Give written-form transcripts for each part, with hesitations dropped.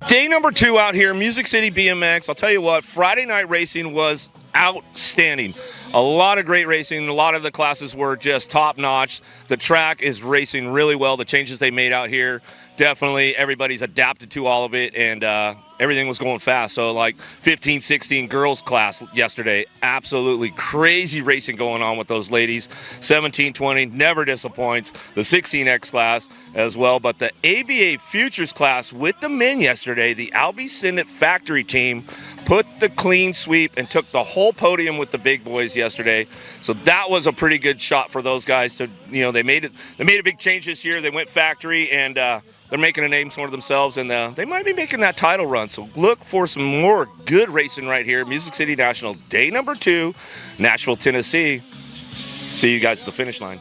Day number 2 out here, Music City BMX. I'll tell you what, Friday night racing was outstanding. A lot of great racing. A lot of the classes were just top notch. The track is racing really well. The changes they made out here, definitely everybody's adapted to all of it, and everything was going fast. So like 15, 16 girls class yesterday, absolutely crazy racing going on with those ladies. 17, 20 never disappoints. The 16X class as well, but the ABA Futures class with the men yesterday, the Albie Sinnott factory team put the clean sweep and took the whole podium with the big boys yesterday. So that was a pretty good shot for those guys to, you know, they made a big change this year. They went factory, and they're making a name for themselves, and they might be making that title run. So look for some more good racing right here. Music City National, day number 2, Nashville, Tennessee. See you guys at the finish line.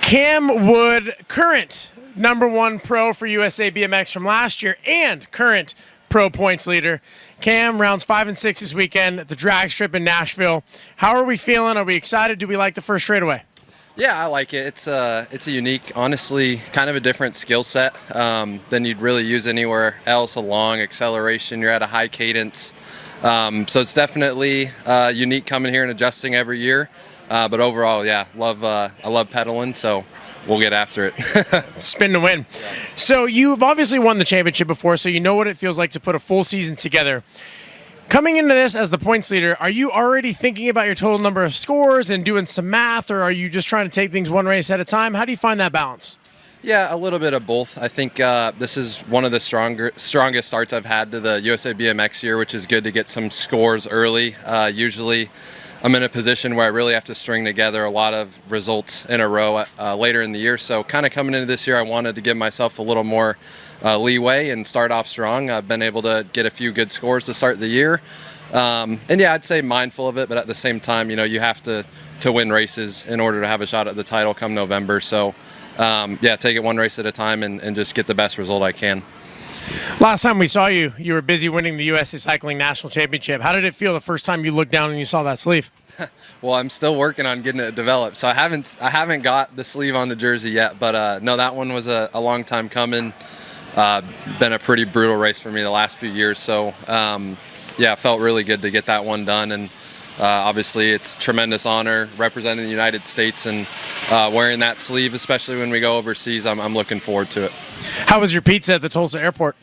Cam Wood, current #1 pro for USA BMX from last year and current pro points leader. Cam, rounds 5 and 6 this weekend at the drag strip in Nashville. How are we feeling? Are we excited? Do we like the first straightaway? Yeah, I like it. It's a unique, honestly, kind of a different skill set than you'd really use anywhere else. Along acceleration, you're at a high cadence. So it's definitely unique coming here and adjusting every year. But overall, yeah, I love pedaling, so we'll get after it. Spin to win. Yeah. So you've obviously won the championship before, so you know what it feels like to put a full season together. Coming into this as the points leader, are you already thinking about your total number of scores and doing some math, or are you just trying to take things one race at a time? How do you find that balance? Yeah, a little bit of both. I think this is one of the strongest starts I've had to the USA BMX year, which is good to get some scores early. Usually I'm in a position where I really have to string together a lot of results in a row later in the year. So kind of coming into this year, I wanted to give myself a little more leeway and start off strong. I've been able to get a few good scores to start the year. And yeah, I'd say mindful of it, but at the same time, you know, you have to win races in order to have a shot at the title come November. So yeah, take it one race at a time and just get the best result I can. Last time we saw you, you were busy winning the USA Cycling National Championship. How did it feel the first time you looked down and you saw that sleeve? Well, I'm still working on getting it developed, so I haven't got the sleeve on the jersey yet. But no, that one was a long time coming. Been a pretty brutal race for me the last few years. So yeah, it felt really good to get that one done. And obviously, it's a tremendous honor representing the United States and wearing that sleeve, especially when we go overseas. I'm looking forward to it. How was your pizza at the Tulsa airport?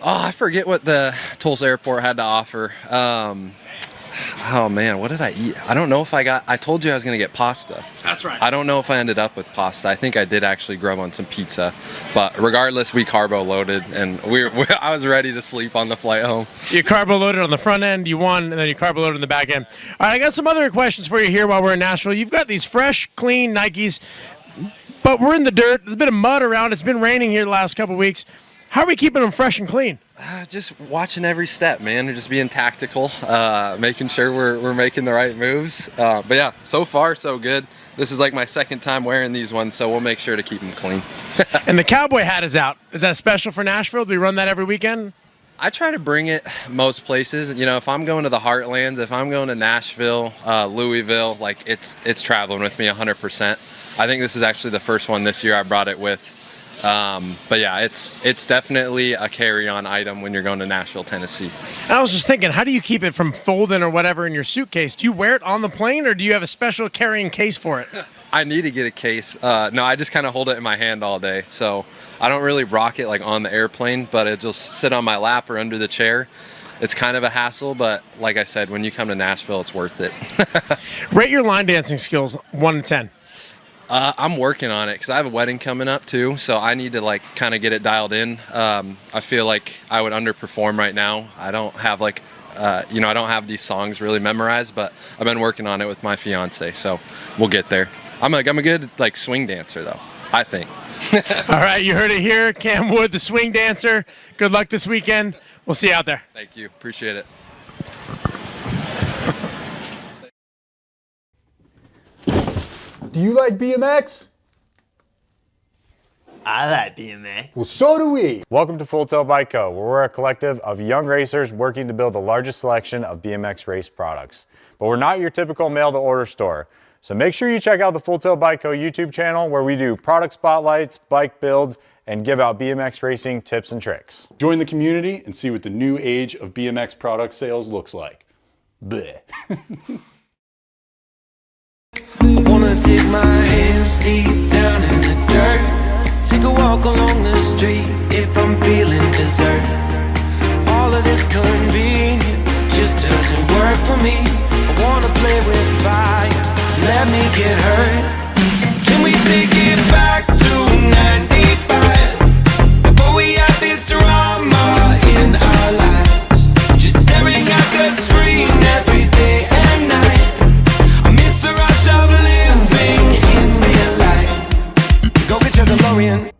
Oh, I forget what the Tulsa airport had to offer. Oh man, what did I eat? I don't know if I told you I was going to get pasta. That's right. I don't know if I ended up with pasta. I think I did actually grub on some pizza. But regardless, we carbo loaded, and I was ready to sleep on the flight home. You carbo loaded on the front end, you won, and then you carbo loaded on the back end. All right, I got some other questions for you here while we're in Nashville. You've got these fresh, clean Nikes, but we're in the dirt. There's a bit of mud around. It's been raining here the last couple of weeks. How are we keeping them fresh and clean? Just watching every step, man. Just being tactical, making sure we're making the right moves. But yeah, so far so good. This is like my second time wearing these ones, so we'll make sure to keep them clean. And the cowboy hat is out. Is that special for Nashville? Do we run that every weekend? I try to bring it most places. You know, if I'm going to the Heartlands, if I'm going to Nashville, Louisville, like it's traveling with me 100%. I think this is actually the first one this year I brought it with. But yeah, it's definitely a carry-on item when you're going to Nashville, Tennessee. I was just thinking, how do you keep it from folding or whatever in your suitcase? Do you wear it on the plane, or do you have a special carrying case for it? I need to get a case. No, I just kind of hold it in my hand all day. So I don't really rock it like on the airplane, but it just sit on my lap or under the chair. It's kind of a hassle, but like I said, when you come to Nashville, it's worth it. Rate your line dancing skills 1 to 10. I'm working on it because I have a wedding coming up too, so I need to like kind of get it dialed in. I feel like I would underperform right now. I don't have like, I don't have these songs really memorized, but I've been working on it with my fiance, so we'll get there. I'm a good like swing dancer though, I think. All right, you heard it here. Cam Wood, the swing dancer. Good luck this weekend. We'll see you out there. Thank you. Appreciate it. Do you like BMX? I like BMX. Well, so do we. Welcome to Full Tilt Bike Co., where we're a collective of young racers working to build the largest selection of BMX race products. But we're not your typical mail-to-order store. So make sure you check out the Full Tilt Bike Co. YouTube channel, where we do product spotlights, bike builds, and give out BMX racing tips and tricks. Join the community and see what the new age of BMX product sales looks like. Bleh. I wanna dig my hands deep down in the dirt. Take a walk along the street if I'm feeling dessert. All of this convenience just doesn't work for me. I wanna play with fire, let me get hurt. Can we take it back to 95? Before we had this drama in our lives, just staring at the screen every day and night. The rush of living in real life. Go get your DeLorean.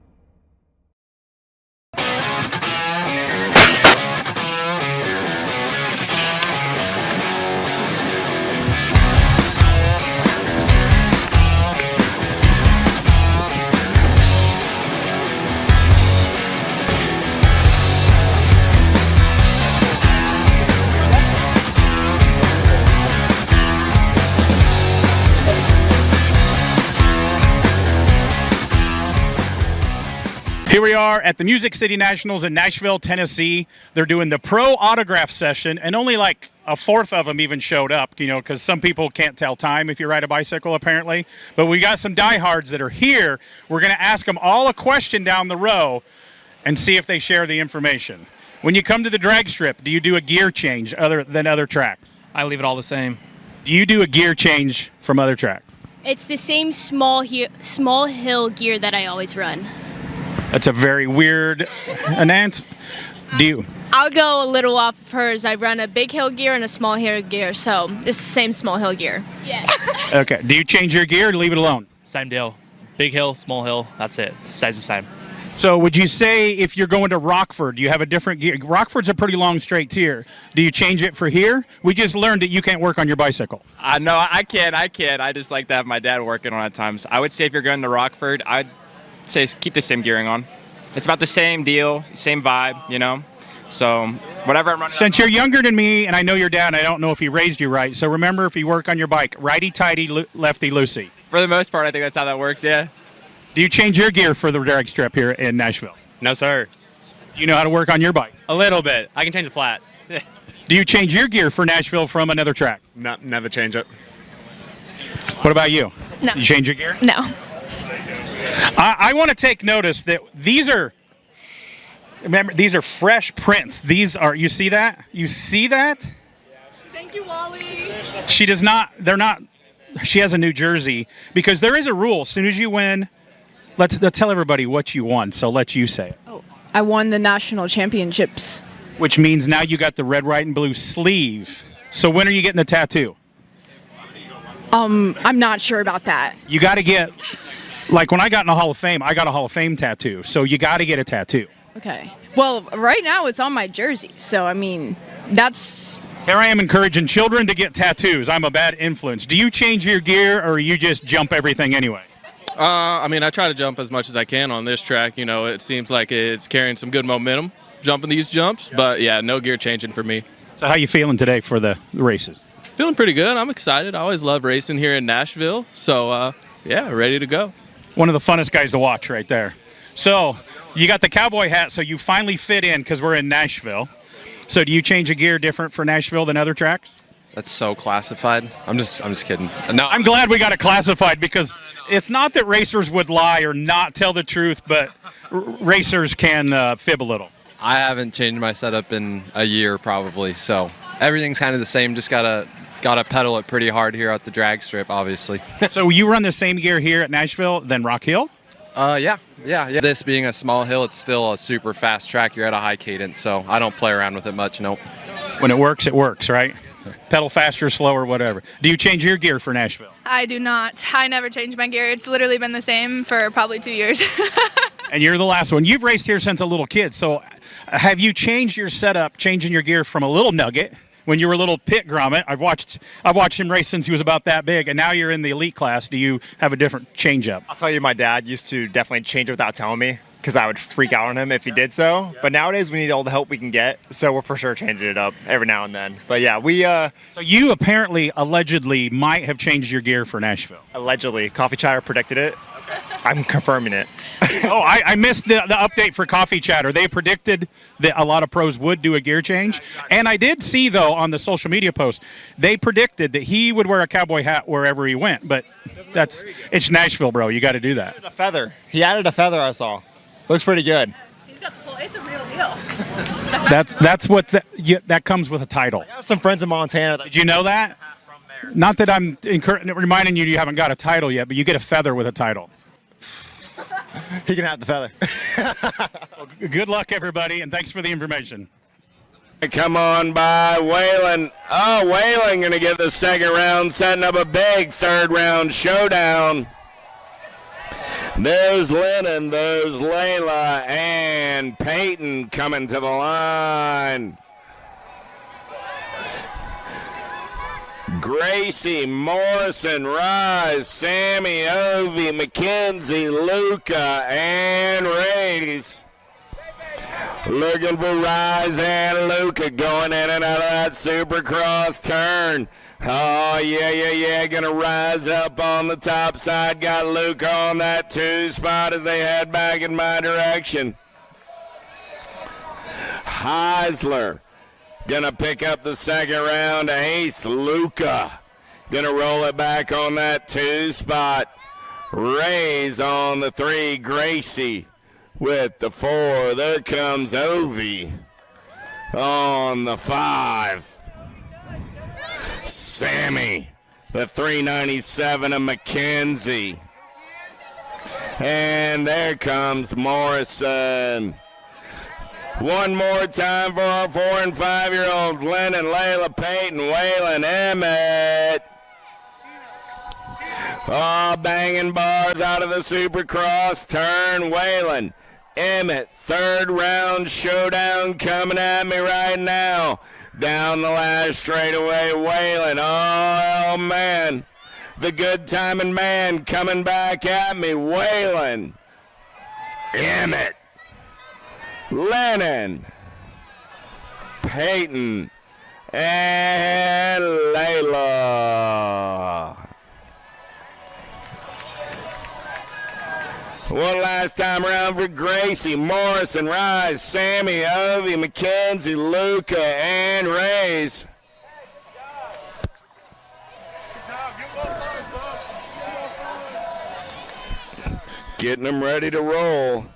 Here we are at the Music City Nationals in Nashville, Tennessee. They're doing the pro autograph session, and only like a fourth of them even showed up, because some people can't tell time if you ride a bicycle, apparently. But we got some diehards that are here. We're going to ask them all a question down the row and see if they share the information. When you come to the drag strip, do you do a gear change other than other tracks? I leave it all the same. Do you do a gear change from other tracks? It's the same small hill gear that I always run. That's a very weird answer. Do you? I'll go a little off of hers. I run a big hill gear and a small hill gear, so it's the same small hill gear. Yeah. Okay. Do you change your gear or leave it alone? Same deal. Big hill, small hill, that's it. Stays the same. So would you say if you're going to Rockford, you have a different gear? Rockford's a pretty long straight tier. Do you change it for here? We just learned that you can't work on your bicycle. No, I can. I just like to have my dad working on it at times. I would say if you're going to Rockford, I'd say keep the same gearing on. It's about the same deal, same vibe, So whatever I'm running. Since you're younger than me, and I know your dad, I don't know if he raised you right. So remember, if you work on your bike, righty-tighty, lefty-loosey. For the most part, I think that's how that works, yeah. Do you change your gear for the drag strip here in Nashville? No, sir. Do you know how to work on your bike? A little bit. I can change the flat. Do you change your gear for Nashville from another track? No, never change it. What about you? No. You change your gear? No. I want to take notice that these are fresh prints. These are, you see that? You see that? Thank you, Wally. She does not. They're not. She has a New Jersey because there is a rule. As soon as you win, let's tell everybody what you won. So let you say it. I won the national championships. Which means now you got the red, white, and blue sleeve. So when are you getting the tattoo? I'm not sure about that. You got to get, like when I got in the Hall of Fame, I got a Hall of Fame tattoo. So you got to get a tattoo. Okay. Well, right now it's on my jersey. So, I mean, that's... Here I am encouraging children to get tattoos. I'm a bad influence. Do you change your gear or you just jump everything anyway? I mean, I try to jump as much as I can on this track. You know, it seems like it's carrying some good momentum jumping these jumps. But, yeah, no gear changing for me. So how you feeling today for the races? Feeling pretty good. I'm excited. I always love racing here in Nashville. So, yeah, ready to go. One of the funnest guys to watch right there. So you got the cowboy hat, so you finally fit in because we're in Nashville. So do you change a gear different for Nashville than other tracks? That's so classified. I'm just kidding. No, I'm glad we got it classified because it's not that racers would lie or not tell the truth, but racers can fib a little. I haven't changed my setup in a year probably, so everything's kind of the same. Just gotta pedal it pretty hard here at the drag strip, obviously. So you run the same gear here at Nashville than Rock Hill? Yeah. This being a small hill, it's still a super fast track. You're at a high cadence, so I don't play around with it much, nope. When it works, right? Pedal faster, slower, whatever. Do you change your gear for Nashville? I do not. I never change my gear. It's literally been the same for probably 2 years. And you're the last one. You've raced here since a little kid, so have you changed your setup, changing your gear from a little nugget when you were a little pit grommet? I've watched him race since he was about that big, and now you're in the elite class. Do you have a different change-up? I'll tell you, my dad used to definitely change it without telling me because I would freak out on him if he did so. But nowadays, we need all the help we can get, so we're for sure changing it up every now and then. But yeah, we... So you apparently, allegedly, might have changed your gear for Nashville. Allegedly. Coffee Chatter predicted it. Okay. I'm confirming it. Oh, I missed the update for Coffee Chatter. They predicted that a lot of pros would do a gear change. And I did see, though, on the social media post, they predicted that he would wear a cowboy hat wherever he went. But it's Nashville, bro. You got to do that. A feather. He added a feather, I saw. Looks pretty good. He's got the full, it's a real deal. That's what that comes with a title. I have some friends in Montana. Did you know that? Not that I'm reminding you haven't got a title yet, but you get a feather with a title. He can have the feather. Well, good luck, everybody, and thanks for the information. Come on by Waylon. Oh, Waylon going to get the second round, setting up a big third round showdown. There's Lennon, there's Layla, and Peyton coming to the line. Gracie, Morrison, Rise, Sammy, Ovi, McKenzie, Luca, and Reyes. Looking for Rise and Luca going in and out of that Supercross turn. Oh, yeah. Gonna rise up on the top side. Got Luca on that 2 spot as they head back in my direction. Heisler gonna pick up the second round. Ace Luca gonna roll it back on that 2 spot. Ray's on the 3. Gracie with the 4. There comes Ovi on the 5. Sammy, the 397 of McKenzie. And there comes Morrison. One more time for our 4 and 5-year-olds, Lennon, Layla, Peyton, Waylon, Emmett. Oh, banging bars out of the Supercross turn. Waylon, Emmett, third round showdown coming at me right now. Down the last straightaway, Waylon. Oh, man. The good timing man coming back at me. Waylon. Emmett. Lennon. Peyton. And Layla. One last time around for Gracie, Morrison, Rise, Sammy, Ovi, McKenzie, Luca, and Reyes. Getting them ready to roll.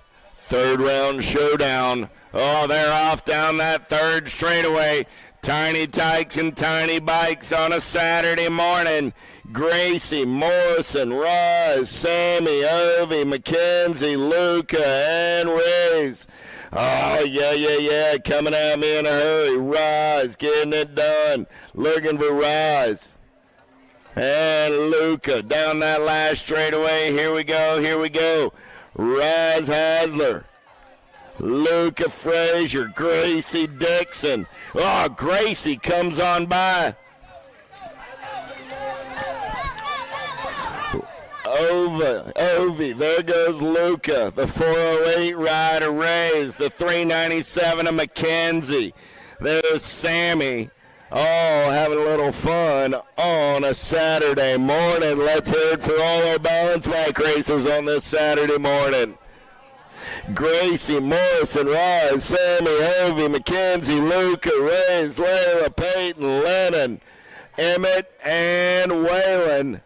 Third round showdown. Oh, they're off down that third straightaway. Tiny tykes and tiny bikes on a Saturday morning. Gracie, Morrison, Roz, Sammy, Ovi, Mackenzie, Luca, and Ray's. Oh, yeah. Coming at me in a hurry. Roz, getting it done. Looking for Roz. And Luca down that last straightaway. Here we go. Roz Hasler. Luca Frazier, Gracie Dixon. Oh, Gracie comes on by. Ovi, there goes Luca. The 408 rider Rays. The 397 of Mackenzie. There's Sammy. Oh, having a little fun on a Saturday morning. Let's hear it for all our balance bike racers on this Saturday morning. Gracie, Morrison, Roz, Sammy, Ovi, Mackenzie, Luca, Reyes, Layla, Peyton, Lennon, Emmett, and Waylon.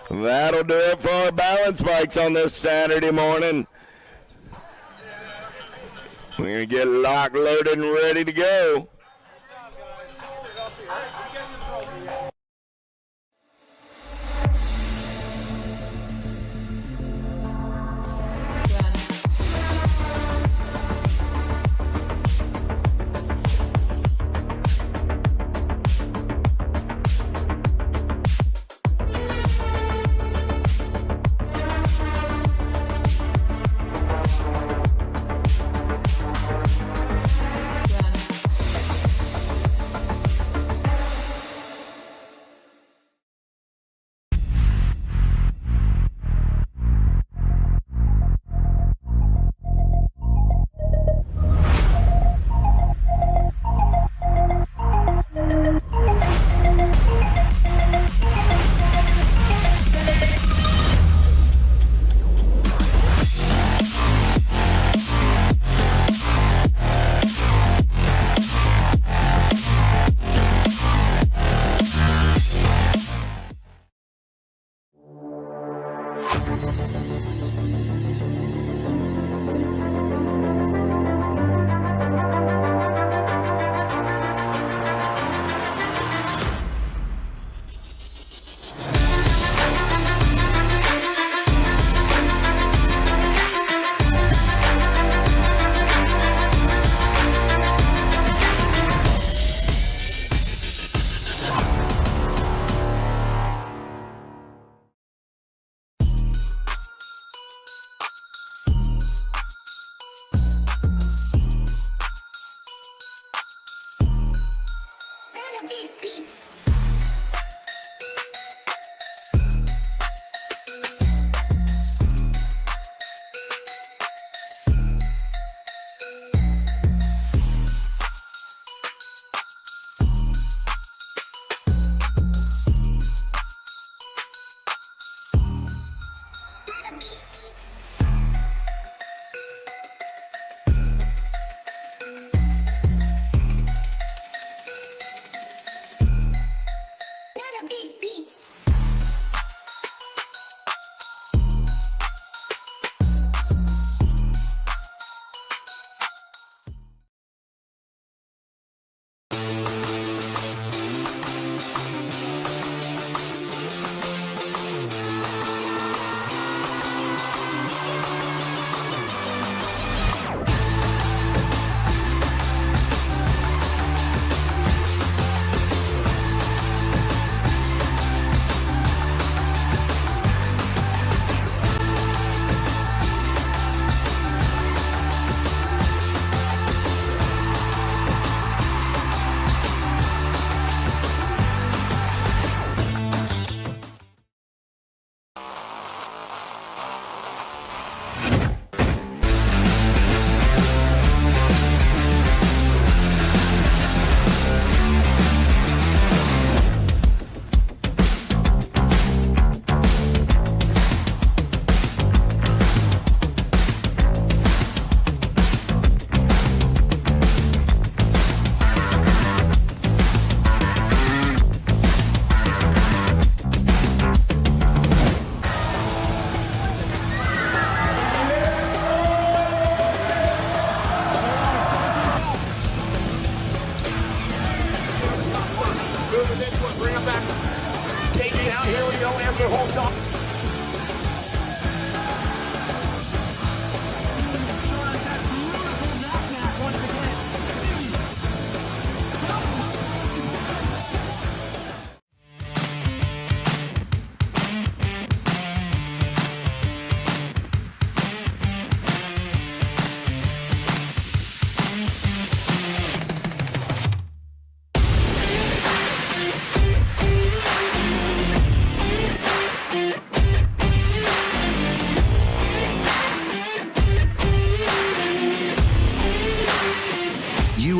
That'll do it for our balance bikes on this Saturday morning. We're going to get locked, loaded, and ready to go.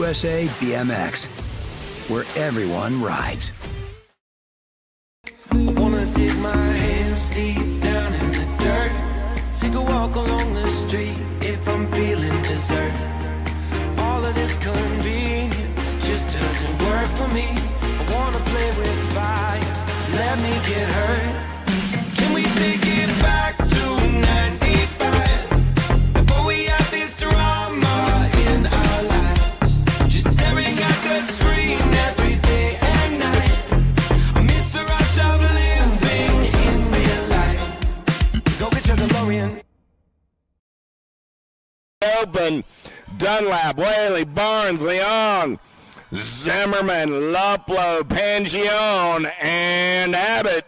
USA BMX, where everyone rides. I wanna dig my hands deep down in the dirt. Take a walk along the street if I'm feeling dessert. All of this convenience just doesn't work for me. I wanna play with fire, let me get hurt. Can we take it back to 95? Before we had this drama in our lives, just staring at the screen every day and night. I miss the rush of living in real life. Go get your DeLorean. Open, Dunlap, Whaley, Barnes, Leon, Zimmerman, Luplo, Pangione, and Abbott.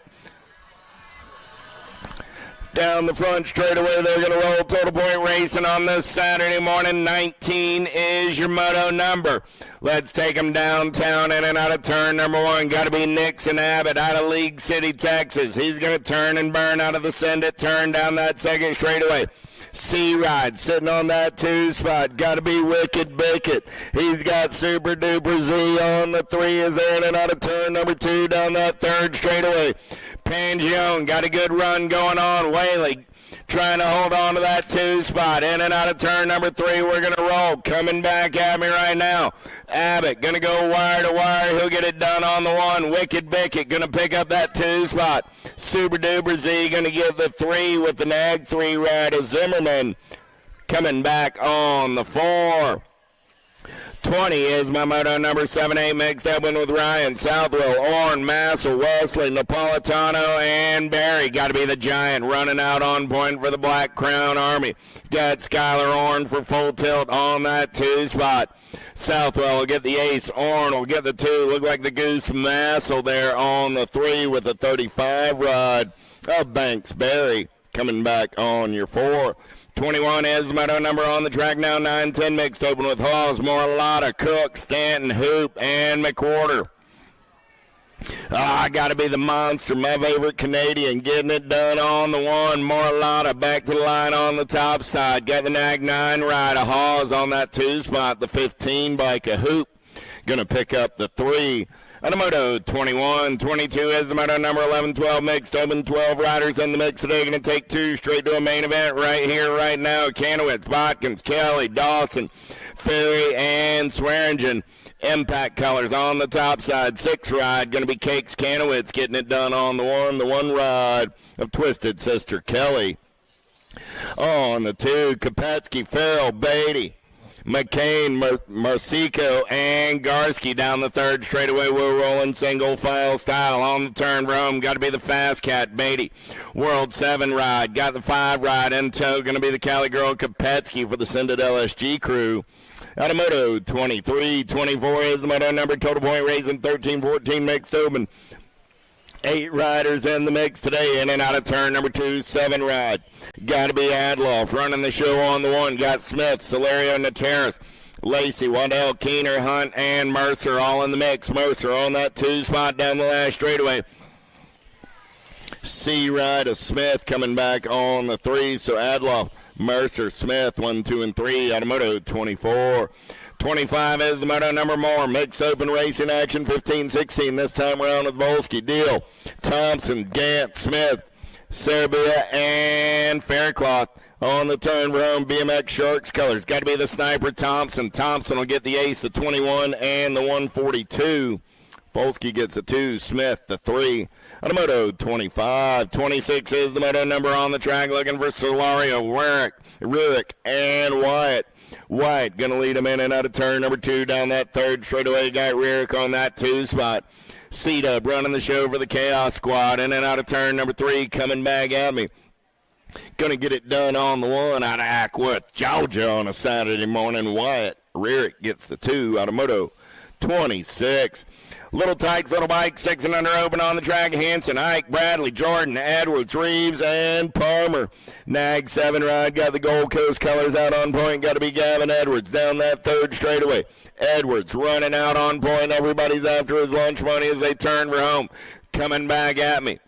Down the front straightaway, they're going to roll total point racing on this Saturday morning. 19 is your moto number. Let's take them downtown in and out of turn number 1. Got to be Nixon Abbott out of League City, Texas. He's going to turn and burn out of the Send It turn down that second straightaway. C-Ride sitting on that 2 spot. Got to be Wicked Bickett. He's got Super Duper Z on the 3 is there in and out of turn number 2 down that third straightaway. Pangione got a good run going on. Whaley trying to hold on to that 2 spot. In and out of turn number 3, we're going to roll. Coming back at me right now. Abbott going to go wire to wire. He'll get it done on the 1. Wicked Bickett going to pick up that 2 spot. Super Duper Z going to get the 3 with the Nag 3 ride of Zimmerman. Coming back on the 4. 20 is my moto number 7-8 mixed up in with Ryan, Southwell, Orne, Massel, Wesley, Napolitano, and Barry. Got to be the Giant running out on point for the Black Crown Army. Got Skylar Orne for full tilt on that 2 spot. Southwell will get the ace. Orne will get the 2. Look like the Goose Massel there on the 3 with the 35 rod of Banks Barry. Coming back on your 4. 21 is the moto number on the track now. 9-10 mixed open with Halls, Moralotta, Cook, Stanton, Hoop, and McWhorter. Got to be the Monster, my favorite Canadian, getting it done on the 1. Moralotta back to the line on the top side. Got the Nag 9 ride of Hawes on that 2 spot. The 15 bike of Hoop going to pick up the 3. On the moto 21, 22 is the moto number 11, 12 mixed open, 12 riders in the mix today. Going to take 2 straight to a main event right here, right now. Kanowitz, Botkins, Kelly, Dawson, Ferry, and Swearingen. Impact colors on the top side. 6 ride going to be Cakes Kanowitz getting it done on the 1. The 1 ride of Twisted Sister Kelly. On the 2, Kopetsky, Farrell, Beatty, McCain, Marcico, and Garski down the 3rd straightaway. We're rolling single file style on the turn. Rome got to be the Fast Cat, Beatty. World 7 ride, got the 5 ride in tow. Going to be the Cali Girl Kopetsky for the Sended LSG crew. Out of moto 23, 24 is the moto number. Total point raising 13, 14 mixed open. 8 riders in the mix today, in and out of turn number 2, 7 ride. Got to be Adloff running the show on the 1. Got Smith, Celerio, Nateras, Lacey, Waddell, Keener, Hunt, and Mercer all in the mix. Mercer on that 2 spot down the last straightaway. C ride of Smith coming back on the 3. So Adloff, Mercer, Smith, 1, 2, and 3. Out of moto 24. 25 is the moto number more. Mixed open racing action 15-16. This time around with Volsky, Deal, Thompson, Gant, Smith, Serbia, and Faircloth. On the turn room, BMX Sharks colors. Got to be the Sniper Thompson. Thompson will get the ace, the 21, and the 142. Volsky gets the 2. Smith, the 3. On the moto 25. 26 is the moto number on the track. Looking for Solario, Ruick, and Wyatt. White going to lead him in and out of turn number 2 down that third straightaway. Got Rierick on that 2 spot. C-Dub running the show for the Chaos Squad. In and out of turn number 3, coming back at me. Going to get it done on the 1 out of Ackworth, Georgia on a Saturday morning. Wyatt Rierick gets the 2 out of Moto 26. Little Tykes, Little Bike, 6 and under open on the track. Hanson, Ike, Bradley, Jordan, Edwards, Reeves, and Palmer. Nag 7 ride, got the Gold Coast colors out on point. Got to be Gavin Edwards down that third straightaway. Edwards running out on point. Everybody's after his lunch money as they turn for home. Coming back at me.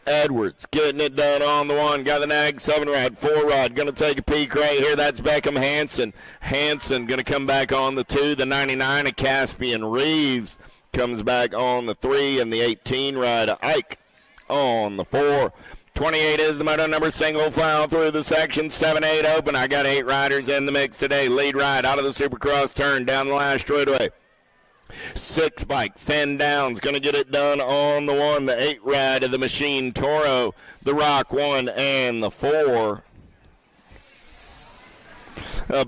Edwards getting it done on the 1. Got the Nag 7 ride, 4 ride. Going to take a peek right here. That's Beckham Hanson. Hanson going to come back on the 2. The 99 of Caspian Reeves comes back on the 3, and the 18 ride of Ike on the 4. 28 is the moto number, single file through the section, 7-8 open. I got 8 riders in the mix today. Lead ride out of the Supercross turn down the last straightaway. 6 bike, Finn Downs, going to get it done on the 1. The 8 ride of the Machine Toro, the Rock 1, and the 4.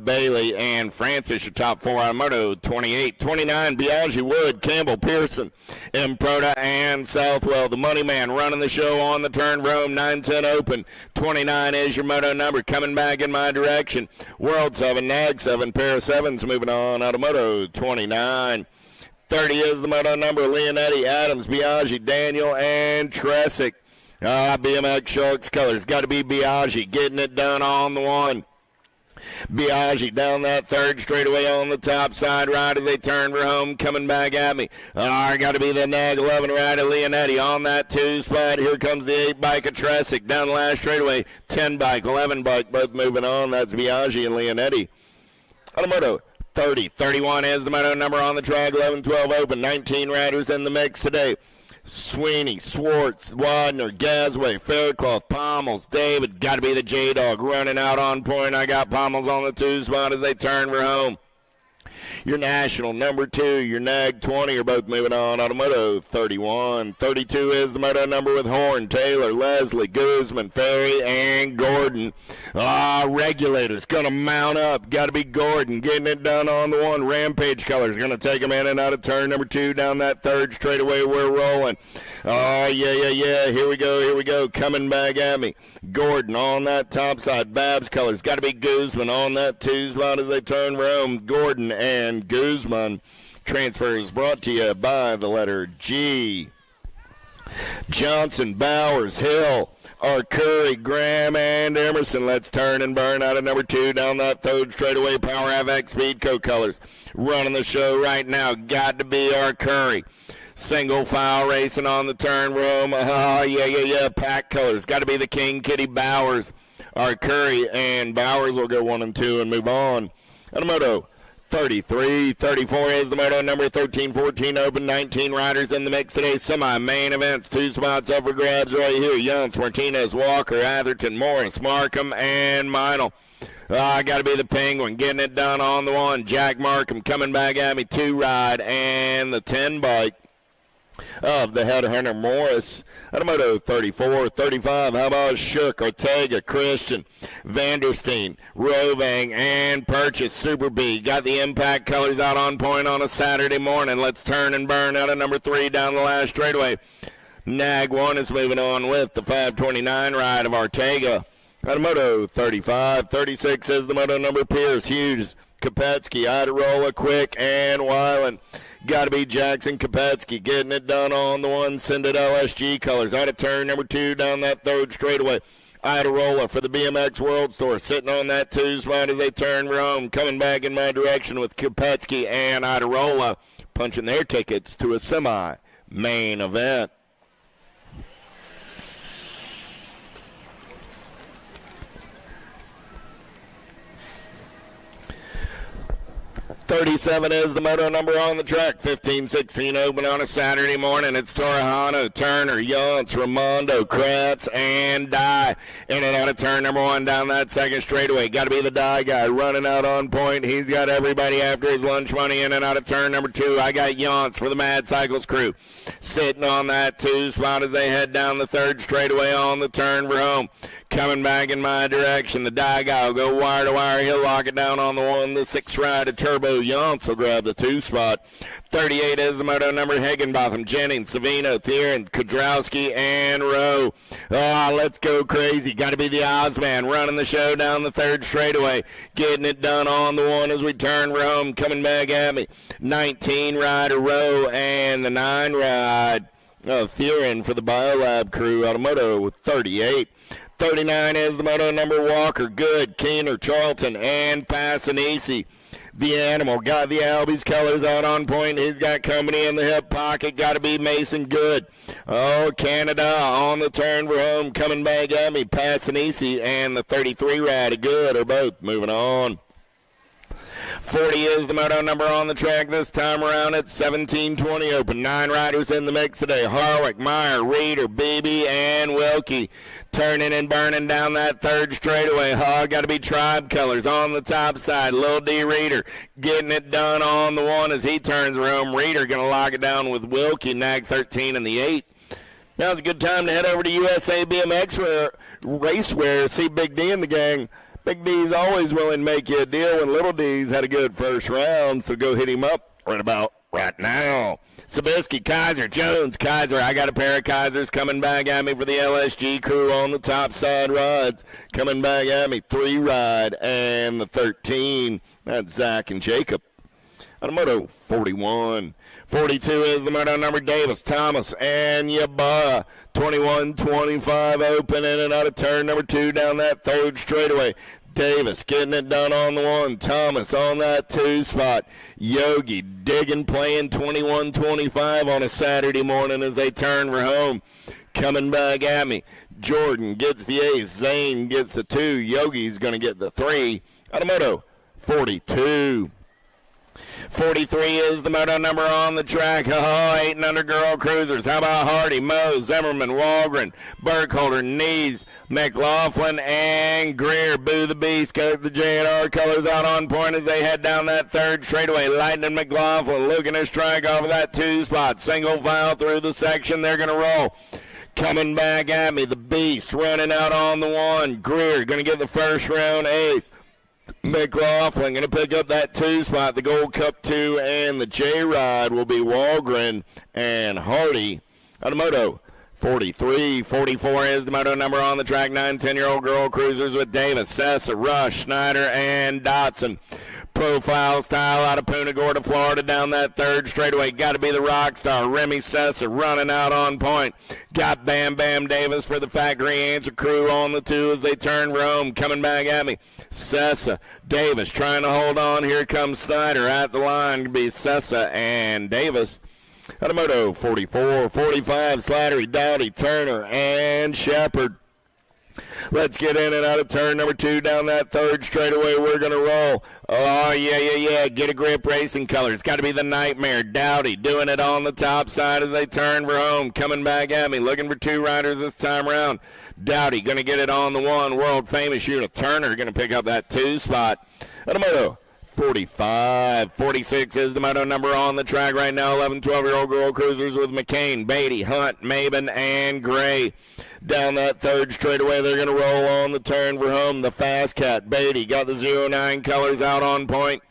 Bailey and Francis, your top 4 on Moto 28. 29, Biaggi, Wood, Campbell, Pearson, Improda, and Southwell. The Money Man running the show on the turn for home, 9-10 open. 29 is your Moto number, coming back in my direction. World 7, Nag 7, pair of 7s moving on out of Moto 29. 30 is the Moto number, Leonetti, Adams, Biaggi, Daniel, and Tresick. BMX Sharks colors, got to be Biaggi, getting it done on the 1. Biaggi down that third straightaway on the top side right as they turn for home, coming back at me. Got to be the Nag 11 ride of Leonetti on that 2 spot. Here comes the 8 bike of Tresick down the last straightaway. 10 bike, 11 bike, both moving on. That's Biaggi and Leonetti. Automoto 30. 31 is the Moto number on the track. 11-12 open. 19 riders in the mix today. Sweeney, Swartz, Wadner, Gasway, Faircloth, Pommels, David, got to be the J-Dog running out on point. I got Pommels on the 2 spot as they turn for home. Your National number 2, your Nag 20 are both moving on. Automoto 31. 32 is the Moto number with Horn, Taylor, Leslie, Guzman, Ferry, and Gordon. Regulators going to mount up. Got to be Gordon getting it done on the 1. Rampage colors going to take him in and out of turn number 2 down that third straightaway. We're rolling. Yeah. Here we go. Coming back at me. Gordon on that top side. Babs colors. Got to be Guzman on that 2 spot as they turn for home. Gordon and Guzman. Transfers brought to you by the letter G. Johnson, Bowers, Hill, Arcuri, Graham, and Emerson. Let's turn and burn out of number 2 down that third straightaway. Power FX Speedco colors. Running the show right now. Got to be Arcuri. Single file racing on the turn room. Yeah. Pack colors. Got to be the King Kitty Bowers. Arcuri and Bowers will go 1 and 2 and move on. Automoto 33. 34 is the Moto number, 13-14 open, 19 riders in the mix today. Semi-main events, 2 spots up for grabs right here. Younts, Martinez, Walker, Atherton, Morris, Markham, and Meinl. Got to be the Penguin, getting it done on the 1. Jack Markham coming back at me, 2 ride, and the 10 bike of the Headhunter Morris. Automoto 34, 35. How about Shook, Ortega, Christian, Vandersteen, Rovang, and Purchase. Super B got the impact colors out on point on a Saturday morning. Let's turn and burn out of number 3 down the last straightaway. Nag 1 is moving on with the 529 ride of Ortega. Automoto 35, 36 is the Moto number, Pierce, Hughes, Kopetsky, Iderola, Quick, and Weiland. Got to be Jackson Kopetsky getting it done on the 1. Send it LSG colors. Out of turn number 2 down that third straightaway. Iderola for the BMX World Store sitting on that 2 spot as they turn for home. Coming back in my direction with Kopetsky and Iderola punching their tickets to a semi-main event. 37 is the moto number on the track. 15-16 open on a Saturday morning. It's Torrejano, Turner, Yance, Raimondo, Kratz, and Dye. In and out of turn number 1 down that second straightaway. Got to be the Dye guy running out on point. He's got everybody after his lunch money. In and out of turn number 2. I got Yance for the Mad Cycles crew. Sitting on that 2 spot as they head down the third straightaway on the turn for home. Coming back in my direction. The Dye guy will go wire to wire. He'll lock it down on the 1. The 6 ride of Turbo Yance will grab the 2 spot. 38 is the moto number. Higginbotham, Jennings, Savino, Thieren, Kudrowski, and Rowe. Oh, let's go crazy. Got to be the Ozman running the show down the third straightaway. Getting it done on the 1 as we turn for home. Coming back at me. 19 ride of Rowe and the 9 ride of Thieren for the Biolab crew out of moto 38. 39 is the moto number. Walker, Good, Keener, Charlton, and Passanisi. The Animal got the Albies colors out on point. He's got company in the hip pocket. Got to be Mason Good. Oh, Canada on the turn for home. Coming back at me. Passanisi and the 33 ride of Good are both moving on. 40 is the moto number on the track this time around at 17-20 open. 9 riders in the mix today. Harwick, Meyer, Reeder, Beebe, and Wilkie. Turning and burning down that third straightaway. Got to be Tribe colors on the top side. Lil D. Reeder getting it done on the 1 as he turns around. Reeder going to lock it down with Wilkie, Nag 13 in the 8. Now's a good time to head over to USA BMX Racewear, see Big D and the gang. Big D's always willing to make you a deal when Little D's had a good first round, so go hit him up right about right now. Sabisky, Kaiser, Jones, Kaiser. I got a pair of Kaisers coming back at me for the LSG crew on the top side rides. Coming back at me, 3 ride and the 13. That's Zach and Jacob. On a moto 41. 42 is the moto number. Davis, Thomas, and Yabara. 21-25 open in and out of turn number 2 down that third straightaway. Davis getting it done on the 1. Thomas on that 2 spot. Yogi digging, playing 21-25 on a Saturday morning as they turn for home. Coming back at me. Jordan gets the ace. Zane gets the 2. Yogi's going to get the 3. Automoto 42. 43 is the moto number on the track. 8 and under girl cruisers. How about Hardy, Moe, Zimmerman, Walgren, Burkholder, Nees, McLaughlin, and Greer. Boo the Beast. Got the J&R colors out on point as they head down that third straightaway. Lightning McLaughlin looking to strike off of that 2 spot. Single file through the section. They're going to roll. Coming back at me, the Beast running out on the 1. Greer going to get the first round ace. McLaughlin going to pick up that 2 spot, the Gold Cup 2, and the J-Ride will be Walgren and Hardy. Automoto 43. 44 is the moto number on the track. 9 and 10-year-old girl cruisers with Davis, Sessa, Rush, Schneider, and Dotson. Profile style out of Punta Gorda, Florida, down that third straightaway. Got to be the rock star, Remy Sessa, running out on point. Got Bam Bam Davis for the factory answer crew on the 2 as they turn for home. Coming back at me, Sessa, Davis trying to hold on. Here comes Snyder at the line. To be Sessa and Davis. Automoto 44, 45, Slattery, Dowdy, Turner, and Shepard. Let's get in and out of turn number 2 down that third straightaway. We're going to roll. Oh, yeah. Get a grip racing colors. Got to be the Nightmare. Dowdy doing it on the top side as they turn for home. Coming back at me. Looking for 2 riders this time around. Dowdy going to get it on the 1. World famous unit. Turner going to pick up that 2 spot. Automoto 45. 46 is the moto number on the track right now. 11, 12-year-old girl cruisers with McCain, Beatty, Hunt, Maben, and Gray. Down that third straightaway, they're going to roll on the turn for home. The Fast Cat, Beatty, got the 09 colors out on point.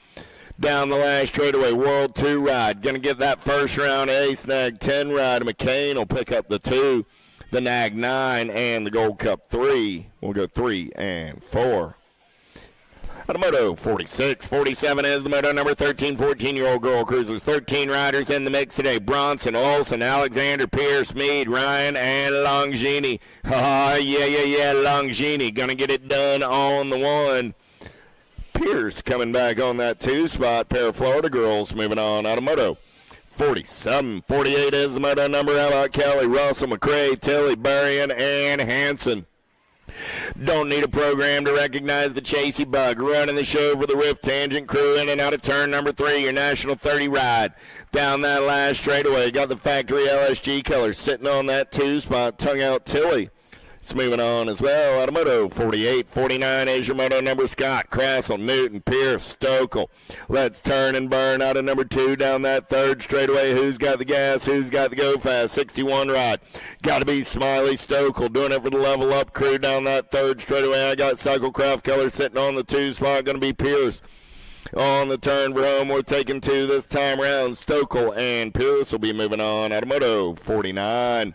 Down the last straightaway, World 2 ride. Going to get that first round ace. Nag 10 ride. McCain will pick up the 2. The Nag 9 and the Gold Cup 3. We'll go 3 and 4. Automoto 46. 47 is the moto number. 13, 14-year-old girl cruisers. 13 riders in the mix today. Bronson, Olson, Alexander, Pierce, Mead, Ryan, and Longini. Yeah. Longini going to get it done on the 1. Pierce coming back on that 2 spot. Pair of Florida girls moving on. Automoto 47. 48 is the moto number. How about Kelly, Russell, McCrae, Tilly, Berrien, and Hanson. Don't need a program to recognize the Chasey Bug. Running the show for the Rift Tangent crew in and out of turn number 3, your National 30 ride. Down that last straightaway, got the factory LSG colors sitting on that 2 spot. Tongue out Tilly. It's moving on as well. Out of moto 48, 49 is your moto number. Scott, Crassel, Newton, Pierce, Stokel. Let's turn and burn out of number 2 down that 3rd straightaway. Who's got the gas? Who's got the go fast? 61 ride. Got to be Smiley Stokel doing it for the level up crew down that 3rd straightaway. I got Cyclecraft color sitting on the 2 spot. Going to be Pierce. On the turn for home, we're taking 2 this time around. Stokel and Pierce will be moving on out of moto 49.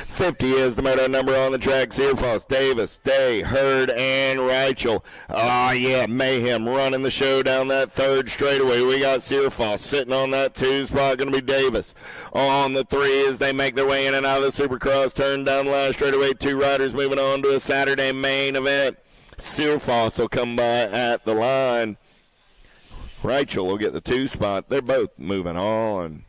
50 is the moto number on the track. Searfoss, Davis, Day, Hurd, and Rachel. Oh, yeah, Mayhem running the show down that 3rd straightaway. We got Searfoss sitting on that 2 spot. Going to be Davis. On the 3 as they make their way in and out of the Supercross. Turn down the last straightaway. 2 riders moving on to a Saturday main event. Searfoss will come by at the line. Rachel will get the 2 spot. They're both moving on.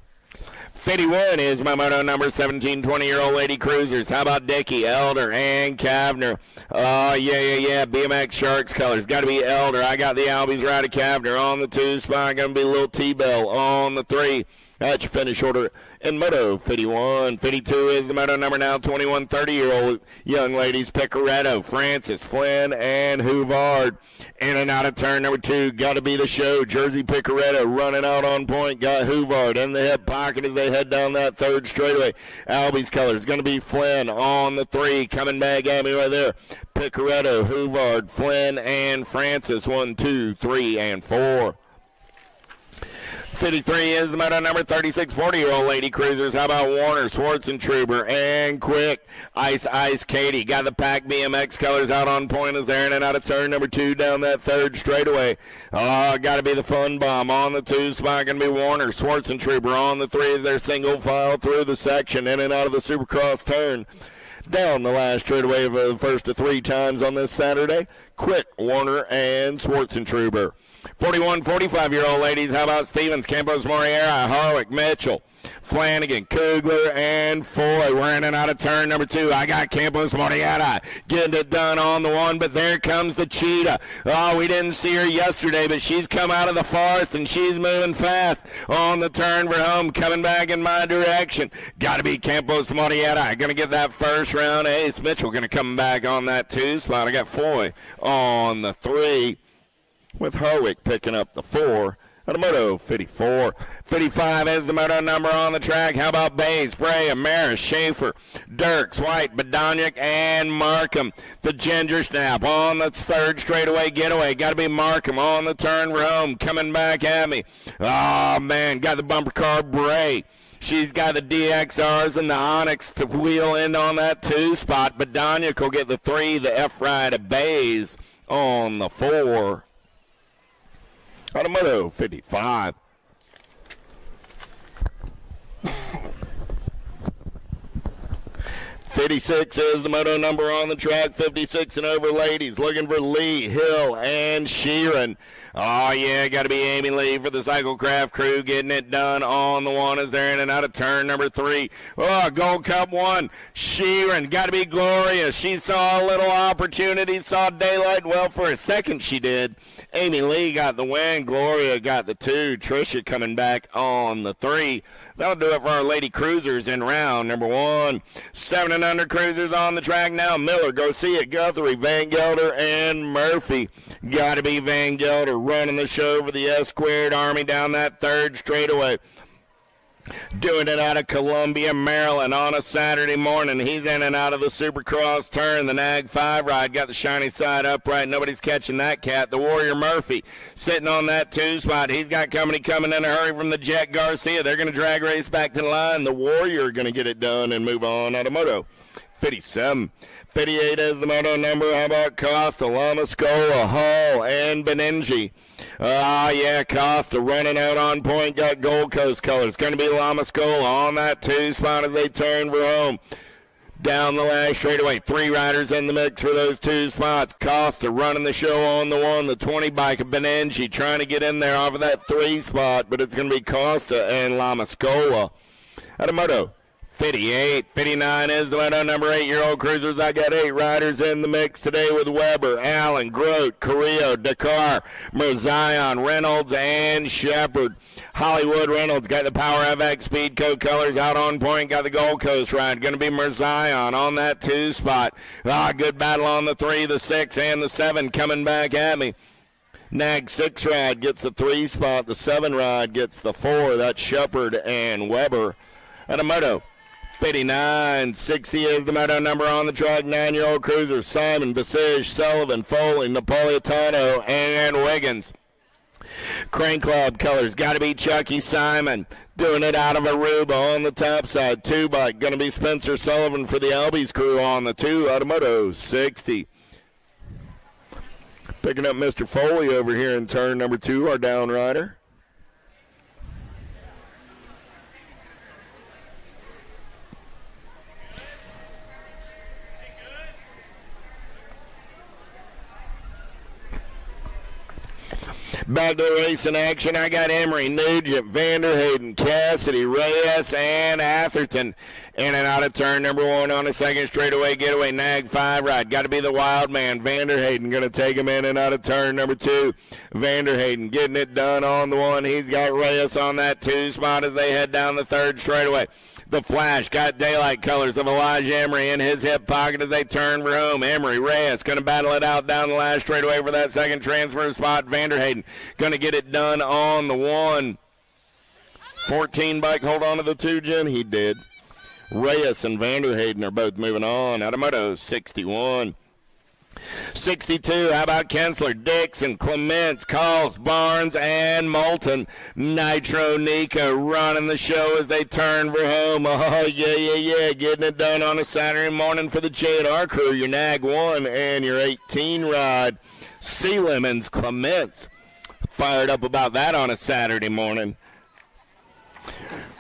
51 is my moto number, 17, 20-year-old lady cruisers. How about Dickey, Elder, and Kavner? Oh, yeah. BMX Sharks colors. Got to be Elder. I got the Albies right of Kavner. On the 2 spot, going to be Little T-Bell. On the 3, that's your finish order in moto 51. 52 is the moto number now, 21, 30-year-old young ladies. Picaretto, Francis, Flynn, and Hoovard. In and out of turn number 2, got to be the show. Jersey Picaretto running out on point. Got Hoovard in the hip pocket as they head down that 3rd straightaway. Albie's colors going to be Flynn on the 3. Coming back at me right there. Picaretto, Hoovard, Flynn, and Francis. 1, 2, 3, and 4. 53 is the moto number, 36, 40-year-old lady cruisers. How about Warner, Schwartzentruber, and Quick? Ice Katie. Got the pack BMX colors out on point as they're in and out of turn number 2 down that 3rd straightaway. Oh, got to be the Fun Bomb. On the 2 spot, going to be Warner, Schwartzentruber. On the 3 as they're single file through the section, in and out of the Supercross turn. Down the last straightaway of the first to 3 times on this Saturday. Quick, Warner, and Schwartzentruber. 41, 45-year-old ladies. How about Stevens, Campos, Moriera, Harwick, Mitchell, Flanagan, Kugler, and Foy. We're in and out of turn number 2. I got Campos, Moriera getting it done on the 1, but there comes the Cheetah. Oh, we didn't see her yesterday, but she's come out of the forest, and she's moving fast on the turn for home, coming back in my direction. Got to be Campos, Moriera. Going to get that first round ace. Mitchell going to come back on that 2 spot. I got Foy on the 3. With Harwick picking up the 4 out of moto 54. 55 is the moto number on the track. How about Bays, Bray, Amaris, Schaefer, Dirks, White, Badoniak, and Markham. The Ginger Snap on the 3rd straightaway getaway. Got to be Markham on the turn for home. Coming back at me. Oh, man. Got the bumper car, Bray. She's got the DXRs and the Onyx to wheel in on that 2 spot. Badoniak will get the 3, the F-Ride of Bays on the 4. Out of moto 55. 56 is the moto number on the track. 56 and over ladies. Looking for Lee, Hill, and Sheeran. Oh, yeah, got to be Amy Lee for the Cyclecraft crew, getting it done on the 1 as they're in and out of turn number 3. Oh, Gold Cup 1. Sheeran, got to be Gloria. She saw a little opportunity, saw daylight. Well, for a second she did. Amy Lee got the win. Gloria got the 2. Tricia coming back on the 3. That'll do it for our lady cruisers in round number 1. 7 and under cruisers on the track now. Miller, Garcia, Guthrie, Van Gelder, and Murphy. Got to be Van Gelder running the show for the S-Squared Army down that 3rd straightaway. Doing it out of Columbia, Maryland on a Saturday morning. He's in and out of the Supercross turn. The Nag 5 ride got the shiny side upright. Nobody's catching that cat. The Warrior Murphy sitting on that 2 spot. He's got company coming in a hurry from the Jet Garcia. They're going to drag race back to the line. The Warrior going to get it done and move on out of moto 57. 58 is the moto number. How about Costa, Lamascola, Hall, and Benenji? Yeah, Costa running out on point. Got Gold Coast colors. Going to be Lamascola on that 2 spot as they turn for home. Down the last straightaway. 3 riders in the mix for those 2 spots. Costa running the show on the 1. The 20 bike of Benenji trying to get in there off of that 3 spot, but it's going to be Costa and Lamascola. Out of moto 58, 59 is the winner. Number 8-year-old cruisers. I got 8 riders in the mix today with Weber, Allen, Grote, Carrillo, Dakar, Merzion, Reynolds, and Shepard. Hollywood Reynolds got the Power FX Speedco colors out on point. Got the Gold Coast ride. Going to be Merzion on that 2 spot. Good battle on the 3, the 6, and the 7 coming back at me. Nag 6 ride gets the 3 spot. The 7 ride gets the 4. That's Shepard and Weber. At a moto. 59, 60 is the moto number on the track. 9-year-old cruiser. Simon, Basige, Sullivan, Foley, Napolitano, and Wiggins. Crane Club colors. Got to be Chucky Simon. Doing it out of Aruba on the top side. 2 bike. Going to be Spencer Sullivan for the Albies crew on the 2. Automoto 60. Picking up Mr. Foley over here in turn number 2, our down rider. Back to the race in action. I got Emery, Nugent, Vanderhayden, Cassidy, Reyes, and Atherton. In and out of turn number 1 on the second straightaway getaway. Nag 5 ride. Got to be the wild man. Vanderhayden going to take him in and out of turn number 2. Vanderhayden getting it done on the 1. He's got Reyes on that 2 spot as they head down the third straightaway. The Flash got daylight colors of Elijah Emery in his hip pocket as they turn for home. Emery, Reyes going to battle it out down the last straightaway for that second transfer spot. Vanderhayden going to get it done on the 1. 14 bike, hold on to the 2, Jen. He did. Reyes and Vanderhayden are both moving on. Automoto 61. 62, how about Kensler, Dixon, Clements, Calls, Barnes, and Moulton. Nitro Nico running the show as they turn for home. Oh, yeah. Getting it done on a Saturday morning for the J&R crew. Your Nag 1 and your 18 ride. Sea Lemons, Clements. Fired up about that on a Saturday morning.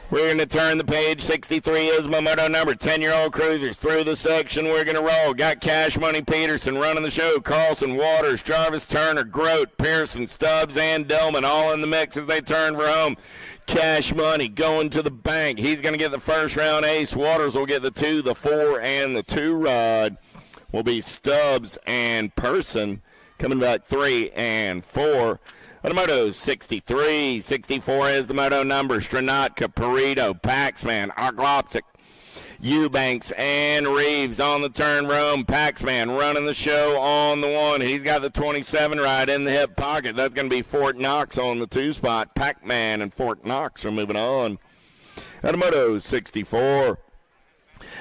We're going to turn the page. 63 is my moto number. 10-year-old cruisers through the section. We're going to roll. Got Cash Money Peterson running the show. Carlson, Waters, Jarvis, Turner, Grote, Pearson, Stubbs, and Dillman all in the mix as they turn for home. Cash Money going to the bank. He's going to get the first round ace. Waters will get the 2, the 4, and the 2 ride. Will be Stubbs and Person coming back 3 and 4. Automoto 63. 64 is the moto number. Stranatka, Perito, Paxman, Arglopsic, Eubanks, and Reeves on the turn room. Paxman running the show on the 1. He's got the 27 ride in the hip pocket. That's going to be Fort Knox on the 2 spot. Pac-Man and Fort Knox are moving on. Automoto 64.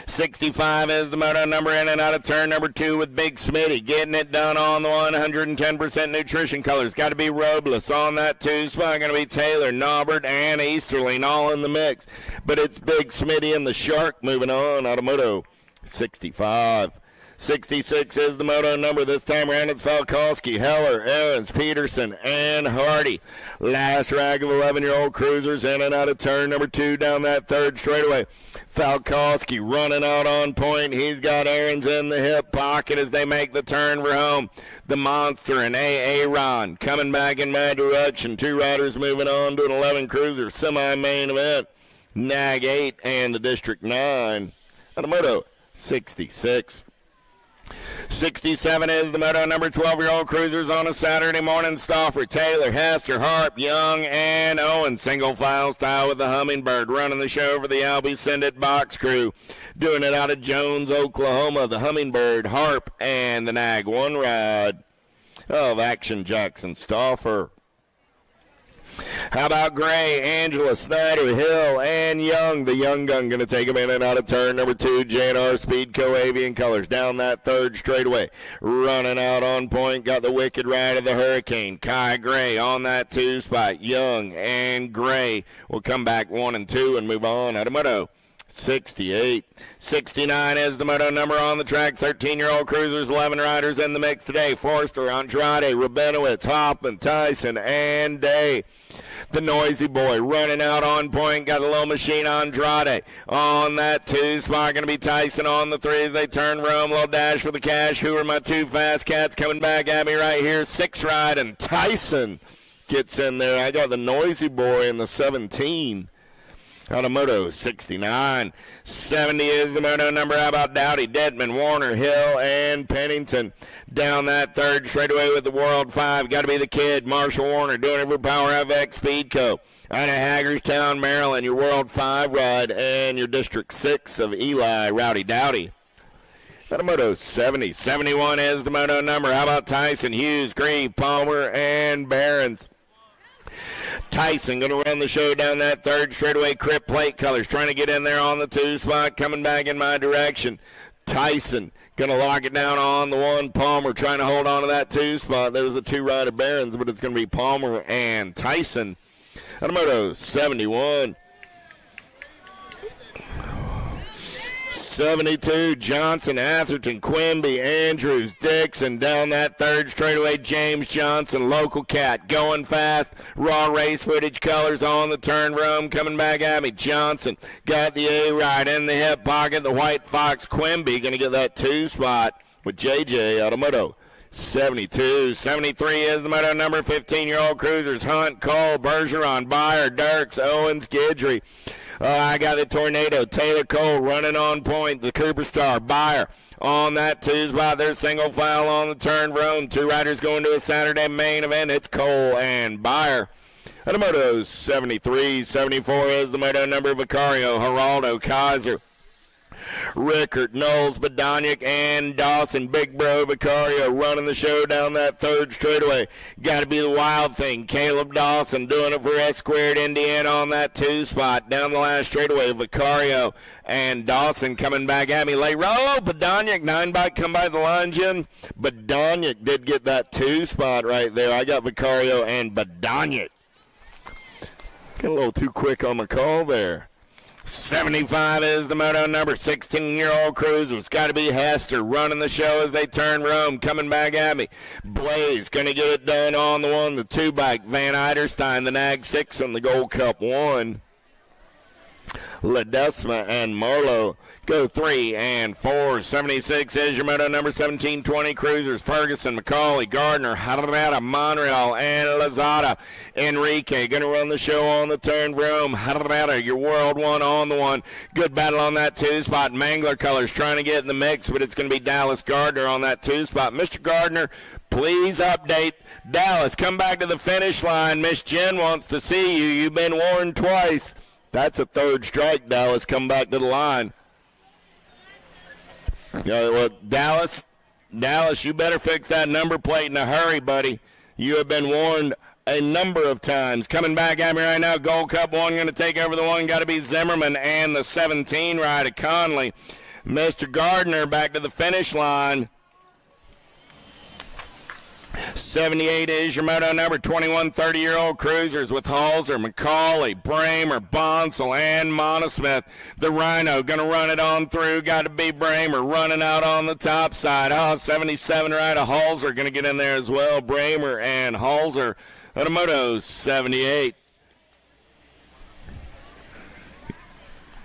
65 is the moto number in and out of turn number 2 with Big Smitty. Getting it done on the 110% nutrition colors. Got to be Robles on that 2 spot. Going to be Taylor, Norbert, and Easterling all in the mix. But it's Big Smitty and the Shark moving on. Automoto 65. 66 is the moto number. This time around it's Falkowski, Heller, Evans, Peterson, and Hardy. Last rag of 11-year-old cruisers in and out of turn number 2 down that third straightaway. Falkowski running out on point. He's got Aaron's in the hip pocket as they make the turn for home. The Monster and Aaron coming back in my direction. 2 riders moving on to an 11 cruiser semi-main event. Nag 8 and the District 9. Automoto 66. 67 is the moto number. 12-year-old cruisers on a Saturday morning. Stauffer, Taylor, Hester, Harp, Young, and Owen. Single file style with the Hummingbird running the show for the Albie Send It Box crew. Doing it out of Jones, Oklahoma. The Hummingbird, Harp, and the Nag 1 ride of Action Jackson Stauffer. How about Gray, Angela, Snyder, Hill, and Young? The Young Gun going to take him in and out of turn number 2. J&R Speedco Avian Colors down that third straightaway. Running out on point. Got the Wicked Ride of the Hurricane. Kai Gray on that 2 spot. Young and Gray will come back 1 and 2 and move on. Automoto 68. 69 is the moto number on the track. 13-year-old cruisers, 11 riders in the mix today. Forster, Andrade, Rabinowitz, Hoffman, Tyson, and Day. The Noisy Boy running out on point. Got a low machine Andrade on that 2 spot. Going to be Tyson on the 3 as they turn room. Little dash for the cash. Who are my 2 fast cats coming back at me right here? 6 ride and Tyson gets in there. I got the Noisy Boy in the 17. Out of Moto 69. 70 is the Moto number. How about Dowdy, Dedman, Warner, Hill, and Pennington? Down that third straightaway with the World 5. Got to be the kid, Marshall Warner, doing it for Power FX Speedco. Out of Hagerstown, Maryland, your World 5 ride, and your District 6 of Eli, Rowdy Dowdy. Out of Moto 70. 71 is the Moto number. How about Tyson, Hughes, Grieve, Palmer, and Barons? Tyson going to run the show down that third straightaway. Crip plate colors trying to get in there on the 2 spot, coming back in my direction. Tyson going to lock it down on the 1. Palmer trying to hold on to that 2 spot. There's the 2 rider Barons, but it's going to be Palmer and Tyson. Out of Moto 71. 72, Johnson, Atherton, Quimby, Andrews, Dixon. Down that third straightaway, James Johnson, local cat, going fast. Raw race footage colors on the turn room, coming back at me. Johnson got the A right in the hip pocket. The White Fox, Quimby, going to get that 2 spot with JJ out of Moto 72. 73 is the Moto number. 15-year-old cruisers, Hunt, Cole, Bergeron, Byer, Dirks, Owens, Guidry. I got the Tornado, Taylor Cole running on point, the Cooper Star, Byer on that 2 spot. There's single file on the turn room. 2 riders going to a Saturday main event. It's Cole and Byer. Out of Moto 73, 74 is the Moto number. Vicario, Geraldo, Kaiser, Rickert, Knowles, Badoniak, and Dawson. Big Bro Vicario running the show down that third straightaway. Got to be the Wild Thing. Caleb Dawson doing it for S Squared Indiana on that 2 spot. Down the last straightaway, Vicario and Dawson coming back at me late. Oh, Badoniak, 9 bike come by the line, Jim. Badoniak did get that 2 spot right there. I got Vicario and Badoniak. Got a little too quick on the call there. 75 is the Moto number. 16-year-old cruisers. Got to be Hester running the show as they turn Rome. Coming back at me. Blaze going to get it done on the 1. The 2 bike. Van Eiderstein, the Nag 6 on the Gold Cup 1. Ledesma and Marlowe go 3 and 4. 76 is your Moto number. 1720 cruisers. Ferguson, McCauley, Gardner, Harada, Monreal, and Lazada. Enrique going to run the show on the turn room. Harada, your World 1 on the 1. Good battle on that 2 spot. Mangler colors trying to get in the mix, but it's going to be Dallas Gardner on that 2 spot. Mr. Gardner, please update. Dallas, come back to the finish line. Miss Jen wants to see you. You've been warned twice. That's a 3rd strike, Dallas. Come back to the line. Well, Dallas, you better fix that number plate in a hurry, buddy. You have been warned a number of times. Coming back at me right now, Gold Cup 1 going to take over the 1. Got to be Zimmerman and the 17 ride at Conley. Mr. Gardner back to the finish line. 78 is your Moto number. 21 30-year-old cruisers with Halser, McCauley, Bramer, Bonsall, and Monosmith. The Rhino going to run it on through. Got to be Bramer running out on the top side. 77 right of Halser going to get in there as well. Bramer and Halser at a Moto 78.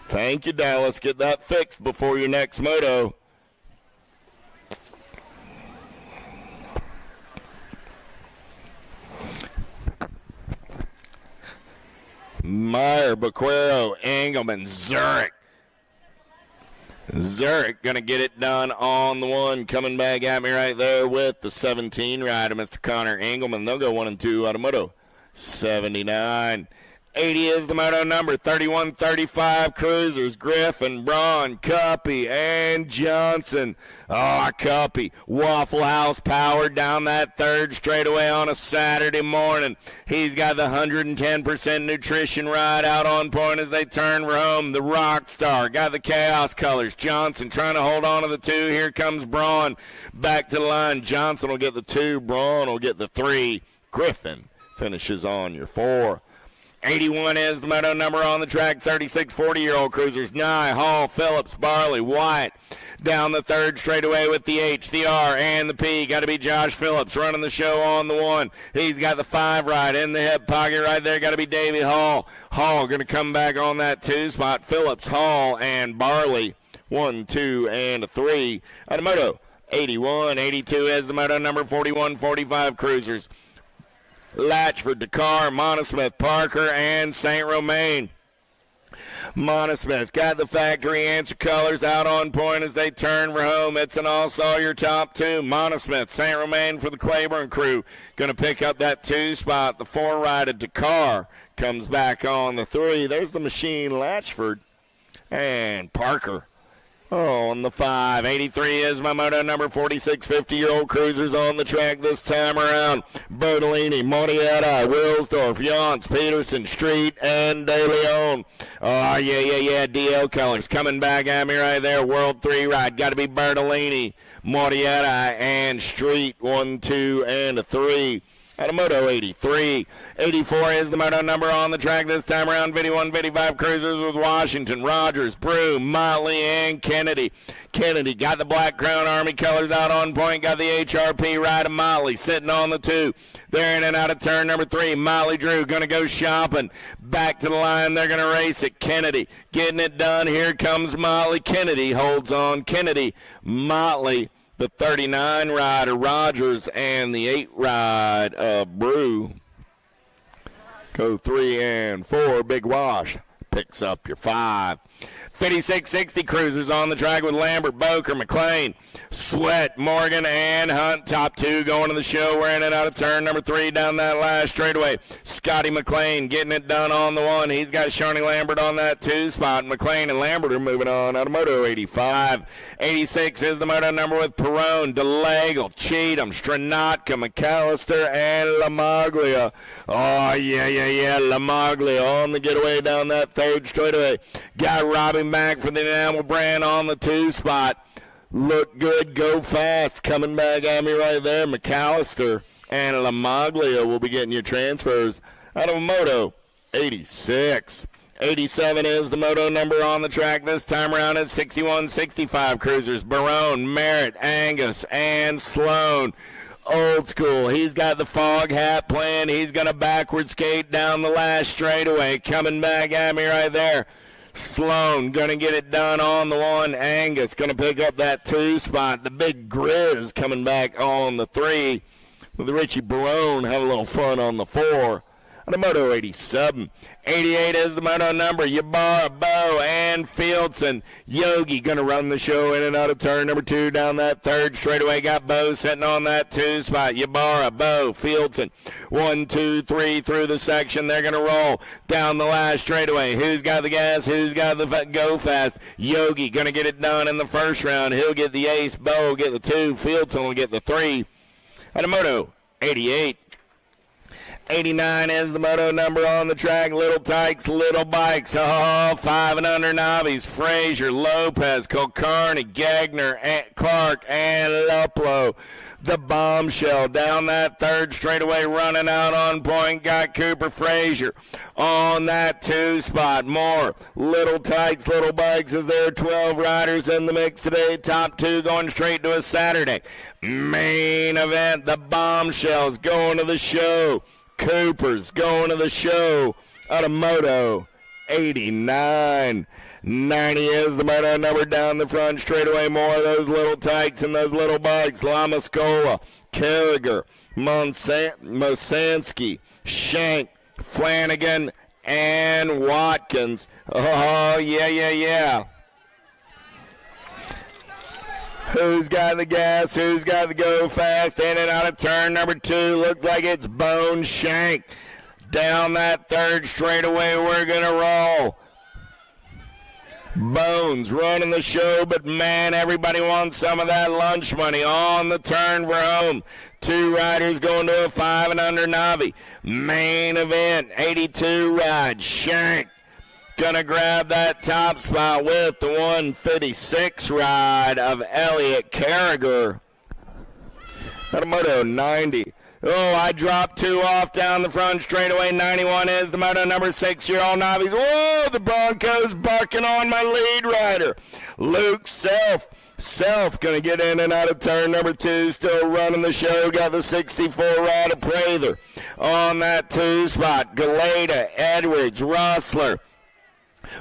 Thank you, Dallas. Get that fixed before your next moto. Meyer, Bequero, Engelman, Zurich. Zurich going to get it done on the 1. Coming back at me right there with the 17 rider, Mr. Connor Engelman. They'll go 1 and 2 out of Moto 79. 80 is the Moto number. 31-35 cruisers. Griffin, Braun, Cuppy, and Johnson. Cuppy. Waffle House power down that 3rd straightaway on a Saturday morning. He's got the 110% nutrition ride out on point as they turn Rome. The rock star got the chaos colors. Johnson trying to hold on to the 2. Here comes Braun. Back to the line. Johnson will get the 2. Braun will get the 3. Griffin finishes on your 4. 81 is the Moto number on the track. 36 40-year-old cruisers. Nye, Hall, Phillips, Barley, White. Down the 3rd straightaway with the H, the R, and the P. Got to be Josh Phillips running the show on the 1. He's got the 5 right in the hip pocket right there. Got to be Davey Hall. Hall going to come back on that 2 spot. Phillips, Hall, and Barley. 1, 2, and a 3. Out of Moto 81. 82 is the Moto number. 41-45 cruisers. Latchford, Dakar, Monosmith, Parker, and St. Romain. Monosmith got the factory answer colors out on point as they turn for home. It's an all-Sawyer top 2. Monosmith, St. Romain for the Claiborne crew. Going to pick up that 2 spot. The 4 rider Dakar comes back on the 3. There's the machine Latchford and Parker. On the 5, 83 is my moto number 46, 50-year-old cruisers on the track this time around. Bertolini, Montietta, Wilsdorf, Yance, Peterson, Street, and De Leon. Oh, yeah, DL colors coming back at me right there. World 3 ride, got to be Bertolini, Montietta, and Street. 1, 2, and a 3. At a moto 83. 84 is the moto number on the track this time around. 51, 55 cruisers with Washington, Rogers, Broom, Motley, and Kennedy. Kennedy got the Black Crown Army colors out on point. Got the HRP ride of Motley sitting on the 2. They're in and out of turn number 3. Motley Drew going to go shopping. Back to the line. They're going to race it. Kennedy getting it done. Here comes Motley. Kennedy holds on. Kennedy, Motley. The 39 ride of Rogers and the 8 ride of Brew. Go 3 and 4. Big Wash picks up your 5. 56-60 cruisers on the track with Lambert, Boker, McLean, Sweat, Morgan, and Hunt. Top 2 going to the show. We're in and out of turn number 3 down that last straightaway. Scotty McLean getting it done on the 1. He's got Shawnee Lambert on that 2 spot. McLean and Lambert are moving on out of moto 85. 86 is the moto number with Perone, DeLagle, Cheatham, Stranatka, McAllister, and Lamaglia. Oh, yeah. Lamaglia on the getaway down that 3rd straightaway. Got Robbie Mack for the Enamel brand on the 2 spot. Look good, go fast. Coming back at me right there. McAllister and Lamaglia will be getting your transfers out of moto 86. 87 is the moto number on the track this time around at 61-65 cruisers. Barone, Merritt, Angus, and Sloan. Old school. He's got the fog hat plan. He's going to backward skate down the last straightaway. Coming back at me right there. Sloan going to get it done on the 1. Angus going to pick up that 2 spot. The big Grizz coming back on the 3. With Richie Barone having a little fun on the 4. On the moto 87. 88 is the moto number. Ybarra, Bo, and Fieldson. Yogi going to run the show in and out of turn number 2 down that 3rd straightaway. Got Bo sitting on that 2 spot. Ybarra, Bo, Fieldson. 1, 2, 3 through the section. They're going to roll down the last straightaway. Who's got the gas? Who's got the go fast? Yogi going to get it done in the 1st round. He'll get the ace. Bo will get the 2. Fieldson will get the 3. On the moto 88. 89 is the moto number on the track. Little Tykes, Little Bikes. Oh, 5 and under Novice. Frazier, Lopez, Kulkarni, Gagner, Clark, and Luplo. The Bombshell down that 3rd straightaway running out on point. Got Cooper Frazier on that 2 spot. More Little Tykes, Little Bikes as there are 12 riders in the mix today. Top 2 going straight to a Saturday main event. The Bombshells going to the show. Cooper's going to the show out of moto 89. 90 is the moto number down the front straightaway. More of those Little Tykes and those Little Bikes. Lamascola, Carragher, Mosansky, Shank, Flanagan, and Watkins. Oh, yeah. Who's got the gas? Who's got the go fast? In and out of turn number 2. Looks like it's Bone Shank. Down that 3rd straightaway, we're going to roll. Bones running the show, but man, everybody wants some of that lunch money on the turn for home. 2 riders going to a 5 and under Navi. Main event, 82 ride. Shank gonna grab that top spot with the 156 ride of Elliott Carragher. At a moto 90. Oh, I dropped 2 off down the front straightaway. 91 is the moto number 6-year-old Novice. Whoa, the Broncos barking on my lead rider. Luke Self going to get in and out of turn number 2. Still running the show. Got the 64 ride of Prather on that 2 spot. Galeta, Edwards, Rossler,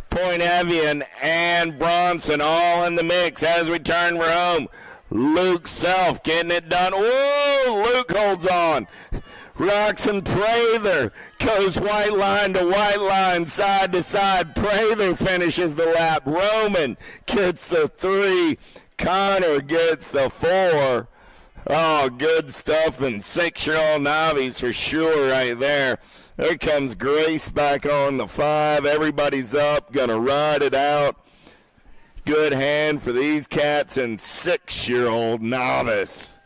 Point Evian, and Bronson all in the mix as we turn for home. Luke Self getting it done. Whoa, Luke holds on. Rocks and Prather goes white line to white line, side to side. Prather finishes the lap. Roman gets the 3. Connor gets the 4. Oh, good stuff. And 6-year-old Novice for sure right there. There comes Grace back on the 5. Everybody's up, going to ride it out. Good hand for these cats and 6-year-old Novice.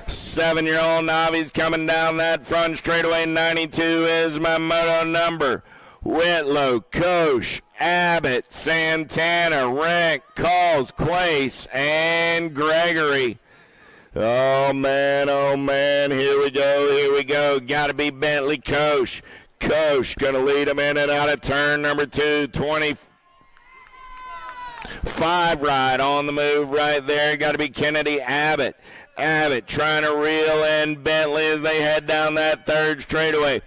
7-year-old Novice coming down that front straightaway. 92 is my moto number. Whitlow, Koch, Abbott, Santana, Rank, Calls, Clace, and Gregory. Oh, man, here we go. Got to be Bentley Koch. Koch going to lead him in and out of turn number 2, 25 ride on the move right there. Got to be Kennedy Abbott. Abbott trying to reel in Bentley as they head down that third straightaway.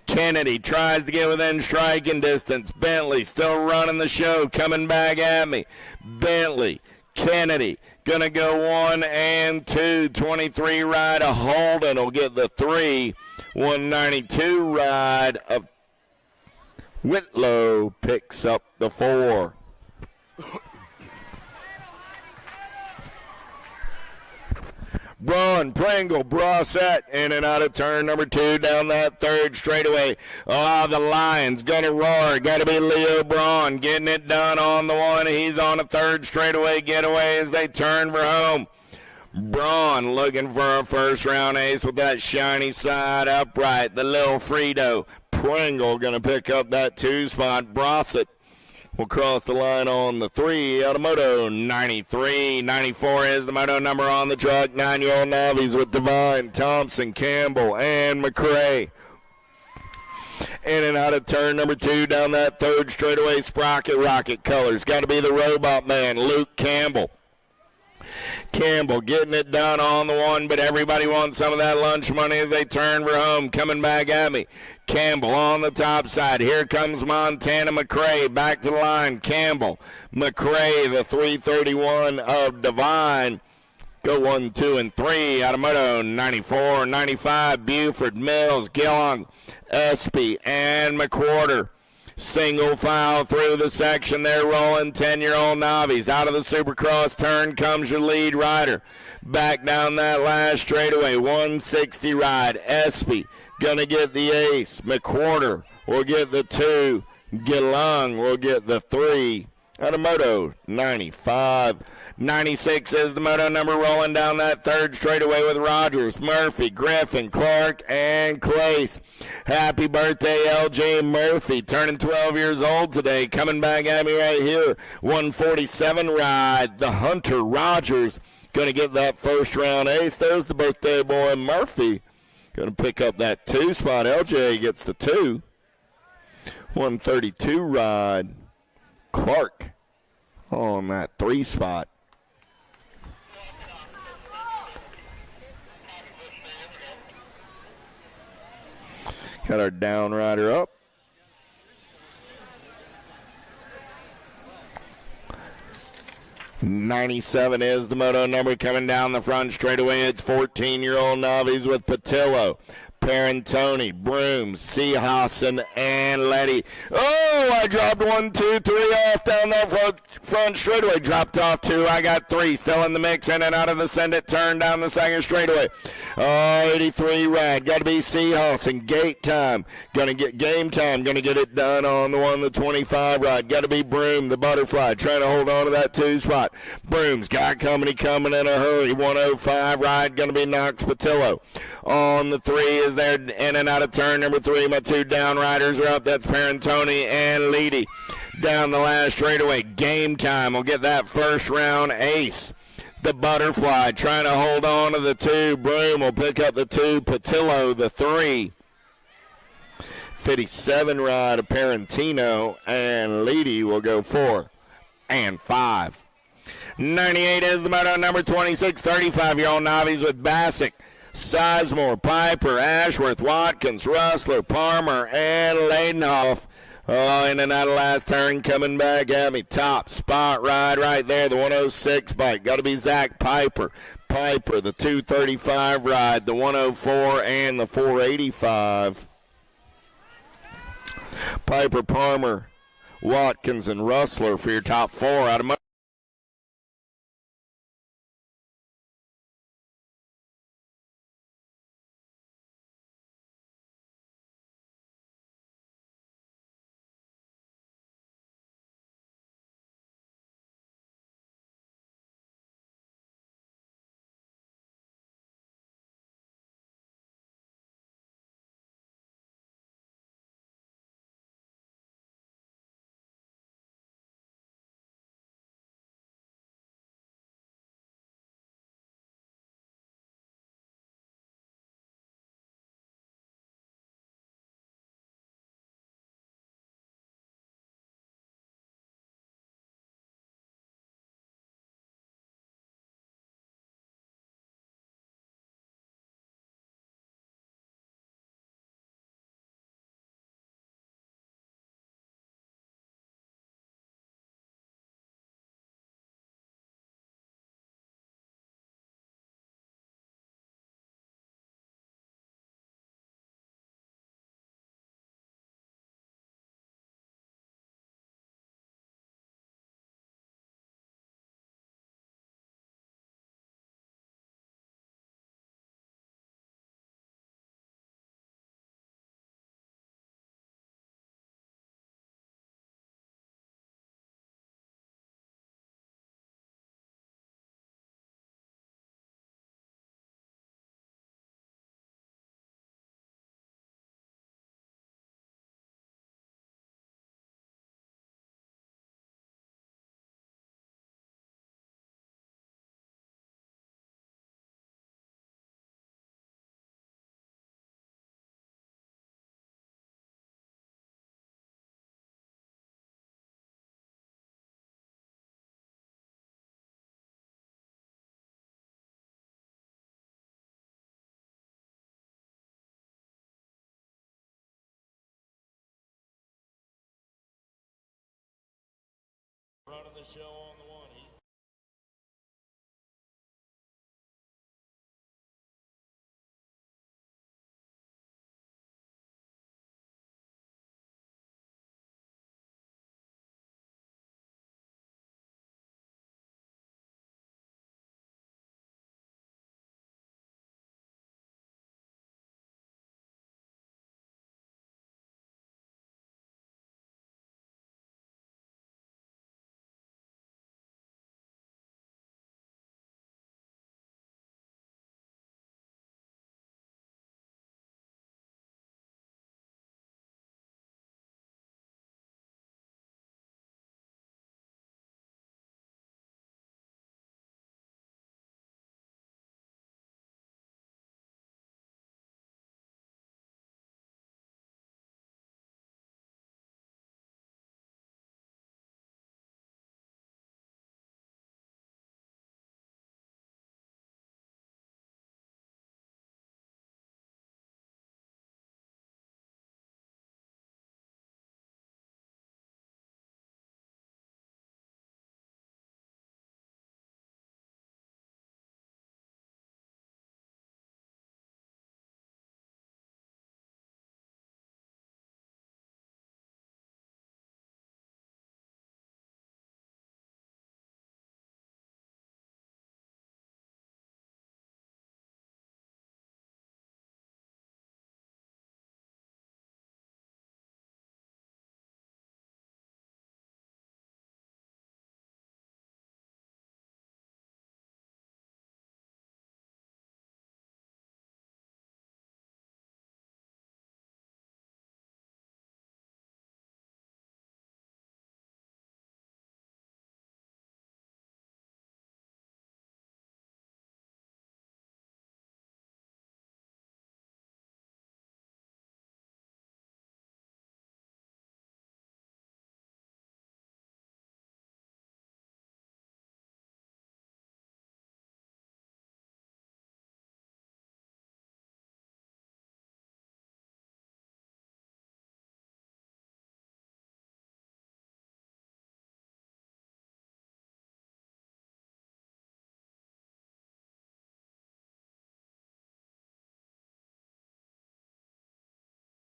Kennedy tries to get within striking distance. Bentley still running the show, coming back at me. Bentley, Kennedy, going to go 1 and 2. 23 ride of Holden will get the 3. 192 ride of Whitlow picks up the 4. Braun, Pringle, Brossette in and out of turn number 2 down that third straightaway. Oh, the Lions gonna roar. Gotta be Leo Braun getting it done on the 1. He's on a third straightaway getaway as they turn for home. Braun looking for a first round ace with that shiny side upright. The little Frito. Pringle gonna pick up that 2 spot. Brossette will cross the line on the 3 out of moto 93. 94 is the moto number on the truck. 9-year-old Novice with Devine, Thompson, Campbell, and McCrae. In and out of turn number 2 down that third straightaway. Sprocket Rocket colors. Got to be the robot man, Luke Campbell. Campbell getting it done on the 1, but everybody wants some of that lunch money as they turn for home. Coming back at me. Campbell on the top side. Here comes Montana McCrae back to the line. Campbell, McCrae, the 331 of Devine. Go 1, 2, and 3 out of moto 94, 95. Buford, Mills, Gillon, Espy, and McWhorter. Single file through the section. They're rolling. 10-year-old Novice. Out of the Supercross turn comes your lead rider. Back down that last straightaway. 160 ride. Espy going to get the ace. McWhorter will get the 2. Gillung will get the 3. Out of moto 95. 96 is the moto number rolling down that third straightaway with Rogers, Murphy, Griffin, Clark, and Clace. Happy birthday, LJ Murphy, turning 12 years old today. Coming back at me right here. 147 ride. The Hunter Rogers going to get that first round ace. There's the birthday boy, Murphy. Going to pick up that 2 spot. LJ gets the 2. 132 ride. Clark on that 3 spot. Got our down rider up. '97 is the moto number coming down the front straightaway. It's 14-year-old Novice with Patillo, Parentoni, Brooms, Seahausen, and Letty. Oh, I dropped 1, 2, 3 off down that front straightaway. Dropped off 2. I got 3. Still in the mix, in and out of the send it turn down the second straightaway. 83 ride. Got to be Seahausen. Gate time. Gonna get game time. Gonna get it done on the 1, the 25 ride. Got to be Broom, the butterfly, trying to hold on to that 2 spot. Broom's got company coming in a hurry. 105 ride. Gonna be Knox Patillo. On the 3 is there in and out of turn number 3. My 2 down riders are up. That's Parentoni and Leedy. Down the last straightaway. Game time. We'll get that first round ace. The butterfly trying to hold on to the 2. Broom will pick up the 2. Patillo the 3. 57 ride of Parentino and Leedy will go 4 and 5. 98 is the moto number 26. 35-year-old Novice with Bassick, Sizemore, Piper, Ashworth, Watkins, Rustler, Palmer, and Leidenhoff. Oh, in and out of last turn, coming back at me. Top spot ride right there, the 106 bike. Got to be Zach Piper. Piper, the 235 ride, the 104, and the 485. Piper, Palmer, Watkins, and Rustler for your top 4 out of running the show on the one.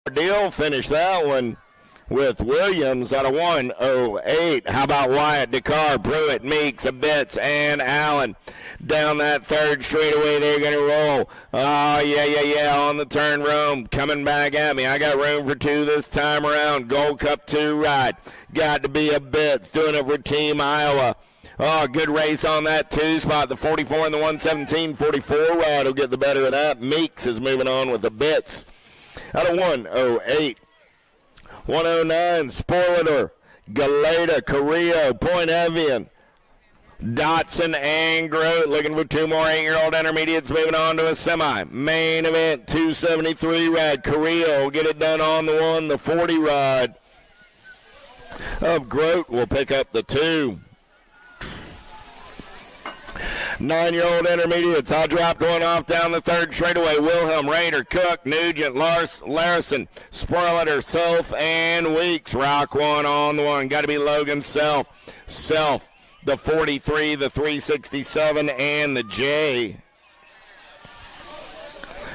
deal. Finish that one with Williams out of 1:08. How about Wyatt, Dakar, Pruitt, Meeks, Abitz, and Allen? Down that third straightaway, they're going to roll. Oh, yeah, on the turn room. Coming back at me. I got room for 2 this time around. Gold Cup 2 ride. Got to be Abitz. Doing it for Team Iowa. Oh, good race on that 2 spot. The 44 and the 117. 44 ride will get the better of that. Meeks is moving on with the Abitz. Out of 1:08. 109, Spoiler, Galeta, Carrillo, Point Evian, Dotson, and Grote looking for 2 more 8-year-old intermediates moving on to a semi. Main event, 273 ride. Carrillo will get it done on the 1. The 40 ride of Grote will pick up the 2. 9-year-old intermediates. I dropped one off down the third straightaway. Wilhelm, Raider, Cook, Nugent, Larson, Sperliter, Self, and Weeks. Rock one on the 1. Got to be Logan Self. Self, the 43, the 367, and the J.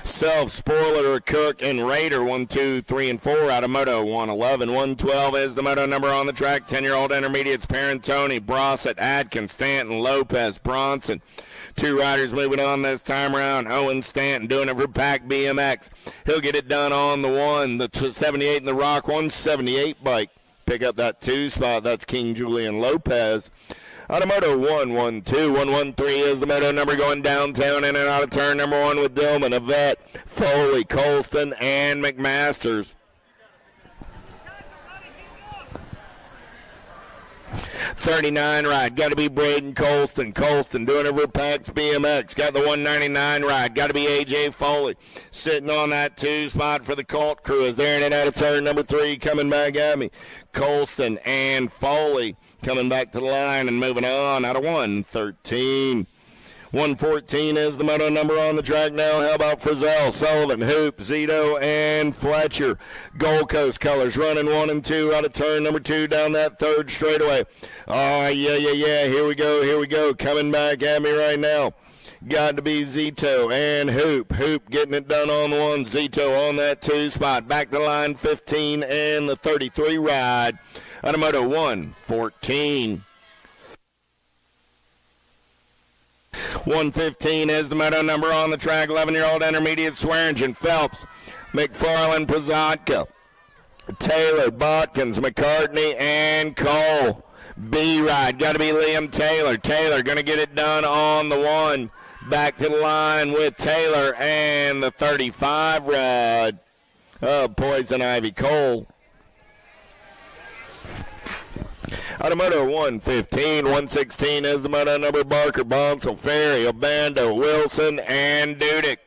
Self, Spoiler, Cook, and Raider, 1, 2, 3, and 4 out of Moto 111. 112 is the Moto number on the track. 10-year-old intermediates, Parentoni, Brossett, Adkins, Stanton, Lopez, Bronson. 2 riders moving on this time around. Owen Stanton doing it for Pack BMX. He'll get it done on the 1. The 78 in the Rock 178 bike. Pick up that 2 spot. That's King Julian Lopez. Out of Moto 112, 113 is the Moto number going downtown in and out of turn number 1 with Dillman, Yvette, Foley, Colston, and McMasters. 39 ride, got to be Braden Colston. Colston doing it for Pax BMX. Got the 199 ride, got to be AJ Foley. Sitting on that 2 spot for the Colt crew as they're in and out of turn number 3 coming back at me. Colston and Foley coming back to the line and moving on out of 113. 114 is the Moto number on the track now. How about Frizzell, Sullivan, Hoop, Zito, and Fletcher? Gold Coast colors running 1 and 2 out of turn number 2 down that third straightaway. Oh, yeah. Here we go. Coming back at me right now. Got to be Zito and Hoop. Hoop getting it done on the 1. Zito on that 2 spot. Back to line 15 and the 33 ride. Out of Moto 114. 115 is the Moto number on the track. 11-year-old intermediate Swearingen, Phelps, McFarland, Prazatka, Taylor, Botkins, McCartney, and Cole. B-Ride, got to be Liam Taylor. Taylor going to get it done on the 1. Back to the line with Taylor and the 35 ride of Poison Ivy Cole. Out of Moto 115, 116 is the Moto number. Barker, Bonsall, Ferry, Obando, Wilson, and Dudek.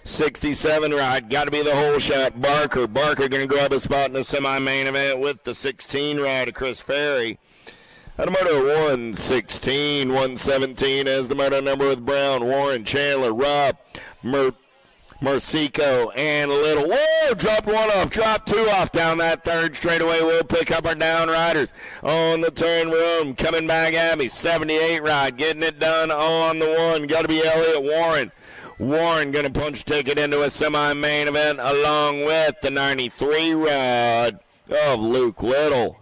67 ride, got to be the whole shot. Barker going to grab a spot in the semi-main event with the 16 ride of Chris Ferry. Out of Moto 116, 117 is the Moto number with Brown, Warren, Chandler, Robb, Mercico, and Little. Whoa, dropped 1 off, dropped 2 off down that third straightaway. We'll pick up our down riders on the turn room. Coming back at me, 78 ride, getting it done on the 1. Got to be Elliott Warren. Warren going to punch ticket into a semi-main event along with the 93 ride of Luke Little.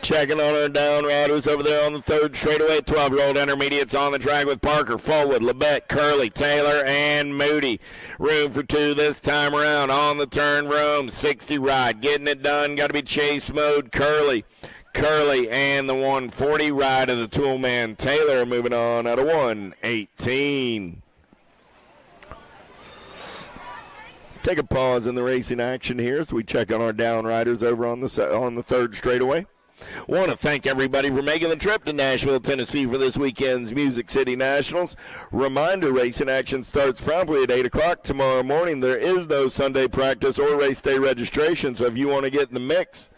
Checking on our down riders over there on the third straightaway. 12-year-old intermediates on the track with Parker, Forward, Lebet, Curley, Taylor, and Moody. Room for 2 this time around on the turn room. 60 ride, getting it done. Got to be Chase Mode, Curley, and the 140 ride of the Toolman Taylor moving on out of 118. Take a pause in the racing action here as we check on our down riders over on the third straightaway. Want to thank everybody for making the trip to Nashville, Tennessee for this weekend's Music City Nationals. Reminder, racing action starts promptly at 8 o'clock tomorrow morning. There is no Sunday practice or race day registration, so if you want to get in the mix,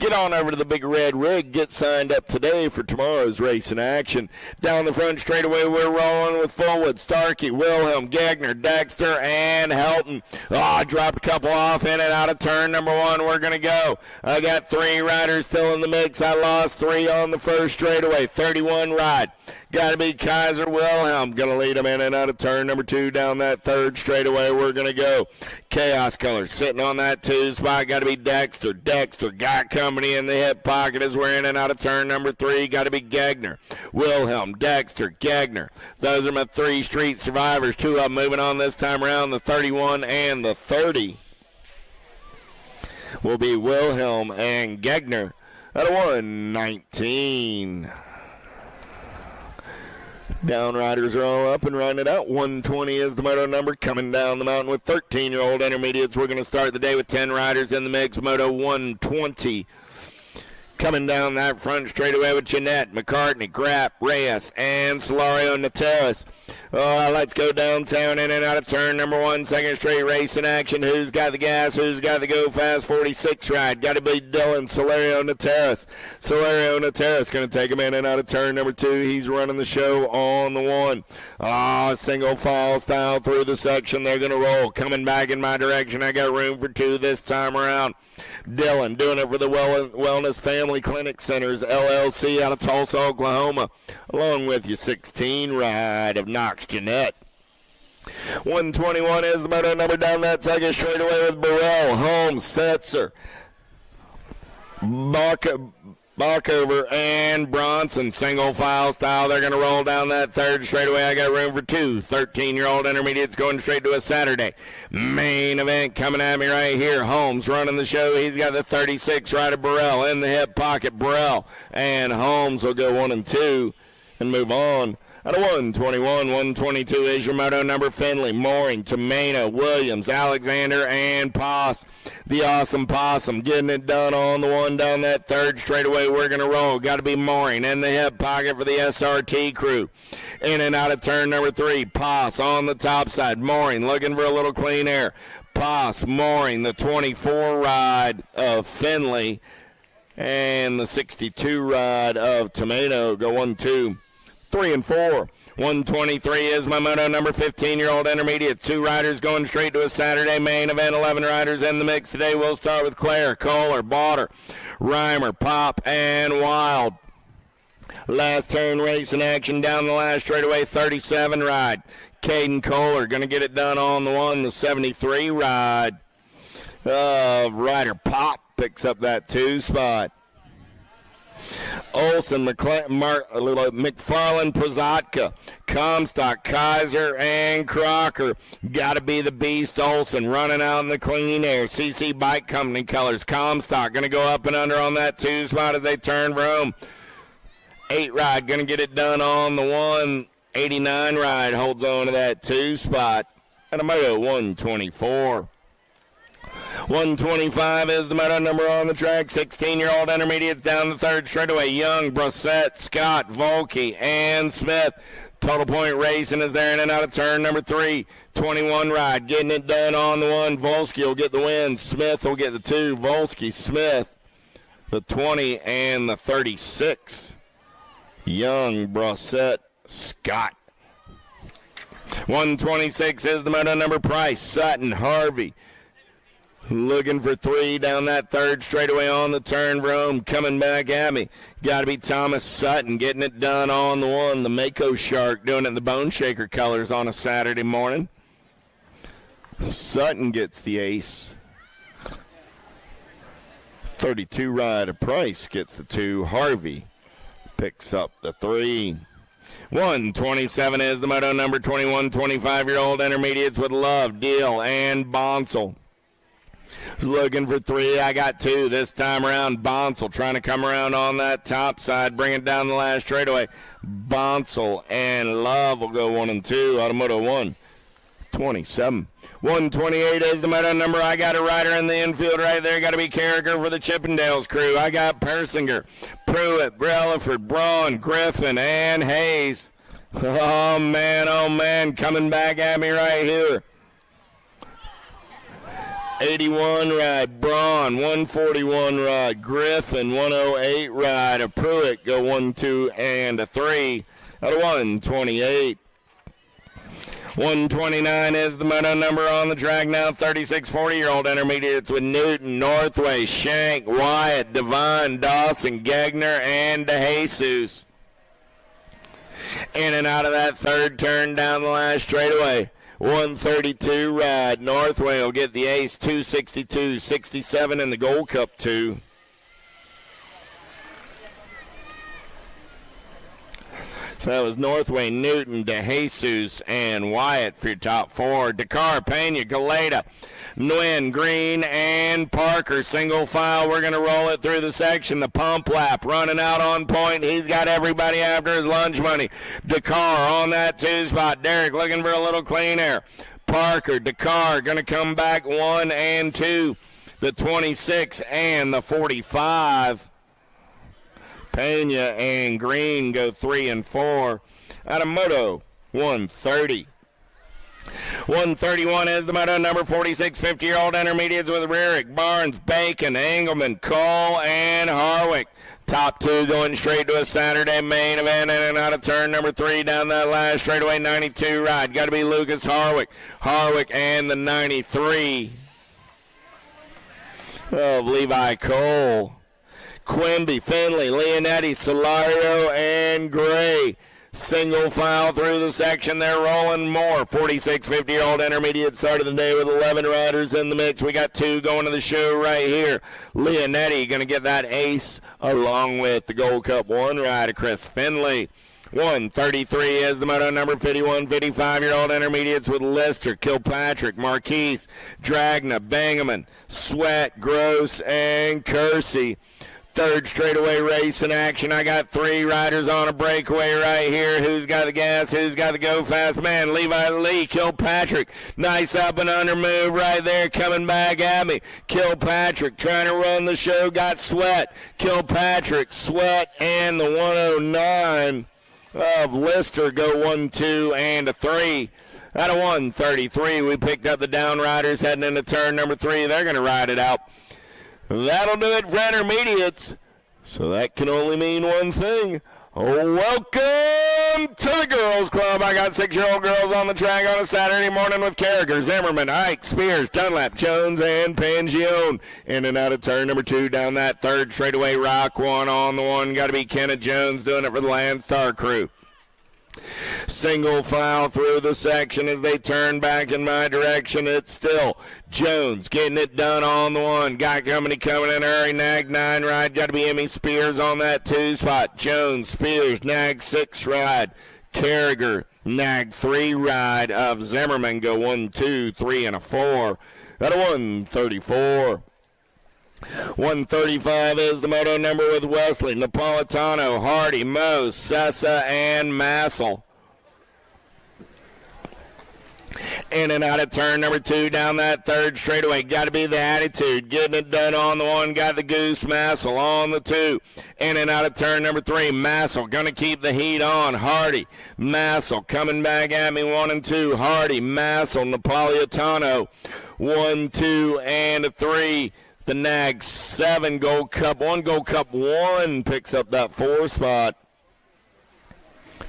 get on over to the Big Red Rig. Get signed up today for tomorrow's racing action. Down the front straightaway, we're rolling with Fullwood, Starkey, Wilhelm, Gagner, Dexter, and Helton. Oh, dropped a couple off in and out of turn number 1. We're going to go. I got 3 riders still in the mix. I lost 3 on the first straightaway. 31 ride. Got to be Kaiser Wilhelm. Going to lead him in and out of turn number 2 down that third straightaway. We're going to go. Chaos Colors sitting on that 2 spot. Got to be Dexter. Dexter got company in the hip pocket as we're in and out of turn number 3. Got to be Gagner. Wilhelm, Dexter, Gagner. Those are my 3 street survivors. 2 of them moving on this time around, the 31 and the 30. Will be Wilhelm and Gagner at a 119. Downriders are all up and riding it out. 120 is the moto number. Coming down the mountain with 13-year-old intermediates. We're going to start the day with 10 riders in the mix. Moto 120. Coming down that front straightaway with Jeanette, McCartney, Grapp, Reyes, and Solario Nateras. Let's go downtown in and out of turn number 1. Second straight race in action. Who's got the gas? Who's got the go fast? 46 ride. Got to be Dylan Solario Nateras. Solario Nateras going to take him in and out of turn number 2. He's running the show on the 1. Single file style through the section. They're going to roll. Coming back in my direction. I got room for 2 this time around. Dylan doing it for the Wellness Family Clinic Centers, LLC, out of Tulsa, Oklahoma, along with your 16 ride of Knox Jeanette. 121 is the moto number down that second straightaway with Burrell, Holmes, Setzer, Backover, and Bronson. Single file style. They're going to roll down that third straightaway. I got room for 2. 13-year-old intermediates going straight to a Saturday main event coming at me right here. Holmes running the show. He's got the 36 right of Burrell in the hip pocket. Burrell and Holmes will go 1 and 2 and move on. At a 121, 122 is your moto number. Finley, Mooring, Tomeno, Williams, Alexander, and Poss. The Awesome Possum getting it done on the 1 down that third straightaway. We're going to roll. Got to be Mooring in the hip pocket for the SRT crew. In and out of turn number 3. Poss on the top side. Mooring looking for a little clean air. Poss, Mooring, the 24 ride of Finley, and the 62 ride of Tomeno go 1, 2, 3, and 4. 123 is my moto number. 15-year-old intermediate. 2 riders going straight to a Saturday main event. 11 riders in the mix today. We'll start with Claire, Kohler, Bauder, Reimer, Pop, and Wild. Last turn race in action down the last straightaway. 37 ride. Caden Kohler going to get it done on the 1. The 73 ride. Rider Pop picks up that 2 spot. Olson, McFarland, Pozatka, Comstock, Kaiser, and Crocker. Got to be the beast Olson running out in the clean air. CC Bike Company colors. Comstock going to go up and under on that 2 spot as they turn for home. 8 ride going to get it done on the 1. 89 ride holds on to that 2 spot. And a moto 124. 125 is the moto number on the track. 16-year-old intermediates down the third straightaway. Young, Brissett, Scott, Volke, and Smith. Total point racing is there in and out of turn number 3. 21 ride, getting it done on the 1. Volsky will get the win. Smith will get the 2. Volsky, Smith, the 20 and the 36. Young, Brissett, Scott. 126 is the moto number. Price, Sutton, Harvey. Looking for 3 down that third straightaway on the turn for home. Coming back at me. Got to be Thomas Sutton getting it done on the 1. The Mako Shark doing it in the Bone Shaker colors on a Saturday morning. Sutton gets the ace. 32 ride of Price gets the 2. Harvey picks up the 3. 127 is the moto number. 21, 25-year-old intermediates with Love, Deal, and Bonsall. Looking for 3. I got 2 this time around. Bonsall trying to come around on that top side, bring it down the last straightaway. Bonsall and Love will go 1 and 2. Automoto 127. 128 is the moto number. I got a rider in the infield right there. Got to be Carricker for the Chippendales crew. I got Persinger, Pruitt, Brelliford, Braun, Griffin, and Hayes. Oh, man, coming back at me right here. 81 ride, Braun, 141 ride, Griffin, 108 ride, a Pruitt go 1, 2, and a 3 out of 128. 129 is the moto number on the track now. 36 40-year-old intermediates with Newton, Northway, Shank, Wyatt, Devine, Dawson, Gagner, and DeJesus. In and out of that third turn down the last straightaway. 132 ride. Northway will get the ace, 262, 67 in the Gold Cup 2. So that was Northway, Newton, DeJesus, and Wyatt for your top 4. Dakar, Pena, Galeta, Nguyen, Green, and Parker. Single file. We're going to roll it through the section. The pump lap running out on point. He's got everybody after his lunch money. Dakar on that 2 spot. Derek looking for a little clean air. Parker, Dakar going to come back 1 and 2. The 26 and the 45. Pena and Green go 3 and 4. Out of Moto, 130. 131 is the Moto number 46, 50-year-old intermediates with Rearick, Barnes, Bacon, Engelman, Cole, and Harwick. Top 2 going straight to a Saturday main event in and out of turn number 3 down that last straightaway 92 ride. Got to be Lucas Harwick. Harwick and the 93 of Levi Cole. Quimby, Finley, Leonetti, Solario, and Gray. Single file through the section. They're rolling more. 46, 50-year-old intermediate start of the day with 11 riders in the mix. We got 2 going to the show right here. Leonetti going to get that ace along with the Gold Cup 1 rider, Chris Finley. 133 is the Moto number 51, 55-year-old intermediates with Lister, Kilpatrick, Marquise, Dragna, Bangaman, Sweat, Gross, and Kersey. Third straightaway race in action. I got 3 riders on a breakaway right here. Who's got the gas? Who's got the go fast man? Levi Lee, Kilpatrick. Nice up and under move right there coming back at me. Kilpatrick trying to run the show. Got Sweat. Kilpatrick, Sweat, and the 109 of Lister go 1, 2, and a 3. Out of 133, we picked up the down riders heading into turn number 3. They're going to ride it out. That'll do it for intermediates. So that can only mean one thing. Welcome to the Girls Club. I got 6-year-old girls on the track on a Saturday morning with Carragher, Zimmerman, Ike, Spears, Dunlap, Jones, and Pangione. In and out of turn number 2 down that third straightaway. Rock 1 on the 1. Got to be Kenneth Jones doing it for the Landstar crew. Single file through the section as they turn back in my direction. It's still Jones getting it done on the 1. Got company coming in early. Nag 9 ride. Got to be Emmy Spears on that 2 spot. Jones, Spears, Nag 6 ride. Carragher, Nag 3 ride of Zimmerman go 1, 2, 3, and a 4. At a 134. 135 is the Moto number with Wesley, Napolitano, Hardy, Moe, Sessa, and Massel. In and out of turn number 2 down that third straightaway. Got to be the attitude. Getting it done on the 1. Got the Goose Massel on the 2. In and out of turn number 3. Massel going to keep the heat on. Hardy, Massel coming back at me 1 and 2. Hardy, Massel, Napolitano. 1, 2, and a 3. The Nag 7 Gold Cup 1. Gold Cup 1 picks up that 4 spot.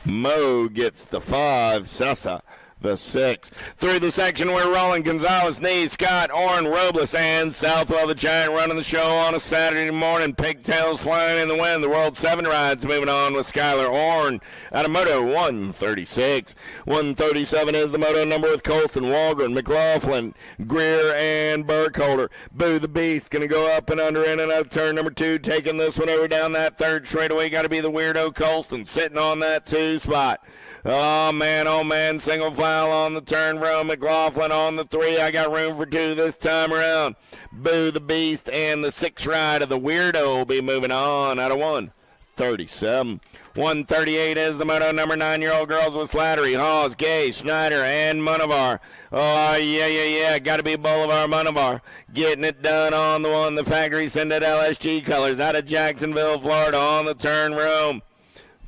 Moe gets the 5. Sessa the 6. Through the section we're rolling. Gonzalez, Nee, Scott, Orrin, Robles, and Southwell the Giant running the show on a Saturday morning. Pigtails flying in the wind. The World 7 rides moving on with Skylar Orrin out of Moto 136. 137 is the Moto number with Colston, Walgren, McLaughlin, Greer, and Burkholder. Boo the Beast going to go up and under in and out of turn number 2. Taking this one over down that third straightaway. Got to be the Weirdo Colston sitting on that 2 spot. Oh, man, single file on the turn row. McLaughlin on the 3. I got room for 2 this time around. Boo the Beast and the 6 ride of the Weirdo will be moving on out of 137. 138 is the Moto number 9-year-old girls with Slattery, Hawes, Gay, Schneider, and Munavar. Oh, yeah. Got to be Bolivar Munavar. Getting it done on the 1. The factory scented LSG colors out of Jacksonville, Florida on the turn row.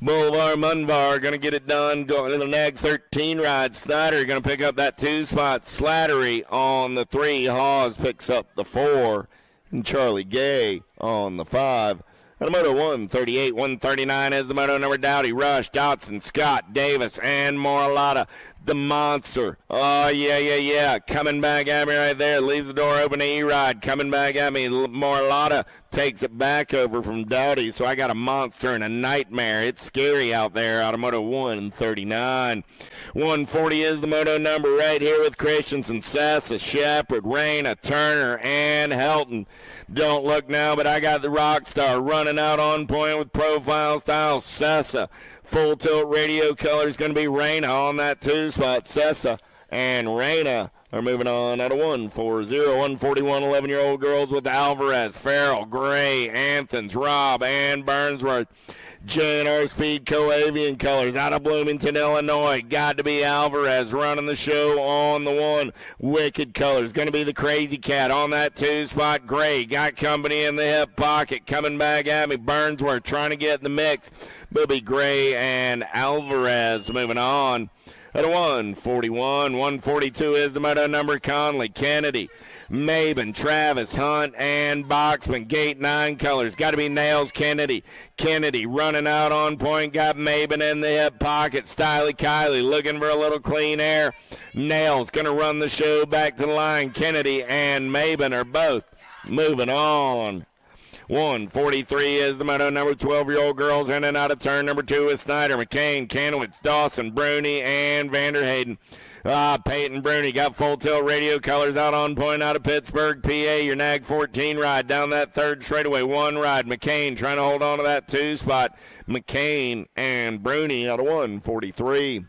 Boulevard Munvar going to get it done. Going to the Nag 13 ride. Snyder going to pick up that 2 spot. Slattery on the 3. Hawes picks up the 4. And Charlie Gay on the 5. And the Moto 138, 139 is the Moto number Dowdy, Rush, Dotson, Scott, Davis, and Moralata. the monster. Oh, yeah. Coming back at me right there. Leaves the door open to E-Rod. Coming back at me. Marlotta takes it back over from Dowdy. So I got a monster and a nightmare. It's scary out there out of Moto 139. 140 is the moto number right here with Christensen, Sessa, Shepard, Reyna, Turner, and Helton. Don't look now, but I got the Rockstar running out on point with profile style. Sessa. Full tilt radio color is going to be Reyna on that 2 spot. Sessa and Reyna are moving on out of 140. 141, 11-year-old girls with Alvarez, Farrell, Gray, Anthons, Robb, and Burnsworth. JNR Speed Co-Avian colors out of Bloomington, Illinois. Got to be Alvarez running the show on the 1. Wicked colors. Going to be the Crazy Cat on that 2 spot. Gray got company in the hip pocket. Coming back at me. Burnsworth trying to get in the mix. Bobby Gray and Alvarez moving on. At a 141. 142 is the moto number. Conley, Kennedy, Maben, Travis, Hunt, and Boxman. Gate 9 colors. Got to be Nails, Kennedy. Kennedy running out on point. Got Maben in the hip pocket. Stylie Kiley looking for a little clean air. Nails going to run the show back to the line. Kennedy and Maben are both moving on. 143 is the moto number. 12-year-old girls in and out of turn number 2 with Snyder, McCain, Kanowitz, Dawson, Bruni, and Vanderhayden. Peyton Bruni got full tilt radio colors out on point out of Pittsburgh, PA. Your NAG 14 ride down that 3rd straightaway. 1 ride. McCain trying to hold on to that 2 spot. McCain and Bruni out of 143.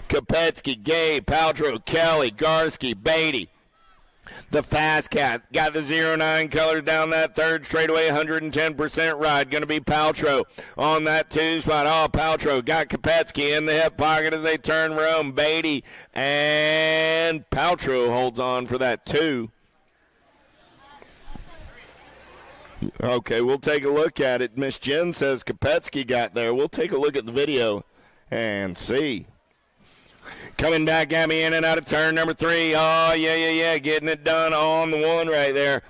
Kopetsky, Gay, Paltrow, Kelly, Garski, Beatty. The Fast Cat got the 09 colors down that 3rd straightaway, 110% ride. Going to be Paltrow on that 2 spot. Oh, Paltrow got Kopetsky in the hip pocket as they turn Rome. Beatty and Paltrow holds on for that 2. Okay, we'll take a look at it. Miss Jen says Kopetsky got there. We'll take a look at the video and see. Coming back at me in and out of turn number 3. Oh, yeah. Getting it done on the 1 right there.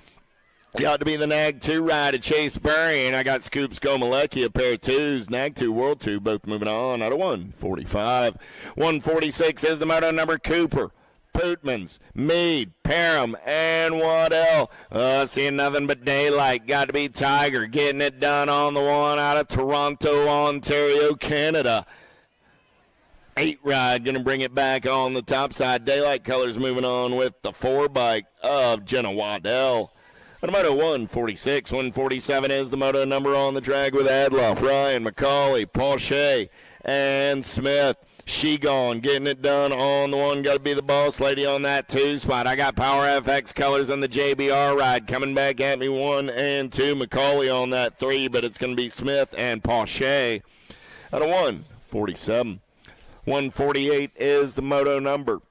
Got to be the NAG 2 ride of Chase Berry, and I got Scoop Skomalecki, a pair of 2s. NAG 2, World 2, both moving on out of 145. 146 is the moto number. Cooper, Pootmans, Meade, Parham, and Waddell. Seeing nothing but daylight. Got to be Tiger getting it done on the 1 out of Toronto, Ontario, Canada. 8 ride, going to bring it back on the top side. Daylight colors moving on with the 4 bike of Jenna Waddell. On moto 146, 147 is the moto number on the track with Adloff, Ryan, McCauley, Pache, and Smith. She gone, getting it done on the 1. Got to be the boss lady on that 2 spot. I got Power FX colors on the JBR ride. Coming back at me 1 and 2. McCauley on that 3, but it's going to be Smith and Pache. Out of 147. 148 is the moto number.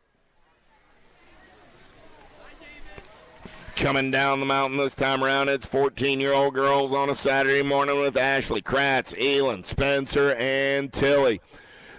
Coming down the mountain this time around, it's 14-year-old girls on a Saturday morning with Ashley, Kratz, Elin, Spencer, and Tilly.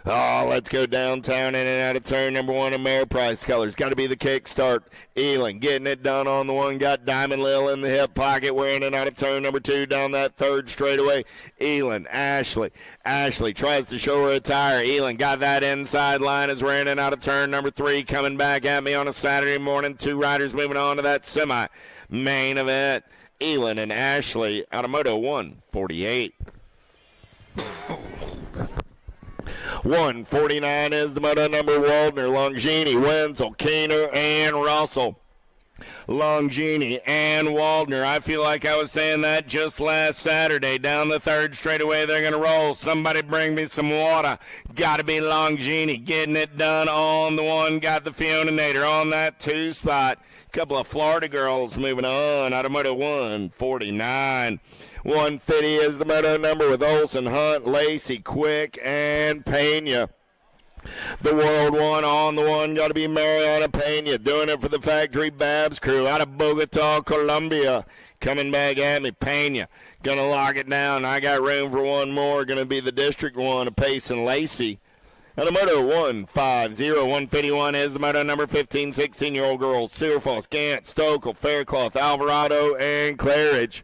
Oh, let's go downtown in and out of turn number 1 in Ameriprise colors. Got to be the kickstart. Elin getting it done on the 1. Got Diamond Lil in the hip pocket. We're in and out of turn number 2 down that 3rd straightaway. Elin, Ashley. Ashley tries to show her a tire. Elin got that inside line as we're in and out of turn number 3. Coming back at me on a Saturday morning. 2 riders moving on to that semi-main event. Elin and Ashley out of moto 148. 149 is the moto number. Waldner, Longini, Wenzel, Keener, and Russell. Longini and Waldner. I feel like I was saying that just last Saturday. Down the 3rd straightaway, they're going to roll. Somebody bring me some water. Got to be Longini getting it done on the 1. Got the Fiona Nader on that 2 spot. Couple of Florida girls moving on out of moto 149. 150 is the moto number with Olsen, Hunt, Lacey, Quick, and Pena. The World 1 on the 1, got to be Mariana Pena, doing it for the Factory Babs crew out of Bogota, Colombia. Coming back at me, Pena, going to lock it down. I got room for 1 more, going to be the District 1 of Pace and Lacey. And the moto 150, 151 is the moto number. 15, 16-year-old girls, Searfoss, Gant, Stokel, Faircloth, Alvarado, and Claridge.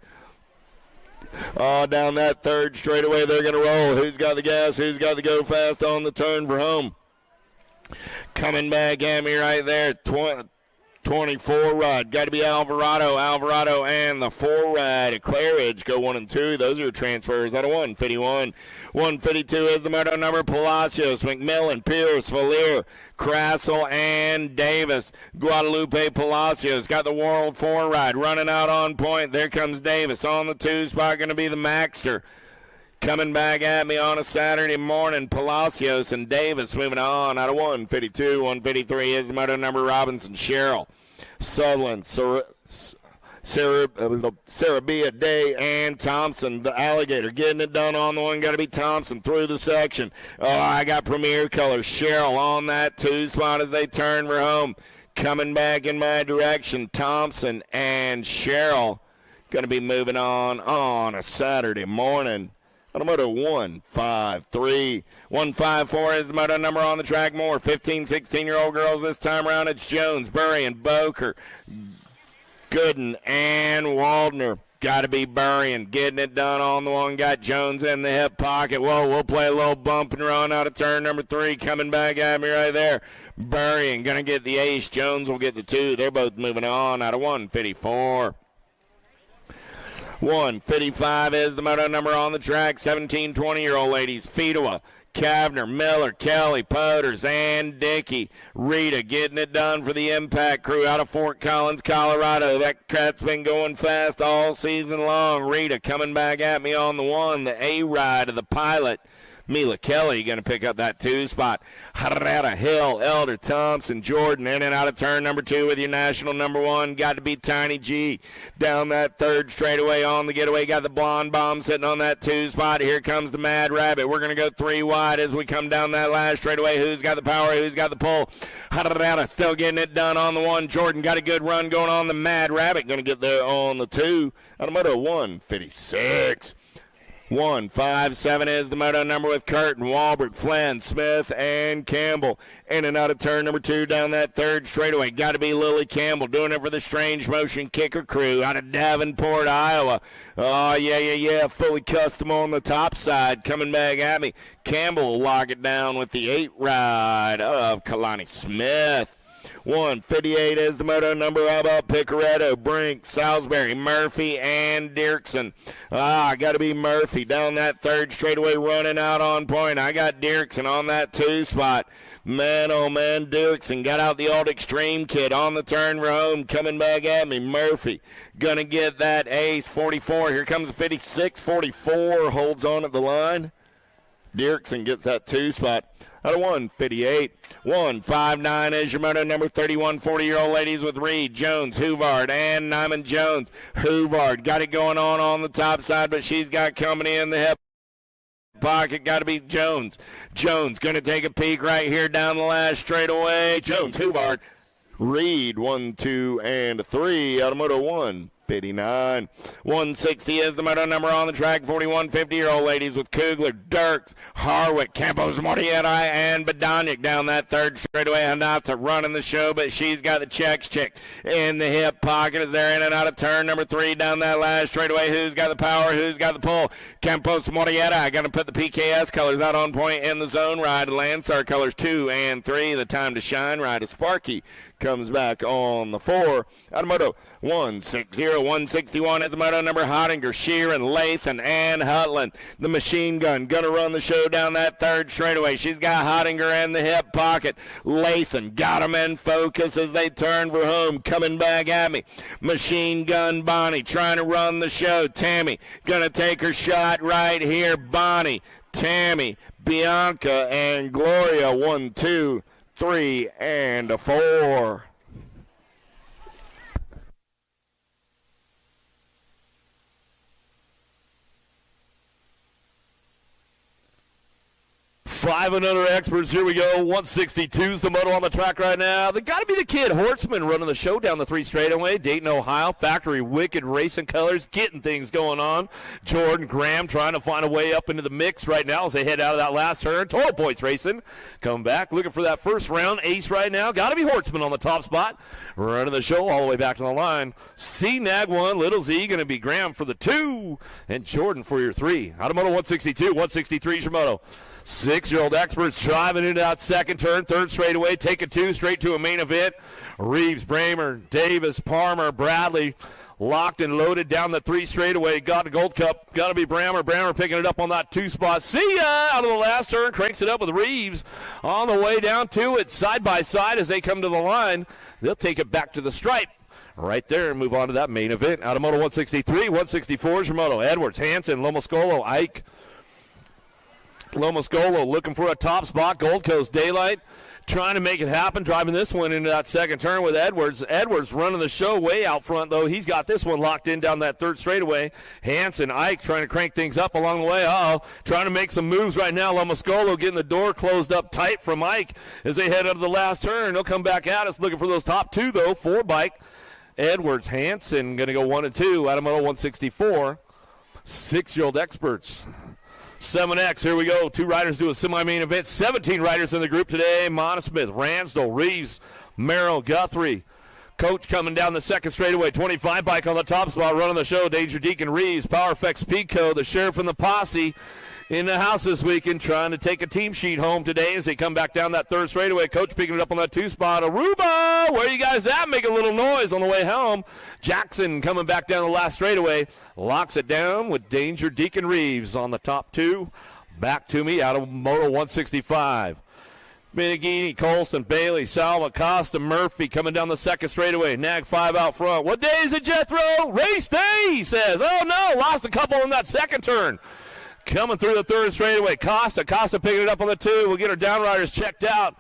Oh, down that third straightaway, they're going to roll. Who's got the gas? Who's got the go fast on the turn for home? Coming back at me right there, 24 ride. Got to be Alvarado. Alvarado and the 4 ride at Claridge go 1 and 2. Those are transfers out of 151. 152 is the moto number. Palacios, McMillan, Pierce, Valier, Crassel, and Davis. Guadalupe Palacios got the World 4 ride running out on point. There comes Davis on the 2 spot. Going to be the Maxter. Coming back at me on a Saturday morning, Palacios and Davis moving on out of 152. 153 is the moto number. Robinson, Sherrill, Sutherland, Sarabia, Day, and Thompson. The Alligator getting it done on the one. Got to be Thompson through the section. Oh, I got Premier Colors. Sherrill on that 2 spot as they turn for home. Coming back in my direction, Thompson and Sherrill going to be moving on a Saturday morning. Moto 153. 154 is the moto number on the track. More 15, 16-year-old girls this time around. It's Jones, Burrian, Boker, Gooden, and Waldner. Got to be Burrian getting it done on the one. Got Jones in the hip pocket. Whoa, we'll play a little bump and run out of turn number 3. Coming back at me right there. Burrian going to get the ace. Jones will get the 2. They're both moving on out of 154. 155 is the moto number on the track. 17, 20-year-old ladies. Fedowa, Kavner, Miller, Kelly, Poters, and Dickey. Rita getting it done for the Impact crew out of Fort Collins, Colorado. That cat's been going fast all season long. Rita coming back at me on the 1. The A-Ride of the Pilot. Mila Kelly going to pick up that 2 spot. Harada, Hill, Elder, Thompson, Jordan in and out of turn number 2 with your national number 1. Got to be Tiny G. Down that third straightaway on the getaway. Got the Blonde Bomb sitting on that 2 spot. Here comes the Mad Rabbit. We're going to go 3 wide as we come down that last straightaway. Who's got the power? Who's got the pull? Harada still getting it done on the 1. Jordan got a good run going on the Mad Rabbit. Going to get there on the 2. Automoto 156. 157 is the moto number with Curtin, Walbert, Flynn, Smith, and Campbell. In and out of turn number 2 down that third straightaway. Got to be Lily Campbell doing it for the Strange Motion Kicker crew out of Davenport, Iowa. Oh, yeah. Fully custom on the top side. Coming back at me. Campbell will lock it down with the 8 ride of Kalani Smith. 158 is the moto number. How about Picaretto, Brink, Salisbury, Murphy, and Dirksen? Got to be Murphy down that third straightaway running out on point. I got Dirksen on that 2 spot. Man, oh man, Dirksen got out the old Extreme kit on the turn for home. Coming back at me, Murphy. Gonna get that ace, 44. Here comes 56, 44. Holds on at the line. Dirksen gets that 2 spot. Out of 158. 159 is your moto number. 31, 40-year-old ladies with Reed, Jones, Huvard, and Nyman Jones. Huvard got it going on the top side, but she's got company in the hip pocket. Got to be Jones. Jones going to take a peek right here down the last straightaway. Jones, Huvard, Reed, 1, 2, and 3. Out of moto 159. 160 is the moto number on the track. 41, 50-year-old ladies with Kugler, Dirks, Harwick, Campos, Mortietta, and Badonic down that third straightaway. Hanata running the show, but she's got the checks chick in the hip pocket as they're in and out of turn number 3 down that last straightaway. Who's got the power? Who's got the pull? Campos, Mortietta going to put the PKS colors out on point in the zone ride. Landstar colors 2 and 3. The time to shine ride is Sparky. Comes back on the 4. Automoto 160, 161 at the moto number. Hottinger, Sheeran, Lathan, and Hutland. The machine gun going to run the show down that third straightaway. She's got Hottinger in the hip pocket. Lathan got him in focus as they turn for home. Coming back at me. Machine gun Bonnie trying to run the show. Tammy going to take her shot right here. Bonnie, Tammy, Bianca, and Gloria. 1, 2, 3, and 4. 5 and under experts. Here we go. 162's the moto on the track right now. They got to be the kid Hortzman running the show down the 3 straightaway. Dayton, Ohio. Factory Wicked Racing Colors getting things going on. Jordan Graham trying to find a way up into the mix right now as they head out of that last turn. Total Points Racing come back looking for that first round ace right now. Got to be Hortzman on the top spot. Running the show all the way back to the line. C-Nag 1. Little Z going to be Graham for the 2. And Jordan for your 3. Out of moto 162. 163 is your moto. 6-year-old experts driving into that second turn, third straightaway, taking 2 straight to a main event. Reeves, Bramer, Davis, Palmer, Bradley locked and loaded down the 3 straightaway. Got the Gold Cup. Got to be Bramer. Bramer picking it up on that 2 spot. See ya! Out of the last turn, cranks it up with Reeves on the way down to it, side by side as they come to the line. They'll take it back to the stripe. Right there and move on to that main event. Out of moto 163, 164 is your moto. Edwards, Hansen, Lomoscolo, Ike. Lomoscolo looking for a top spot. Gold Coast Daylight trying to make it happen, driving this one into that second turn with Edwards. Edwards running the show way out front, though. He's got this one locked in down that third straightaway. Hansen, Ike trying to crank things up along the way. Trying to make some moves right now. Lomoscolo getting the door closed up tight from Ike as they head up the last turn. They'll come back at us looking for those top 2, though. 4 bike. Edwards, Hansen going to go 1 and 2. Out of moto 164. 6-year-old experts. 7X, here we go. 2 riders do a semi-main event. 17 riders in the group today. Monosmith, Ransdell, Reeves, Merrill, Guthrie. Coach coming down the second straightaway. 25 bike on the top spot, running the show. Danger Deacon Reeves, Power Effects Pico, the sheriff and the posse in the house this weekend, trying to take a team sheet home today as they come back down that third straightaway. Coach picking it up on that 2 spot. Aruba, where you guys at? Make a little noise on the way home. Jackson coming back down the last straightaway. Locks it down with Danger Deacon Reeves on the top 2. Back to me out of moto 165. Minigini, Colson, Bailey, Salva, Costa, Murphy coming down the second straightaway. Nag 5 out front. What day is it, Jethro? Race day, he says. Oh, no, lost a couple in that second turn. Coming through the third straightaway. Costa picking it up on the 2. We'll get our downriders checked out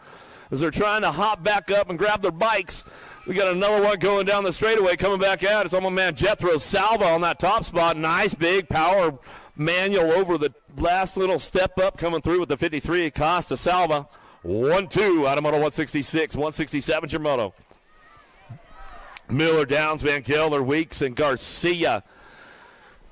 as they're trying to hop back up and grab their bikes. We got another one going down the straightaway coming back out. It's on my man Jethro Salva on that top spot. Nice big power manual over the last little step up coming through with the 53. Costa Salva. 1-2 out of moto 166. 167 your moto. Miller, Downs, Van Gelder, Weeks, and Garcia.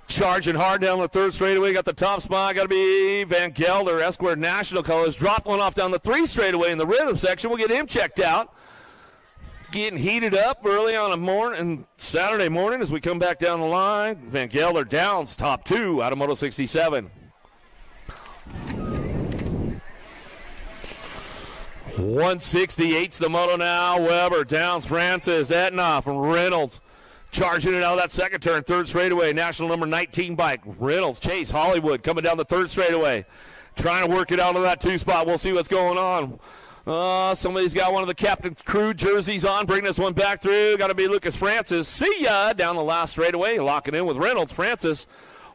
Charging hard down the third straightaway. Got the top spot. Got to be Van Gelder. Esquire National Colors. Dropped one off down the 3 straightaway in the rhythm section. We'll get him checked out. Getting heated up early on Saturday morning as we come back down the line. Van Gelder Downs, top 2 out of moto 67. 168's the moto now. Weber, Downs, Francis, Etnoff, and Reynolds. Charging it out of that second turn, third straightaway. National number 19 bike. Reynolds, Chase, Hollywood coming down the third straightaway. Trying to work it out of that 2 spot. We'll see what's going on. Somebody's got one of the Captain Crew jerseys on. Bring this one back through. Got to be Lucas Francis. See ya down the last straightaway. Locking in with Reynolds. Francis.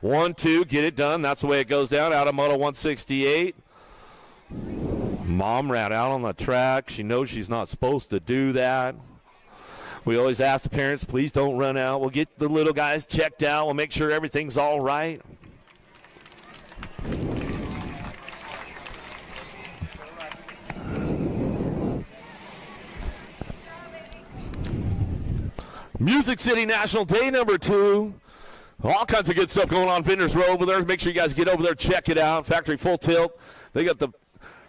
1-2. Get it done. That's the way it goes down. Out of moto 168. Mom rat out on the track. She knows she's not supposed to do that. We always ask the parents, please don't run out. We'll get the little guys checked out. We'll make sure everything's all right. Music City National Day number 2. All kinds of good stuff going on. Vendors Row over there. Make sure you guys get over there, check it out. Factory Full Tilt. They got the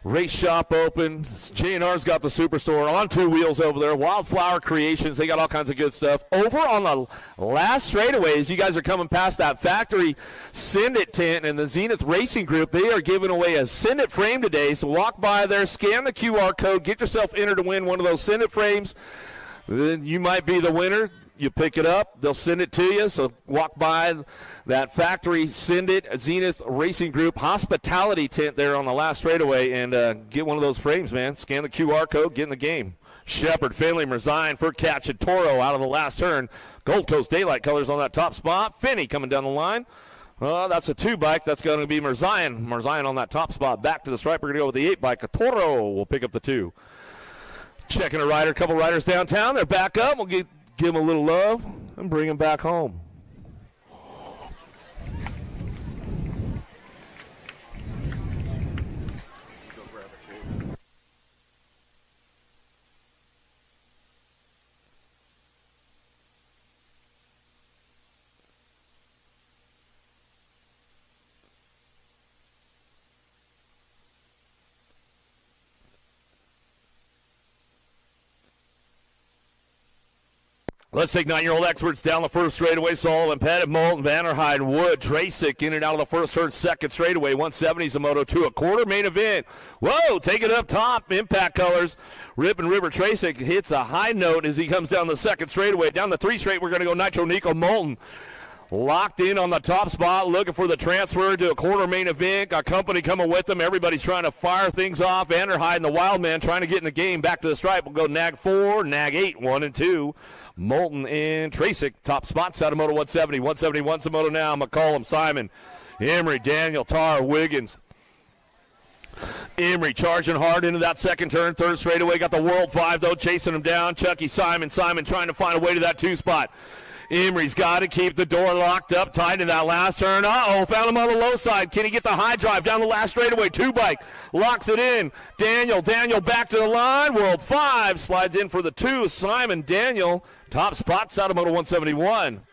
race shop open. J&R's got the superstore on 2 wheels over there. Wildflower Creations. They got all kinds of good stuff. Over on the last straightaways, you guys are coming past that factory Send It tent and the Zenith Racing Group. They are giving away a Send It frame today. So walk by there, scan the QR code, get yourself entered to win one of those Send It frames. Then you might be the winner. You pick it up, they'll send it to you. So walk by that factory, Send It, Zenith Racing Group hospitality tent there on the last straightaway and get one of those frames, man. Scan the QR code, get in the game. Shepard, Finley, Merzine, Furcatch, and Toro out of the last turn. Gold Coast Daylight Colors on that top spot. Finney coming down the line. That's a 2 bike. That's going to be Merzine. Merzine on that top spot. Back to the stripe. We're going to go with the 8 bike. Toro will pick up the 2. Checking a couple riders downtown. They're back up. We'll give them a little love and bring them back home. Let's take 9-year-old experts down the first straightaway. Sullivan, Pettit, Moulton, Vanderheide, Wood, Tracek in and out of the first, third, second straightaway. 170s a Moto 2, a quarter main event. Whoa, take it up top. Impact Colors. Rip and River Tracek hits a high note as he comes down the second straightaway. Down the 3 straight, we're going to go Nitro Nico Moulton. Locked in on the top spot, looking for the transfer to a quarter main event. Got company coming with them. Everybody's trying to fire things off. Vanderheide and the Wildman trying to get in the game. Back to the stripe. We'll go nag 4, nag 8, 1 and 2. Moulton and Tracek, top spots out of Moto 170. 171's the Moto now. McCollum, Simon, Emery, Daniel, Tar, Wiggins. Emery charging hard into that second turn. Third straightaway. Got the World 5, though, chasing him down. Chucky, Simon trying to find a way to that 2 spot. Emery's got to keep the door locked up tight in that last turn. Uh-oh, found him on the low side. Can he get the high drive down the last straightaway? 2 bike, locks it in. Daniel back to the line. World 5 slides in for the 2. Simon, Daniel, top spots out of Moto 171.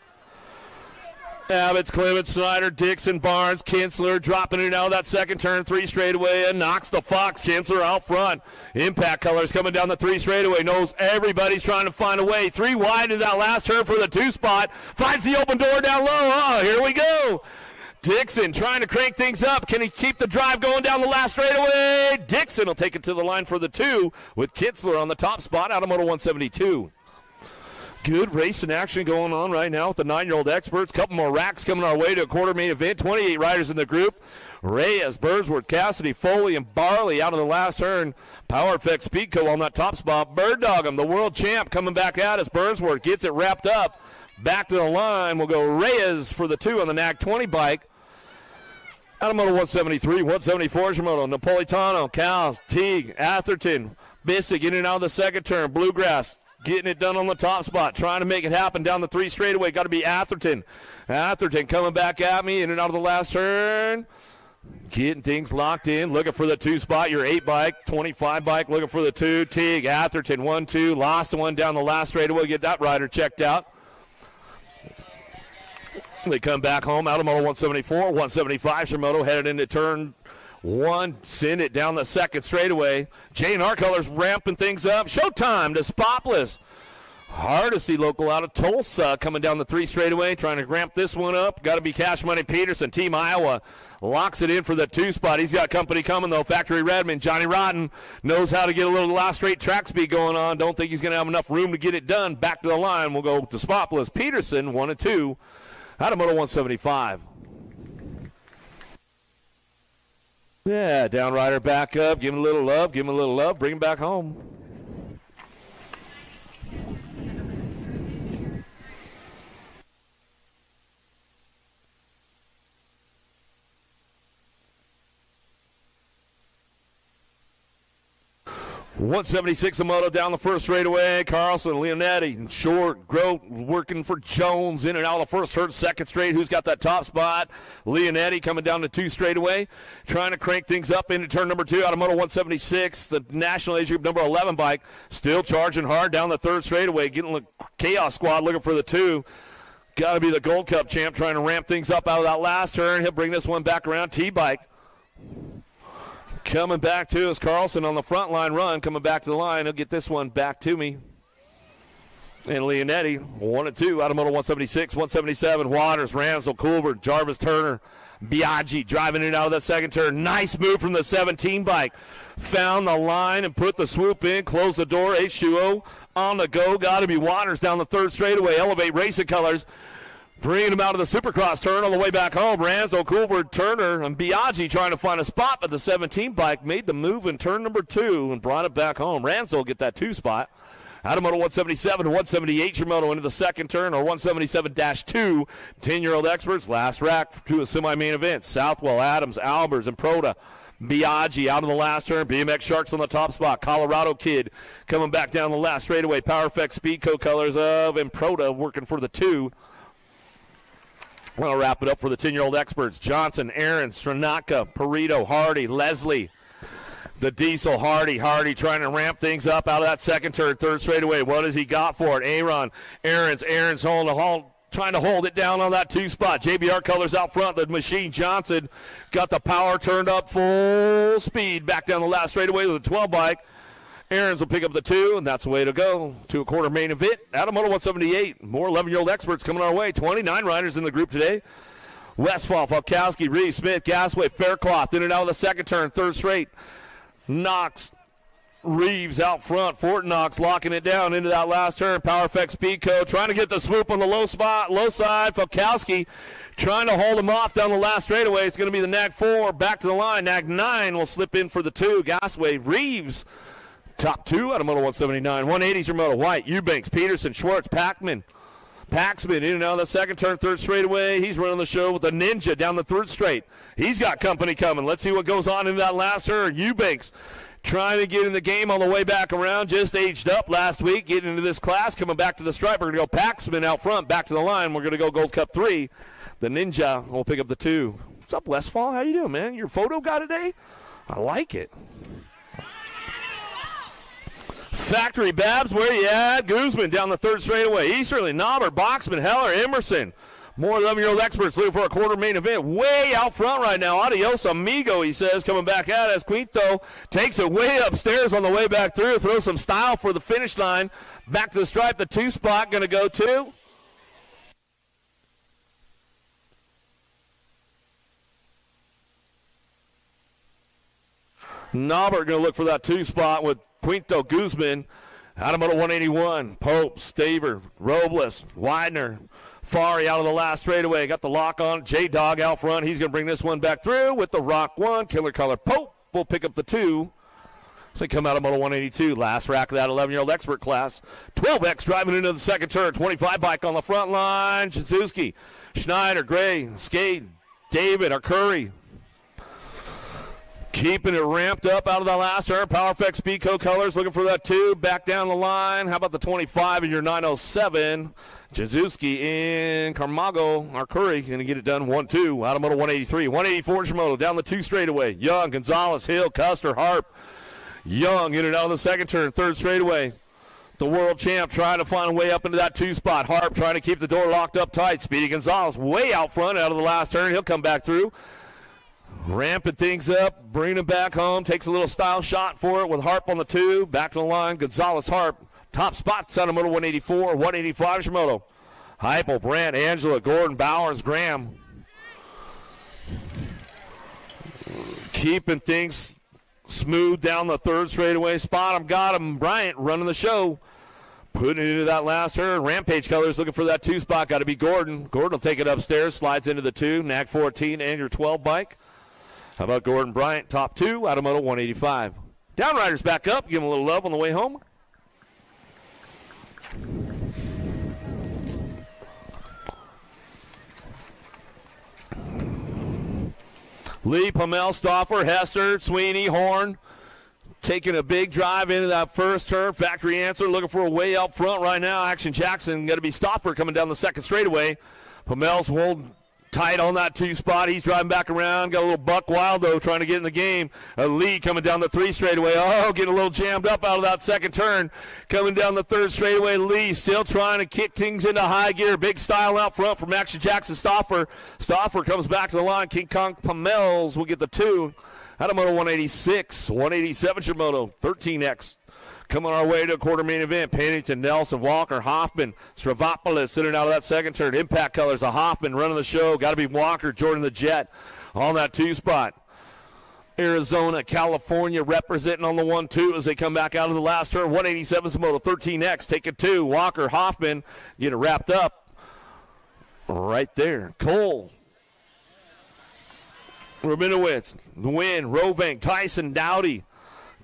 Abbott's, Clements, Snyder, Dixon, Barnes, Kinsler dropping it out of that second turn, 3 straightaway, and knocks the Fox. Kinsler out front. Impact Colors coming down the 3 straightaway. Knows everybody's trying to find a way. 3 wide in that last turn for the 2 spot. Finds the open door down low. Oh, here we go. Dixon trying to crank things up. Can he keep the drive going down the last straightaway? Dixon will take it to the line for the 2 with Kinsler on the top spot out of Moto 172. Good racing action going on right now with the 9-year-old experts. Couple more racks coming our way to a quarter main event. 28 riders in the group. Reyes, Birdsworth, Cassidy, Foley, and Barley out of the last turn. Power Effect Speedco on that top spot. Bird Dog, the world champ, coming back out as Birdsworth gets it wrapped up. Back to the line. We'll go Reyes for the 2 on the NAG 20 bike. Out of Moto 173, 174 is your Moto. Napolitano, Cowles, Teague, Atherton, Bissig in and out of the second turn. Bluegrass. Getting it done on the top spot, trying to make it happen down the 3 straightaway. Got to be Atherton. Atherton coming back at me in and out of the last turn. Getting things locked in, looking for the 2 spot. Your 8 bike, 25 bike, looking for the 2. Teague, Atherton, 1-2. Lost one down the last straightaway. Get that rider checked out. They come back home out of Moto 174. 175 Shimoto headed into turn 1, send it down the second straightaway. J&R Colors ramping things up. Showtime to Spotless. Hardesty local out of Tulsa coming down the 3 straightaway, trying to ramp this one up. Got to be Cash Money Peterson. Team Iowa locks it in for the 2 spot. He's got company coming, though. Factory Redmond. Johnny Rotten knows how to get a little last straight track speed going on. Don't think he's going to have enough room to get it done. Back to the line. We'll go to Spotless. Peterson, 1 and 2 out of Moto 175. Yeah, downrider back up, give him a little love, bring him back home. .176 a Moto down the first straightaway. Carlson, Leonetti, Short, Grote working for Jones in and out of the first, third, second straight. Who's got that top spot? Leonetti coming down the 2 straightaway, trying to crank things up into turn number 2 out of Moto 176. The National Age Group number 11 bike still charging hard down the 3rd straightaway. Getting the Chaos Squad looking for the 2. Got to be the Gold Cup champ trying to ramp things up out of that last turn. He'll bring this one back around. T-bike. Coming back to us, Carlson on the front line run, coming back to the line. He'll get this one back to me. And Leonetti, 1 and 2 out of Moto 176, 177. Waters, Ramsel, Coolbert, Jarvis, Turner, Biaggi driving it out of that second turn. Nice move from the 17 bike. Found the line and put the swoop in, close the door. H2O on the go. Got to be Waters down the 3rd straightaway. Elevate Racing Colors. Bringing him out of the Supercross turn on the way back home. Ranzo, Coolbert, Turner, and Biaggi trying to find a spot, but the 17 bike made the move in turn number 2 and brought it back home. Ranzo will get that 2 spot. Out of Moto 177 to 178, Shimoto into the second turn, or 177-2. 10-year-old experts, last rack to a semi-main event. Southwell, Adams, Albers, and Proda. Biaggi out of the last turn. BMX Sharks on the top spot. Colorado Kid coming back down the last straightaway. Power Effect Speedco colors of Improda working for the 2. I'll wrap it up for the 10-year-old experts. Johnson, Aaron, Stranaka, Perito, Hardy, Leslie. The Diesel, Hardy trying to ramp things up out of that second turn, 3rd straightaway. What has he got for it? Aaron, Aaron's trying to hold it down on that 2 spot. JBR Colors out front. The Machine Johnson got the power turned up full speed back down the last straightaway with a 12 bike. Aaron's will pick up the 2, and that's the way to go to a quarter main event. Out of Moto 178, more 11-year-old experts coming our way. 29 riders in the group today. Westfall, Falkowski, Reese, Smith, Gasway, Faircloth, in and out of the second turn, third straight. Knox, Reeves out front. Fort Knox locking it down into that last turn. Power Effect Speedco trying to get the swoop on the low side. Falkowski trying to hold him off down the last straightaway. It's going to be the Nag 4 back to the line. Nag 9 will slip in for the 2. Gasway, Reeves, top 2 out of Moto 179. 180's your Moto. White, Eubanks, Peterson, Schwartz, Paxman in and out of the second turn, third straightaway. He's running the show with the Ninja down the third straight. He's got company coming. Let's see what goes on in that last turn. Eubanks trying to get in the game on the way back around. Just aged up last week, getting into this class, coming back to the stripe. We're going to go Paxman out front, back to the line. We're going to go Gold Cup 3. The Ninja will pick up the 2. What's up, Westfall? How you doing, man? Your photo guy today? I like it. Factory Babs, where you at? Guzman down the third straightaway. Easterly, Knobber, Boxman, Heller, Emerson. More 11-year-old experts looking for a quarter main event. Way out front right now. Adios, amigo, he says, coming back at us. Quinto takes it way upstairs on the way back through. Throws some style for the finish line. Back to the stripe. The 2 spot going to go to Knobber, going to look for that 2 spot with Quinto, Guzman, out of Moto 181. Pope, Staver, Robles, Widener, Fari out of the last straightaway. Got the lock on. J-Dog out front. He's going to bring this one back through with the Rock 1. Killer Color Pope will pick up the 2. So they come out of Moto 182. Last rack of that 11-year-old expert class. 12X driving into the second turn. 25 bike on the front line. Shizuki, Schneider, Gray, Skate, David, or Curry. Keeping it ramped up out of the last turn. Power Effect Speedco colors looking for that 2. Back down the line. How about the 25 in your 907? Jazuski in Carmago, or Curry, going to get it done 1-2 out of Moto 183. 184 Shimoto down the 2 straightaway. Young, Gonzalez, Hill, Custer, Harp. Young in and out of the second turn, third straightaway. The world champ trying to find a way up into that 2 spot. Harp trying to keep the door locked up tight. Speedy Gonzalez way out front out of the last turn. He'll come back through. Ramping things up, bringing him back home. Takes a little style shot for it with Harp on the 2. Back to the line, Gonzalez, Harp. Top spots out of Moto 184, 185 Shimoto. Heupel, Brandt, Angela, Gordon, Bowers, Graham. Keeping things smooth down the third straightaway. Spot him, got him. Bryant running the show. Putting it into that last turn. Rampage colors looking for that 2 spot. Got to be Gordon. Gordon will take it upstairs. Slides into the 2. Nag 14 and your 12 bike. How about Gordon Bryant, top 2 out of Moto 185. Downriders back up. Give him a little love on the way home. Lee, Pamel, Stauffer, Hester, Sweeney, Horn. Taking a big drive into that first turn. Factory Answer looking for a way up front right now. Action Jackson going to be Stauffer coming down the second straightaway. Pamel's holding tight on that 2 spot. He's driving back around. Got a little Buck Wild, though, trying to get in the game. Lee coming down the 3 straightaway. Oh, getting a little jammed up out of that second turn. Coming down the 3rd straightaway. Lee still trying to kick things into high gear. Big style out front from Action Jackson. Stauffer comes back to the line. King Kong Pamels will get the 2. Out of Moto 186, 187 Shimoto, 13X. Coming our way to a quarter main event. Pennington, Nelson, Walker, Hoffman, Stravopoulos sitting out of that second turn. Impact colors of Hoffman running the show. Got to be Walker, Jordan the Jet on that 2 spot. Arizona, California representing on the 1-2 as they come back out of the last turn. 187 Shimoto, 13X. Take it 2. Walker, Hoffman get it wrapped up right there. Cole. Rabinowitz, the win, Robank, Tyson, Dowdy.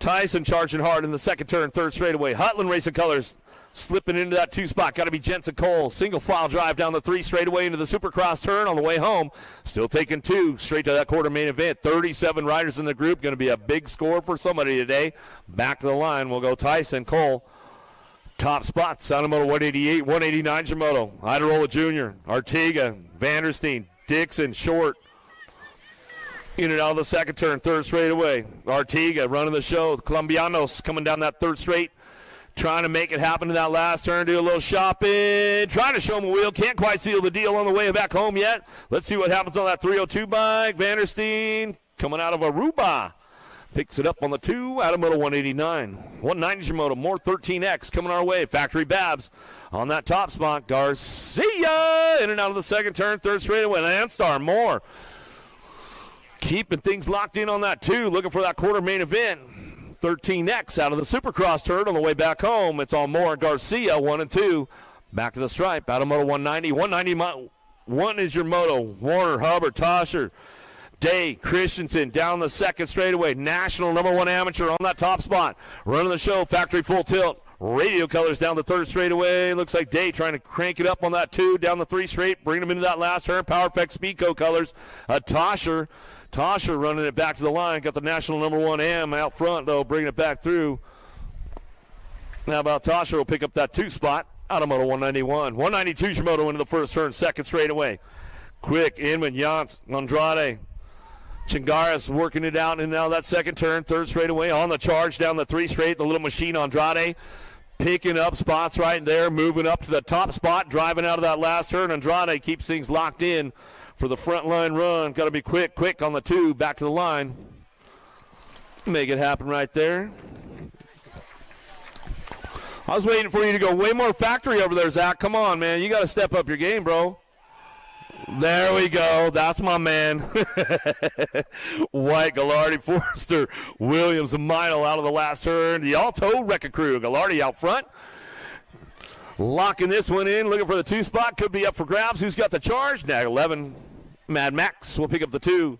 Tyson charging hard in the second turn, 3rd straightaway. Hutland racing colors slipping into that 2 spot. Got to be Jensen Cole. Single file drive down the 3 straightaway into the Supercross turn on the way home. Still taking 2 straight to that quarter main event. 37 riders in the group. Going to be a big score for somebody today. Back to the line. We'll go Tyson, Cole. Top spots, Sonomoto 188, 189 Shimoto. Iderola Jr., Artiga, Vandersteen, Dixon, Short. In and out of the second turn, 3rd straightaway. Artiga running the show. Colombianos coming down that 3rd straight. Trying to make it happen in that last turn. Do a little shopping. Trying to show him a wheel. Can't quite seal the deal on the way back home yet. Let's see what happens on that 302 bike. Vandersteen coming out of Aruba. Picks it up on the 2 out of moto 189. 190 is your moto. More 13X coming our way. Factory Babs on that top spot. Garcia in and out of the second turn. Third straightaway. Landstar Moore keeping things locked in on that 2. Looking for that quarter main event. 13X out of the Supercross turn on the way back home. It's all Moore and Garcia, 1 and 2. Back to the stripe. Out of moto 190. 191 is your moto. Warner, Hubbard, Tosher, Day, Christensen down the second straightaway. National #1 amateur on that top spot. Running the show, factory full tilt. Radio colors down the third straightaway. Looks like Day trying to crank it up on that 2, down the 3 straight. Bring him into that last turn. Power Effect Speedco colors. Tosher running it back to the line. Got the national #1 am out front, though, bringing it back through. Now about Tosher will pick up that 2 spot out of moto 191. 192 is your moto into the first turn, second straightaway. Quick, Inman, Yance, Andrade. Chingaris working it out, and now that second turn, third straightaway on the charge down the 3 straight. The little machine Andrade picking up spots right there, moving up to the top spot, driving out of that last turn. Andrade keeps things locked in for the front line run. Got to be quick on the 2, back to the line. Make it happen right there. I was waiting for you to go way more factory over there, Zach. Come on, man. You got to step up your game, bro. There we go. That's my man. White, Gallardi, Forrester, Williams, and Meinl out of the last turn. The Alto Wrecking Crew. Gallardi out front. Locking this one in. Looking for the 2 spot. Could be up for grabs. Who's got the charge? Nag 11. Mad Max will pick up the 2.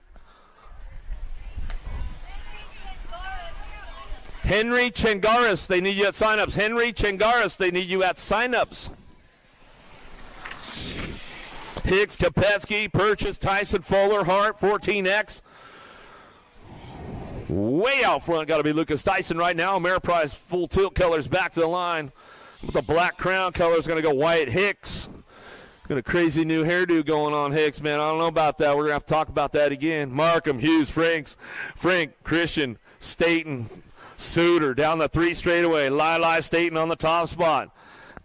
Henry Chengaris, they need you at signups. Henry Chengaris, they need you at signups. Hicks, Kopetsky, Purchase, Tyson, Fuller, Hart, 14X. Way out front, got to be Lucas Tyson right now. Ameriprise full tilt colors back to the line. With the black crown colors, going to go Wyatt Hicks. Got a crazy new hairdo going on, Hicks, man. I don't know about that. We're going to have to talk about that again. Markham, Hughes, Frank, Christian, Staten, Suter down the 3 straightaway. Lili Staten on the top spot.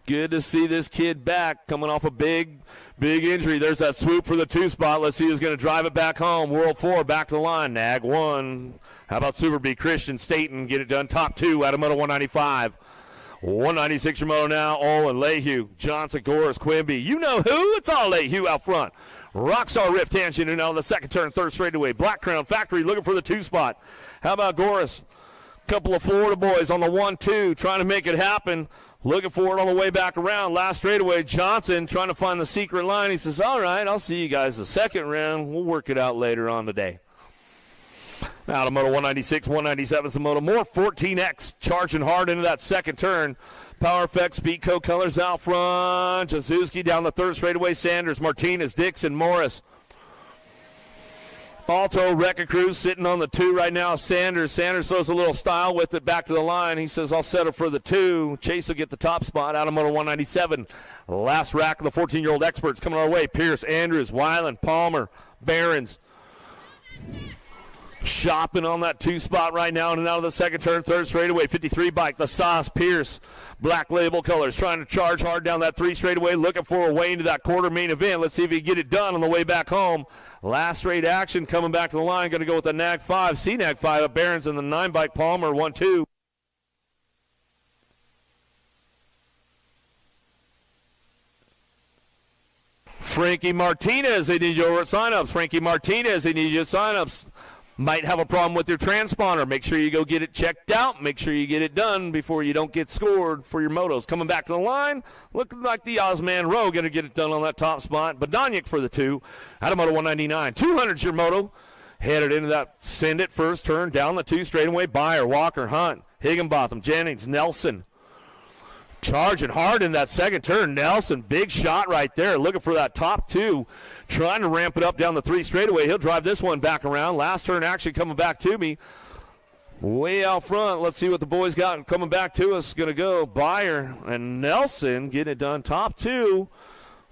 Good to see this kid back, coming off a big injury. There's that swoop for the 2 spot. Let's see who's going to drive it back home. World 4 back to the line. Nag 1. How about Super B? Christian, Staten get it done. Top 2 out of moto 195. 196 your moto now. Olin, Lehue, Johnson, Goris, Quimby. You know who? It's all Lehue out front. Rockstar Rift Tangent, and now the second turn, third straightaway. Black Crown Factory looking for the 2 spot. How about Goris? Couple of Florida boys on the 1-2 trying to make it happen. Looking for it on the way back around. Last straightaway, Johnson trying to find the secret line. He says, all right, I'll see you guys the second round. We'll work it out later on today. Out of moto 196, 197 is the moto. More 14X charging hard into that second turn. Power Effects, Speedco colors out front. Jazuski down the third straightaway. Sanders, Martinez, Dixon, Morris. Alto Wrecking Crew sitting on the 2 right now. Sanders throws a little style with it back to the line. He says, I'll settle for the 2. Chase will get the top spot out of moto 197. Last rack of the 14-year-old experts coming our way. Pierce, Andrews, Weiland, Palmer, Barons. Shopping on that 2 spot right now and out of the second turn, third straightaway. 53 bike, the Sauce, Pierce, Black Label colors, trying to charge hard down that 3 straightaway, looking for a way into that quarter main event. Let's see if he can get it done on the way back home. Last straight action coming back to the line. Going to go with the Nag 5, C-Nag 5 of Barons and the 9 bike Palmer, 1-2. Frankie Martinez, they need your signups. Frankie Martinez, they need your signups. Might have a problem with your transponder. Make sure you go get it checked out. Make sure you get it done before you don't get scored for your motos. Coming back to the line, looking like the Ozman Rowe going to get it done on that top spot. Badoniak for the 2. Out of moto 199. 200's your moto. Headed into that send it first turn down the 2 straightaway. Byer, Walker, Hunt, Higginbotham, Jennings, Nelson. Charging hard in that second turn. Nelson, big shot right there. Looking for that top 2. Trying to ramp it up down the 3 straightaway. He'll drive this one back around. Last turn action coming back to me. Way out front. Let's see what the boys got coming back to us. Going to go Byer and Nelson getting it done. Top 2.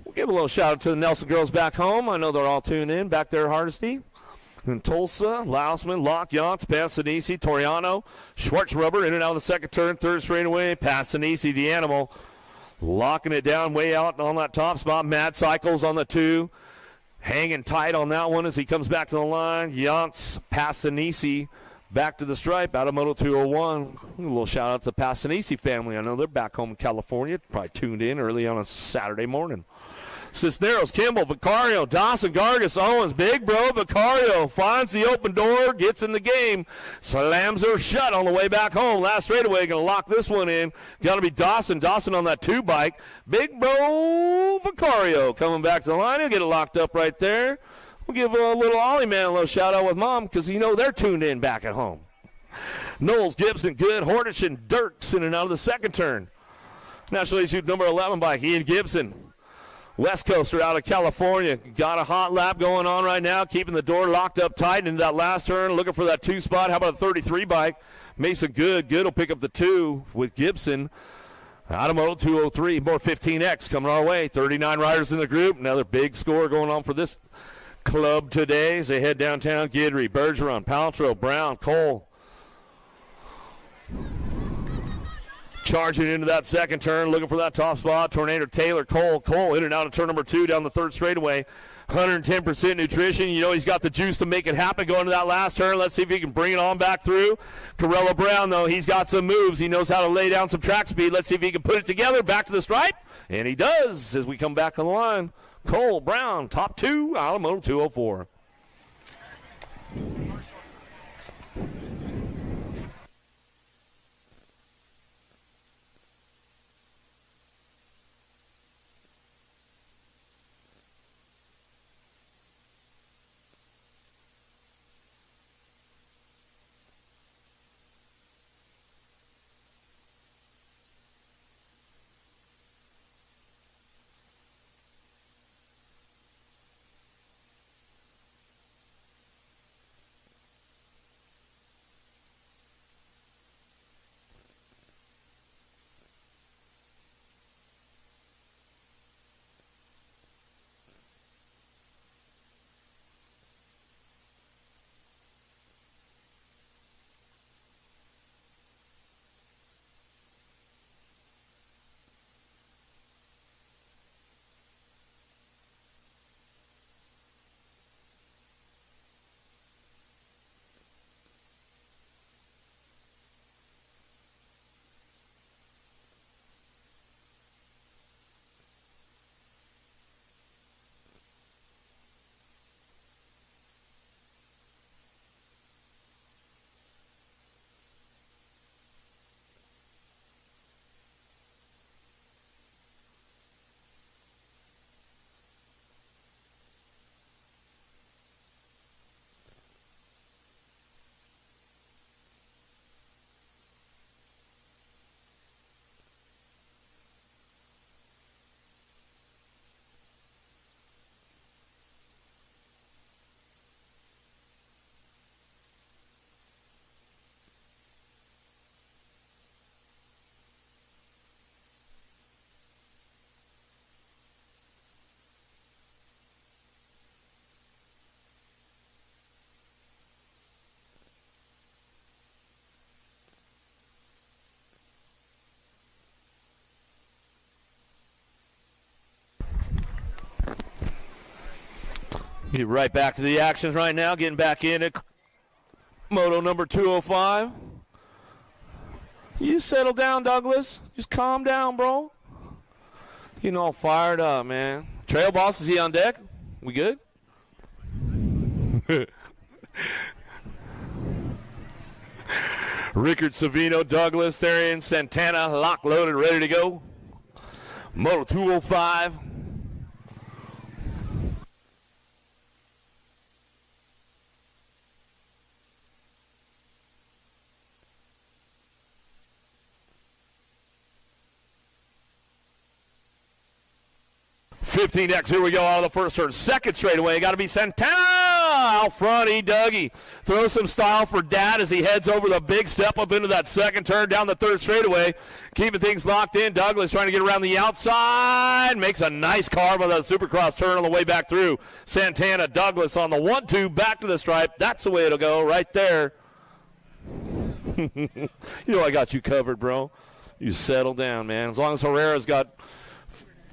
We'll give a little shout out to the Nelson girls back home. I know they're all tuned in back there at Hardesty. And Tulsa, Lausman, Locke, Yance, Passanisi, Toriano, Schwartzrubber in and out of the second turn, third straightaway. Passanisi, the animal, locking it down way out on that top spot. Mad Cycles on the 2. Hanging tight on that one as he comes back to the line. Yance, Passanisi Back to the stripe out of Moto 201. A little shout out to the Passanisi family. I know they're back home in California. Probably tuned in early on a Saturday morning. Cisneros, Kimball, Vicario, Dawson, Gargas, Owens, big bro Vicario finds the open door, gets in the game, slams her shut on the way back home. Last straightaway, going to lock this one in. Got to be Dawson. Dawson on that 2-bike. Big bro Vicario coming back to the line. He'll get it locked up right there. We'll give a little Ollie man a little shout out with mom because you know they're tuned in back at home. Knowles, Gibson, good. Hornich and Dirks in and out of the second turn. National League number 11 bike, Ian Gibson. West Coaster out of California. Got a hot lap going on right now, keeping the door locked up tight into that last turn, looking for that 2 spot. How about a 33 bike? Mason Good. Good will pick up the 2 with Gibson. Out of Moto 203, more 15X coming our way. 39 riders in the group. Another big score going on for this club today as they head downtown. Guidry, Bergeron, Paltrow, Brown, Cole. Charging into that second turn, looking for that top spot. Tornado, Taylor, Cole in and out of turn number 2 down the third straightaway. 110% nutrition. You know he's got the juice to make it happen going to that last turn. Let's see if he can bring it on back through. Corella Brown, though, he's got some moves. He knows how to lay down some track speed. Let's see if he can put it together. Back to the stripe. And he does as we come back on the line. Cole Brown, top 2 out of Moto 204. Get right back to the actions right now. Getting back in at Moto number 205. You settle down, Douglas. Just calm down, bro. Getting all fired up, man. Trail boss, is he on deck? We good? Rickard Savino, Douglas, Therian, Santana, lock loaded, ready to go. Moto 205. $15X, here we go out of the first turn. Second straightaway, got to be Santana out front. Dougie throws some style for Dad as he heads over the big step up into that second turn down the third straightaway. Keeping things locked in. Douglas trying to get around the outside. Makes a nice carve on that supercross turn on the way back through. Santana, Douglas on the 1-2 back to the stripe. That's the way it'll go right there. You know I got you covered, bro. You settle down, man. As long as Herrera's got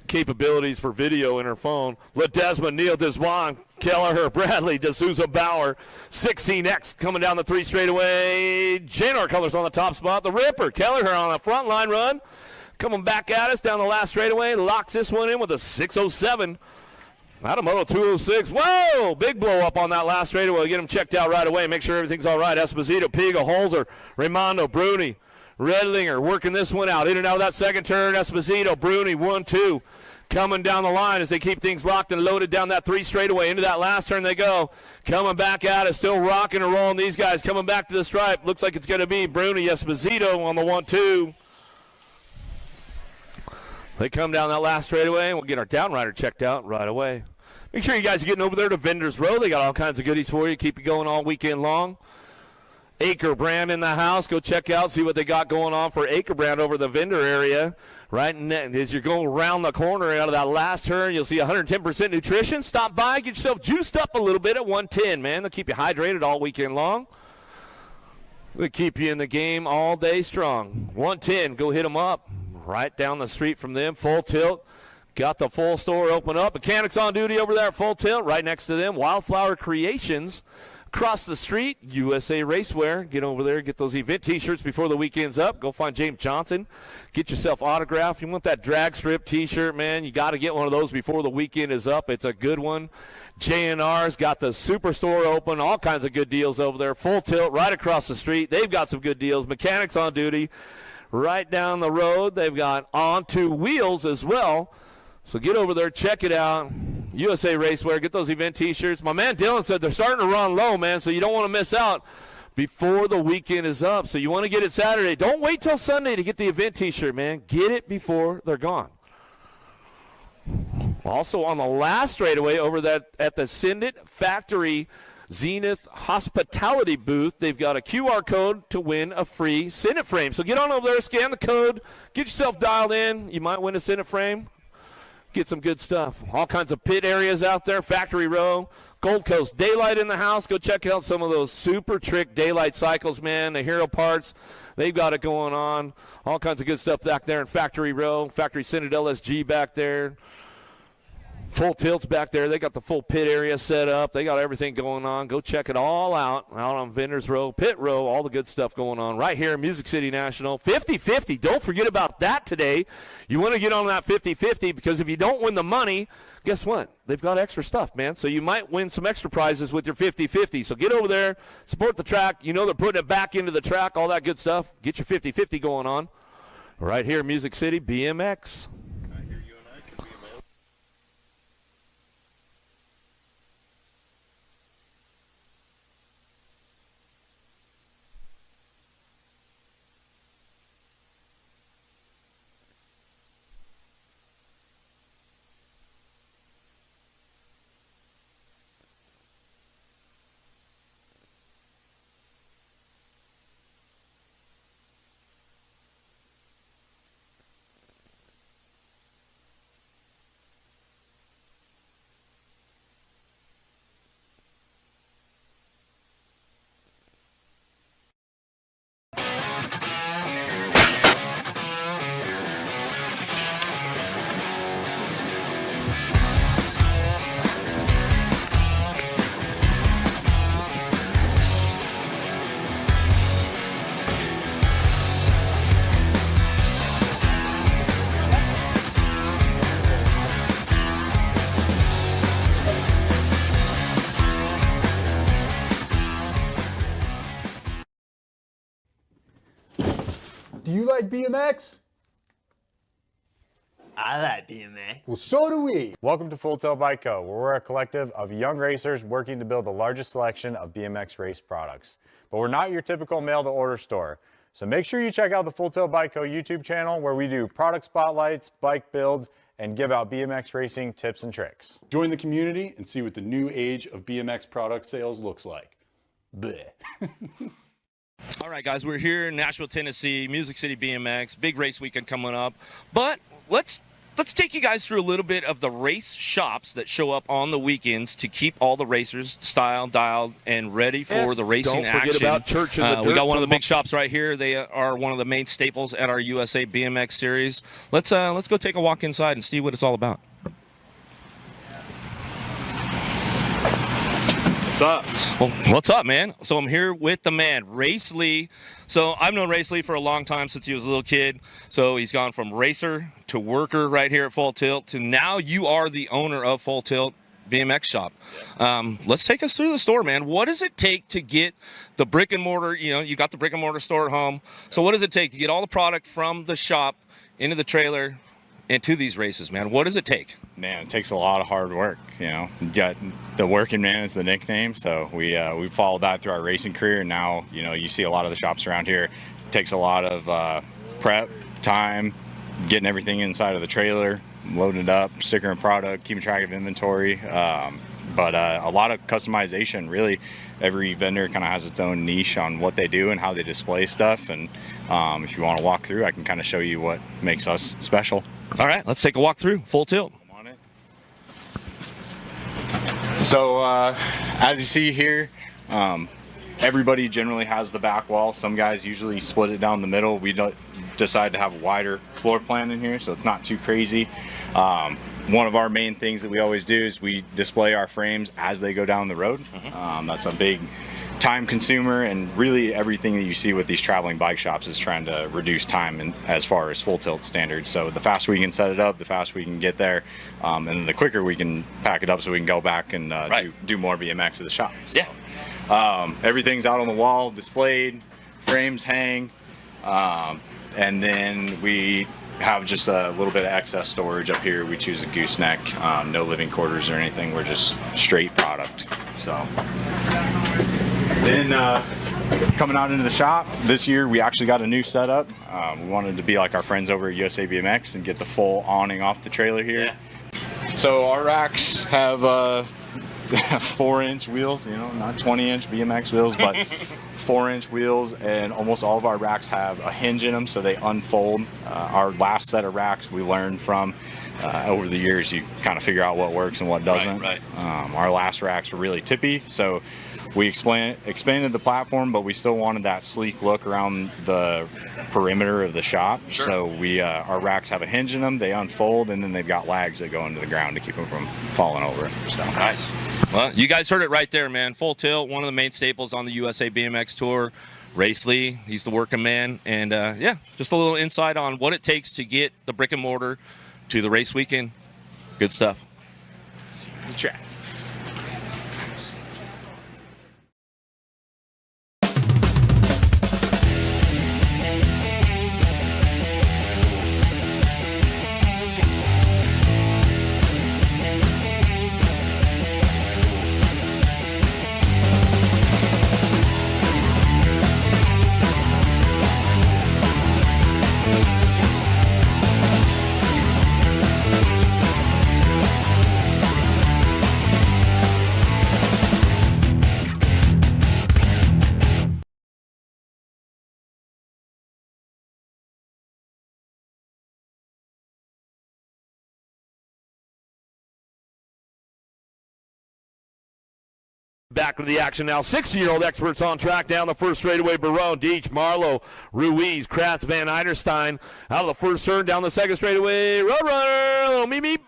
capabilities for video in her phone. Ledesma, Neil Deswan, Kelleher, Bradley, D'Souza, Bauer, 16X coming down the 3 straightaway. Janar Colors on the top spot. The Ripper, Kelleher on a front line run. Coming back at us down the last straightaway. Locks this one in with a 607. Out of moto 206. Whoa! Big blow up on that last straightaway. Get him checked out right away. Make sure everything's all right. Esposito, Piga, Holzer, Raimondo, Bruni, Redlinger working this one out. In and out of that second turn. Esposito, Bruni, 1-2. Coming down the line as they keep things locked and loaded down that 3 straightaway. Into that last turn they go. Coming back at it. Still rocking and rolling. These guys coming back to the stripe. Looks like it's going to be Bruni, Esposito on the 1-2. They come down that last straightaway, and we'll get our downrider checked out right away. Make sure you guys are getting over there to Vendors Row. They got all kinds of goodies for you. Keep you going all weekend long. Acre Brand in the house. Go check out, see what they got going on for Acre Brand over the vendor area. Right as you're going around the corner out of that last turn, you'll see 110% nutrition. Stop by, get yourself juiced up a little bit at 110, man. They'll keep you hydrated all weekend long. They'll keep you in the game all day strong. 110, go hit them up. Right down the street from them, full tilt. Got the full store open up. Mechanics on duty over there at full tilt. Right next to them, Wildflower Creations. Across the street, USA Racewear. Get over there, get those event T-shirts before the weekend's up. Go find James Johnson. Get yourself autographed. You want that drag strip T-shirt, man, you got to get one of those before the weekend is up. It's a good one. JNR's got the Superstore open. All kinds of good deals over there. Full tilt right across the street. They've got some good deals. Mechanics on duty. Right down the road, they've got Onto Wheels as well. So get over there, check it out. USA Racewear, get those event T-shirts. My man Dylan said they're starting to run low, man, so you don't want to miss out before the weekend is up. So you want to get it Saturday. Don't wait till Sunday to get the event T-shirt, man. Get it before they're gone. Also on the last straightaway over that at the Sindit Factory Zenith Hospitality booth, they've got a QR code to win a free Sindit frame. So get on over there, scan the code, get yourself dialed in. You might win a Sindit frame. Get some good stuff. All kinds of pit areas out there, Factory Row, Gold Coast Daylight in the house. Go check out some of those super trick Daylight cycles, man. The Hero Parts, they've got it going on. All kinds of good stuff back there in Factory Row. Factory Sindit LSG back there. Full tilts back there. They got the full pit area set up. They got everything going on. Go check it all out on Vendors Row, Pit Row, all the good stuff going on right here in Music City National. 50-50. Don't forget about that today. You want to get on that 50-50 because if you don't win the money, guess what? They've got extra stuff, man. So you might win some extra prizes with your 50-50. So get over there, support the track. You know they're putting it back into the track, all that good stuff. Get your 50-50 going on right here in Music City, BMX. Do you like BMX? I like BMX. Well, so do we. Welcome to Full Tilt Bike Co., where we're a collective of young racers working to build the largest selection of BMX race products. But we're not your typical mail-to-order store. So make sure you check out the Full Tilt Bike Co. YouTube channel, where we do product spotlights, bike builds, and give out BMX racing tips and tricks. Join the community and see what the new age of BMX product sales looks like. Bleh. All right, guys, we're here in Nashville, Tennessee, Music City BMX, big race weekend coming up. But let's let's take you guys through a little bit of the race shops that show up on the weekends to keep all the racers styled, dialed, and ready for the racing action. Don't forget about Church of the Dirt. We got one of the big shops right here. They are one of the main staples at our USA BMX series. Let's go take a walk inside and see what it's all about. What's up? Well, what's up, man? So I'm here with the man, Race Lee. So I've known Race Lee for a long time, since he was a little kid. So he's gone from racer to worker right here at Full Tilt to now you are the owner of Full Tilt BMX shop. Let's take us through the store, man. What does it take to get the brick and mortar? You know, you got the brick and mortar store at home. So what does it take to get all the product from the shop into the trailer and to these races, man? What does it take? Man, it takes a lot of hard work. You know, the working man is the nickname, so we followed that through our racing career. And now, you know, you see a lot of the shops around here. It takes a lot of prep time, getting everything inside of the trailer, loading it up, stickering product, keeping track of inventory. But a lot of customization. Really, every vendor kind of has its own niche on what they do and how they display stuff. And if you want to walk through, I can kind of show you what makes us special. All right, let's take a walk through Full Tilt. So as you see here, everybody generally has the back wall. Some guys usually split it down the middle. We decide to have a wider floor plan in here, so it's not too crazy. One of our main things that we always do is we display our frames as they go down the road. That's a big time consumer, and really everything that you see with these traveling bike shops is trying to reduce time as far as Full Tilt standards. So the faster we can set it up, the faster we can get there, and then the quicker we can pack it up so we can go back and do more BMX at the shop. So, everything's out on the wall, displayed, frames hang, and then we have just a little bit of excess storage up here. We choose a gooseneck, no living quarters or anything. We're just straight product. So then coming out into the shop this year, we actually got a new setup. We wanted to be like our friends over at USA BMX and get the full awning off the trailer here. So our racks have 4-inch wheels, you know, not 20-inch BMX wheels, but 4-inch wheels, and almost all of our racks have a hinge in them, so they unfold. Our last set of racks we learned from over the years, you kind of figure out what works and what doesn't. Our last racks were really tippy, so we expanded the platform, but we still wanted that sleek look around the perimeter of the shop. So our racks have a hinge in them, they unfold, and then they've got lags that go into the ground to keep them from falling over. So nice. Well, you guys heard it right there, man. Full Tilt, one of the main staples on the USA BMX Tour. Race Lee, he's the working man. And yeah, just a little insight on what it takes to get the brick and mortar to the race weekend. Good stuff. The track. Back to the action now. 60-year-old experts on track down the first straightaway. Barone, Deach, Marlowe, Ruiz, Kratz, Van Eiderstein out of the first turn down the second straightaway. Roadrunner, little meep.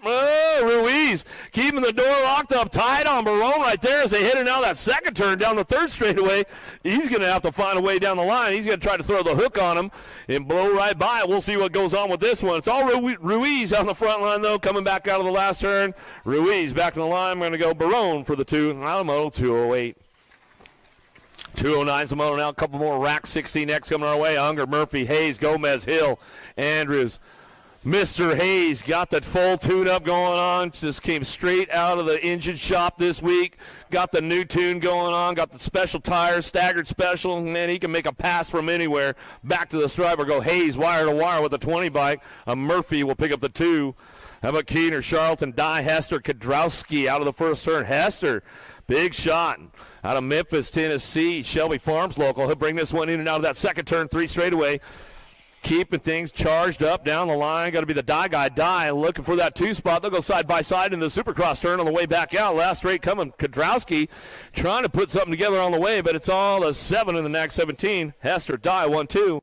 Ruiz keeping the door locked up tight on Barone right there as they hit it now that second turn down the third straightaway. He's going to have to find a way down the line. He's going to try to throw the hook on him and blow right by. We'll see what goes on with this one. It's all Ruiz on the front line, though, coming back out of the last turn. Ruiz back in the line. I'm going to go Barone for the 208. 209's the moto now. A couple more rack 16 next coming our way. Unger, Murphy, Hayes, Gomez, Hill, Andrews. Mr. Hayes got that full tune-up going on. Just came straight out of the engine shop this week. Got the new tune going on. Got the special tires, staggered special. And man, he can make a pass from anywhere. Back to the striper. Go Hayes wire to wire with a 20 bike. Murphy will pick up the 2. How about Keener, Charlton, Dye, Hester, Kadrowski out of the first turn. Hester, big shot. Out of Memphis, Tennessee, Shelby Farms local. He'll bring this one in and out of that second turn, 3 straightaway. keeping things charged up down the line. Got to be the die guy looking for that 2 spot. They'll go side by side in the Supercross turn on the way back out. Last straight coming, Kudrowski trying to put something together on the way, but it's all a 7 in the next 17. Hester die 1-2.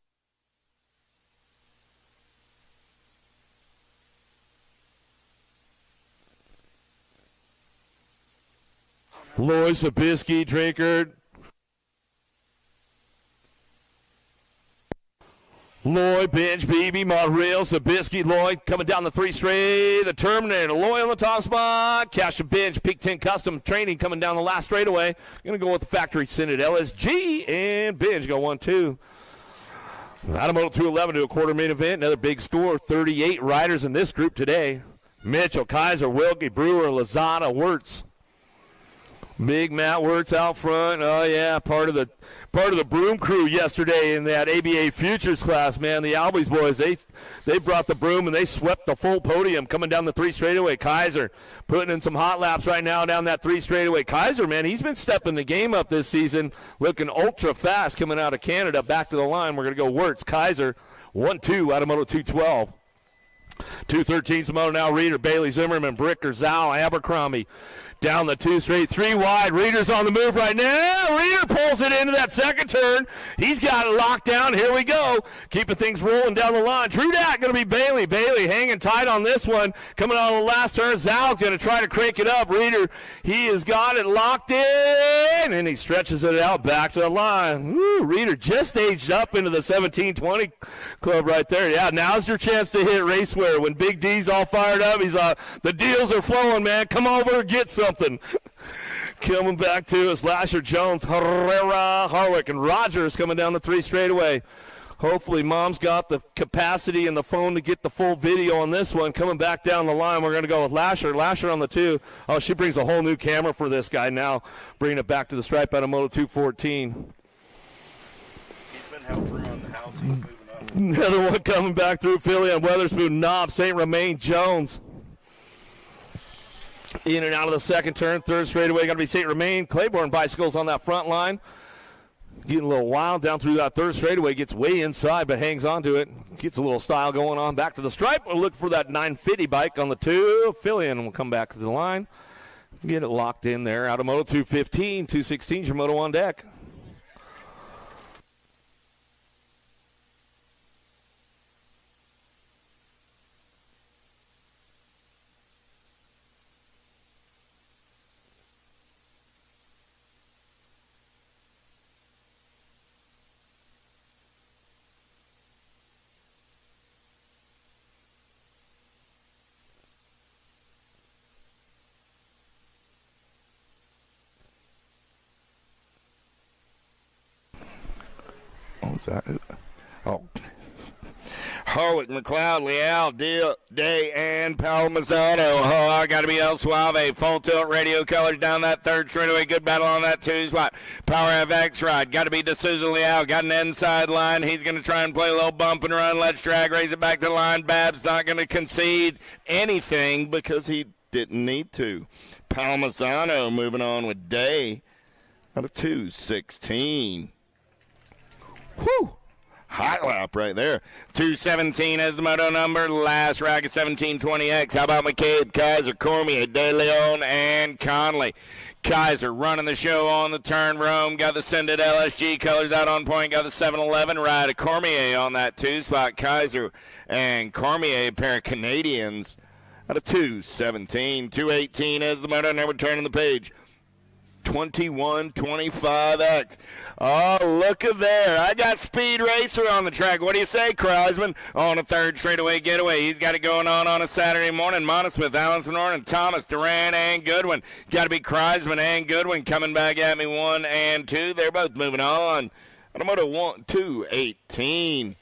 Loy Sabisky, Drinkard. Loy, Bench, Beebe, Monreal, Sabisky, Lloyd coming down the 3 straight. The Terminator, Loy on the top spot. Cash and Bench, Peak 10 Custom Training coming down the last straightaway. Going to go with the Factory Senate LSG, and Bench go 1-2. Automoto 211 to a quarter main event. Another big score. 38 riders in this group today. Mitchell, Kaiser, Wilkie, Brewer, Lozada, Wirtz. Big Matt Wirtz out front. Oh yeah, part of the broom crew yesterday in that ABA Futures class. Man, the Albies boys, they brought the broom and they swept the full podium coming down the 3 straightaway. Kaiser putting in some hot laps right now down that 3 straightaway. Kaiser, man, he's been stepping the game up this season, looking ultra fast coming out of Canada. Back to the line, we're gonna go Wirtz, Kaiser, 1-2 Automoto 212. 213 Samoa now Reeder, Bailey, Zimmerman, Bricker, Zhao, Abercrombie. Down the 2 straight, 3 wide. Reeder's on the move right now. Reeder pulls it into that second turn. He's got it locked down. Here we go. Keeping things rolling down the line. True that, going to be Bailey. Bailey hanging tight on this one. Coming on the last turn. Zal's going to try to crank it up. Reeder, he has got it locked in, and he stretches it out back to the line. Woo, Reeder just aged up into the 17-20 club right there. Yeah, now's your chance to hit Raceware. When Big D's all fired up, he's the deals are flowing, man. Come over and get something. Coming back to us, Lasher, Jones, Herrera, Harwick, and Rogers coming down the 3 straightaway. Hopefully Mom's got the capacity and the phone to get the full video on this one. Coming back down the line, we're going to go with Lasher. Lasher on the 2. Oh, she brings a whole new camera for this guy now, bringing it back to the stripe out of Moto 214. He's been helped around the house. He's moving up. Another one coming back through Philly on Weatherspoon, Knob, St. Romain, Jones. In and out of the second turn, 3rd straightaway, going to be St. Romain. Claiborne bicycles on that front line. Getting a little wild down through that 3rd straightaway. Gets way inside, but hangs on to it. Gets a little style going on. Back to the stripe. We'll look for that 950 bike on the 2. Fillion will come back to the line. Get it locked in there. Out of Moto 215, 216, your Moto on deck. That? Oh. Harwick, McLeod, Leal, Day, and Palmazzano. Oh, got to be El Suave. Full tilt radio colors down that 3rd straightaway. Good battle on that 2 spot. Power FX ride. Got to be D'Souza Leal. Got an inside line. He's going to try and play a little bump and run. Let's drag, raise it back to the line. Bab's not going to concede anything because he didn't need to. Palmazzano moving on with Day out of 216. Whew! Hot lap right there. 217 is the moto number. Last rack is 1720X. How about McCabe, Kaiser, Cormier, De Leon, and Conley? Kaiser running the show on the turn. Rome got the Sended LSG colors out on point. Got the 711 ride of Cormier on that 2 spot. Kaiser and Cormier, a pair of Canadians out of 217. 218 is the moto number. Turning the page. 2125X. Oh, look at there. I got Speed Racer on the track. What do you say, Kreisman? On a 3rd straightaway getaway. He's got it going on a Saturday morning. Monosmith, Allenson, Orton, Thomas, Duran, and Goodwin. Got to be Kreisman and Goodwin coming back at me 1 and 2. They're both moving on. Automoto 218.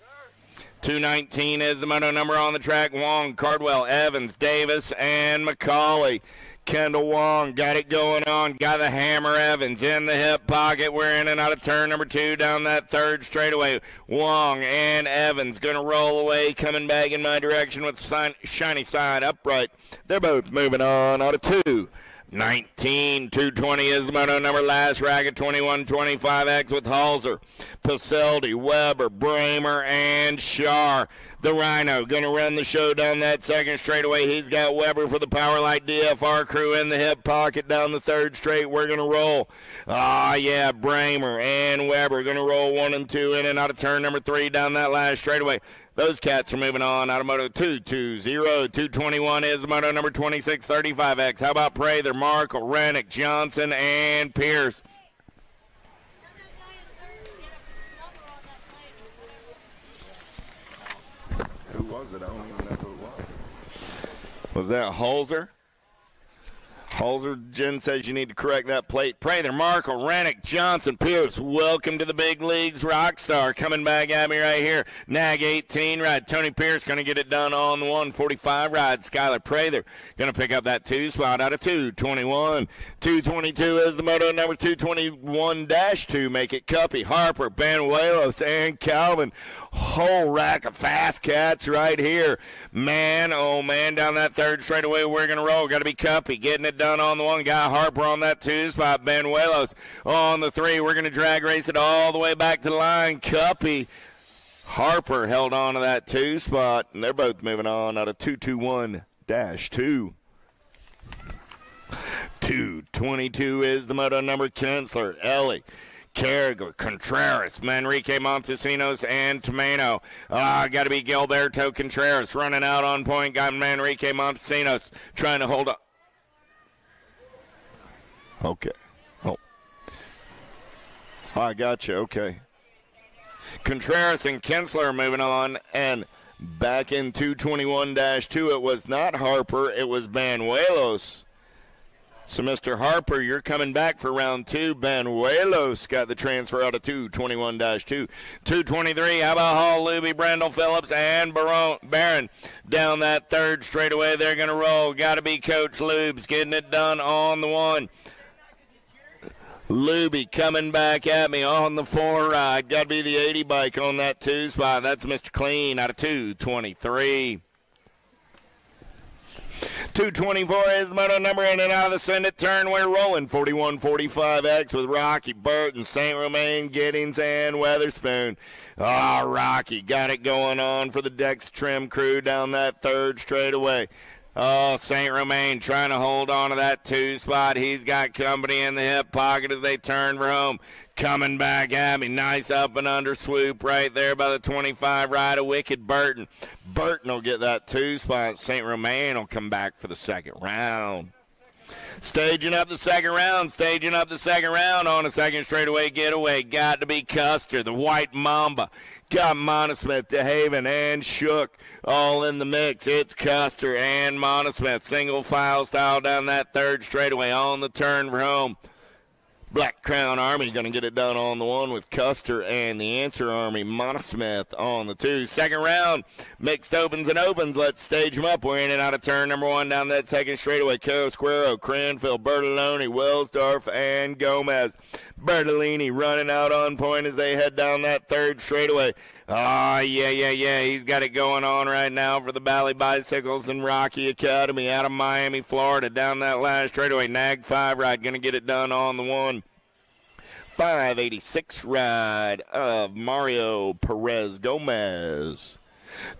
219 is the moto number on the track. Wong, Cardwell, Evans, Davis, and McCauley. Kendall Wong got it going on. Got the hammer. Evans in the hip pocket. We're in and out of turn number 2 down that 3rd straightaway. Wong and Evans going to roll away, coming back in my direction with shiny side upright. They're both moving on out of 2. 19, 220 is the moto number. Last racket, 21-25X with Halser, Paceldi, Weber, Bramer, and Shar. The Rhino going to run the show down that second straightaway. He's got Weber for the Powerlight DFR crew in the hip pocket down the third straight. We're going to roll. Yeah, Bramer and Weber going to roll 1 and 2 in and out of turn number 3 down that last straightaway. Those cats are moving on out of Moto 220. 221 is the Moto number 2635X. How about Prather, Markle, Rennick, Johnson, and Pierce? Who was it? I don't even know who it was. Was that Halser? Halser, Jen says you need to correct that plate. Prather, Markle, Rennick, Johnson, Pierce. Welcome to the big leagues, Rockstar. Coming back at me right here. Nag 18 ride. Tony Pierce going to get it done on the 145 ride. Skylar Prather going to pick up that 2 spot out of 221. 222 is the moto number 221-2. Make it Cuppy, Harper, Banuelos, and Calvin. Whole rack of fast cats right here. Man, oh man, down that third straightaway we're going to roll. Got to be Cuppy getting it done on the 1 guy. Harper on that 2 spot. Banuelos on the 3. We're going to drag race it all the way back to the line. Cuppy, Harper held on to that 2 spot, and they're both moving on out of 221-2. 222 is the moto number. Kinsler, Ellie, Carragher, Contreras, Manrique Montesinos, and Tomeno. Got to be Gilberto Contreras running out on point. Got Manrique Montesinos trying to hold up. Okay. Oh. I got you. Okay. Contreras and Kinsler are moving on, and back in 221-2, it was not Harper, it was Banuelos. So, Mr. Harper, you're coming back for round 2. Banuelos got the transfer out of 221-2. 223, how about Hall, Luby, Brendel, Phillips, and Barron down that third straightaway. They're going to roll. Got to be Coach Lubes getting it done on the 1. Luby coming back at me on the 4 ride. Got to be the 80 bike on that 2 spot. That's Mr. Clean out of 223. 224 is the moto number in and out of the Senate turn. We're rolling 41-45X with Rocky, Burton, St. Romain, Giddings, and Weatherspoon. Rocky got it going on for the Dex Trim crew down that third straightaway. St. Romain trying to hold on to that 2 spot. He's got company in the hip pocket as they turn for home. Coming back at me. Nice up and under swoop right there by the 25 ride of Wicked Burton. Burton will get that 2 spot. St. Romain will come back for the second round. Staging up the second round on a second straightaway getaway. Got to be Custer, the White Mamba. Got Monosmith, DeHaven, and Shook all in the mix. It's Custer and Monosmith. Single file style down that third straightaway on the turn for home. Black Crown Army going to get it done on the 1 with Custer and the Answer Army, Monosmith on the 2. Second round, mixed opens and opens. Let's stage them up. We're in and out of turn number 1 down that second straightaway. Cosquero, Cranfield, Bertoloni, Wellsdorf, and Gomez. Bertolini running out on point as they head down that third straightaway. Yeah. He's got it going on right now for the Bally Bicycles and Rocky Academy out of Miami, Florida, down that last straightaway. Nag 5 ride, going to get it done on the 1. 586 ride of Mario Perez Gomez.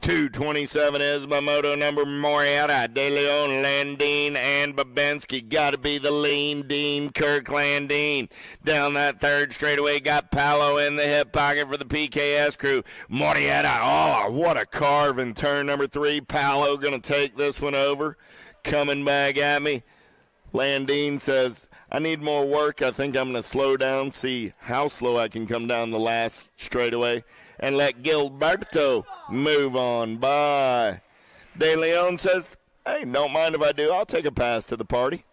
227 is my moto number. Moriata, De Leon, Landine, and Babensky. Got to be the Lean Dean, Kirk Landine. Down that third straightaway, got Paolo in the hip pocket for the PKS crew. Moriata, what a carve in turn number 3. Paolo going to take this one over. Coming back at me. Landine says, I need more work. I think I'm going to slow down, see how slow I can come down the last straightaway, and let Gilberto move on by. De Leon says, hey, don't mind if I do. I'll take a pass to the party.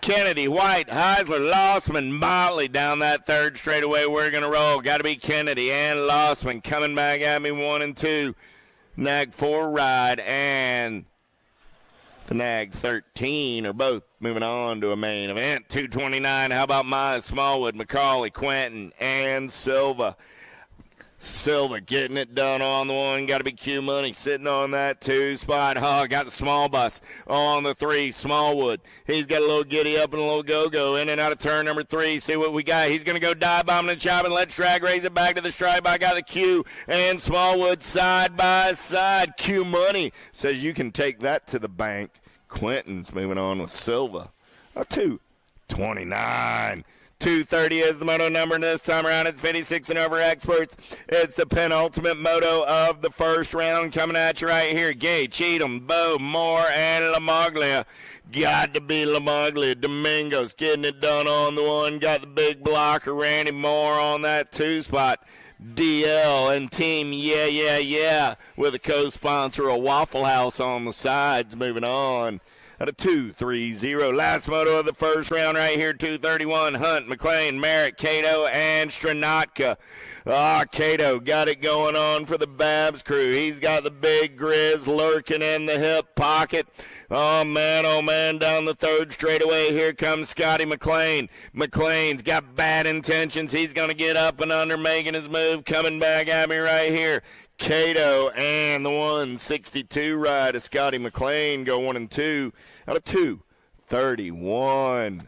Kennedy, White, Heisler, Lossman, Motley down that third straightaway. We're going to roll. Got to be Kennedy and Lossman coming back at me 1 and 2. Nag 4 ride and the Nag 13 are both moving on to a main event. 229, how about Myers, Smallwood, McCauley, Quentin, and Silva. Silva getting it done on the one. Got to be Q Money sitting on that 2 spot. Got the small bus on the 3. Smallwood. He's got a little giddy up and a little go-go in and out of turn number 3. See what we got. He's going to go dive bombing and chopping. Let's drag, raise it back to the stripe. I got the Q and Smallwood side by side. Q Money says you can take that to the bank. Quentin's moving on with Silva. A 2:29. 2:30 is the moto number, and this time around it's 56 and over experts. It's the penultimate moto of the first round coming at you right here. Gay, Cheatham, Bo, Moore, and Lamaglia. Got to be Lamaglia. Domingos getting it done on the one. Got the big blocker, Randy Moore on that 2 spot. DL and Team Yeah, with a co-sponsor, a Waffle House on the sides, moving on. At a 2:30. Last moto of the first round right here, 2:31. Hunt, McLean, Merritt, Cato, and Stranatka. Cato got it going on for the Babs crew. He's got the big Grizz lurking in the hip pocket. Oh, man, down the third straightaway. Here comes Scotty McLean. McLean's got bad intentions. He's going to get up and under, making his move. Coming back at me right here. Cato and the 162 ride of Scotty McLean go 1 and 2 out of 2:31.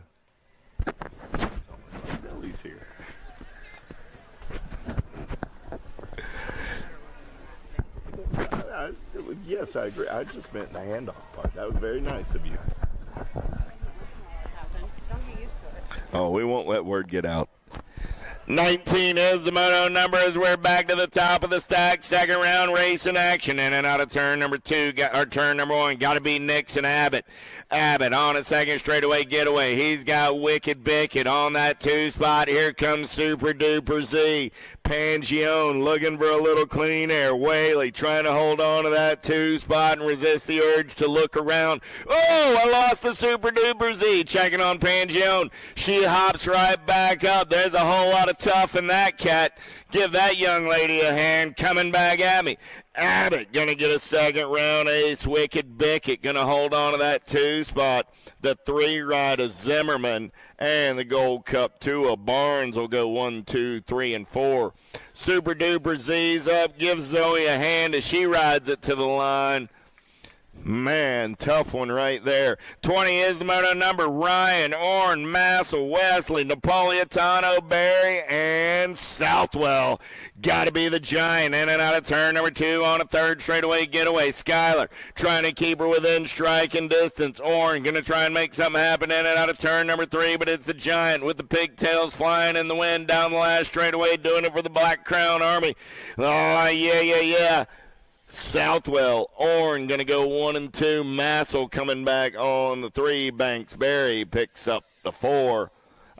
Billy's here. Yes, I agree. I just meant the handoff part. That was very nice of you. Don't get used to it. Oh, we won't let word get out. 19 is the moto number as we're back to the top of the stack. Second round race in action. In and out of turn number 2, turn number 1. Got to be Nixon Abbott. Abbott on a second straightaway getaway. He's got Wicked Bickett on that 2 spot. Here comes Super Duper Z. Pangione looking for a little clean air. Whaley trying to hold on to that 2 spot and resist the urge to look around. Oh, I lost the Super Duper Z. Checking on Pangione. She hops right back up. There's a whole lot of tough in that cat. Give that young lady a hand. Coming back at me. Abbott going to get a second round ace. Wicked Bickett going to hold on to that 2 spot. The 3 ride of Zimmerman and the Gold Cup 2 of Barnes will go 1, 2, 3, and 4. Super Duper Z's up. Gives Zoe a hand as she rides it to the line. Man, tough one right there. 20 is the moto number. Ryan, Orn, Massel, Wesley, Napolitano, Barry, and Southwell. Got to be the Giant. In and out of turn number 2 on a third straightaway getaway. Skyler trying to keep her within striking distance. Orn going to try and make something happen in and out of turn number 3, but it's the Giant with the pigtails flying in the wind down the last straightaway, doing it for the Black Crown Army. Oh, yeah. Southwell, Orn going to go 1 and 2. Massel coming back on the 3. Banks Berry picks up the 4.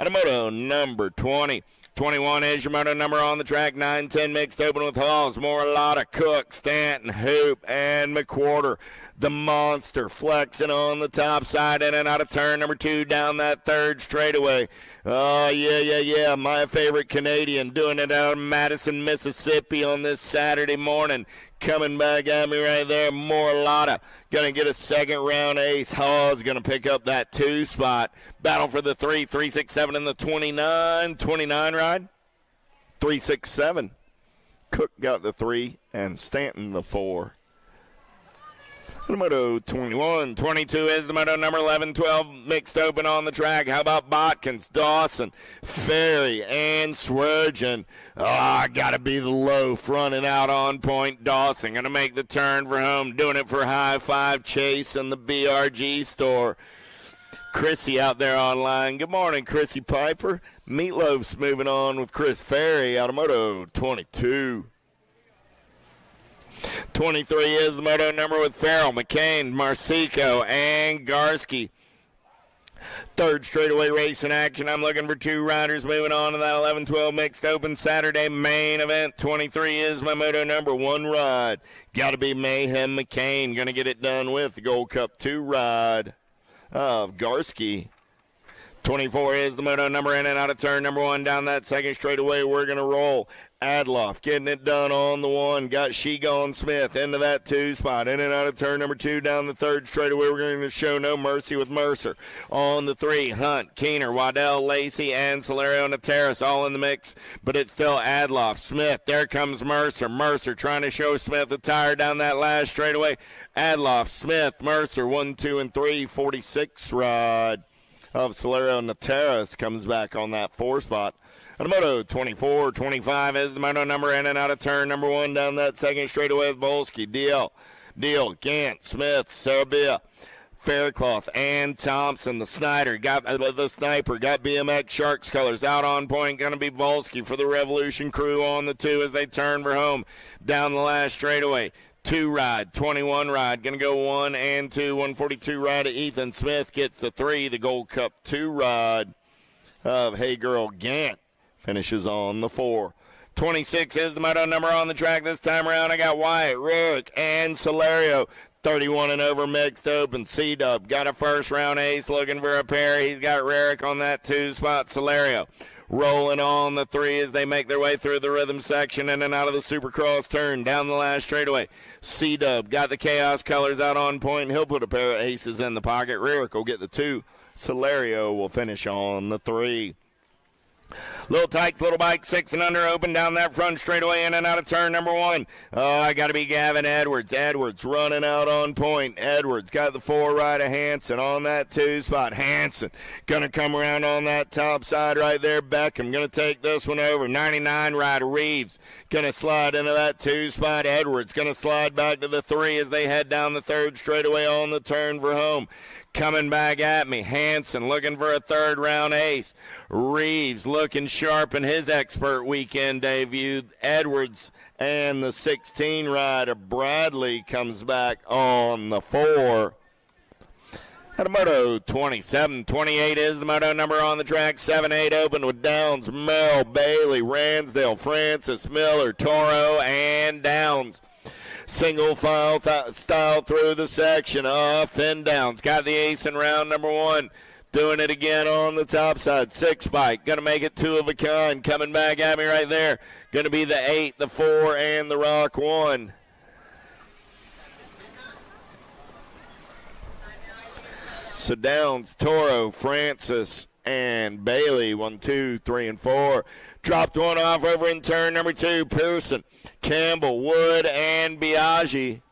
Automoto number 20. 21 is your moto number on the track. 9-10 mixed open with Halls. Moralotta, Cook, Stanton, Hoop, and McWhorter. The monster flexing on the top side in and out of turn number 2 down that third straightaway. Oh, yeah. My favorite Canadian doing it out of Madison, Mississippi on this Saturday morning. Coming back at me right there, Moralotta. Going to get a second round ace. Hall's going to pick up that 2 spot. Battle for the 3, 3, 6, 7 in the 29 ride. 3, 6, 7. Cook got the 3 and Stanton the 4. The moto 21. 22 is the moto number. 11, 12 mixed open on the track. How about Botkins, Dawson, Ferry, and Swergeon? Got to be the low fronting out on point. Dawson going to make the turn for home. Doing it for High Five Chase and the BRG store. Chrissy out there online. Good morning, Chrissy Piper. Meatloaf's moving on with Chris Ferry. Automoto 22. 23 is the moto number with Farrell, McCain, Marsico, and Garski. Third straightaway race in action. I'm looking for 2 riders moving on to that 11-12 mixed open Saturday main event. 23 is my moto number. 1 ride. Got to be Mayhem McCain. Going to get it done with the Gold Cup 2 ride of Garski. 24 is the moto number, in and out of turn number 1. Down that second straightaway, we're going to roll. Adloff getting it done on the 1. Got Shegon Smith into that 2 spot. In and out of turn number 2. Down the third straightaway, we're going to show no mercy with Mercer. On the 3, Hunt, Keener, Waddell, Lacey, and Solario on the terrace, all in the mix. But it's still Adloff, Smith. There comes Mercer. Mercer trying to show Smith the tire down that last straightaway. Adloff, Smith, Mercer, 1, 2, and 3. 46 ride of Solario Nateras comes back on that 4 spot. And the moto 24, 25 is the moto number, in and out of turn number 1. Down that second straightaway with Volsky, Deal, Gant, Smith, Sarabia, Faircloth, and Thompson. The Sniper got BMX Sharks colors out on point. Going to be Volsky for the Revolution crew on the 2 as they turn for home. Down the last straightaway. 2 ride, 21 ride, going to go 1 and 2, 142 ride to Ethan Smith gets the 3, the Gold Cup 2 ride of Hey Girl Gant finishes on the 4. 26 is the moto number on the track this time around. I got Wyatt, Ruick, and Solario. 31 and over mixed open. C-Dub got a first round ace looking for a pair. He's got Rarick on that 2 spot. Solario rolling on the 3 as they make their way through the rhythm section in and out of the Supercross turn. Down the last straightaway, C-Dub got the Chaos colors out on point. He'll put a pair of aces in the pocket. Rarick will get the 2. Solario will finish on the 3. Little Tykes, Little Bike, 6 and under, open down that front straightaway, in and out of turn number 1. Oh, I got to be Gavin Edwards. Edwards running out on point. Edwards got the 4 right of Hanson on that 2 spot. Hanson going to come around on that top side right there. Beckham going to take this one over. 99 right of Reeves going to slide into that 2 spot. Edwards going to slide back to the 3 as they head down the 3rd straightaway on the turn for home. Coming back at me, Hanson looking for a 3rd round ace. Reeves looking sharp in his expert weekend debut. Edwards and the 16 ride of Bradley comes back on the 4. At a moto 27, 28 is the moto number on the track. 7-8 open with Downs, Mel, Bailey, Ransdale, Francis, Miller, Toro, and Downs. Single file style through the section, off and Downs. Got the ace in round number 1. Doing it again on the top side. 6 bike. Going to make it 2 of a kind. Coming back at me right there. Going to be the 8, the 4, and the Rock 1. So Downs, Toro, Francis, and Bailey. 1, 2, 3, and 4. Dropped one off over in turn number 2. Pearson, Campbell, Wood, and Biaggi.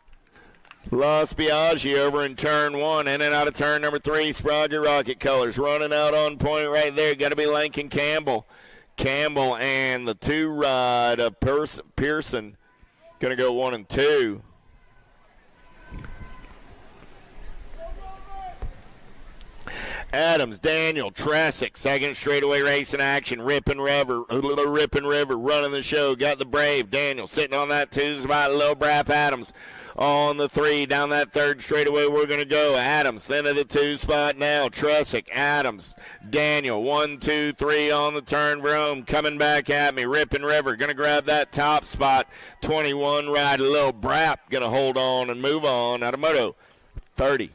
Lost Biaggi over in turn 1. In and out of turn number 3. Sprague Rocket colors running out on point right there. Got to be Lincoln Campbell. Campbell and the 2 ride of Pearson. Going to go 1 and 2. Adams, Daniel, Tresick, 2nd straightaway racing action. Rippin' River running the show. Got the Brave, Daniel sitting on that 2 spot. Lil Brap Adams on the 3. Down that 3rd straightaway we're going to go. Adams into the 2 spot now. Tresick, Adams, Daniel, 1, 2, 3 on the turn for home. Coming back at me. Rippin' River going to grab that top spot. 21 ride. Lil Brap going to hold on and move on. Out of moto 30.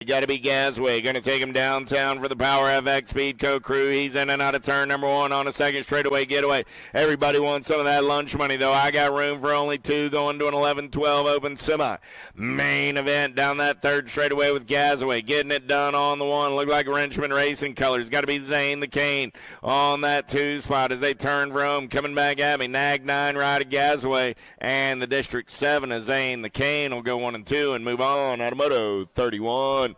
Got to be Gasway. Going to take him downtown for the Power FX Speedco crew. He's in and out of turn number 1 on a second straightaway getaway. Everybody wants some of that lunch money, though. I got room for only 2 going to an 11-12 open semi. Main event down that third straightaway with Gasway. Getting it done on the 1. Look like Wrenchman Racing colors. Got to be Zane the Cane on that 2 spot as they turn for home. Coming back at me. Nag 9 right of Gasway. And the District 7 of Zane the Cane will go 1 and 2 and move on out of Moto 31.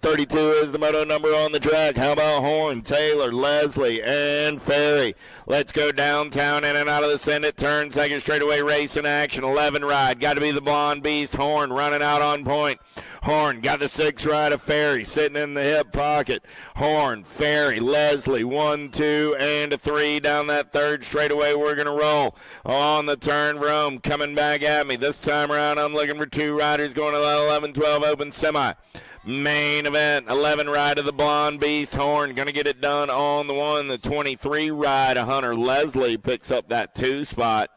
32 is the moto number on the track. How about Horn, Taylor, Leslie, and Ferry? Let's go downtown in and out of the Senate turn. Second straightaway race in action. 11 ride. Got to be the Blonde Beast. Horn running out on point. Horn got the 6 ride of Ferry sitting in the hip pocket. Horn, Ferry, Leslie, 1, 2, and a 3 down that third straightaway. We're going to roll on the turn. Rome coming back at me. This time around, I'm looking for 2 riders going to the 11-12 open semi. Main event, 11 ride of the Blonde Beast. Horn going to get it done on the 1. The 23 ride of Hunter Leslie picks up that 2 spot.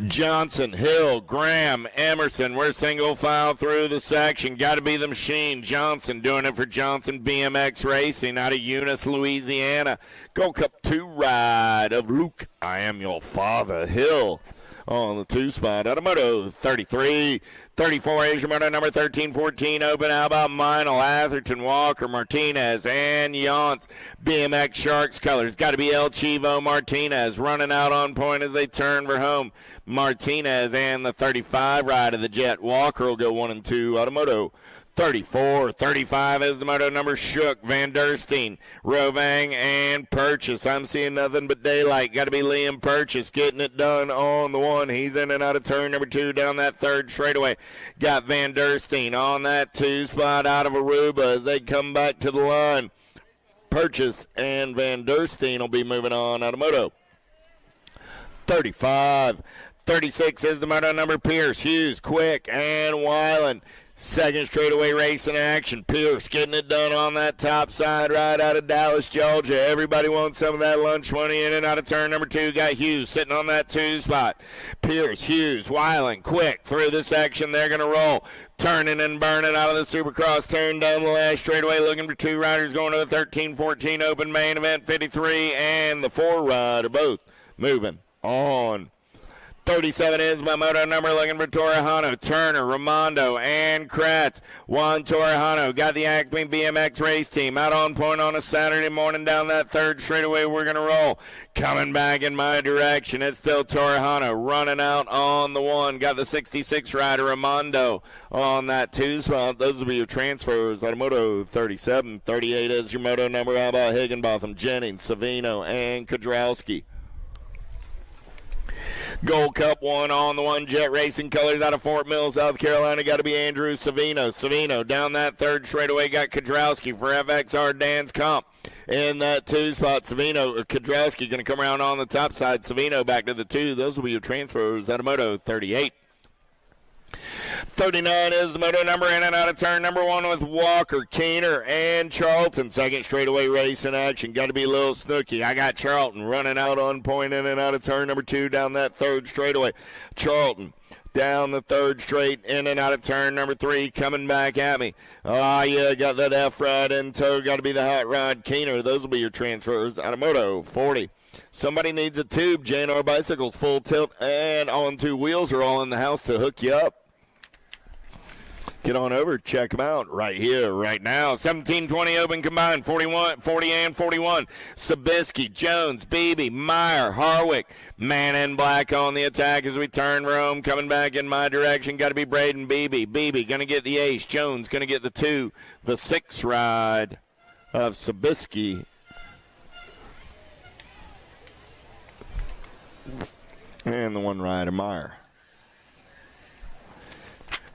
Johnson, Hill, Graham, Emerson. We're single file through the section. Got to be the machine. Johnson doing it for Johnson BMX Racing out of Eunice, Louisiana. Gold Cup 2 ride of Luke, I Am Your Father. Hill on the 2 spot out of Moto 33. 34 is your moto number 13-14 open. How about Meinl, Atherton, Walker, Martinez, and Yance. BMX Sharks colors. Got to be El Chivo Martinez running out on point as they turn for home. Martinez and the 35 ride of the Jet. Walker will go 1 and 2 out of Moto 34. 35 is the moto number Shook, Van Der Steen, Rovang, and Purchase. I'm seeing nothing but daylight. Got to be Liam Purchase getting it done on the 1. He's in and out of turn number 2 down that third straightaway. Got Van Der Steen on that 2 spot out of Aruba as they come back to the line. Purchase and Van Der Steen will be moving on out of Moto 35. 36 is the moto number Pierce, Hughes, Quick, and Weiland. Second straightaway race in action. Pierce getting it done on that top side right out of Dallas, Georgia. Everybody wants some of that lunch money in and out of turn number 2. Got Hughes sitting on that 2 spot. Pierce, Hughes, Weiland, Quick through the section. They're going to roll. Turning and burning out of the Supercross turn down the last straightaway. Looking for 2 riders going to the 13-14 open main event. 53 and the 4 ride are both moving on. 37 is my moto number, looking for Torrejano, Turner, Raimondo, and Kratz. Juan Torrejano got the Acme BMX race team out on point on a Saturday morning down that third straightaway. We're going to roll. Coming back in my direction, it's still Torrejano running out on the 1. Got the 66 rider, Raimondo, on that 2 spot. Those will be your transfers out of Moto 37. 38 is your moto number. How about Higginbotham, Jennings, Savino, and Kodrowski? Gold Cup 1 on the 1. Jet Racing colors out of Fort Mill, South Carolina. Got to be Andrew Savino. Savino down that third straightaway. Got Kodrowski for FXR Dan's Comp in that 2 spot. Savino, Kodrowski going to come around on the top side. Savino back to the 2. Those will be your transfers out of Moto 38. 39 is the moto number in and out of turn number 1 with Walker, Keener, and Charlton. Second straightaway race in action. Got to be Lil Snooky. I got Charlton running out on point in and out of turn number 2 down that third straightaway. Charlton down the third straight in and out of turn number 3 coming back at me. Oh, yeah, got that F ride in tow. Got to be the hot rod Keener. Those will be your transfers out of Moto 40. Somebody needs a tube. JNR Bicycles, full tilt and on 2 wheels are all in the house to hook you up. Get on over, check them out right here, right now. 17-20 open combined, 41, 40 and 41. Sabisky, Jones, Beebe, Meyer, Harwick. Man in black on the attack as we turn Rome. Coming back in my direction, got to be Braden Beebe. Beebe going to get the ace. Jones going to get the 2. The 6 ride of Sabisky. And the 1 ride of Meyer.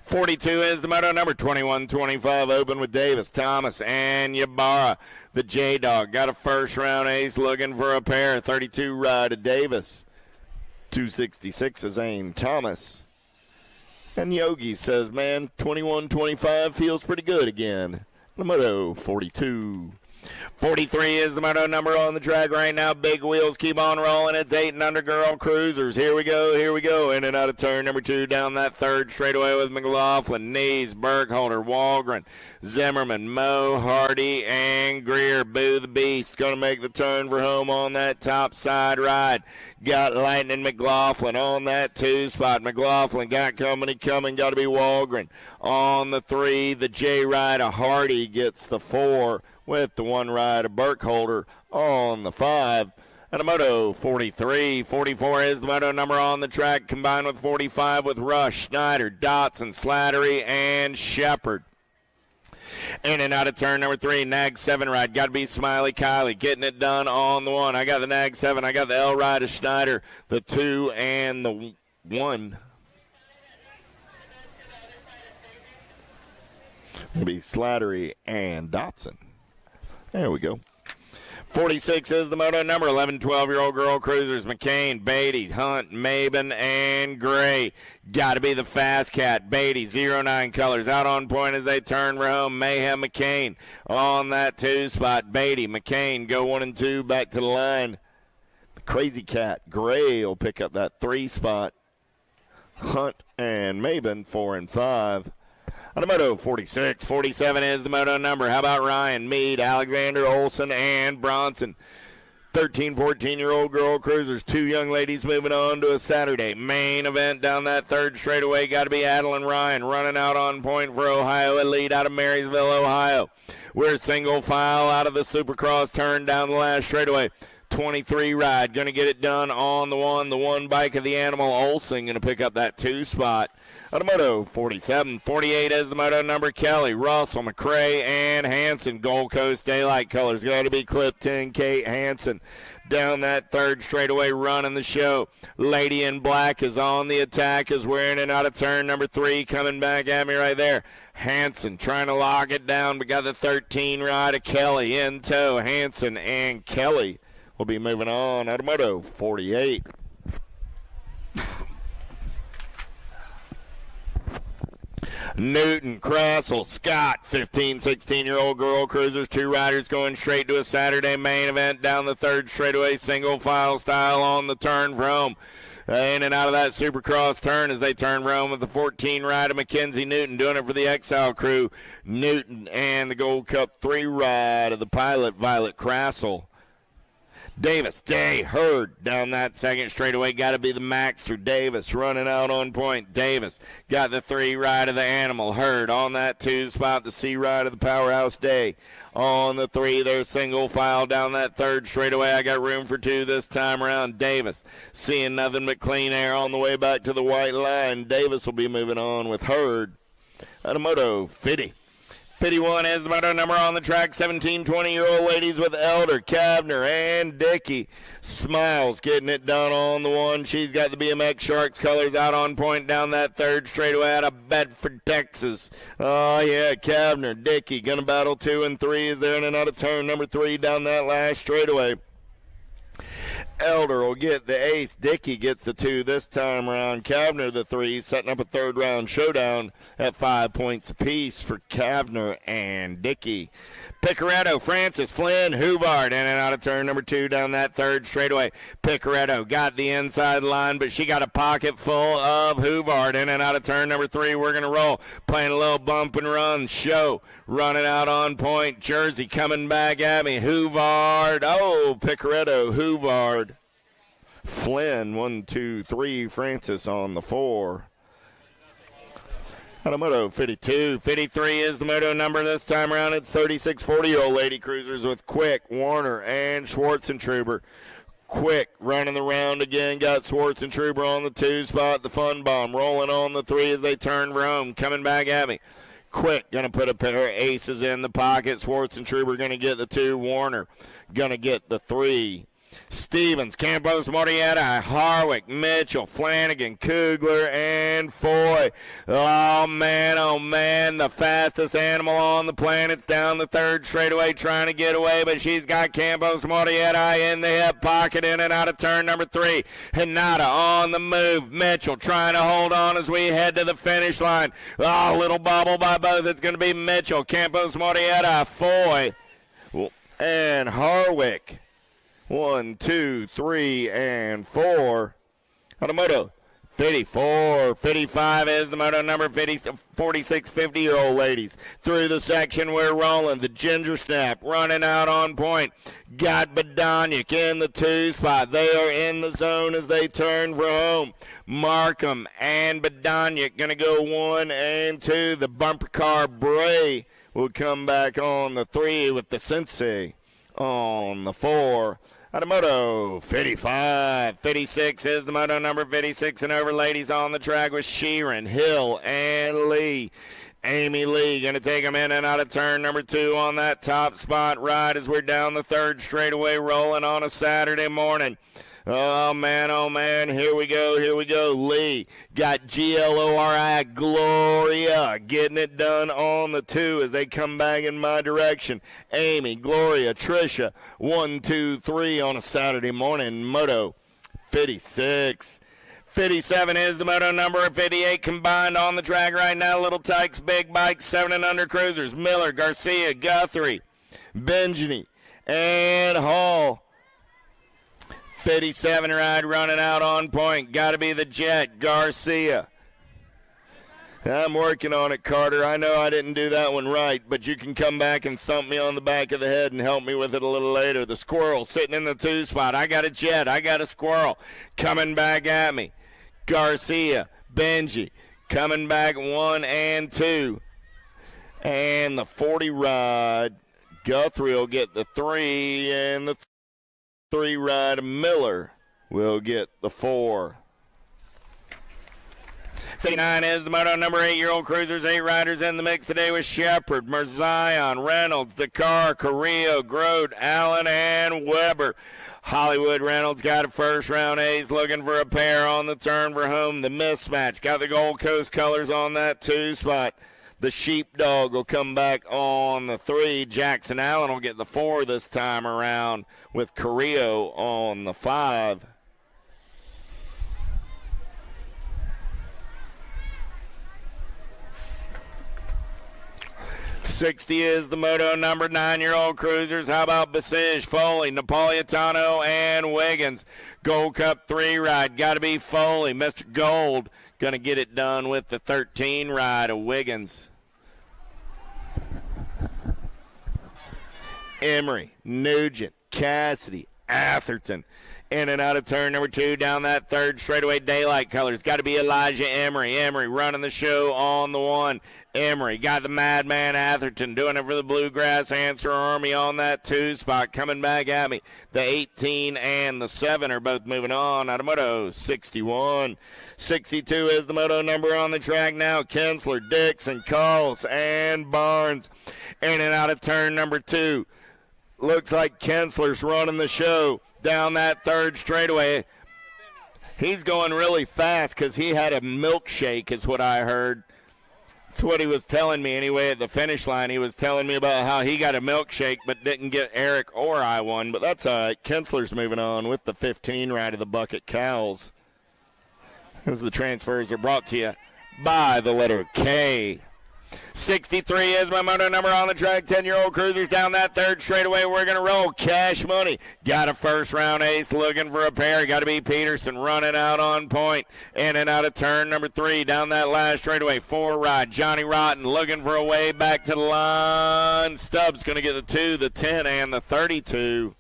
42 is the moto number, 21-25 open with Davis, Thomas, and Ybarra. The J-Dog got a first round ace looking for a pair. 32 ride of Davis. 266 is Zane Thomas. And Yogi says, man, 21-25 feels pretty good again. The moto 42. 43 is the moto number on the track right now. Big wheels keep on rolling. It's 8 and under girl cruisers. Here we go. In and out of turn number 2 down that third straightaway with McLaughlin, Nees, Burkholder, Walgren, Zimmerman, Moe, Hardy, and Greer. Boo the Beast going to make the turn for home on that top side ride. Got Lightning McLaughlin on that 2 spot. McLaughlin got company coming. Got to be Walgren. On the 3, the J ride of Hardy gets the 4 with the 1 ride of Burkholder on the 5. And a moto 43. 44 is the moto number on the track, combined with 45 with Rush, Schneider, Dotson, Slattery, and Shepard. In and out of turn number 3, Nag 7 ride. Got to be Smiley Kylie getting it done on the 1. I got the Nag 7. I got the L ride of Schneider, the 2 and the 1. It'll be Slattery and Dotson. There we go. 46 is the moto number. 11, 12-year-old girl cruisers. McCain, Beatty, Hunt, Maben, and Gray. Got to be the Fast Cat. Beatty, 09 colors. Out on point as they turn for home. Mayhem, McCain on that 2 spot. Beatty, McCain go 1 and 2 back to the line. The Crazy Cat, Gray will pick up that 3 spot. Hunt and Maben, 4 and 5. On the moto 46, 47 is the moto number. How about Ryan, Mead, Alexander, Olson, and Bronson? 13, 14-year-old girl cruisers. 2 young ladies moving on to a Saturday main event down that third straightaway. Got to be Adeline Ryan running out on point for Ohio Elite out of Marysville, Ohio. We're single file out of the Supercross turn down the last straightaway. 23 ride, going to get it done on the 1 bike of the Animal. Olsen going to pick up that 2 spot. On the moto 47, 48 is the moto number. Kelly, Russell, McCrae, and Hanson. Gold Coast Daylight colors. Got to be Clip 10, Kate Hanson. Down that third straightaway running the show. Lady in Black is on the attack as we're in and out of turn number 3. Coming back at me right there. Hanson trying to lock it down, but got the 13 ride of Kelly in tow. Hanson and Kelly will be moving on. Out of moto 48. Newton, Crassel, Scott, 15, 16-year-old girl cruisers. 2 riders going straight to a Saturday main event down the third straightaway, single file style on the turn for home. In and out of that Supercross turn as they turn around with the 14 ride of Mackenzie Newton, doing it for the Exile crew. Newton and the Gold Cup 3 ride of the pilot, Violet Crassel. Davis, Day, Hurd down that second straightaway. Got to be the Maxter. Davis running out on point. Davis got the 3 ride of the Animal. Hurd on that 2 spot. The C ride of the Powerhouse. Day on the 3. They're single file down that third straightaway. I got room for 2 this time around. Davis seeing nothing but clean air on the way back to the white line. Davis will be moving on with Hurd. Out of moto 50. 51 is the moto number on the track. 17, 20-year-old ladies with Elder, Kavner, and Dickey. Smiles getting it done on the 1. She's got the BMX Sharks colors out on point down that third straightaway out of Bedford, Texas. Oh, yeah, Kavner, Dickey going to battle 2 and 3 as they're in and out of turn number 3 down that last straightaway. Elder will get the ace. Dickey gets the 2 this time around. Kavner the 3, setting up a third round showdown at 5 points apiece for Kavner and Dickey. Picaretto, Francis, Flynn, Huvard in and out of turn number 2 down that third straightaway. Picaretto got the inside line, but she got a pocket full of Huvard in and out of turn number 3. We're going to roll, playing a little bump and run show. Running out on point. Jersey coming back at me. Huvard. Oh, Picaretto, Huvard. Flynn, 1, 2, 3. Francis on the 4. Out of moto 52. 53 is the moto number this time around. It's 36, 40-year-old lady cruisers with Quick, Warner, and Schwartzentruber. Quick running the round again. Got Schwartzentruber on the 2 spot. The Fun Bomb rolling on the 3 as they turn for home. Coming back at me. Quick going to put a pair of aces in the pocket. Schwartzentruber going to get the 2. Warner going to get the 3. Stevens, Campos, Morietta, Harwick, Mitchell, Flanagan, Kugler, and Foy. Oh, man, the fastest animal on the planet's down the third straightaway trying to get away, but she's got Campos, Morietta in the hip pocket in and out of turn number 3. Hinata on the move. Mitchell trying to hold on as we head to the finish line. Oh, little bobble by both. It's going to be Mitchell, Campos, Morietta, Foy. and Harwick. 1, 2, 3, and 4. On the moto, 54, 55 is the moto number, 46, 50-year-old ladies. Through the section, we're rolling. The Ginger Snap running out on point. Got Badonic in the 2 spot. They are in the zone as they turn for home. Markham and Badonic going to go 1 and 2. The bumper car Bray will come back on the 3 with the Sensei on the 4. Moto 55, 56 is the moto number, 56 and over ladies on the track with Sheeran, Hill, and Lee. Amy Lee going to take them in and out of turn number 2 on that top spot right as we're down the 3rd straightaway rolling on a Saturday morning. Oh, man, here we go. Lee got Glori, Gloria, getting it done on the 2 as they come back in my direction. Amy, Gloria, Trisha, 1, 2, 3 on a Saturday morning. Moto 56. 57 is the moto number, 58 combined on the track right now. Little Tykes, Big Bikes, 7 and under cruisers. Miller, Garcia, Guthrie, Benjani, and Hall. 57 ride running out on point. Got to be the Jet, Garcia. I'm working on it, Carter. I know I didn't do that one right, but you can come back and thump me on the back of the head and help me with it a little later. The Squirrel sitting in the 2 spot. I got a Jet. I got a Squirrel coming back at me. Garcia, Benji coming back 1 and 2. And the 40 ride, Guthrie will get the 3, and the 3 ride Miller will get the 4. 59 is the moto number, 8-year-old cruisers, 8 riders in the mix today with Shepard, Merzion, Reynolds, Dakar, Carrillo, Grote, Allen, and Weber. Hollywood Reynolds got a first round ace, looking for a pair on the turn for home. The mismatch got the Gold Coast colors on that 2 spot. The Sheepdog will come back on the 3. Jackson Allen will get the 4 this time around with Carrillo on the 5. $60 is the moto number, 9-year-old cruisers. How about Basige, Foley, Napolitano, and Wiggins? Gold Cup 3 ride. Got to be Foley. Mr. Gold going to get it done with the 13 ride of Wiggins. Emery, Nugent, Cassidy, Atherton. In and out of turn number 2 down that 3rd straightaway. Daylight colors. Got to be Elijah Emery. Emery running the show on the 1. Emery got the Madman Atherton doing it for the Bluegrass Answer Army on that 2 spot. Coming back at me. The 18 and the 7 are both moving on. Out of moto 61. 62 is the moto number on the track now. Kinsler, Dixon, Calls, and Barnes. In and out of turn number 2. Looks like Kinsler's running the show down that 3rd straightaway. He's going really fast because he had a milkshake is what I heard. That's what he was telling me anyway at the finish line. He was telling me about how he got a milkshake but didn't get Eric or I one. But that's all right. Kinsler's moving on with the 15 ride of the Bucket Cows. As the transfers are brought to you by the letter K. 63 is my moto number on the track. 10-year-old cruisers down that 3rd straightaway. We're going to roll. Cash Money got a first round ace, looking for a pair. Got to be Peterson running out on point. In and out of turn number 3 down that last straightaway. 4 ride. Johnny Rotten looking for a way back to the line. Stubbs going to get the 2, the 10, and the 32.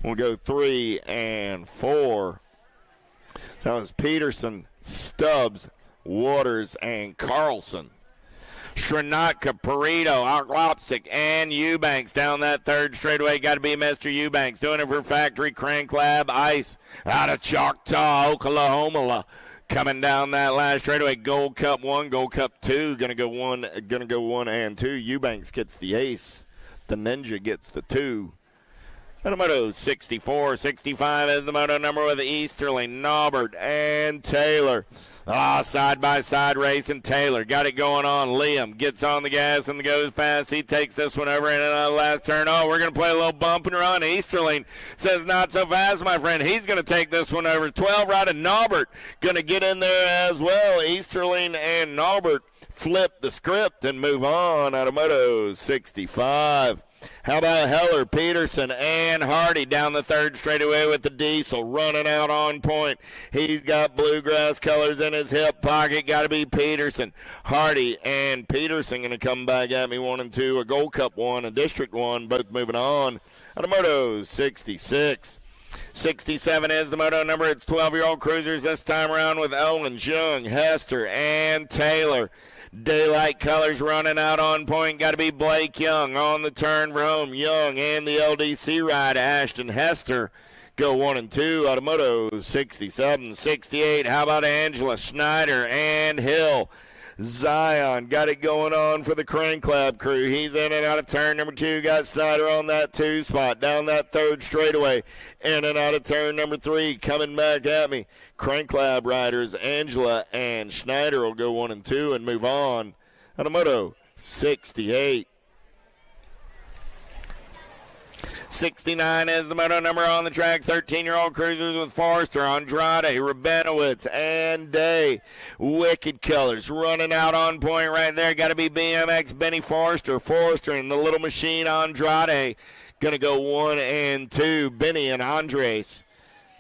We'll go 3 and 4. That was Peterson, Stubbs, Waters, and Carlson. Srinatka, Perito, Arklopsic, and Eubanks down that 3rd straightaway. Got to be Mr. Eubanks doing it for Factory Crank Lab Ice out of Choctaw, Oklahoma. Coming down that last straightaway. Gold Cup 1, Gold Cup 2. Gonna go 1 and 2. Eubanks gets the ace. The Ninja gets the 2. And a moto 64, 65 is the moto number with Easterling, Naubert, and Taylor. Side-by-side racing. Taylor got it going on. Liam gets on the gas and goes fast. He takes this one over in the last turn. Oh, we're going to play a little bump and run. Easterling says not so fast, my friend. He's going to take this one over. 12 right of Naubert going to get in there as well. Easterling and Naubert flip the script and move on out of moto 65. How about Heller, Peterson, and Hardy down the third straightaway with the diesel, running out on point. He's got bluegrass colors in his hip pocket. Got to be Peterson. Hardy and Peterson going to come back at me 1 and 2. A Gold Cup 1, a District 1, both moving on. Out of Moto 66. 67 is the moto number. It's 12-year-old cruisers this time around with Owens, Young, Hester, and Taylor. Daylight colors running out on point. Got to be Blake Young on the turn for home. Young and the LDC ride. Ashton Hester go 1 and 2 out of Moto 67. 68. How about Angela Schneider and Hill? Zion got it going on for the Crank Lab crew. He's in and out of turn number 2. Got Snyder on that 2 spot. Down that third straightaway. In and out of turn number 3. Coming back at me. Crank Lab riders Angela and Schneider will go 1 and 2 and move on. Out of Moto 68. 69 is the moto number on the track. 13-year-old cruisers with Forrester, Andrade, Rabinowitz, and Day. Wicked colors running out on point right there. Got to be BMX, Benny Forrester. Forrester and the little machine Andrade. Going to go 1 and 2. Benny and Andres.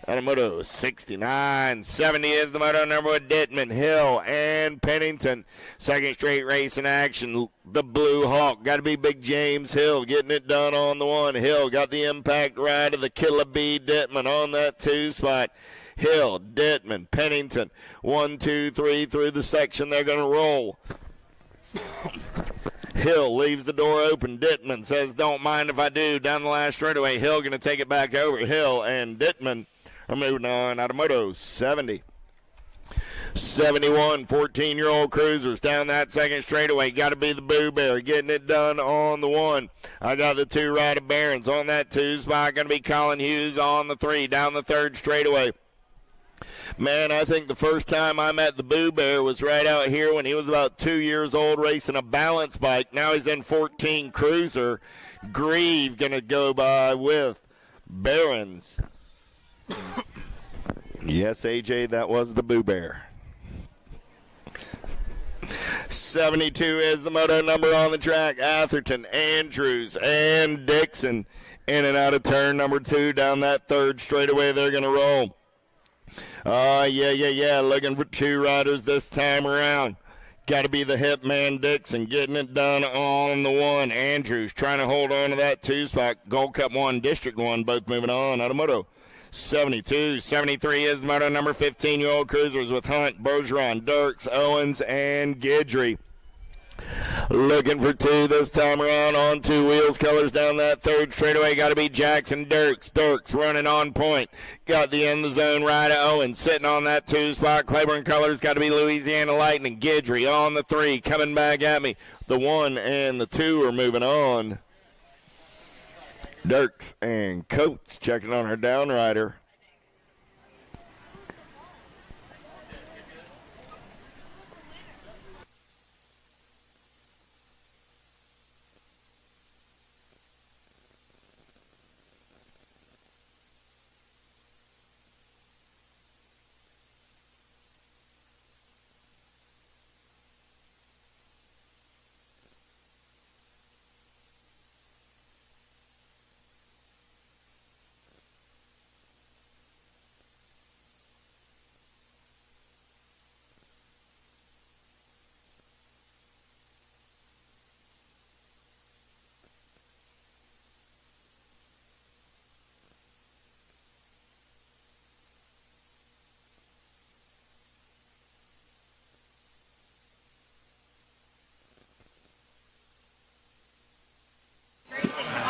Out of Moto 69. 70 is the moto number with Dittman, Hill, and Pennington. Second straight race in action. The Blue Hawk. Got to be Big James Hill getting it done on the 1. Hill got the impact ride of the Killer Bee Dittman on that 2 spot. Hill, Dittman, Pennington. 1, 2, 3 through the section. They're going to roll. Hill leaves the door open. Dittman says, don't mind if I do. Down the last straightaway. Hill going to take it back over. Hill and Dittman are moving on out of Moto 70. 71, 14-year-old cruisers down that second straightaway. Got to be the Boo Bear getting it done on the 1. I got the 2 Ride of Barons on that 2 spot. Going to be Colin Hughes on the 3 down the third straightaway. Man, I think the first time I met the Boo Bear was right out here when he was about 2 years old racing a balance bike. Now he's in 14 cruiser. Grieve going to go by with Barons. Yes, AJ, that was the Boo Bear. 72 is the moto number on the track. Atherton, Andrews, and Dixon in and out of turn number 2 down that third straightaway. They're going to roll. Yeah. Looking for 2 riders this time around. Got to be the hip man Dixon getting it done on the 1. Andrews trying to hold on to that 2 spot. Gold Cup 1, District 1, both moving on out of Moto 72. 73 is moto number 15-year-old cruisers with Hunt, Bergeron, Dirks, Owens, and Guidry. Looking for 2 this time around on 2 wheels. Colors down that third straightaway. Got to be Jackson Dirks. Dirks running on point. Got the in the zone ride of Owens sitting on that 2 spot. Claiborne colors got to be Louisiana Lightning. Guidry on the 3 coming back at me. The 1 and the 2 are moving on. Dirks and Coates checking on her downrider.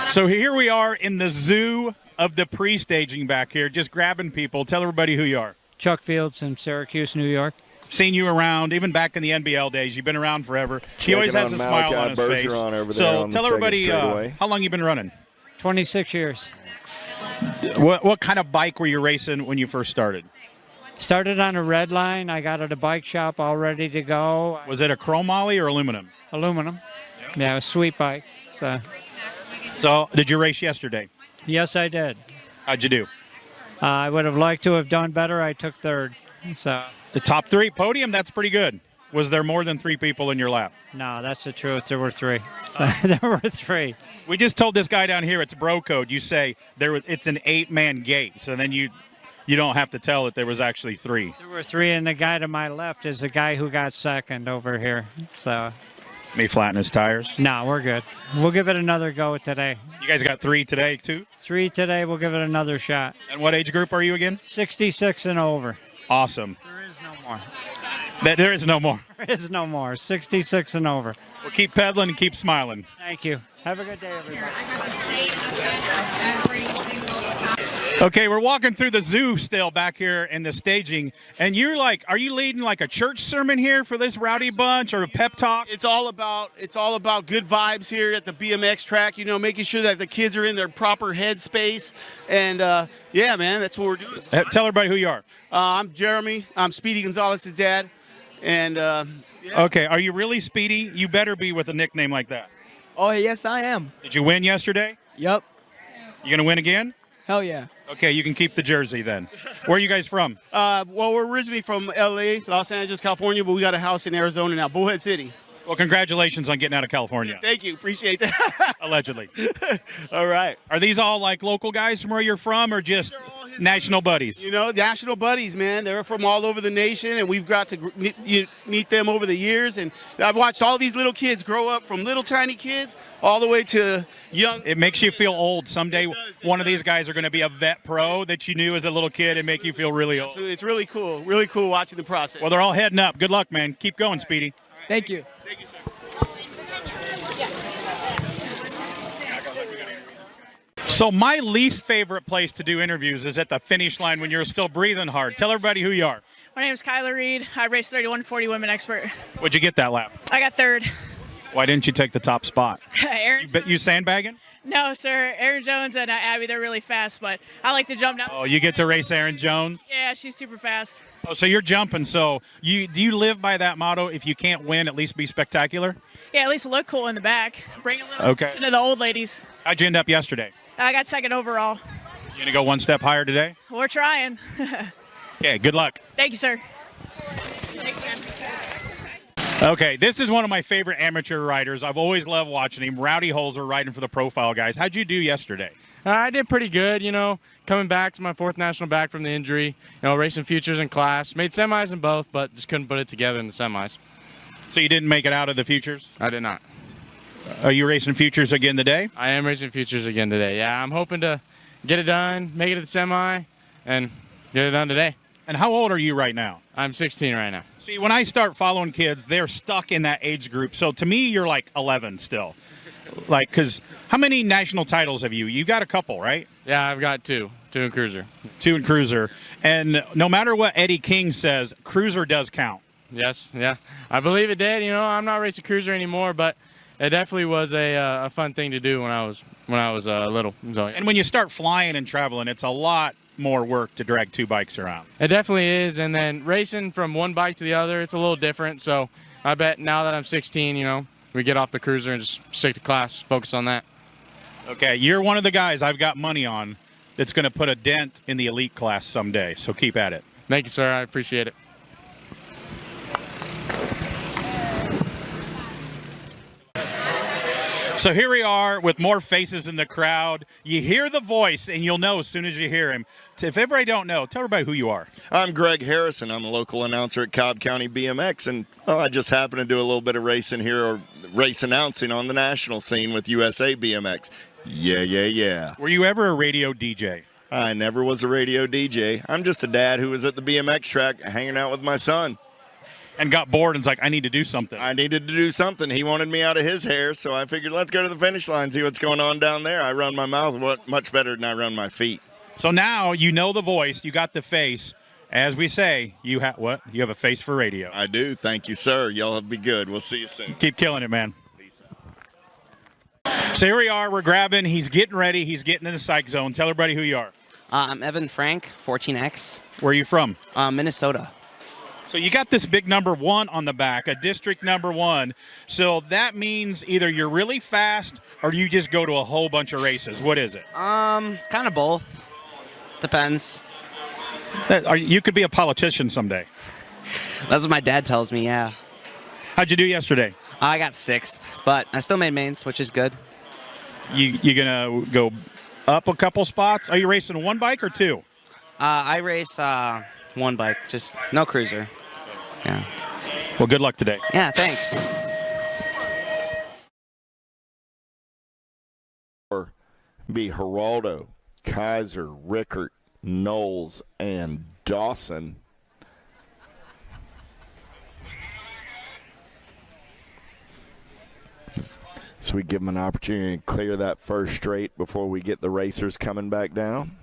So here we are in the zoo of the pre-staging back here, just grabbing people. Tell everybody who you are. Chuck Fields in Syracuse, New York. Seen you around, even back in the NBL days. You've been around forever. He always has a smile on his face. So tell everybody how long you've been running. 26 years. What kind of bike were you racing when you first started? Started on a red line. I got at a bike shop all ready to go. Was it a chromoly or aluminum? Aluminum. Yeah, a sweet bike. So did you race yesterday? Yes, I did. How'd you do? I would have liked to have done better. I took third. So the top 3 podium, that's pretty good. Was there more than 3 people in your lap? No, that's the truth. There were 3. There were 3. We just told this guy down here it's bro code. You say it's an 8-man gate, so then you don't have to tell that there was actually 3. There were 3, and the guy to my left is the guy who got second over here. So. Me flatten his tires? No, we're good. We'll give it another go today. You guys got 3 today, too? 3 today. We'll give it another shot. And what age group are you again? 66 and over. Awesome. There is no more. There is no more. There is no more. 66 and over. Well, keep pedaling and keep smiling. Thank you. Have a good day, everybody. Okay, we're walking through the zoo still back here in the staging, and you're like, are you leading like a church sermon here for this rowdy bunch or a pep talk? It's all about good vibes here at the BMX track, you know, making sure that the kids are in their proper headspace. And yeah, man, that's what we're doing. Tell everybody who you are. I'm Jeremy. I'm Speedy Gonzalez's dad. And yeah. Okay, are you really Speedy? You better be with a nickname like that. Oh, yes, I am. Did you win yesterday? Yep. You gonna win again? Hell yeah. Okay, you can keep the jersey then. Where are you guys from? Well, we're originally from L.A., Los Angeles, California, but we got a house in Arizona now, Bullhead City. Well, congratulations on getting out of California. Thank you. Appreciate that. Allegedly. All right. Are these all like local guys from where you're from or just national buddies? You know, national buddies, man. They're from all over the nation, and we've got to meet them over the years. And I've watched all these little kids grow up from little tiny kids all the way to young. It makes you feel old. Someday one of these guys are going to be a vet pro that you knew as a little kid and make you feel really old. It's really cool. Really cool watching the process. Well, they're all heading up. Good luck, man. Keep going, Speedy. Thank you. Thank you, sir. So my least favorite place to do interviews is at the finish line when you're still breathing hard. Tell everybody who you are. My name is Kyla Reed. I raced 3140 Women Expert. What'd you get that lap? I got 3rd. Why didn't you take the top spot? Aaron. You sandbagging? No, sir. Aaron Jones and Abby, they're really fast, but I like to jump down. Oh, you get to race Aaron Jones? Yeah, she's super fast. Oh, so you're jumping. So do you live by that motto, if you can't win, at least be spectacular? Yeah, at least look cool in the back. Bring a little attention to the old ladies. How'd you end up yesterday? I got 2nd overall. You going to go one step higher today? We're trying. Okay, good luck. Thank you, sir. Okay, this is one of my favorite amateur riders. I've always loved watching him. Rowdy Holzer riding for the profile guys. How'd you do yesterday? I did pretty good, you know, coming back to my 4th national back from the injury, you know, racing futures in class. Made semis in both, but just couldn't put it together in the semis. So you didn't make it out of the futures? I did not. Are you racing futures again today? I am racing futures again today, yeah. I'm hoping to get it done, make it to the semi, and get it done today. And how old are you right now? I'm 16 right now. See, when I start following kids, they're stuck in that age group. So to me, you're like 11 still. Like, because how many national titles have you? You got a couple, right? Yeah, I've got 2. 2 in cruiser. 2 in cruiser. And no matter what Eddie King says, cruiser does count. Yes, yeah. I believe it did. You know, I'm not racing cruiser anymore, but it definitely was a fun thing to do when I was little. So, yeah. And when you start flying and traveling, it's a lot more work to drag 2 bikes around. It definitely is, and then racing from one bike to the other, it's a little different. So I bet now that I'm 16, you know, we get off the cruiser and just stick to class, focus on that. Okay, you're one of the guys I've got money on that's going to put a dent in the elite class someday, so keep at it. Thank you, sir. I appreciate it. So here we are with more faces in the crowd. You hear the voice, and you'll know as soon as you hear him. If everybody don't know, tell everybody who you are. I'm Greg Harrison. I'm a local announcer at Cobb County BMX, and I just happen to do a little bit of racing here, or race announcing on the national scene with USA BMX. Yeah. Were you ever a radio DJ? I never was a radio DJ. I'm just a dad who was at the BMX track hanging out with my son. And got bored and was like, I need to do something. I needed to do something. He wanted me out of his hair, so I figured let's go to the finish line, see what's going on down there. I run my mouth much better than I run my feet. So now you know the voice, you got the face. As we say, you have what? You have a face for radio. I do. Thank you, sir. Y'all be good. We'll see you soon. Keep killing it, man. So here we are. We're grabbing. He's getting ready. He's getting in the psych zone. Tell everybody who you are. I'm Evan Frank, 14X. Where are you from? Minnesota. So you got this big number 1 on the back, a district number 1. So that means either you're really fast or you just go to a whole bunch of races. What is it? Kind of both. Depends. You could be a politician someday. That's what my dad tells me, yeah. How'd you do yesterday? I got 6th, but I still made mains, which is good. You gonna go up a couple spots? Are you racing one bike or two? I race one bike, just no cruiser. Yeah. Well, good luck today. Yeah, thanks. Be Geraldo, Kaiser, Rickert, Knowles, and Dawson. So we give them an opportunity to clear that first straight before we get the racers coming back down.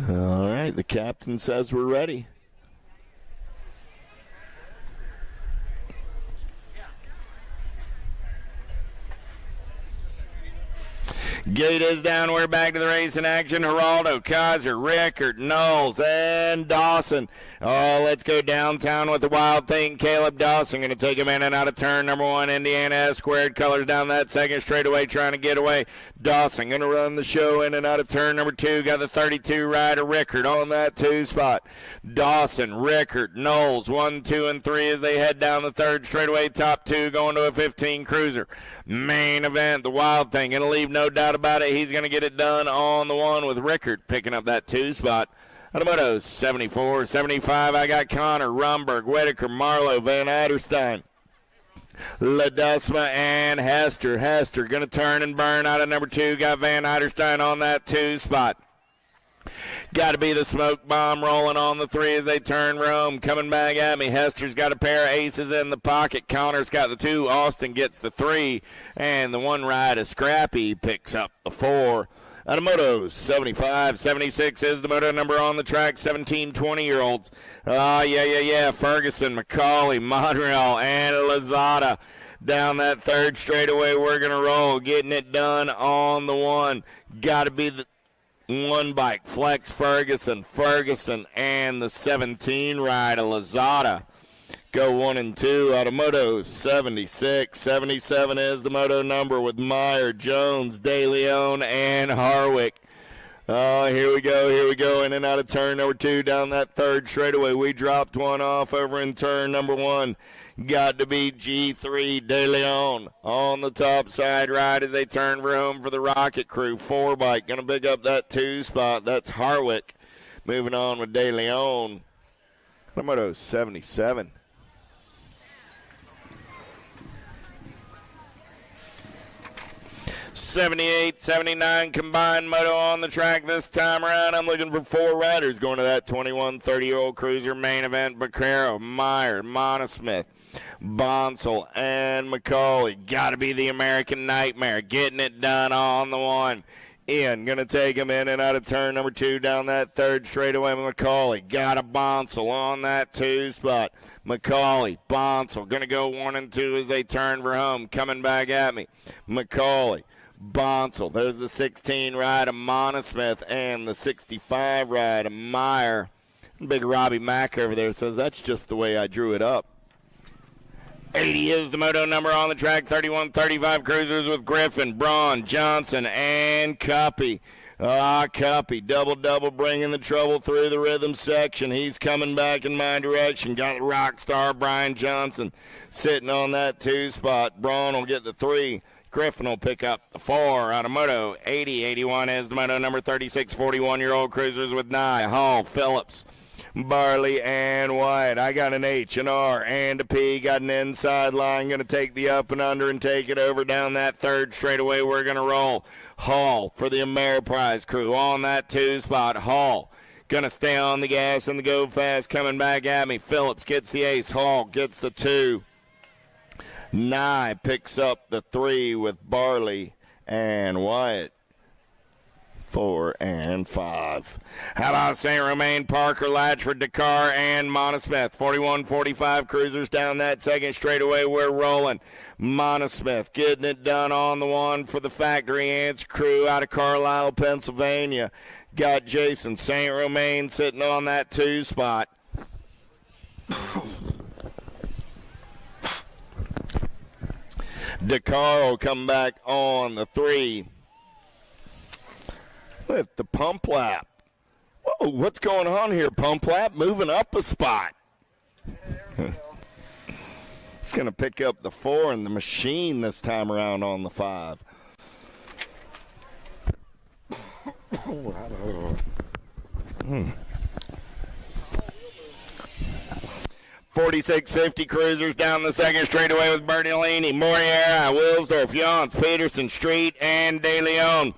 All right, the captain says we're ready. Gate is down. We're back to the race in action. Geraldo, Kaiser, Rickert, Knowles, and Dawson. Oh, let's go downtown with the wild thing. Caleb Dawson going to take him in and out of turn number 1. Indiana S squared colors down that second straightaway, trying to get away. Dawson going to run the show in and out of turn number 2. Got the 32 rider Rickert on that 2 spot. Dawson, Rickert, Knowles, 1, 2, and 3 as they head down the third straightaway. Top 2 going to a 15 cruiser. Main event, the wild thing. Going to leave no doubt about it. He's going to get it done on the 1 with Rickert picking up that 2 spot. On the motos, 74, 75, I got Connor, Rumberg, Whitaker, Marlowe, Van Adderstein, Ledesma, and Hester. Hester going to turn and burn out of number 2. Got Van Adderstein on that 2 spot. Got to be the smoke bomb rolling on the 3 as they turn Rome. Coming back at me. Hester's got a pair of aces in the pocket. Connor's got the 2. Austin gets the 3. And the 1 ride of Scrappy picks up the 4. On the motos, 75, 76 is the moto number on the track, 17, 20-year-olds. Ferguson, McCauley, Monreal, and Lozada. Down that third straightaway, we're going to roll, getting it done on the 1. Got to be the 1 bike, Flex Ferguson, and the 17 ride of Lozada. Go 1 and 2 out of motos, 76. 77 is the moto number with Meyer, Jones, De Leon, and Harwick. Here we go, in and out of turn number 2 down that third straightaway. We dropped 1 off over in turn number 1. Got to be G3 De Leon on the top side right as they turn for home for the Rocket Crew. 4 bike, going to pick up that 2 spot. That's Harwick. Moving on with De Leon. Moto 77. 78, 79 combined moto on the track this time around. I'm looking for 4 riders going to that 21, 30-year-old cruiser main event. Vaquero, Meyer, Monosmith, Bonsall, and McCauley. Got to be the American Nightmare. Getting it done on the 1. Ian going to take him in and out of turn number 2 down that third straightaway. McCauley got a Bonsall on that 2 spot. McCauley, Bonsall going to go 1 and 2 as they turn for home. Coming back at me. McCauley, Bonsall. There's the 16 ride of Monosmith and the 65 ride of Meyer. Big Robbie Mack over there says that's just the way I drew it up. 80 is the moto number on the track. 31, 35 cruisers with Griffin, Braun, Johnson, and Cuppy. Cuppy, double, bringing the trouble through the rhythm section. He's coming back in my direction. Got the rock star Brian Johnson sitting on that 2 spot. Braun will get the 3. Griffin will pick up the 4 out of moto. 80, 81 is the moto number. 36, 41-year-old cruisers with Nye, Hall, Phillips, Barley, and White. I got an H, an R, and a P. Got an inside line. Going to take the up and under and take it over down that third straightaway. We're going to roll. Hall for the Ameriprise crew on that 2 spot. Hall going to stay on the gas and the go fast. Coming back at me. Phillips gets the ace. Hall gets the 2. Nye picks up the 3 with Barley and White. 4 and 5. How about St. Romain, Parker, Latchford, Dakar, and Monosmith? 41, 45 cruisers down that second straightaway. We're rolling. Monosmith getting it done on the 1 for the Factory Ants crew out of Carlisle, Pennsylvania. Got Jason St. Romain sitting on that 2 spot. DeCarl come back on the 3 with the pump lap. Whoa, what's going on here, pump lap? Moving up a spot. He's going to pick up the 4 and the machine this time around on the 5. 4650 Cruisers down the second straightaway with Bertolini, Moriera, Wilsdorf, Yance, Peterson, Street, and De Leon.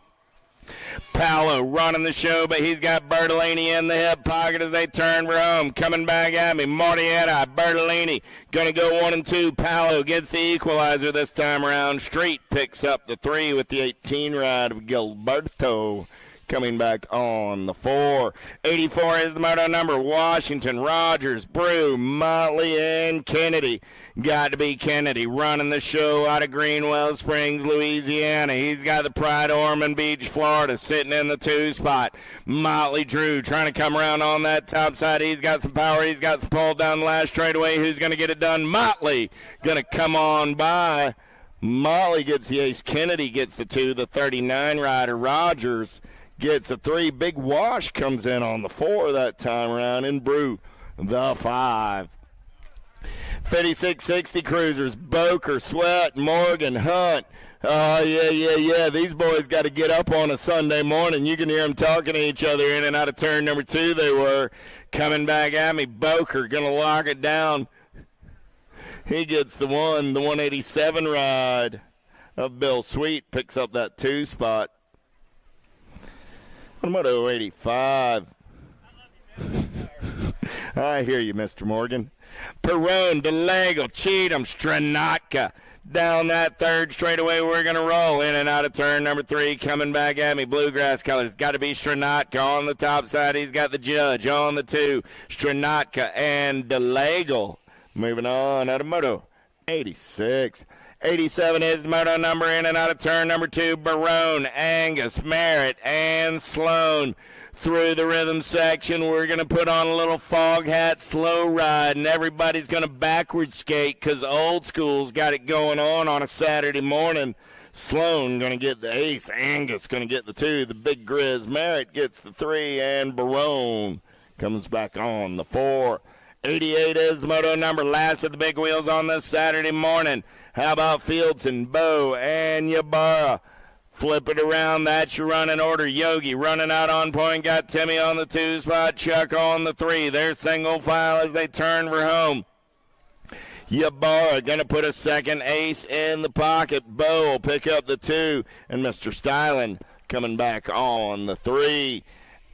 Paolo running the show, but he's got Bertolini in the hip pocket as they turn for home. Coming back at me, Moriera, Bertolini, going to go 1 and 2. Paolo gets the equalizer this time around. Street picks up the 3 with the 18 ride of Gilberto. Coming back on the 4. 84 is the moto number. Washington, Rogers, Brew, Motley, and Kennedy. Got to be Kennedy running the show out of Greenwell Springs, Louisiana. He's got the Pride of Ormond Beach, Florida, sitting in the 2 spot. Motley Drew trying to come around on that top side. He's got some power. He's got some pull down the last straightaway. Who's going to get it done? Motley going to come on by. Motley gets the ace. Kennedy gets the 2. The 39 rider, Rogers, gets the 3. Big Wash comes in on the 4 that time around, and Brew the 5. 5660 Cruisers, Boker, Sweat, Morgan, Hunt. Oh, yeah. These boys got to get up on a Sunday morning. You can hear them talking to each other in and out of turn number 2 they were. Coming back at me, Boker going to lock it down. He gets the 187 ride of Bill Sweet, picks up that 2 spot. Moto 85. I hear you, Mr. Morgan. Perone, DeLago, Cheatham, Stranatka. Down that 3rd straightaway, we're going to roll in and out of turn number 3. Coming back at me, Bluegrass colors. Got to be Stranatka on the top side. He's got the Judge on the 2. Stranatka and DeLago. Moving on out of Moto 86. 87 is the moto number in and out of turn number 2. Barone, Angus, Merritt, and Sloan. Through the rhythm section, we're going to put on a little fog hat slow ride, and everybody's going to backward skate because old school's got it going on a Saturday morning. Sloan going to get the ace. Angus going to get the 2. The big Grizz. Merritt gets the 3, and Barone comes back on the 4. 88 is the moto number. Last of the big wheels on this Saturday morning. How about Fieldson, Bow, and Ybarra? Flip it around. That's your running order. Yogi running out on point. Got Timmy on the 2 spot. Chuck on the 3. They're single file as they turn for home. Ybarra going to put a second ace in the pocket. Bow will pick up the 2. And Mr. Stylen coming back on the 3.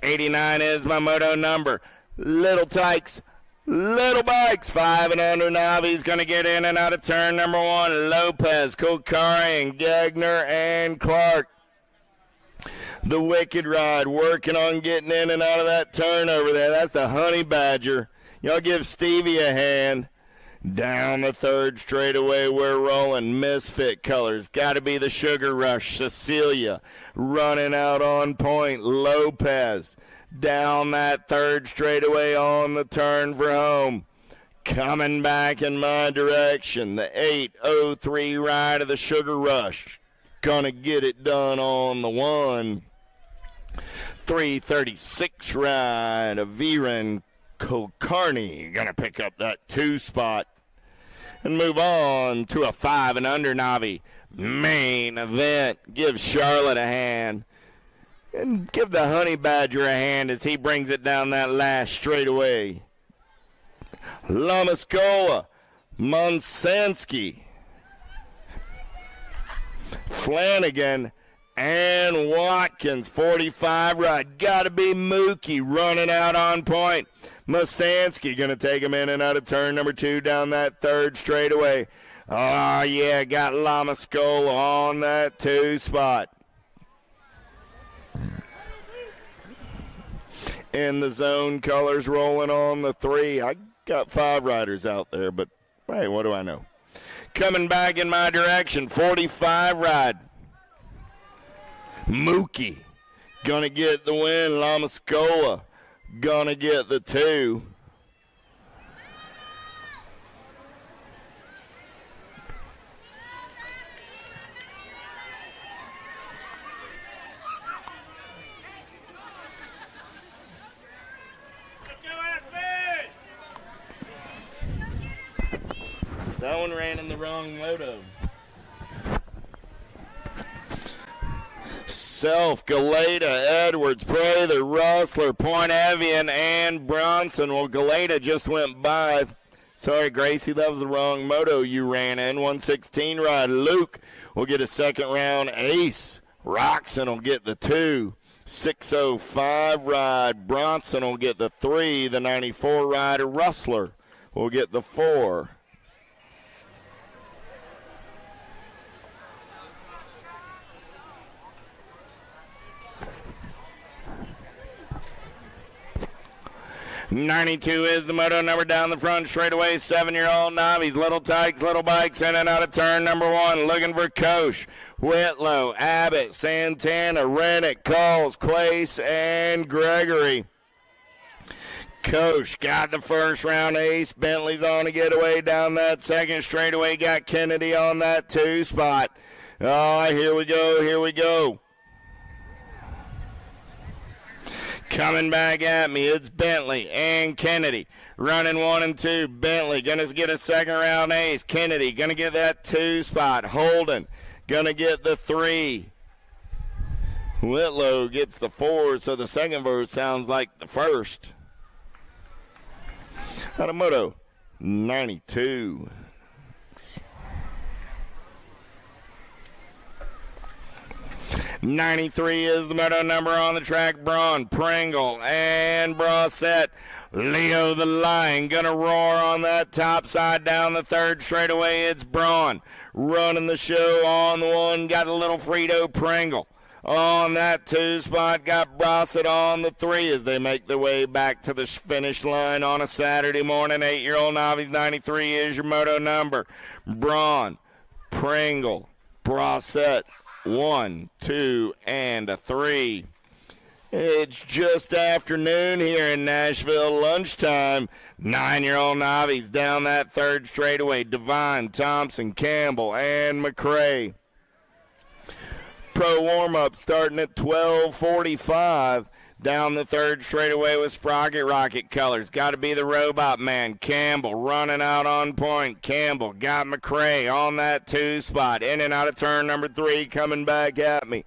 89 is my moto number. Little Tykes. Little Bikes, 5 and under. Navi's going to get in and out of turn number 1. Lopez, Kokari, and Gagner, and Clark. The Wicked Ride working on getting in and out of that turn over there. That's the Honey Badger. Y'all give Stevie a hand. Down the 3rd straightaway, we're rolling. Misfit colors. Got to be the Sugar Rush. Cecilia running out on point. Lopez. Down that 3rd straightaway on the turn for home. Coming back in my direction. The 803 ride of the Sugar Rush. Gonna get it done on the 1. 336 ride of Viren Kulkarni. Gonna pick up that 2 spot. And move on to a 5 and under Navi. Main event. Give Charlotte a hand. And give the Honey Badger a hand as he brings it down that last straightaway. Lamascola, Monsansky, Flanagan, and Watkins. 45 ride. Got to be Mookie running out on point. Monsansky going to take him in and out of turn number 2 down that 3rd straightaway. Oh, yeah, got Lamascola on that 2 spot. In the zone colors rolling on the 3. I got 5 riders out there, but hey, what do I know? Coming back in my direction, 45 ride. Mookie gonna get the win. Lamascola gonna get the 2. That one ran in the wrong moto. Self, Galeta, Edwards, Prather, Rustler, Point Evian, and Bronson. Well, Galeta just went by. Sorry, Gracie, that was the wrong moto you ran in. 116 ride. Luke will get a second round ace. Roxon will get the 2. 605 ride. Bronson will get the 3. The 94 rider, Rustler, will get the 4. .92 is the moto number down the front straightaway. 7-year-old Novice. Little Tykes, Little Bikes in and out of turn number 1. Looking for Koch, Whitlow, Abbott, Santana, Rennick, Calls, Clace, and Gregory. Koch got the first round ace. Bentley's on a getaway down that second straightaway. Got Kennedy on that 2 spot. Oh, here we go, here we go. Coming back at me, it's Bentley and Kennedy. Running 1 and 2. Bentley going to get a second round ace. Kennedy going to get that 2 spot. Holden going to get the 3. Whitlow gets the 4, so the second verse sounds like the first. Automoto 92. 93 is the moto number on the track. Braun, Pringle, and Brossette. Leo the Lion gonna roar on that top side down the third straightaway. It's Braun running the show on the 1. Got a little Frito Pringle on that 2 spot. Got Brossette on the 3 as they make their way back to the finish line on a Saturday morning. 8-year-old Novice 93 is your moto number. Braun, Pringle, Brossette. 1, 2, and a 3. It's just afternoon here in Nashville, lunchtime. 9-year-old Novice down that third straightaway. Devine, Thompson, Campbell, and McCrae. Pro warm-up starting at 12:45. Down the third straightaway with Sprocket Rocket colors. Got to be the Robot Man. Campbell running out on point. Campbell got McCrae on that 2 spot. In and out of turn number 3 coming back at me.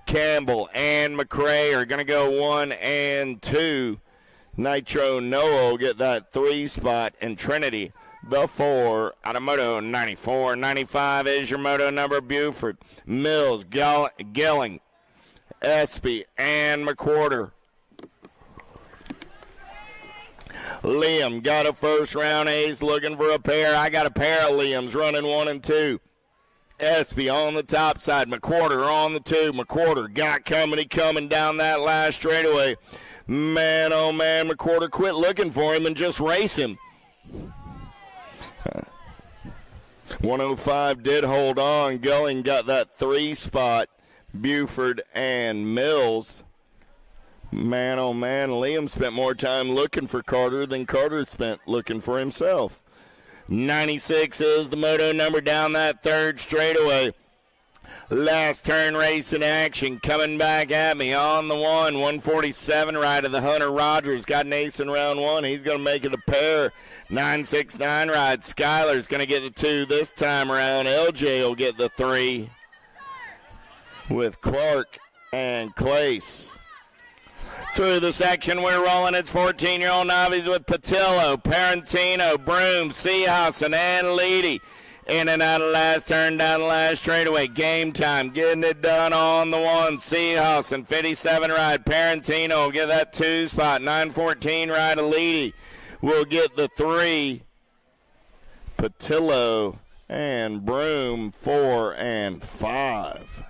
Campbell and McCrae are going to go 1 and 2. Nitro Noah will get that 3 spot. And Trinity the 4 out of moto 94. 95 is your moto number. Buford, Mills, Gilling, Espy, and McWhorter. Liam got a first round ace, looking for a pair. I got a pair of Liams running 1 and 2. Espy on the top side. McWhorter on the 2. McWhorter got company coming down that last straightaway. Man, oh man, McWhorter quit looking for him and just race him. 105 did hold on. Gulling got that 3 spot. Buford and Mills. Man, oh man, Liam spent more time looking for Carter than Carter spent looking for himself. 96 is the moto number down that third straightaway. Last turn race in action coming back at me on the 1. 147 ride of the Hunter Rogers. Got an ace in round 1. He's going to make it a pair. 969 ride. Skyler's going to get the 2 this time around. LJ will get the 3 with Clark and Clace. Through the section we're rolling. It's 14-year-old Novice with Patillo, Parentino, Broom, Seahausen, and Leedy. In and out of last turn down the last straightaway. Game time. Getting it done on the 1. Seahausen, 57 ride. Parentino will get that 2 spot. 914 ride of Leedy will get the 3. Patillo and Broom 4 and 5.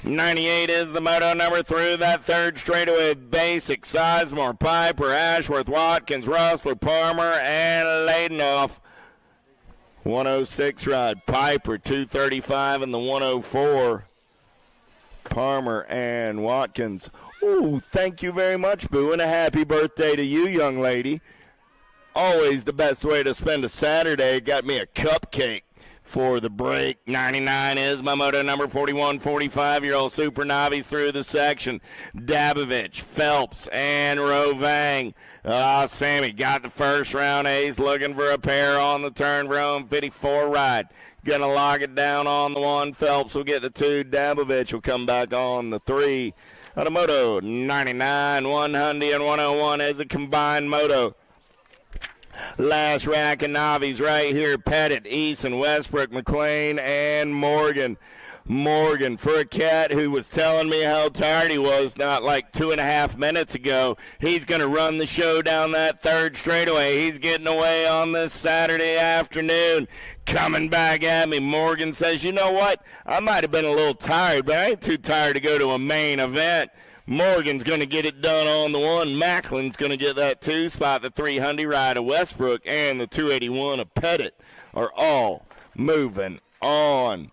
98 is the moto number through that third straightaway. Basic, Sizemore, Piper, Ashworth, Watkins, Rustler, Palmer, and Ladenoff. 106 ride. Piper, 235 in the 104. Palmer and Watkins. Ooh, thank you very much, Boo, and a happy birthday to you, young lady. Always the best way to spend a Saturday. Got me a cupcake. for the break. 99 is my moto number. 41, 45-year-old Super Novice through the section. Dabovich, Phelps, and Rovang. Sammy got the first round ace, looking for a pair on the turn for home. 54 ride. Gonna lock it down on the 1. Phelps will get the 2. Dabovich will come back on the 3. Moto 99, 100, and 101 as a combined moto. Last rack of Novies right here. Pettit, Eason, Westbrook, McLean, and Morgan. Morgan, for a cat who was telling me how tired he was not like 2.5 minutes ago, he's going to run the show down that third straightaway. He's getting away on this Saturday afternoon. Coming back at me. Morgan says, you know what? I might have been a little tired, but I ain't too tired to go to a main event. Morgan's going to get it done on the 1. Macklin's going to get that 2 spot. The 300 ride of Westbrook and the 281 of Pettit are all moving on.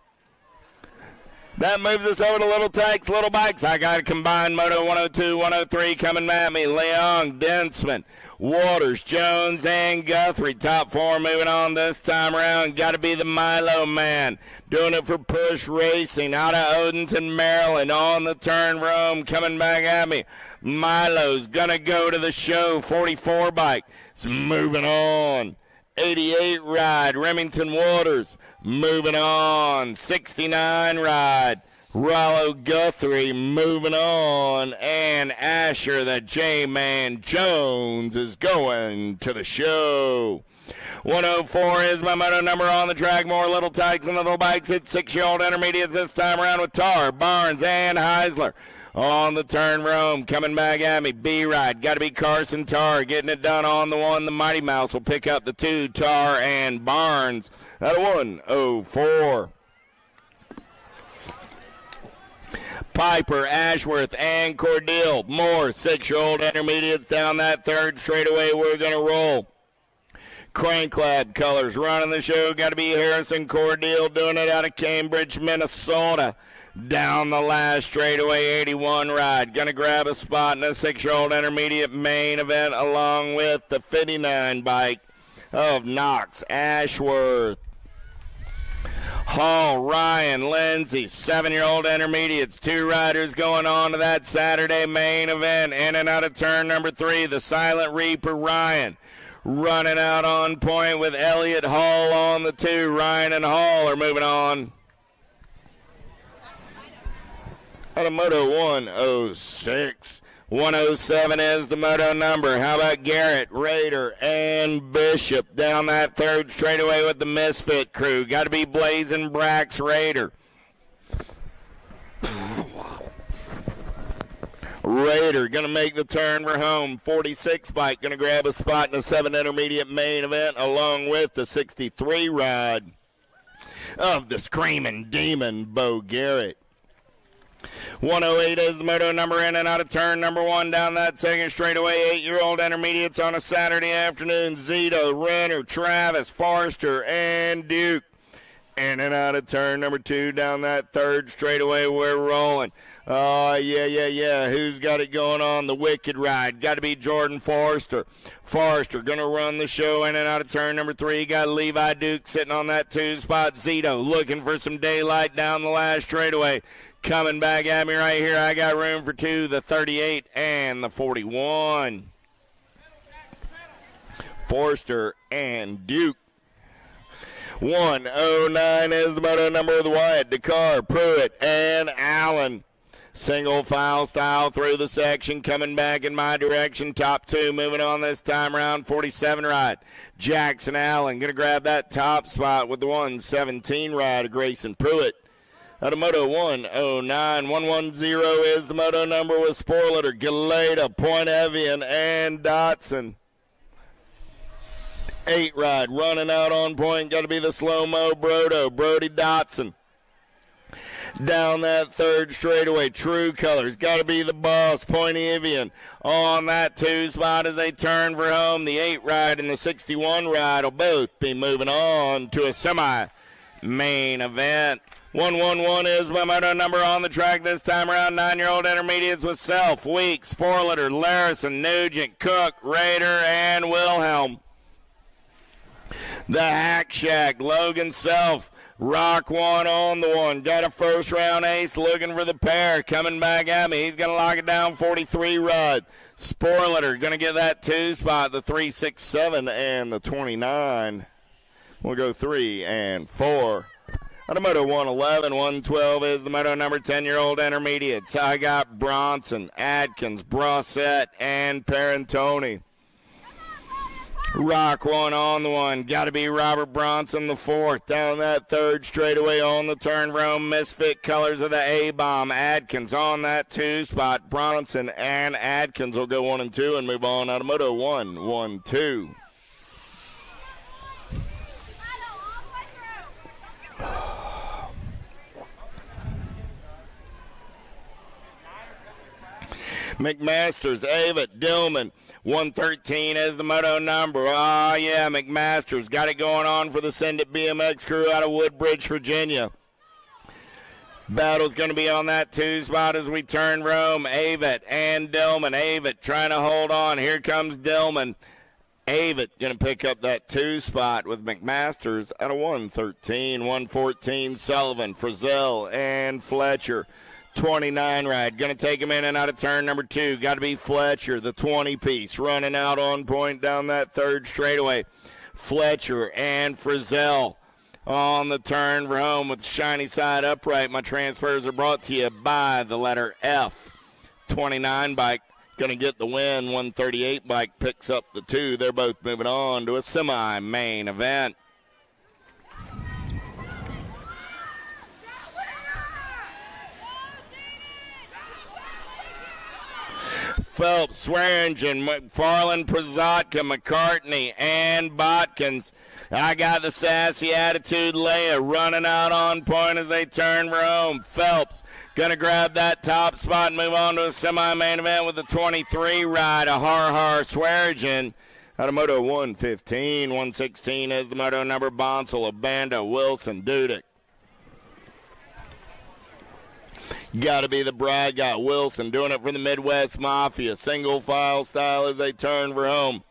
That moves us over to Little Takes, Little Bikes. I got a combined moto 102, 103 coming at me. Leong, Densman, Waters, Jones, and Guthrie. Top 4 moving on this time around. Got to be the Milo man. Doing it for Push Racing out of Odenton, Maryland. On the turn room, coming back at me. Milo's going to go to the show. 44 bike. It's moving on. 88 ride, Remington Waters, moving on. 69 ride, Rollo Guthrie, moving on. And Asher, the J-Man Jones, is going to the show. 104 is my moto number on the track. More Little Tykes and Little Bikes. It's 6-year-old intermediates this time around with Tar, Barnes, and Heisler. On the turn room, coming back at me, B-Ride. Got to be Carson Tar, getting it done on the 1. The Mighty Mouse will pick up the 2, Tar and Barnes at 104. Piper, Ashworth, and Cordell. More 6-year-old intermediates down that third straightaway. We're going to roll. Crank Lab colors running the show. Got to be Harrison Cordell doing it out of Cambridge, Minnesota. Down the last straightaway, 81 ride. Going to grab a spot in a 6-year-old intermediate main event along with the 59 bike of Knox, Ashworth. Hall, Ryan, Lindsay, 7-year-old intermediates. 2 riders going on to that Saturday main event. In and out of turn number 3, the Silent Reaper, Ryan. Running out on point with Elliott Hall on the 2. Ryan and Hall are moving on. Out of Moto 106. 107 is the moto number. How about Garrett, Rader, and Bishop down that third straightaway with the Misfit crew? Got to be Blazing Brax, Rader. Rader going to make the turn for home. 46 bike going to grab a spot in the 7 intermediate main event along with the 63 ride of the Screaming Demon, Bo Garrett. 108 is the moto number in and out of turn number 1 down that second straightaway. 8-year-old intermediates on a Saturday afternoon. Zito, Renner, Travis, Forrester, and Duke. In and out of turn number 2 down that third straightaway. We're rolling. Yeah. Who's got it going on? The Wicked Ride. Got to be Jordan Forrester. Forrester going to run the show in and out of turn number 3. Got Levi Duke sitting on that 2 spot. Zito looking for some daylight down the last straightaway. Coming back at me right here. I got room for 2, the 38 and the 41. Forrester and Duke. 109 is the moto number of the Wyatt, Dakar, Pruitt, and Allen. Single file style through the section, coming back in my direction. Top 2 moving on this time around. 47 ride. Jackson Allen going to grab that top spot with the 117 ride of Grayson Pruitt. Out of Moto 109, 110 is the moto number with Sporleter, Galeta, Point Evian, and Dotson. 8 ride, running out on point, got to be the slow-mo Brody Dotson. Down that third straightaway, True Colors, got to be the boss, Point Evian. On that 2 spot as they turn for home, the 8 ride and the 61 ride will both be moving on to a semi-main event. 111 is my moto number on the track this time around. 9-year-old intermediates with Self, Week, Sporleter, Larison, Nugent, Cook, Rader, and Wilhelm. The Hack Shack, Logan Self, Rock one on the one. Got a first round ace, looking for the pair. Coming back at me. He's going to lock it down, 43 rod. Spoiler, going to get that 2 spot, the 3, 6, 7, and the 29. We'll go 3 and 4. On a moto 111, 112 is the moto number 10-year-old intermediates. I got Bronson, Adkins, Brossette, and Parentoni. Rock one on the one. Got to be Robert Bronson, the 4th. Down that 3rd straightaway on the turn room. Misfit colors of the A-bomb. Adkins on that 2 spot. Bronson and Adkins will go 1 and 2 and move on out of moto 1, 1, 2. McMasters, Avett, Dillman, 113 is the moto number. Oh, yeah, McMasters got it going on for the Send It BMX crew out of Woodbridge, Virginia. Battle's going to be on that 2 spot as we turn Rome. Avett and Dillman. Avett trying to hold on. Here comes Dillman. Avett going to pick up that 2 spot with McMasters out of 113. 114, Sullivan, Frizzell, and Fletcher. 29 ride. Going to take him in and out of turn number 2. Got to be Fletcher, the 20-piece. Running out on point down that 3rd straightaway. Fletcher and Frizzell on the turn for home with shiny side upright. My transfers are brought to you by the letter F. 29 bike going to get the win. 138 bike picks up the 2. They're both moving on to a semi-main event. Phelps, Swearingen, McFarland, Prazotka, McCartney, and Botkins. I got the sassy attitude Leia running out on point as they turn for home. Phelps going to grab that top spot and move on to a semi-main event with the 23 ride, a Har Swearingen. Out of moto 115, 116 is the moto number. Bonsall, Abanda, Wilson, Dudek. Got to be the bride guy, Wilson, doing it for the Midwest Mafia. Single file style as they turn for home.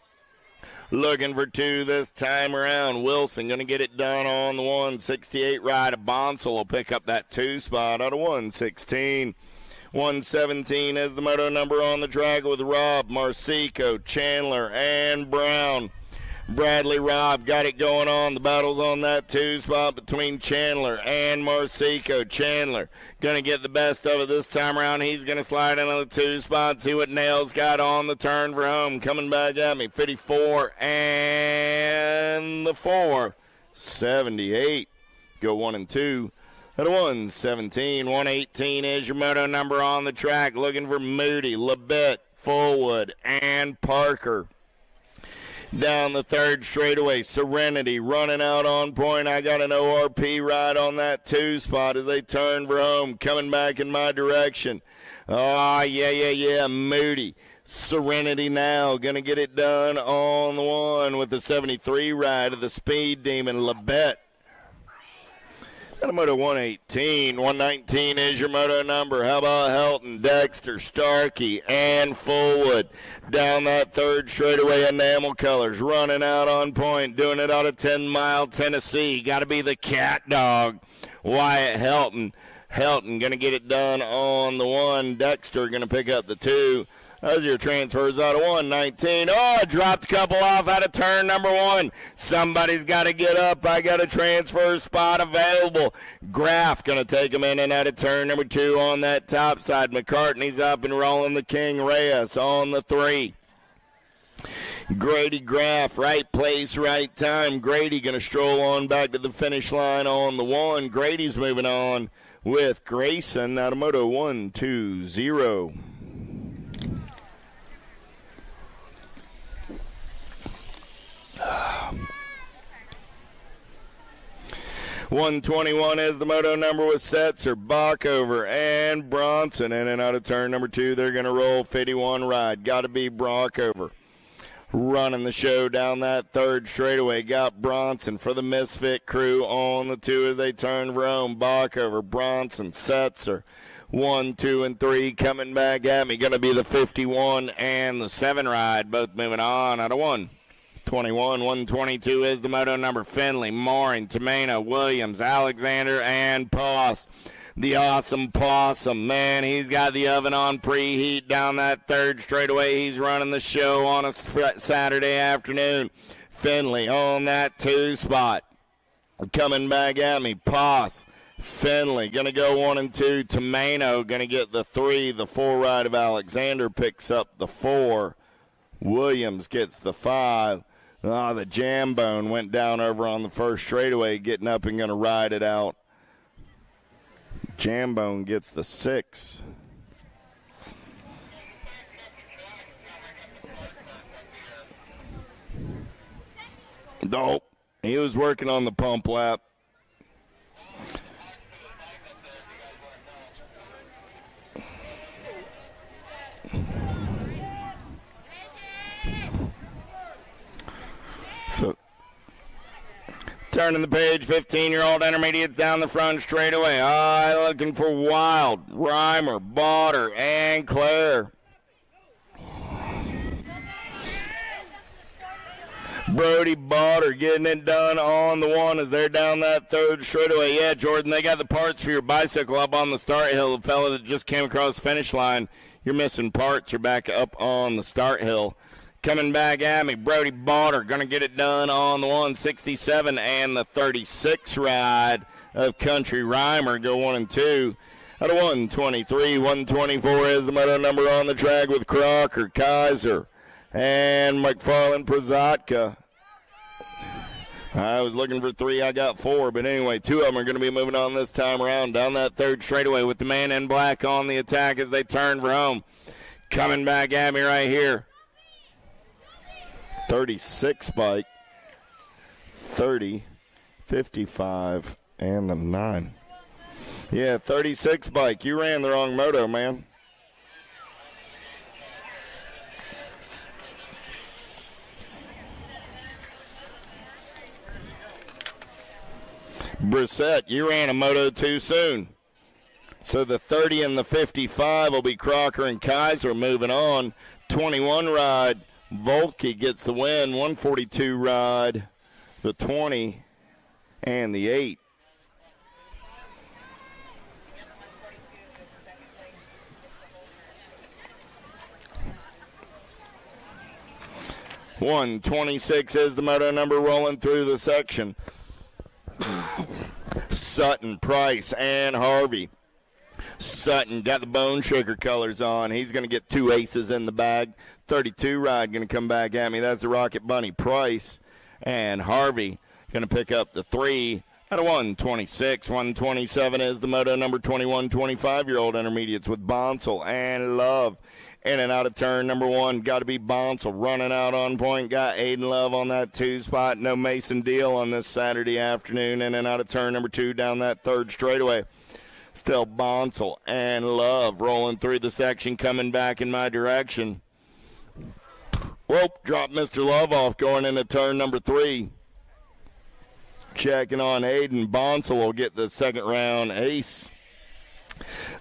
Looking for 2 this time around. Wilson going to get it done on the 168 ride. Bonsall will pick up that 2 spot out of 116. 117 is the moto number on the track with Rob, Marsico, Chandler, and Brown. Bradley Robb got it going on. The battle's on that 2 spot between Chandler and Marsico. Chandler going to get the best of it this time around. He's going to slide in on the 2 spot. See what Nails got on the turn for home. Coming back at me. 54 and the 4. 78. Go 1 and 2. At a 117. 118 is your moto number on the track. Looking for Moody, Labette, Fullwood, and Parker. Down the 3rd straightaway, Serenity running out on point. I got an ORP ride on that 2 spot as they turn for home. Coming back in my direction. Oh, yeah. Moody. Serenity now going to get it done on the 1 with the 73 ride of the Speed Demon, Labette. Got a moto 118. 119 is your moto number. How about Helton, Dexter, Starkey, and Fullwood? Down that 3rd straightaway, enamel colors. Running out on point. Doing it out of 10 Mile, Tennessee. Got to be the cat dog, Wyatt Helton. Helton going to get it done on the 1. Dexter going to pick up the 2. Those are your transfers out of 119. Oh, I dropped a couple off out of turn number 1. Somebody's got to get up. I got a transfer spot available. Graff going to take him in and out of turn number 2 on that top side. McCartney's up and rolling the King. Reyes on the 3. Grady Graff, right place, right time. Grady going to stroll on back to the finish line on the 1. Grady's moving on with Grayson out of moto 120. 121 is the moto number with Setzer, Bockover, and Bronson. In and out of turn number 2, they're going to roll 51 ride. Got to be Brockover. Running the show down that 3rd straightaway. Got Bronson for the Misfit crew on the 2 as they turn Rome. Bockover, Bronson, Setzer. 1, 2, and 3 coming back at me. Going to be the 51 and the 7 ride. Both moving on out of 1. 21, 122 is the moto number. Finley, Morin, Tomeno, Williams, Alexander, and Poss. The awesome Possum, man, he's got the oven on preheat down that third straightaway. He's running the show on a Saturday afternoon. Finley on that 2 spot. Coming back at me, Poss. Finley going to go 1 and 2. Tomeno going to get the 3. The 4 ride of Alexander picks up the 4. Williams gets the 5. The Jambone went down over on the first straightaway, getting up and going to ride it out. Jambone gets the 6. Nope. He was working on the pump lap. So, turning the page, 15-year-old intermediates down the front straightaway. Looking for Wild, Reimer, Botter, and Claire. Brody Botter getting it done on the 1 as they're down that third straightaway. Yeah, Jordan, they got the parts for your bicycle up on the start hill. The fella that just came across the finish line, you're missing parts. You're back up on the start hill. Coming back at me, Brody Botter going to get it done on the 167 and the 36 ride of Country Reimer. Go 1 and 2. Out of 123, 124 is the moto number on the track with Crocker, Kaiser, and McFarland Prozatka. I was looking for 3, I got 4, but anyway, 2 of them are going to be moving on this time around down that third straightaway with the man in black on the attack as they turn for home. Coming back at me right here. 36 bike, 30, 55, and the 9. Yeah, 36 bike. You ran the wrong moto, man. Brissett, you ran a moto too soon. So the 30 and the 55 will be Crocker and Kaiser moving on. 21 ride. Volke gets the win, 142 ride, the 20, and the 8. $126 is the moto number rolling through the section. Sutton, Price, and Harvey. Sutton got the bone shaker colors on. He's going to get 2 aces in the bag. 32 ride going to come back at me. That's the Rocket Bunny. Price and Harvey going to pick up the 3 out of 126. 127 is the moto number 21, 25-year-old intermediates with Bonsall and Love. In and out of turn number 1. Got to be Bonsall running out on point. Got Aiden Love on that 2 spot. No Mason Deal on this Saturday afternoon. In and out of turn number 2 down that third straightaway. Still Bonsall and Love rolling through the section, coming back in my direction. Whoop, dropped Mr. Love off going into turn number 3. Checking on Aiden. Bonsall will get the second round ace.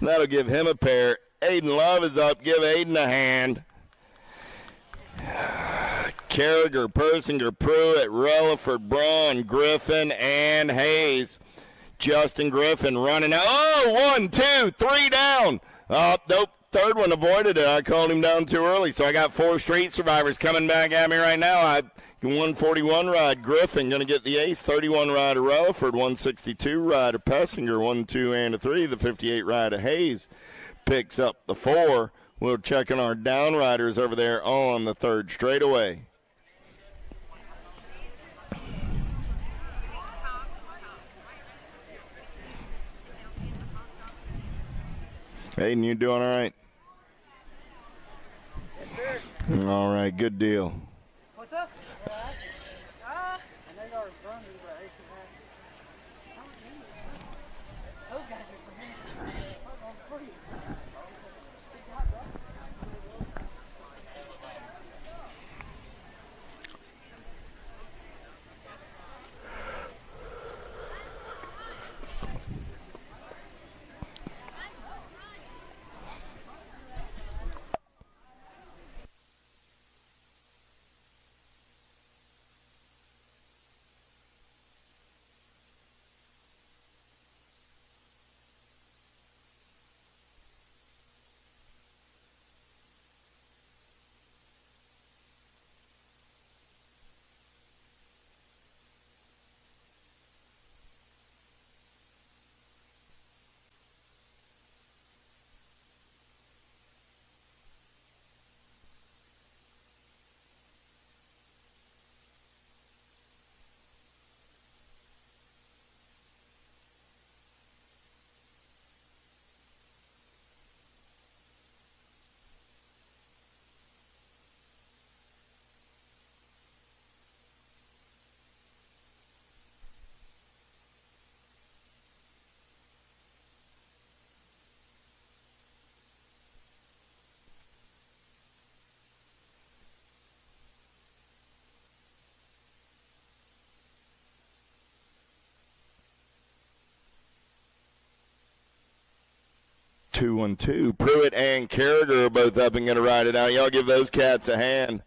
That'll give him a pair. Aiden Love is up. Give Aiden a hand. Carragher, Persinger, Pruitt, Relaford, Braun, Griffin, and Hayes. Justin Griffin running out. Oh, 1, 2, 3 down. Oh, nope. Third one avoided it. I called him down too early, so I got 4 street survivors coming back at me right now. 141 ride Griffin going to get the ace. 31 ride of Relaford. 162 ride of Pessinger. 1, 2, and a 3. The 58 ride of Hayes picks up the 4. We're checking our down riders over there on the third straightaway. Aiden, you doing all right? Yes, sir. All right, good deal. What's up? I know y'all are running, but those guys are for me. For you. 2-1-2. Pruitt and Carragher are both up and going to ride it out. Y'all give those cats a hand.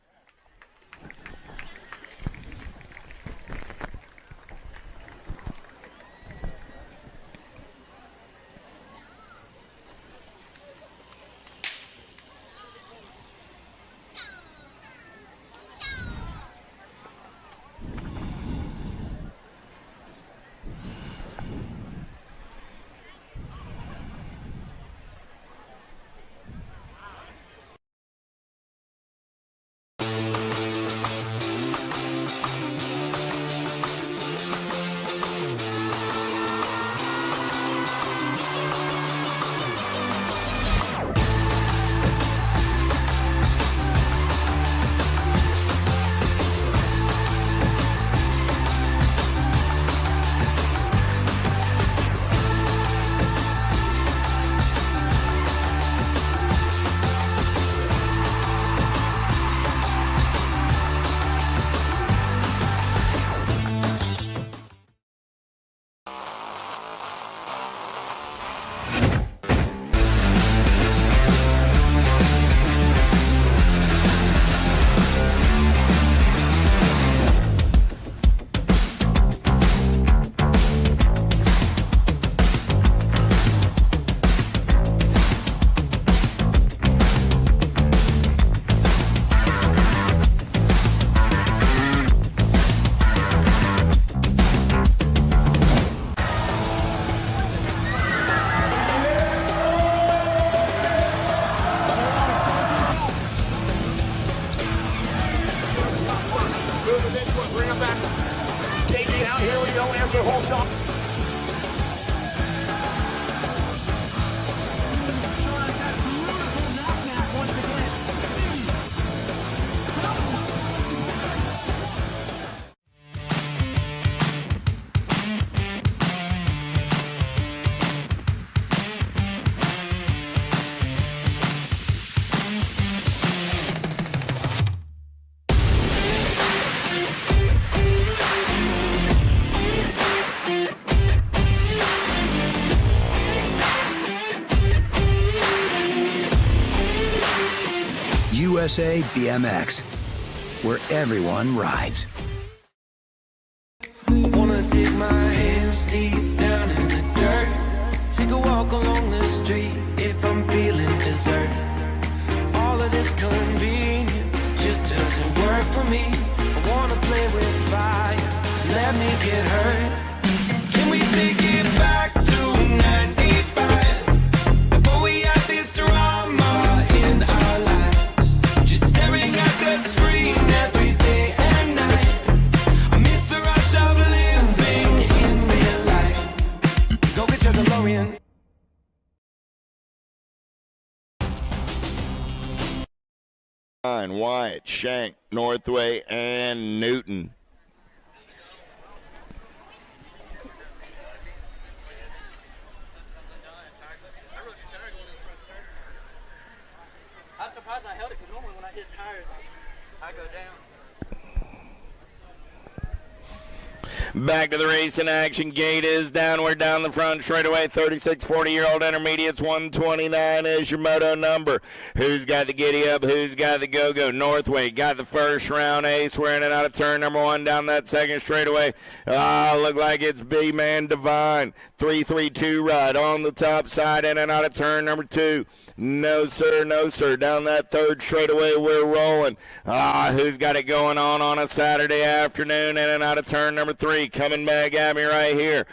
USA BMX, where everyone rides. I wanna dig my hands deep down in the dirt. Take a walk along the street if I'm feeling dessert. All of this convenience just doesn't work for me. I wanna play with fire, let me get hurt. Can we take it back to 95? Before we had this drama in our lives, just staring at the screen every day and night. I miss the rush of living in real life. Go get your DeLorean. Wyatt, Shank, Northway, and Newton. I'm surprised I held it because normally when I get tired, I go down. Back to the race in action. Gate is downward down the front straightaway. 36, 40-year-old intermediates. 129 is your moto number. Who's got the giddy up? Who's got the go-go? Northway got the first round ace. We're in and out of turn number one down that second straightaway. Look like it's B-Man Divine. 3-3-2 ride on the top side in and out of turn number two. No, sir, no, sir. Down that third straightaway, we're rolling. Who's got it going on a Saturday afternoon in and out of turn number three? Coming back at me right here.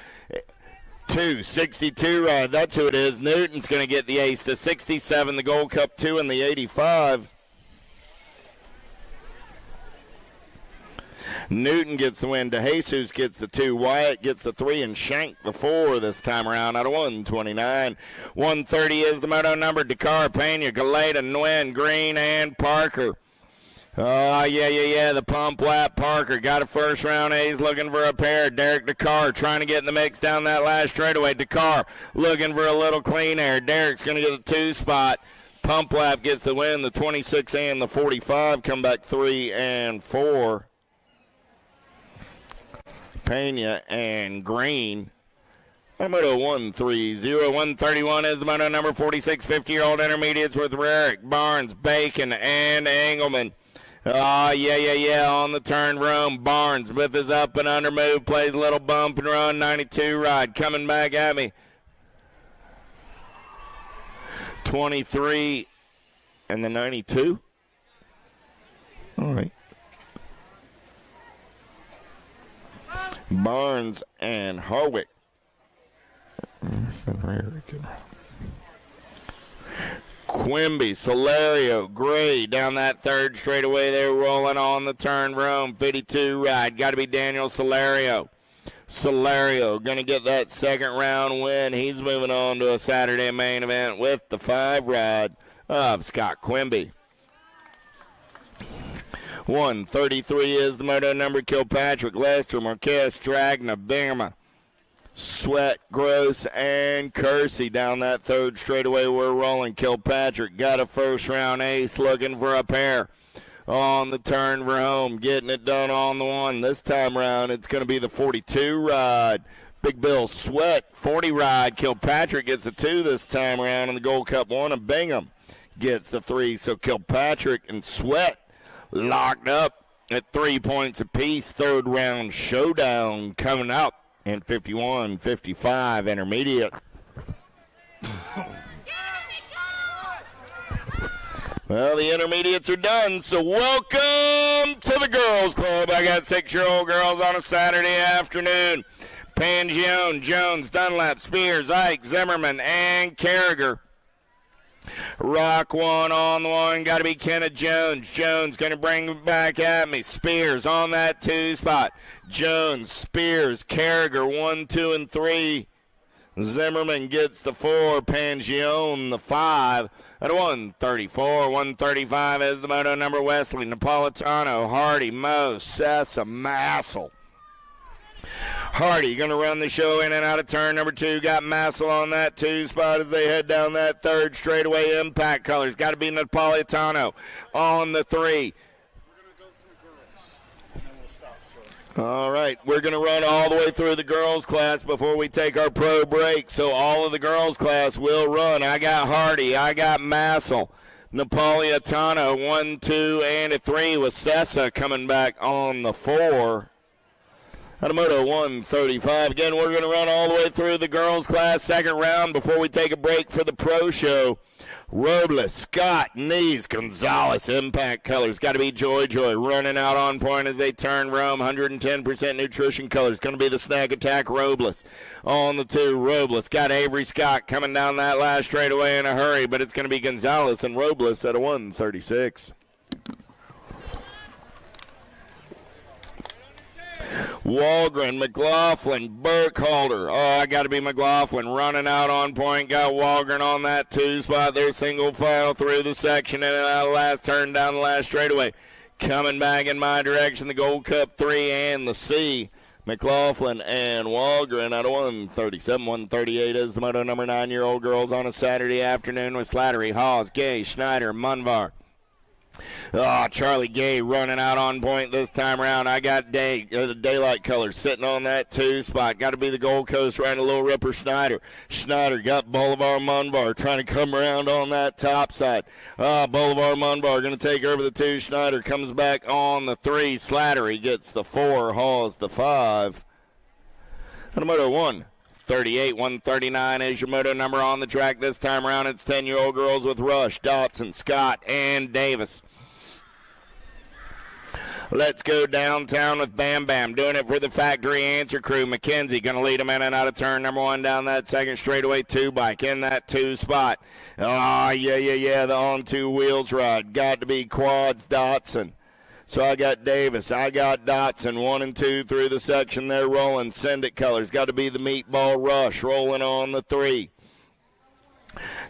262 ride. That's who it is. Newton's going to get the ace. The 67, the Gold Cup 2, and the 85. Newton gets the win. DeJesus gets the 2. Wyatt gets the 3, and Shank the 4 this time around out of 129. 130 is the moto number. Dakar, Pena, Galeta, Nguyen, Green, and Parker. Yeah. The pump lap. Parker got a first round ace, looking for a pair. Derek Dakar trying to get in the mix down that last straightaway. Dakar looking for a little clean air. Derek's going to get the 2 spot. Pump lap gets the win. The 26 and the 45 come back 3 and 4. Pena and Green Moto 130. 131 is the moto number. 46 50-year-old intermediates with Rarick, Barnes, Bacon, and Engelman. Yeah. On the turn room, Barnes with his up and under move, plays a little bump and run. 92 ride coming back at me. 23 and the 92. All right. Barnes and Harwick. Quimby, Solario, Gray down that third straightaway. They're rolling on the turn room. 52 ride. Got to be Daniel Solario. Solario going to get that second round win. He's moving on to a Saturday main event with the 5 ride of Scott Quimby. 133 is the moto number. Kilpatrick, Lester, Marquez, Dragna, Bingham, Sweat, Gross, and Kersey down that third straightaway. We're rolling. Kilpatrick got a first round ace, looking for a pair on the turn for home, getting it done on the one. This time around, it's going to be the 42 ride. Big Bill Sweat, 40 ride. Kilpatrick gets a 2 this time around in the Gold Cup 1, and Bingham gets the 3. So Kilpatrick and Sweat locked up at 3 points apiece. Third round showdown coming up in 51-55 intermediate. Well, the intermediates are done, so welcome to the girls' club. I got 6-year-old girls on a Saturday afternoon. Pangione, Jones, Dunlap, Spears, Ike, Zimmerman, and Carragher. Rock one on the one. Got to be Kenneth Jones. Jones going to bring it back at me. Spears on that 2 spot. Jones, Spears, Carragher, 1, 2, and 3. Zimmerman gets the 4. Pangione the 5. At 134, 135 is the moto number. Wesley, Napolitano, Hardy, Moe, Sessa, Massel. Hardy going to run the show in and out of turn number 2. Got Massel on that 2 spot as they head down that third straightaway. Impact colors. Got to be Napolitano on the 3. All right, we're going to run all the way through the girls' class before we take our pro break. So all of the girls' class will run. I got Hardy. I got Massel. Napolitano, 1, 2, and a 3 with Sessa coming back on the 4. Moto 135. Again, we're going to run all the way through the girls' class second round before we take a break for the pro show. Robles, Scott, Nees, Gonzalez, Impact colors. Got to be Joy running out on point as they turn Rome. 110% nutrition colors. Going to be the Snag Attack Robles. On the 2, Robles. Got Avery Scott coming down that last straightaway in a hurry, but it's going to be Gonzalez and Robles at a 136. Walgren, McLaughlin, Burkhalter. Oh, I got to be McLaughlin running out on point. Got Walgren on that 2 spot. They're single file through the section and out of the last turn down the last straightaway. Coming back in my direction, the Gold Cup 3 and the C. McLaughlin and Walgren at a 137, 138 is the moto number. 9-year-old girls on a Saturday afternoon with Slattery, Hawes, Gay, Schneider, Munvar. Oh, Charlie Gay running out on point this time around. I got the daylight colors sitting on that 2 spot. Got to be the Gold Coast riding a little ripper Schneider. Schneider got Bolivar Munvar trying to come around on that top side. Bolivar Munvar going to take over the 2. Schneider comes back on the 3. Slattery gets the 4. Hawes the 5. And moto 138, 139 is your moto number on the track this time around. It's 10-year-old girls with Rush, Dotson, Scott, and Davis. Let's go downtown with Bam Bam. Doing it for the factory answer crew. McKenzie going to lead them in and out of turn number 1 down that second straightaway 2 bike in that 2 spot. Oh, yeah. The on 2 wheels ride. Got to be Quads Dotson. So I got Davis. I got Dotson. 1 and 2 through the section. They're rolling. Send it colors. Got to be the Meatball Rush rolling on the 3.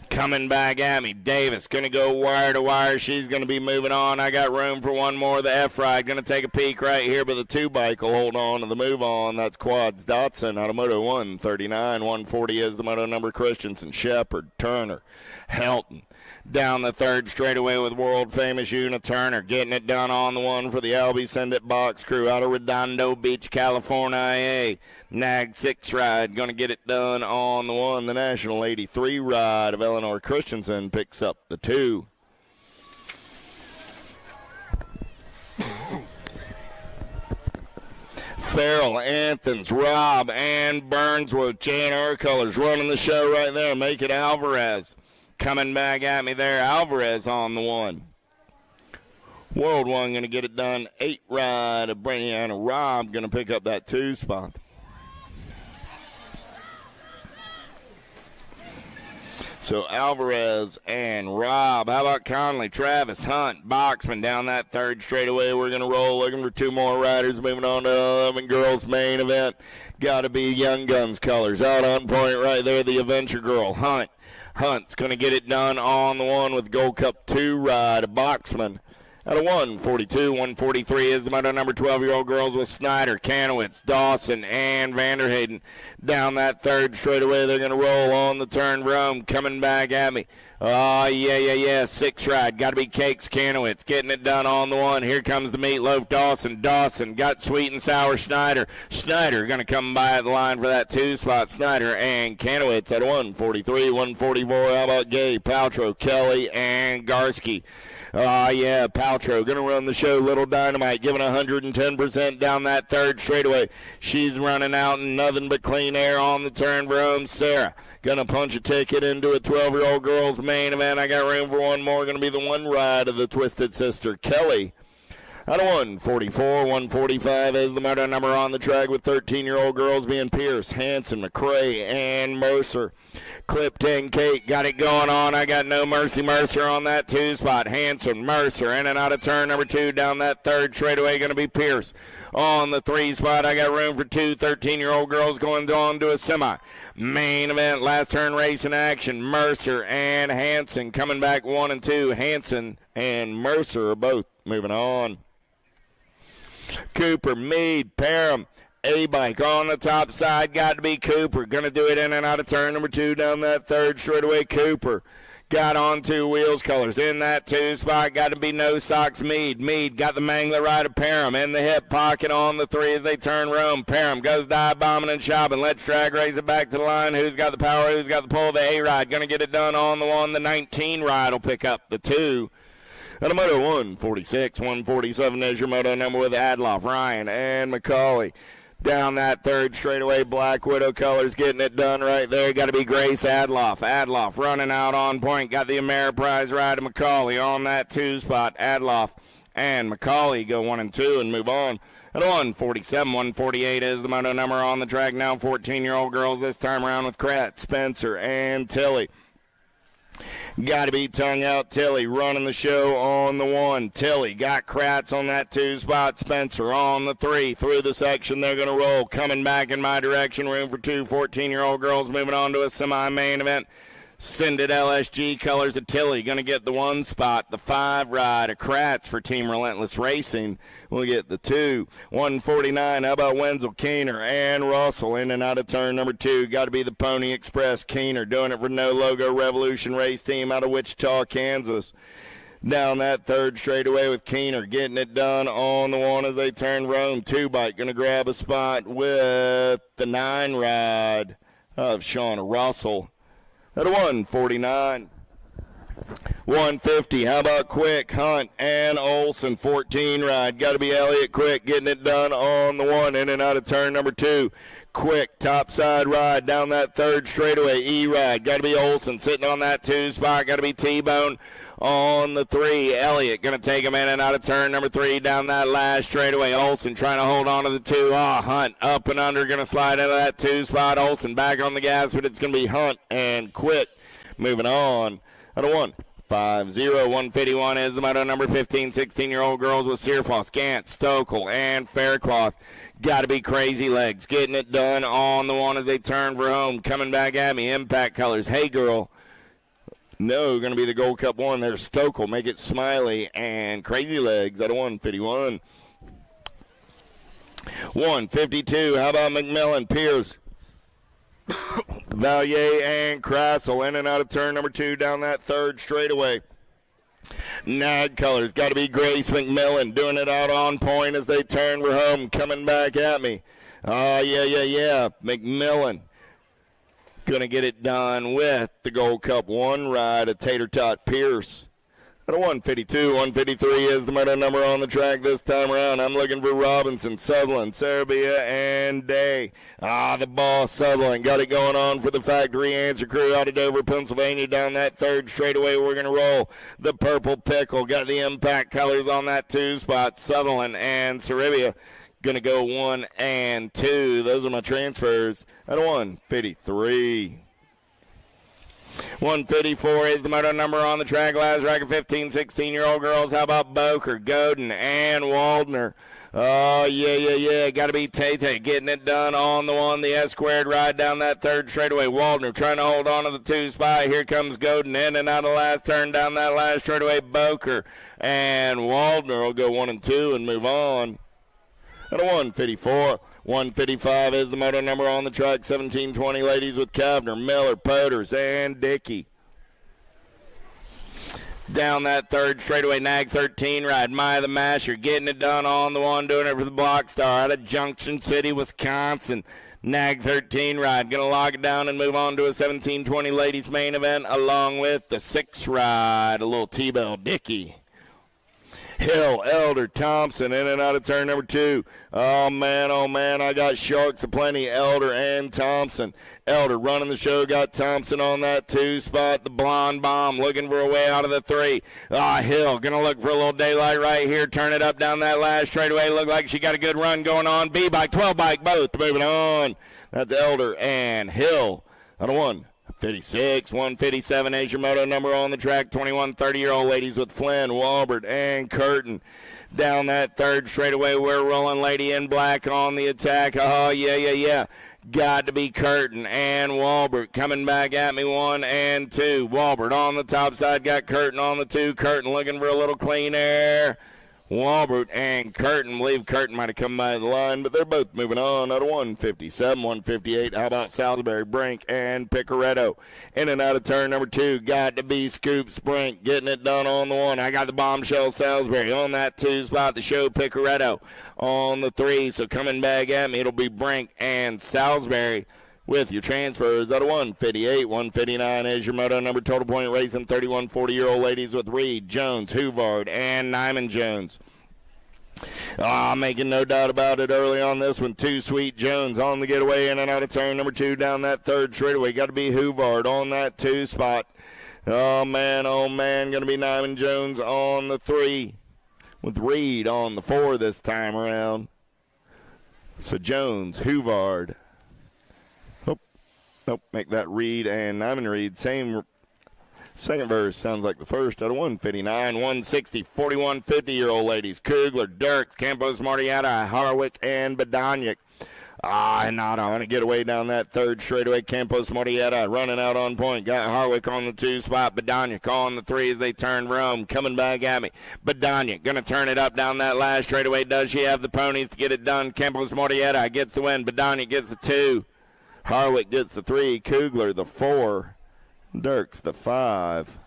Coming back at me, Davis going to go wire to wire. She's going to be moving on. I got room for one more. The F-Ride going to take a peek right here, but the 2-bike will hold on to the move on. That's Quads Dotson out of Moto 139. 140 is the moto number. Christensen, Shepard, Turner, Helton. Down the third straightaway with world-famous Una Turner. Getting it done on the one for the Albie Send It Box crew out of Redondo Beach, California. Nag 6 ride. Going to get it done on the one. The National 83 ride of Eleanor Christensen picks up the 2. Farrell, Anthons, Robb, and Burnswood. J&R Colors running the show right there. Make it Alvarez. Coming back at me there, Alvarez on the one. World 1 going to get it done. 8 ride of Brianna Robb going to pick up that 2 spot. So Alvarez and Robb. How about Conley, Travis, Hunt, Boxman down that third straightaway. We're going to roll. Looking for 2 more riders. Moving on to 11 girls main event. Got to be Young Guns Colors. Out on point right there, the Adventure Girl, Hunt. Hunt's going to get it done on the one with Gold Cup 2 ride. Boxman out of 142. 143 is the moto number 12-year-old girls with Snyder, Kanowitz, Dawson, and Vanderhayden. Down that third straightaway, they're going to roll on the turn. Rome coming back at me. Oh, yeah. 6 ride. Got to be Cakes, Kanowitz. Getting it done on the one. Here comes the Meatloaf, Dawson. Dawson got Sweet and Sour, Schneider. Schneider going to come by the line for that 2 spot. Snyder and Kanowitz at 143, 144. How about Gay, Paltrow, Kelly, and Garski? Oh, yeah, Paltrow going to run the show. Little Dynamite giving 110% down that third straightaway. She's running out in nothing but clean air on the turn. Rome Sarah going to punch a ticket into a 12-year-old girls main event. I got room for one more. Going to be the 1 ride of the Twisted Sister, Kelly. Out of 144, 145 is the moto number on the track with 13-year-old girls being Pierce, Hanson, McCrae, and Mercer. Clip 10 Kate got it going on. I got No Mercy Mercer on that 2 spot. Hanson, Mercer, in and out of turn number 2 down that third straightaway. Going to be Pierce on the 3 spot. I got room for 2 13-year-old girls going on to a semi. Main event, last turn race in action. Mercer and Hanson coming back 1 and 2. Hanson and Mercer are both moving on. Cooper, Meade, Parham, A-bike on the top side. Got to be Cooper. Going to do it in and out of turn number 2 down that third straightaway. Cooper got on 2 wheels colors in that 2 spot. Got to be No Socks, Meade. Meade got the Mangler ride of Parham in the hip pocket on the 3 as they turn Rome. Parham goes dive bombing and shopping. Let's drag race it back to the line. Who's got the power? Who's got the pull? The A-ride. Going to get it done on the 1. The 19 ride will pick up the 2. And a moto 146, 147 is your moto number with Adloff, Ryan, and McCauley. Down that third straightaway, Black Widow Colors getting it done right there. Got to be Grace Adloff. Adloff running out on point. Got the Ameriprise ride of McCauley on that 2 spot. Adloff and McCauley go 1 and 2 and move on. At 147, 148 is the moto number on the track now. 14-year-old girls this time around with Kratz, Spencer, and Tilly. Got to be tongue out Tilly running the show on the 1. Tilly got Kratz on that 2 spot. Spencer on the 3. Through the section, they're going to roll. Coming back in my direction. Room for 2 14-year-old girls moving on to a semi-main event. Send it LSG Colors of Tilly. Going to get the 1 spot. The 5 ride of Kratz for Team Relentless Racing. We'll get the 2. 149. How about Wenzel, Keener, and Russell in and out of turn number 2. Got to be the Pony Express. Keener doing it for No Logo Revolution Race Team out of Wichita, Kansas. Down that third straightaway with Keener getting it done on the 1 as they turn Rome. 2-bike going to grab a spot with the 9 ride of Shauna Russell. At a 149. 150. How about Quick, Hunt, and Olson? 14 ride. Got to be Elliott Quick getting it done on the 1 in and out of turn number 2. Quick topside ride down that third straightaway. E-ride. Got to be Olson sitting on that 2 spot. Got to be T-Bone on the 3. Elliott going to take him in and out of turn number 3 down that last straightaway. Olson trying to hold on to the 2. Hunt up and under, going to slide into that 2 spot. Olson back on the gas, but it's going to be Hunt and Quick moving on. At a 150, 151 is the moto number 15, 16-year-old girls with Searfoss, Gant, Stokel, and Faircloth. Got to be Crazy Legs getting it done on the 1 as they turn for home. Coming back at me, Impact Colors. Hey Girl No, going to be the Gold Cup 1. There's Stokel, Make It Smiley, and Crazy Legs out of 151. 152, how about McMillan, Pierce, Valier, and Crassel in and out of turn number 2 down that third straightaway. Nag colors, got to be Grace McMillan doing it out on point as they turn for home, coming back at me. Oh, yeah. McMillan going to get it done with the Gold Cup 1 ride of Tater Tot Pierce. At a 152, 153 is the moto number on the track this time around. I'm looking for Robinson, Sutherland, Serbia, and Day. The boss, Sutherland, got it going on for the factory answer crew out of Dover, Pennsylvania. Down that third straightaway, we're going to roll the Purple Pickle. Got the impact colors on that 2 spot. Sutherland and Serbia going to go 1 and 2. Those are my transfers at a 153. 154 is the moto number on the track. Last rack of 15, 16-year-old girls. How about Boker, Godin, and Waldner? Oh, yeah. Got to be Tate getting it done on the 1, the S-squared ride down that third straightaway. Waldner trying to hold on to the 2 spot. Here comes Godin in and out of last turn down that last straightaway. Boker and Waldner will go 1 and 2 and move on. At a 154. 155 is the moto number on the track. 1720 ladies with Kavner, Miller, Poters, and Dickey. Down that third straightaway, Nag 13 ride. Maya the Masher getting it done on the 1, doing it for the Block Star out of Junction City, Wisconsin. Nag 13 ride, going to lock it down and move on to a 1720 ladies main event along with the 6 ride, a little T-Bell Dickey. Hill, Elder, Thompson in and out of turn number 2. Oh, man, I got sharks aplenty, Elder and Thompson. Elder running the show, got Thompson on that 2 spot. The Blonde Bomb looking for a way out of the 3. Hill going to look for a little daylight right here. Turn it up down that last straightaway. Look like she got a good run going on. B-bike, 12-bike, both moving on. That's Elder and Hill out of 156, 157 is your moto number on the track. 21, 30-year-old ladies with Flynn, Walbert, and Curtin. Down that third straightaway, we're rolling Lady in Black on the attack. Oh, yeah. Got to be Curtin and Walbert coming back at me 1 and 2. Walbert on the top side, got Curtin on the 2. Curtin looking for a little clean air. Walbert and Curtin, believe Curtin might have come by the line, but they're both moving on at a 157, 158. How about Salisbury, Brink, and Picaretto? In and out of turn number 2, got to be Scoop Brink, getting it done on the 1. I got the Bombshell Salisbury on that 2 spot, the show Picaretto on the 3. So coming back at me, it'll be Brink and Salisbury with your transfers at a 158, 159 is your moto number. Total Point Racing, 31, 40-year-old ladies with Reed, Jones, Huvard, and Nyman Jones. Making no doubt about it early on this one. Too Sweet Jones on the getaway in and out of turn number 2 down that third straightaway. Got to be Huvard on that 2 spot. Oh, man, going to be Nyman Jones on the 3 with Reed on the 4 this time around. So Jones, Huvard. Nope, make that Reed and Nyman Reed. Same second verse, sounds like the first out of 159, 160, 41, 50-year-old ladies. Kugler, Dirk, Campos, Martiata, Harwick, and Badaniak. Not on to get away down that third straightaway. Campos, Martiata running out on point. Got Harwick on the 2 spot. Badaniak on the 3 as they turn Rome. Coming back at me. Badaniak going to turn it up down that last straightaway. Does she have the ponies to get it done? Campos, Martiata gets the win. Badaniak gets the 2. Harwick gets the 3, Kugler the 4, Dirks the 5.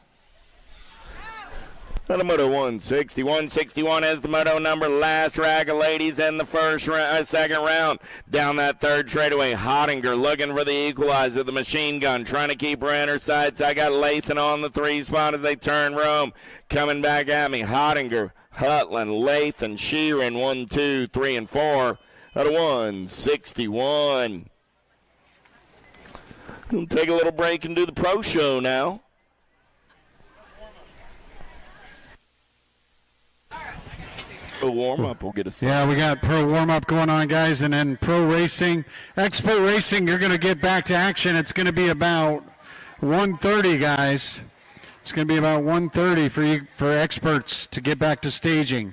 At a moto 160, 161 is the moto number. Last rack of ladies in the second round. Down that third straightaway, Hottinger looking for the equalizer, the machine gun, trying to keep her in her sights. I got Lathan on the 3 spot as they turn Rome. Coming back at me, Hottinger, Hutland, Lathan, Sheeran, 1, 2, 3, and 4. At a 161. We'll take a little break and do the pro show now. A warm-up will get us started. Yeah, we got pro warm-up going on, guys, and then pro racing. Expert racing, you're going to get back to action. It's going to be about 1:30, guys. It's going to be about 1:30 for experts to get back to staging.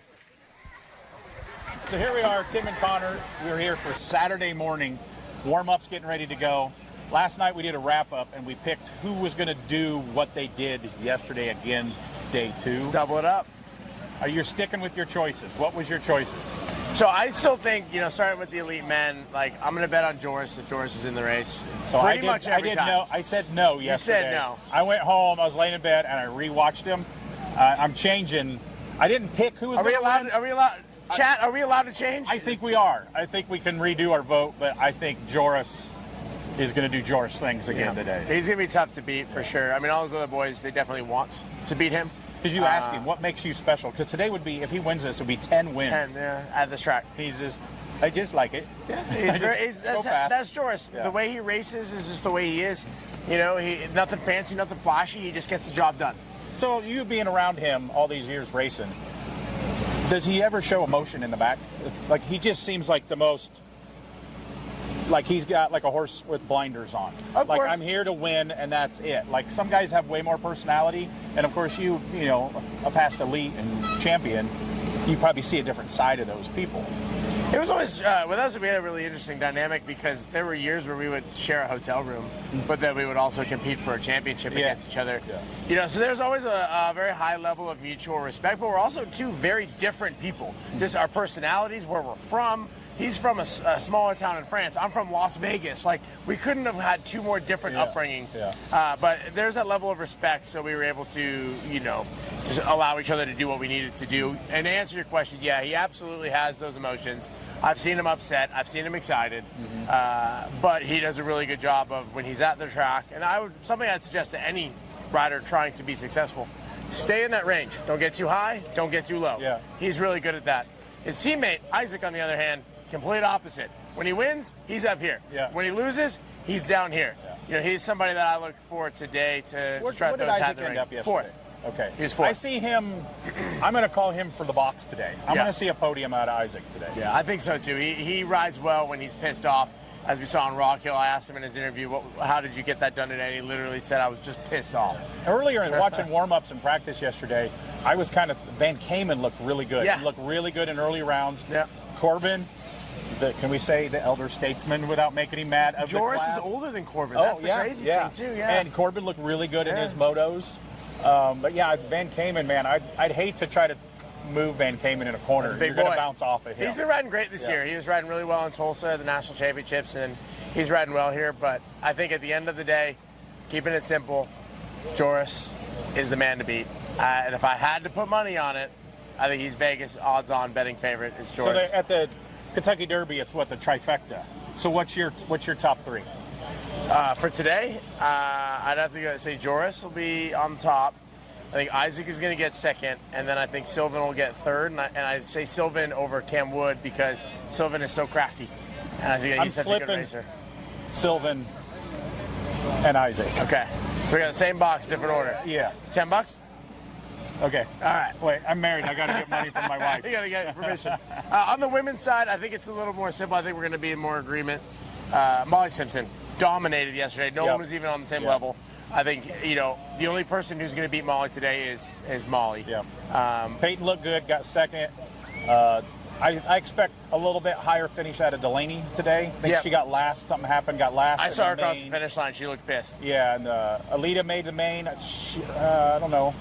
So here we are, Tim and Connor. We're here for Saturday morning. Warm-up's getting ready to go. last night we did a wrap-up, and we picked who was going to do what they did yesterday again, day 2. Double it up. Are you sticking with your choices? What was your choices? So I still think, starting with the elite men, like I'm going to bet on Joris if Joris is in the race. So Pretty much every time. No. I said no yesterday. You said no. I went home. I was laying in bed and I rewatched him. I'm changing. I didn't pick who was. Are we allowed? Chat? Are we allowed to change? I think we are. I think we can redo our vote, but I think Joris is going to do Joris things again today. He's going to be tough to beat for sure. I mean, all those other boys, they definitely want to beat him. Because you ask him, what makes you special? Because today would be, if he wins this, it would be 10 wins. 10, at this track. I just like it. Yeah, that's Joris. Yeah. The way he races is just the way he is. Nothing fancy, nothing flashy. He just gets the job done. So you being around him all these years racing, does he ever show emotion in the back? Like, he just seems like the most, like he's got like a horse with blinders on. Of course. I'm here to win and that's it. Like, some guys have way more personality, and of course you a past elite and champion, you probably see a different side of those people. It was always, with us, we had a really interesting dynamic because there were years where we would share a hotel room, but then we would also compete for a championship against each other. Yeah. So there's always a very high level of mutual respect, but we're also two very different people. Just our personalities, where we're from. He's from a smaller town in France. I'm from Las Vegas. Like, we couldn't have had two more different upbringings. Yeah. But there's that level of respect, so we were able to, just allow each other to do what we needed to do. And to answer your question, yeah, he absolutely has those emotions. I've seen him upset. I've seen him excited. But he does a really good job of when he's at the track. And something I'd suggest to any rider trying to be successful, stay in that range. Don't get too high. Don't get too low. Yeah. He's really good at that. His teammate, Isaac, on the other hand, complete opposite. When he wins, he's up here. Yeah. When he loses, he's down here. Yeah. He's somebody that I look for today to try to throw his hat in the ring. Yesterday? Fourth. Okay. He's fourth. I see him. I'm going to call him for the box today. I'm going to see a podium out of Isaac today. Yeah, I think so too. He rides well when he's pissed off. As we saw on Rock Hill, I asked him in his interview, how did you get that done today? And he literally said, I was just pissed off. Earlier in watching warm-ups and practice yesterday, I was Van Kamen looked really good. Yeah. He looked really good in early rounds. Yeah. Corbin, can we say the elder statesman without making him mad? Joris is older than Corbin. That's the crazy thing too. Yeah. And Corbin looked really good in his motos. But yeah, Van Kamen, man, I'd hate to try to move Van Kamen in a corner. That's a big You're going to bounce off of him. He's been riding great this year. He was riding really well in Tulsa, the national championships, and he's riding well here. But I think at the end of the day, keeping it simple, Joris is the man to beat. And if I had to put money on it, I think he's Vegas odds-on betting favorite is Joris. So at the Kentucky Derby, it's the trifecta. So what's your top three? For today, I'd have to say Joris will be on top. I think Isaac is going to get second, and then I think Sylvan will get third. And I'd say Sylvan over Cam Wood because Sylvan is so crafty. And I think he's such a good racer. Sylvan and Isaac. Okay. So we got the same box, different order. Yeah. $10? Okay. All right. Wait, I'm married. I got to get money from my wife. You got to get permission. On the women's side, I think it's a little more simple. I think we're going to be in more agreement. Molly Simpson dominated yesterday. No one was even on the same level. I think, the only person who's going to beat Molly today is Molly. Yeah. Peyton looked good, got second. I expect a little bit higher finish out of Delaney today. I think she got last. Something happened, got last. I saw her across the finish line. She looked pissed. Yeah, and Alita made the main. I don't know,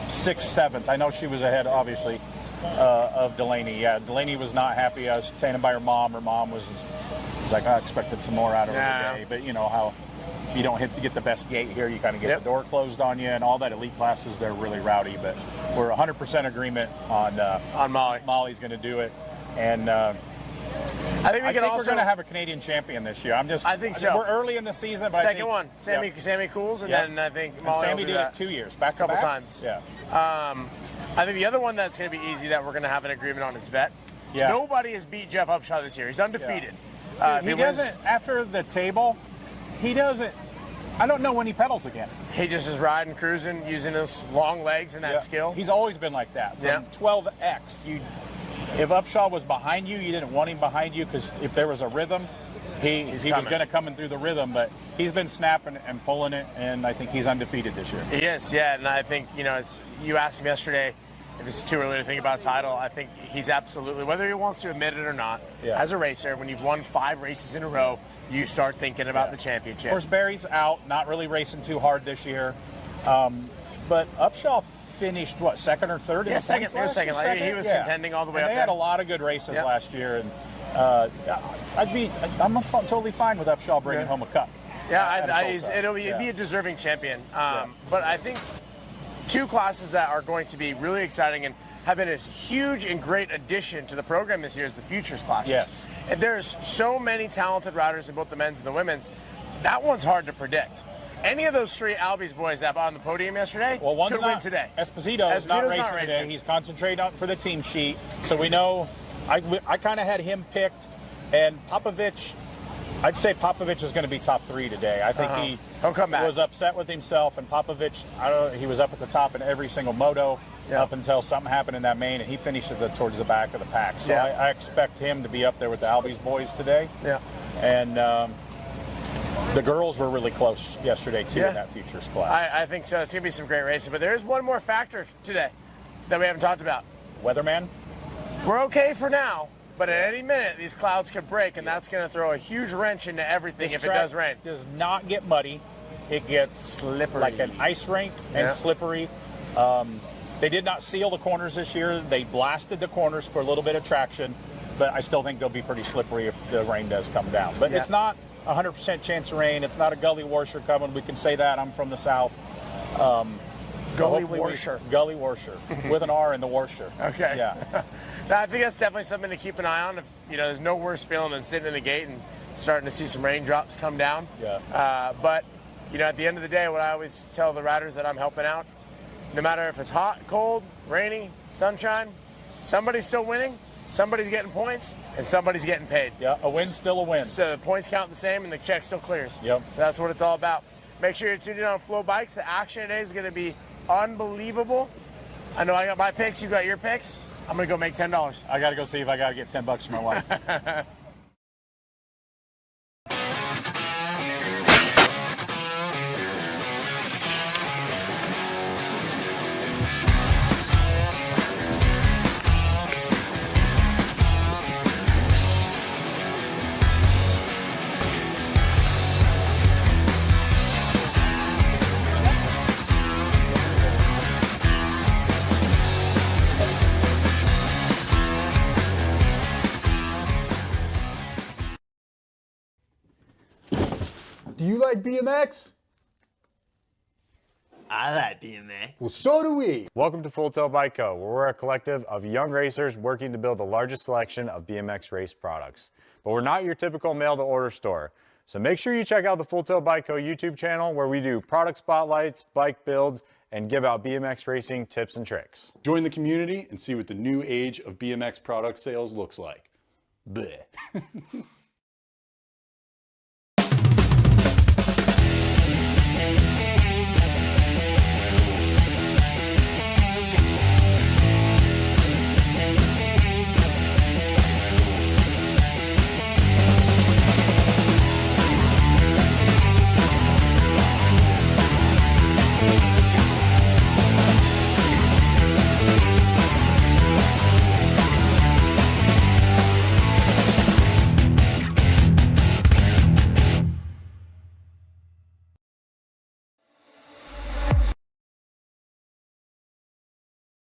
6th, 7th. I know she was ahead, obviously, of Delaney. Yeah, Delaney was not happy. I was standing by her mom. Her mom was like, I expected some more out of her today. But you know how you don't get the best gate here. You kind of get the door closed on you, and all that elite classes, they're really rowdy. But we're 100% agreement on Molly. Molly's going to do it, and I think we're going to have a Canadian champion this year. I think so. We're early in the season, but second one, Sammy Cools, and then I think Molly. Sammy did it 2 years, back a couple times. Yeah. I think the other one that's going to be easy that we're going to have an agreement on is Vet. Yeah. Nobody has beat Jeff Upshaw this year. He's undefeated. Yeah. He doesn't after the table. He doesn't. I don't know when he pedals again. He just is riding, cruising, using his long legs and that skill. He's always been like that. From 12X, if Upshaw was behind you, you didn't want him behind you because if there was a rhythm, he was going to come in through the rhythm. But he's been snapping and pulling it, and I think he's undefeated this year. He is, yeah. And I think, you asked him yesterday if it's too early to think about a title. I think he's absolutely, whether he wants to admit it or not, as a racer, when you've won 5 races in a row, you start thinking about the championship. Of course, Barry's out, not really racing too hard this year. But Upshaw finished, what, second or third? Yeah, second. He was second. Like, he was contending all the way and up they there. had a lot of good races last year. And I'm totally fine with Upshaw bringing home a cup. Yeah, it'll be a deserving champion. But I think two classes that are going to be really exciting and have been a huge and great addition to the program this year is the futures classes. Yes. And there's so many talented riders in both the men's and the women's. That one's hard to predict. Any of those three Albies boys that on the podium yesterday could win today. Esposito is not racing today. He's concentrating for the team sheet. So we know, I kind of had him picked, and Popovich, I'd say Popovich is going to be top 3 today. I think he'll come back. Was upset with himself, and Popovich, he was up at the top in every single moto up until something happened in that main, and he finished towards the back of the pack. So I expect him to be up there with the Albies boys today. Yeah. And the girls were really close yesterday, too, in that futures class. I think so. It's going to be some great racing. But there is one more factor today that we haven't talked about. Weatherman? We're okay for now, but at any minute, these clouds could break, and that's going to throw a huge wrench into everything if it does rain. Does not get muddy. It gets slippery. Like an ice rink and slippery. They did not seal the corners this year. They blasted the corners for a little bit of traction, but I still think they'll be pretty slippery if the rain does come down. But it's not 100% chance of rain. It's not a gully washer coming. We can say that. I'm from the south. Gully washer. Gully washer with an R in the washer. Okay. Yeah. Now, I think that's definitely something to keep an eye on. If, there's no worse feeling than sitting in the gate and starting to see some raindrops come down. Yeah. But at the end of the day, what I always tell the riders that I'm helping out, no matter if it's hot, cold, rainy, sunshine, somebody's still winning, somebody's getting points, and somebody's getting paid. Yeah, a win's still a win. So the points count the same and the check still clears. Yep. So that's what it's all about. Make sure you're tuned in on Flow Bikes. The action today is going to be unbelievable. I know I got my picks, you got your picks. I'm going to go make $10. I got to go see if I got to get $10 for my wife. Do you like BMX? I like BMX. Well, so do we. Welcome to Full Tilt Bike Co., where we're a collective of young racers working to build the largest selection of BMX race products. But we're not your typical mail-to-order store. So make sure you check out the Full Tilt Bike Co. YouTube channel, where we do product spotlights, bike builds, and give out BMX racing tips and tricks. Join the community and see what the new age of BMX product sales looks like. Bleh.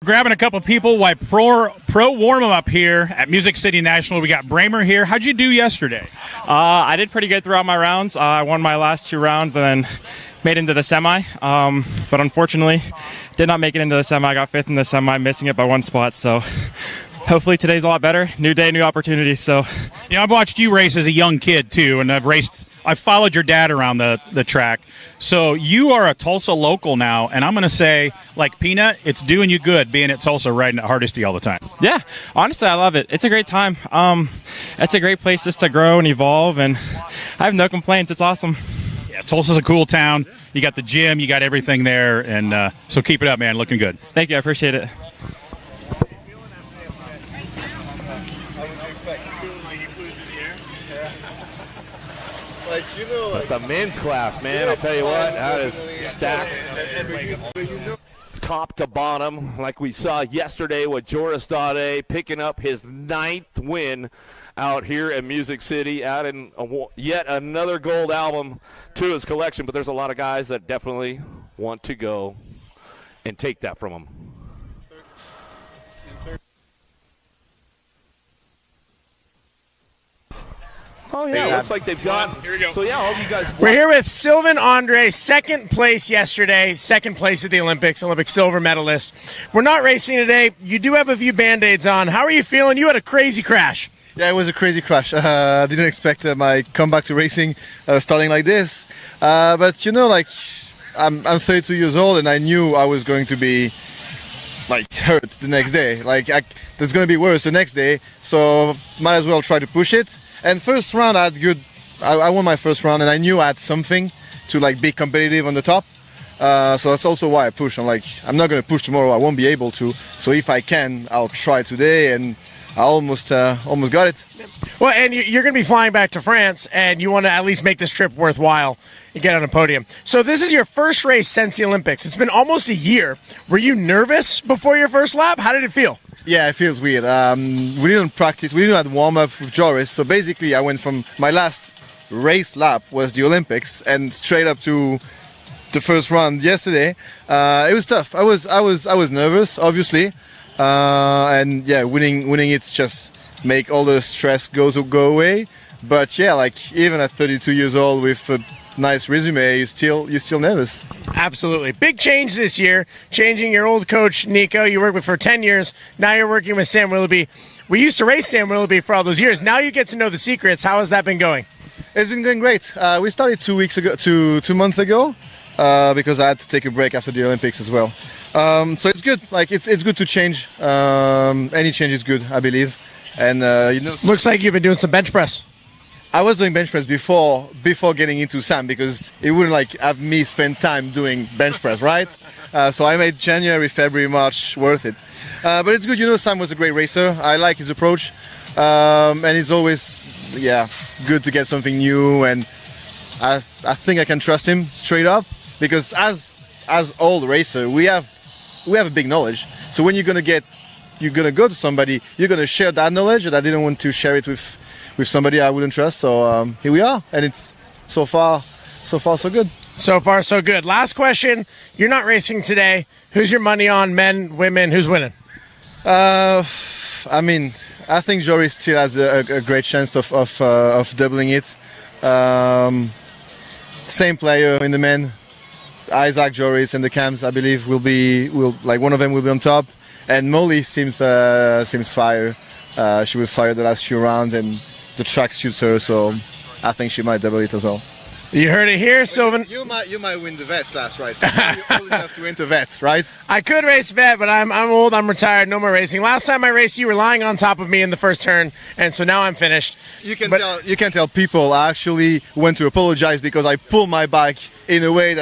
Grabbing a couple people while pro warm up here at Music City National. We got Bramer here. How'd you do yesterday? I did pretty good throughout my rounds. I won my last 2 rounds and then made into the semi. But unfortunately, did not make it into the semi. I got 5th in the semi, missing it by 1 spot. So hopefully today's a lot better. New day, new opportunities. So, I've watched you race as a young kid too, and I've followed your dad around the track. So you are a Tulsa local now, and I'm going to say, like Peanut, it's doing you good being at Tulsa riding at Hardesty all the time. Yeah, honestly, I love it. It's a great time. It's a great place just to grow and evolve, and I have no complaints. It's awesome. Yeah, Tulsa's a cool town. You got the gym, you got everything there, and so keep it up, man. Looking good. Thank you. I appreciate it. But the men's class, man, I'll tell you what, that is stacked. Top to bottom, like we saw yesterday with Joris Dade picking up his 9th win out here at Music City, adding yet another gold album to his collection. But there's a lot of guys that definitely want to go and take that from him. Oh, yeah, looks like they've got. Here we go. So, yeah, I hope you guys. We're here with Sylvain Andre, second place yesterday, second place at the Olympics, Olympic silver medalist. We're not racing today. You do have a few Band-Aids on. How are you feeling? You had a crazy crash. Yeah, it was a crazy crash. I didn't expect my comeback to racing starting like this. But, you know, like, I'm 32 years old, and I knew I was going to be, like, hurt the next day. Like, there's going to be worse the next day, so might as well try to push it. And first round, I had good. I won my first round, and I knew I had something to like be competitive on the top. So that's also why I push. I'm like, I'm not going to push tomorrow. I won't be able to. So if I can, I'll try today, and I almost got it. Well, and you're going to be flying back to France, and you want to at least make this trip worthwhile and get on a podium. So this is your first race since the Olympics. It's been almost a year. Were you nervous before your first lap? How did it feel? Yeah, it feels weird. We didn't practice. We didn't have warm-up with Joris. So basically, I went from my last race lap was the Olympics and straight up to the first round yesterday. It was tough. I was nervous, obviously, and yeah, winning it's just make all the stress go away. But yeah, like even at 32 years old with a nice resume, you're still nervous. Absolutely. Big change this year, changing your old coach, Nico, you worked with for 10 years. Now you're working with Sam Willoughby. We used to race Sam Willoughby for all those years. Now you get to know the secrets. How has that been going? It's been going great. We started 2 months ago because I had to take a break after the Olympics as well. So it's good. Like it's good to change. Any change is good, I believe. And you know, looks like you've been doing some bench press. I was doing bench press before getting into Sam because it wouldn't like have me spend time doing bench press, right? So I made January, February, March worth it. But it's good, you know, Sam was a great racer. I like his approach. And it's always, good to get something new. And I think I can trust him straight up because as old racer, we have a big knowledge. So when you're gonna go to somebody, you're gonna share that knowledge, and I didn't want to share it with somebody I wouldn't trust. So here we are, and it's so far so good. So far so good. Last question. You're not racing today. Who's your money on, men, women? Who's winning? I mean, I think Joris still has a great chance of doubling it. Same player in the men. Isaac, Joris, and the cams, I believe, will one of them will be on top. And Molly seems fire. She was fired the last few rounds, and the track suits her, so I think she might double it as well. You heard it here, Sylvain. You might win the vet class, right? You're old enough to win the vet, right? I could race vet, but I'm old, I'm retired, no more racing. Last time I raced, you were lying on top of me in the first turn, and so now I'm finished. You can tell people I actually went to apologize because I pulled my bike in a way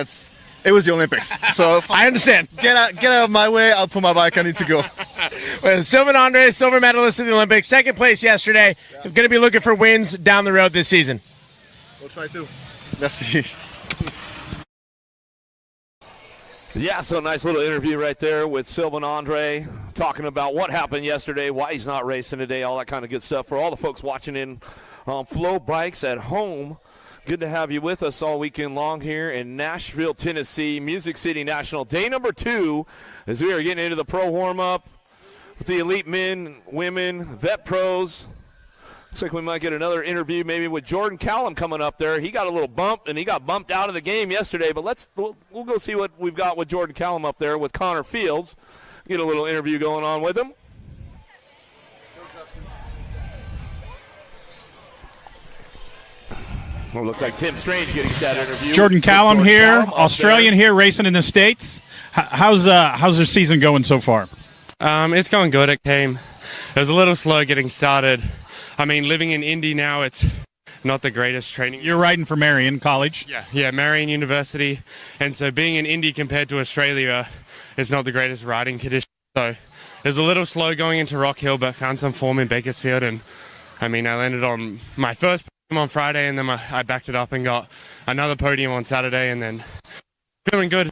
it was the Olympics. So I understand. Get out of my way. I'll put my bike. I need to go. Well, Sylvain Andre, silver medalist in the Olympics, second place yesterday. Going to be looking for wins down the road this season. We'll try to. Merci. Yeah, so nice little interview right there with Sylvain Andre, talking about what happened yesterday, why he's not racing today, all that kind of good stuff. For all the folks watching in on Flow Bikes at home, good to have you with us all weekend long here in Nashville, Tennessee, Music City National. Day number 2 as we are getting into the pro warm-up with the elite men, women, vet pros. Looks like we might get another interview maybe with Jordan Callum coming up there. He got a little bump, and he got bumped out of the game yesterday. But we'll go see what we've got with Jordan Callum up there with Connor Fields. Get a little interview going on with him. Well, looks like Tim Strange getting that interview. Jordan Callum here, Australian here, racing in the States. How's the season going so far? It's going good. It was a little slow getting started. I mean, living in Indy now, it's not the greatest training. You're riding for Marion College? Yeah, Marion University. And so being in Indy compared to Australia is not the greatest riding condition. So it was a little slow going into Rock Hill, but found some form in Bakersfield. And, I mean, I landed on my first podium on Friday, and then I backed it up and got another podium on Saturday, and then feeling good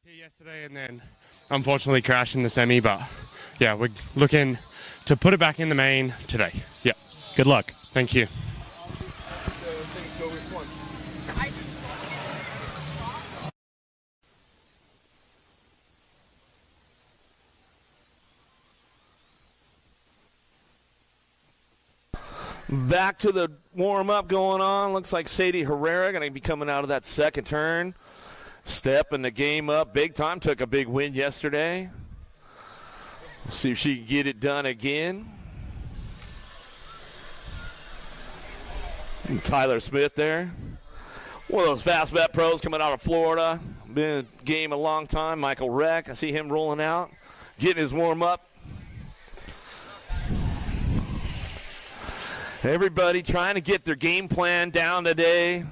here yesterday, and then unfortunately crashed in the semi. But, yeah, we're looking to put it back in the main today. Yeah. Good luck. Thank you. Back to the warm-up going on. Looks like Sadie Herrera going to be coming out of that second turn. Stepping the game up big time. Took a big win yesterday. Let's see if she can get it done again. And Tyler Smith there. One of those fast bet pros coming out of Florida. Been in the game a long time. Michael Reck. I see him rolling out. Getting his warm-up. Everybody trying to get their game plan down today.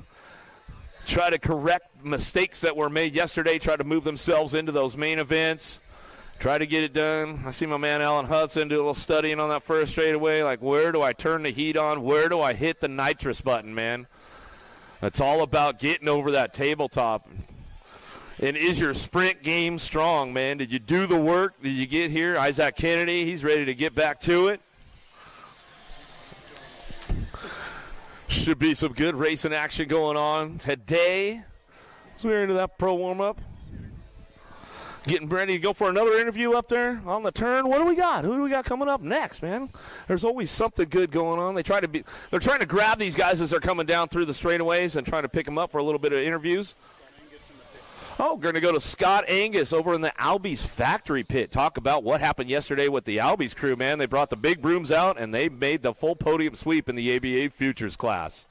Try to correct mistakes that were made yesterday. Try to move themselves into those main events. Try to get it done. I see my man Alan Hudson do a little studying on that first straightaway. Like, where do I turn the heat on? Where do I hit the nitrous button, man? It's all about getting over that tabletop. And is your sprint game strong, man? Did you do the work? Did you get here? Isaac Kennedy, he's ready to get back to it. Should be some good racing action going on today. So we're into that pro warm-up. Getting ready to go for another interview up there on the turn. What do we got? Who do we got coming up next, man? There's always something good going on. They're trying to grab these guys as they're coming down through the straightaways and trying to pick them up for a little bit of interviews. Oh, we're going to go to Scott Angus over in the Albies factory pit. Talk about what happened yesterday with the Albies crew, man. They brought the big brooms out, and they made the full podium sweep in the ABA Futures class.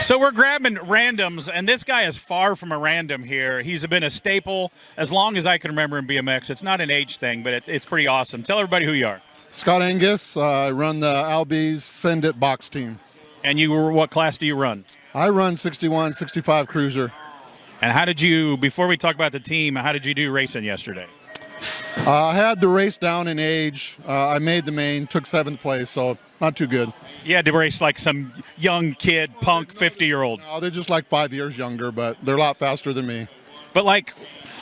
So we're grabbing randoms, and this guy is far from a random here. He's been a staple as long as I can remember in BMX. It's not an age thing, but it's pretty awesome. Tell everybody who you are. Scott Angus. I run the Albies Send It box team. And what class do you run? I run 61, 65 cruiser. And how did you, before we talk about the team, how did you do racing yesterday? I had the race down in age. I made the main, took 7th place, so not too good. You had to race like some young kid, punk 50-year-olds. No, they're just like 5 years younger, but they're a lot faster than me. But like,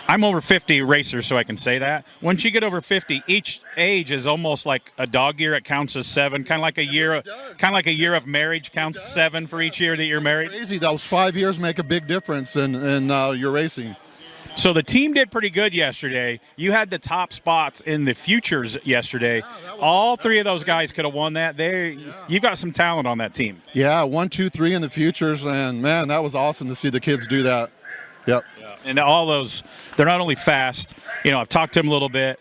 I'm over 50 racer, so I can say that. Once you get over 50, each age is almost like a dog year. It counts as 7, kind of like a year of marriage counts 7 for each year that you're married. Crazy, those 5 years make a big difference in your racing. So the team did pretty good yesterday. You had the top spots in the futures yesterday. All 3 of those guys could have won that. You've got some talent on that team. Yeah, 1, 2, 3 in the futures, and man, that was awesome to see the kids do that. Yep. Yeah. And all those, they're not only fast. You know, I've talked to him a little bit.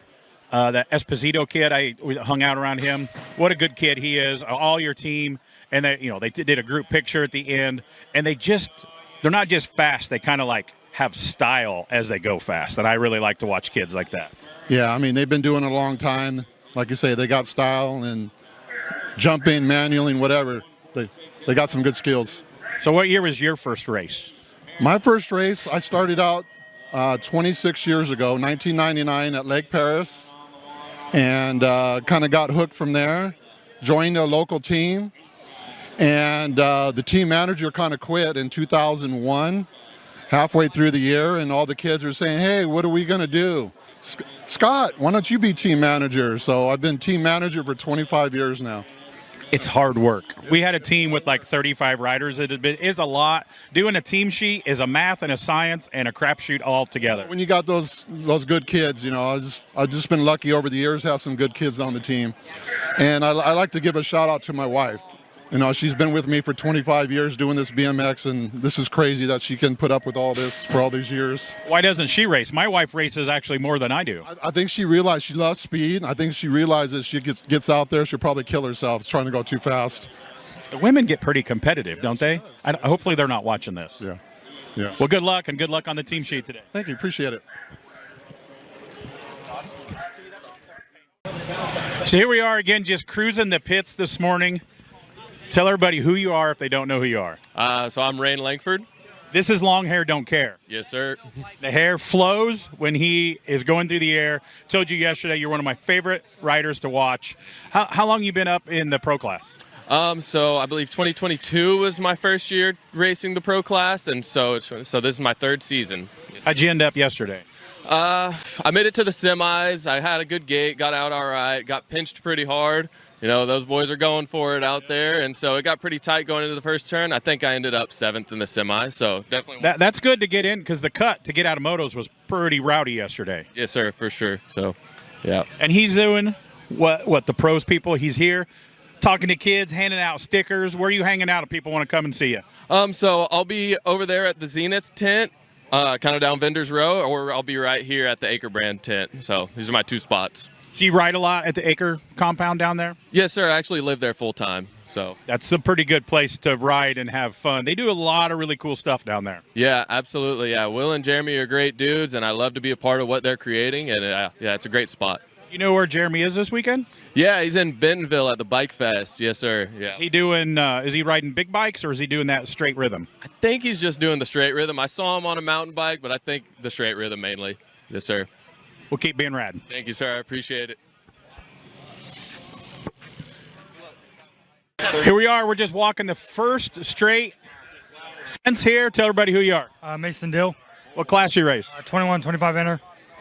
That Esposito kid, we hung out around him. What a good kid he is. All your team, and they did a group picture at the end, and they're not just fast. They kind of like have style as they go fast, and I really like to watch kids like that. Yeah, I mean, they've been doing it a long time. Like you say, they got style and jumping, manualing, whatever. They got some good skills. So what year was your first race? My first race, I started out 26 years ago, 1999 at Lake Paris, and kind of got hooked from there, joined a local team, and the team manager kind of quit in 2001. Halfway through the year, and all the kids are saying, hey, what are we going to do? Scott, why don't you be team manager? So I've been team manager for 25 years now. It's hard work. We had a team with like 35 riders. It is a lot. Doing a team sheet is a math and a science and a crapshoot all together. When you got those good kids, I've just been lucky over the years to have some good kids on the team. And I like to give a shout out to my wife. She's been with me for 25 years doing this BMX, and this is crazy that she can put up with all this for all these years. Why doesn't she race? My wife races actually more than I do. I think she realized she loves speed. I think she realizes she gets out there, she'll probably kill herself trying to go too fast. The women get pretty competitive, don't they? Hopefully they're not watching this. Yeah. Well, good luck, and good luck on the team sheet today. Thank you. Appreciate it. So here we are again, just cruising the pits this morning. Tell everybody who you are if they don't know who you are. So I'm Rain Langford. This is Long Hair Don't Care. Yes, sir. The hair flows when he is going through the air. Told you yesterday you're one of my favorite riders to watch. How long you been up in the pro class? So I believe 2022 was my first year racing the pro class, and so this is my 3rd season. How'd you end up yesterday? I made it to the semis. I had a good gate, got out all right, got pinched pretty hard. You know, those boys are going for it out there, and so it got pretty tight going into the first turn. I think I ended up 7th in the semi, so definitely. That's good to get in because the cut to get out of motos was pretty rowdy yesterday. Yes, sir, for sure. So, yeah. And he's doing what the pros people. He's here talking to kids, handing out stickers. Where are you hanging out if people want to come and see you? So I'll be over there at the Zenith tent, kind of down Vendors Row, or I'll be right here at the Acre Brand tent. So these are my 2 spots. So you ride a lot at the Acre compound down there? Yes, sir. I actually live there full time. So that's a pretty good place to ride and have fun. They do a lot of really cool stuff down there. Yeah, absolutely. Yeah, Will and Jeremy are great dudes, and I love to be a part of what they're creating. And yeah, it's a great spot. You know where Jeremy is this weekend? Yeah, he's in Bentonville at the Bike Fest. Yes, sir. Yeah. Is he doing? Is he riding big bikes or is he doing that straight rhythm? I think he's just doing the straight rhythm. I saw him on a mountain bike, but I think the straight rhythm mainly. Yes, sir. We'll keep being rad. Thank you, sir. I appreciate it. Here we are. We're just walking the first straight fence here. Tell everybody who you are. Mason Dill. What class you race? 21, 25 enter.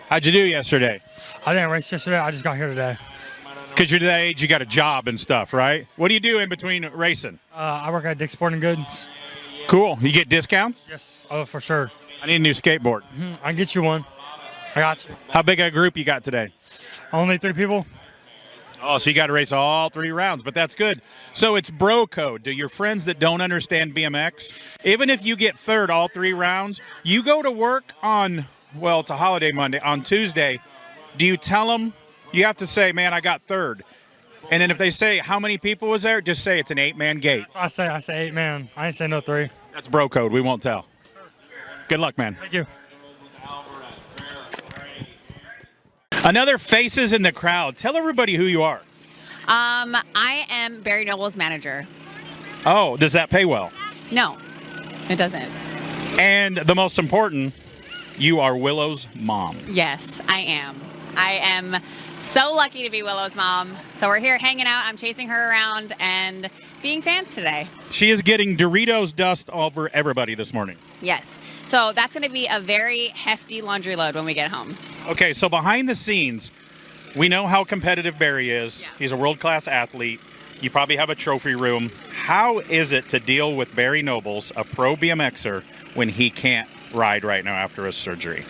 How'd you do yesterday? I didn't race yesterday. I just got here today. Because you're that age, you got a job and stuff, right? What do you do in between racing? I work at Dick's Sporting Goods. Cool. You get discounts? Yes, for sure. I need a new skateboard. I can get you one. I got you. How big a group you got today? Only 3 people. Oh, so you got to race all 3 rounds, but that's good. So it's bro code. To your friends that don't understand BMX, even if you get third all 3 rounds, you go to work on, well, it's a holiday Monday, on Tuesday. Do you tell them, you have to say, man, I got third. And then if they say, how many people was there, just say it's an 8-man gate. I say 8-man. I didn't say no 3. That's bro code. We won't tell. Good luck, man. Thank you. Another faces in the crowd. Tell everybody who you are. I am Barry Noble's manager. Oh, does that pay well? No, it doesn't. And the most important, you are Willow's mom. Yes, I am. I am so lucky to be Willow's mom. So we're here hanging out. I'm chasing her around and being fans today. She is getting Doritos dust over everybody this morning. Yes. So that's going to be a very hefty laundry load when we get home. Okay, so behind the scenes, we know how competitive Barry is. Yeah. He's a world-class athlete. You probably have a trophy room. How is it to deal with Barry Nobles, a pro BMXer, when he can't ride right now after his surgery?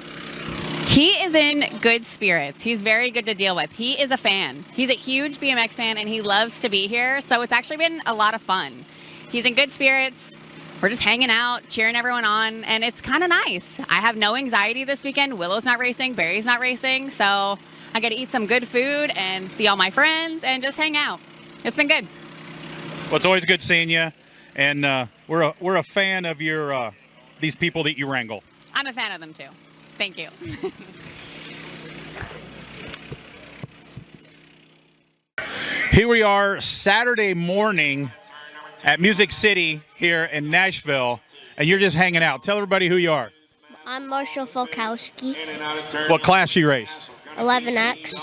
He is in good spirits. He's very good to deal with. He is a fan. He's a huge BMX fan, and he loves to be here, so it's actually been a lot of fun. He's in good spirits. We're just hanging out, cheering everyone on, and it's kind of nice. I have no anxiety this weekend. Willow's not racing, Barry's not racing, so I get to eat some good food and see all my friends and just hang out. It's been good. Well, it's always good seeing you, and we're a fan of your these people that you wrangle. I'm a fan of them too. Thank you. Here we are Saturday morning at Music City here in Nashville, and you're just hanging out. Tell everybody who you are. I'm Marshall Folkowski. What class you race? 11X.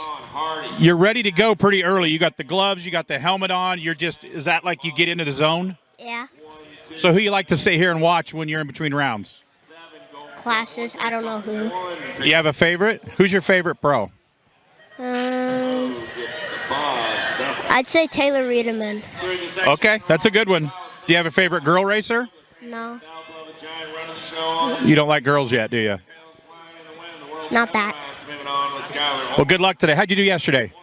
You're ready to go pretty early. You got the gloves, you got the helmet on. Is that like you get into the zone? Yeah. So who you like to sit here and watch when you're in between rounds? Classes. I don't know who. You have a favorite? Who's your favorite pro? I'd say Taylor Riedemann. Okay, that's a good one. Do you have a favorite girl racer? No. You don't like girls yet, do you? Not that. Well, good luck today. How'd you do yesterday?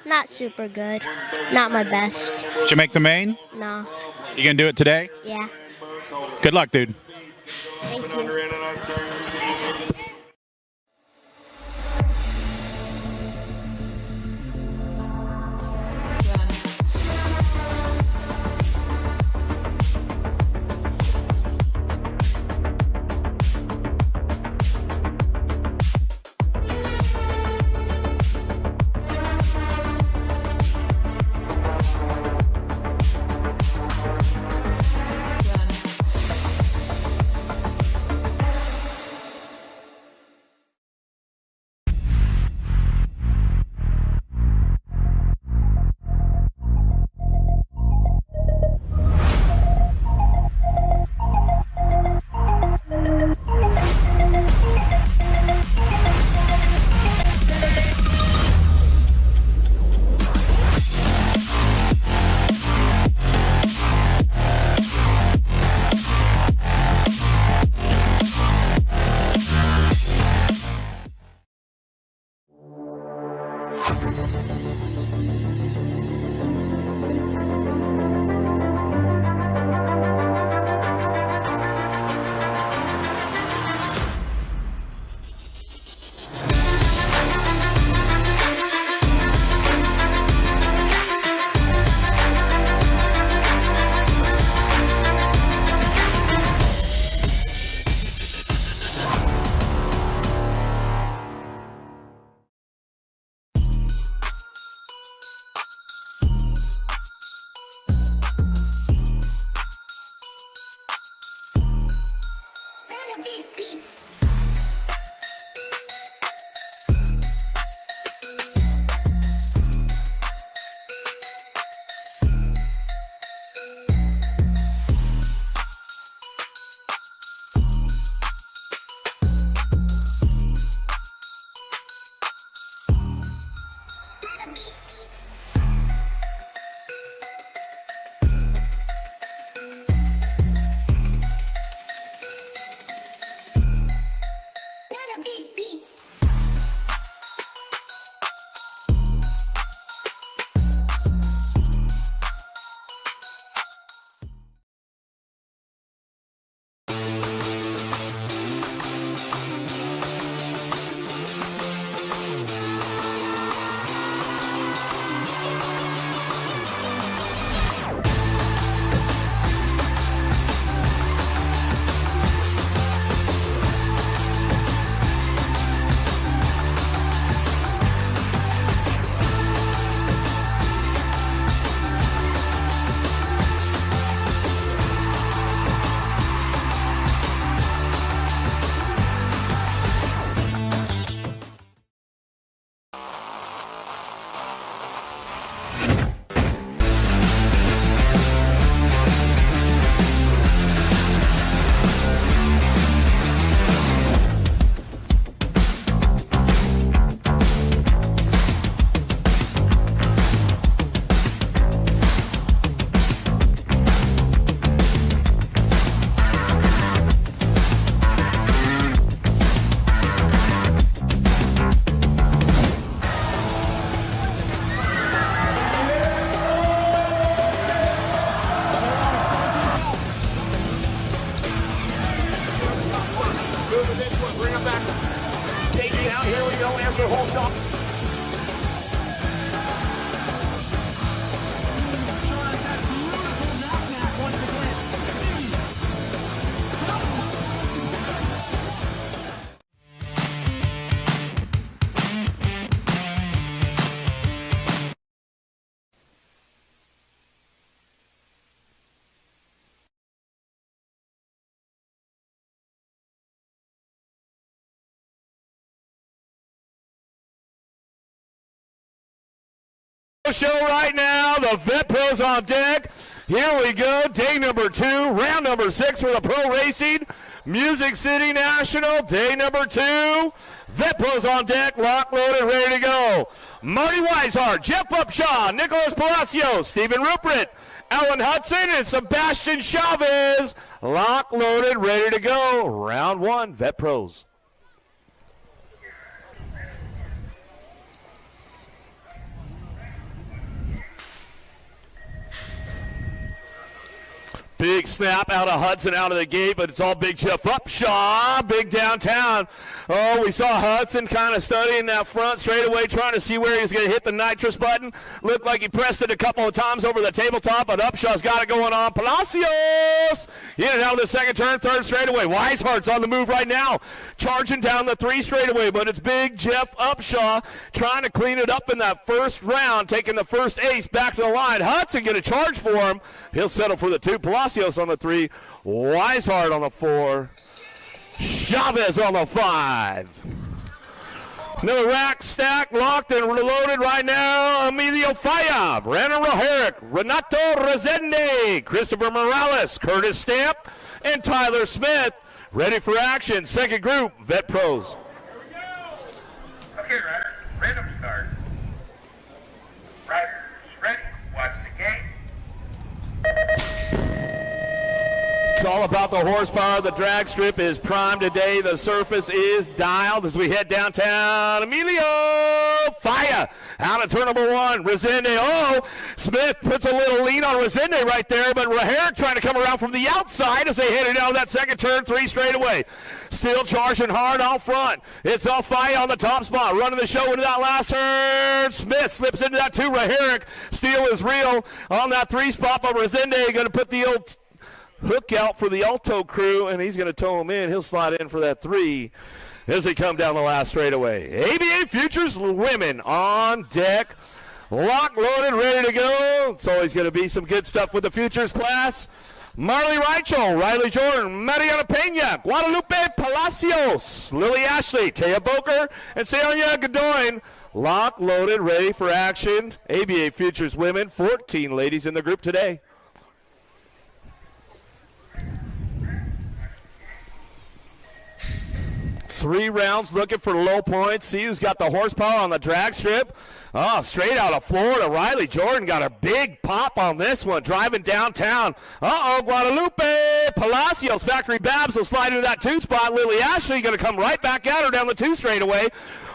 Not super good. Not my best. Did you make the main? No. You gonna do it today? Yeah. Good luck, dude. Thank you. Show right now, the Vet Pros on deck. Here we go, day number 2, round number 6 for the Pro Racing Music City National. Day number 2, Vet Pros on deck, lock, loaded, ready to go. Marty Weishart, Jeff Upshaw, Nicholas Palacios, Stephen Rupert, Alan Hudson, and Sebastian Chavez. Lock, loaded, ready to go. Round 1, Vet Pros. Big snap out of Hudson out of the gate, but it's all Big Jeff Upshaw, big downtown. Oh, we saw Hudson kind of studying that front straightaway, trying to see where he's going to hit the nitrous button. Looked like he pressed it a couple of times over the tabletop, but Upshaw's got it going on. Palacios in and out of the second turn, third straightaway. Weishart's on the move right now, charging down the 3 straightaway, but it's Big Jeff Upshaw trying to clean it up in that first round, taking the first ace back to the line. Hudson going to charge for him. He'll settle for the 2. Palacios on the 3, Weishart on the 4, Chavez on the 5. Another rack, stack, locked, and reloaded right now. Emilio Faya, Brandon Roherick, Renato Rezende, Christopher Morales, Curtis Stamp, and Tyler Smith. Ready for action. Second group, Vet Pros. Okay, Ryder. Random start. Riders ready. Watch the game. It's all about the horsepower. The drag strip is primed today. The surface is dialed as we head downtown. Emilio Faya Out of turn number 1, Resende. Oh, Smith puts a little lead on Resende right there, but Raherick trying to come around from the outside as they headed down that second turn, 3 straightaway. Still charging hard out front. It's a fight on the top spot. Running the show into that last turn. Smith slips into that 2. Raherick. Steele is real on that 3 spot, but Resende going to put the old hook out for the Alto crew, and he's going to tow him in. He'll slide in for that 3 as they come down the last straightaway. ABA Futures women on deck. Lock, loaded, ready to go. It's always going to be some good stuff with the Futures class. Marley Reichel, Riley Jordan, Mariana Pena, Guadalupe Palacios, Lily Ashley, Taya Boker, and Sayanya Godoyne. Lock, loaded, ready for action. ABA Futures women, 14 ladies in the group today. Three rounds looking for low points. See who's got the horsepower on the drag strip. Oh, straight out of Florida. Riley Jordan got a big pop on this one, driving downtown. Uh-oh, Guadalupe Palacios, Factory Babs will slide into that 2 spot. Lily Ashley going to come right back at her down the 2 straightaway.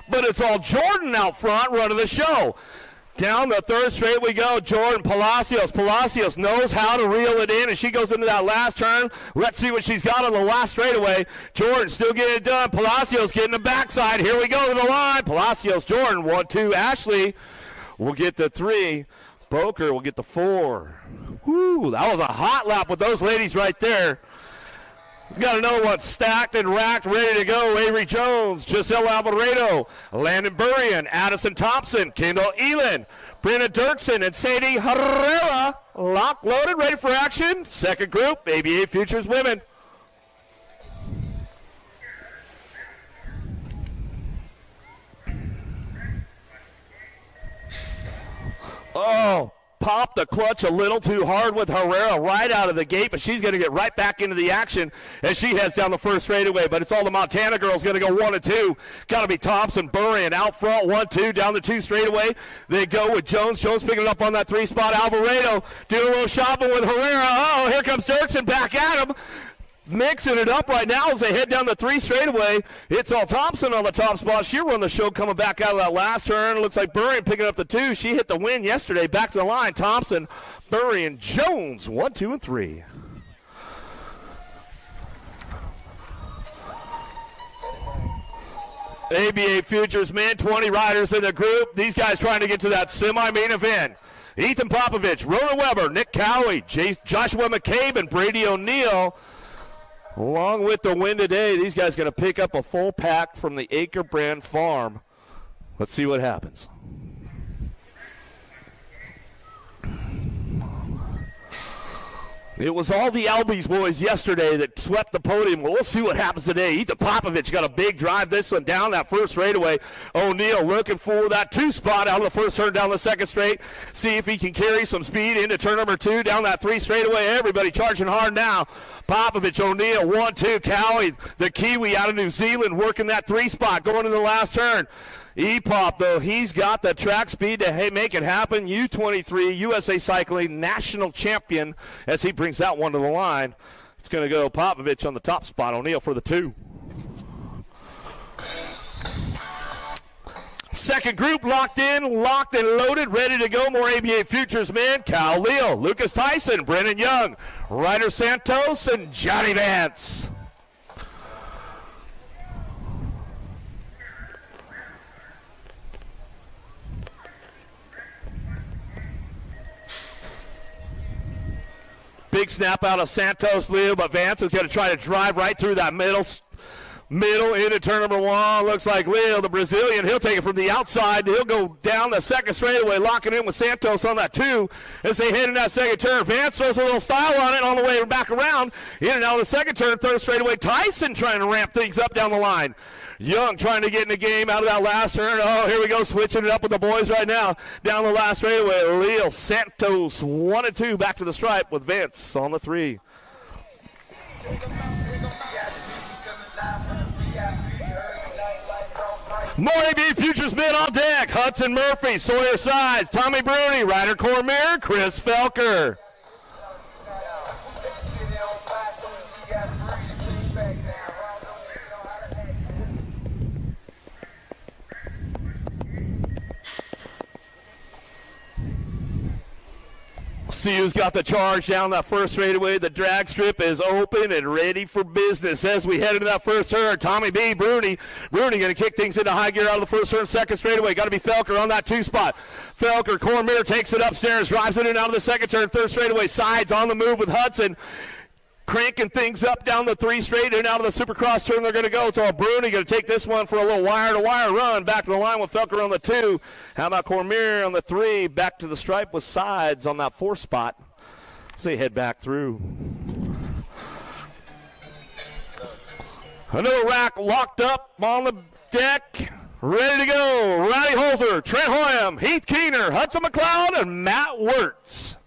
But it's all Jordan out front running the show. Down the 3rd straight we go. Jordan Palacios. Palacios knows how to reel it in, and she goes into that last turn. Let's see what she's got on the last straightaway. Jordan still getting it done. Palacios getting the backside. Here we go to the line. Palacios, Jordan, 1-2. Ashley will get the 3. Boker will get the 4. Woo, that was a hot lap with those ladies right there. You got to know what's stacked and racked, ready to go. Avery Jones, Giselle Alvarado, Landon Burrian, Addison Thompson, Kendall Elin, Brenna Dirksen, and Sadie Herrera. Lock, loaded, ready for action. Second group, ABA Futures women. Oh, popped the clutch a little too hard with Herrera right out of the gate, but she's going to get right back into the action as she heads down the 1st straightaway. But it's all the Montana girls going to go 1 and 2. Got to be Thompson, Burrian out front, 1-2 down the 2 straightaway. They go with Jones. Jones picking it up on that 3 spot. Alvarado doing a little shopping with Herrera. Oh, here comes Dirksen back at him. Mixing it up right now as they head down the 3 straightaway. It's all Thompson on the top spot. She'll run the show coming back out of that last turn. It looks like Burrian picking up the 2. She hit the win yesterday. Back to the line. Thompson, Burrian, Jones, 1, 2, and 3. ABA Futures men, 20 riders in the group. These guys trying to get to that semi-main event. Ethan Popovich, Ronan Weber, Nick Cowie, Joshua McCabe, and Brady O'Neill. Along with the win today, these guys going to pick up a full pack from the Acre Brand Farm. Let's see what happens. It was all the Albies boys yesterday that swept the podium. Well, we'll see what happens today. Ethan Popovich got a big drive this one down that 1st straightaway. O'Neal looking for that 2 spot out of the 1st turn down the 2nd straight. See if he can carry some speed into turn number 2 down that 3 straightaway. Everybody charging hard now. Popovich, O'Neal, 1-2. Cowie, the Kiwi out of New Zealand, working that 3 spot going to the last turn. E-Pop, though, he's got the track speed to make it happen. U23 USA Cycling national champion as he brings that one to the line. It's going to go Popovich on the top spot. O'Neal for the 2. Second group locked in, locked and loaded, ready to go. More ABA Futures men. Cal Leal, Lucas Tyson, Brennan Young, Ryder Santos, and Johnny Vance. Big snap out of Santos, Leo, but Vance is going to try to drive right through that middle into turn number 1. Looks like Leo, the Brazilian, he'll take it from the outside. He'll go down the 2nd straightaway, locking in with Santos on that 2 as they head in that 2nd turn. Vance throws a little style on it on the way back around. In and out of the 2nd turn, 3rd straightaway. Tyson trying to ramp things up down the line. Young trying to get in the game out of that last turn. Oh, here we go, switching it up with the boys right now. Down the last straightaway, Leo Santos, 1 and 2, back to the stripe with Vince on the 3. More ABA Futures men on deck. Hudson Murphy, Sawyer Sides, Tommy Bruni, Ryder Cormier, Chris Felker. see who's got the charge down that first straightaway. The drag strip is open and ready for business as we head into that first turn. Tommy B, Bruni going to kick things into high gear out of the first turn, second straightaway. Got to be Felker on that 2 spot. Felker, Cormier takes it upstairs, drives it in out of the second turn, third straightaway. Sides on the move with Hudson. Cranking things up down the 3 straight and out of the Supercross turn they're going to go. It's all Bruni going to take this one for a little wire-to-wire run. Back to the line with Felker on the 2. How about Cormier on the 3? Back to the stripe with Sides on that 4 spot as they head back through. Another rack locked up on the deck. Ready to go. Rowdy Holzer, Trent Hoyam, Heath Keener, Hudson McLeod, and Matt Wirtz.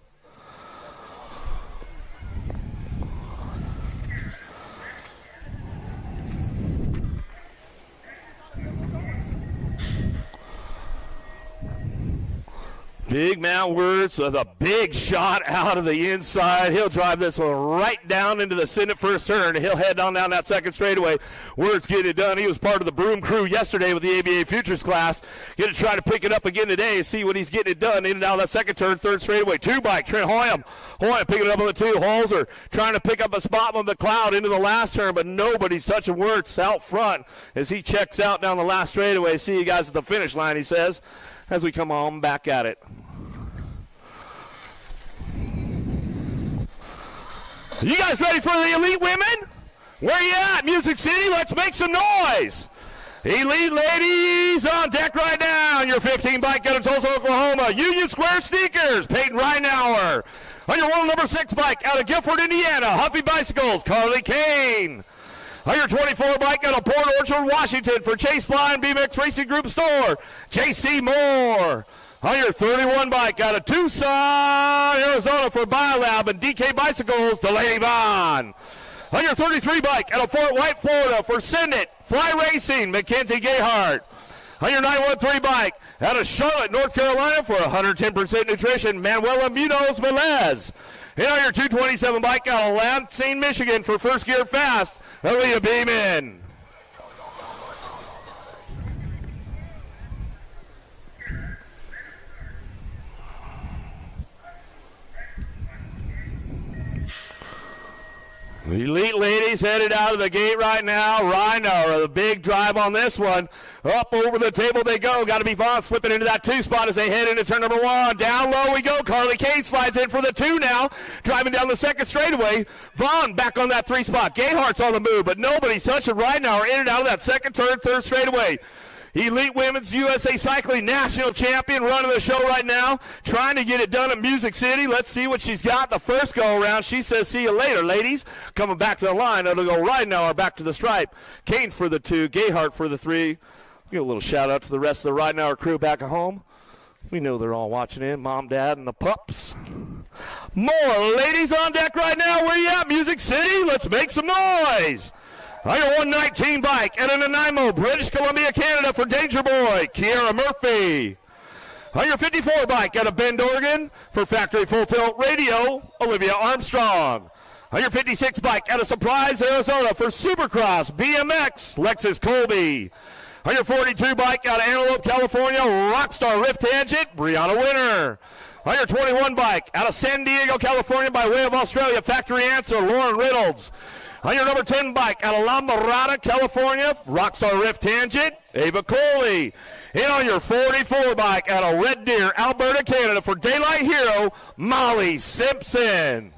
Big Matt Wirtz with a big shot out of the inside. He'll drive this one right down into the Senate first turn. He'll head on down that second straightaway. Wirtz getting it done. He was part of the Broom crew yesterday with the ABA Futures class. Going to try to pick it up again today and see what he's getting it done. In and out of that second turn, third straightaway. 2 bike, Trent Hoyam. Hoyam picking it up on the 2. Holzer trying to pick up a spot on the cloud into the last turn, but nobody's touching Wirtz out front as he checks out down the last straightaway. See you guys at the finish line, he says, as we come on back at it. You guys ready for the Elite Women? Where you at? Music City, let's make some noise. Elite ladies on deck right now. On your 15 bike out of Tulsa, Oklahoma. Union Square Sneakers, Peyton Reinauer. On your world number 6 bike out of Guilford, Indiana, Huffy Bicycles, Carly Kane. On your 24 bike out of Port Orchard, Washington for Chase Fly and BMX Racing Group Store, J.C. Moore. On your 31 bike out of Tucson, Arizona for BioLab and DK Bicycles, Delaney Vaughn. On your 33 bike out of Fort White, Florida for Send It, Fly Racing, Mackenzie Gayhart. On your 913 bike out of Charlotte, North Carolina for 110% nutrition, Manuela Munoz Velez. And on your 227 bike out of Lansing, Michigan for First Gear Fast, Aaliyah Beeman. Elite ladies headed out of the gate right now. Rhino, a big drive on this one. Up over the table they go. Got to be Vaughn slipping into that 2 spot as they head into turn number 1. Down low we go. Carly Kane slides in for the 2 now. Driving down the second straightaway. Vaughn back on that 3 spot. Gayhart's on the move, but nobody's touching Rhino in and out of that second turn, third straightaway. Elite Women's USA Cycling National Champion running the show right now, trying to get it done at Music City. Let's see what she's got the first go around. She says, see you later, ladies. Coming back to the line. It'll go right now or back to the stripe. Kane for the 2, Gayhart for the 3. Give a little shout out to the rest of the Ridenauer crew back at home. We know they're all watching in, Mom, Dad, and the pups. More ladies on deck right now. Where you at, Music City? Let's make some noise. On your 119 bike out of Nanaimo, British Columbia, Canada for Danger Boy, Kiara Murphy. On your 54 bike out of Bend, Oregon for Factory Full Tilt Radio, Olivia Armstrong. On your 56 bike out of Surprise, Arizona for Supercross, BMX, Lexus Colby. On your 42 bike out of Antelope, California, Rockstar Rift Tangent, Brianna Winter. On your 21 bike out of San Diego, California by way of Australia, Factory Answer, Lauren Reynolds. On your number 10 bike out of La Mirada, California, Rockstar Rift Tangent, Ava Coley. And on your 44 bike out of Red Deer, Alberta, Canada for Daylight Hero, Molly Simpson.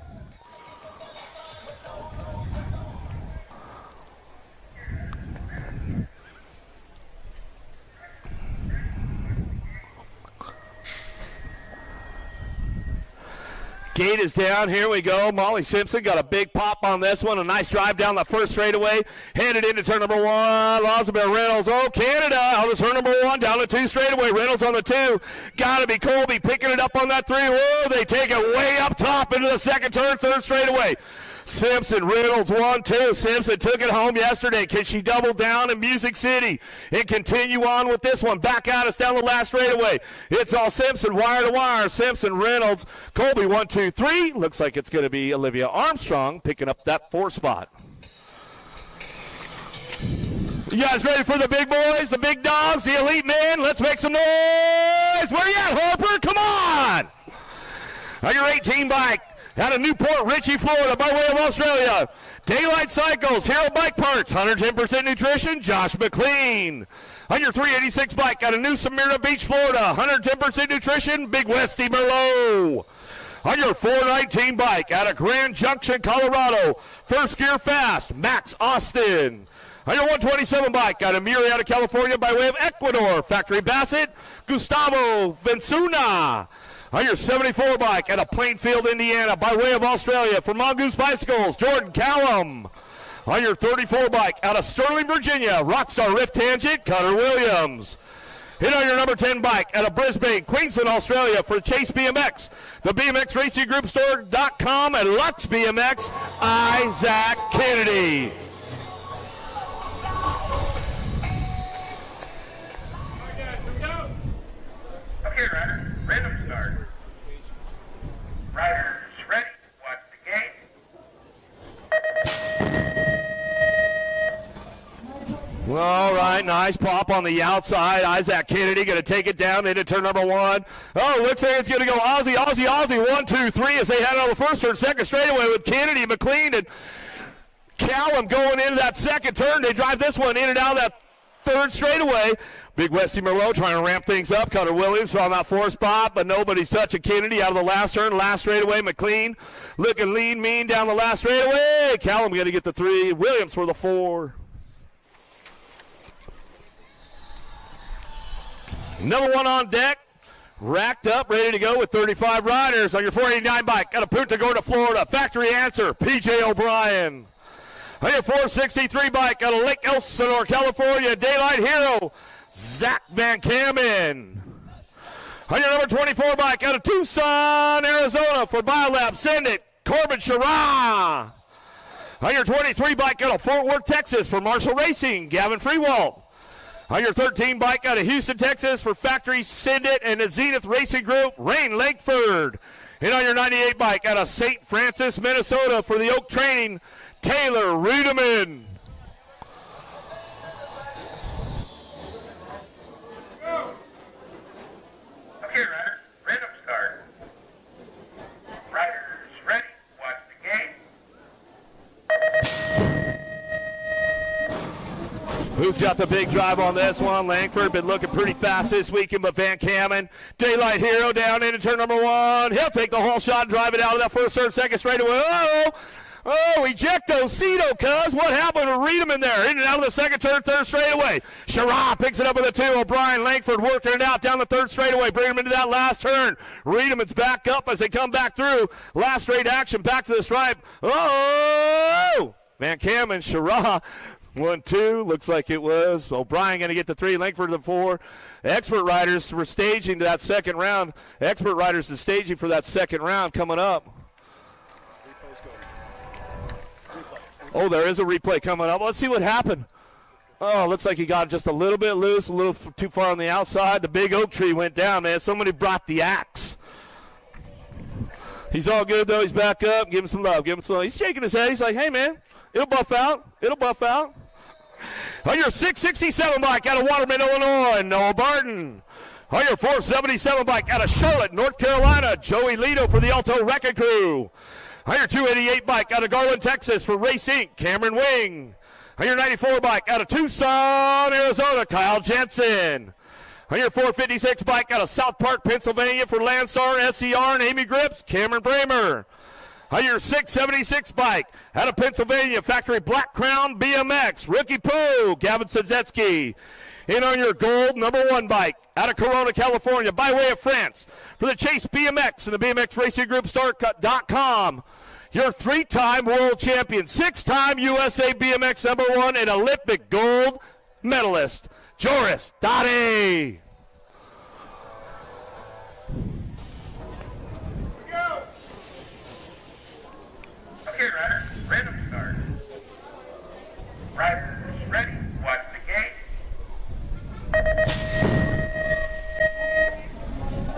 Gate is down. Here we go. Molly Simpson got a big pop on this one. A nice drive down the first straightaway. Headed into turn number 1. Lozabeth Reynolds. Oh, Canada out of turn number 1. Down the 2 straightaway. Reynolds on the 2. Got to be Colby picking it up on that 3. Whoa, they take it way up top into the second turn, third straightaway. Simpson, Reynolds, 1-2. Simpson took it home yesterday. Can she double down in Music City and continue on with this one? Back at us down the last straightaway. It's all Simpson, wire to wire. Simpson, Reynolds, Colby, 1, 2, 3. Looks like it's going to be Olivia Armstrong picking up that 4 spot. You guys ready for the big boys, the big dogs, the elite men? Let's make some noise. Where you at, Harper? Come on. On your 18 bike, out of Newport Richey, Florida, by way of Australia, Daylight Cycles, Hero Bike Parts, 110% nutrition, Josh McLean. On your 386 bike, out of New Smyrna Beach, Florida, 110% nutrition, Big Westy Merlot. On your 419 bike, out of Grand Junction, Colorado, First Gear Fast, Max Austin. On your 127 bike, out of Murrieta, California, by way of Ecuador, Factory Bassett, Gustavo Vensuna. On your 74 bike, out of Plainfield, Indiana, by way of Australia, from Mongoose Bicycles, Jordan Callum. On your 34 bike, out of Sterling, Virginia, Rockstar Rift Tangent, Cutter Williams. Hit on your number 10 bike out of Brisbane, Queensland, Australia for Chase BMX, the BMX Racing Group Store.com, and Lux BMX, Isaac Kennedy. Okay, riders, random start. Riders ready, watch the gate. All right, nice pop on the outside. Isaac Kennedy going to take it down into turn number 1. Oh, looks like it's going to go Aussie, Aussie, Aussie. 1, 2, 3 as they head on the first turn, second straightaway with Kennedy, McLean, and Callum going into that second turn. They drive this one in and out of that third straightaway. Big Westy Moreau trying to ramp things up. Cutter Williams on that 4 spot, but nobody's touching Kennedy out of the last turn. Last straightaway, McLean looking lean, mean down the last straightaway. Callum going to get the 3. Williams for the 4. Number 1 on deck, racked up, ready to go with 35 riders on your 489 bike. Got a Punta Gorda, Florida. Factory answer, P.J. O'Brien. On your 463 bike, out of Lake Elsinore, California, Daylight Hero, Zach Van Kamen. On your number 24 bike, out of Tucson, Arizona, for BioLab, send it, Corbin Sherrah. On your 23 bike, out of Fort Worth, Texas, for Marshall Racing, Gavin Freewalt. On your 13 bike, out of Houston, Texas, for Factory Send It and the Zenith Racing Group, Rain Langford. And on your 98 bike, out of St. Francis, Minnesota, for the Oak Training, Taylor Riedemann. Okay, riders, random start. Riders ready, watch the gate. Who's got the big drive on this one? Langford been looking pretty fast this weekend, but Van Kamen, Daylight Hero down into turn number 1. He'll take the whole shot and drive it out of that first, third, second straightaway. Oh, ejecto, Cedo, cuz. What happened to Riedemann there? In and out of the second turn, third straightaway. Sherrah picks it up with a 2. O'Brien, Langford working it out down the third straightaway. Bring him into that last turn. Riedemann's back up as they come back through. Last straight action, back to the stripe. Oh! Van Kamen, Sherrah. 1, 2, looks like it was. O'Brien going to get the 3, Langford the 4. Expert riders were staging to that second round. Expert riders is staging for that second round coming up. Oh, there is a replay coming up. Let's see what happened. Oh, looks like he got just a little bit loose, a little too far on the outside. The big oak tree went down, man. Somebody brought the axe. He's all good, though. He's back up. Give him some love. Give him some love. He's shaking his head. He's like, hey, man, it'll buff out. It'll buff out. On your 667 bike out of Waterman, Illinois, Noah Barton. On your 477 bike out of Charlotte, North Carolina, Joey Lito for the Alto Wrecking Crew. On your 288 bike out of Garland, Texas for Race Inc., Cameron Wing. On your 94 bike out of Tucson, Arizona, Kyle Jensen. On your 456 bike out of South Park, Pennsylvania for Landstar, SCR, and Amy Grips, Cameron Bramer. On your 676 bike out of Pennsylvania, Factory Black Crown BMX, Rookie Pooh, Gavin Sadzetsky. And on your gold number 1 bike out of Corona, California, by way of France, for the Chase BMX and the BMX Racing Group Store.com, your 3-time world champion, 6-time USA BMX number 1 and Olympic gold medalist, Joris Dottie. Okay, riders, random start. Riders ready, watch the gate.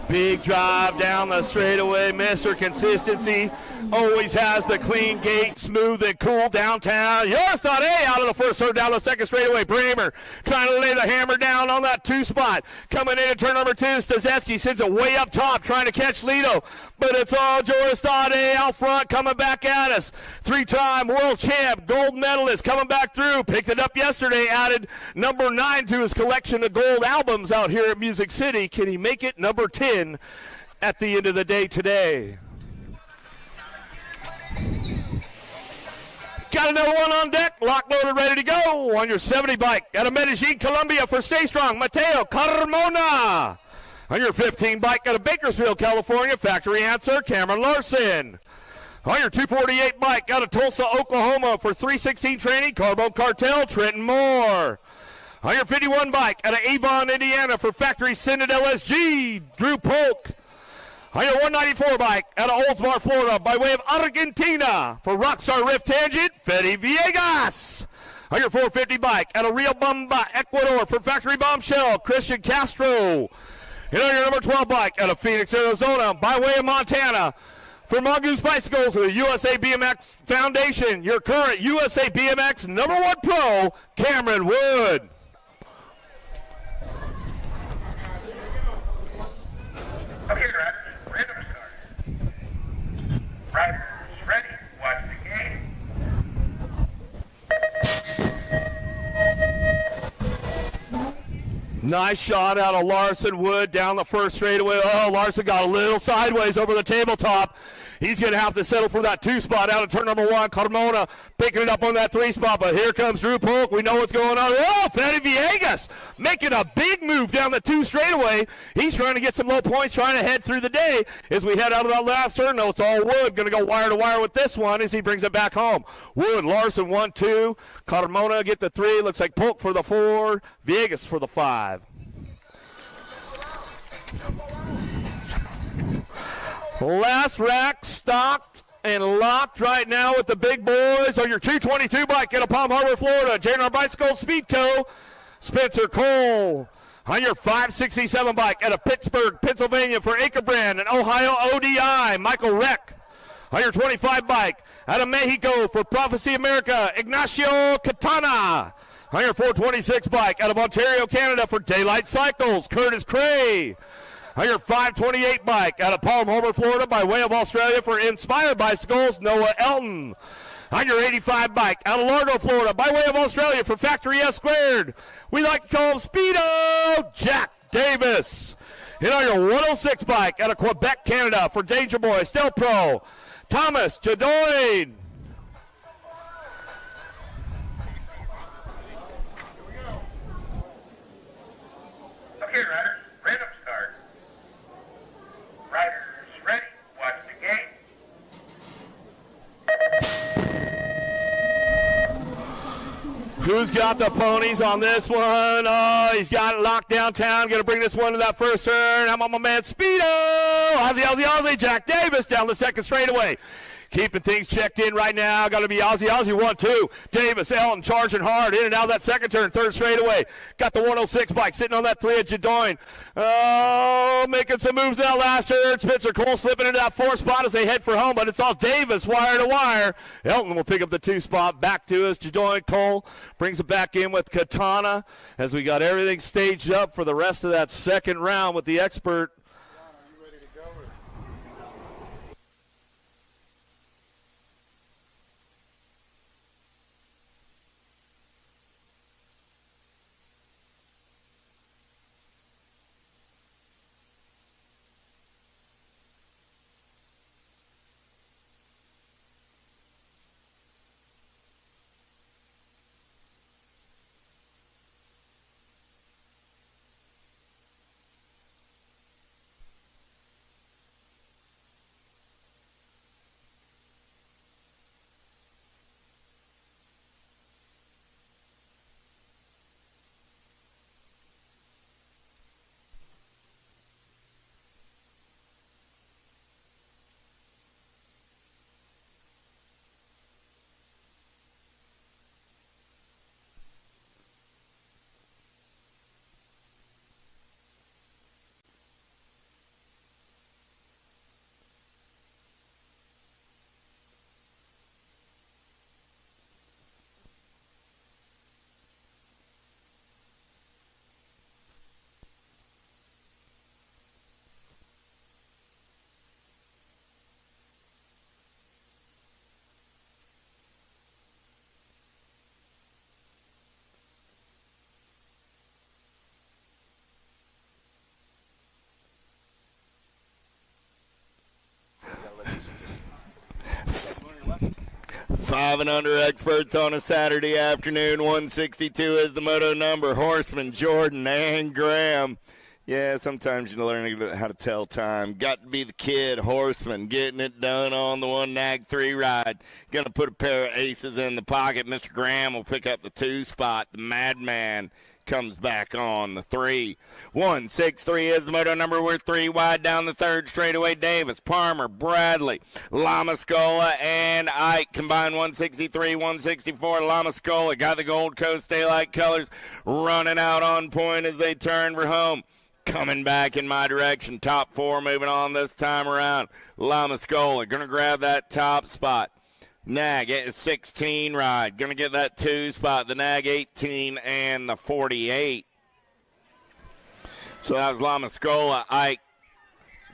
Big drive down the straightaway, Mr. Consistency. Always has the clean gate, smooth and cool downtown. Yorstad A out of the first turn, down the second straightaway. Bramer trying to lay the hammer down on that 2 spot. Coming in at turn number 2, Stazeski sends it way up top, trying to catch Lido. But it's all Yorstad A out front, coming back at us. 3-time world champ, gold medalist, coming back through. Picked it up yesterday, added number 9 to his collection of gold albums out here at Music City. Can he make it number 10 at the end of the day today? Got another one on deck, lock loaded, ready to go on your 70 bike. Out of Medellin, Colombia for Stay Strong, Mateo Carmona. On your 15 bike out of Bakersfield, California, factory answer, Cameron Larson. On your 248 bike out of Tulsa, Oklahoma for 316 training, Carbone Cartel, Trenton Moore. On your 51 bike out of Avon, Indiana for factory Synod LSG, Drew Polk. On your 194 bike out of Oldsmar, Florida, by way of Argentina for Rockstar Rift Tangent, Fede Villegas. On your 450 bike out of Rio Bamba, Ecuador for Factory Bombshell, Christian Castro. And on your number 12 bike out of Phoenix, Arizona, by way of Montana for Mongoose Bicycles of the USA BMX Foundation, your current USA BMX number 1 pro, Cameron Wood. Okay, riders, random start. Riders, ready, watch the game. Nice shot out of Larson Wood down the first straightaway. Oh, Larson got a little sideways over the tabletop. He's going to have to settle for that 2 spot out of turn number 1. Carmona picking it up on that 3 spot, but here comes Drew Polk. We know what's going on. Oh, Fede Villegas making a big move down the 2 straightaway. He's trying to get some low points, trying to head through the day as we head out of that last turn. No, it's all Wood. Going to go wire to wire with this one as he brings it back home. Wood, Larson 1-2. Carmona get the 3. Looks like Polk for the 4. Villegas for the 5. Last rack stocked and locked right now with the big boys on your 222 bike out of Palm Harbor, Florida. JNR Bicycle Speed Co. Spencer Cole. On your 567 bike out of Pittsburgh, Pennsylvania for Acrebrand and Ohio ODI, Michael Reck. On your 25 bike out of Mexico for Prophecy America, Ignacio Katana. On your 426 bike out of Ontario, Canada for Daylight Cycles, Curtis Cray. On your 528 bike out of Palm Harbor, Florida, by way of Australia for Inspired Bicycles, Noah Elton. On your 85 bike out of Largo, Florida, by way of Australia for Factory S Squared, we like to call him Speedo, Jack Davis. And on your 106 bike out of Quebec, Canada for Danger Boy, Still Pro, Thomas Jadoin. Okay, riders, random start. Riders, ready, watch the game. Who's got the ponies on this one? Oh, he's got it locked downtown. Going to bring this one to that first turn. I'm on my man Speedo. Aussie, Jack Davis down the second straightaway. Keeping things checked in right now. Got to be Aussie 1-2. Davis, Elton charging hard in and out of that second turn, third straightaway. Got the 106 bike sitting on that 3 at Jadoin. Oh, making some moves now last turn. Spencer Cole slipping into that 4 spot as they head for home, but it's all Davis wire to wire. Elton will pick up the 2 spot. Back to us. Jadoin Cole brings it back in with Katana as we got everything staged up for the rest of that second round with the expert. 5 and under experts on a Saturday afternoon. 162 is the moto number. Horseman, Jordan, and Graham. Yeah, sometimes you learn how to tell time. Got to be the kid, Horseman, getting it done on the one nag 3 ride. Going to put a pair of aces in the pocket. Mr. Graham will pick up the 2 spot. The Madman comes back on the 3. 163 is the moto number. We're 3 wide down the 3rd straightaway. Davis, Palmer, Bradley, Lamascola, and Ike combined 163, 164. Lamascola got the Gold Coast Daylight colors running out on point as they turn for home. Coming back in my direction. Top 4 moving on this time around. Lamascola going to grab that top spot. Nag 16 ride. Going to get that 2 spot. The Nag 18 and the 48. So that was Lamascola, Ike,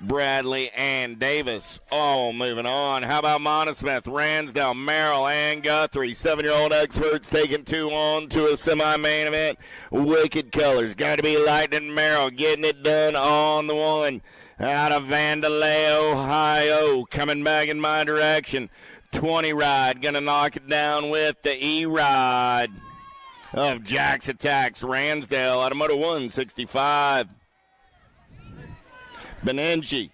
Bradley, and Davis all moving on. How about Monosmith, Ransdell, Merrill, and Guthrie? 7-year-old experts taking 2 on to a semi-main event. Wicked colors. Got to be Lightning Merrill getting it done on the 1. Out of Vandalay, Ohio. Coming back in my direction. 20 ride. Going to knock it down with the E-ride of Jack's Attacks. Ransdale out of Moto 165. Benenji,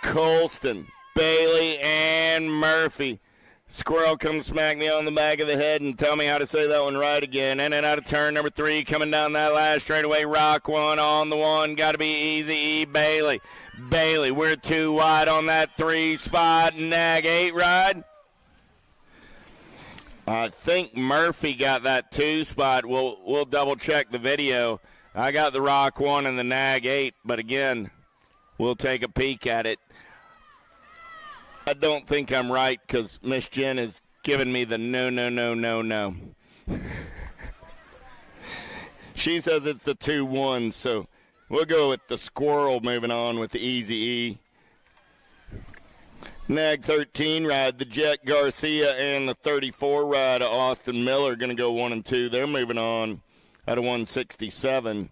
Colston, Bailey, and Murphy. Squirrel comes smack me on the back of the head and tell me how to say that one right again. In and out of turn number 3, coming down that last straightaway. Rock 1 on the 1. Got to be Easy E. Bailey. Bailey, we're 2 wide on that 3 spot. Nag 8 ride. I think Murphy got that 2 spot. We'll double check the video. I got the Rock 1 and the Nag 8, but again, we'll take a peek at it. I don't think I'm right because Miss Jen has given me the no. She says it's the 2-1, so we'll go with the Squirrel moving on with the Easy E. Nag 13 ride, the Jet Garcia, and the 34 ride of Austin Miller going to go 1 and 2. They're moving on out of 167.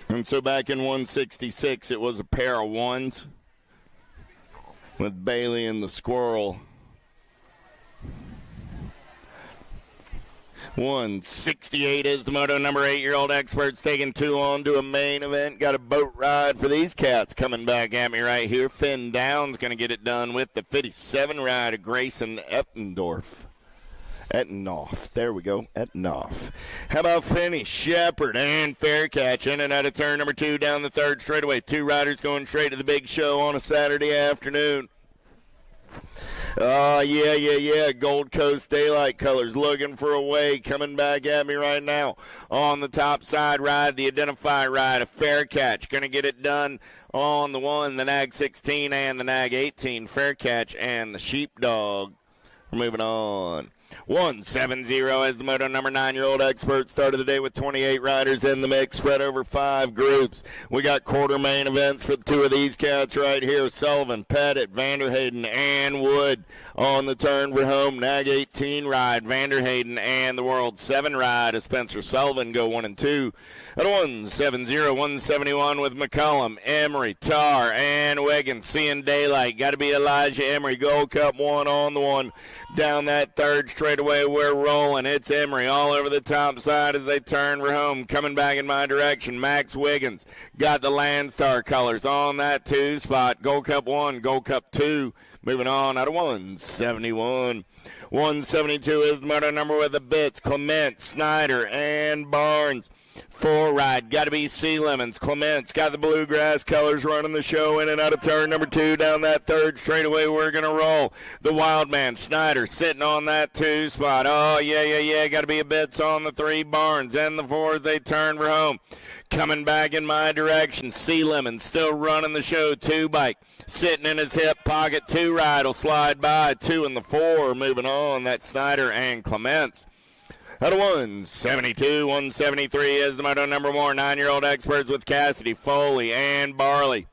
And so back in 166, it was a pair of 1s with Bailey and the Squirrel. 168 is the moto number. 8-year-old experts taking 2 on to a main event. Got a boat ride for these cats coming back at me right here. Finn Downs going to get it done with the 57 ride of Grayson Eppendorf. Etnoff. There we go. Etnoff. How about Finney, Shepard, and Faircatch in and out of turn number 2 down the 3rd straightaway. 2 riders going straight to the big show on a Saturday afternoon. Oh, yeah. Gold Coast Daylight colors looking for a way. Coming back at me right now. On the top side ride, the Identify ride, a Faircatch. Going to get it done on the 1, the Nag 16 and the Nag 18. Faircatch and the Sheepdog. We're moving on. 170 is the moto number. 9-year-old expert started the day with 28 riders in the mix, spread over 5 groups. We got quarter main events for 2 of these cats right here. Sullivan, Pettit, Vanderhayden, and Wood on the turn for home. Nag 18 ride, Vanderhayden, and the World 7 ride of Spencer Sullivan go 1 and 2. At 170, 171 with McCullum, Emery, Tarr, and Wiggins. Seeing daylight. Got to be Elijah Emery. Gold Cup 1 on the 1. Down that 3rd straightaway, we're rolling. It's Emery all over the top side as they turn for home. Coming back in my direction, Max Wiggins. Got the Landstar colors on that 2 spot. Gold Cup 1, Gold Cup 2. Moving on out of 171. 172 is the moto number with the bits. Clement, Snyder, and Barnes. 4 ride. Got to be Sea Lemons. Clement's got the bluegrass colors running the show in and out of turn number 2 down that 3rd straightaway. We're going to roll. The Wild Man, Snyder, sitting on that 2 spot. Oh, yeah. Got to be a bits on the 3. Barnes and the 4 they turn for home. Coming back in my direction, Sea Lemon still running the show. 2 bike sitting in his hip pocket. 2 ride will slide by. 2 and the 4 moving on. That's Snyder and Clements. Out of 172, 173 is the moto number more. 9-year-old experts with Cassidy, Foley, and Barley.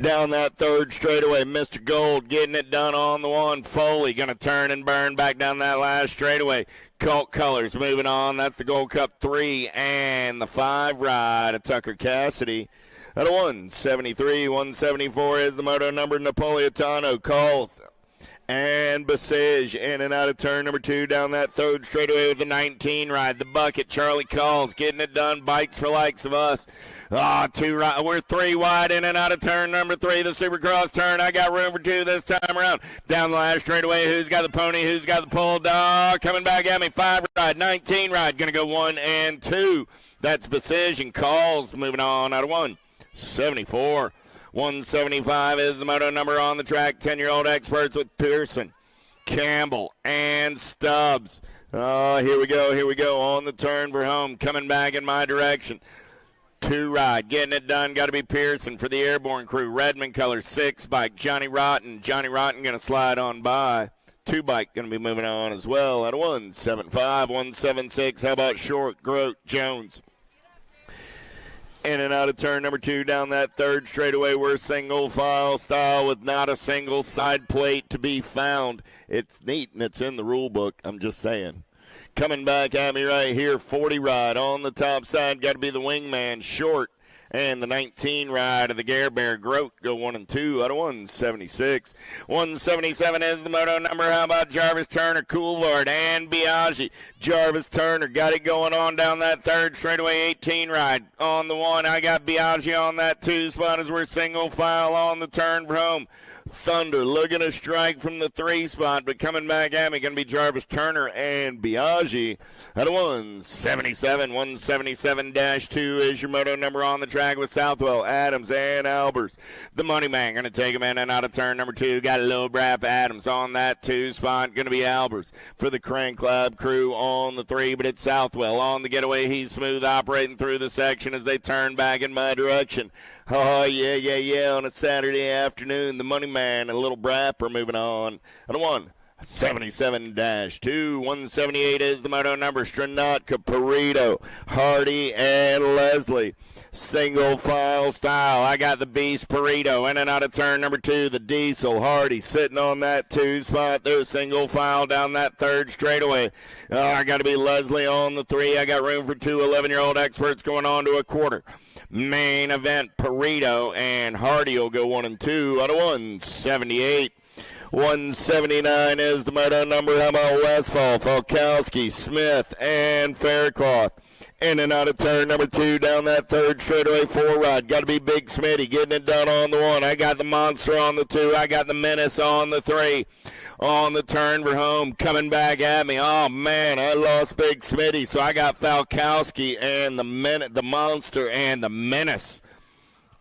Down that 3rd straightaway, Mr. Gold getting it done on the 1. Foley going to turn and burn back down that last straightaway. Colt colors moving on. That's the Gold Cup 3 and the 5 ride of Tucker Cassidy. Out of 173, 174 is the moto number. Napolitano, Coles, And Basige in and out of turn number 2 down that third straightaway with the 19 ride. The bucket, Charlie Calls, getting it done. Bikes for likes of us. We're 3 wide in and out of turn number 3. The Supercross turn. I got room for 2 this time around. Down the last straightaway. Who's got the pony? Who's got the pull dog? Coming back at me. 5 ride, 19 ride. Going to go 1 and 2. That's Basige and Calls moving on out of 174. 175 is the moto number on the track. 10-year-old experts with Pearson, Campbell, and Stubbs. Here we go on the turn for home. Coming back in my direction. 2 ride, getting it done. Got to be Pearson for the Airborne crew. Redmond color, 6 bike. Johnny Rotten going to slide on by. 2 bike going to be moving on as well at 175, 176. How about Short, Grote, Jones? In and out of turn number 2 down that third straightaway. We're single file style with not a single side plate to be found. It's neat and it's in the rule book. I'm just saying. Coming back at me right here, 40 ride on the top side. Got to be the wingman, Short. And the 19 ride of the Gare Bear Grote go 1 and 2 out of 176. 177 is the moto number. How about Jarvis Turner, Coulthard, and Biaggi? Jarvis Turner got it going on down that third straightaway. 18 ride on the 1. I got Biaggi on that 2 spot as we're single file on the turn for home. Thunder looking to strike from the 3 spot, but coming back at me going to be Jarvis Turner and Biaggi at a 177. 177-2 is your moto number on the track with Southwell, Adams, and Albers. The money man going to take him in and out of turn number 2. Got a little Brap Adams on that 2 spot. Going to be Albers for the Crank Club crew on the 3, but it's Southwell on the getaway. He's smooth operating through the section as they turn back in my direction. Oh, yeah, on a Saturday afternoon, the money man and little Brap are moving on. And a 177-2. 178 is the moto number. Stranatka, Perito, Hardy, and Leslie. Single file style. I got the Beast, Perito, in and out of turn number 2. The Diesel, Hardy, sitting on that 2 spot. They're single file down that third straightaway. I got to be Leslie on the 3. I got room for 2 11-year-old experts going on to a quarter. Main event, Perito and Hardy will go 1 and 2 out of 178. 179 is the moto number. How about Westfall, Falkowski, Smith, and Faircloth? In and out of turn number 2 down that third straightaway. 4 ride. Got to be Big Smitty getting it done on the 1. I got the Monster on the 2. I got the Menace on the 3. On the turn for home, coming back at me. Oh, man, I lost Big Smitty, so I got Falkowski and the Monster and the Menace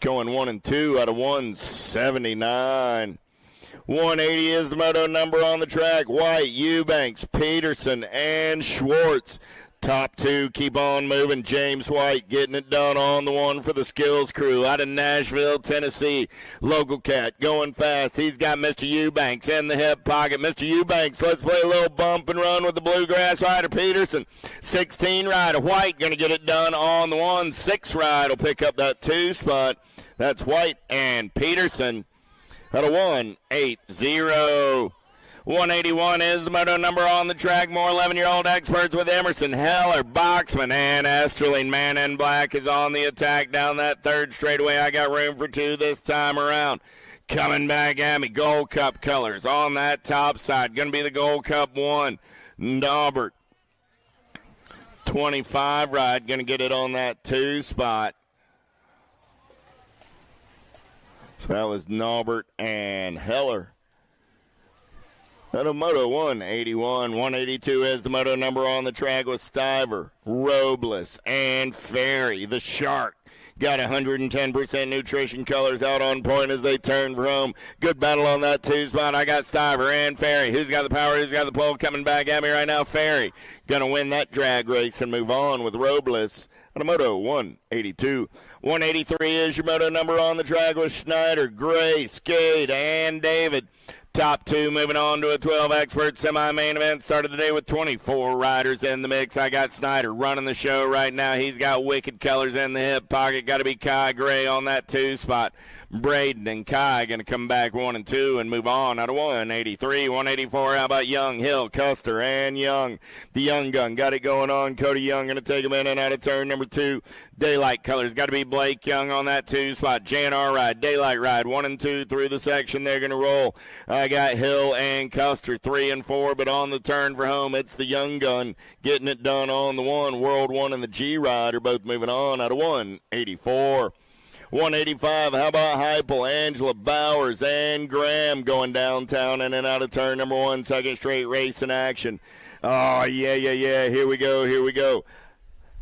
going 1 and 2 out of 179. 180 is the moto number on the track. White, Eubanks, Peterson, and Schwartz. Top 2 keep on moving. James White getting it done on the 1 for the Skills crew out of Nashville, Tennessee. Local cat going fast. He's got Mr. Eubanks in the hip pocket. Mr. Eubanks, let's play a little bump and run with the Bluegrass rider, Peterson. 16 rider, White going to get it done on the 1. 6 ride will pick up that 2 spot. That's White and Peterson at a 180. 181 is the moto number on the track. More 11-year-old experts with Emerson, Heller, Boxman, and Esterling. Man in Black is on the attack down that third straightaway. I got room for 2 this time around. Coming back at me, Gold Cup colors on that top side. Going to be the Gold Cup 1. Norbert, 25 ride. Going to get it on that 2 spot. So that was Norbert and Heller. Out of Moto 181, 182 is the moto number on the track with Stiver, Robles, and Ferry, the Shark. Got 110% nutrition colors out on point as they turn for home. Good battle on that 2 spot. I got Stiver and Ferry. Who's got the power? Who's got the pole? Coming back at me right now. Ferry going to win that drag race and move on with Robles. On a Moto 182. 183 is your moto number on the track with Schneider, Gray, Skade, and David. Top 2 moving on to a 12 expert semi-main event. Started the day with 24 riders in the mix. I got Snyder running the show right now. He's got wicked colors in the hip pocket. Got to be Kai Gray on that 2 spot. Braden and Kai going to come back 1 and 2 and move on out of 183. 184, how about Young, Hill, Custer, and Young. The Young Gun got it going on. Cody Young going to take him in and out of turn number 2. Daylight colors got to be Blake Young on that 2 spot. JNR ride, Daylight ride, 1 and 2 through the section. They're going to roll. I got Hill and Custer 3 and 4, but on the turn for home, it's the young gun getting it done on the 1. World 1 and the G-Ride are both moving on out of 184. 185, how about Heupel, Angela Bowers, and Graham going downtown in and out of turn number 1, second straight race in action. Oh, yeah, here we go.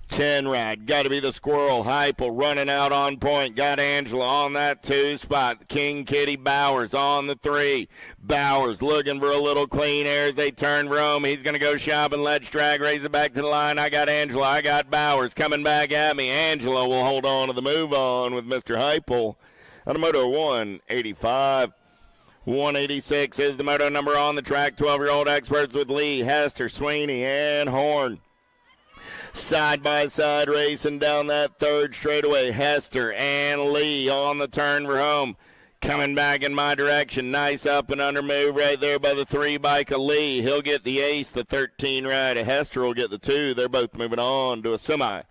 10 ride, got to be the Squirrel. Heupel running out on point, got Angela on that 2 spot. King Kitty Bowers on the 3. Bowers looking for a little clean air as they turn for home. He's going to go shopping. Let's drag, raise it back to the line. I got Angela, I got Bowers coming back at me. Angela will hold on to the move on with Mr. Heupel. Out of Moto 185. 186 is the moto number on the track. 12-year-old experts with Lee, Hester, Sweeney, and Horn. Side-by-side racing down that third straightaway. Hester and Lee on the turn for home. Coming back in my direction. Nice up and under move right there by the 3 bike of Lee. He'll get the ace, the 13 ride. Hester will get the 2. They're both moving on to a semi.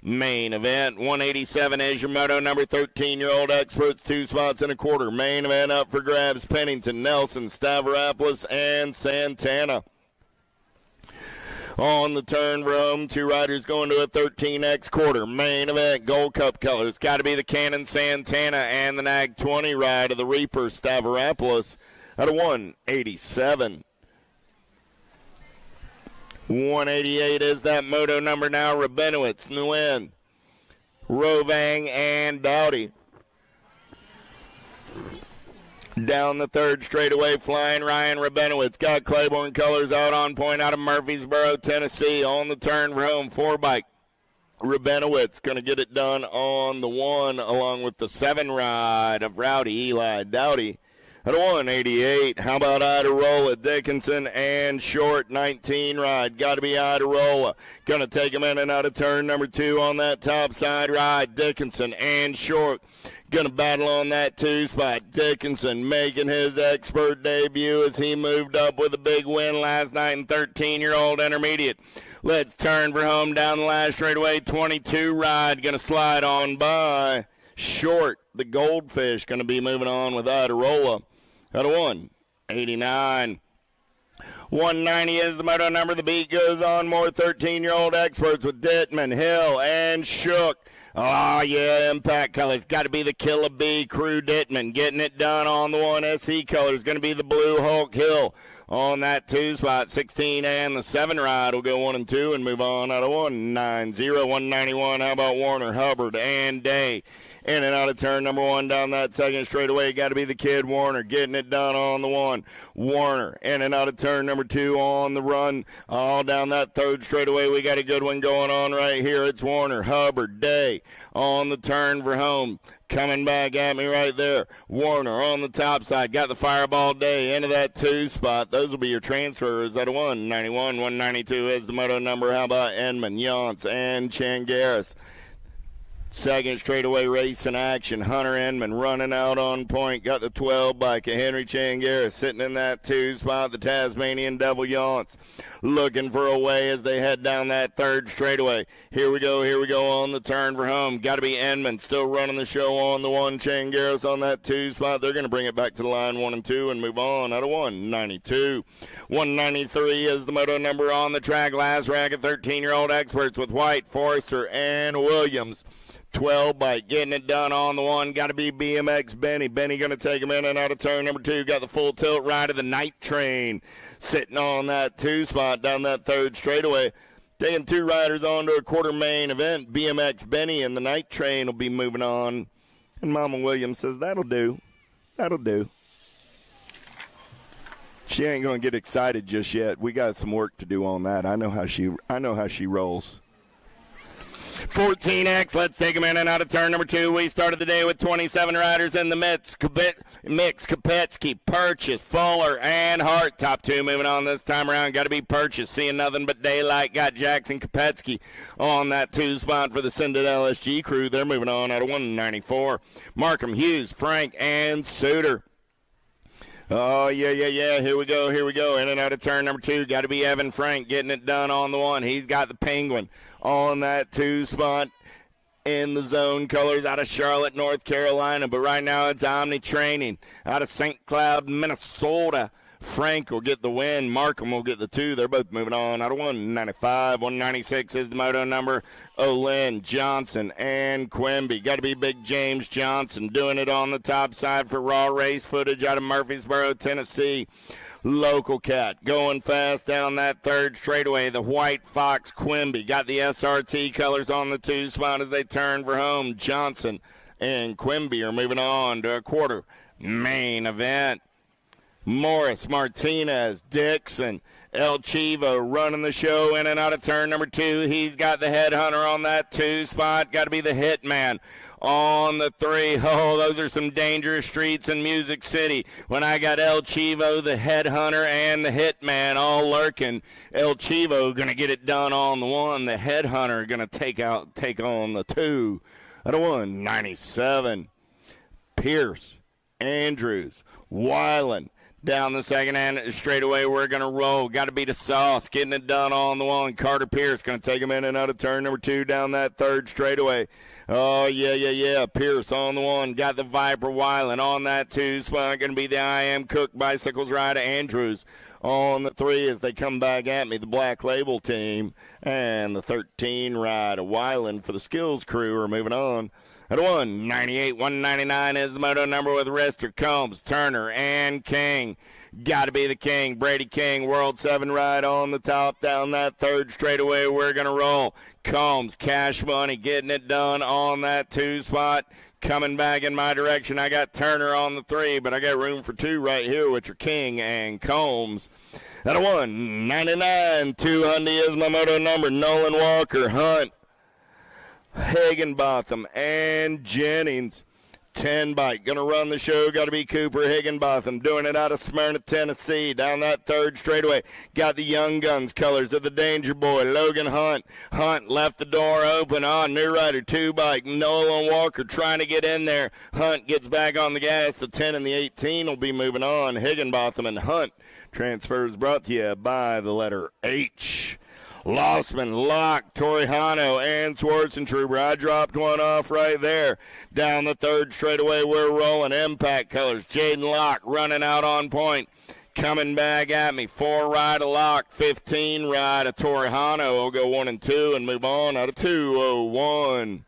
Main event, 187 is your moto number, 13-year-old experts, 2 spots and a quarter. Main event up for grabs, Pennington, Nelson, Stavropoulos, and Santana. On the turn for home, 2 riders going to a 13X quarter. Main event, Gold Cup colors. Got to be the Cannon Santana and the Nag 20 ride of the Reaper Stavropoulos out of 187. 188 is that moto number now. Rabinowitz, Nguyen, Rovang, and Dowdy. Down the third straightaway, flying Ryan Rabinowitz. Got Claiborne colors out on point out of Murfreesboro, Tennessee. On the turn for home, 4 bike. Rabinowitz going to get it done on the 1 along with the 7 ride of Rowdy Eli Dowdy. At 188, how about Idarola, Dickinson, and Short, 19 ride. Got to be Idarola. Going to take him in and out of turn number 2 on that top side ride. Dickinson and Short going to battle on that 2 spot. Dickinson making his expert debut as he moved up with a big win last night in 13-year-old intermediate. Let's turn for home down the last straightaway. 22 ride going to slide on by Short. The Goldfish going to be moving on with Idarola. Out of 189. 190 is the moto number. The beat goes on. More 13-year-old experts with Dittman, Hill, and Shook. Oh, yeah, Impact colors. Got to be the Killer Bee Crew Dittman. Getting it done on the 1 SE colors. Going to be the Blue Hulk Hill on that 2 spot. 16 and the 7 ride will go 1 and 2 and move on out of 190. 191. How about Warner, Hubbard, and Day? In and out of turn number 1 down that second straightaway. Got to be the kid Warner getting it done on the 1. Warner in and out of turn number 2 on the run. All down that third straightaway. We got a good one going on right here. It's Warner, Hubbard, Day on the turn for home. Coming back at me right there. Warner on the top side. Got the Fireball Day into that 2 spot. Those will be your transfers out of 191. 192 is the moto number. How about Enman, Yance, and Changaris? Second straightaway race in action. Hunter Enman running out on point. Got the 12 bike of Henry Changaris sitting in that 2 spot. The Tasmanian Devil Yance looking for a way as they head down that third straightaway. Here we go on the turn for home. Got to be Enman still running the show on the 1. Changaris on that 2 spot. They're going to bring it back to the line 1 and 2 and move on out of 192. 193 is the moto number on the track. Last racket, 13-year-old experts with White, Forrester, and Williams. 12 bike getting it done on the 1. Got to be BMX Benny. Benny going to take him in and out of turn number 2. Got the full tilt ride of the Night Train sitting on that 2 spot down that third straightaway. Taking 2 riders on to a quarter main event. BMX Benny and the Night Train will be moving on. And Mama Williams says, that'll do. That'll do. She ain't going to get excited just yet. We got some work to do on that. I know how she rolls. 14X, let's take them in and out of turn number 2. We started the day with 27 riders in the mix. Kopetsky, Purchase, Fuller, and Hart. Top 2 moving on this time around. Got to be Purchase. Seeing nothing but daylight. Got Jackson Kopetsky on that 2 spot for the Sended LSG crew. They're moving on out of 194. Markham, Hughes, Frank, and Suter. Oh, yeah. Here we go. In and out of turn number 2. Got to be Evan Frank getting it done on the 1. He's got the Penguin on that 2 spot. in the zone colors out of Charlotte, North Carolina. But right now it's Omni Training out of St. Cloud, Minnesota. Frank will get the win. Markham will get the 2. They're both moving on out of 195. 196 is the moto number. Olin, Johnson, and Quimby. Got to be Big James Johnson doing it on the top side for raw race footage out of Murfreesboro, Tennessee. Local Cat going fast down that third straightaway. The White Fox Quimby got the SRT colors on the 2 spot as they turn for home. Johnson and Quimby are moving on to a quarter main event. Morris, Martinez, Dixon, El Chivo running the show in and out of turn number 2. He's got the headhunter on that 2 spot. Got to be the Hitman on the 3. Oh, those are some dangerous streets in Music City. When I got El Chivo, the headhunter, and the Hitman all lurking. El Chivo going to get it done on the 1. The headhunter going to take on the 2. Out of 197. Pierce, Andrews, Weiland. Down the second hand straightaway, we're going to roll. Got to be the Sauce, getting it done on the 1. Carter Pierce going to take him in and out of turn number 2 down that third straightaway. Oh, yeah. Pierce on the 1. Got the Viper Weiland on that 2 spot. Going to be the I Am Cook Bicycles rider Andrews on the 3 as they come back at me. The Black Label team and the 13 rider Weiland for the Skills crew are moving on. At 198, 199 is the moto number with Rister, Combs, Turner, and King. Got to be the King. Brady King, World 7 ride on the top down that third straightaway. We're going to roll. Combs, Cash Money, getting it done on that 2 spot. Coming back in my direction, I got Turner on the 3, but I got room for 2 right here, which are King and Combs. At 199, 200 is my moto number. Nolan Walker, Hunt, Higginbotham, and Jennings. 10 bike. Going to run the show. Got to be Cooper Higginbotham. Doing it out of Smyrna, Tennessee. Down that third straightaway. Got the Young Guns colors of the Danger Boy. Logan Hunt. Hunt left the door open. New rider 2 bike. Nolan Walker trying to get in there. Hunt gets back on the gas. The 10 and the 18 will be moving on. Higginbotham and Hunt. Transfers brought to you by the letter H. Lossman, Locke, Torrijano, and Schwarzentrooper. I dropped one off right there. Down the third straightaway, we're rolling. Impact colors. Jaden Locke running out on point. Coming back at me. 4 ride of Locke, 15 ride of Torrijano. We'll go 1 and 2 and move on out of 201.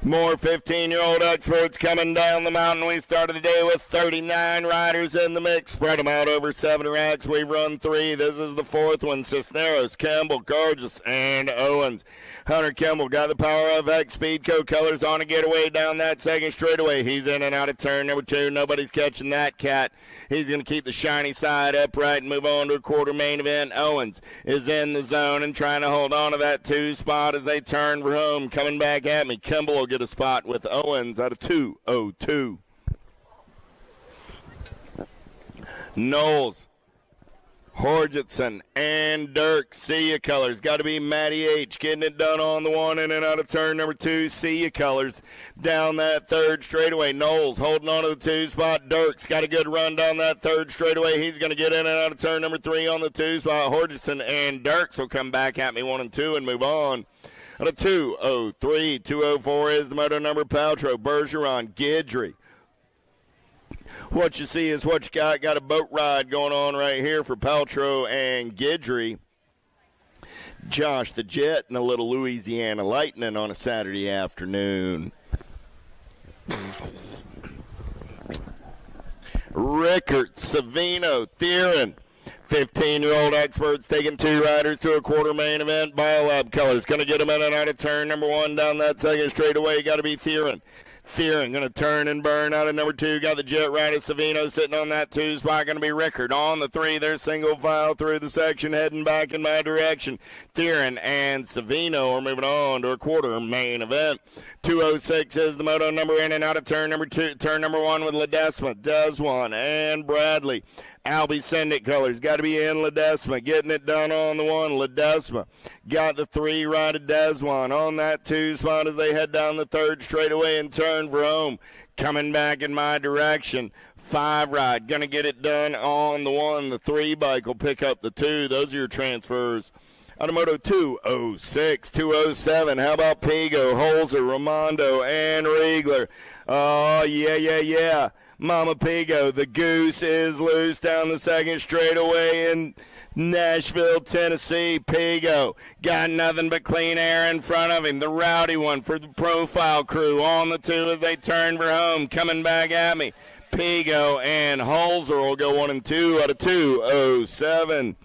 More 15-year-old experts coming down the mountain. We started the day with 39 riders in the mix. Spread them out over 7 racks. We've run 3. This is the 4th one. Cisneros, Campbell, Gorgeous, and Owens. Hunter Kimball got the Power of X Speedco colors on a getaway down that second straightaway. He's in and out of turn number 2. Nobody's catching that cat. He's going to keep the shiny side upright and move on to a quarter main event. Owens is in the zone and trying to hold on to that 2 spot as they turn for home. Coming back at me. Kimball will get a spot with Owens out of 202. Knowles, Horgetson, and Dirk. See ya colors. Got to be Matty H. Getting it done on the 1 in and out of turn number 2. See ya colors. Down that third straightaway. Knowles holding on to the 2 spot. Dirk's got a good run down that third straightaway. He's going to get in and out of turn number 3 on the 2 spot. Horgetson and Dirks will come back at me 1 and 2 and move on. Out of 203, 204 is the moto number. Paltrow, Bergeron, Guidry. What you see is what you got. Got a boat ride going on right here for Paltrow and Guidry. Josh the Jet and a little Louisiana Lightning on a Saturday afternoon. Rickert, Savino, Theron. 15-year-old experts taking 2 riders to a quarter main event. Biolab colors going to get them in and out of turn number 1 down that second straightaway. Got to be Theron. Theron going to turn and burn out of number 2. Got the Jet rider Savino sitting on that 2 spot. Going to be Rickard on the 3. They're single file through the section heading back in my direction. Theron and Savino are moving on to a quarter main event. 206 is the moto number in and out of turn number 2. Turn number 1 with Ledesma, Deswan, and Bradley. Albie Sendick colors. Got to be in Ledesma. Getting it done on the 1. Ledesma got the 3 ride of Deswan on that 2 spot as they head down the third straightaway and turn for home. Coming back in my direction. 5 ride. Going to get it done on the 1. The 3 bike will pick up the 2. Those are your transfers. Automoto 206, 207. How about Pigo, Holzer, Ramondo, and Riegler? Oh, yeah. Mama Pigo, the goose is loose down the second straightaway in Nashville, Tennessee. Pigo got nothing but clean air in front of him. The rowdy one for the profile crew on the 2 as they turn for home. Coming back at me. Pigo and Holzer will go 1 and 2 out of 207.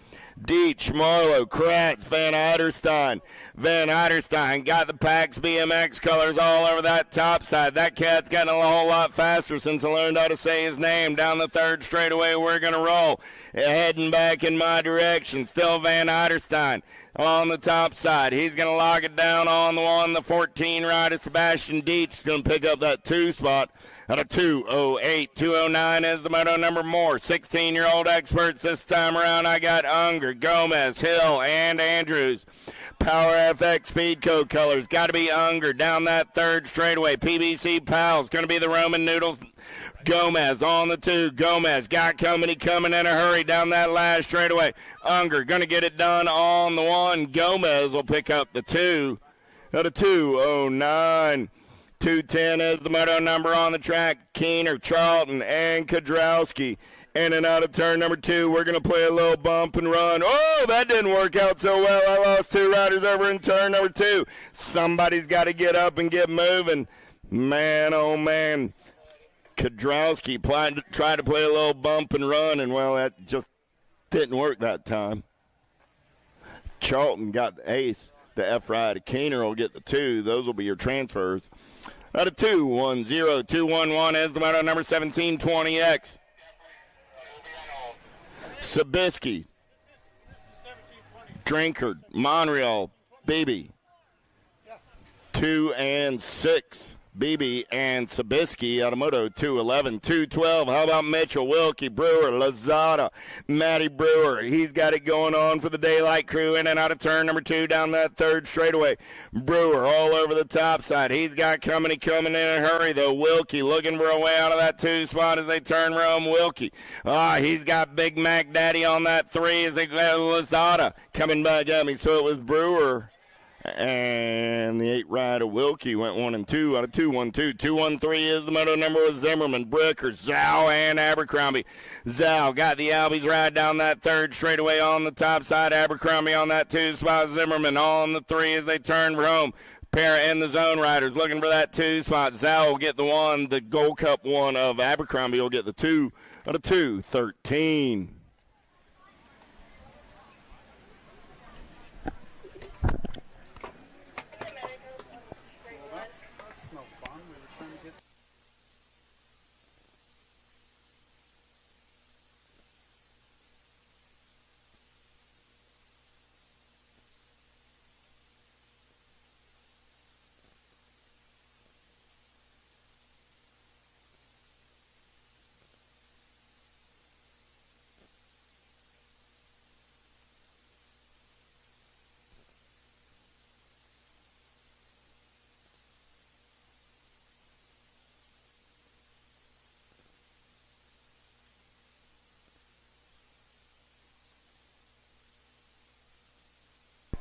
Deech, Marlowe, Kratz, Van Eiderstein. Van Eiderstein got the Pax BMX colors all over that top side. That cat's gotten a whole lot faster since I learned how to say his name. Down the third straightaway, we're going to roll. Heading back in my direction. Still Van Eiderstein on the top side. He's going to log it down on the 1. The 14 rider, Sebastian Deech, going to pick up that 2 spot. Out of 208, 209 is the moto number more. 16-year-old experts this time around. I got Unger, Gomez, Hill, and Andrews. Power FX Speedco colors. Got to be Unger down that third straightaway. PBC Pals going to be the Roman Noodles. Gomez on the 2. Gomez got coming in a hurry down that last straightaway. Unger going to get it done on the 1. Gomez will pick up the 2. Out of 209. 210 is the moto number on the track. Keener, Charlton, and Kodrowski. In and out of turn number 2. We're going to play a little bump and run. Oh, that didn't work out so well. I lost 2 riders over in turn number 2. Somebody's got to get up and get moving. Man, oh, man. Kodrowski tried to play a little bump and run, and, well, that just didn't work that time. Charlton got the ace. The F rider. Keener will get the 2. Those will be your transfers. Out of 210, 211 is the moto number 1720X. Sabisky, Drinkard, Monreal, BB. 2 and 6. BB and Sabisky. Automoto 211, 212. How about Mitchell, Wilkie, Brewer, Lazada, Matty Brewer. He's got it going on for the Daylight crew in and out of turn number 2 down that third straightaway. Brewer all over the top side. He's got coming in a hurry though. Wilkie looking for a way out of that 2 spot as they turn around. Wilkie. He's got Big Mac Daddy on that 3 as they got Lazada coming back at me. So it was Brewer. And the 8 rider Wilkie went 1 and 2 out of 212. 213 is the moto number with Zimmerman, Bricker, Zhao, and Abercrombie. Zhao got the Albies ride down that third straightaway on the top side. Abercrombie on that 2 spot. Zimmerman on the 3 as they turn for home. Pair in the zone riders looking for that 2 spot. Zhao will get the 1. The Gold Cup 1 of Abercrombie will get the 2 out of 213.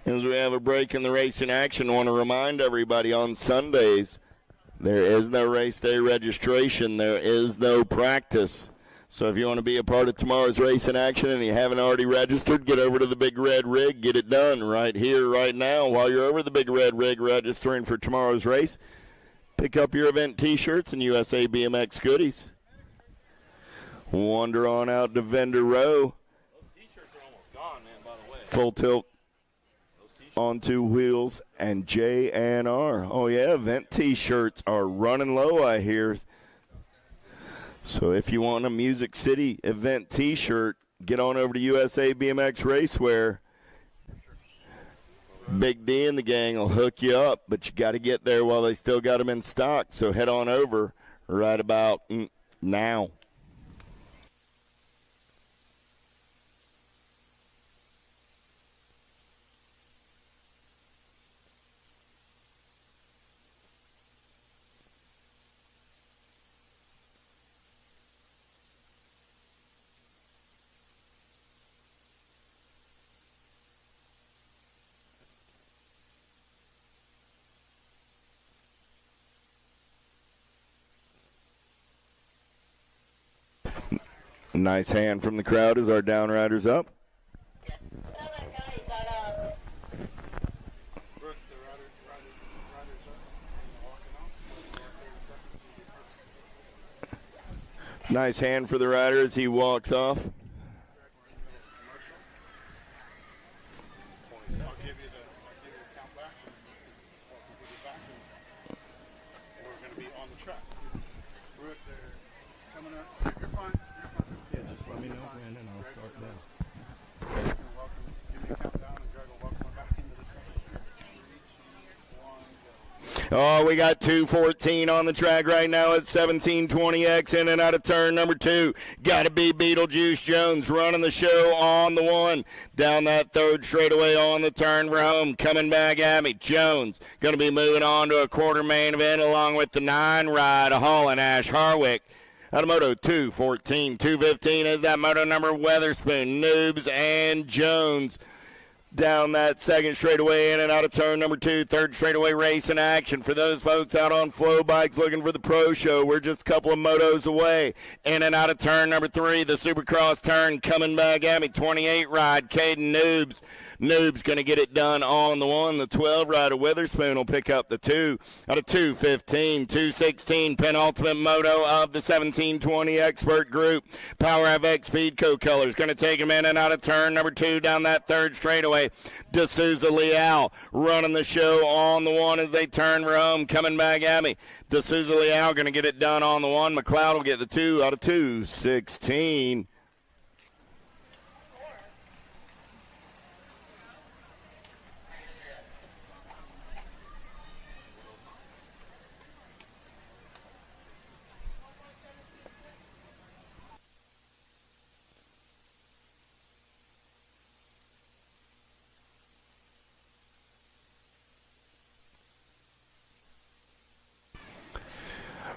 As we have a break in the racing action, I want to remind everybody on Sundays, there is no race day registration. There is no practice. So if you want to be a part of tomorrow's racing action and you haven't already registered, get over to the Big Red Rig. Get it done right here, right now. While you're over the Big Red Rig registering for tomorrow's race, pick up your event T-shirts and USA BMX goodies. Wander on out to Vendor Row. Full tilt on 2 wheels and J&R. Oh yeah, event T-shirts are running low, I hear. So if you want a Music City event T-shirt, get on over to USA BMX Racewear. Big D and the gang will hook you up, but you got to get there while they still got them in stock. So head on over right about now. Nice hand from the crowd as our down riders up. Nice hand for the rider as he walks off. Oh, we got 2:14 on the track right now at 1720X in and out of turn number 2. Got to be Beetlejuice Jones running the show on the 1. Down that third straightaway on the turn for home. Coming back at me. Jones going to be moving on to a quarter main event along with the 9 ride of Holland Ash Harwick. Out of Moto 2:14, 2:15 is that Moto number Weatherspoon, Noobs, and Jones. Down that second straightaway in and out of turn number 2. Third straightaway race in action. For those folks out on flow bikes looking for the pro show, we're just a couple of motos away. In and out of turn number 3. The Supercross turn coming back at me. 28 ride, Caden Noobs. Noob's going to get it done on the 1. The 12 ride of Witherspoon will pick up the 2. Out of 2:15, 2:16, penultimate moto of the 1720 expert group. Power FX Speedco colors going to take him in and out of turn number 2 down that third straightaway. D'Souza Leal running the show on the 1 as they turn for home. Coming back at me. D'Souza Leal going to get it done on the 1. McLeod will get the 2 out of 2:16.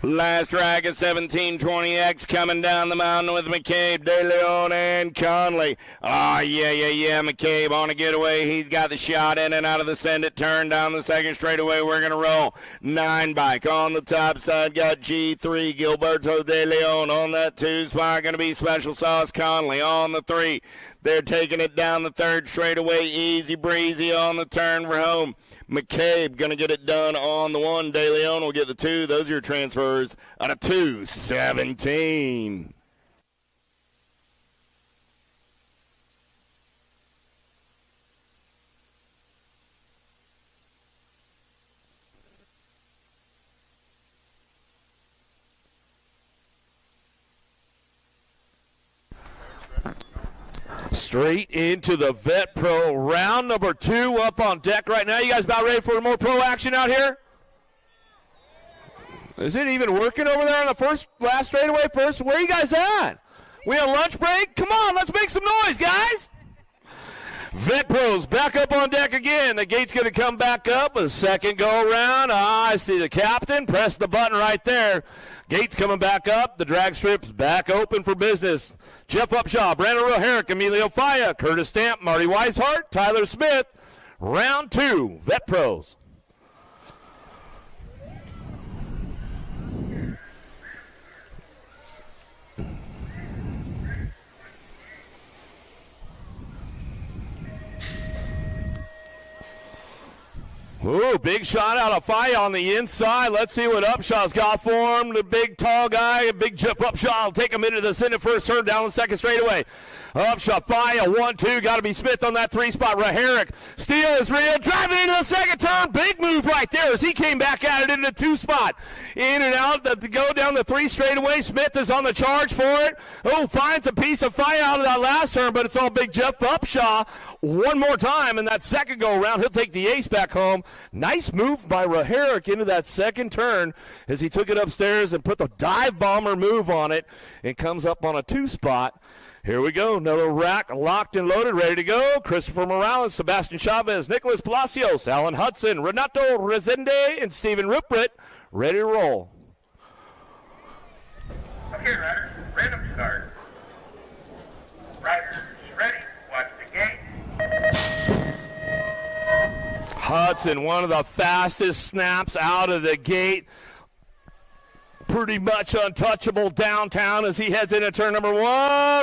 Last track at 1720X coming down the mountain with McCabe, De Leon, and Conley. Yeah. McCabe on a getaway. He's got the shot in and out of the send it turn down the second straightaway. We're going to roll. 9 bike on the top side. Got G3, Gilberto De Leon on that 2 spot. Going to be Special Sauce Conley on the 3. They're taking it down the third straightaway. Easy breezy on the turn for home. McCabe going to get it done on the 1. De Leon will get the 2. Those are your transfers out of 2:17. Straight into the Vet Pro round number 2 up on deck right now. You guys about ready for more pro action out here? Is it even working over there on the last straightaway? Where are you guys at? We on lunch break? Come on, let's make some noise, guys. Vet Pros back up on deck again. The gate's going to come back up. A second go around. I see the captain. Press the button right there. Gate's coming back up. The drag strip's back open for business. Jeff Upshaw, Brandon Roherick, Emilio Faya, Curtis Stamp, Marty Weishart, Tyler Smith. Round 2, Vet Pros. Ooh, big shot out of Faya on the inside. Let's see what Upshaw's got for him. The big tall guy, big Jeff Upshaw will take him into the center first turn down the second straightaway. Upshaw, Faya, 1-2. Got to be Smith on that 3 spot. Raherick, steal is real. Driving into the second turn. Big move right there as he came back at it into the 2 spot. In and out, go down the 3 straightaway. Smith is on the charge for it. Oh, finds a piece of Faya out of that last turn, but it's all big Jeff Upshaw. One more time in that second go around. He'll take the ace back home. Nice move by Raherick into that second turn as he took it upstairs and put the dive bomber move on it. It comes up on a 2 spot. Here we go. Another rack locked and loaded, ready to go. Christopher Morales, Sebastian Chavez, Nicholas Palacios, Alan Hudson, Renato Rezende, and Stephen Ruppert ready to roll. Okay, riders, random start. Riders ready, watch the gate. Hudson, one of the fastest snaps out of the gate. pretty much untouchable downtown as he heads into turn number 1.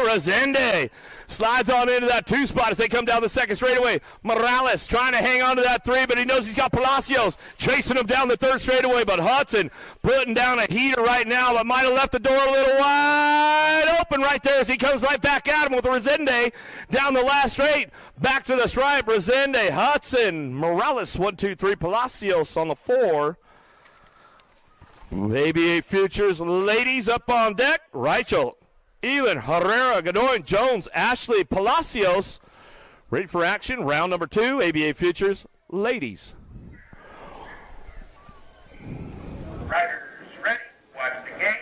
Resende slides on into that 2 spot as they come down the second straightaway. Morales trying to hang on to that 3, but he knows he's got Palacios chasing him down the 3rd straightaway. But Hudson putting down a heater right now, but might have left the door a little wide open right there as he comes right back at him with Resende down the last straight. Back to the stripe. Resende, Hudson, Morales, 1, 2, 3. Palacios on the 4. ABA Futures ladies up on deck. Rachel, Elin, Herrera, Godoy, Jones, Ashley, Palacios. Ready for action. Round number 2. ABA Futures ladies. Riders ready. Watch the gate.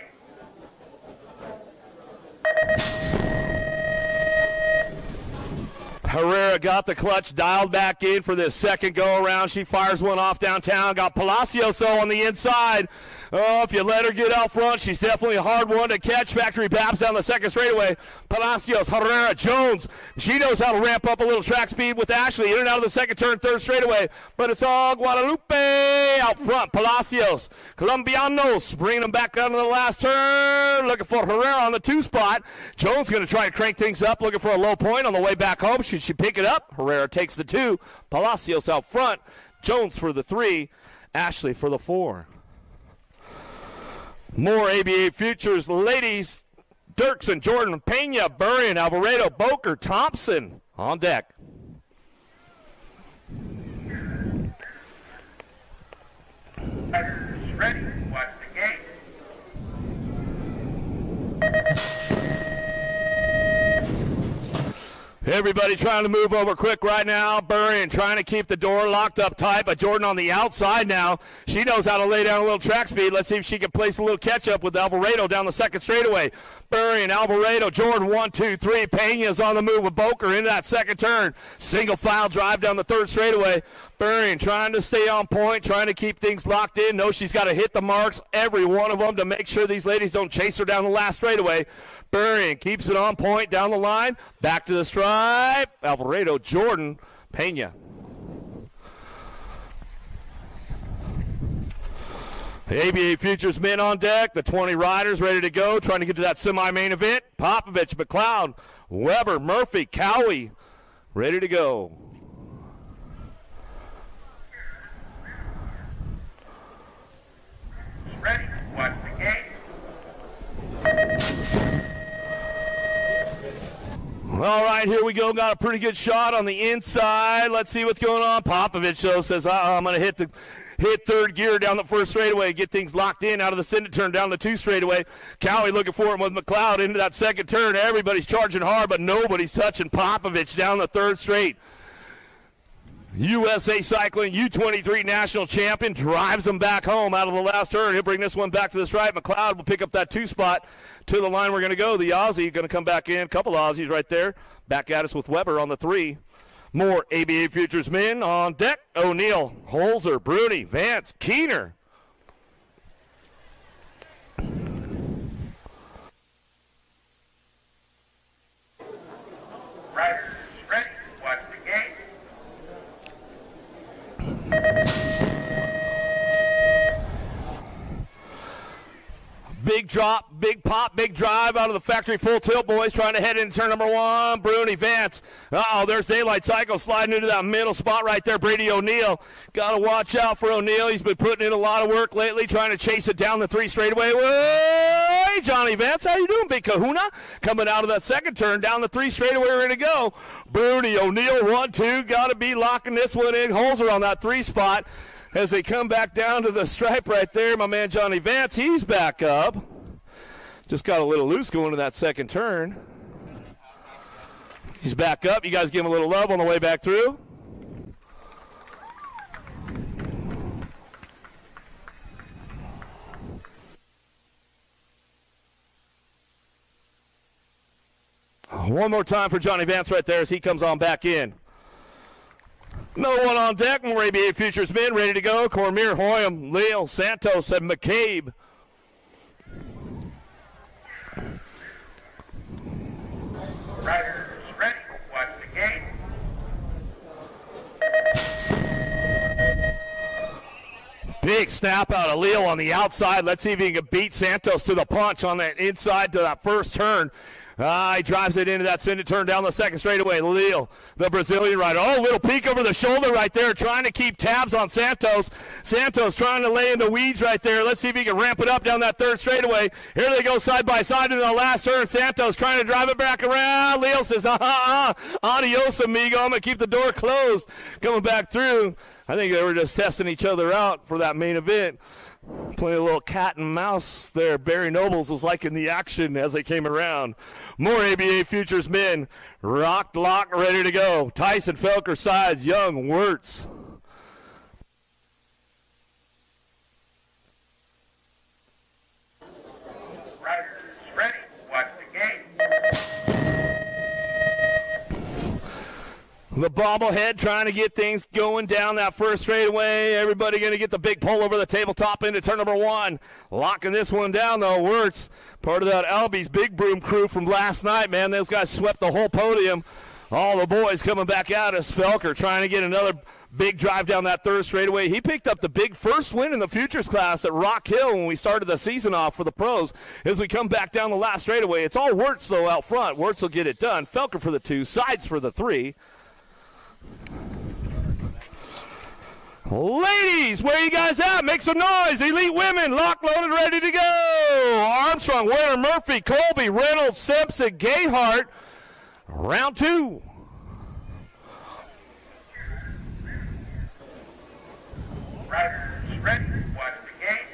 Herrera got the clutch dialed back in for this second go-around. She fires one off downtown. Got Palacios on the inside. Oh, if you let her get out front, she's definitely a hard one to catch. Factory Babs down the second straightaway. Palacios, Herrera, Jones. She knows how to ramp up a little track speed with Ashley. In and out of the second turn, 3rd straightaway. But it's all Guadalupe out front. Palacios, Colombianos, bringing them back down to the last turn. Looking for Herrera on the 2 spot. Jones going to try to crank things up, looking for a low point on the way back home. Should she pick it up? Herrera takes the 2. Palacios out front. Jones for the 3. Ashley for the 4. More ABA Futures ladies. Dirksen, Jordan, Pena, Burrion, Alvarado, Boker, Thompson on deck. Ready. Watch the gate. Everybody trying to move over quick right now. Burrion trying to keep the door locked up tight, but Jordan on the outside now. She knows how to lay down a little track speed. Let's see if she can place a little catch-up with Alvarado down the second straightaway. Burrion, Alvarado, Jordan, 1, 2, 3. Pena's on the move with Boker into that second turn. Single file drive down the 3rd straightaway. Burrion trying to stay on point, trying to keep things locked in. Knows she's got to hit the marks, every one of them, to make sure these ladies don't chase her down the last straightaway. Burrion keeps it on point down the line. Back to the stripe. Alvarado, Jordan, Pena. The ABA Futures men on deck. The 20 riders ready to go. Trying to get to that semi-main event. Popovich, McLeod, Weber, Murphy, Cowie. Ready to go. Ready. Watch the gate. All right, here we go. Got a pretty good shot on the inside. Let's see what's going on. Popovich, though, says, I'm going to hit 3rd gear down the 1st straightaway, get things locked in out of the center turn down the 2 straightaway. Cowie looking for him with McLeod into that second turn. Everybody's charging hard, but nobody's touching Popovich down the 3rd straight. USA Cycling U23 national champion drives them back home out of the last turn. He'll bring this one back to the stripe. McLeod will pick up that 2 spot to the line. We're going to go. The Aussie going to come back in. A couple Aussies right there. Back at us with Weber on the 3. More ABA Futures men on deck. O'Neill, Holzer, Bruni, Vance, Keener. Riders ready. Watch the gate. Big drop, big pop, big drive out of the factory full tilt, boys. Trying to head into turn number 1. Bruni, Vance. There's Daylight Cycle sliding into that middle spot right there. Brady O'Neill. Got to watch out for O'Neill. He's been putting in a lot of work lately, trying to chase it down the 3 straightaway. Hey, Johnny Vance, how you doing, big kahuna? Coming out of that second turn, down the 3 straightaway, ready to go. Bruni, O'Neill, 1, 2. Got to be locking this one in. Holzer on that 3 spot. As they come back down to the stripe right there, my man Johnny Vance, he's back up. Just got a little loose going to that second turn. He's back up. You guys give him a little love on the way back through. One more time for Johnny Vance right there as he comes on back in. No one on deck. More ABA Futures men ready to go. Cormier, Hoyam, Leal, Santos, and McCabe. Riders ready. Watch the gate. Big snap out of Leo on the outside. Let's see if he can beat Santos to the punch on that inside to that first turn. He drives it into that center turn down the second straightaway. Leo, the Brazilian rider. Oh, little peek over the shoulder right there, trying to keep tabs on Santos. Santos trying to lay in the weeds right there. Let's see if he can ramp it up down that third straightaway. Here they go side by side in the last turn. Santos trying to drive it back around. Leo says, adios, amigo. I'm going to keep the door closed. Coming back through. I think they were just testing each other out for that main event. Playing a little cat and mouse there. Barry Nobles was liking the action as they came around. More ABA Futures men. Rocked, locked, ready to go. Tyson, Felker, Sides, Young, Wirtz. Riders, ready. Watch the gate. The bobblehead trying to get things going down that first straightaway. Everybody going to get the big pull over the tabletop into turn number one. Locking this one down, though. Wirtz, part of that Albie's Big Broom crew from last night, man. Those guys swept the whole podium. All the boys coming back out as Felker trying to get another big drive down that third straightaway. He picked up the big first win in the Futures class at Rock Hill when we started the season off for the pros. As we come back down the last straightaway, it's all Wirtz, though, out front. Wirtz will get it done. Felker for the 2, Sides for the 3. Ladies, where you guys at? Make some noise. Elite women, locked, loaded, ready to go. Armstrong, Warner, Murphy, Colby, Reynolds, Simpson, Gayhart. Round 2. Riders, ready. Watch the gate.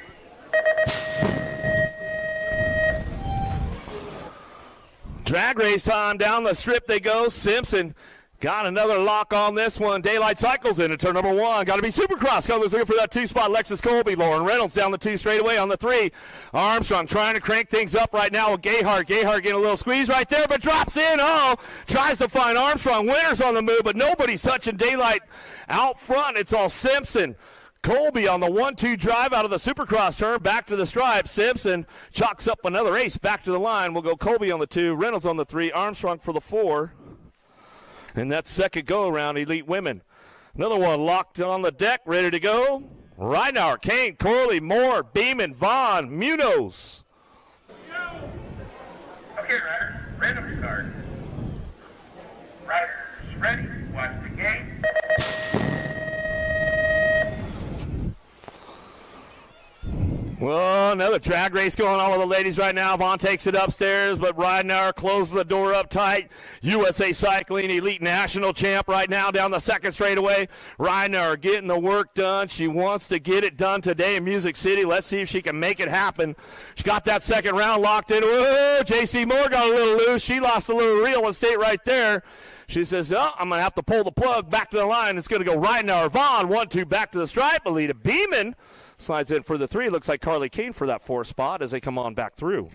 Drag race time. Down the strip they go. Simpson got another lock on this one. Daylight cycles into turn number 1. Got to be Supercross. Colors looking for that 2 spot. Lexus Colby. Lauren Reynolds down the 2 straightaway on the 3. Armstrong trying to crank things up right now with Gayhart. Gayhart getting a little squeeze right there, but drops in. Oh, tries to find Armstrong. Winners on the move, but nobody's touching Daylight out front. It's all Simpson. Colby on the 1-2 drive out of the Supercross turn, back to the stripe. Simpson chalks up another ace back to the line. We'll go Colby on the 2, Reynolds on the 3, Armstrong for the 4. And that second go-around, Elite Women. Another one locked on the deck, ready to go. Reinauer, Kane, Corley, Moore, Beeman, Vaughn, Munoz. Okay, riders, random start. Riders, ready. Watch the gate. Well, another drag race going on with the ladies right now. Vaughn takes it upstairs, but Reinauer closes the door up tight. USA Cycling Elite National Champ right now down the second straightaway. Reinauer getting the work done. She wants to get it done today in Music City. Let's see if she can make it happen. She got that second round locked in. Whoa, JC Moore got a little loose. She lost a little real estate right there. She says, oh, I'm going to have to pull the plug back to the line. It's going to go Reinauer, Vaughn, 1-2 back to the stripe. Alita Beeman slides in for the 3. Looks like Carly Kane for that 4 spot as they come on back through.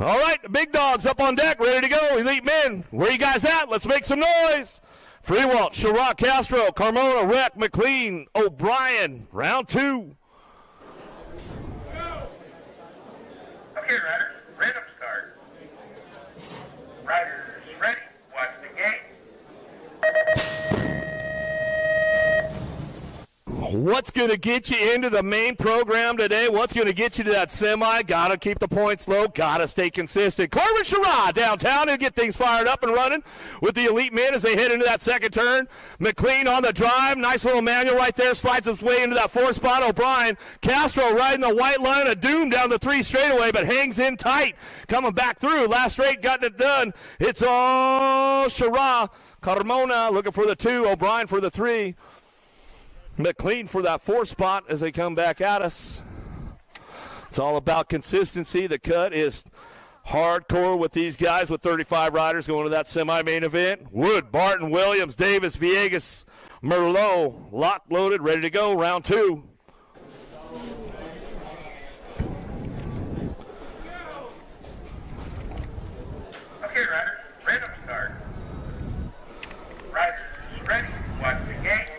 All right, the big dogs up on deck, ready to go. Elite men, where you guys at? Let's make some noise. Freewalt, Sherrod, Castro, Carmona, Reck, McLean, O'Brien, round 2. Okay, riders, random start. Riders, ready. Watch the gate. What's going to get you into the main program today? What's going to get you to that semi? Got to keep the points low. Got to stay consistent. Corbin Sherrod downtown and get things fired up and running with the elite men as they head into that second turn. McLean on the drive. Nice little manual right there. Slides his way into that 4 spot. O'Brien. Castro riding the white line of doom down the 3 straightaway, but hangs in tight. Coming back through. Last straight, gotten it done. It's all Sherrod. Carmona looking for the 2. O'Brien for the 3. McLean for that 4 spot as they come back at us. It's all about consistency. The cut is hardcore with these guys with 35 riders going to that semi-main event. Wood, Barton, Williams, Davis, Villegas, Merlot, locked, loaded, ready to go, round 2. Okay, riders, random start. Riders, ready. Watch the gate.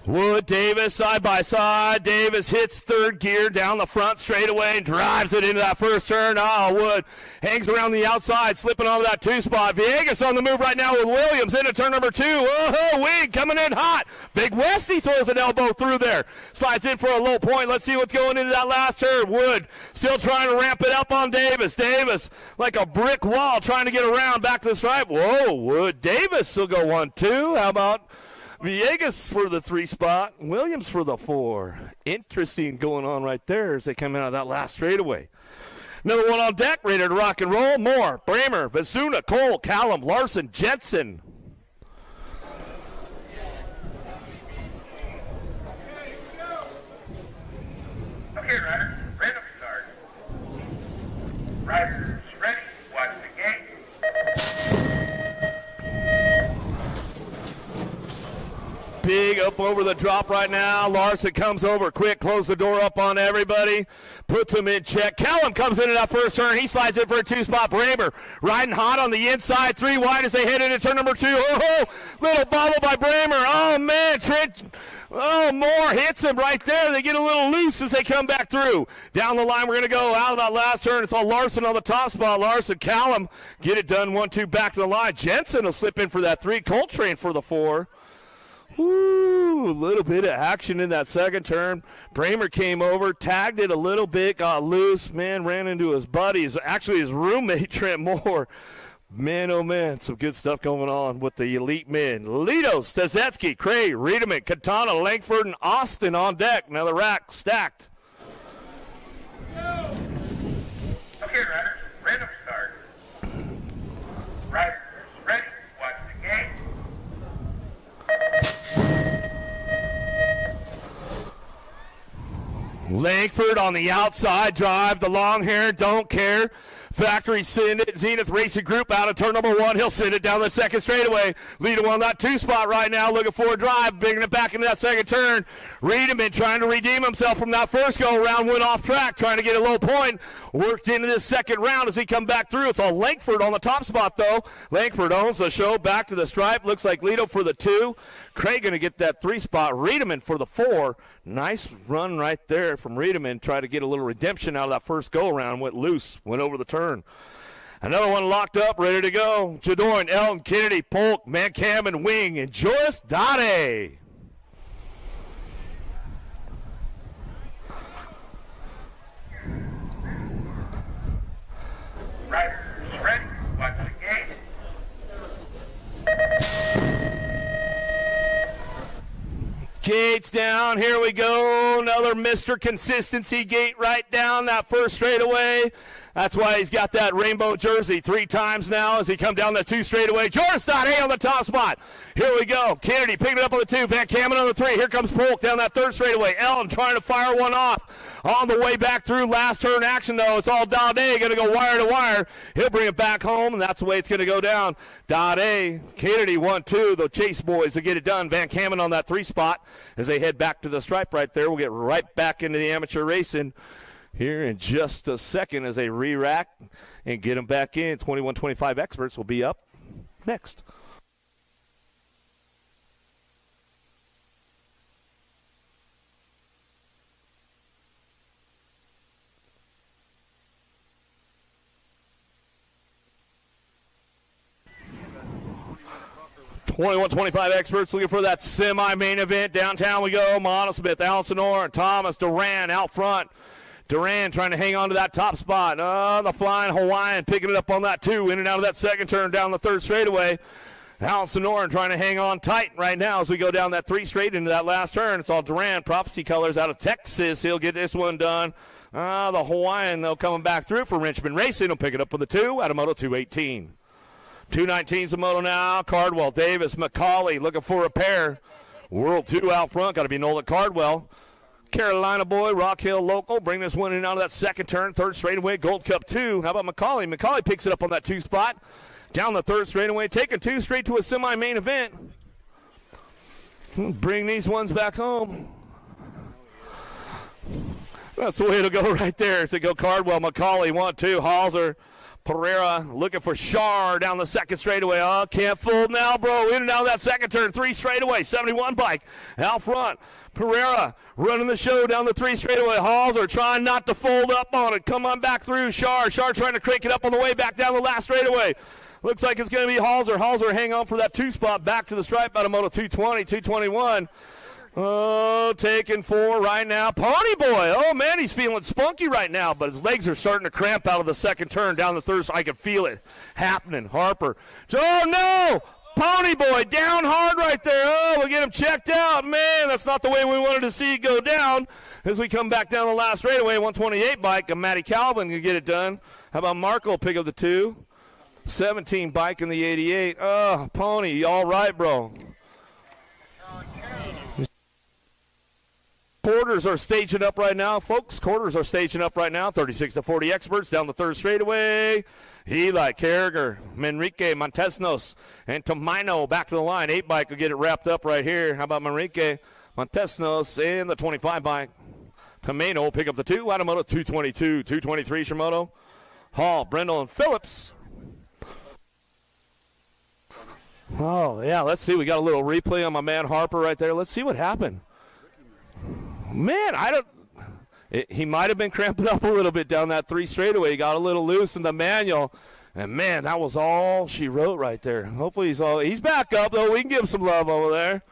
Wood Davis side by side. Davis hits third gear down the front straightaway and drives it into that first turn. Oh, Wood hangs around the outside, slipping onto that 2 spot. Villegas on the move right now with Williams into turn number 2. Oh, Wing coming in hot. Big Westy throws an elbow through there. Slides in for a low point. Let's see what's going into that last turn. Wood still trying to ramp it up on Davis. Davis like a brick wall trying to get around back to the stripe. Whoa, Wood. Davis will go 1-2. How about Villegas for the 3 spot, Williams for the 4. Interesting going on right there as they come out of that last straightaway. Another one on deck, ready to rock and roll. Moore, Bramer, Vizuna, Cole, Callum, Larson, Jensen. Okay, riders, random start. Riders, ready, watch the gate. Big up over the drop right now. Larson comes over quick, close the door up on everybody, puts him in check. Callum comes into that first turn. He slides in for a 2 spot. Bramer riding hot on the inside, 3 wide as they head into turn number 2. Oh, little bobble by Bramer. Oh, man, Trent. Oh, Moore hits him right there. They get a little loose as they come back through. Down the line, we're going to go out of that last turn. It's all Larson on the top spot. Larson, Callum, get it done. 1-2 back to the line. Jensen will slip in for that 3. Coltrane for the 4. Woo, a little bit of action in that second turn. Bramer came over, tagged it a little bit, got loose. Man, ran into his buddies, actually his roommate, Trent Moore. Man, oh man, some good stuff going on with the elite men. Lito, Stazetsky, Cray, Riedemann, Katana, Langford, and Austin on deck. Another rack stacked. Okay, riders, random start. Riders, ready, watch the gate. Langford on the outside drive, the long hair, don't care. Factory Zenith Racing Group out of turn number 1. He'll send it down the second straightaway. Leader on that 2 spot right now, looking for a drive, bringing it back into that second turn. Riedemann trying to redeem himself from that first go-around, went off track, trying to get a low point. Worked into this second round as he come back through. It's all Langford on the top spot, though. Langford owns the show, back to the stripe. Looks like Leto for the 2. Craig going to get that 3 spot. Riedemann for the 4. Nice run right there from Riedemann. Tried to get a little redemption out of that first go-around. Went loose, went over the turn. Another one locked up, ready to go. Jadoran, Elton, Kennedy, Polk, Mancam, and Wing, and Joris Dade. Riders, ready, watch the gate. Gates down, here we go. Another Mr. Consistency gate right down that first straightaway. That's why he's got that rainbow jersey 3 times now as he come down the 2 straightaway. Joris Dade on the top spot. Here we go. Kennedy picking it up on the 2. Van Kamen on the 3. Here comes Polk down that 3rd straightaway. Ellen trying to fire one off. On the way back through last turn action, though. It's all Dade going to go wire to wire. He'll bring it back home, and that's the way it's going to go down. Dade, Kennedy 1-2. The Chase boys will get it done. Van Kamen on that 3 spot as they head back to the stripe right there. We'll get right back into the amateur racing here in just a second as they re-rack and get them back in. 21-25 experts will be up next. .25 experts looking for that semi-main event. Downtown we go. Monosmith, Allison Orr, and Thomas Duran out front. Duran trying to hang on to that top spot. The flying Hawaiian picking it up on that 2. In and out of that second turn down the 3rd straightaway. Allison Orr trying to hang on tight right now as we go down that 3 straight into that last turn. It's all Duran. Prophecy Colors out of Texas. He'll get this one done. The Hawaiian, though, coming back through for Richmond Racing. He'll pick it up with the 2 out of Moto 218. 219's a moto now. Cardwell, Davis, McCauley looking for a pair. World 2 out front. Got to be Nola Cardwell. Carolina boy, Rock Hill local. Bring this one in out of that second turn. 3rd straightaway, Gold Cup 2. How about McCauley? McCauley picks it up on that 2 spot. Down the 3rd straightaway. Taking 2 straight to a semi-main event. Bring these ones back home. That's the way it'll go right there. To go Cardwell, McCauley, 1-2. Halser. Pereira looking for Shar down the 2nd straightaway. Can't fool now, bro. In and out of that second turn. 3 straightaway. 71 bike out front. Herrera running the show down the 3 straightaway. Halser trying not to fold up on it. Come on back through. Shar trying to crank it up on the way back down the last straightaway. Looks like it's going to be Halser. Halser hang on for that 2 spot back to the stripe out of Moto 220, 221. Oh, taking 4 right now. Pony Boy. Oh, man, he's feeling spunky right now, but his legs are starting to cramp out of the second turn down the third. So I can feel it happening. Harper. Oh, no. Pony Boy down hard right there. Oh, we'll get him checked out. Man, that's not the way we wanted to see it go down. As we come back down the last straightaway, 128 bike, Matty Calvin can get it done. How about Marco pick up the 2? 17 bike in the 88. Oh, Pony, you all right, bro? Quarters are staging up right now, folks. Quarters are staging up right now. 36 to 40 experts down the third straightaway. Eli, Carragher, Manrique, Montesnos, and Tomino back to the line. 8 bike will get it wrapped up right here. How about Manrique, Montesnos, and the 25 bike. Tomino will pick up the 2. Moto 222, 223 Shimoto. Hall, Brindle, and Phillips. Oh, yeah, let's see. We got a little replay on my man Harper right there. Let's see what happened. Man, he might have been cramping up a little bit down that 3 straightaway. He got a little loose in the manual. And, man, that was all she wrote right there. Hopefully he's back up, though. We can give him some love over there.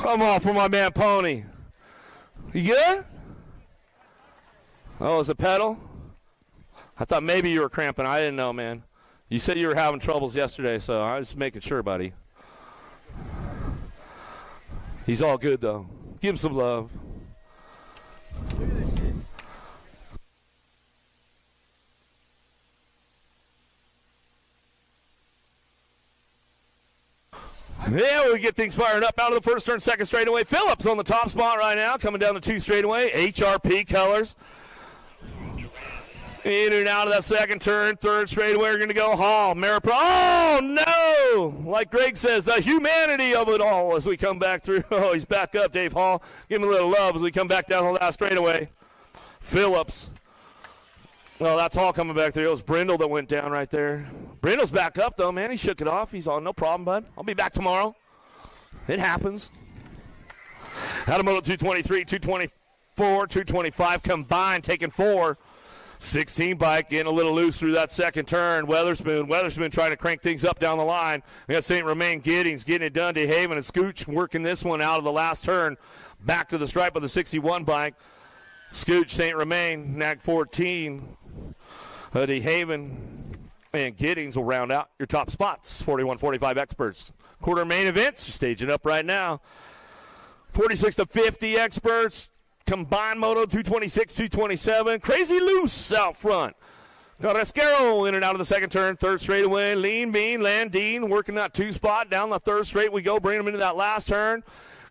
Come on for my man Pony. You good? Oh, is it pedal? I thought maybe you were cramping. I didn't know, man. You said you were having troubles yesterday, so I was just making sure, buddy. He's all good, though. Give him some love. Yeah, we get things fired up out of the first turn, second straightaway. Phillips on the top spot right now, coming down the 2 straightaway. HRP colors. In and out of that second turn, third straightaway, we're going to go Hall. Maripro. Oh, no! Like Greg says, the humanity of it all as we come back through. Oh, he's back up, Dave Hall. Give him a little love as we come back down the last straightaway. Phillips. Well, that's Hall coming back through. It was Brindle that went down right there. Brindle's back up, though, man. He shook it off. He's on. No problem, bud. I'll be back tomorrow. It happens. Out of Moto 223, 224, 225 combined, taking 4. 16 bike getting a little loose through that second turn. Weatherspoon trying to crank things up down the line. We got St. Romain Giddings getting it done. DeHaven and Scooch working this one out of the last turn. Back to the stripe of the 61 bike. Scooch, St. Romain, NAG 14. DeHaven and Giddings will round out your top spots. 41-45 experts. Quarter main events staging up right now. 46 to 50 experts. Combined Moto 226, 227. Crazy loose out front. Carrasquero in and out of the second turn. Third straightaway. Lean Bean, Landine working that 2 spot. Down the third straight we go. Bring him into that last turn.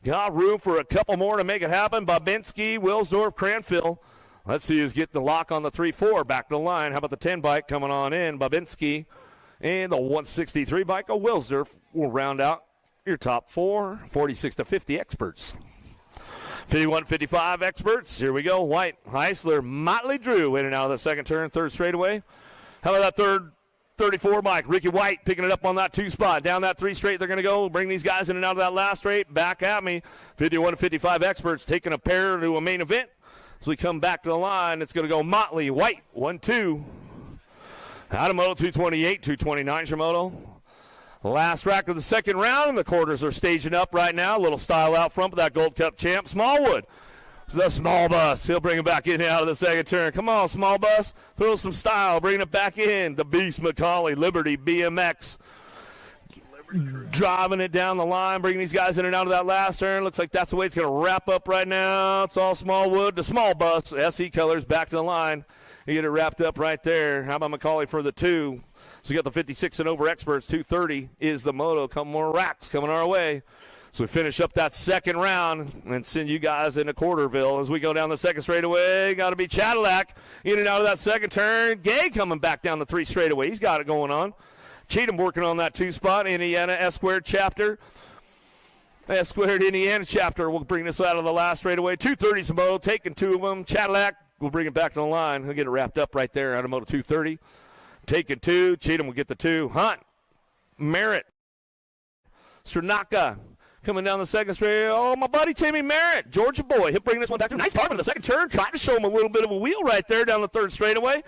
Got room for a couple more to make it happen. Babinski, Wilsdorf, Cranfield. Let's see who's getting the lock on the 3-4. Back to the line. How about the 10 bike coming on in? Babinski and the 163 bike of Wilsdorf will round out your top 4. 46 to 50 experts. 51-55 experts. Here we go. White, Heisler, Motley Drew in and out of the second turn, third straightaway. How about that third 34 bike? Ricky White picking it up on that 2 spot. Down that 3 straight, they're going to go. Bring these guys in and out of that last straight. Back at me. 51-55 experts taking a pair to a main event. As we come back to the line, it's going to go Motley, White, 1-2. Out of Moto 228, 229 Shimoto. Last rack of the second round, and the quarters are staging up right now. A little style out front with that Gold Cup champ, Smallwood. It's the small bus. He'll bring it back in out of the second turn. Come on, small bus. Throw some style. Bring it back in. The Beast McCauley, Liberty, BMX. Driving it down the line, bringing these guys in and out of that last turn. Looks like that's the way it's going to wrap up right now. It's all Smallwood. The small bus, SE colors, back to the line. You get it wrapped up right there. How about McCauley for the 2? So you got the 56 and over experts. 230 is the moto. Couple more racks coming our way. So we finish up that second round and send you guys into Quarterville as we go down the second straightaway. Got to be Cadillac in and out of that second turn. Gay coming back down the 3 straightaway. He's got it going on. Cheatham working on that 2 spot. Indiana S-squared chapter. S-squared Indiana chapter will bring this out of the last straightaway. 230's moto, taking 2 of them. Cadillac We'll bring it back to the line. We'll get it wrapped up right there out of Moto 230. Taking 2. Cheatham will get the 2. Hunt. Merritt. Stranaka coming down the second straight. Oh, my buddy Timmy Merritt. Georgia boy. He'll bring this one back through. Nice start on the second turn. Trying to show him a little bit of a wheel right there down the third straightaway.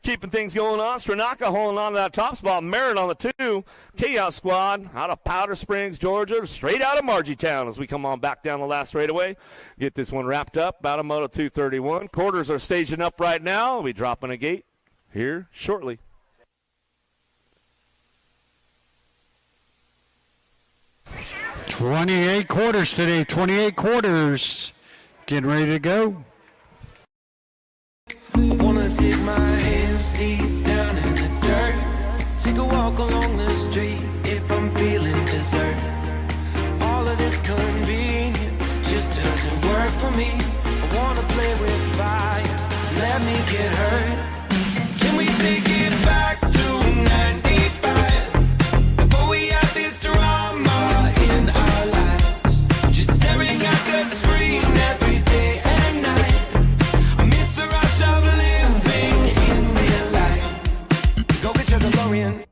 Keeping things going on. Stranaka holding on to that top spot. Merritt on the 2. Chaos Squad out of Powder Springs, Georgia. Straight out of Margie-town as we come on back down the last straightaway. Get this one wrapped up out of Moto 231. Quarters are staging up right now. We'll be dropping a gate here shortly. $28 quarters today. 28 quarters. Getting ready to go. I wanna dig my hands deep down in the dirt. Take a walk along the street if I'm feeling dessert. All of this convenience just doesn't work for me. I wanna play with fire, let me get hurt. Can we take it back to 95? Before we had this drama in our lives. Just staring at the screen every day and night. I miss the rush of living in real life. Go get your DeLorean.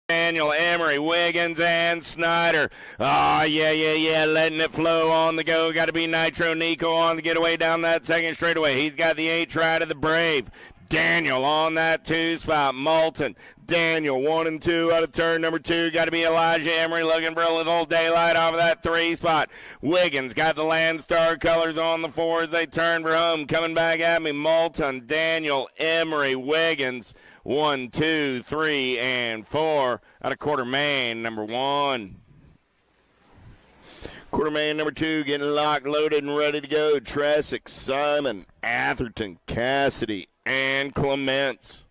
Daniel, Emery, Wiggins, and Snyder. Oh, yeah, letting it flow on the go. Got to be Nitro Nico on the getaway down that second straightaway. He's got the 8 try to the Brave. Daniel on that 2 spot. Moulton, Daniel, 1 and 2 out of turn number 2. Got to be Elijah Emery looking for a little daylight off of that 3 spot. Wiggins got the Landstar colors on the 4 as they turn for home. Coming back at me, Moulton, Daniel, Emery, Wiggins. 1, 2, 3, and 4 out of quarter main number 1. Quarter main number 2 getting locked, loaded, and ready to go. Tresick, Simon, Atherton, Cassidy, and Clements.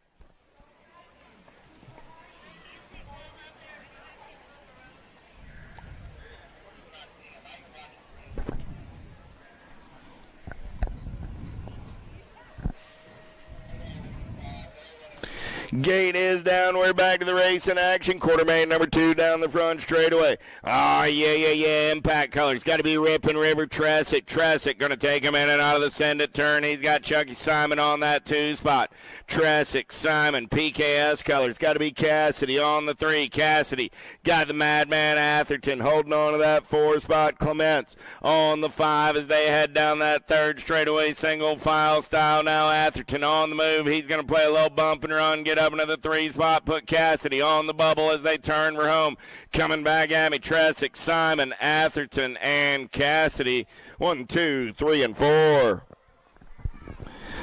Gate is down. We're back to the race in action. Quarter main number 2 down the front straightaway. Oh, yeah. Impact colors. Got to be Ripon River Tresick. Tresick going to take him in and out of the send it turn. He's got Chucky Simon on that 2 spot. Tresick, Simon, PKS colors. Got to be Cassidy on the 3. Cassidy got the Madman Atherton holding on to that 4 spot. Clements on the 5 as they head down that 3rd straightaway single file style. Now Atherton on the move. He's going to play a little bump and run, get up into the 3 spot, put Cassidy on the bubble as they turn for home. Coming back at me, Tresick, Simon, Atherton, and Cassidy. 1, 2, 3, and 4.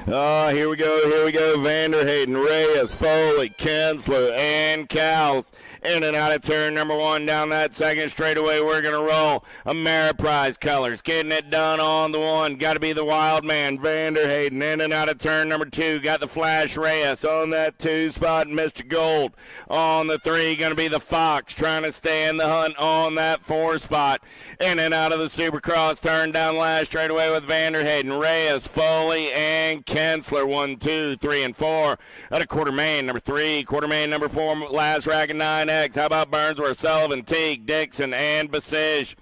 Here we go. Vanderhayden, Reyes, Foley, Kinsler, and Cowles. In and out of turn number 1 down that 2nd straightaway. We're going to roll Ameriprise colors. Getting it done on the 1. Got to be the Wild Man, Vanderhayden. In and out of turn number 2. Got the Flash Reyes on that 2 spot. Mr. Gold on the 3. Going to be the Fox trying to stay in the hunt on that 4 spot. In and out of the Supercross turn down last straightaway with Vanderhayden, Reyes, Foley, and Kinsler. 1, 2, 3, and 4. Out of quarter main number 3. Quarter main number 4. Last rack of 9X. How about Burnsworth, Sullivan, Teague, Dixon, and Basige?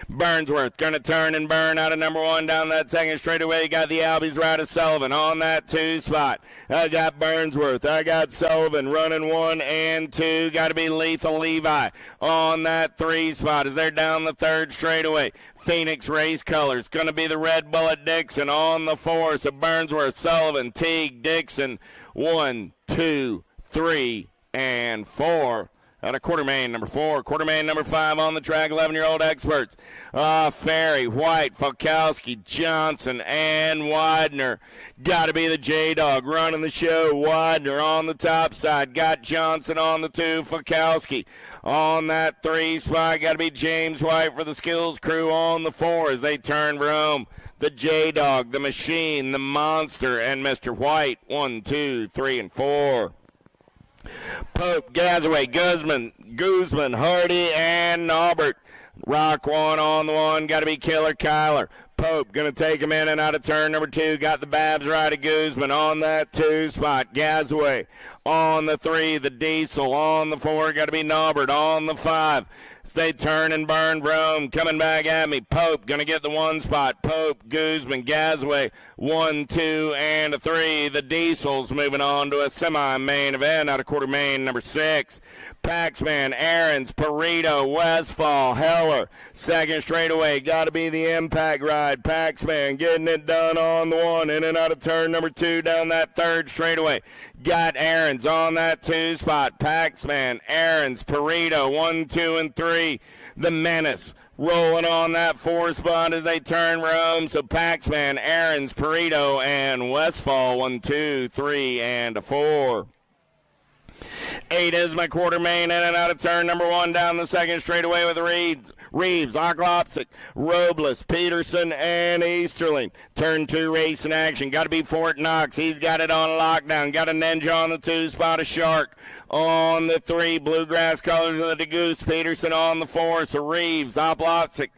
Burnsworth going to turn and burn out of number 1 down that 2nd straightaway. Got the Albies right of Sullivan on that 2 spot. I got Burnsworth. I got Sullivan running 1 and 2. Got to be Lethal Levi on that 3 spot as they're down the 3rd straightaway. Phoenix Race Colors going to be the Red Bullet Dixon on the 4. So Burnsworth, Sullivan, Teague, Dixon. 1, 2, 3, and 4. Out of Quartermain, number 4. Quartermain, number 5 on the track, 11-year-old experts. Ferry, White, Falkowski, Johnson, and Widener. Got to be the J-Dog running the show. Widener on the top side. Got Johnson on the 2. Falkowski on that 3 spot. Got to be James White for the Skills crew on the 4 as they turn for home. The J-Dog, the Machine, the Monster, and Mr. White. 1, 2, 3, and 4. Pope, Gazaway, Guzman, Hardy, and Norbert. Rock 1 on the 1. Got to be Killer Kyler. Pope going to take him in and out of turn number 2. Got the Babs right of Guzman on that 2 spot. Gazaway on the 3. The Diesel on the 4. Got to be Norbert on the 5. They turn and burn Rome. Coming back at me. Pope going to get the 1 spot. Pope, Guzman, Gazaway. 1, 2, and a 3. The Diesels moving on to a semi-main event out of Quartermain, number 6. Paxman, Aarons, Perito, Westfall, Heller. Second straightaway. Got to be the impact ride. Paxman getting it done on the 1. In and out of turn number 2 down that third straightaway. Got Aarons on that 2 spot. Paxman, Aarons, Perito, 1, 2, and 3. The Menace rolling on that 4 spot as they turn home. So Paxman, Aarons, Perito, and Westfall. 1, 2, 3, and a 4. 8 is my Quartermain in and out of turn number 1 down the second straightaway with Reeves, Oklopsic, Robles, Peterson, and Easterling. Turn 2 race in action. Got to be Fort Knox. He's got it on lockdown. Got a Ninja on the 2 spot, a Shark on the 3. Bluegrass colors of the Goose. Peterson on the 4. So Reeves, Oklopsic,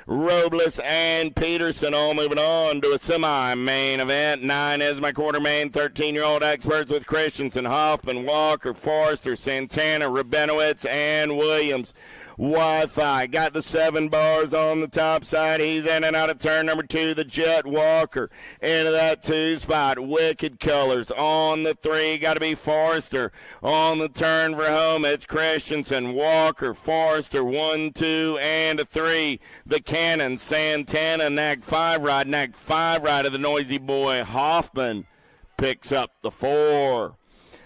Robles, and Peterson all moving on to a semi-main event. 9 is my Quartermain. 13-year-old experts with Christensen, Hoffman, Walker, Forrester, Santana, Rabinowitz, and Williams. Wi-Fi got the 7 bars on the top side. He's in and out of turn number 2. The Jet Walker into that 2 spot. Wicked Colors on the 3. Got to be Forrester on the turn for home. It's Christensen, Walker, Forrester. 1, 2, and a 3. The Cannon, Santana, Nag 5 ride of the Noisy Boy. Hoffman picks up the 4.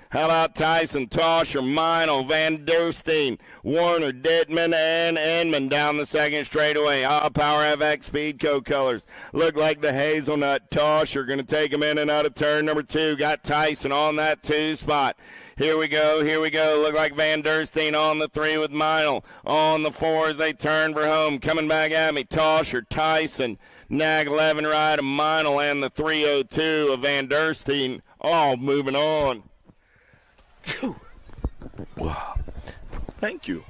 How about Tyson, Tosher, Meinl, Van Der Steen, Warner, Dittman, and Inman down the second straightaway. All Power FX Speedco colors. Look like the Hazelnut. Tosher going to take him in and out of turn number 2. Got Tyson on that 2 spot. Here we go. Look like Van Der Steen on the 3 with Meinl. On the 4 as they turn for home. Coming back at me, Tosher, Tyson, Nag 11 ride of Meinl, and the 302 of Van Der Steen. All moving on. Wow. Thank you.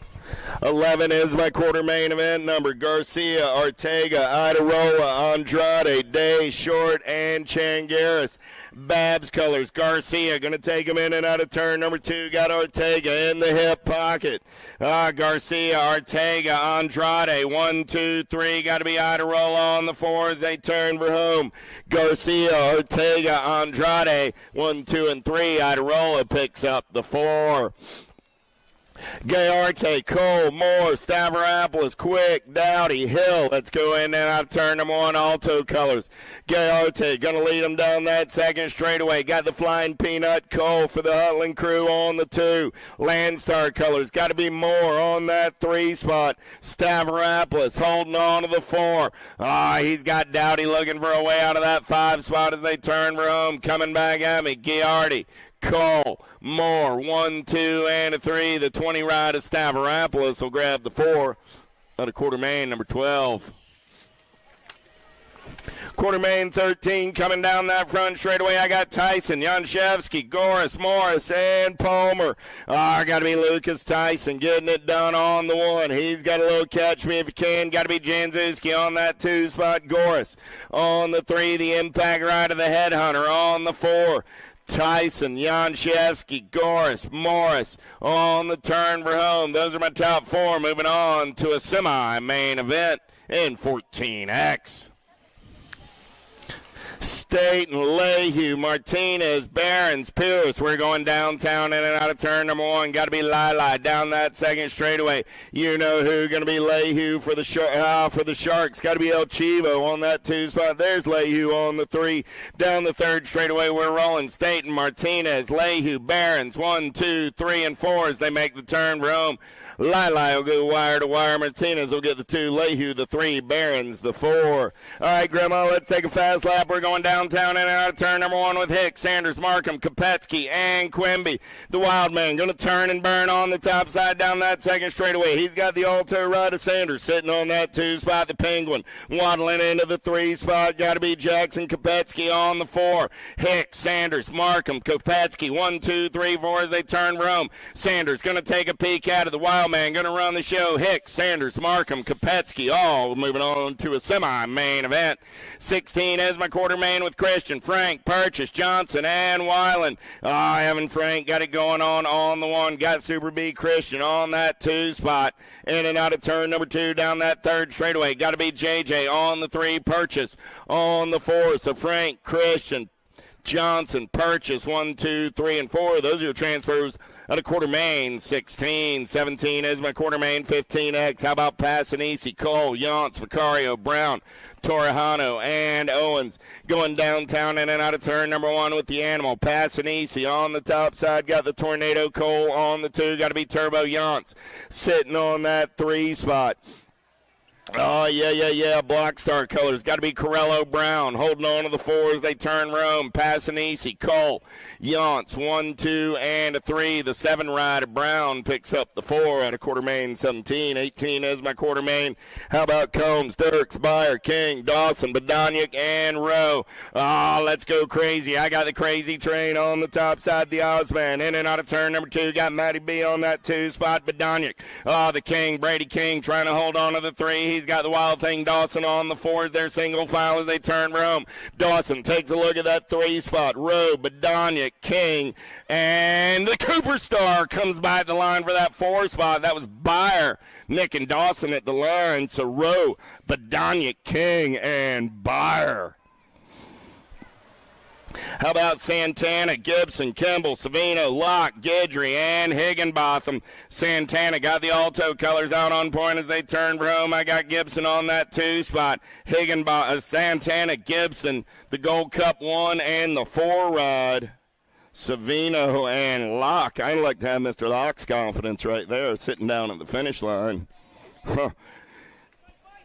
11 is my Quartermain event number. Garcia, Ortega, Idarola, Andrade, Day, Short, and Changaris. Babs colors. Garcia going to take him in and out of turn number 2. Got Ortega in the hip pocket. Garcia, Ortega, Andrade. 1, 2, 3. Got to be Idarola on the 4 as they turn for home. Garcia, Ortega, Andrade. 1, 2, and 3. Idarola picks up the 4. Gayarte, Cole, Moore, Stavropoulos, Quick, Dowdy, Hill. Let's go in and out of turn number 1, Alto colors. Gayarte going to lead them down that second straightaway. Got the Flying Peanut, Cole for the Hutland crew on the 2. Landstar colors. Got to be Moore on that 3 spot. Stavropoulos holding on to the 4. He's got Dowdy looking for a way out of that 5 spot as they turn for home. Coming back at me, Gayarte, Cole, Moore, 1, 2, and a 3. The 20 ride of Stavropoulos will grab the 4 out of Quartermain, number 12. Quartermain 13 coming down that front straightaway. I got Tyson, Janshevsky, Goris, Morris, and Palmer. Got to be Lucas Tyson getting it done on the 1. He's got a little catch me if you can. Got to be Janszewski on that 2 spot. Goris on the 3. The impact ride of the Headhunter on the 4. Tyson, Janshevsky, Goris, Morris on the turn for home. Those are my top 4. Moving on to a semi-main event in 14X. Staten, Lehue, Martinez, Barons, Pierce. We're going downtown in and out of turn number 1. Got to be Lili down that second straightaway. You know who going to be Lehue for the Sharks. Got to be El Chivo on that 2 spot. There's Lehue on the 3. Down the third straightaway, we're rolling. Staten, Martinez, Lehue, Barons. 1, 2, 3, and 4 as they make the turn for home. Lili will go wire to wire. Martinez will get the 2. Lehue the 3. Barons the 4. All right, Grandma, let's take a fast lap. We're going downtown in and out of turn number 1 with Hicks, Sanders, Markham, Kopetsky, and Quimby. The Wild Man going to turn and burn on the top side down that second straightaway. He's got the alto ride of Sanders sitting on that 2 spot. The Penguin waddling into the 3 spot. Got to be Jackson, Kopetsky on the 4. Hicks, Sanders, Markham, Kopetsky. 1, 2, 3, 4 as they turn Rome. Sanders going to take a peek out of the Wild Man, going to run the show. Hicks, Sanders, Markham, Kopetsky, all moving on to a semi-main event. 16 as my quarter main with Christian, Frank, Purchase, Johnson, and Weiland. Evan Frank got it going on the 1. Got Super B Christian on that 2 spot. In and out of turn number 2 down that third straightaway. Got to be JJ on the 3. Purchase on the 4. So Frank, Christian, Johnson, Purchase, 1, 2, 3, and 4. Those are your transfers out of quarter main. 16, 17 is my quarter main. 15X. How about Passanisi, Cole, Yance, Vicario, Brown, Torrejano, and Owens going downtown in and out of turn number 1 with the Animal. Passanisi on the top side. Got the Tornado. Cole on the 2. Got to be Turbo Yance sitting on that 3 spot. Oh, yeah. Block Star colors. Got to be Corello Brown holding on to the 4 as they turn Rome. Passanisi, Cole, Yance, 1, 2, and a 3. The 7 rider Brown picks up the 4 out of quarter main. 17, 18 is my quarter main. How about Combs, Dirks, Byer, King, Dawson, Badoniak, and Rowe? Oh, let's go crazy. I got the crazy train on the top side. The Ozman in and out of turn number 2. Got Matty B on that 2 spot. Badoniak. Oh, the King, Brady King trying to hold on to the 3. He's got the Wild Thing Dawson on the 4. Their single file as they turn Rome. Dawson takes a look at that 3 spot. Rowe, Badoniak, King, and the Cooper Star comes by the line for that 4 spot. That was Byer, Nick, and Dawson at the line. So Rowe, Badoniak, King, and Byer. How about Santana, Gibson, Kimball, Savino, Locke, Guidry, and Higginbotham? Santana got the Alto colors out on point as they turn for home. I got Gibson on that 2 spot. Santana, Gibson, the Gold Cup 1 and the 4 ride. Savino and Locke. I like to have Mr. Locke's confidence right there sitting down at the finish line.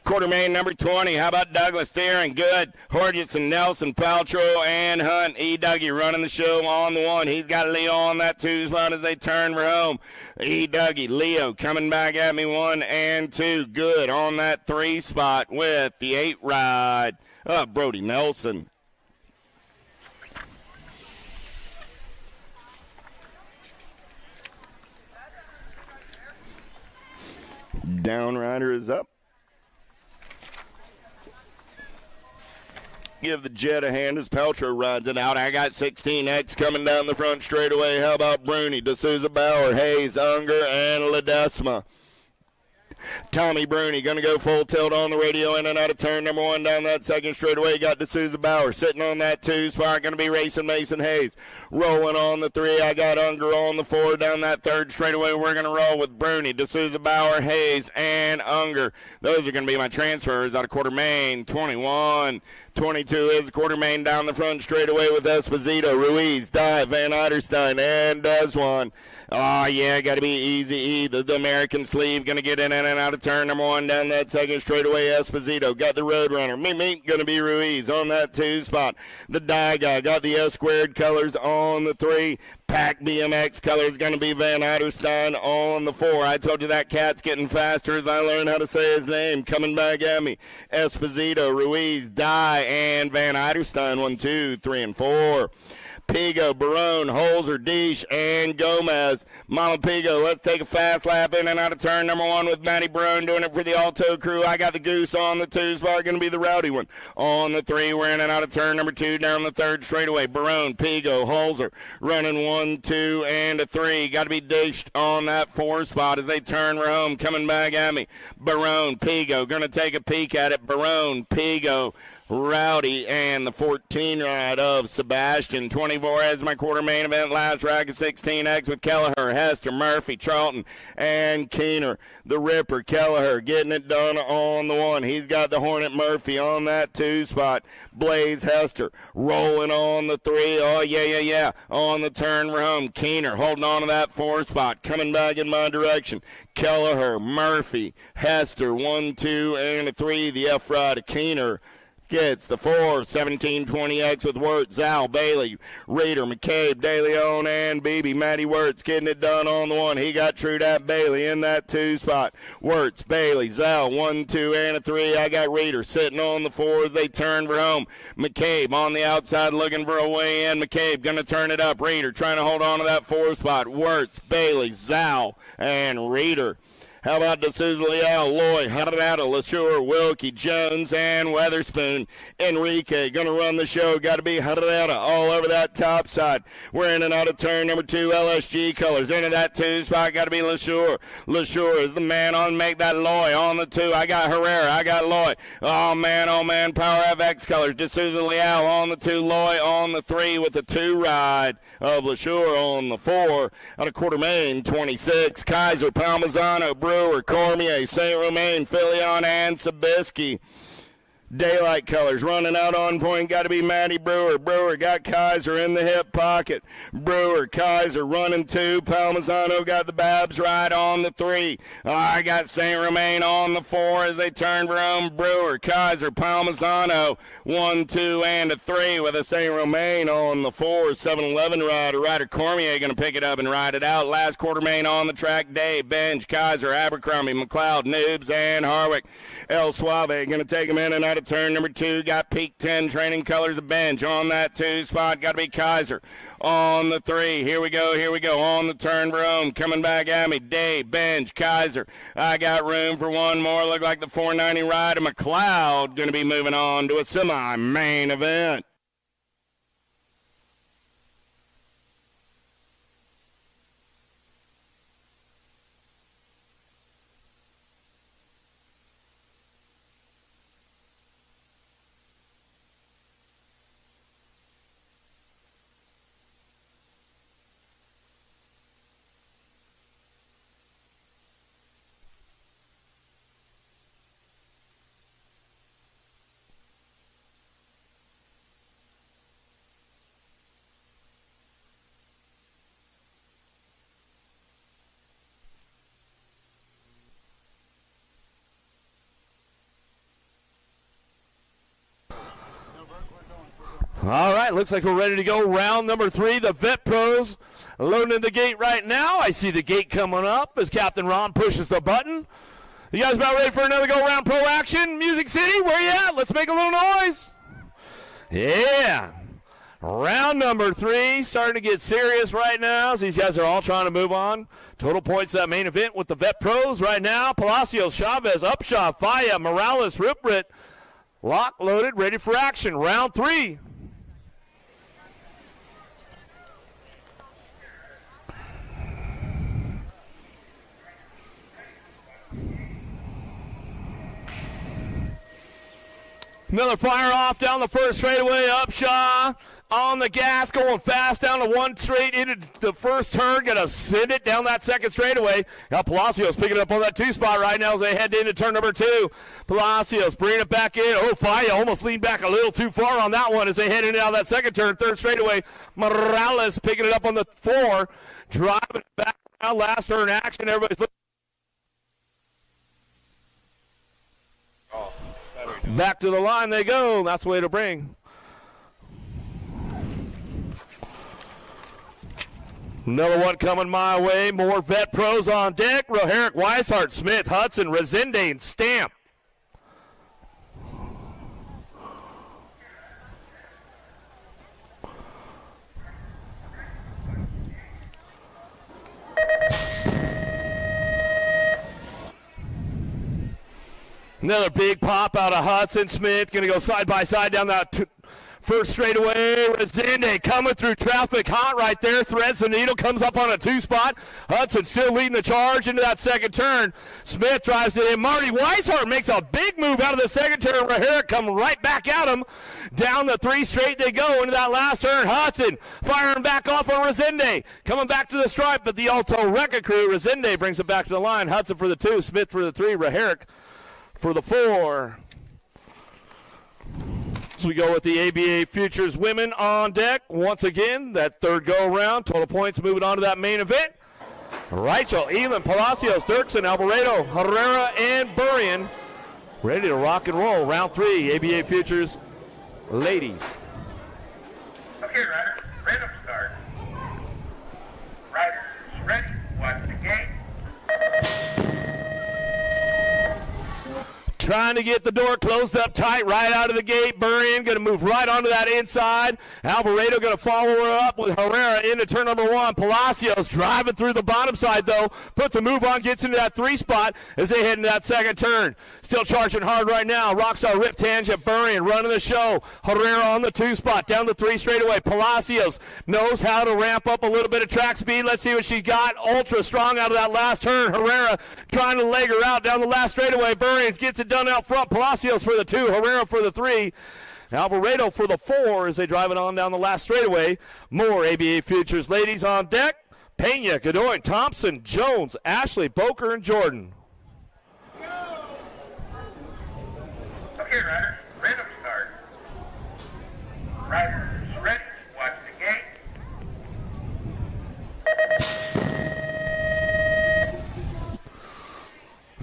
Quarter main number 20. How about Douglas there and Good, Horgetson, Nelson, Paltrow, and Hunt. E. Dougie running the show on the 1. He's got Leo on that 2 spot as they turn for home. E. Dougie, Leo coming back at me 1 and 2. Good on that 3 spot with the 8 ride. Brody Nelson. Downrider is up. Give the Jet a hand as Peltro rides it out. I got 16X coming down the front straightaway. How about Bruni, D'Souza, Bauer, Hayes, Unger, and Ledesma? Tommy Bruni going to go full tilt on the radio in and out of turn number 1 down that second straightaway. Got D'Souza Bauer sitting on that 2 spot. Going to be racing Mason Hayes. Rolling on the 3. I got Unger on the 4 down that third straightaway. We're going to roll with Bruni, D'Souza Bauer, Hayes, and Unger. Those are going to be my transfers out of quarter main. 21. 22 is the quarter main down the front straightaway with Esposito, Ruiz, Dye, Van Eiderstein, and Deswan. Oh, yeah, got to be Easy E, the American sleeve, going to get in and out of turn number 1 down that second straightaway. Esposito got the Roadrunner. Meet, going to be Ruiz on that 2 spot. The Die Guy got the S squared colors on the 3. Pack BMX colors going to be Van Eiderstein on the 4. I told you that cat's getting faster as I learn how to say his name. Coming back at me. Esposito, Ruiz, Dye, and Van Eiderstein. 1, 2, 3, and 4. Pigo, Barone, Holzer, Deesh, and Gomez. Mama Pigo, let's take a fast lap in and out of turn number 1 with Matty Barone doing it for the Alto crew. I got the Goose on the 2 spot, going to be the rowdy one. On the 3, we're in and out of turn number 2 down the third straightaway. Barone, Pigo, Holzer running 1, 2, and a 3. Got to be dished on that 4 spot as they turn home. Coming back at me. Barone, Pigo, going to take a peek at it. Barone, Pigo. Rowdy, and the 14 ride of Sebastian. 24 as my quarter main event. Last rack of 16X with Kelleher, Hester, Murphy, Charlton, and Keener. The Ripper, Kelleher, getting it done on the 1. He's got the Hornet Murphy on that 2 spot. Blaze Hester rolling on the 3. Oh, yeah. On the turn for home. Keener holding on to that 4 spot. Coming back in my direction. Kelleher, Murphy, Hester, 1, 2, and a 3. The F ride of Keener gets the 4, 1720X with Wirtz, Zal, Bailey, Reeder, McCabe, DeLeon, and Beebe. Matty Wirtz getting it done on the 1. He got True Dat Bailey in that 2 spot. Wirtz, Bailey, Zal, 1, 2, and a 3. I got Reeder sitting on the 4 as they turn for home. McCabe on the outside looking for a way in. McCabe going to turn it up. Reeder trying to hold on to that 4 spot. Wirtz, Bailey, Zal, and Reeder. How about D'Souza, Leal, Loy, Harada, LaSure, Wilkie, Jones, and Weatherspoon. Enrique going to run the show. Got to be Harada all over that top side. We're in and out of turn number 2, LSG colors. Into that 2 spot. Got to be LaSure. LaSure is the man on make that Loy on the 2. I got Herrera. I got Loy. Oh, man, Power FX colors. D'Souza, Leal on the 2. Loy on the 3 with the 2 ride of LaSure on the 4. Out of quarter main, 26. Kaiser, Palmazano, Brewer, Cormier, St. Romain, Filion, and Sabisky. Daylight colors running out on point. Got to be Matty Brewer. Brewer got Kaiser in the hip pocket. Brewer, Kaiser running 2. Palmazano got the Babs right on the 3. I got St. Romain on the 4 as they turn for home. Brewer, Kaiser, Palmazano, 1, 2, and a 3 with a St. Romain on the 4. 7-11 rider. Ryder Cormier going to pick it up and ride it out. Last quarter main on the track. Dave, Benj, Kaiser, Abercrombie, McLeod, Noobs, and Harwick. El Suave going to take him in and out of turn number 2. Got Peak 10 training colors of Benj on that 2 spot. Got to be Kaiser on the 3. Here we go on the turn for home. Coming back at me, Dave, Benj, Kaiser. I got room for one more. Look like the 490 ride of McLeod going to be moving on to a semi-main event. All right, looks like we're ready to go. Round number 3, the Vet Pros loading the gate right now. I see the gate coming up as Captain Ron pushes the button. You guys about ready for another go-round pro action? Music City, where you at? Let's make a little noise. Yeah. Round number 3, starting to get serious right now as these guys are all trying to move on. Total points that main event with the Vet Pros right now. Palacios, Chavez, Upshaw, Faya, Morales, Rupert, lock, loaded, ready for action. Round 3. Miller fire off down the first straightaway. Upshaw on the gas, going fast down the 1 straight into the first turn. Going to send it down that second straightaway. Now Palacios picking it up on that 2 spot right now as they head into turn number 2. Palacios bringing it back in. Oh, Faya almost leaned back a little too far on that one as they head into now that second turn. Third straightaway. Morales picking it up on the 4. Driving it back now. Last turn action. Everybody's looking. Back to the line they go. That's the way to bring. Another one coming my way. More Vet Pros on deck. Roherick, Weishart, Smith, Hudson, Resende, and Stamp. Another big pop out of Hudson. Smith going to go side by side down that First straightaway, Resende coming through traffic, hot right there, threads the needle, comes up on a 2-spot. Hudson still leading the charge into that second turn. Smith drives it in. Marty Weishart makes a big move out of the second turn. Rahera come right back at him. Down the 3 straight they go into that last turn. Hudson firing back off on Resende. Coming back to the stripe, but the Alto Rekka crew, Resende brings it back to the line. Hudson for the 2, Smith for the 3, Rahera for the 4. So we go with the ABA Futures women on deck. Once again, that third go-around. Total points moving on to that main event. Reichel, Elin, Palacios, Dirksen, Alvarado, Herrera, and Burian ready to rock and roll. Round 3, ABA Futures ladies. Okay, riders, random start. Riders, ready, watch the gate. Trying to get the door closed up tight right out of the gate. Burian going to move right onto that inside. Alvarado going to follow her up with Herrera into turn number 1. Palacios driving through the bottom side, though. Puts a move on, gets into that 3 spot as they head into that second turn. Still charging hard right now. Rockstar rip tangent. Burian running the show. Herrera on the 2 spot. Down the 3 straightaway. Palacios knows how to ramp up a little bit of track speed. Let's see what she got. Ultra strong out of that last turn. Herrera trying to leg her out down the last straightaway. Burian gets it done out front. Palacios for the 2, Herrera for the 3, Alvarado for the 4 as they drive it on down the last straightaway. More ABA Futures ladies on deck. Pena, Godoy, Thompson, Jones, Ashley, Boker, and Jordan. Okay, riders, random start. Riders, ready, watch the gate.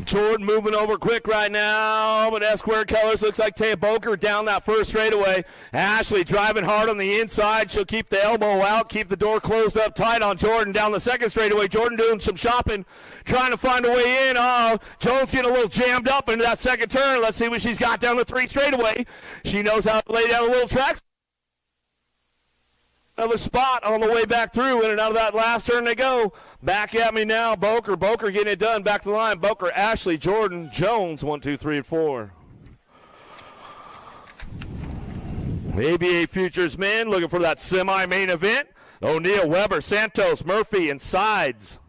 Jordan moving over quick right now, but S-squared colors looks like Taya Boker down that first straightaway. Ashley driving hard on the inside. She'll keep the elbow out, keep the door closed up tight on Jordan down the second straightaway. Jordan doing some shopping, trying to find a way in. Jones getting a little jammed up into that second turn. Let's see what she's got down the 3 straightaway. She knows how to lay down a little track. Another spot on the way back through, in and out of that last turn they go. Back at me now, Boker getting it done. Back to the line, Boker, Ashley, Jordan, Jones, 1, 2, 3, and 4. ABA Futures men looking for that semi-main event. O'Neill, Weber, Santos, Murphy, and Sides.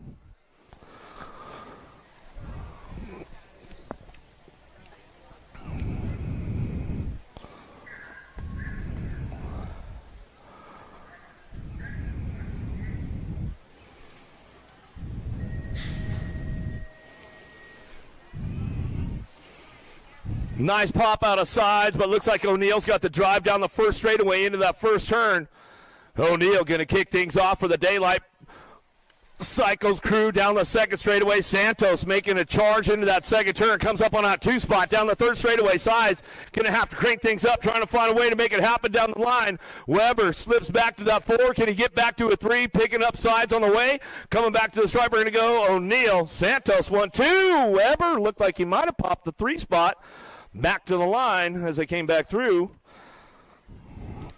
Nice pop out of Sides, but looks like O'Neill's got the drive down the first straightaway into that first turn. O'Neill going to kick things off for the Daylight Cycles crew down the second straightaway. Santos making a charge into that second turn. Comes up on that 2 spot down the third straightaway. Sides going to have to crank things up, trying to find a way to make it happen down the line. Weber slips back to that 4. Can he get back to a 3? Picking up Sides on the way. Coming back to the stripe. We're going to go O'Neill. Santos 1, 2. Weber looked like he might have popped the 3 spot. Back to the line as they came back through.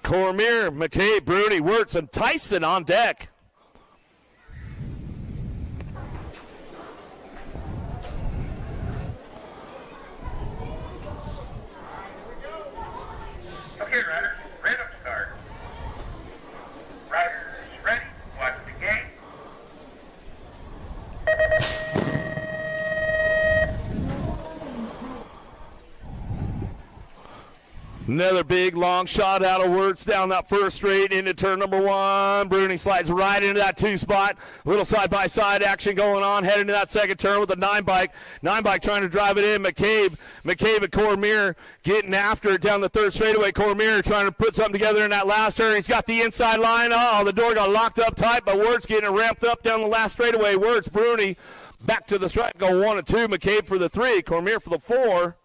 Cormier, McCabe, Bruni, Wirtz, and Tyson on deck. Okay, riders, random start. Riders, ready, watch the gate. Another big long shot out of Wirtz down that first straight into turn number 1. Bruni slides right into that 2 spot. Little side-by-side action going on. Heading to that second turn with the 9 bike. 9 bike trying to drive it in. McCabe and Cormier getting after it down the third straightaway. Cormier trying to put something together in that last turn. He's got the inside line. Oh, the door got locked up tight, but Wirtz getting it ramped up down the last straightaway. Wirtz, Bruni back to the stripe. Go 1 and 2. McCabe for the 3. Cormier for the 4.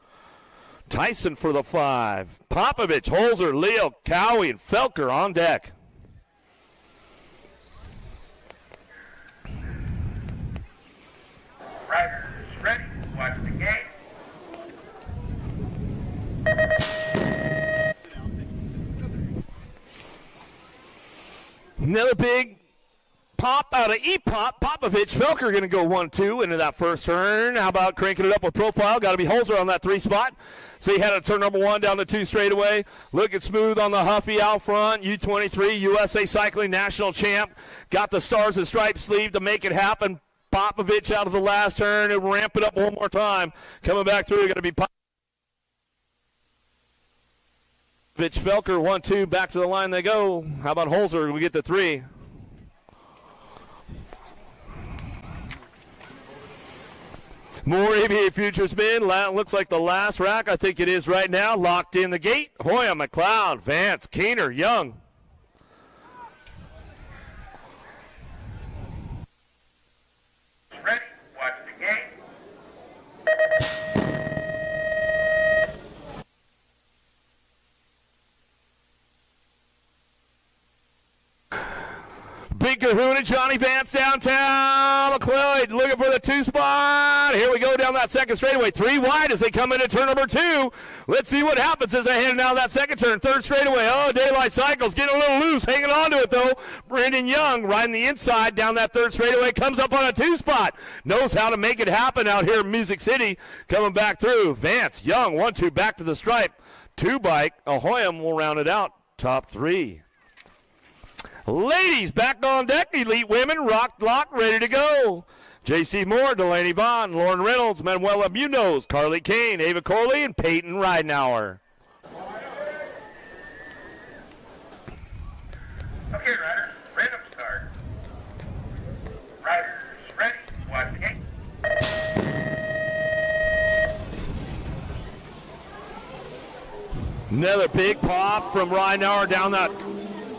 Tyson for the 5. Popovich, Holzer, Leo, Cowie, and Felker on deck. Riders, ready, watch the gate. Another big Pop out of E-Pop. Popovich, Felker going to go 1-2 into that first turn. How about cranking it up with profile? Got to be Holzer on that 3 spot. So he had a turn number 1 down the 2 straightaway. Looking smooth on the Huffy out front. U23 USA Cycling National Champ. Got the Stars and Stripes sleeve to make it happen. Popovich out of the last turn and ramp it up one more time. Coming back through, going to be Popovich. Felker 1-2. Back to the line they go. How about Holzer? We get the 3. More ABA Futures men. Looks like the last rack. I think it is right now. Locked in the gate. Hoya, McLeod, Vance, Keener, Young. Ready, watch the game. Big Kahuna, Johnny Vance downtown. McLeod looking for the 2 spot. Here we go down that second straightaway. 3 wide as they come into turn number 2. Let's see what happens as they head down that second turn. 3rd straightaway. Oh, Daylight Cycles getting a little loose, hanging on to it though. Brandon Young riding the inside down that 3rd straightaway. Comes up on a 2 spot. Knows how to make it happen out here in Music City. Coming back through. Vance, Young, 1-2 back to the stripe. 2 bike. Ahoyam will round it out. Top 3. Ladies, back on deck. Elite women, rocked, locked, ready to go. J.C. Moore, Delaney Vaughn, Lauren Reynolds, Manuela Munoz, Carly Kane, Ava Corley, and Peyton Ridenauer. Okay, riders, random start. Riders, ready, watch the game. Another big pop from Ridenauer down that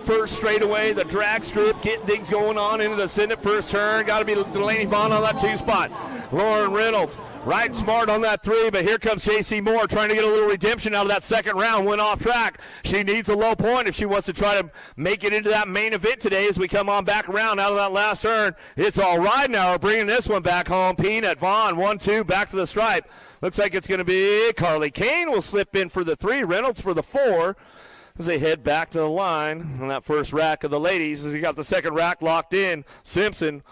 first straightaway, the drag strip, getting things going on into the Senate first turn. Got to be Delaney Vaughn on that 2 spot. Lauren Reynolds riding smart on that 3, but here comes J.C. Moore trying to get a little redemption out of that second round. Went off track. She needs a low point if she wants to try to make it into that main event today as we come on back around out of that last turn. It's all Ridenauer bringing this one back home. Peanut, Vaughn, 1-2, back to the stripe. Looks like it's going to be Carly Kane will slip in for the 3, Reynolds for the 4. As they head back to the line on that first rack of the ladies, as he got the second rack locked in. Simpson,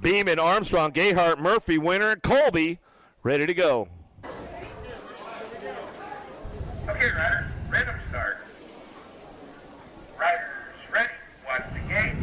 Beeman, Armstrong, Gayhart, Murphy, Winter, and Colby ready to go. Okay, riders, random start. Riders, ready, watch the game.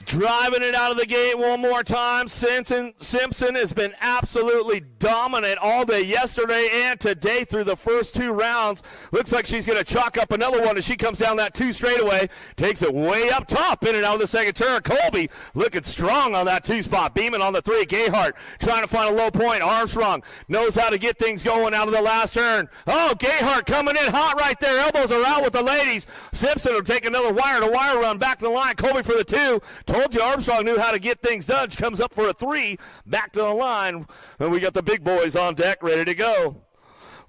Driving it out of the gate one more time. Simpson has been absolutely dominant all day yesterday and today through the first 2 rounds. Looks like she's going to chalk up another one as she comes down that 2 straightaway. Takes it way up top, in and out of the second turn. Colby looking strong on that 2 spot. Beeman on the 3. Gayhart trying to find a low point. Armstrong knows how to get things going out of the last turn. Oh, Gayhart coming in hot right there. Elbows are out with the ladies. Simpson will take another wire-to-wire run back to the line. Colby for the 2. Told you Armstrong knew how to get things done. She comes up for a 3. Back to the line. And we got the big boys on deck ready to go.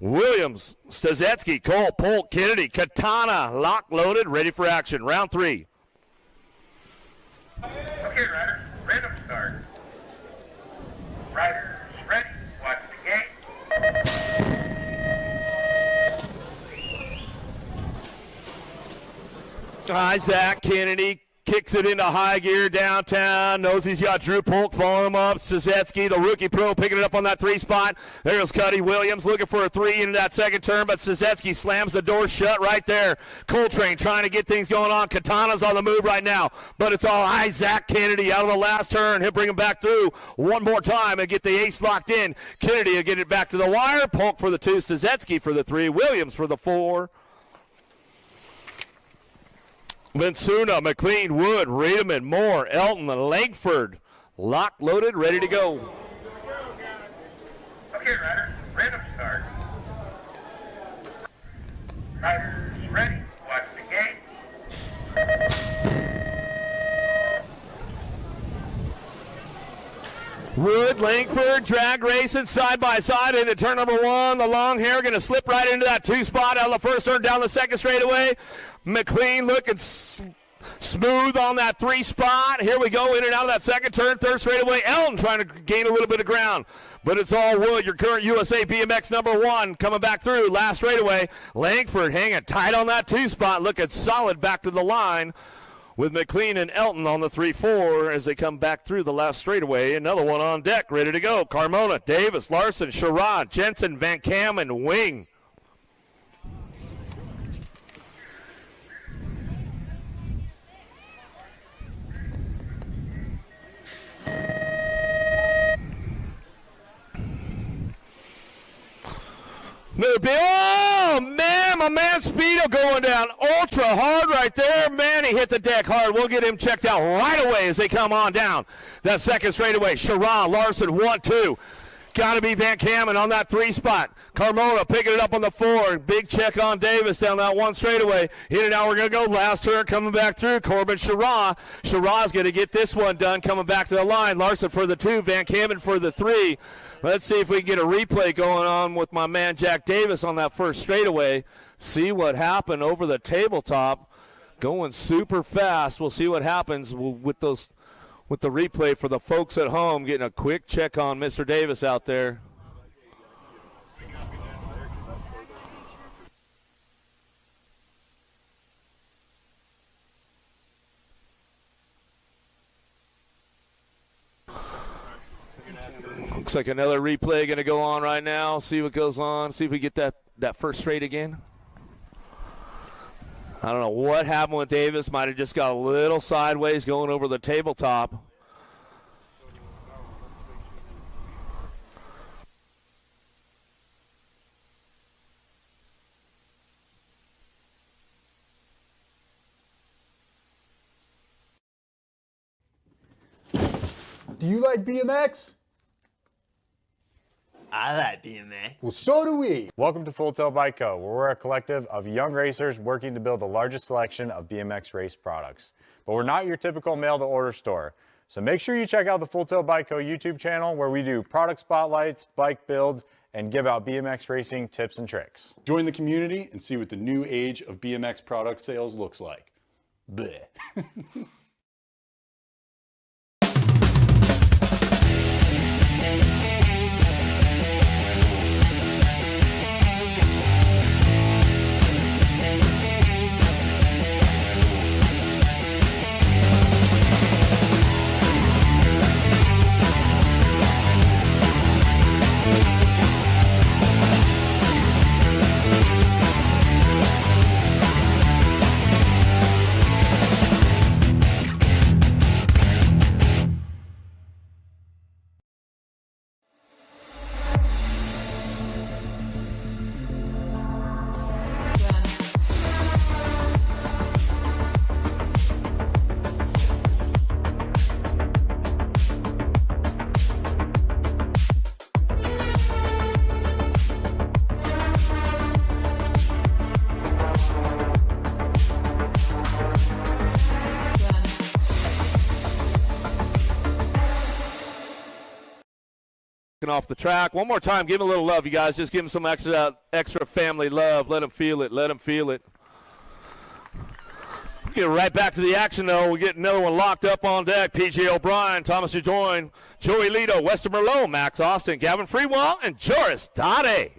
Williams, Stazetsky, Cole, Polk, Kennedy, Katana, lock loaded, ready for action. Round 3. Okay, riders, random start. Riders, ready, watch the game. Isaac Kennedy kicks it into high gear downtown. Knows he's got Drew Polk following him up. Stazetsky, the rookie pro, picking it up on that 3 spot. There's Cuddy Williams looking for a 3 into that second turn, but Stazetsky slams the door shut right there. Coltrane trying to get things going on. Katana's on the move right now, but it's all Isaac Kennedy out of the last turn. He'll bring him back through one more time and get the ace locked in. Kennedy will get it back to the wire. Polk for the 2, Stazetsky for the 3, Williams for the 4. Vinsuna, McLean, Wood, Redeman, Moore, Elton, and Langford. Locked, loaded, ready to go. Okay, riders, random start. Riders, ready, watch the game. Wood, Langford, drag racing side by side into turn number 1. The long hair going to slip right into that 2 spot out of the first turn down the second straightaway. McLean looking smooth on that 3 spot. Here we go in and out of that second turn, 3rd straightaway. Elton trying to gain a little bit of ground. but it's all wood. Your current USA BMX #1 coming back through. Last straightaway. Langford hanging tight on that 2 spot. Looking solid back to the line with McLean and Elton on the 3-4 as they come back through the last straightaway. Another one on deck, ready to go. Carmona, Davis, Larson, Sherrod, Jensen, Van Cam, and Wing. Oh, man, my man Speedo going down ultra hard right there. Man, he hit the deck hard. We'll get him checked out right away as they come on down. That second straightaway, Sharon, Larson, 1-2. Got to be Van Cammen on that 3 spot. Carmona picking it up on the 4. Big check on Davis down that 1 straightaway. Hit it out. We're going to go last turn coming back through. Corbin Sharon. Sharon's going to get this one done coming back to the line. Larson for the 2. Van Cammen for the 3. Let's see if we can get a replay going on with my man Jack Davis on that first straightaway. See what happened over the tabletop. Going super fast. We'll see what happens with the replay for the folks at home. Getting a quick check on Mr. Davis out there. Looks like another replay going to go on right now. See what goes on. See if we get that first straight again. I don't know what happened with Davis. Might have just got a little sideways going over the tabletop. Do you like BMX? I like BMX. Well, so do we. Welcome to Full Tilt Bike Co., where we're a collective of young racers working to build the largest selection of BMX race products. But we're not your typical mail-to-order store. So make sure you check out the Full Tilt Bike Co. YouTube channel, where we do product spotlights, bike builds, and give out BMX racing tips and tricks. Join the community and see what the new age of BMX product sales looks like. Bleh. Off the track. One more time, give him a little love, you guys. Just give him some extra family love. Let him feel it. Let him feel it. Get right back to the action, though. We get another one locked up on deck. PJ O'Brien, Thomas DeJoyne, Joey Lito, Weston Merlot, Max Austin, Gavin Freewell, and Joris Dade.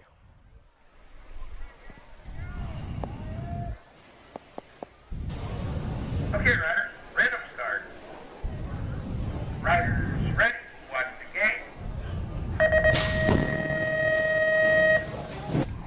Okay, riders, random start. Riders, ready, watch the game.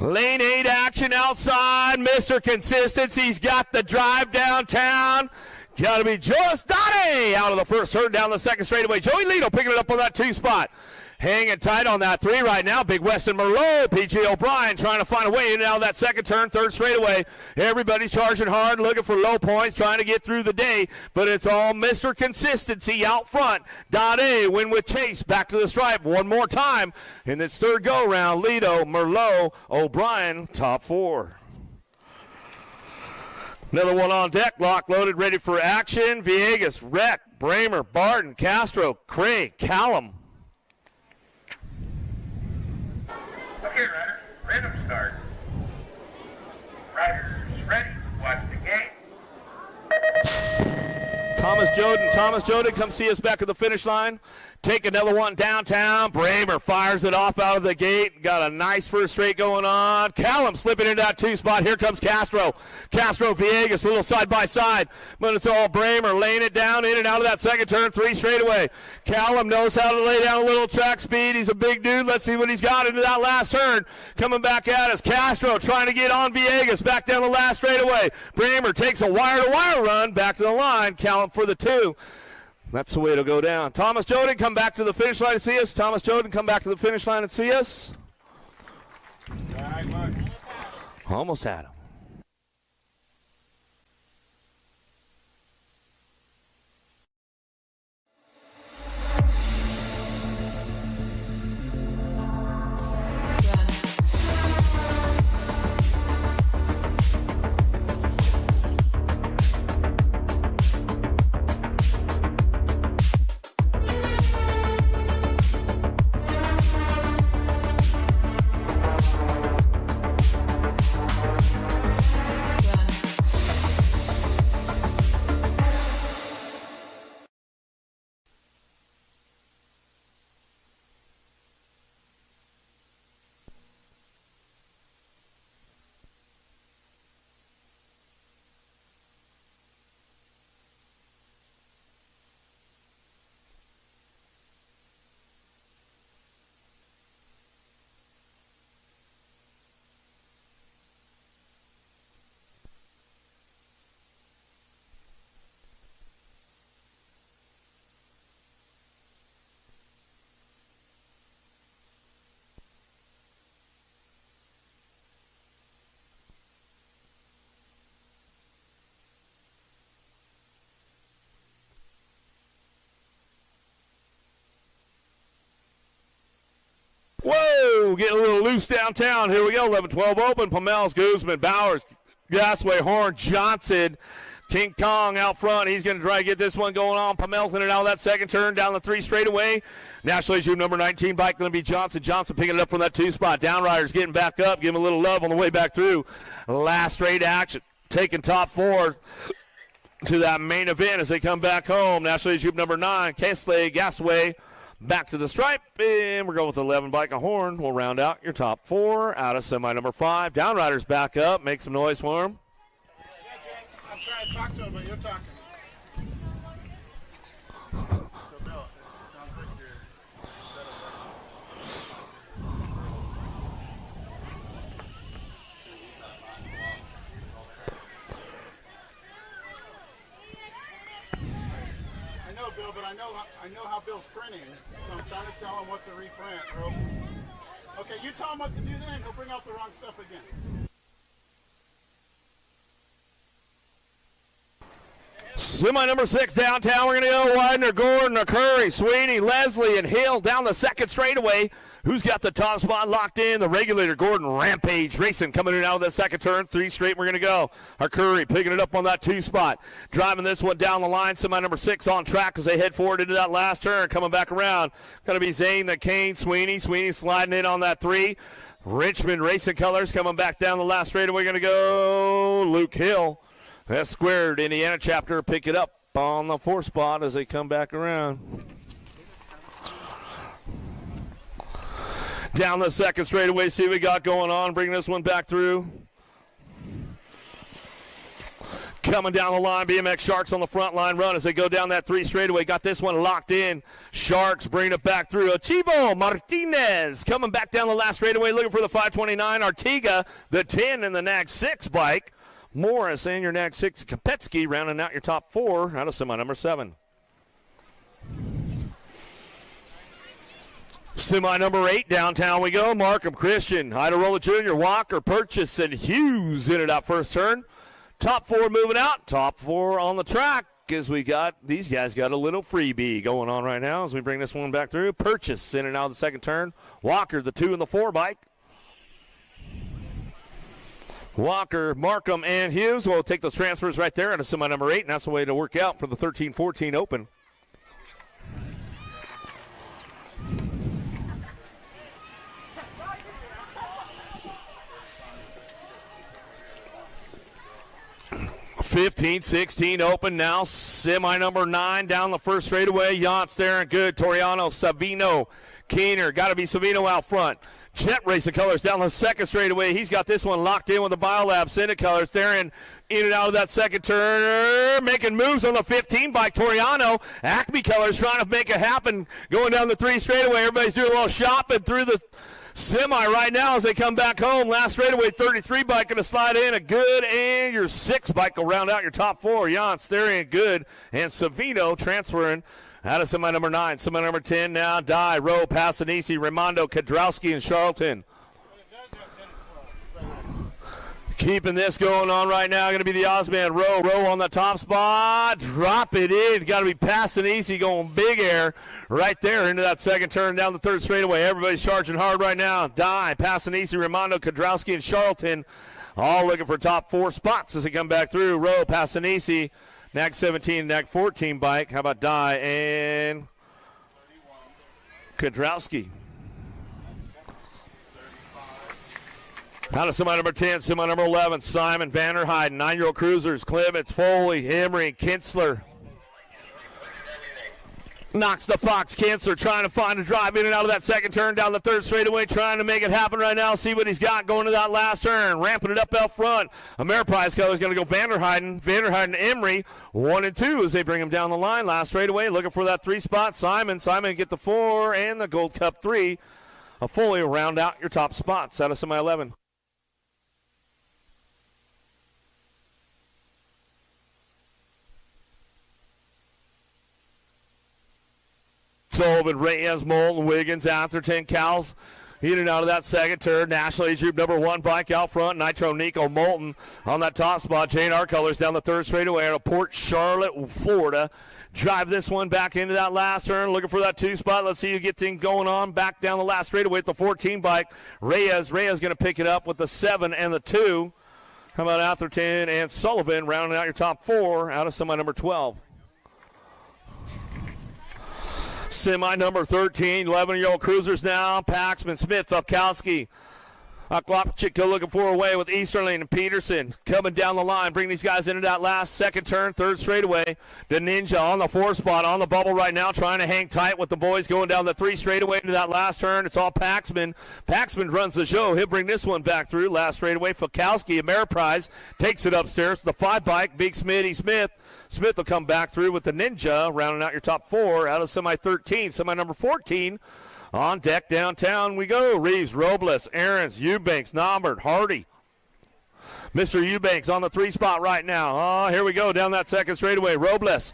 Lane 8 action outside. Mr. Consistency's got the drive downtown. Got to be Joris Dade out of the first turn, down the second straightaway. Joey Lito picking it up on that 2 spot. Hanging tight on that 3 right now. Big Weston Merlot, PJ O'Brien trying to find a way in and out of that second turn, third straightaway. Everybody's charging hard, looking for low points, trying to get through the day, but it's all Mr. Consistency out front. Dade win with Chase, back to the stripe one more time in this third go-round. Lito, Merlot, O'Brien, top 4. Another one on deck, lock loaded, ready for action. Villegas, Rec, Bramer, Barton, Castro, Craig, Callum. Okay, riders, random start. Riders, ready, watch the game. Thomas Joden come see us back at the finish line. Take another one downtown. Bramer fires it off out of the gate. Got a nice first straight going on. Callum slipping into that 2 spot. Here comes Castro. Castro, Villegas, a little side by side. But it's all Bramer laying it down in and out of that second turn. 3 straightaway. Callum knows how to lay down a little track speed. He's a big dude. Let's see what he's got into that last turn. Coming back at us. Castro trying to get on Villegas. Back down the last straightaway. Bramer takes a wire-to-wire run. Back to the line. Callum for the 2. That's the way it'll go down. Thomas Joden, come back to the finish line and see us. Thomas Joden, come back to the finish line and see us. Almost had him. Whoa, getting a little loose downtown. Here we go, 11-12 open. Pomels, Guzman, Bowers, Gasway, Horn, Johnson, King Kong out front. He's going to try to get this one going on. Pomels in and out of that second turn, down the 3 straightaway. National Age Group number 19 bike going to be Johnson. Johnson picking it up from that 2 spot. Downriders getting back up, give him a little love on the way back through. Last straight action, taking top 4 to that main event as they come back home. National Age Group number 9, Kesley, Gasway, back to the stripe, and we're going with 11 bike and Horn. We'll round out your top 4 out of semi number 5. Downriders back up, make some noise for them. I'm trying to talk to him, but you're talking. So, Bill, it sounds like you're set I know, Bill, but I know how Bill's printing, so I'm trying to tell him what to reprint. Okay, you tell him what to do then, he'll bring out the wrong stuff again. Semi number 6 downtown. We're going to go Widener, Gordon, Curry, Sweeney, Leslie, and Hill down the second straightaway. Who's got the top spot locked in? The regulator, Gordon, Rampage, racing, coming in out of that second turn. 3 straight, we're going to go. Curry picking it up on that 2 spot. Driving this one down the line. Semi number 6 on track as they head forward into that last turn. Coming back around. Going to be Zane, the Kane, Sweeney. Sweeney sliding in on that 3. Richmond Racing Colors coming back down the last straightaway. Going to go Luke Hill. That squared Indiana chapter pick it up on the 4 spot as they come back around. Down the second straightaway, see what we got going on. Bringing this one back through. Coming down the line, BMX Sharks on the front line run as they go down that 3 straightaway. Got this one locked in. Sharks bringing it back through. Chivo Martinez coming back down the last straightaway, looking for the 529. Artiga, the 10 in the NAG 6 bike. Morris and your NAG 6 Kopetsky rounding out your top 4 out of semi number 7. Semi number 8, downtown we go. Markham, Christian, Iderola Jr., Walker, Purchase, and Hughes in it out first turn. Top 4 moving out. Top 4 on the track as we got, these guys got a little freebie going on right now as we bring this one back through. Purchase in and out of the second turn. Walker, the 2 and the 4 bike. Walker, Markham, and Hughes will take those transfers right there out of semi number 8, and that's the way to work out for the 13-14 Open. 15-16 open now. Semi number 9 down the first straightaway. Yant staring good. Toriano, Savino, Keener. Got to be Savino out front. Jet Racing Colors down the second straightaway. He's got this one locked in with the Biolab. Senate Colors staring in and out of that second turn. Making moves on the 15 by Toriano. Acme Colors trying to make it happen. Going down the 3 straightaway. Everybody's doing a little shopping through the semi right now as they come back home. Last straightaway, 33 bike going to slide in a good, and your 6 bike will round out your top 4. Jan Sterian good, and Savino transferring out of semi number 9. Semi number 10 now. Dye, Rowe, Passanisi, Raimondo, Kadrowski, and Charlton. Keeping this going on right now, going to be the Ozman. Rowe on the top spot. Drop it in. Got to be Passanisi going big air right there into that second turn down the 3rd straightaway. Everybody's charging hard right now. Dye, Passanisi, Raimondo, Kadrowski, and Charlton all looking for top 4 spots as they come back through. Rowe, Passanisi, NAG 17, NAG 14 bike. How about Dye and Kadrowski? Out of semi number 10, semi number 11, Simon, Vanderheiden, 9-year-old cruisers, Clements, Foley, Emery, Kinsler. Knocks the Fox. Kinsler trying to find a drive in and out of that second turn down the 3rd straightaway, trying to make it happen right now. See what he's got going to that last turn. Ramping it up out front. Ameriprise color is going to go Vanderheiden, Emery, 1 and 2 as they bring him down the line. Last straightaway, looking for that 3 spot. Simon get the 4 and the Gold Cup 3. A Foley will round out your top spots out of semi 11. Sullivan, Reyes, Moulton, Wiggins, Atherton, Cowles in and out of that second turn. National Age Group number 1 bike out front. Nitro, Nico, Moulton on that top spot. J&R Colors down the 3rd straightaway out of Port Charlotte, Florida. Drive this one back into that last turn. Looking for that 2 spot. Let's see you get things going on. Back down the last straightaway with the 14 bike. Reyes going to pick it up with the 7 and the 2. How about Atherton and Sullivan rounding out your top 4 out of semi number 12. Semi number 13, 11-year-old cruisers now. Paxman, Smith, Upkowski. Klopchik looking for a way with Easterling and Peterson coming down the line. Bring these guys into that last second turn, 3rd straightaway. The Ninja on the 4 spot, on the bubble right now, trying to hang tight with the boys going down the 3 straightaway into that last turn. It's all Paxman. Paxman runs the show. He'll bring this one back through. Last straightaway, Fakowski, Ameriprise, takes it upstairs. The 5 bike, Big Smitty Smith. Smith will come back through with the Ninja, rounding out your top 4 out of semi 13. Semi number 14, on deck downtown we go. Reeves, Robles, Aarons, Eubanks, Norbert, Hardy. Mr. Eubanks on the 3 spot right now. Oh, here we go down that second straightaway. Robles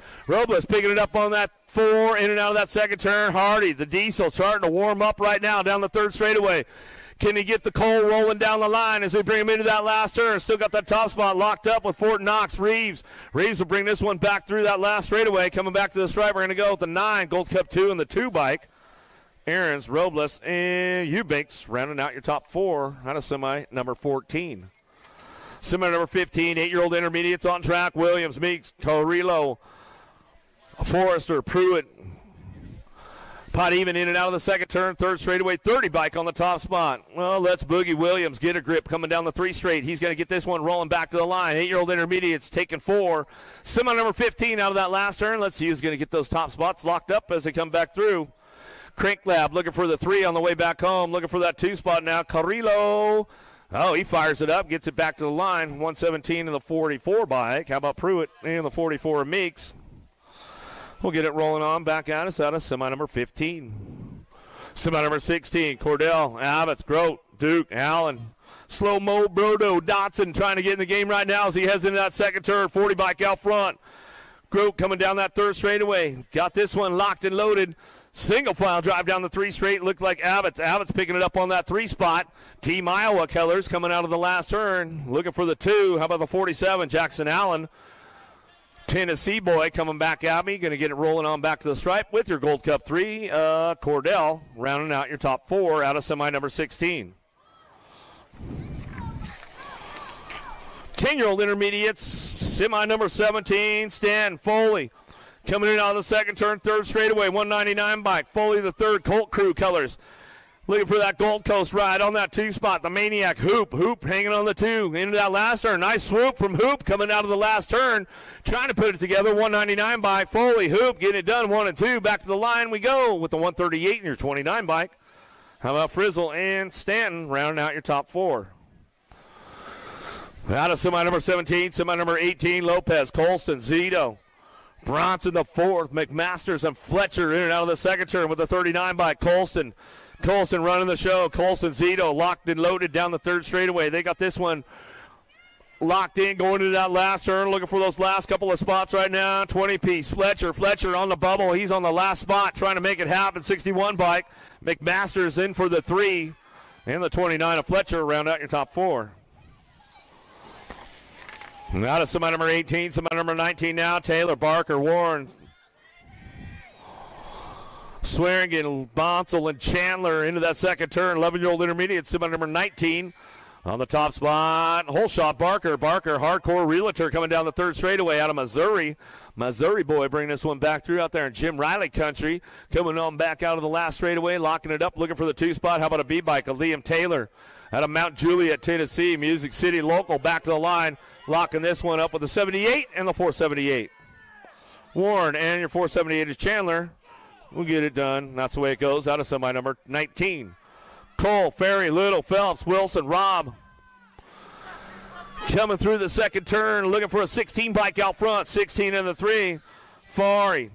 picking it up on that 4, in and out of that second turn. Hardy, the Diesel, starting to warm up right now down the 3rd straightaway. Can he get the coal rolling down the line as they bring him into that last turn? Still got that top spot locked up with Fort Knox. Reeves will bring this one back through that last straightaway. Coming back to the stripe, we're going to go with the 9, Gold Cup 2, and the 2 bike. Aarons, Robles, and Eubanks rounding out your top 4 out of semi number 14. Semi number 15, 8-year-old intermediates on track. Williams, Meeks, Carrillo, Forrester, Pruitt. Pot even in and out of the second turn, 3rd straightaway, 30 bike on the top spot. Well, let's Boogie Williams get a grip coming down the 3 straight. He's going to get this one rolling back to the line. 8-year-old intermediates taking 4. Semi number 15 out of that last turn. Let's see who's going to get those top spots locked up as they come back through. Crank Lab looking for the 3 on the way back home. Looking for that 2 spot now. Carrillo. Oh, he fires it up, gets it back to the line. 117 in the 44 bike. How about Pruitt and the 44 Meeks? We'll get it rolling on back at us out of semi number 15. Semi number 16, Cordell, Abbott's, Grote, Duke, Allen. Slow-mo, Brodo, Dotson trying to get in the game right now as he heads into that second turn. 40 bike out front. Grote coming down that 3rd straightaway. Got this one locked and loaded. Single file drive down the 3 straight. Looked like Abbott's picking it up on that 3 spot. Team Iowa colors coming out of the last turn. Looking for the 2. How about the 47, Jackson Allen? Tennessee boy coming back at me. Going to get it rolling on back to the stripe with your Gold Cup 3. Cordell rounding out your top 4 out of semi number 16. 10-year-old intermediates, semi number 17, Stan Foley. Coming in on the second turn, 3rd straightaway, 199 bike. Foley the 3rd, Colt Crew colors. Looking for that Gold Coast ride on that 2 spot. The Maniac Hoop hanging on the 2. Into that last turn. Nice swoop from Hoop coming out of the last turn. Trying to put it together. 199 bike. Foley, Hoop getting it done. 1 and 2. Back to the line we go with the 138 in your 29 bike. How about Frizzle and Stanton rounding out your top 4? Out of semi number 17, semi number 18, Lopez, Colston, Zito. Bronson the 4th, McMasters and Fletcher in and out of the second turn with the 39 bike. Colston running the show. Colston, Zito locked and loaded down the 3rd straightaway. They got this one locked in going into that last turn. Looking for those last couple of spots right now. 20-piece. Fletcher on the bubble. He's on the last spot trying to make it happen. 61 bike. McMasters in for the 3. And the 29 of Fletcher round out your top 4. Out of semi number 18, semi number 19 now. Taylor, Barker, Warren, Swearingen, Bonsall, and Chandler into that second turn. 11-year-old intermediate, semi number 19. On the top spot, hole shot, Barker, hardcore realtor coming down the 3rd straightaway out of Missouri. Missouri boy bringing this one back through out there in Jim Riley country. Coming on back out of the last straightaway, locking it up, looking for the 2 spot. How about a B-bike of Liam Taylor out of Mount Juliet, Tennessee. Music City local, back to the line. Locking this one up with the 78 and the 478. Warren and your 478 is Chandler. We'll get it done. That's the way it goes. Out of semi number 19. Cole, Ferry, Little, Phelps, Wilson, Robb. Coming through the second turn, looking for a 16 bike out front. 16 and the 3. Fari.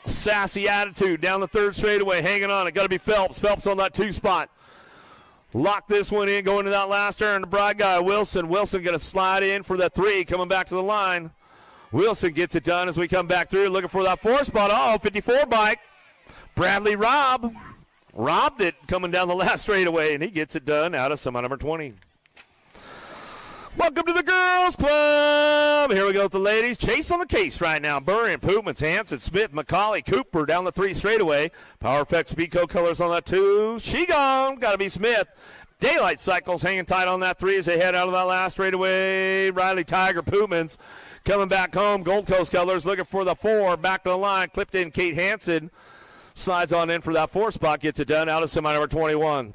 Sassy attitude down the 3rd straightaway. Hanging on. It got to be Phelps. Phelps on that 2 spot. Lock this one in, going to that last turn. The broad guy, Wilson. Wilson going to slide in for the 3, coming back to the line. Wilson gets it done as we come back through, looking for that 4 spot. Oh, 54 bike. Bradley Robb. Robbed it coming down the last straightaway, and he gets it done out of semi number 20. Welcome to the Girls Club. Here we go with the ladies. Chase on the case right now. Burrian, Poopmans, Hanson, Smith, McCauley, Cooper down the 3 straightaway. Power Effects Speedco colors on that 2. She gone. Got to be Smith. Daylight Cycles hanging tight on that 3 as they head out of that last straightaway. Riley Tiger, Poopmans coming back home. Gold Coast colors looking for the 4. Back to the line. Clipped in Kate Hansen. Slides on in for that 4 spot. Gets it done out of semi number 21.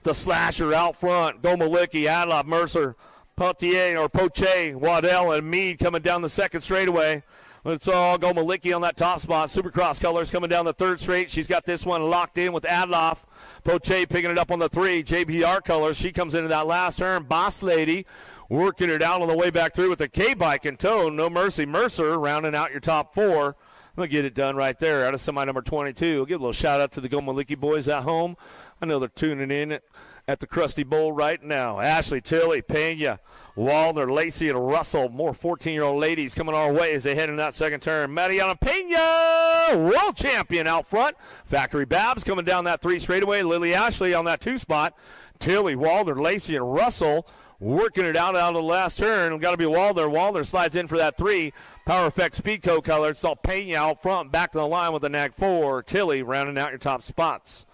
The Slasher out front. Gomalicki, Adloff, Mercer, Poche, Waddell, and Meade coming down the 2nd straightaway. It's all Gomalicki on that top spot. Supercross colors coming down the 3rd straight. She's got this one locked in with Adloff. Poche picking it up on the 3. JBR colors. She comes into that last turn. Boss Lady working it out on the way back through with the K-bike in tow. No Mercy. Mercer rounding out your top 4. We'll get it done right there out of semi number 22. We'll give a little shout out to the Gomalicki boys at home. I know they're tuning in at the Krusty Bowl right now. Ashley, Tilly, Pena, Waldner, Lacey, and Russell. More 14-year-old ladies coming our way as they head in that second turn. Mariana Pena, world champion out front. Factory Babs coming down that 3 straightaway. Lily Ashley on that 2 spot. Tilly, Waldner, Lacey, and Russell working it out of the last turn. Got to be Waldner. Waldner slides in for that 3. Power Effects Speedco color. It's all Pena out front. Back to the line with the nag 4. Tilly rounding out your top spots.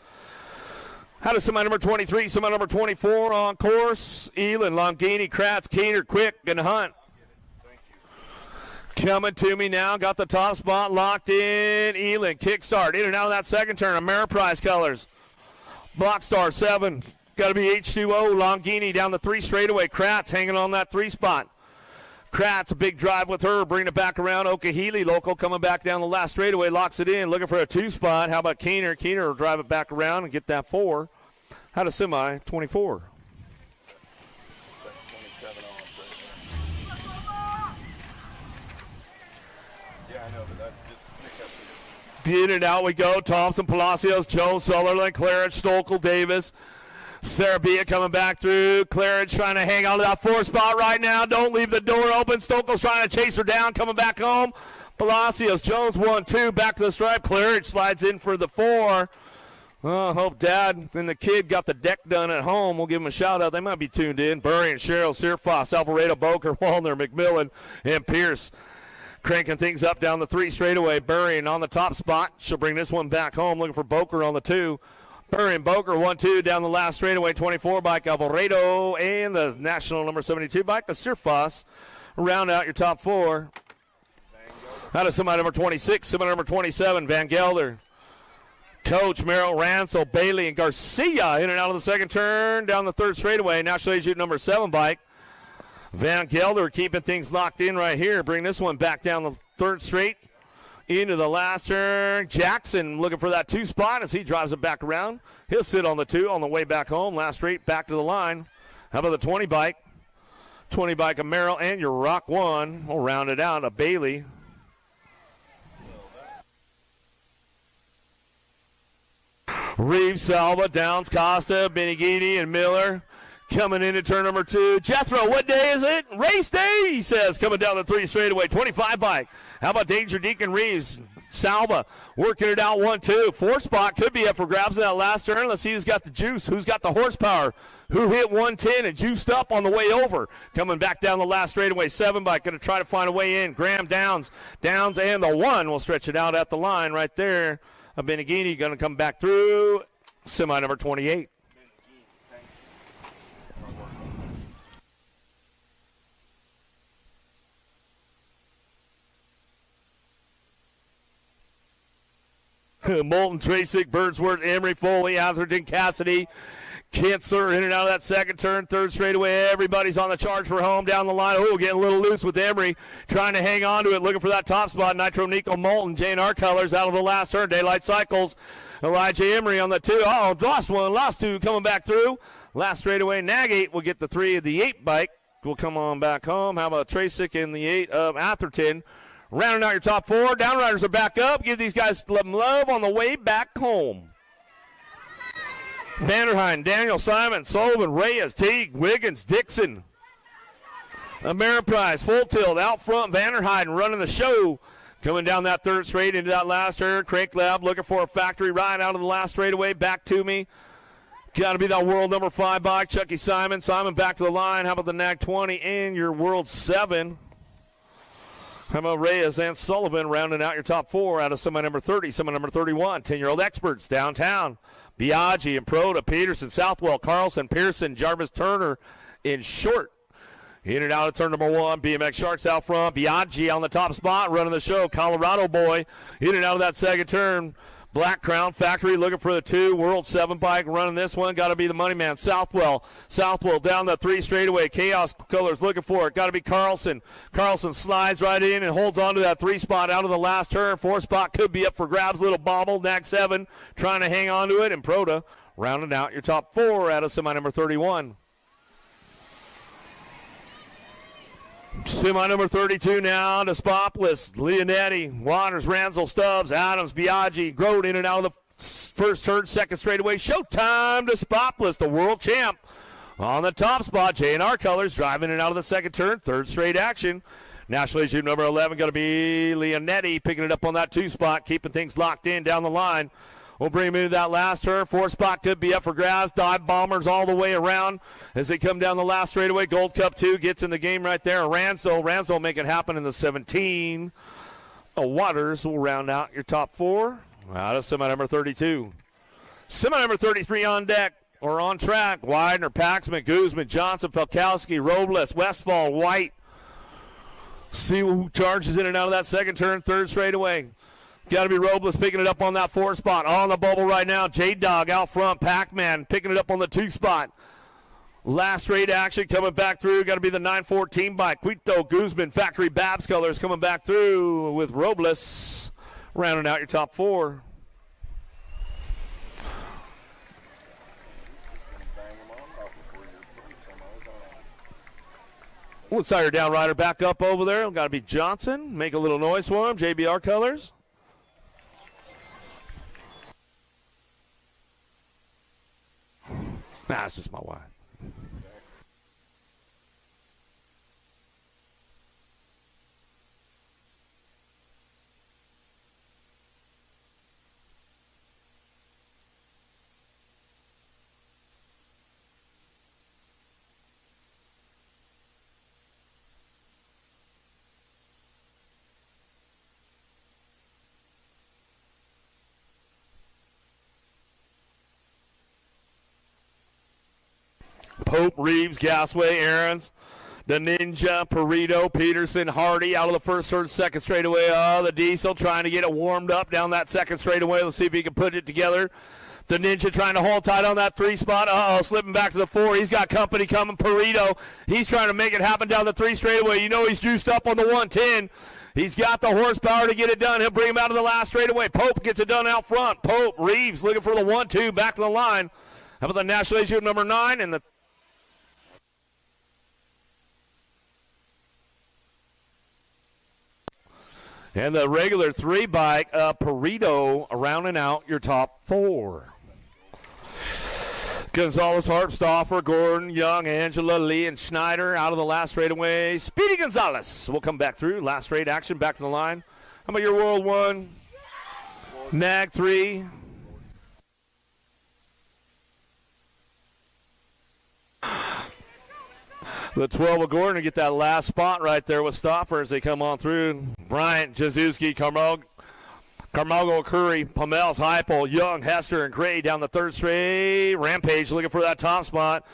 Out of semi number 23, semi number 24 on course. Elin, Longini, Kratz, Keener, Quick, and Hunt. Coming to me now. Got the top spot locked in. Elin, kickstart. In and out of that second turn. Ameriprise colors. Blockstar 7. Got to be H2O. Longini down the 3 straightaway. Kratz hanging on that 3 spot. Kratz, a big drive with her, bringing it back around. Okahili local coming back down the last straightaway, locks it in, looking for a 2 spot. How about Keener? Keener will drive it back around and get that 4. How to semi 24. In and out we go. Thompson, Palacios, Jones, Sutherland, Claridge, Stokel, Davis. Sarabia coming back through. Claridge trying to hang on to that 4 spot right now. Don't leave the door open. Stokel's trying to chase her down, coming back home. Palacios, Jones 1-2, back to the stripe. Claridge slides in for the 4. Oh, hope Dad and the kid got the deck done at home. We'll give them a shout out. They might be tuned in. Burry and Cheryl, Searfoss, Alvarado, Boker, Wallner, McMillan, and Pierce. Cranking things up down the 3 straightaway. Burry on the top spot. She'll bring this one back home, looking for Boker on the 2. Burry and Boker 1-2 down the last straightaway. 24 bike Alvarado and the national number 72 bike, the Searfoss. Round out your top 4. Out of semi number 26, semi number 27, Van Gelder. Coach, Merrill, Ransel, Bailey, and Garcia in and out of the second turn down the third straightaway. National Agent number 7 bike. Van Gelder keeping things locked in right here. Bring this one back down the third straight into the last turn. Jackson looking for that 2 spot as he drives it back around. He'll sit on the 2 on the way back home. Last straight back to the line. How about the 20 bike? 20 bike of Merrill and your Rock 1. We'll round it out. A Bailey. Reeves, Salva, Downs, Costa, Benigini, and Miller coming into turn number 2. Jethro, what day is it? Race day, he says, coming down the 3 straightaway. 25 bike. How about Danger Deacon Reeves? Salva working it out 1-2. 4 spot could be up for grabs in that last turn. Let's see who's got the juice, who's got the horsepower, who hit 110 and juiced up on the way over. Coming back down the last straightaway. 7 bike going to try to find a way in. Graham Downs and the 1 will stretch it out at the line right there. Benigini going to come back through. Semi number 28. Moulton, Tracek, Birdsworth, Emery, Foley, Atherton, Cassidy, Kinsler in and out of that second turn, third straightaway. Everybody's on the charge for home down the line. Oh, getting a little loose with Emery, trying to hang on to it, looking for that top spot. Nitro Nico Moulton, J&R colors out of the last turn. Daylight Cycles. Elijah Emery on the 2. Oh, lost 1, lost 2, coming back through. Last straightaway. Nagate will get the 3 of the 8 bike. Will come on back home. How about Tracek in the 8 of Atherton? Rounding out your top 4. Downriders are back up. Give these guys some love on the way back home. Vanderheiden, Daniel, Simon, Sullivan, Reyes, Teague, Wiggins, Dixon. Ameriprise, full tilt out front. Vanderheiden running the show. Coming down that third straight into that last turn. Crank Lab looking for a factory ride out of the last straightaway. Back to me. Got to be that world number 5 bike. Chucky Simon. Simon back to the line. How about the Nag 20 and your world 7? How about Reyes and Sullivan rounding out your top 4 out of semi number 30, semi number 31. 10-year-old experts downtown. Biaggi and Proda, Peterson, Southwell, Carlson, Pearson, Jarvis Turner in short. In and out of turn number 1. BMX Sharks out front. Biaggi on the top spot running the show. Colorado boy in and out of that second turn. Black Crown Factory looking for the 2. World 7 bike running this one. Got to be the money man. Southwell down the 3 straightaway. Chaos Colors looking for it. Got to be Carlson. Carlson slides right in and holds on to that 3 spot out of the last turn. 4 spot could be up for grabs. Little bobble. Nag 7 trying to hang on to it. And Proda rounding out your top 4 out of semi number 31. Semi number 32 now to Spotless, Leonetti, Waters, Ransel, Stubbs, Adams, Biaggi, Grote in and out of the first turn, second straightaway. Showtime to Spotless, the world champ. On the top spot, J&R colors driving in and out of the second turn, third straight action. National Issue number 11 going to be Leonetti picking it up on that 2 spot, keeping things locked in down the line. We'll bring him into that last turn. 4 spot could be up for grabs. Dive bombers all the way around as they come down the last straightaway. Gold Cup 2 gets in the game right there. Ransel make it happen in the 17. Waters will round out your top 4 out of semi number 32. Semi number 33 on deck or on track. Widener, Paxman, Guzman, Johnson, Felkowski, Robles, Westfall, White. See who charges in and out of that second turn, third straightaway. Got to be Robles picking it up on that 4 spot. On the bubble right now. J-Dog out front. Pac-Man picking it up on the 2 spot. Last straight action coming back through. Got to be the 914 bike. Quito, Guzman, Factory Babs colors coming back through with Robles. Rounding out your top 4. Looks like your down rider back up over there. Got to be Johnson. Make a little noise for him. JBR colors. Nah, it's just my wife. Pope, Reeves, Gasway, Aarons, The Ninja, Perito, Peterson, Hardy out of the first or second straightaway. Oh, the Diesel trying to get it warmed up down that second straightaway. Let's see if he can put it together. The Ninja trying to hold tight on that 3 spot. Uh-oh, slipping back to the 4. He's got company coming. Perito, he's trying to make it happen down the 3 straightaway. You know he's juiced up on the 110. He's got the horsepower to get it done. He'll bring him out of the last straightaway. Pope gets it done out front. Pope, Reeves looking for the 1-2 back to the line. How about the National Age Group number 9 and the regular 3 bike, Perito, rounding out your top 4. Gonzalez, Harp, Stauffer, Gordon, Young, Angela, Lee, and Schneider out of the last straightaway. Speedy Gonzalez will come back through. Last straight action, back to the line. How about your World 1? Nag 3. The 12 of Gordon to get that last spot right there with Stopper as they come on through. Bryant, Jazuski, Carmago, Curry, Pomels, Heupel, Young, Hester, and Gray down the 3rd straight. Rampage looking for that top spot.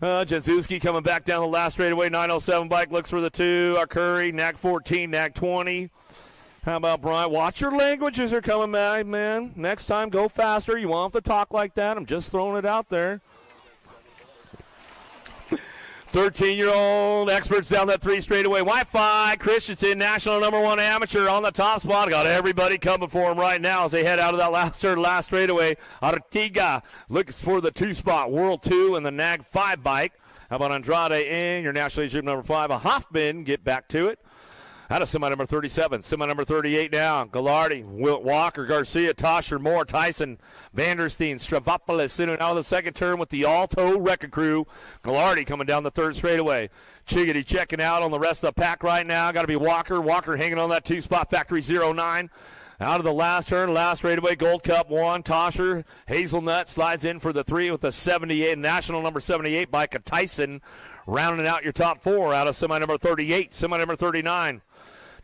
Jazuski coming back down the last straightaway. 907 bike looks for the 2. Curry, Nag 14, Nag 20. How about Bryant? Watch your language as they're coming back, man. Next time, go faster. You won't have to talk like that. I'm just throwing it out there. 13-year-old experts down that 3 straightaway. Wi-Fi, Christensen, national number 1 amateur on the top spot. Got everybody coming for him right now as they head out of that last straightaway. Artiga looks for the 2 spot. World 2 and the Nag 5 bike. How about Andrade in your national age group number 5? A Hoffman get back to it. Out of semi number 37, semi number 38 now. Gallardi, Wilt Walker, Garcia, Tosher, Moore, Tyson, Vanderstein, Stravopoulos in and out of the second turn with the Alto Wrecking Crew. Gallardi coming down the 3rd straightaway. Chiggity checking out on the rest of the pack right now. Got to be Walker. Walker hanging on that 2 spot, Factory 09. Out of the last turn, last straightaway, Gold Cup 1. Tosher, Hazelnut slides in for the 3 with the 78, national number 78 by Tyson. Rounding out your top 4 out of semi number 38, semi number 39.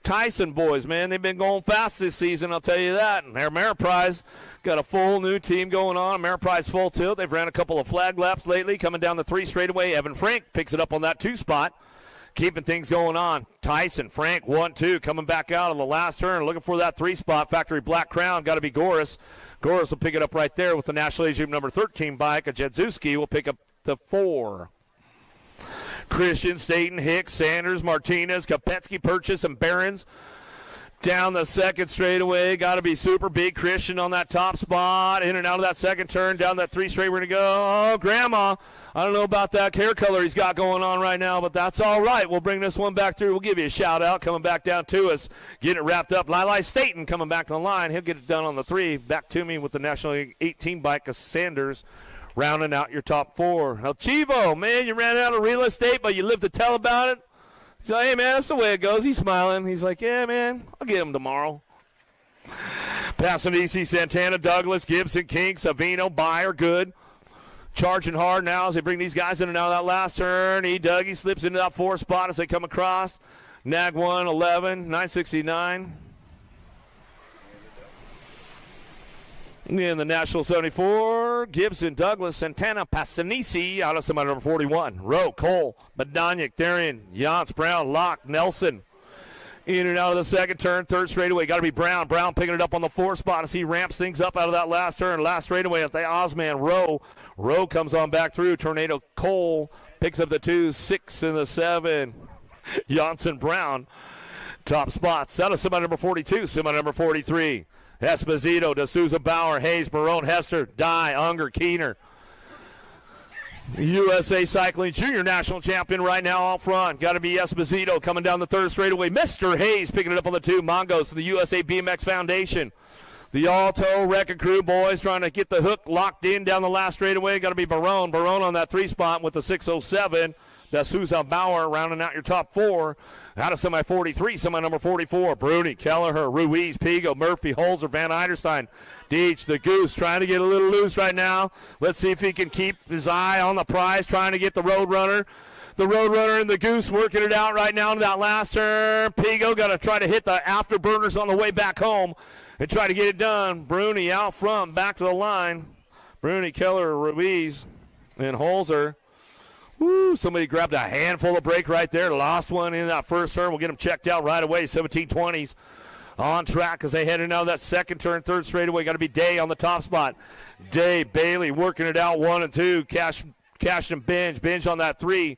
Tyson boys, man, they've been going fast this season, I'll tell you that. And their Ameriprise got a full new team going on. Ameriprise full tilt. They've ran a couple of flag laps lately. Coming down the 3 straightaway, Evan Frank picks it up on that 2 spot. Keeping things going on. Tyson, Frank, 1-2, coming back out on the last turn, looking for that 3 spot. Factory Black Crown, got to be Goris. Goris will pick it up right there with the National Age Group number 13 bike. A Jedzuski will pick up the 4. Christian, Staten, Hicks, Sanders, Martinez, Kopetsky, Purchase, and Barons. Down the 2nd straightaway, got to be Super Big Christian on that top spot. In and out of that 2nd turn, down that 3 straight. We're going to go. Oh, Grandma. I don't know about that hair color he's got going on right now, but that's all right. We'll bring this one back through. We'll give you a shout out coming back down to us. Get it wrapped up. Lili Staten coming back to the line. He'll get it done on the 3. Back to me with the National League 18 bike of Sanders. Rounding out your top 4. El Chivo, man, you ran out of real estate, but you live to tell about it. He's like, hey, man, that's the way it goes. He's smiling. He's like, yeah, man, I'll get him tomorrow. Passanisi, Santana, Douglas, Gibson, King, Savino, Byer, good. Charging hard now as they bring these guys in and out of that last turn. Dougie slips into that 4 spot as they come across. Nag 1, 11, 969. In the National 74, Gibson, Douglas, Santana, Passanisi out of semi number 41. Rowe, Cole, Badaniak, Darian, Yance, Brown, Locke, Nelson. In and out of the 2nd turn, 3rd straightaway. Got to be Brown. Brown picking it up on the 4 spot as he ramps things up out of that last turn. Last straightaway at the Osman. Rowe. Rowe comes on back through. Tornado Cole picks up the 2, 6, and the 7. Janssen, Brown. Top spots out of semi number 42, semi number 43. Esposito, D'Souza, Bauer, Hayes, Barone, Hester, Dye, Unger, Keener. USA Cycling Junior National Champion right now out front. Got to be Esposito coming down the 3rd straightaway. Mr. Hayes picking it up on the 2. Mongos to the USA BMX Foundation. The Alto Wrecking Crew boys trying to get the hook locked in down the last straightaway. Got to be Barone. Barone on that 3 spot with the 607. D'Souza, Bauer rounding out your top 4. Out of semi 43, semi number 44. Bruni, Kelleher, Ruiz, Pigo, Murphy, Holzer, Van Eiderstein. Deech, the Goose, trying to get a little loose right now. Let's see if he can keep his eye on the prize, trying to get the Roadrunner. The Roadrunner and the Goose working it out right now in that last turn. Pigo got to try to hit the afterburners on the way back home and try to get it done. Bruni out front, back to the line. Bruni, Keller, Ruiz, and Holzer. Woo, somebody grabbed a handful of brake right there. Lost one in that first turn. We'll get them checked out right away. 1720s on track as they head into that second turn, third straightaway. Got to be Day on the top spot. Day, Bailey working it out 1 and 2. Cash and Binge on that 3.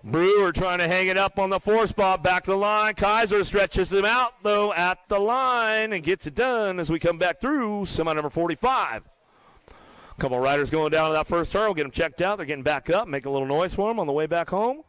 Brewer trying to hang it up on the 4 spot. Back to the line. Kaiser stretches him out, though, at the line and gets it done as we come back through semi number 45. A couple of riders going down to that first turn. We'll get them checked out. They're getting back up, making a little noise for them on the way back home.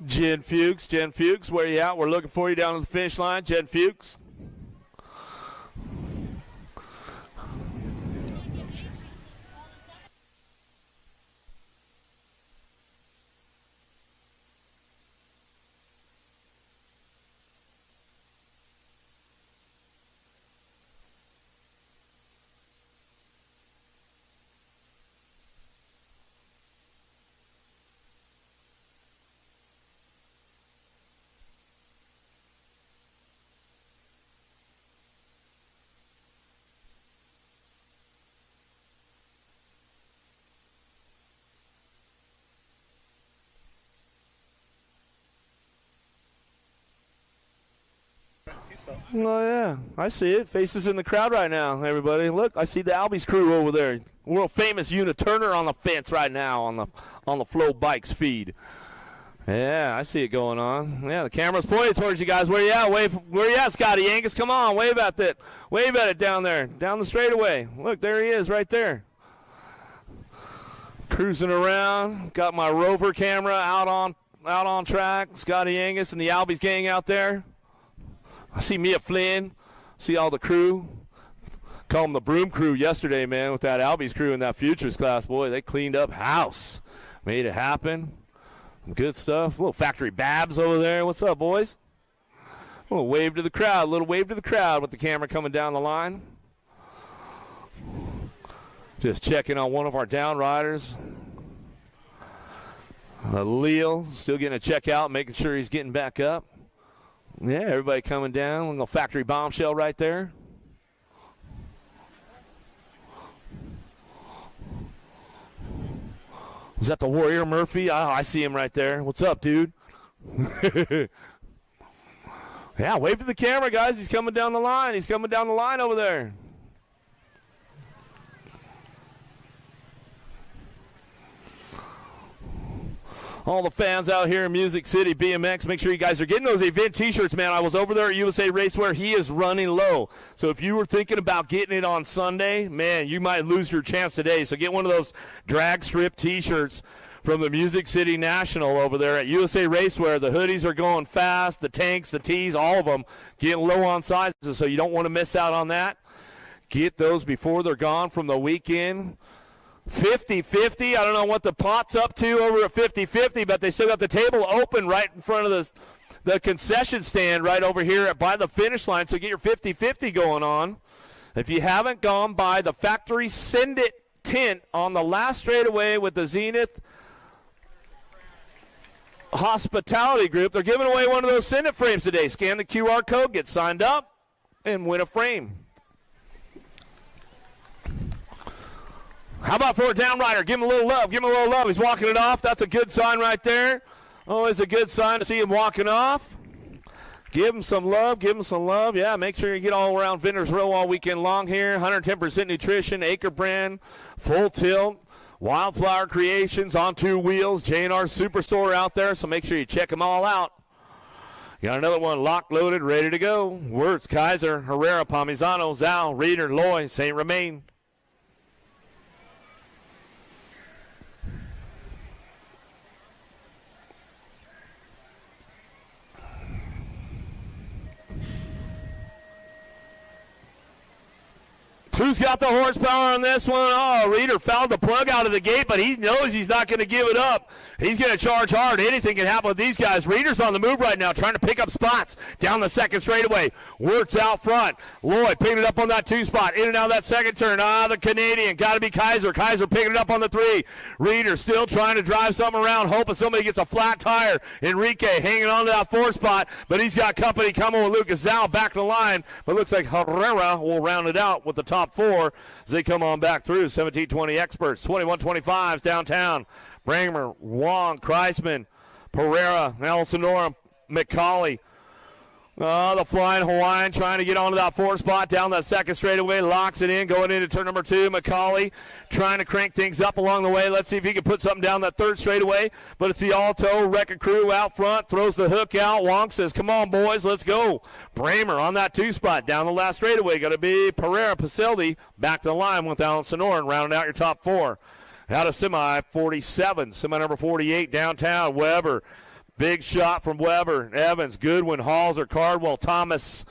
Jen Fuchs, where you at? We're looking for you down to the finish line. Jen Fuchs. Oh, yeah. I see it. Faces in the crowd right now, everybody. Look, I see the Albies crew over there. World famous Una Turner on the fence right now on the Flow Bikes feed. Yeah, I see it going on. Yeah, the camera's pointed towards you guys. Where you at? Where you at, Scotty Angus? Come on, wave at it. Wave at it down there, down the straightaway. Look, there he is right there. Cruising around. Got my Rover camera out on track. Scotty Angus and the Albies gang out there. I see Mia Flynn. See all the crew. Call them the Broom Crew yesterday, man, with that Albies crew in that Futures class. Boy, they cleaned up house. Made it happen. Good stuff. A little Factory Babs over there. What's up, boys? A little wave to the crowd. A little wave to the crowd with the camera coming down the line. Just checking on one of our down riders. Leal still getting a check out, making sure he's getting back up. Yeah, everybody coming down. A little Factory Bombshell right there. Is that the Warrior Murphy? Oh, I see him right there. What's up, dude? Yeah, wave to the camera, guys. He's coming down the line. He's coming down the line over there. All the fans out here in Music City BMX, make sure you guys are getting those event t-shirts, man. I was over there at USA Racewear. He is running low. So if you were thinking about getting it on Sunday, man, you might lose your chance today. So get one of those drag strip t-shirts from the Music City National over there at USA Racewear. The hoodies are going fast, the tanks, the tees, all of them getting low on sizes, so you don't want to miss out on that. Get those before they're gone from the weekend. 50-50. I don't know what the pot's up to over at 50-50, but they still got the table open right in front of the concession stand right over here by the finish line, so get your 50-50 going on. If you haven't gone by the factory Send It tent on the last straightaway with the Zenith Hospitality Group, they're giving away one of those Send It frames today. Scan the QR code, get signed up, and win a frame. How about for a down rider? Give him a little love. Give him a little love. He's walking it off. That's a good sign right there. Always a good sign to see him walking off. Give him some love. Give him some love. Yeah, make sure you get all around Vendors Row all weekend long here. 110% nutrition, Acre brand, full tilt, Wildflower Creations on 2 wheels, J&R Superstore out there, so make sure you check them all out. Got another one locked, loaded, ready to go. Wirtz, Kaiser, Herrera, Parmesano, Zal, Reeder, Loy, St. Romain. Who's got the horsepower on this one? Oh, Reeder fouled the plug out of the gate, but he knows he's not going to give it up. He's going to charge hard. Anything can happen with these guys. Reeder's on the move right now, trying to pick up spots down the second straightaway. Wirtz out front. Lloyd picking it up on that 2 spot. In and out of that second turn. The Canadian. Got to be Kaiser. Kaiser picking it up on the 3. Reeder still trying to drive something around, hoping somebody gets a flat tire. Enrique hanging on to that 4 spot, but he's got company coming with Lucas Zal back to the line. But looks like Herrera will round it out with the top 4 as they come on back through. 17-20 experts, 21-25s downtown. Bramer, Wong, Kreisman, Pereira, Elsinora, McCauley. The Flying Hawaiian trying to get onto that 4 spot down that second straightaway. Locks it in, going into turn number 2. McCauley trying to crank things up along the way. Let's see if he can put something down that 3rd straightaway. But it's the Alto Wreck Crew out front. Throws the hook out. Wong says, come on, boys, let's go. Bramer on that 2 spot down the last straightaway. Got to be Pereira, Pacelli back to the line with Alan Sonoran, rounding out your top 4. Out of semi 47, semi number 48 downtown. Weber. Big shot from Weber. Evans, Goodwin, Halser, Cardwell, Thomas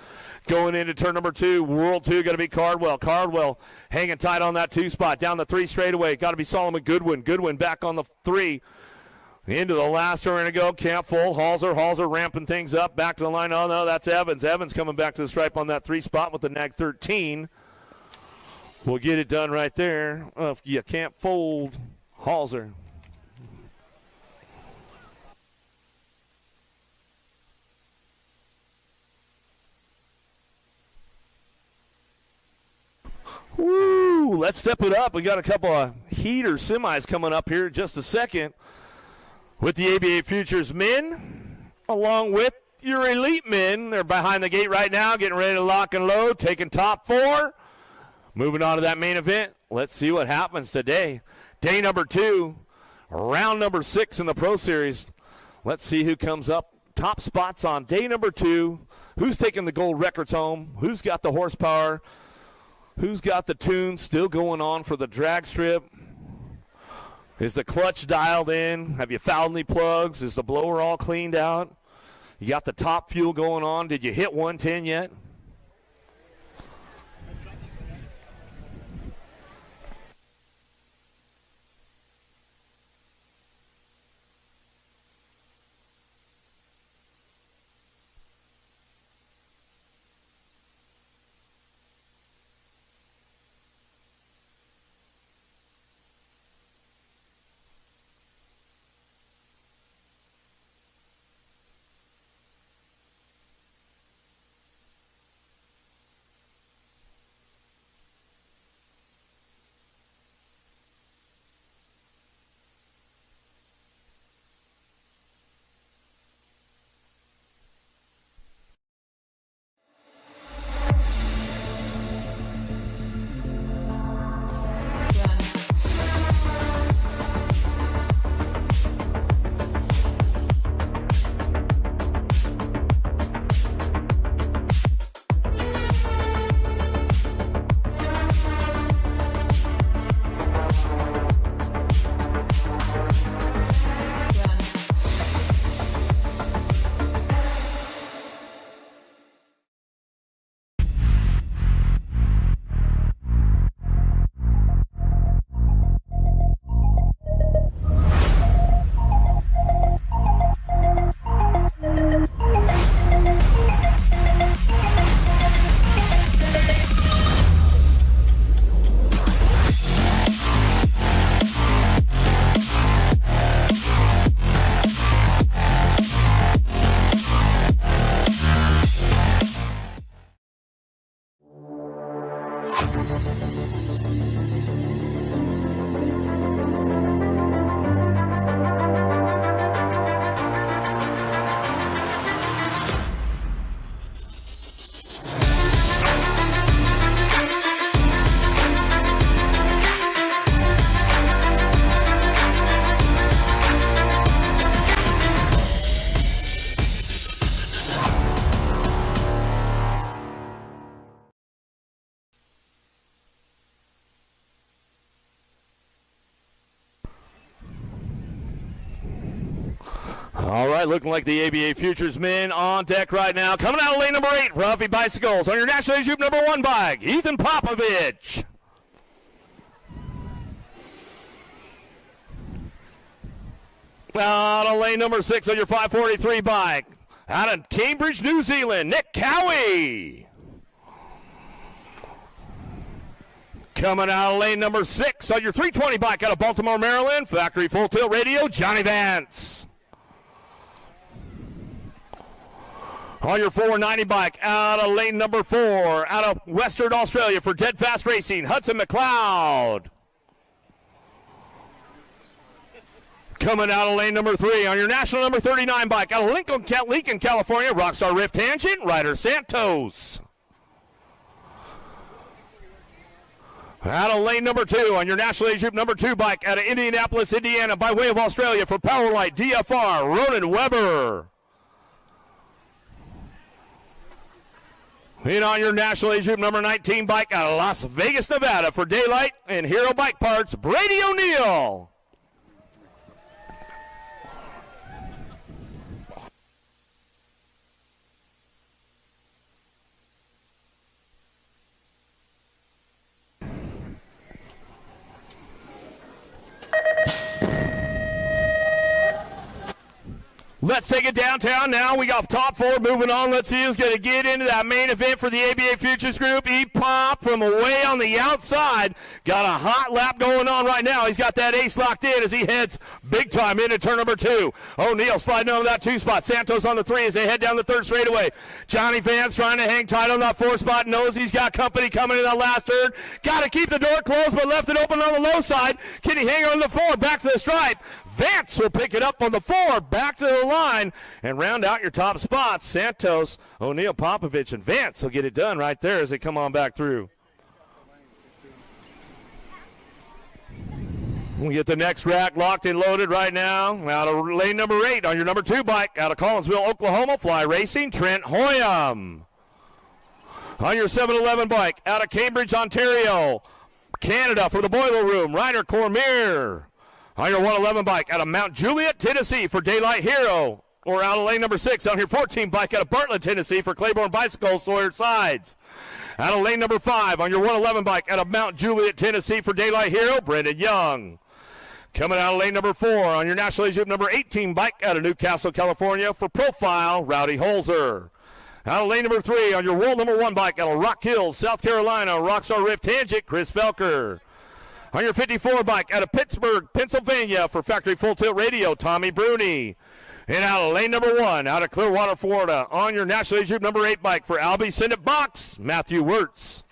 going into turn number 2. World 2 going to be Cardwell. Cardwell hanging tight on that 2 spot. Down the 3 straightaway. Got to be Solomon Goodwin. Goodwin back on the 3. Into the last turn to go. Camp full. Halser ramping things up. Back to the line. Oh, no, that's Evans. Evans coming back to the stripe on that 3 spot with the nag 13. We'll get it done right there. If you can't fold, Halser. Woo! Let's step it up. We got a couple of heater semis coming up here in just a second with the ABA Futures men, along with your elite men. They're behind the gate right now, getting ready to lock and load, taking top 4. Moving on to that main event. Let's see what happens today. Day number 2, round number 6 in the Pro Series. Let's see who comes up top spots on day number 2. Who's taking the gold records home? Who's got the horsepower? Who's got the tune still going on for the drag strip? Is the clutch dialed in? Have you fouled any plugs? Is the blower all cleaned out? You got the top fuel going on. Did you hit 110 yet? All right, looking like the ABA Futures men on deck right now. Coming out of lane number 8, Ruffy Bicycles. On your National Age Group number 1 bike, Ethan Popovich. Out of lane number 6 on your 543 bike. Out of Cambridge, New Zealand, Nick Cowie. Coming out of lane number 6 on your 320 bike out of Baltimore, Maryland, Factory Full Tilt Radio, Johnny Vance. On your 490 bike out of lane number 4, out of Western Australia for Dead Fast Racing, Hudson McLeod. Coming out of lane number 3 on your national number 39 bike out of Lincoln, California, Rockstar Rift Tangent, Ryder Santos. Out of lane number 2 on your National Age Group number 2 bike out of Indianapolis, Indiana, by way of Australia for Powerlight DFR, Ronan Weber. And on your National Age Group number 19 bike out of Las Vegas, Nevada for Daylight and Hero Bike Parts, Brady O'Neill. Let's take it downtown now. We got top 4 moving on. Let's see who's going to get into that main event for the ABA Futures Group. E-Pop from away on the outside. Got a hot lap going on right now. He's got that ace locked in as he heads big time into turn number 2. O'Neal sliding over that 2 spot. Santos on the 3 as they head down the 3rd straightaway. Johnny Vance trying to hang tight on that 4 spot. Knows he's got company coming in that last turn. Got to keep the door closed, but left it open on the low side. Can he hang on the 4? Back to the stripe. Vance will pick it up on the 4, back to the line, and round out your top spots. Santos, O'Neal, Popovich, and Vance will get it done right there as they come on back through. We get the next rack locked and loaded right now. Out of lane number 8 on your number 2 bike, out of Collinsville, Oklahoma, Fly Racing, Trent Hoyam. On your 711 bike, out of Cambridge, Ontario, Canada, for the Boiler Room, Ryder Cormier. On your 111 bike out of Mount Juliet, Tennessee for Daylight Hero. Or out of lane number 6 on your 14 bike out of Bartlett, Tennessee for Claiborne Bicycles, Sawyer Sides. Out of lane number 5 on your 111 bike out of Mount Juliet, Tennessee for Daylight Hero, Brendan Young. Coming out of lane number 4 on your National Age Group number 18 bike out of Newcastle, California for Profile, Rowdy Holzer. Out of lane number 3 on your world number 1 bike out of Rock Hills, South Carolina, Rockstar Rift Tangent, Chris Felker. On your 54 bike out of Pittsburgh, Pennsylvania for Factory Full Tilt Radio, Tommy Bruni. And out of lane number 1 out of Clearwater, Florida on your National Age Group number 8 bike for Albie Send It Box, Matthew Wirtz.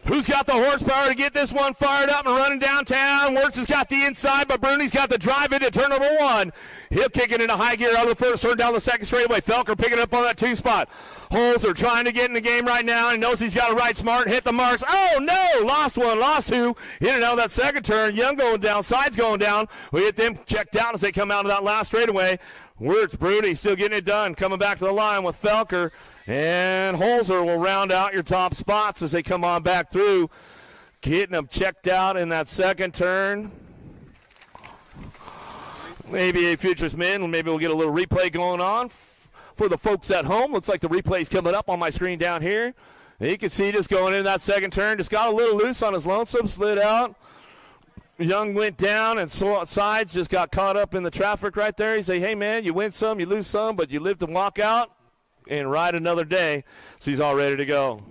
Who's got the horsepower to get this one fired up and running downtown? Wirtz has got the inside, but Bruni's got the drive into turn number 1. He'll kick it into high gear out of the 1st turn down the 2nd straightaway. Felker picking up on that 2 spot. Holzer trying to get in the game right now and knows he's got to ride smart, hit the marks. Oh, no! Lost 1, lost 2. In and out of that 2nd turn. Young going down, Sides going down. We get them checked out as they come out of that last straightaway. Wirtz, Bruni still getting it done. Coming back to the line with Felker. And Holzer will round out your top spots as they come on back through. Getting them checked out in that 2nd turn. Maybe a Futures men. Maybe we'll get a little replay going on for the folks at home. Looks like the replay's coming up on my screen down here. And you can see just going in that 2nd turn. Just got a little loose on his lonesome. Slid out. Young went down, and Sides just got caught up in the traffic right there. He say, hey, man, you win some, you lose some, but you live to walk out and ride another day. So he's all ready to go.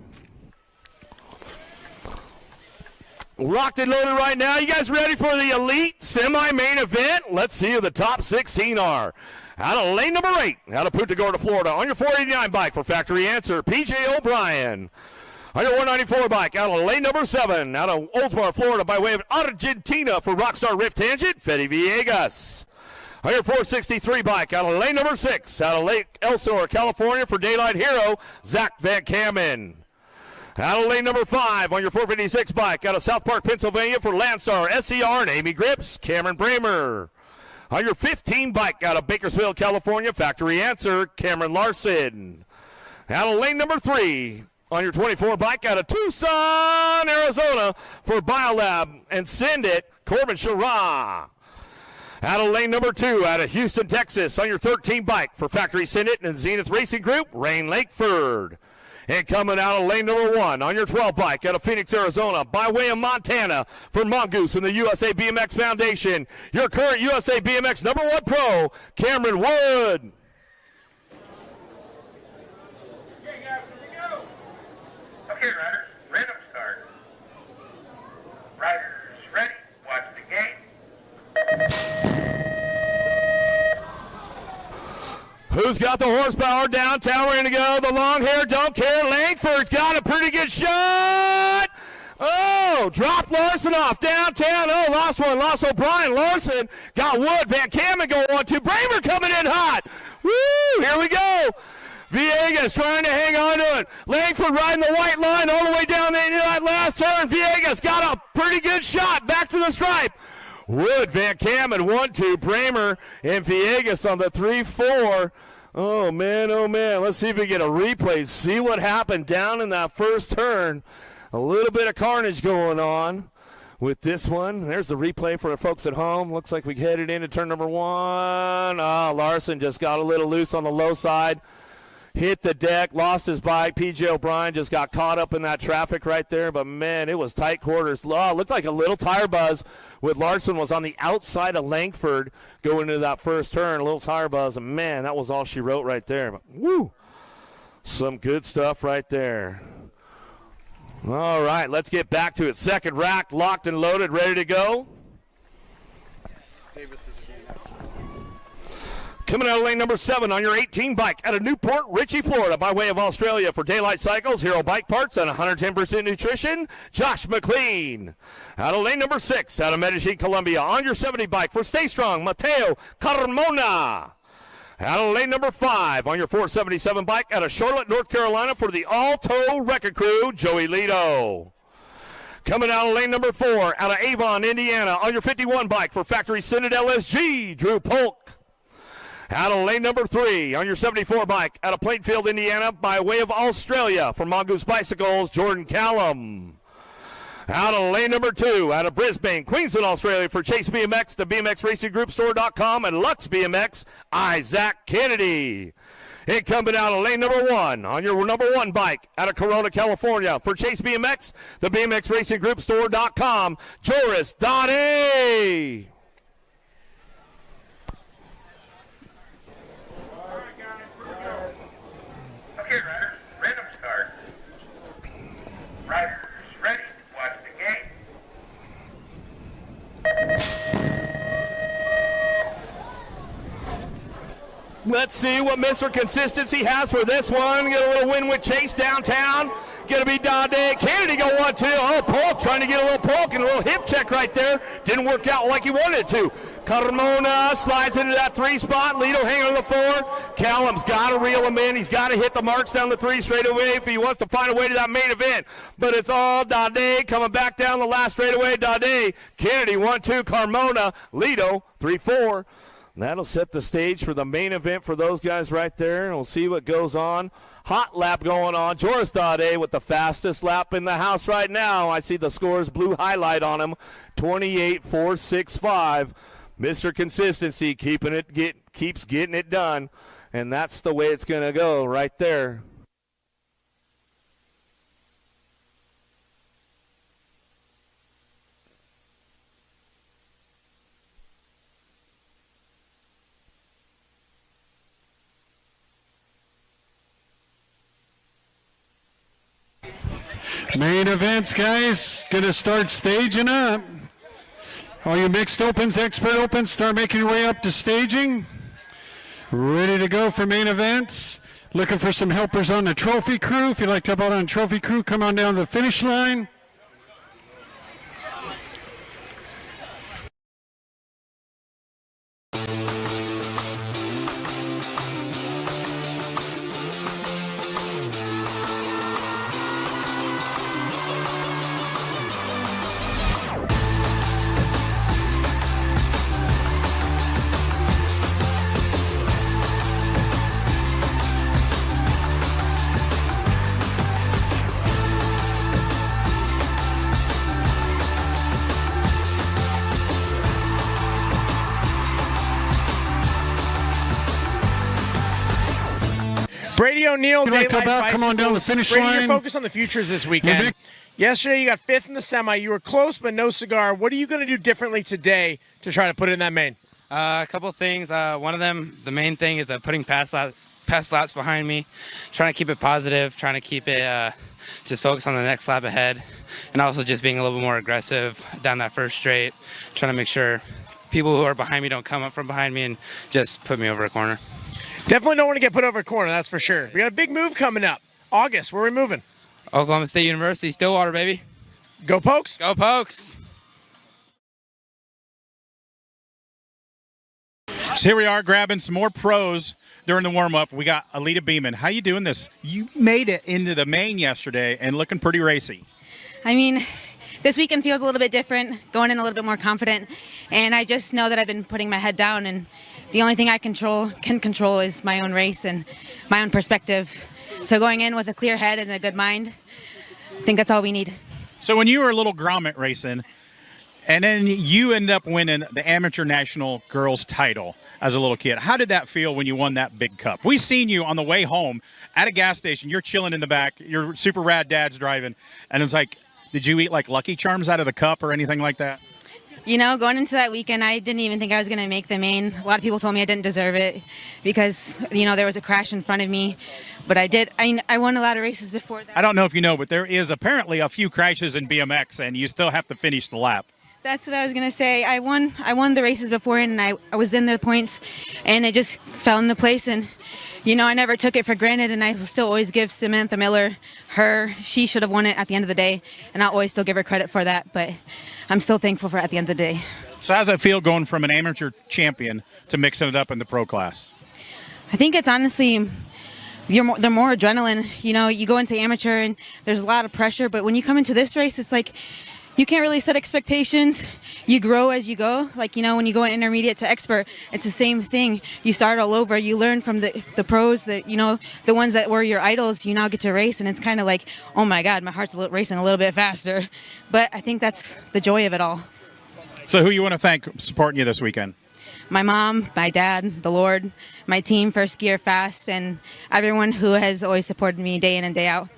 Locked and loaded right now. You guys ready for the elite semi-main event? Let's see who the top 16 are. Out of lane number 8, out of Punta Gorda, Florida, on your 489 bike for Factory Answer, P.J. O'Brien. On your 194 bike, out of lane number 7, out of Oldsmar, Florida, by way of Argentina for Rockstar Rift Tangent, Fede Villegas. On your 463 bike, out of lane number 6, out of Lake Elsinore, California, for Daylight Hero, Zach Van Kamen. Out of lane number 5, on your 456 bike, out of South Park, Pennsylvania, for Landstar, SCR, and Amy Grips, Cameron Bramer. On your 15 bike out of Bakersfield, California, factory answer, Cameron Larson. Out of lane number 3, on your 24 bike out of Tucson, Arizona, for Biolab and Send It, Corbin Shara. Out of lane number 2, out of Houston, Texas, on your 13 bike for Factory Send It and Zenith Racing Group, Rain Lakeford. And coming out of lane number 1, on your 12 bike out of Phoenix, Arizona, by way of Montana, for Mongoose and the USA BMX Foundation, your current USA BMX number 1 pro, Cameron Wood. Okay, riders, random start. Riders, ready, watch the gate. Who's got the horsepower downtown? We're going to go. The long hair, don't care. Langford's got a pretty good shot. Oh, dropped Larson off downtown. Oh, lost one. Lost O'Brien. Larson got Wood. Van Kamen going 1-2. Bramer coming in hot. Woo! Here we go. Villegas trying to hang on to it. Langford riding the white line all the way down into that last turn. Villegas got a pretty good shot back to the stripe. Wood, Van Kamen, 1-2. Bramer and Villegas on the 3-4. Oh, man, oh, man. Let's see if we get a replay. See what happened down in that first turn. A little bit of carnage going on with this one. There's the replay for the folks at home. Looks like we headed into turn number 1. Larson just got a little loose on the low side. Hit the deck, lost his bike. P.J. O'Brien just got caught up in that traffic right there. But, man, it was tight quarters. Looked like a little tire buzz with Larson was on the outside of Langford going into that first turn. A little tire buzz. And, man, that was all she wrote right there. But, woo! Some good stuff right there. All right, let's get back to it. Second rack, locked and loaded, ready to go. Davis is Coming out of lane number 7 on your 18 bike out of Newport Richey, Florida, by way of Australia for Daylight Cycles, Hero Bike Parts, and 110% nutrition, Josh McLean. Out of lane number 6 out of Medellin, Colombia, on your 70 bike for Stay Strong, Mateo Carmona. Out of lane number 5 on your 477 bike out of Charlotte, North Carolina for the Alto Wrecking Crew, Joey Lito. Coming out of lane number 4 out of Avon, Indiana, on your 51 bike for Factory Synod LSG, Drew Polk. Out of lane number 3 on your 74 bike out of Plainfield, Indiana, by way of Australia for Mongoose Bicycles, Jordan Callum. Out of lane number 2 out of Brisbane, Queensland, Australia for Chase BMX, the BMX Racing Group Store.com, and Lux BMX, Isaac Kennedy. And coming out of lane number 1 on your number 1 bike out of Corona, California for Chase BMX, the BMX Racing Group Store.com, Joris Donnie. Okay, riders, random start. Riders, ready, watch the gate. Let's see what Mr. Consistency has for this one. Get a little win with Chase downtown. Gonna be Dade. Kennedy go 1-2. Oh, Polk trying to get a little poke and a little hip check right there. Didn't work out like he wanted it to. Carmona slides into that 3 spot. Lito hanging on the 4. Callum's got to reel him in. He's got to hit the marks down the 3 straightaway if he wants to find a way to that main event. But it's all Dade coming back down the last straightaway. Dade. Kennedy 1-2. Carmona. Lito 3-4. That'll set the stage for the main event for those guys right there. And we'll see what goes on. Hot lap going on. Joris Dade with the fastest lap in the house right now. I see the scores blue highlight on him. 28.465. Mr. Consistency keeps getting it done. And that's the way it's going to go right there. Main events, guys. Gonna start staging up. All you mixed opens, expert opens, start making your way up to staging. Ready to go for main events. Looking for some helpers on the trophy crew. If you'd like to help out on the trophy crew, come on down to the finish line. Brady O'Neill, Come Daylight back, come on down the Bicycles. finish Brady, line. you're focused on the futures this weekend. Yesterday, you got 5th in the semi. You were close, but no cigar. What are you going to do differently today to try to put it in that main? A couple of things. One of them, the main thing, is putting past laps behind me, trying to keep it positive, trying to keep it just focus on the next lap ahead, and also just being a little bit more aggressive down that first straight, trying to make sure people who are behind me don't come up from behind me and just put me over a corner. Definitely don't want to get put over a corner, that's for sure. We got a big move coming up. August, where are we moving? Oklahoma State University, Stillwater, baby. Go Pokes. Go Pokes. So here we are grabbing some more pros during the warm-up. We got Alita Beeman. How you doing this? You made it into the main yesterday and looking pretty racy. I mean, this weekend feels a little bit different, going in a little bit more confident, and I just know that I've been putting my head down, and the only thing I can control is my own race and my own perspective. So going in with a clear head and a good mind, I think that's all we need. So when you were a little grommet racing, and then you ended up winning the amateur national girls title as a little kid, how did that feel when you won that big cup? We seen you on the way home at a gas station. You're chilling in the back. Your super rad dad's driving, and it's like, did you eat like Lucky Charms out of the cup or anything like that? You know, going into that weekend, I didn't even think I was going to make the main. A lot of people told me I didn't deserve it because, you know, there was a crash in front of me. But I did. I won a lot of races before that. I don't know if you know, but there is apparently a few crashes in BMX, and you still have to finish the lap. That's what I was going to say. I won the races before, and I was in the points, and it just fell into place. And, you know, I never took it for granted, and I will still always give Samantha Miller she should have won it at the end of the day, and I'll always still give her credit for that. But I'm still thankful for it at the end of the day. So how does it feel going from an amateur champion to mixing it up in the pro class? I think it's honestly, the more adrenaline. You know, you go into amateur and there's a lot of pressure, but when you come into this race, it's like you can't really set expectations. You grow as you go. Like, you know, when you go intermediate to expert, it's the same thing. You start all over. You learn from the pros, you know, the ones that were your idols. You now get to race, and it's kind of like, oh my God, my heart's racing a little bit faster. But I think that's the joy of it all. So who you want to thank supporting you this weekend? My mom, my dad, the Lord, my team, First Gear Fast, and everyone who has always supported me day in and day out.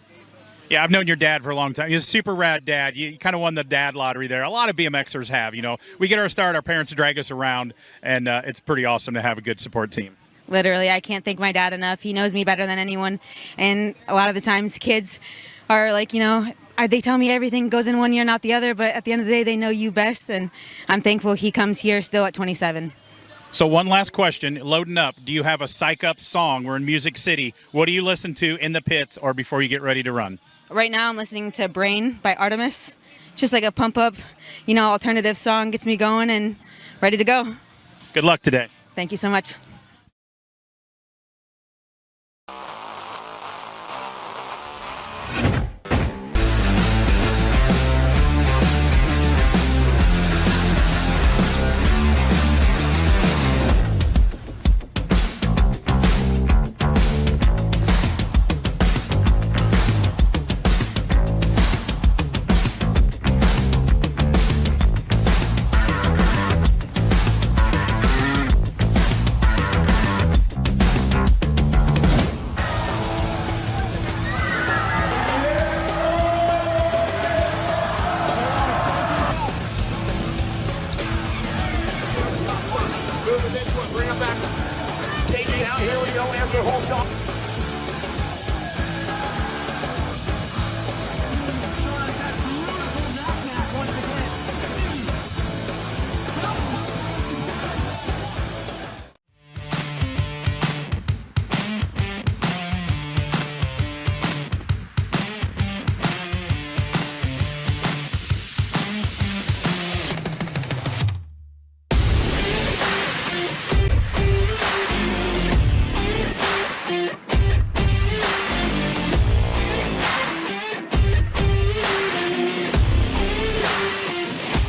Yeah, I've known your dad for a long time. He's a super rad dad. You kind of won the dad lottery there. A lot of BMXers have, you know. We get our start, our parents drag us around, and it's pretty awesome to have a good support team. Literally, I can't thank my dad enough. He knows me better than anyone. And a lot of the times kids are like, you know, they tell me everything goes in one ear, not the other, but at the end of the day, they know you best, and I'm thankful he comes here still at 27. So one last question, loading up. Do you have a psych up song? We're in Music City. What do you listen to in the pits or before you get ready to run? Right now I'm listening to Brain by Artemis. Just like a pump up, you know, alternative song, gets me going and ready to go. Good luck today. Thank you so much.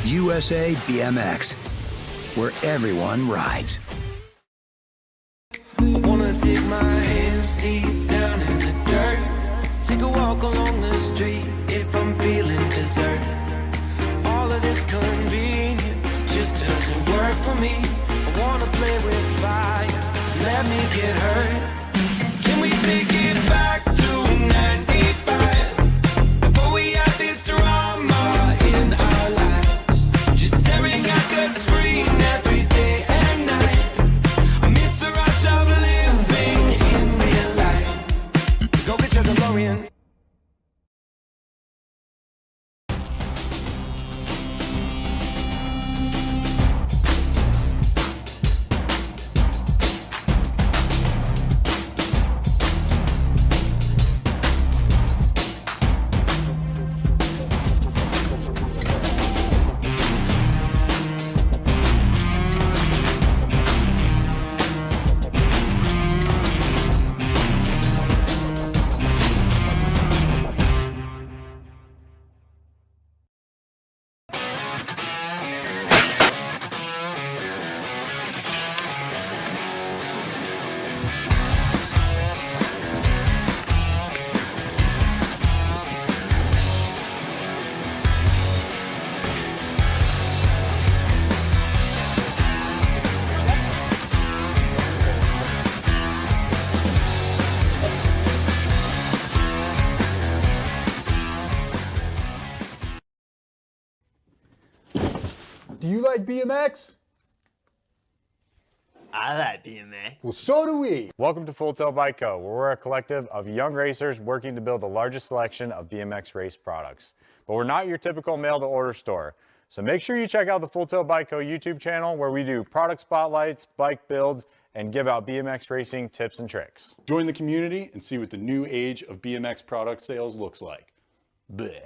USA BMX, where everyone rides. I wanna dig my hands deep down in the dirt. Take a walk along the street if I'm feeling dessert. All of this convenience just doesn't work for me. I wanna play with fire, let me get hurt. Can we take it like BMX? I like BMX. Well, so do we. Welcome to Full Tilt Bike Co., where we're a collective of young racers working to build the largest selection of BMX race products. But we're not your typical mail-to-order store. So make sure you check out the Full Tilt Bike Co. YouTube channel, where we do product spotlights, bike builds, and give out BMX racing tips and tricks. Join the community and see what the new age of BMX product sales looks like. Bleh.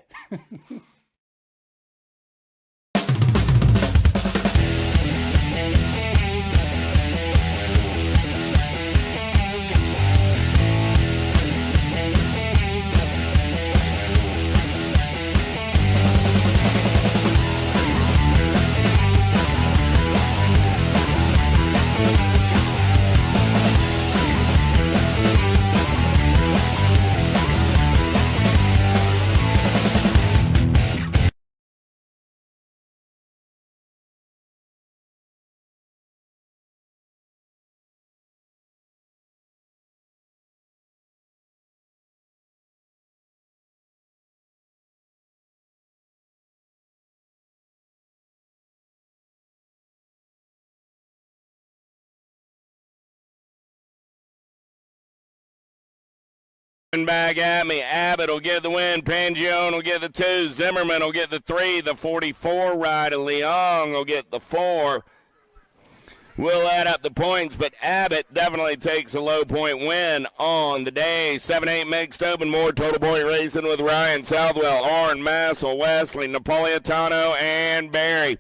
Back at me. Abbott will get the win. Pangione will get the 2. Zimmerman will get the 3. The 44 rider, Leong, will get the 4. We'll add up the points, but Abbott definitely takes a low point win on the day. 7-8 mixed open. More total point racing with Ryan Southwell, Orrin, Massel, Wesley, Napolitano, and Barry.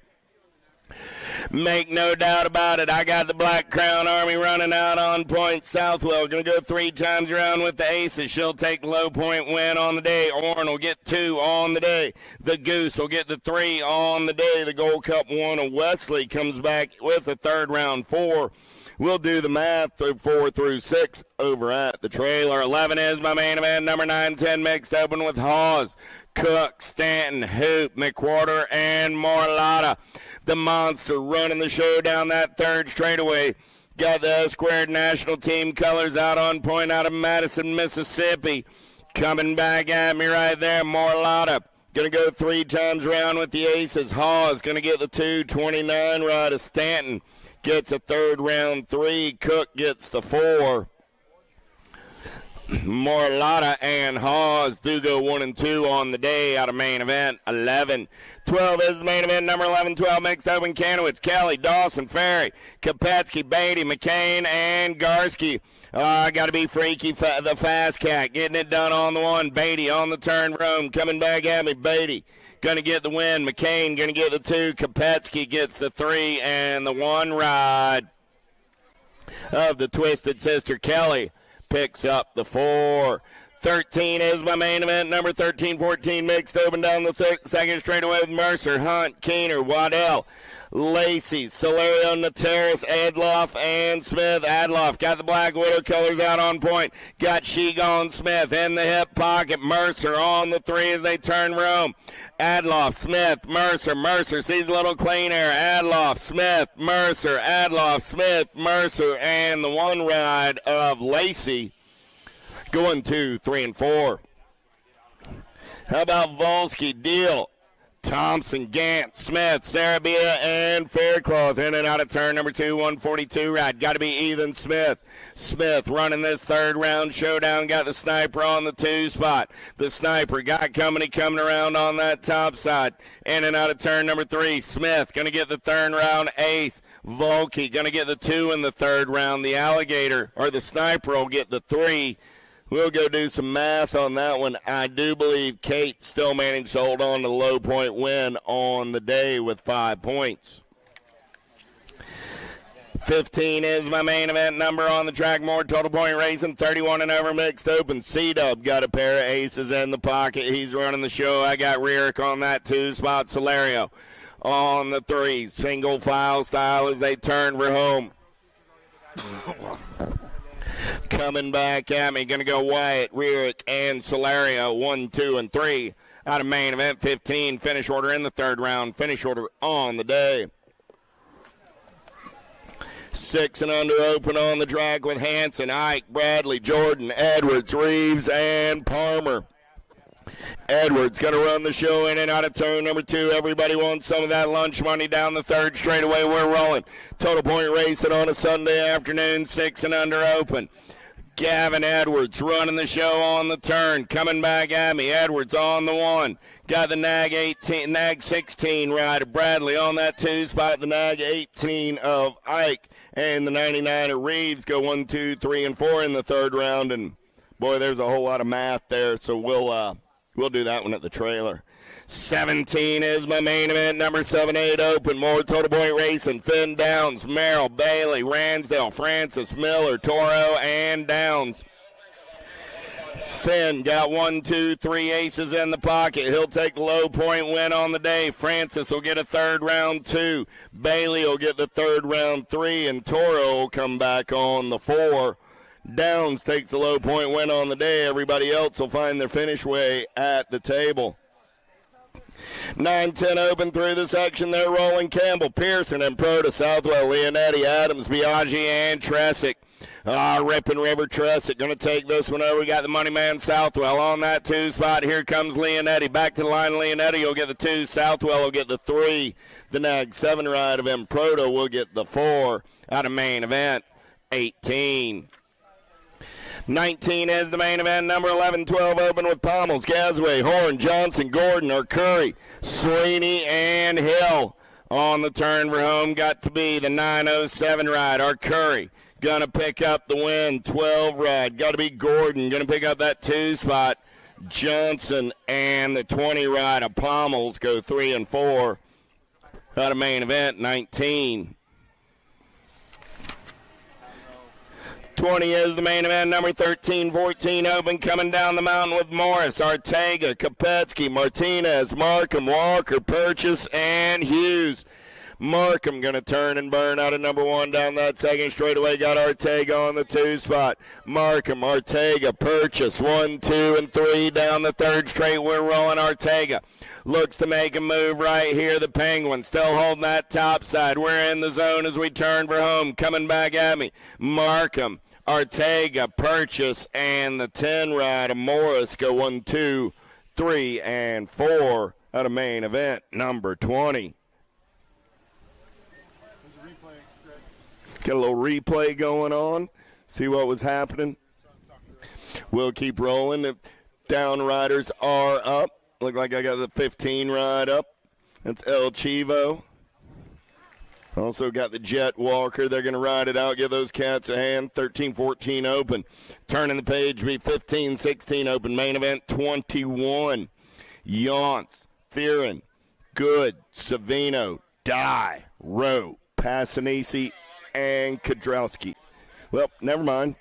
Make no doubt about it. I got the Black Crown Army running out on point. Southwell going to go 3 times around with the aces. She'll take low point win on the day. Orrin will get 2 on the day. The Goose will get the 3 on the day. The Gold Cup 1 of Wesley comes back with the third round 4. We'll do the math through 4 through 6 over at the trailer. 11 is my main event. Number 9-10 mixed open with Hawes, Cook, Stanton, Hoop, McWhorter, and Morlata. The monster running the show down that third straightaway. Got the S-squared national team colors out on point out of Madison, Mississippi. Coming back at me right there, Morlata. Going to go 3 times around with the aces. Hawes going to get the 2.29 right of Stanton. Gets a third round 3. Cook gets the 4. Morlata and Hawes do go 1 and 2 on the day out of main event. 11. 12 is the main event. Number 11, 12 mixed open. Kanowitz, Kelly, Dawson, Ferry, Kopetsky, Beatty, McCain, and Garski. Got to be Freaky, the fast cat, getting it done on the 1. Beatty on the turn roam, coming back at me. Beatty going to get the win. McCain going to get the 2. Kopetsky gets the 3, and the 1 ride of the Twisted Sister Kelly picks up the 4. 13 is my main event. Number 13, 14 mixed open down the second straightaway with Mercer, Hunt, Keener, Waddell, Lacey, Solario, Nateris, Adloff, and Smith. Adloff got the Black Widow colors out on point. Got Sheegon Smith in the hip pocket. Mercer on the 3 as they turn roam. Adloff, Smith, Mercer. Mercer sees a little clean air. Adloff, Smith, Mercer. Adloff, Smith, Mercer. And the 1 ride of Lacey going 2, 3, and 4. How about Volsky, Deal, Thompson, Gant, Smith, Sarabia, and Faircloth in and out of turn number 2, 142 ride. Got to be Ethan Smith. Smith running this third round showdown. Got the Sniper on the 2 spot. The Sniper got coming around on that top side. In and out of turn number 3. Smith going to get the third round ace. Volke going to get the 2 in the third round. The Alligator, or the Sniper, will get the 3. We'll go do some math on that one. I do believe Kate still managed to hold on to the low point win on the day with 5 points. 15 is my main event number on the track. More total point racing. 31 and over mixed open. C-Dub got a pair of aces in the pocket. He's running the show. I got Rierick on that 2 spot. Solario on the 3. Single file style as they turn for home. Coming back at me, going to go Wyatt, Rierick, and Solario, 1, 2, and 3. Out of main event, 15. Finish order in the third round. Finish order on the day. 6 and under open on the track with Hanson, Ike, Bradley, Jordan, Edwards, Reeves, and Palmer. Edwards going to run the show in and out of turn number 2. Everybody wants some of that lunch money down the third straightaway. We're rolling. Total point racing on a Sunday afternoon, 6 and under open. Gavin Edwards running the show on the turn. Coming back at me. Edwards on the 1. Got the nag 16 rider Bradley on that 2 spot. The nag 18 of Ike and the 99 of Reeves go 1, 2, 3, and 4 in the third round. And boy, there's a whole lot of math there. So we'll do that one at the trailer. 17 is my main event. Number 7-8 open. More total point racing. Finn Downs, Merrill, Bailey, Ransdale, Francis, Miller, Toro, and Downs. Finn got 1, 2, 3 aces in the pocket. He'll take the low point win on the day. Francis will get a third round 2. Bailey will get the third round 3. And Toro will come back on the 4. Downs takes the low point win on the day. Everybody else will find their finish way at the table. 9-10 open through the section. They're rolling Campbell, Pearson, and Proto, Southwell, Leonetti, Adams, Biaggi, and Tresick. Ripping River Tresick going to take this one over. We got the money man Southwell on that 2 spot. Here comes Leonetti. Back to the line. Leonetti will get the 2. Southwell will get the 3. The nag 7 ride of him. Proto will get the 4 out of main event 18. 19 is the main event. Number 11, 12 open with Pommels, Gasway, Horn, Johnson, Gordon, or Curry, Sweeney, and Hill. On the turn for home got to be the 907 ride, or Curry. Going to pick up the win, 12 ride. Got to be Gordon. Going to pick up that 2 spot. Johnson and the 20 ride of Pommels go 3 and 4. Out of main event, 19. 20 is the main event. Number 13, 14 open, coming down the mountain with Morris, Ortega, Kopetsky, Martinez, Markham, Walker, Purchase, and Hughes. Markham going to turn and burn out of number 1 down that second straightaway. Got Ortega on the 2 spot. Markham, Ortega, Purchase, 1, 2, and 3 down the third straight. We're rolling Ortega. Looks to make a move right here. The Penguin still holding that top side. We're in the zone as we turn for home. Coming back at me. Markham, Ortega, Purchase, and the 10 ride of Morris go 1, 2, 3, and 4 out of main event number 20. Got a little replay going on. See what was happening. We'll keep rolling. The down riders are up. Look like I got the 15 ride up. That's El Chivo. Also got the Jet Walker. They're going to ride it out, give those cats a hand. 13-14 open. Turning the page, be 15-16 open. Main event 21. Yance, Theron, Good, Savino, Dye, Rowe, Passanisi, and Kodrowski. Well, never mind.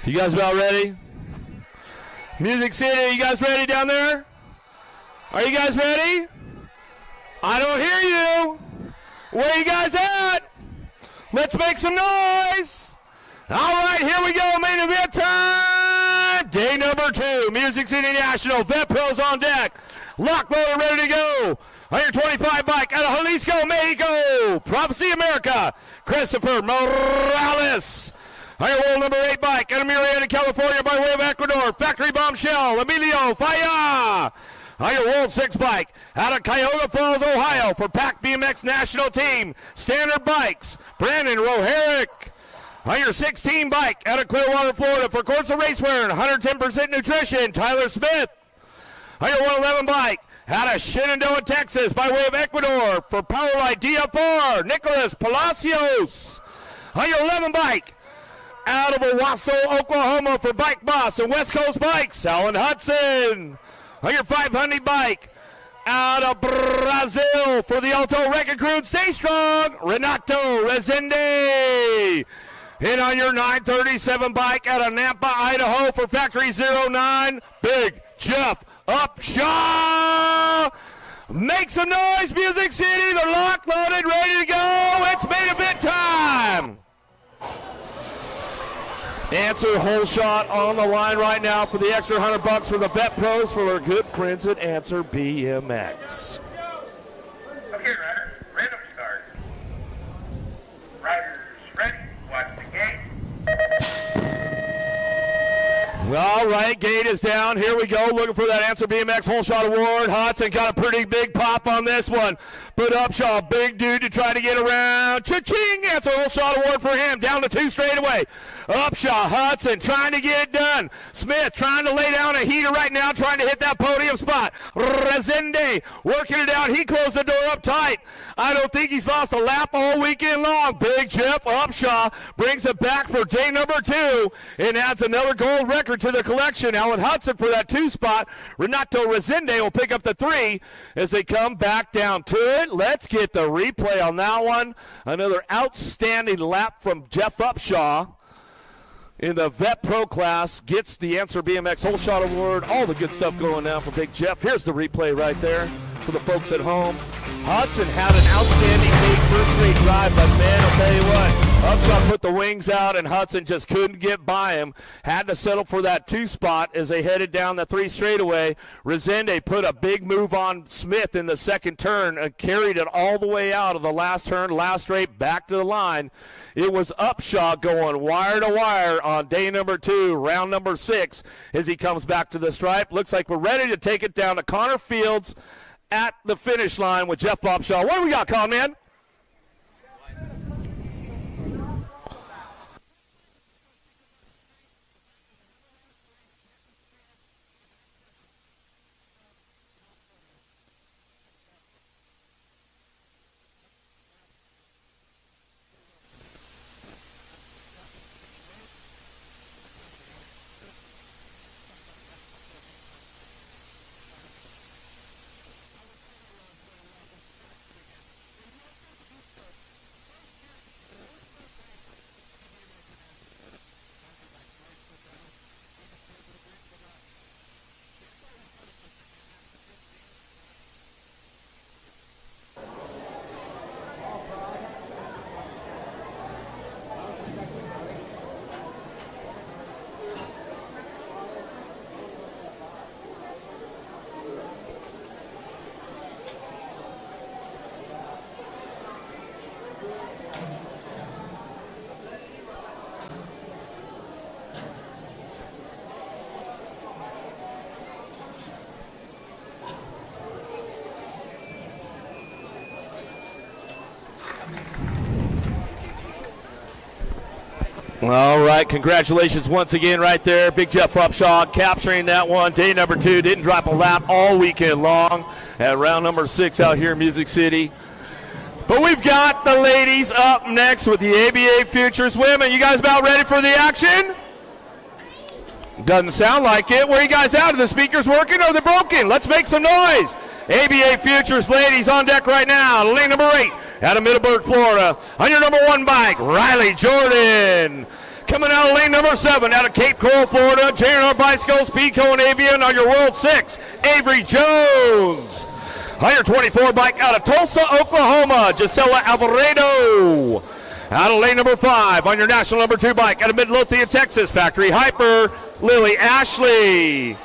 You guys about ready? Music City, you guys ready down there? Are you guys ready? I don't hear you. Where you guys at? Let's make some noise. All right, here we go. Main event time. Day number 2. Music City National. Vet Pros on deck. Lock loader ready to go. On your 25 bike out of Jalisco, Mexico. Prophecy America. Christopher Morales. On your world number 8 bike out of Murrieta, California by way of Ecuador. Factory Bombshell. Emilio Faya. On your World 6 bike out of Cuyahoga Falls, Ohio for Pac BMX National Team. Standard Bikes. Brandon Roherick. On your 16 bike out of Clearwater, Florida for Corsa Racewear and 110% Nutrition. Tyler Smith. On your 111 bike out of Shenandoah, Texas by way of Ecuador for Powerlight DFR. Nicholas Palacios. On your 11 bike out of Owasso, Oklahoma for Bike Boss and West Coast Bikes, Alan Hudson. on your 500 bike. Out of Brazil for the Alto Record Crew, stay strong, Renato Rezende. And on your 937 bike out of Nampa, Idaho for Factory 09, Big Jeff Upshaw. Make some noise, Music City. They're locked, loaded, ready to go. It's main event time. Answer hole shot on the line right now for the extra $100 for the Vet Pros for our good friends at Answer BMX. Okay, riders, random start. Riders ready, watch the gate. All right, gate is down. Here we go, looking for that Answer BMX hole shot award. Hudson got a pretty big pop on this one. But Upshaw, big dude to try to get around. Cha-ching! Answer hole shot award for him. Down to 2 straightaway. Upshaw, Hudson trying to get it done. Smith trying to lay down a heater right now, trying to hit that podium spot. Rezende working it out. He closed the door up tight. I don't think he's lost a lap all weekend long. Big Jeff Upshaw brings it back for day number 2 and adds another gold record to the collection. Alan Hudson for that 2 spot. Renato Rezende will pick up the 3 as they come back down to it. Let's get the replay on that one. Another outstanding lap from Jeff Upshaw in the Vet Pro class. Gets the Answer BMX Hole Shot Award. All the good stuff going down for Big Jeff. Here's the replay right there for the folks at home. Hudson had an outstanding first straight drive, but man, I'll tell you what, Upshaw put the wings out and Hudson just couldn't get by him. Had to settle for that 2 spot as they headed down the 3 straightaway. Rezende put a big move on Smith in the second turn and carried it all the way out of the last turn, last straight, back to the line. It was Upshaw going wire to wire on day number 2, round number 6, as he comes back to the stripe. Looks like we're ready to take it down to Connor Fields at the finish line with Jeff Upshaw. What do we got, Con Man? All right, congratulations once again right there. Big Jeff Upshaw capturing that one. Day number 2, didn't drop a lap all weekend long at round number 6 out here in Music City. But we've got the ladies up next with the ABA Futures Women. You guys about ready for the action? Doesn't sound like it. Where are you guys out? Are the speakers working or are they broken? Let's make some noise. ABA Futures ladies on deck right now. Lane number 8 out of Middleburg, Florida. On your number 1 bike, Riley Jordan. Coming out of lane number 7 out of Cape Coral, Florida, JR Bicycles, Pico and Avian. On your World 6, Avery Jones. On your 24 bike out of Tulsa, Oklahoma, Gisela Alvarado. Out of lane number 5 on your national number 2 bike out of Midlothian, Texas, Factory Hyper, Lily Ashley.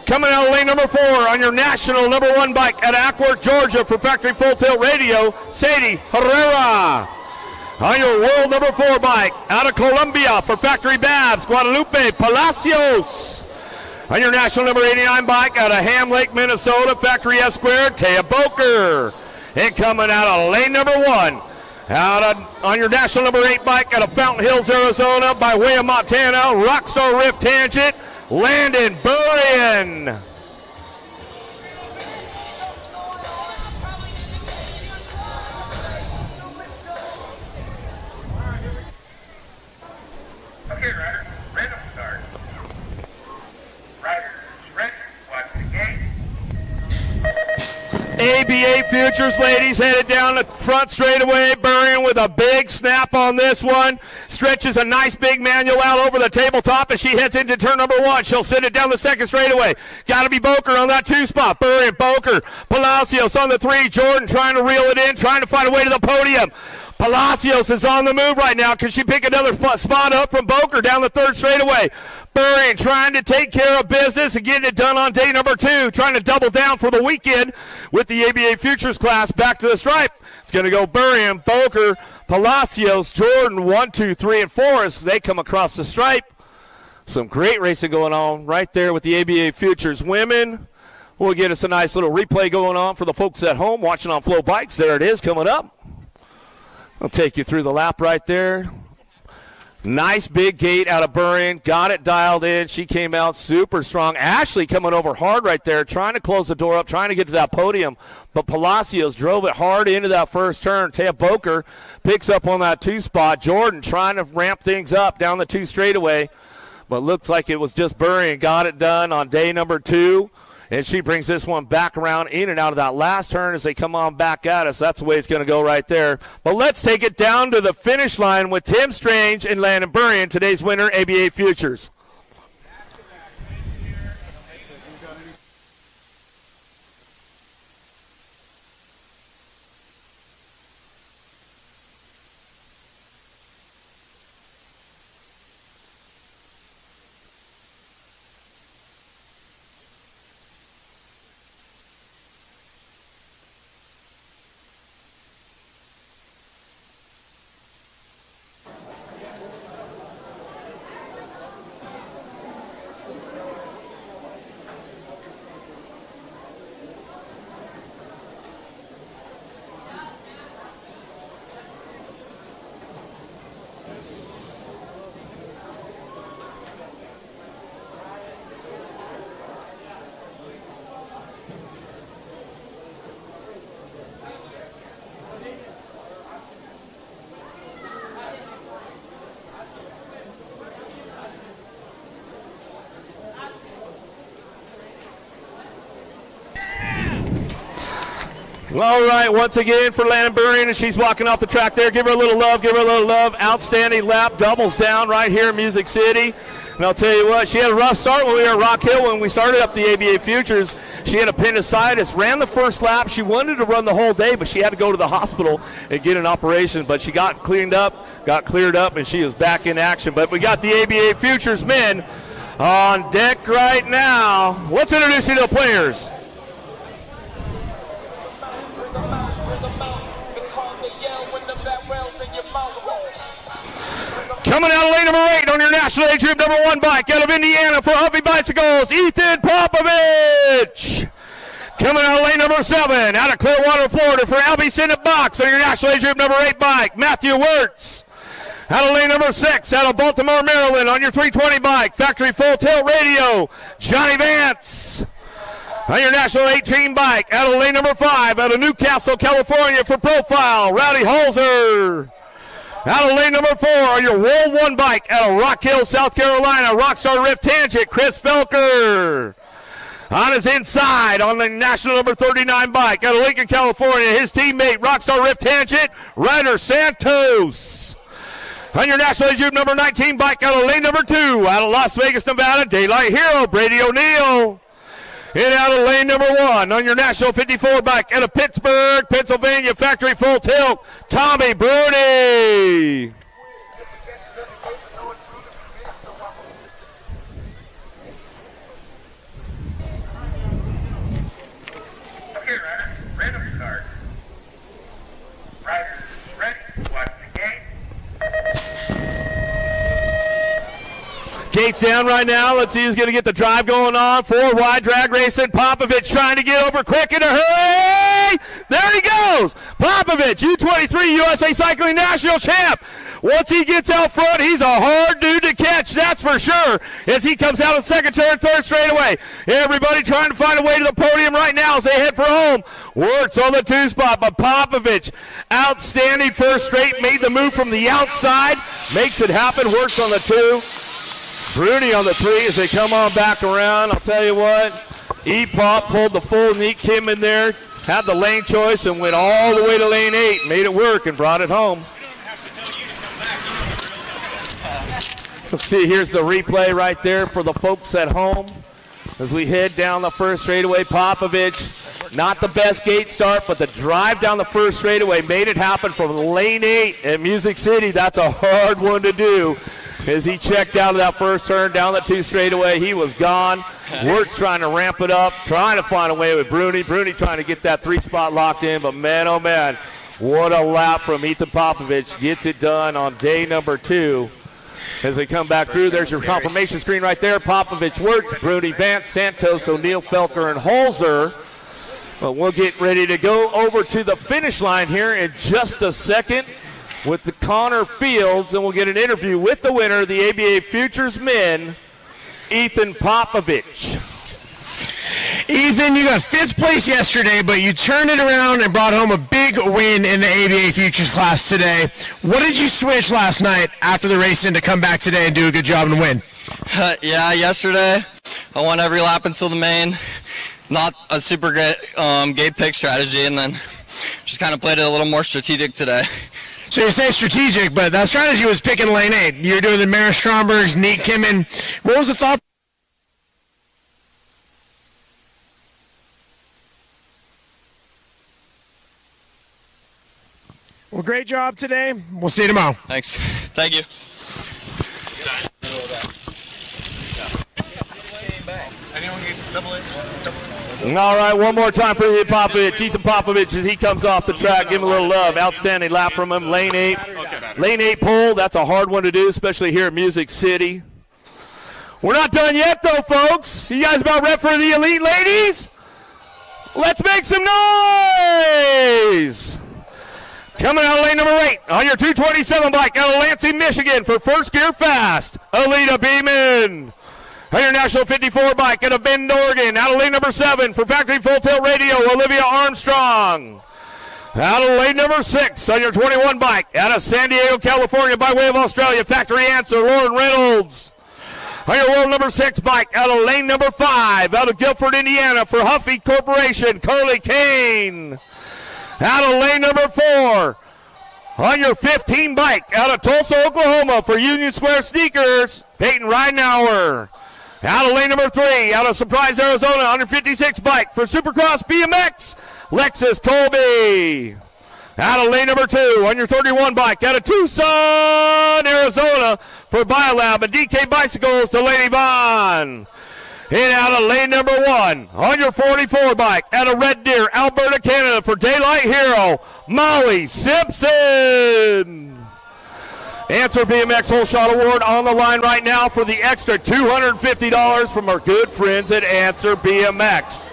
Coming out of lane number 4 on your national number 1 bike out of Ackworth, Georgia for Factory Full Tilt Radio, Sadie Herrera. On your world number 4 bike out of Colombia for Factory Babs, Guadalupe Palacios. On your national number 89 bike out of Ham Lake, Minnesota, Factory S Squared, Taya Boker. And coming out of lane number 1, on your national number 8 bike out of Fountain Hills, Arizona, by way of Montana, Rockstar Rift Tangent, Landon Burian. Okay, riders, random start. Riders ready, watch the gate. ABA Futures ladies headed down the front straightaway. Burrion with a big snap on this one. Stretches a nice big manual out over the tabletop as she heads into turn number 1. She'll send it down the second straightaway. Got to be Boker on that 2 spot. Burrion, Boker, Palacios on the 3. Jordan trying to reel it in, trying to find a way to the podium. Palacios is on the move right now. Can she pick another spot up from Boker down the third straightaway? Burrion trying to take care of business and getting it done on day number 2, trying to double down for the weekend with the ABA Futures class back to the stripe. It's going to go Burrion, Boker, Palacios, Jordan, 1, 2, 3, and 4 as they come across the stripe. Some great racing going on right there with the ABA Futures women. We'll get us a nice little replay going on for the folks at home watching on Flow Bikes. There it is coming up. I'll take you through the lap right there. Nice big gate out of Burrion. Got it dialed in. She came out super strong. Ashley coming over hard right there, trying to close the door up, trying to get to that podium. But Palacios drove it hard into that first turn. Taya Boker picks up on that 2 spot. Jordan trying to ramp things up down the 2 straightaway. But looks like it was just Burrion. Got it done on day number 2. And she brings this one back around in and out of that last turn as they come on back at us. That's the way it's going to go right there. But let's take it down to the finish line with Tim Strange and Landon Burrion, today's winner, ABA Futures. All right, once again for Landon Burrion, and she's walking off the track there. Give her a little love, give her a little love. Outstanding lap, doubles down right here in Music City. And I'll tell you what, she had a rough start when we were at Rock Hill when we started up the ABA Futures. She had appendicitis, ran the first lap. She wanted to run the whole day, but she had to go to the hospital and get an operation. But she got cleared up, and she is back in action. But we got the ABA Futures men on deck right now. Let's introduce you to the players. Coming out of lane number 8 on your national age group number 1 bike out of Indiana for Huffy Bicycles, Ethan Popovich. Coming out of lane number 7 out of Clearwater, Florida for Albie Senate Box on your national age group number 8 bike, Matthew Wirtz. Out of lane number 6 out of Baltimore, Maryland on your 320 bike, Factory Full Tilt Radio, Johnny Vance. On your national 18 bike out of lane number 5 out of Newcastle, California for Profile, Rowdy Holzer. Out of lane number 4 on your World 1 bike out of Rock Hill, South Carolina, Rockstar Rift Tangent, Chris Felker. On his inside on the national number 39 bike out of Lincoln, California, his teammate, Rockstar Rift Tangent, Ryder Santos. On your national age group number 19 bike out of lane number 2 out of Las Vegas, Nevada, Daylight Hero, Brady O'Neill. And out of lane number 1 on your national 54 bike out of Pittsburgh, Pennsylvania, Factory Full Tilt, Tommy Bruni. Okay, Ryder, random start. Ryder, ready, watch the gate. Gates down right now. Let's see who's going to get the drive going on. 4 wide drag racing. Popovich trying to get over quick in a hurry. There he goes. Popovich, U23 USA Cycling National Champ. Once he gets out front, he's a hard dude to catch, that's for sure, as he comes out of second turn, third straightaway. Everybody trying to find a way to the podium right now as they head for home. Wirtz on the 2 spot, but Popovich, outstanding first straight, made the move from the outside, makes it happen. Wirtz on the 2. Bruni on the 3 as they come on back around. I'll tell you what, E-Pop pulled the full Neat Kim in there, had the lane choice and went all the way to lane 8, made it work and brought it home. Let's see, here's the replay right there for the folks at home. As we head down the first straightaway, Popovich, not the best gate start, but the drive down the first straightaway made it happen from lane 8 at Music City. That's a hard one to do. As he checked out of that first turn down the 2 straightaway, he was gone. Wirtz trying to ramp it up, trying to find a way with Bruni. Bruni trying to get that 3 spot locked in, but man, oh man, what a lap from Ethan Popovich. Gets it done on day number 2. As they come back through, there's your confirmation screen right there. Popovich, Wirtz, Bruni, Vance, Santos, O'Neill, Felker, and Holzer. But we'll get ready to go over to the finish line here in just a second with the Connor Fields, and we'll get an interview with the winner, the ABA Futures Men, Ethan Popovich. Ethan, you got 5th place yesterday, but you turned it around and brought home a big win in the ABA Futures class today. What did you switch last night after the race to come back today and do a good job and win? Yeah, yesterday I won every lap until the main. Not a super great gate pick strategy, and then just kind of played it a little more strategic today. So you say strategic, but that strategy was picking lane 8. You're doing the Mara Strombergs, Neat Kimmin. What was the thought? Well, great job today. We'll see you tomorrow. Thanks. Thank you. All right, one more time for Ethan Popovich. Ethan Popovich, as he comes off the track, give him a little love. Outstanding lap from him. Lane 8. Lane 8 pole, that's a hard one to do, especially here at Music City. We're not done yet, though, folks. You guys about ready for the elite ladies? Let's make some noise! Coming out of lane number 8 on your 227 bike out of Lansing, Michigan for First Gear Fast, Alita Beeman. On your National 54 bike out of Bend, Oregon, out of lane number 7 for Factory Full Tilt Radio, Olivia Armstrong. Out of lane number 6 on your 21 bike out of San Diego, California by way of Australia, Factory Answer, Lauren Reynolds. On your world number 6 bike out of lane number 5 out of Guilford, Indiana for Huffy Corporation, Carly Kane. Out of lane number 4, on your 15 bike, out of Tulsa, Oklahoma, for Union Square Sneakers, Peyton Ridenauer. Out of lane number 3, out of Surprise, Arizona, on your 56 bike, for Supercross BMX, Lexus Colby. Out of lane number 2, on your 31 bike, out of Tucson, Arizona, for Biolab and DK Bicycles, Delaney Vaughn. And out of lane number 1, on your 44 bike, out of Red Deer, Alberta, Canada, for Daylight Hero, Molly Simpson. Answer BMX Whole Shot Award on the line right now for the extra $250 from our good friends at Answer BMX.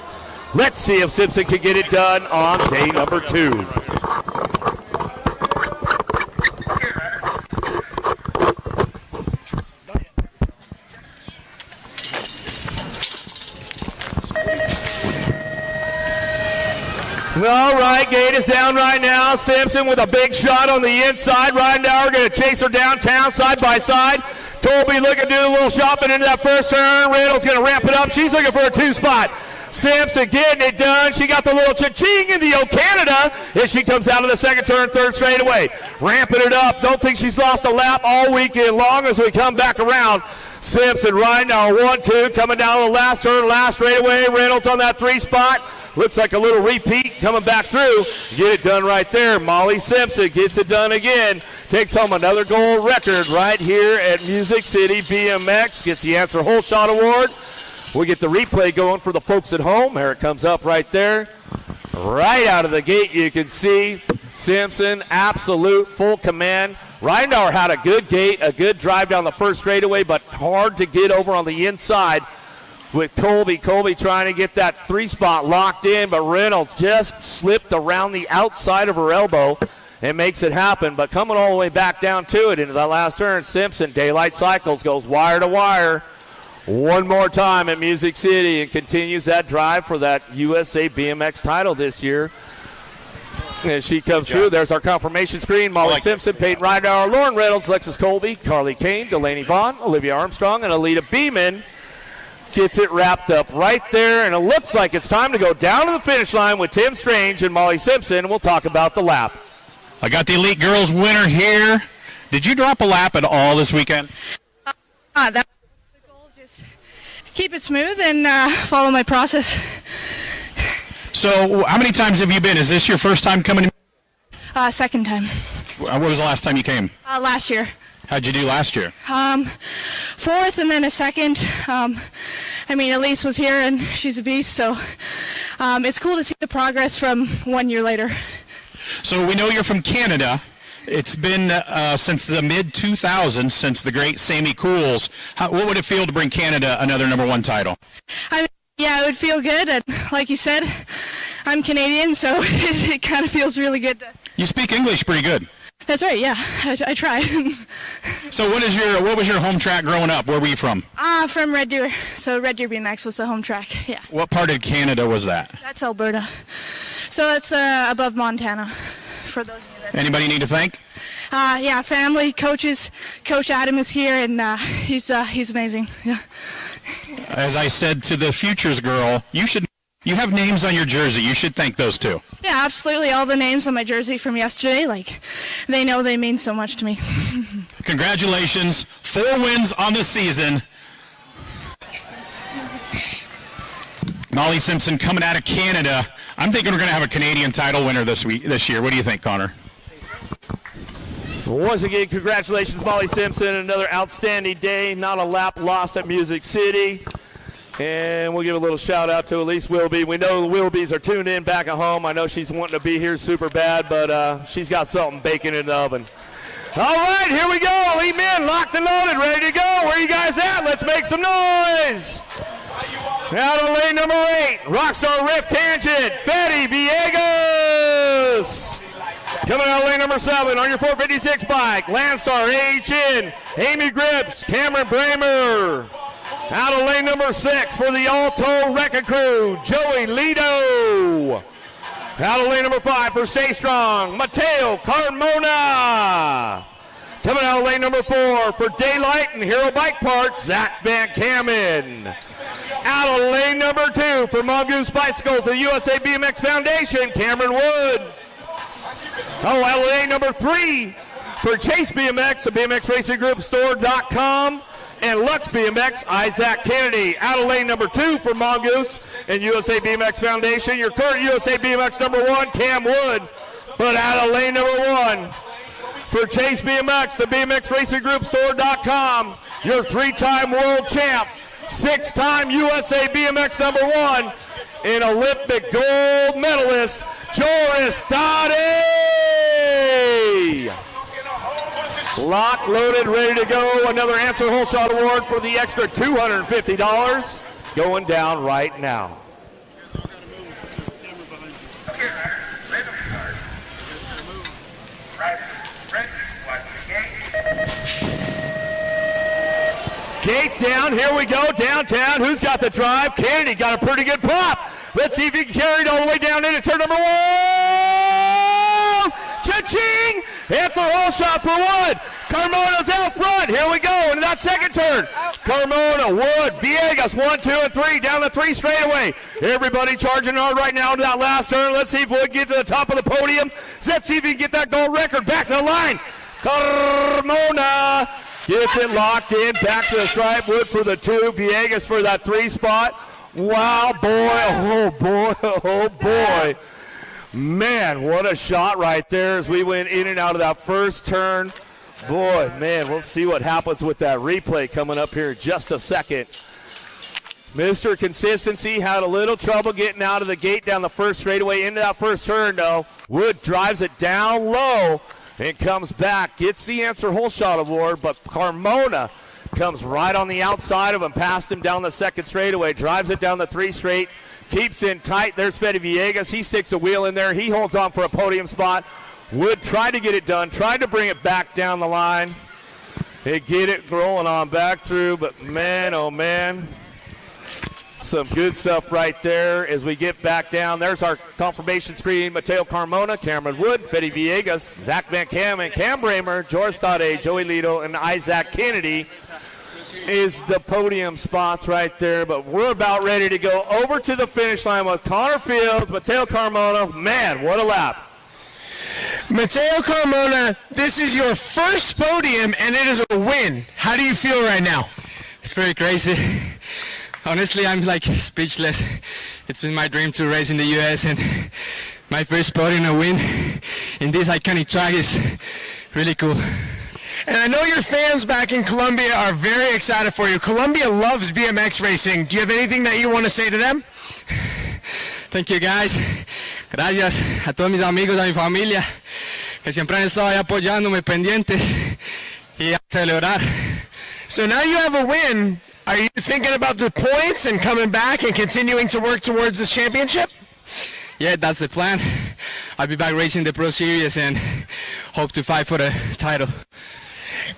Let's see if Simpson can get it done on day number 2. All right, gate is down right now. Simpson with a big shot on the inside. Ridenauer going to chase her downtown side by side. Colby looking to do a little shopping into that first turn. Randall's going to ramp it up. She's looking for a 2 spot. Simpson getting it done. She got the little cha-ching in the O-Canada as she comes out of the second turn, third straightaway. Ramping it up. Don't think she's lost a lap all weekend long as we come back around. Simpson, Ridenauer, 1-2, coming down the last turn, last straightaway. Reynolds on that 3 spot. Looks like a little repeat coming back through. Get it done right there. Molly Simpson gets it done again. Takes home another gold record right here at Music City BMX. Gets the Answer Whole Shot Award. We'll get the replay going for the folks at home. There it comes up right there. Right out of the gate you can see Simpson, absolute full command. Ridenauer had a good gate, a good drive down the first straightaway, but hard to get over on the inside with Colby. Colby trying to get that 3 spot locked in, but Reynolds just slipped around the outside of her elbow and makes it happen. But coming all the way back down to it into that last turn, Simpson, Daylight Cycles, goes wire to wire one more time at Music City and continues that drive for that USA BMX title this year. As she comes through, there's our confirmation screen. Molly Simpson, Peyton Ridenauer, Lauren Reynolds, Lexus Colby, Carly Kane, Delaney Vaughn, Olivia Armstrong, and Alita Beeman gets it wrapped up right there, and it looks like it's time to go down to the finish line with Tim Strange and Molly Simpson. We'll talk about the lap. I got the Elite Girls winner here. Did you drop a lap at all this weekend? That was the goal. Just keep it smooth and follow my process. So how many times have you been? Is this your first time coming? Second time. What was the last time you came? Last year. How'd you do last year? Fourth and then a second. Elise was here and she's a beast, so it's cool to see the progress from 1 year later. So we know you're from Canada. It's been since the mid-2000s, since the great Sammy Cools. What would it feel to bring Canada another #1 title? Yeah, it would feel good. And like you said, I'm Canadian, so it kind of feels really good. You speak English pretty good. That's right, yeah. I try. So what was your home track growing up? Where were you from? From Red Deer. So Red Deer BMX was the home track, yeah. What part of Canada was that? That's Alberta. So it's above Montana, for those of you that... Anybody need to thank? Yeah, family, coaches. Coach Adam is here, and he's amazing. Yeah. As I said to the Futures girl, you have names on your jersey. You should thank those two. Yeah, absolutely. All the names on my jersey from yesterday, they know they mean so much to me. Congratulations. 4 wins on the season. Molly Simpson coming out of Canada. I'm thinking we're going to have a Canadian title winner this year. What do you think, Connor? Once again, congratulations, Molly Simpson. Another outstanding day. Not a lap lost at Music City. And we'll give a little shout out to Elise Wilby. We know the Wilbys are tuned in back at home. I know she's wanting to be here super bad, but she's got something baking in the oven. All right, here we go. Amen. Locked and loaded, ready to go. Where you guys at? Let's make some noise. Out of lane number 8, Rockstar Rift Tangent, Betty Villegas. Coming out of lane number 7 on your 456 bike, Landstar HN, Amy Grips, Cameron Bramer. Out of lane number 6 for the Alto Wrecking Crew, Joey Lido. Out of lane number 5 for Stay Strong, Mateo Carmona. Coming out of lane number 4 for Daylight and Hero Bike Parts, Zach Van Kamen. Out of lane number 2 for Mongoose Bicycles, the USA BMX Foundation, Cameron Wood. Oh, out of lane number 3 for Chase BMX, the BMX Racing Group Store.com, and Lux BMX, Isaac Kennedy. Out of lane number 2 for Mongoose and USA BMX Foundation, your current USA BMX number 1, Cam Wood. But out of lane number 1 for Chase BMX, the BMX Racing Group Store.com, your 3-time world champ, 6-time USA BMX number 1, and Olympic gold medalist, Joris Dottie. Locked, loaded, ready to go. Another Answer Hole Shot Award for the extra $250 going down right now. Gates down, here we go, downtown. Who's got the drive? Kennedy got a pretty good pop. Let's see if he can carry it all the way down into turn number 1. Cha-ching! After hole shot for Wood. Carmona's out front. Here we go into that second turn. Carmona, Wood, Villegas, 1, 2, and 3 down the 3 straightaway. Everybody charging hard right now to that last turn. Let's see if Wood gets to the top of the podium. Let's see if he can get that gold record back to the line. Carmona gets it locked in, back to the stripe. Wood for the 2, Villegas for that 3 spot. Wow, boy, oh boy, oh boy. Man, what a shot right there as we went in and out of that first turn. Boy, man, we'll see what happens with that replay coming up here in just a second. Mr. Consistency had a little trouble getting out of the gate down the first straightaway into that first turn, though. Wood drives it down low and comes back, gets the Answer Hole Shot Award, but Carmona comes right on the outside of him, past him down the second straightaway, drives it down the 3 straight, keeps in tight. There's Fede Villegas. He sticks a wheel in there. He holds on for a podium spot. Wood tried to get it done, tried to bring it back down the line. They get it rolling on back through, but man, oh man. Some good stuff right there as we get back down. There's our confirmation screen. Mateo Carmona, Cameron Wood, Fede Villegas, Zach Van Kamen, Cam Bramer, Joris Dade, Joey Lido, and Isaac Kennedy. is the podium spots right there, but we're about ready to go over to the finish line with Connor Fields, Mateo Carmona. Man, what a lap. Mateo Carmona, this is your first podium, and it is a win. How do you feel right now? It's very crazy. Honestly, I'm like speechless. It's been my dream to race in the U.S., and my first podium a win in this iconic track is really cool. And I know your fans back in Colombia are very excited for you. Colombia loves BMX racing. Do you have anything that you want to say to them? Thank you, guys. Gracias a todos mis amigos, a mi familia, que siempre han estado ahí apoyándome, pendientes, y a celebrar. So now you have a win. Are you thinking about the points and coming back and continuing to work towards this championship? Yeah, that's the plan. I'll be back racing the Pro Series and hope to fight for the title.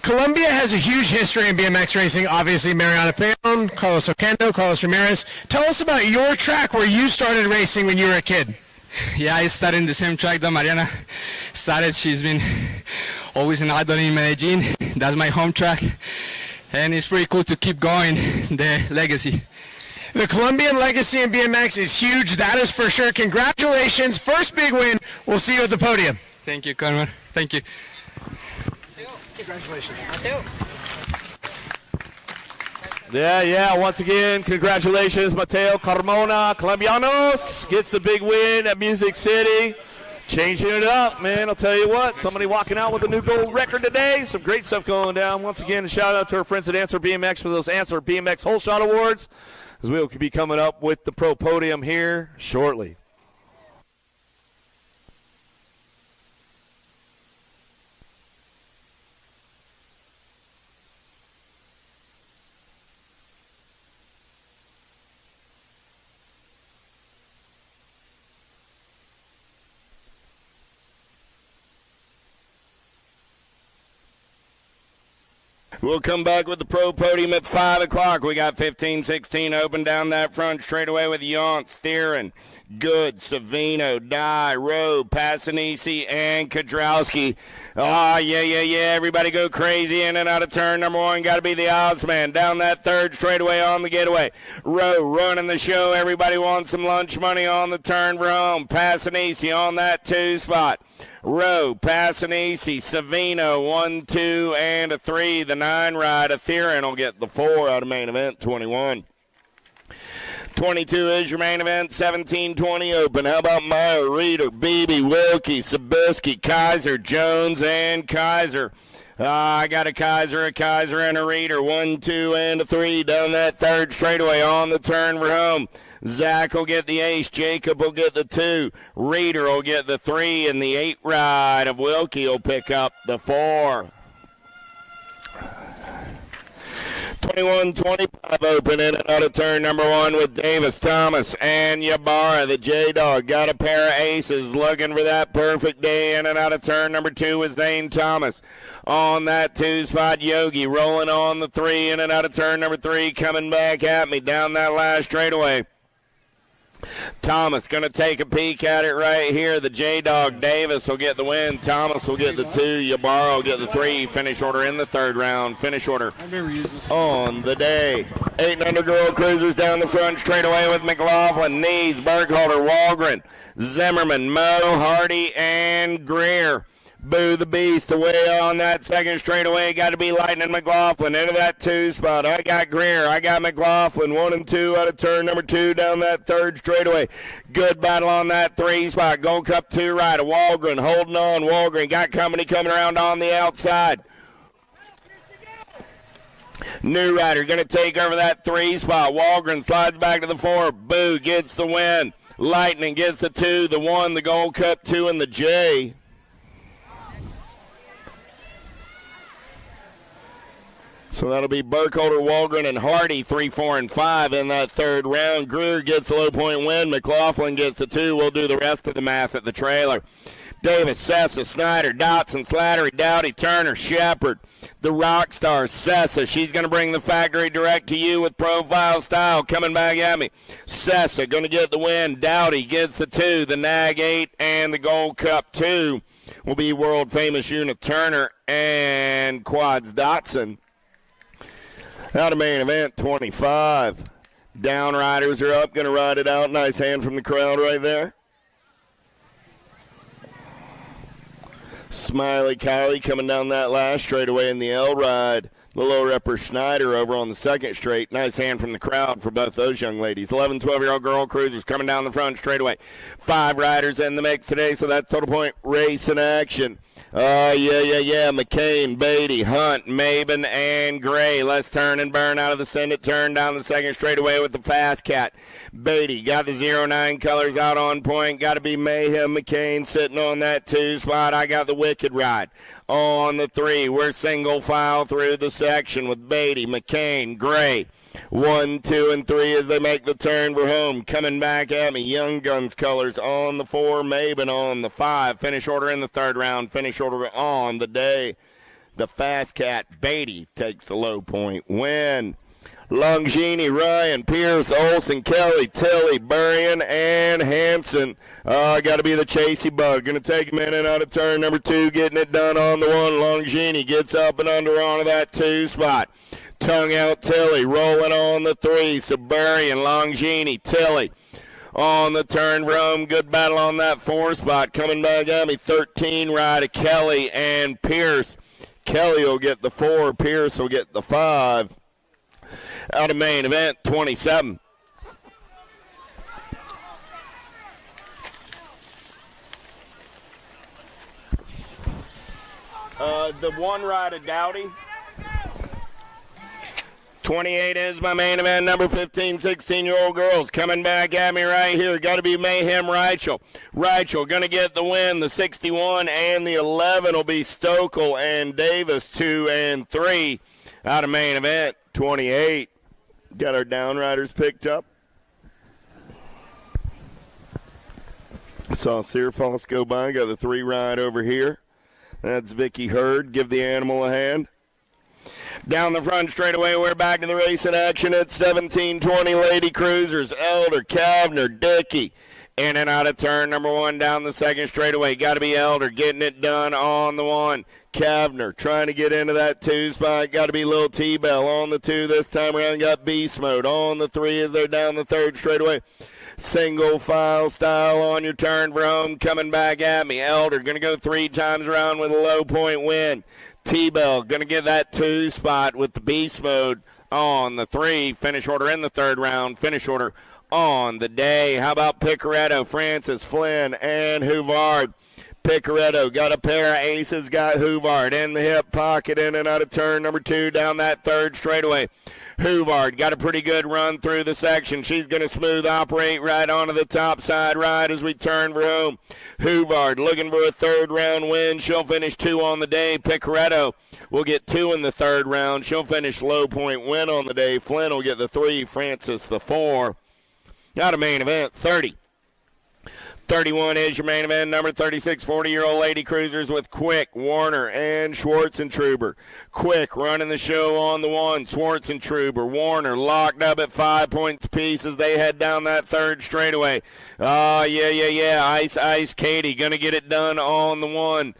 Colombia has a huge history in BMX racing. Obviously, Mariana Peon, Carlos Oquendo, Carlos Ramirez. Tell us about your track where you started racing when you were a kid. Yeah, I started in the same track that Mariana started. She's been always an idol in Medellin. That's my home track. And it's pretty cool to keep going the legacy. The Colombian legacy in BMX is huge. That is for sure. Congratulations. First big win. We'll see you at the podium. Thank you, Conrad. Thank you. Congratulations. Yeah. Once again, congratulations, Mateo Carmona. Colombianos gets the big win at Music City. Changing it up, man. I'll tell you what. Somebody walking out with a new gold record today. Some great stuff going down. Once again, a shout out to our friends at Answer BMX for those Answer BMX Whole Shot Awards, as we will be coming up with the pro podium here shortly. We'll come back with the pro podium at 5 o'clock. We got 15-16 open down that front straightaway with Yonce, Theron, Good, Savino, Dye, Rowe, Passanisi, and Kudrowski. Yeah. Everybody go crazy in and out of turn number one. Got to be the Ozman. Down that third straightaway on the getaway. Rowe running the show. Everybody wants some lunch money on the turn for home. Passanisi on that 2 spot. Rowe, Passanisi, Savino, 1, 2, and a 3. The 9 ride. Theron will get the 4 out of main event, 21. 22 is your main event, 17-20 open. How about Meyer, Reeder, Beebe, Wilkie, Sabisky, Kaiser, Jones, and Kaiser. I got a Kaiser, and a Reeder. 1, 2, and a 3 down that third straightaway on the turn for home. Zach will get the ace. Jacob will get the 2. Reeder will get the 3. And the 8 ride of Wilkie will pick up the 4. 21-25 open in and out of turn number 1 with Davis, Thomas, and Ybarra. The J-Dog got a pair of aces looking for that perfect day in and out of turn number 2 with Zane Thomas. On that 2 spot, Yogi rolling on the 3 in and out of turn number 3, coming back at me down that last straightaway. Thomas going to take a peek at it right here. The J-Dog Davis will get the win. Thomas will get the 2. Ybarra will get the 3. Finish order in the third round. Finish order on the day. 800 Girl Cruisers down the front straight away with McLaughlin, Nees, Burkhalter, Walgren, Zimmerman, Moe, Hardy, and Greer. Boo the Beast away on that second straightaway. Got to be Lightning McLaughlin into that 2 spot. I got Greer. I got McLaughlin. 1 and 2 out of turn number 2 down that third straightaway. Good battle on that 3 spot. Gold Cup 2 right. Walgren holding on. Walgren got company coming around on the outside. New Rider going to take over that 3 spot. Walgren slides back to the 4. Boo gets the win. Lightning gets the 2, the 1, the Gold Cup 2, and the J. So that'll be Burkholder, Walgren, and Hardy, 3, 4, and 5 in that third round. Greer gets the low point win. McLaughlin gets the 2. We'll do the rest of the math at the trailer. Davis, Sessa, Snyder, Dotson, Slattery, Dowdy, Turner, Shepard, the rock star, Sessa. She's going to bring the factory direct to you with profile style. Coming back at me. Sessa going to get the win. Dowdy gets the 2, the Nag 8, and the Gold Cup 2 will be world famous Una Turner and Quads Dotson. Out of main event, 25. Down riders are up, going to ride it out. Nice hand from the crowd right there. Smiley Kylie coming down that last straightaway in the L ride. The low repper Schneider over on the second straight. Nice hand from the crowd for both those young ladies. 11, 12-year-old girl cruisers coming down the front straightaway. 5 riders in the mix today, so that's total point race in action. Yeah. McCain, Beatty, Hunt, Maben, and Gray. Let's turn and burn out of the Senate turn down the second straightaway with the Fast Cat. Beatty got the 09 colors out on point. Got to be Mayhem McCain sitting on that 2 spot. I got the Wicked Ride. On the 3, we're single file through the section with Beatty, McCain, Gray. 1, 2, and 3 as they make the turn for home. Coming back at me, Young Guns colors on the 4, Maben on the 5. Finish order in the third round. Finish order on the day. The Fast Cat, Beatty, takes the low point win. Longini, Ryan, Pierce, Olson, Kelly, Tilly, Burrion, and Hanson. Got to be the Chasey Bug. Going to take a minute out of turn number 2, getting it done on the 1. Longini gets up and under onto that 2 spot. Tongue out Tilly, rolling on the 3. Suburian, Longini, Tilly. On the turn from good battle on that 4 spot. Coming back at me, 13 ride of Kelly and Pierce. Kelly will get the 4, Pierce will get the 5. Out of main event, 27. The 1 ride of Dowdy. 28 is my main event, number 15, 16-year-old girls. Coming back at me right here. Got to be Mayhem Reichel. Reichel going to get the win. The 61 and the 11 will be Stokel and Davis, 2 and 3. Out of main event, 28. Got our downriders picked up. Saw Searfoss go by. Got the 3 ride over here. That's Vicky Hurd. Give the animal a hand. Down the front straightaway, we're back to the race in action at 17-20 Lady Cruisers. Elder, Kavner, Dickey. In and out of turn number 1 down the second straightaway. Got to be Elder getting it done on the 1. Kavner trying to get into that 2 spot. Got to be Lil T-Bell on the 2 this time around. Got Beast Mode on the 3 as they're down the third straightaway. Single file style on your turn for home. Coming back at me. Elder going to go 3 times around with a low point win. T-Bell going to get that 2 spot with the Beast Mode on the 3. Finish order in the third round. Finish order on the day. How about Picaretto, Francis, Flynn, and Huvard? Picaretto got a pair of aces, got Huvard in the hip pocket, in and out of turn number 2 down that third straightaway. Huvard got a pretty good run through the section. She's going to smooth operate right onto the top side right as we turn for home. Huvard looking for a third round win. She'll finish 2 on the day. Picaretto will get 2 in the third round. She'll finish low point win on the day. Flynn will get the 3, Francis the 4. Got a main event, 30. 31 is your main event, number 36, 40-year-old Lady Cruisers with Quick, Warner, and Schwartzentruber. Quick running the show on the 1, Schwartzentruber, Warner locked up at 5 points apiece as they head down that third straightaway. Yeah. Ice Katie going to get it done on the 1.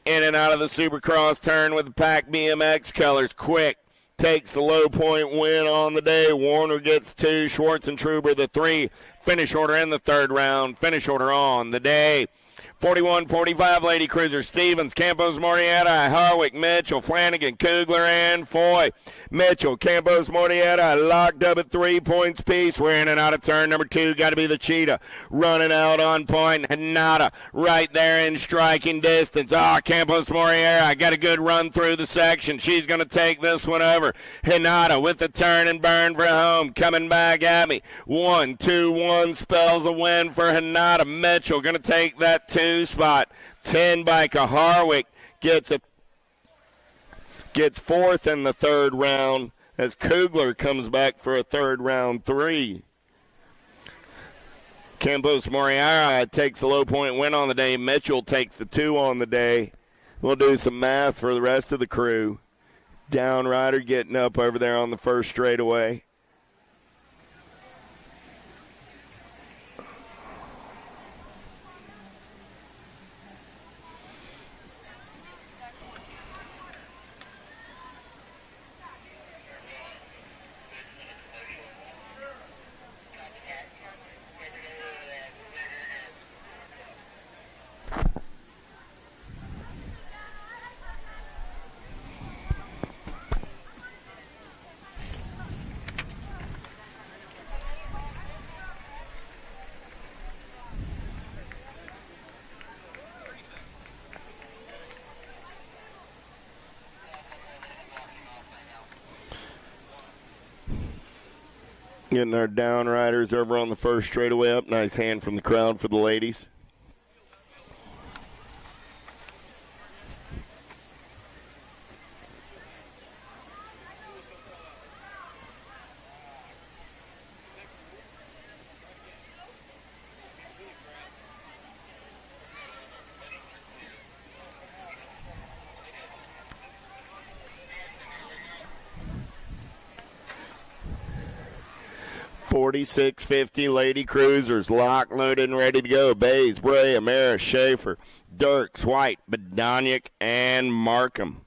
In and out of the Supercross turn with the Pack BMX colors. Quick takes the low point win on the day. Warner gets 2, Schwartzentruber the 3. Finish order in the third round. Finish order on the day. 41-45 Lady Cruiser. Stevens, Campos, Morietta, Harwick, Mitchell, Flanagan, Kugler, and Foy. Mitchell, Campos, Morietta locked up at 3 points apiece. We're in and out of turn number 2. Got to be the Cheetah. Running out on point. Hinata right there in striking distance. Campos, Morietta got a good run through the section. She's going to take this one over. Hinata with the turn and burn for home. Coming back at me. 1-2-1 spells a win for Hinata. Mitchell going to take that 2 spot. 10 Biker Harwick gets 4th in the third round as Kugler comes back for a third round 3. Campos Moriara takes the low point win on the day. Mitchell takes the 2 on the day. We'll do some math for the rest of the crew. Downrider getting up over there on the first straightaway. Getting our down riders over on the first straightaway up. Nice hand from the crowd for the ladies. $46.50 Lady Cruisers, locked, loaded, and ready to go. Bays, Bray, Amara, Schaefer, Dirks, White, Badoniak, and Markham.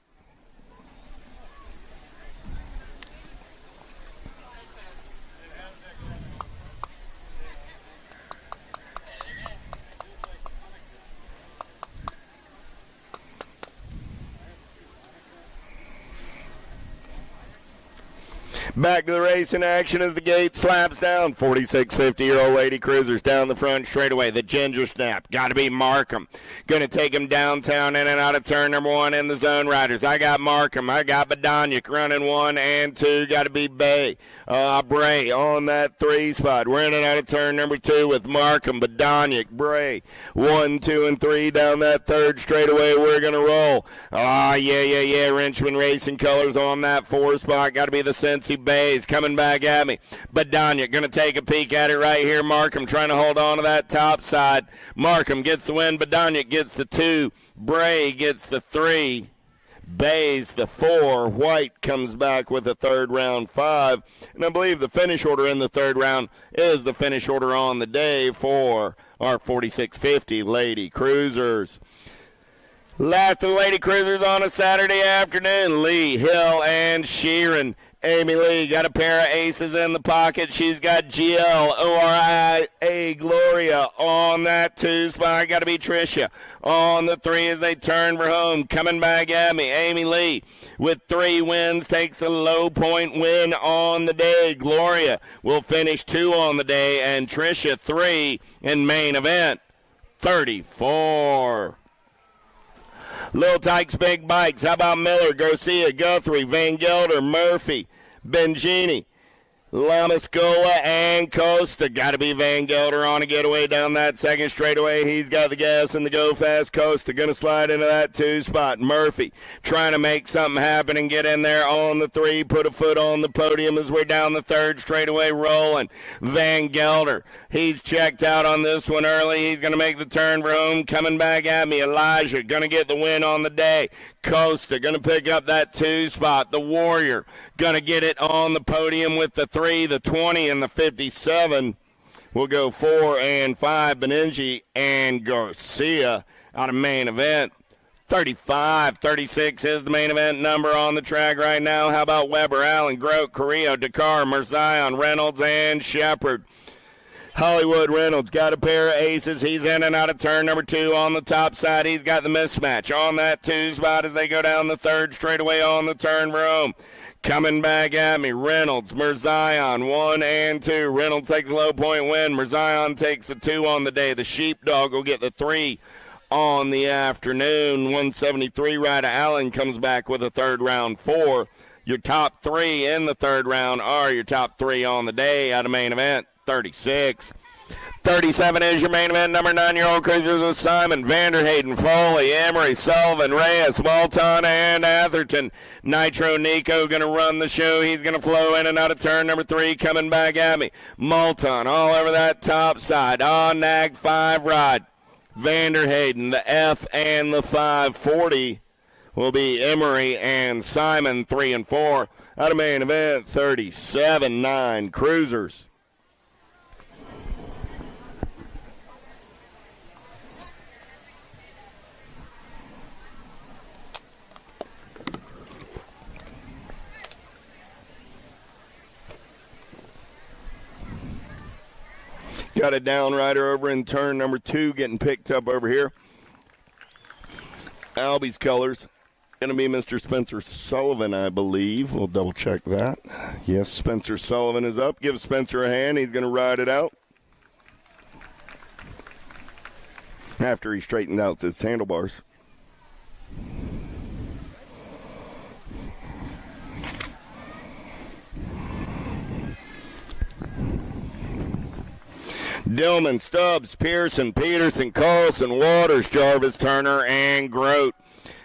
Back to the race in action as the gate slaps down. 46-50-year-old Lady Cruisers down the front straightaway. The ginger snap. Got to be Markham. Going to take him downtown in and out of turn number 1 in the zone riders. I got Markham. I got Badoniak running 1 and 2. Got to be Bray on that 3 spot. We're in and out of turn number 2 with Markham, Badoniak, Bray. 1, 2, and 3 down that third straightaway. We're going to roll. Yeah. Richmond Racing Colors on that 4 spot. Got to be the Cincy Bays coming back at me. Badoniak going to take a peek at it right here. Markham trying to hold on to that top side. Markham gets the win. Badoniak gets the 2. Bray gets the 3. Bays the 4. White comes back with a third round 5. And I believe the finish order in the third round is the finish order on the day for our 46-50 Lady Cruisers. Last of the Lady Cruisers on a Saturday afternoon. Lee, Hill, and Sheeran. Amy Lee got a pair of aces in the pocket. She's got GLORIA Gloria on that 2 spot. Got to be Tricia on the 3 as they turn for home. Coming back at me. Amy Lee with 3 wins takes the low point win on the day. Gloria will finish 2 on the day, and Tricia 3 in main event 34. Little Tykes, Big Bikes. How about Miller, Garcia, Guthrie, Van Gelder, Murphy, Bengini, Lamascola, and Costa. Got to be Van Gelder on a getaway down that second straightaway. He's got the gas and the go fast. Costa going to slide into that 2 spot. Murphy trying to make something happen and get in there on the 3. Put a foot on the podium as we're down the third straightaway rolling. Van Gelder, he's checked out on this one early. He's going to make the turn for home. Coming back at me. Elijah going to get the win on the day. Costa going to pick up that 2 spot. The Warrior going to get it on the podium with the 3, the 20, and the 57. We'll go 4 and 5. Beningi and Garcia out of main event. 35-36 is the main event number on the track right now. How about Weber, Allen, Grote, Carrillo, Dakar, Merzion, Reynolds, and Shepard? Hollywood Reynolds got a pair of aces. He's in and out of turn number 2 on the top side. He's got the mismatch on that 2 spot as they go down the third straightaway on the turn for home. Coming back at me, Reynolds, Merzion, 1 and 2. Reynolds takes a low point win. Merzion takes the 2 on the day. The Sheepdog will get the 3 on the afternoon. 173 rider Allen comes back with a third round 4. Your top 3 in the third round are your top 3 on the day out of main event. 36. 37 is your main event. Number 9-year-old Cruisers with Simon, Vanderhayden, Foley, Emery, Sullivan, Reyes, Walton, and Atherton. Nitro Nico going to run the show. He's going to flow in and out of turn number 3. Coming back at me. Moulton all over that top side. On Nag 5 ride. Vanderhayden, the F and the 540 will be Emery and Simon 3 and 4. Out of main event, 37-9 Cruisers. Got a down rider over in turn number 2 getting picked up over here. Albie's colors. Going to be Mr. Spencer Sullivan, I believe. We'll double check that. Yes, Spencer Sullivan is up. Give Spencer a hand. He's going to ride it out. After he straightened out his handlebars. Dillman, Stubbs, Pearson, Peterson, Carlson, Waters, Jarvis, Turner, and Grote.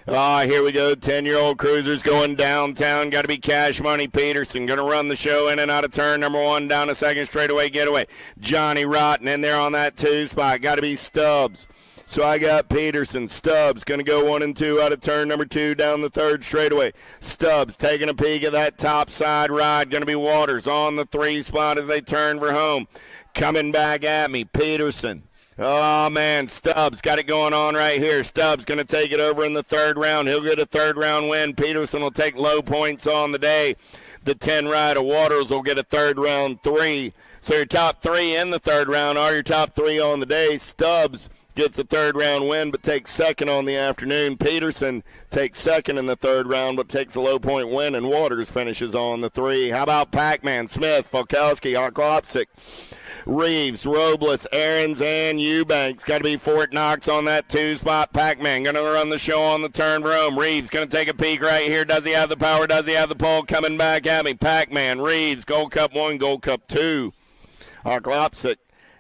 Here we go. 10-year-old cruisers going downtown. Got to be Cash Money Peterson. Going to run the show in and out of turn number 1 down a second straightaway getaway. Johnny Rotten in there on that 2 spot. Got to be Stubbs. So I got Peterson. Stubbs going to go 1 and 2 out of turn number 2 down the 3rd straightaway. Stubbs taking a peek at that top side ride. Going to be Waters on the 3 spot as they turn for home. Coming back at me, Peterson. Oh, man, Stubbs got it going on right here. Stubbs going to take it over in the 3rd round. He'll get a 3rd round win. Peterson will take low points on the day. The 10 ride of Waters will get a 3rd round 3. So your top 3 in the 3rd round are your top 3 on the day. Stubbs gets a 3rd round win but takes 2nd on the afternoon. Peterson takes 2nd in the 3rd round but takes a low point win, and Waters finishes on the 3. How about Pac-Man, Smith, Falkowski, Oklopsic, Reeves, Robles, Aarons, and Eubanks. Got to be Fort Knox on that 2 spot. Pac-Man going to run the show on the turn for home. Reeves going to take a peek right here. Does he have the power? Does he have the pull? Coming back at me. Pac-Man, Reeves, Gold Cup 1, Gold Cup 2. Oklopsic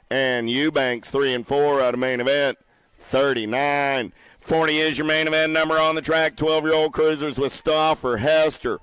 and Eubanks 3 and 4 out of main event. 39. 40 is your main event number on the track. 12-year-old cruisers with Stauffer, Hester,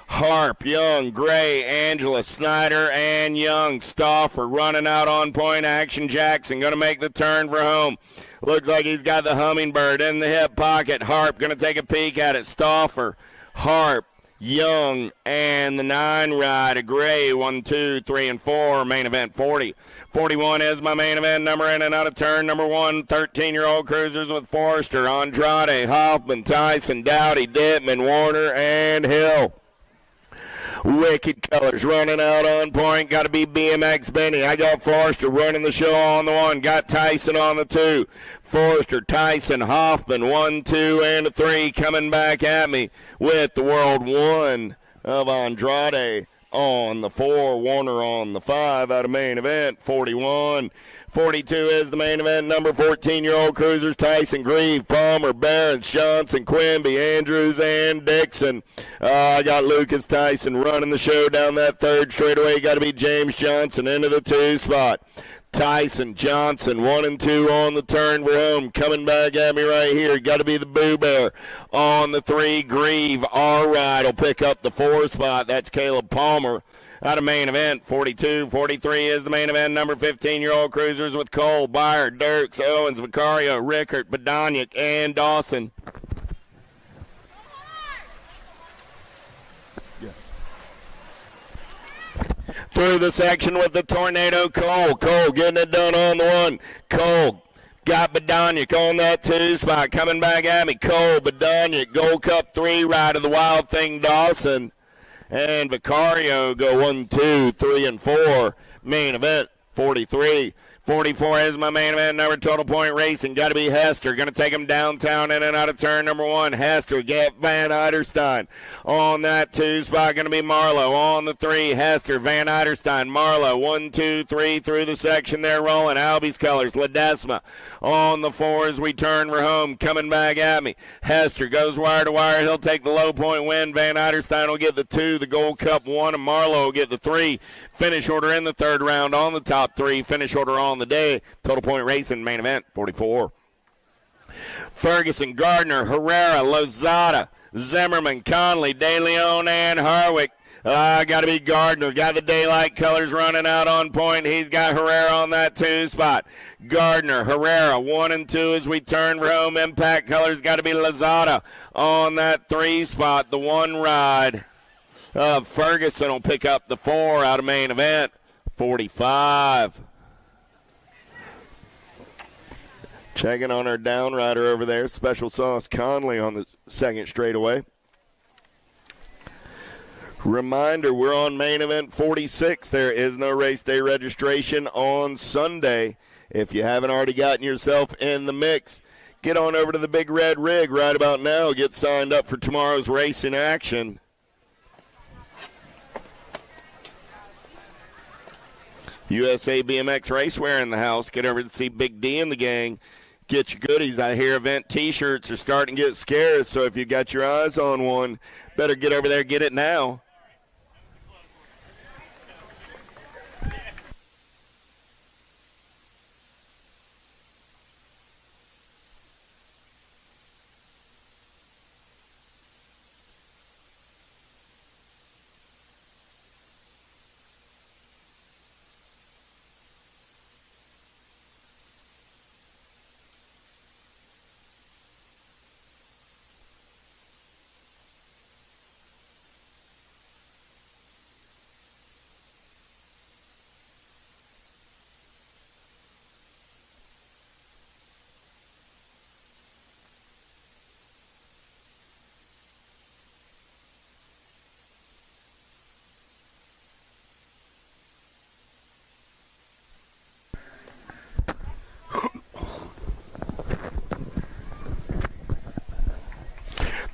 Harp, Young, Gray, Angela, Snyder, and Young. Stauffer running out on point. Action Jackson going to make the turn for home. Looks like he's got the Hummingbird in the hip pocket. Harp going to take a peek at it. Stauffer, Harp, Young, and the 9 ride of Gray. 1, 2, 3, and 4. Main event 40. 41 is my main event number in and out of turn number 1. 13-year-old cruisers with Forrester, Andrade, Hoffman, Tyson, Dowdy, Dittman, Warner, and Hill. Wicked Colors running out on point. Got to be BMX Benny. I got Forrester running the show on the 1. Got Tyson on the 2. Forrester, Tyson, Hoffman, 1, 2, and a 3 coming back at me with the World 1 of Andrade on the 4. Warner on the 5 out of main event. 41. 42 is the main event number. 14-year-old cruisers, Tyson, Grieve, Palmer, Barron, Johnson, Quimby, Andrews, and Dixon. I got Lucas Tyson running the show down that 3rd straightaway. Got to be James Johnson into the 2 spot. Tyson, Johnson, 1 and 2 on the turn for home. Coming back at me right here. Got to be the Boo Bear on the 3. Grieve, all-right, will pick up the 4 spot. That's Caleb Palmer. Out of main event, 42. 43 is the main event number. 15-year-old cruisers with Cole, Byer, Dirks, Owens, Vicario, Rickert, Badoniak, and Dawson. Yes. Through the section with the Tornado, Cole. Cole getting it done on the 1. Cole got Badoniak on that 2 spot. Coming back at me, Cole, Badoniak, Gold Cup 3 ride of the Wild Thing, Dawson. And Vicario go 1, 2, 3, and 4. Main event, 43. 44 is my main event number. Total Point Racing. Got to be Hester. Going to take him downtown in and out of turn number 1. Hester, get Van Eiderstein. On that 2 spot, going to be Marlowe. On the 3, Hester, Van Eiderstein, Marlowe. 1, 2, 3 through the section there rolling. Albie's Colors, Ledesma. On the 4 as we turn for home. Coming back at me. Hester goes wire to wire. He'll take the low point win. Van Eiderstein will get the 2, the Gold Cup 1, and Marlowe will get the 3. Finish order in the 3rd round on the top 3. Finish order on the day. Total Point Racing main event 44. Ferguson, Gardner, Herrera, Lozada, Zimmerman, Conley, De Leon, and Harwick. Got to be Gardner. Got the Daylight Colors running out on point. He's got Herrera on that 2 spot. Gardner, Herrera, 1 and 2 as we turn for home. Impact Colors got to be Lozada on that 3 spot. The 1 ride. Ferguson will pick up the 4 out of main event 45. Checking on our downrider over there. Special Sauce Conley on the 2nd straightaway. Reminder, we're on main event 46. There is no race day registration on Sunday. If you haven't already gotten yourself in the mix, get on over to the Big Red Rig right about now. Get signed up for tomorrow's race in action. USA BMX Racewear in the house. Get over to see Big D and the gang. Get your goodies. I hear event T-shirts are starting to get scarce, so if you got your eyes on one, better get over there, get it now.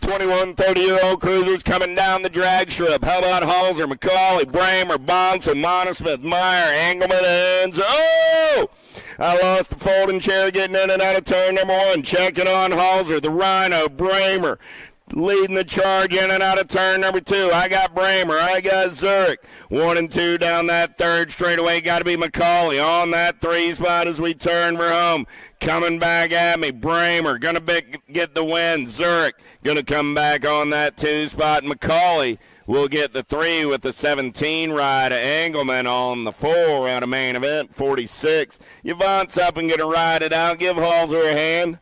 21-30-year-old cruisers coming down the drag strip. How about Halser, McCauley, Bramer, Bonson, Monosmith, Meyer, Engelman, and oh! I lost the folding chair getting in and out of turn number 1. Checking on Halser, the Rhino, Bramer, leading the charge in and out of turn number 2. I got Bramer. I got Zurich. 1 and 2 down that third straightaway. Got to be McCauley on that 3 spot as we turn for home. Coming back at me. Bramer going to get the win. Zurich going to come back on that 2 spot. McCauley will get the 3 with the 17 ride. Engelman on the 4 out of main event 46. Yvonne's up and going to ride it out. Give Halser a hand.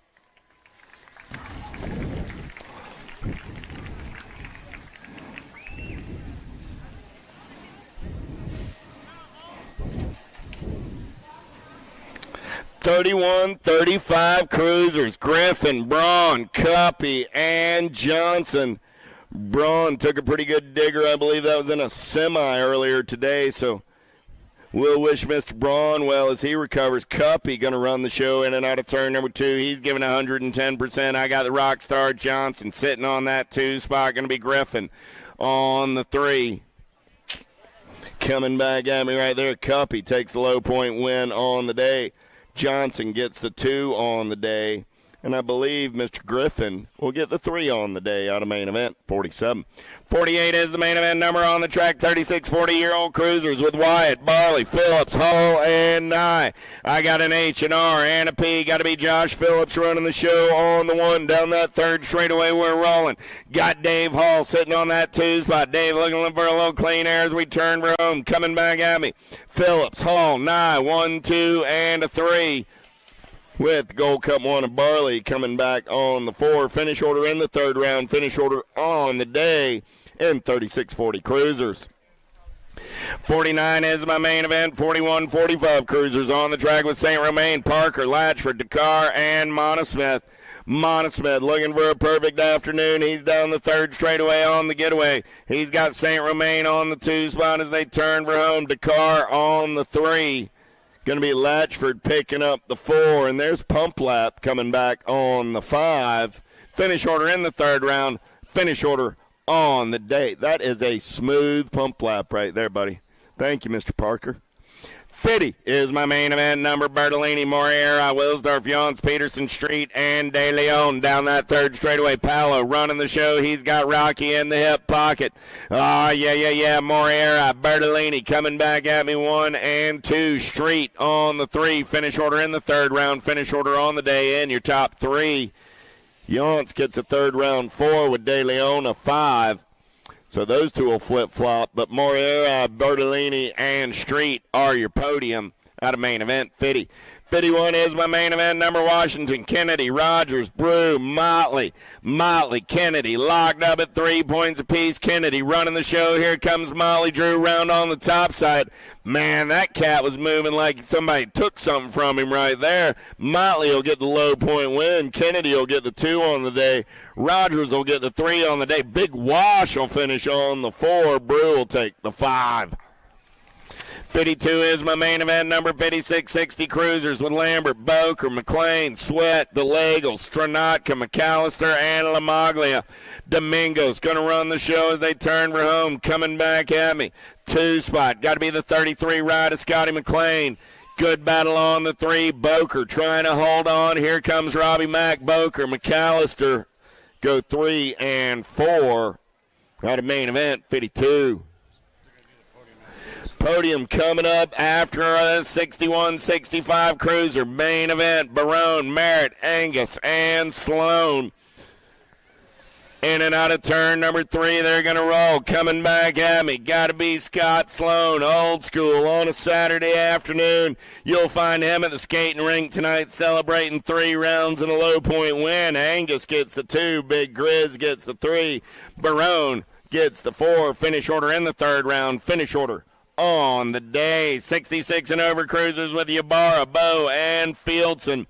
(31-35) cruisers. Griffin, Braun, Cuppy, and Johnson. Braun took a pretty good digger. I believe that was in a semi earlier today, so we'll wish Mr. Braun well as he recovers. Cuppy going to run the show in and out of turn number 2. He's giving 110%. I got the Rockstar Johnson sitting on that 2 spot. Going to be Griffin on the 3. Coming back at me right there. Cuppy takes the low point win on the day. Johnson gets the 2 on the day. And I believe Mr. Griffin will get the 3 on the day out of main event, 47. 48 is the main event number on the track. 36 40-year-old cruisers with Wyatt, Barley, Phillips, Hull, and Nye. I got an H&R and a P. Got to be Josh Phillips running the show on the 1. Down that third straightaway, we're rolling. Got Dave Hall sitting on that 2 spot. Dave looking for a little clean air as we turn for home. Coming back at me. Phillips, Hall, Nye, 1, 2, and a 3. With Gold Cup 1 of Barley coming back on the 4. Finish order in the 3rd round. Finish order on the day in 36-40 cruisers. 49 is my main event. 41-45 cruisers on the track with St. Romain, Parker, Latchford, Dakar, and Monosmith. Monosmith looking for a perfect afternoon. He's down the 3rd straightaway on the getaway. He's got St. Romain on the 2 spot as they turn for home. Dakar on the 3. Going to be Latchford picking up the 4, and there's Pump Lap coming back on the 5. Finish order in the 3rd round. Finish order on the day. That is a smooth Pump Lap right there, buddy. Thank you, Mr. Parker. 50 is my main event number. Bertolini, Moriera, Wilsdorf, Jans, Peterson Street, and De Leon down that 3rd straightaway. Paolo running the show. He's got Rocky in the hip pocket. Yeah. Moriera, Bertolini coming back at me. 1 and 2. Street on the 3. Finish order in the 3rd round. Finish order on the day in your top 3. Jans gets a 3rd round 4 with De Leon a 5. So those 2 will flip-flop, but Moriera, Bertolini, and Street are your podium out of main event. 50. 51 is my main event number. Washington, Kennedy, Rogers, Brew, Motley, Kennedy locked up at 3 points apiece. Kennedy running the show. Here comes Motley. Drew round on the top side. Man, that cat was moving like somebody took something from him right there. Motley will get the low point win. Kennedy will get the 2 on the day. Rogers will get the 3 on the day. Big Wash will finish on the 4. Brew will take the 5. 52 is my main event number. 56-60 cruisers with Lambert, Boker, McLean, Sweat, DeLagle, Stranatka, McAllister, and LaMaglia. Domingo's going to run the show as they turn for home. Coming back at me. 2 spot. Got to be the 33 ride of Scotty McLean. Good battle on the 3. Boker trying to hold on. Here comes Robbie Mack. Boker, McAllister go 3 and 4 out of main event. 52. Podium coming up after a 61-65 cruiser. Main event, Barone, Merritt, Angus, and Sloan. In and out of turn number 3, they're going to roll. Coming back at me. Got to be Scott Sloan, old school, on a Saturday afternoon. You'll find him at the skating rink tonight celebrating 3 rounds and a low point win. Angus gets the 2. Big Grizz gets the 3. Barone gets the 4. Finish order in the 3rd round. Finish order on the day. 66 and over cruisers with Ybarra, Bow, and Fieldson.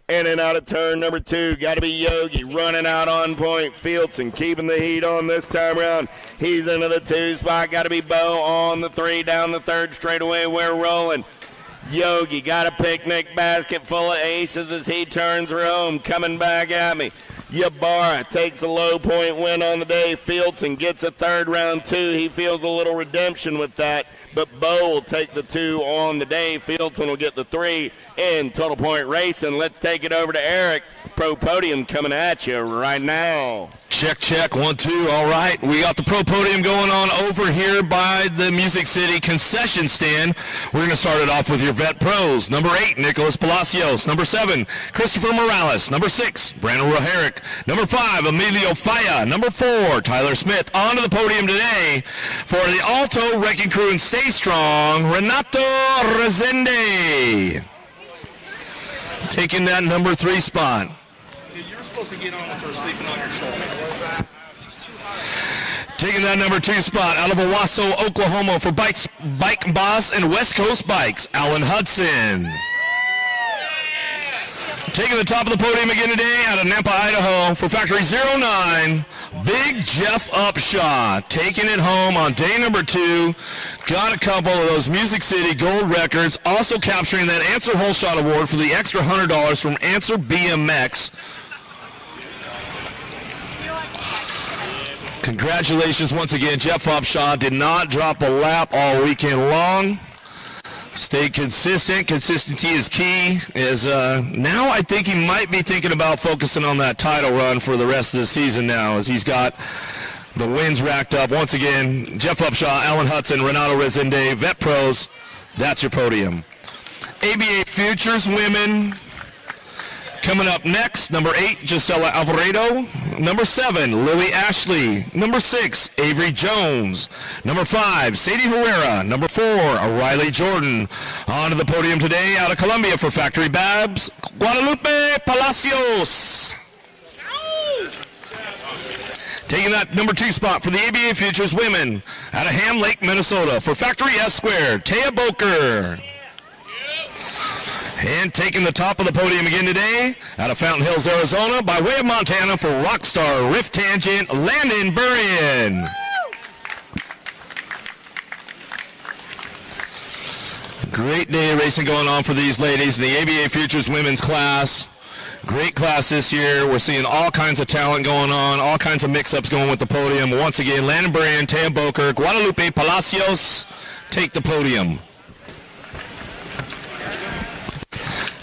In and out of turn number 2. Got to be Yogi running out on point. Fieldson keeping the heat on this time around. He's into the 2 spot. Got to be Bow on the 3. Down the 3rd straightaway. We're rolling. Yogi got a picnic basket full of aces as he turns for home. Coming back at me. Ybarra takes a low point win on the day. Fieldson gets a third round 2. He feels a little redemption with that, but Bo will take the 2 on the day. Fieldson will get the 3 in total point racing. Let's take it over to Eric. Pro Podium coming at you right now. Check, check, 1, 2. All right, we got the Pro Podium going on over here by the Music City concession stand. We're going to start it off with your vet pros. Number 8, Nicholas Palacios. Number 7, Christopher Morales. Number 6, Brandon Roherick. Number 5, Emilio Faya. Number 4, Tyler Smith. Onto the podium today for the Alto Wrecking Crew and Stay Strong, Renato Rezende. Taking that number 3 spot. You're supposed to get on with her sleeping on your shoulder. Taking that number 2 spot out of Owasso, Oklahoma for Bike Boss and West Coast Bikes, Alan Hudson. Taking the top of the podium again today out of Nampa, Idaho for Factory 09, Big Jeff Upshaw. Taking it home on day number 2. Got a couple of those Music City gold records. Also capturing that Answer Hole Shot Award for the extra $100 from Answer BMX. Congratulations once again, Jeff Upshaw. Did not drop a lap all weekend long. Stay consistent. Consistency is key. Now I think he might be thinking about focusing on that title run for the rest of the season now, as he's got the wins racked up. Once again, Jeff Upshaw, Alan Hudson, Renato Rezende, Vet Pros. That's your podium. ABA Futures Women. Coming up next, number 8, Gisela Alvarado. Number 7, Lily Ashley. Number 6, Avery Jones. Number 5, Sadie Herrera. Number 4, Riley Jordan. On to the podium today out of Columbia for Factory Babs, Guadalupe Palacios. Taking that number 2 spot for the ABA Futures Women out of Ham Lake, Minnesota for Factory S Squared, Taya Boker. And taking the top of the podium again today, out of Fountain Hills, Arizona, by way of Montana for Rockstar Rift Tangent, Landon Burrion. Great day of racing going on for these ladies in the ABA Futures Women's class. Great class this year. We're seeing all kinds of talent going on, all kinds of mix-ups going with the podium. Once again, Landon Burrion, Taya Boker, Guadalupe Palacios take the podium.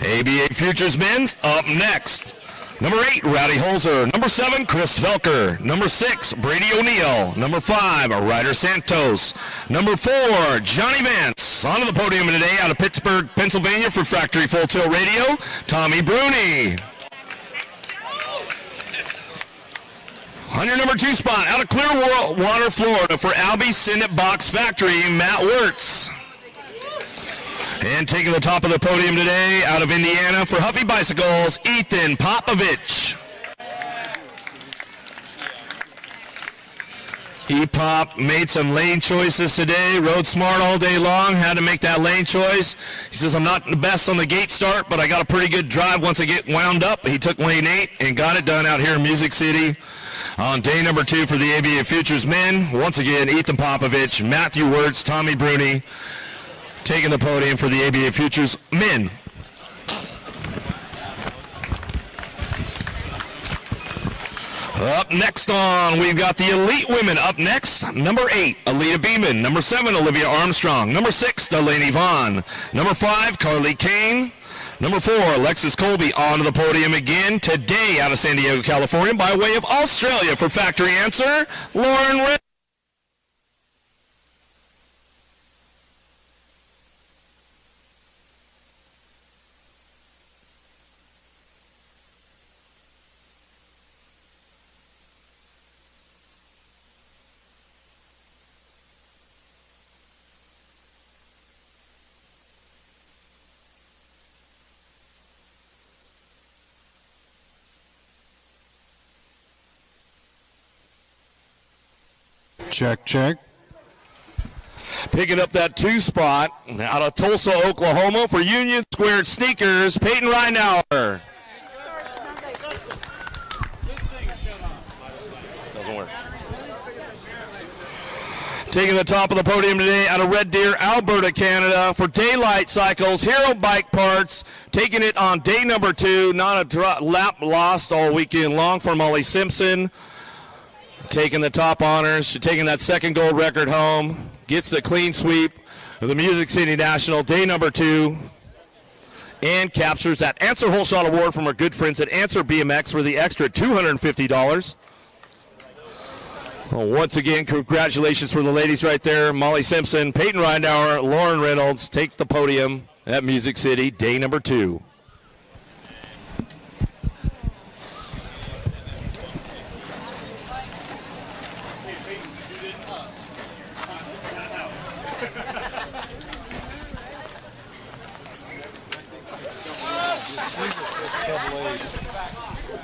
ABA Futures Men's up next. Number 8, Rowdy Holzer. Number 7, Chris Velker. Number 6, Brady O'Neill. Number 5, Ryder Santos. Number 4, Johnny Vance. Onto the podium today out of Pittsburgh, Pennsylvania for Factory Full Tilt Radio, Tommy Bruni. On your number 2 spot, out of Clearwater, Florida for Albie Sinnet Box Factory, Matt Wirtz. And taking the top of the podium today, out of Indiana for Huffy Bicycles, Ethan Popovich. E-Pop made some lane choices today, rode smart all day long, had to make that lane choice. He says, I'm not the best on the gate start, but I got a pretty good drive once I get wound up. He took lane 8 and got it done out here in Music City. On day number 2 for the ABA Futures Men, once again, Ethan Popovich, Matthew Wirtz, Tommy Bruni, taking the podium for the ABA Futures Men. Up next we've got the Elite Women. Up next, number 8, Alita Beeman. Number 7, Olivia Armstrong. Number 6, Delaney Vaughn. Number 5, Carly Kane. Number 4, Alexis Colby onto the podium again today out of San Diego, California, by way of Australia for Factory Answer, Lauren Red. Check, check. Picking up that 2 spot out of Tulsa, Oklahoma for Union Squared Sneakers, Peyton Reinauer. Doesn't work. Taking the top of the podium today out of Red Deer, Alberta, Canada, for Daylight Cycles, Hero Bike Parts. Taking it on day number 2. Not a lap lost all weekend long for Molly Simpson. Taking the top honors. She's taking that second gold record home. Gets the clean sweep of the Music City National, day number 2. And captures that Answer Whole Shot Award from our good friends at Answer BMX for the extra $250. Well, once again, congratulations for the ladies right there. Molly Simpson, Peyton Rindauer, Lauren Reynolds takes the podium at Music City, day number 2.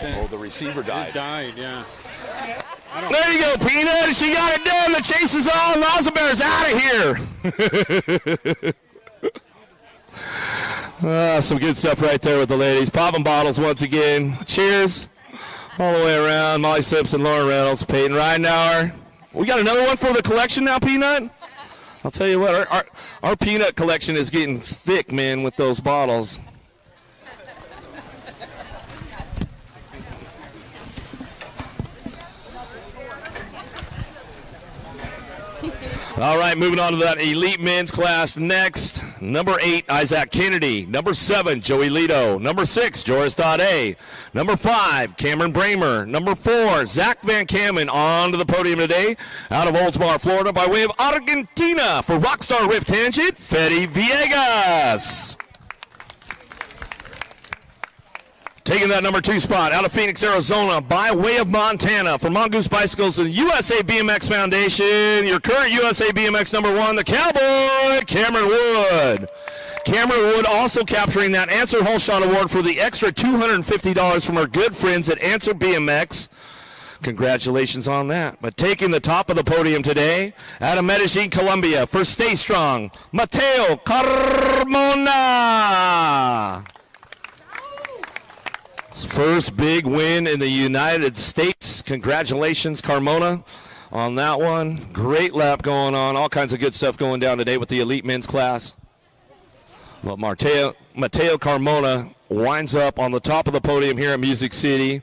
Oh, the receiver died. It died, yeah. There you go, Peanut. She got it done. The chase is on. Rosenberg's out of here. Some good stuff right there with the ladies. Popping bottles once again. Cheers. All the way around. Molly Simpson, Lauren Reynolds, Peyton Rindauer. We got another one for the collection now, Peanut. I'll tell you what, our peanut collection is getting thick, man, with those bottles. All right, moving on to that elite men's class next. Number 8, Isaac Kennedy. Number 7, Joey Lito. Number 6, Joris Dade. Number 5, Cameron Bramer. Number 4, Zach Van Kamen on to the podium today out of Oldsmar, Florida, by way of Argentina for Rockstar Rift Tangent, Fede Villegas. Taking that number 2 spot out of Phoenix, Arizona, by way of Montana for Mongoose Bicycles and USA BMX Foundation. Your current USA BMX number 1, the Cowboy, Cameron Wood. Cameron Wood also capturing that Answer Whole Shot Award for the extra $250 from our good friends at Answer BMX. Congratulations on that. But taking the top of the podium today out of Medellin, Colombia for Stay Strong, Mateo Carmona. First big win in the United States. Congratulations, Carmona, on that one. Great lap going on. All kinds of good stuff going down today with the elite men's class. But Mateo Carmona winds up on the top of the podium here at Music City,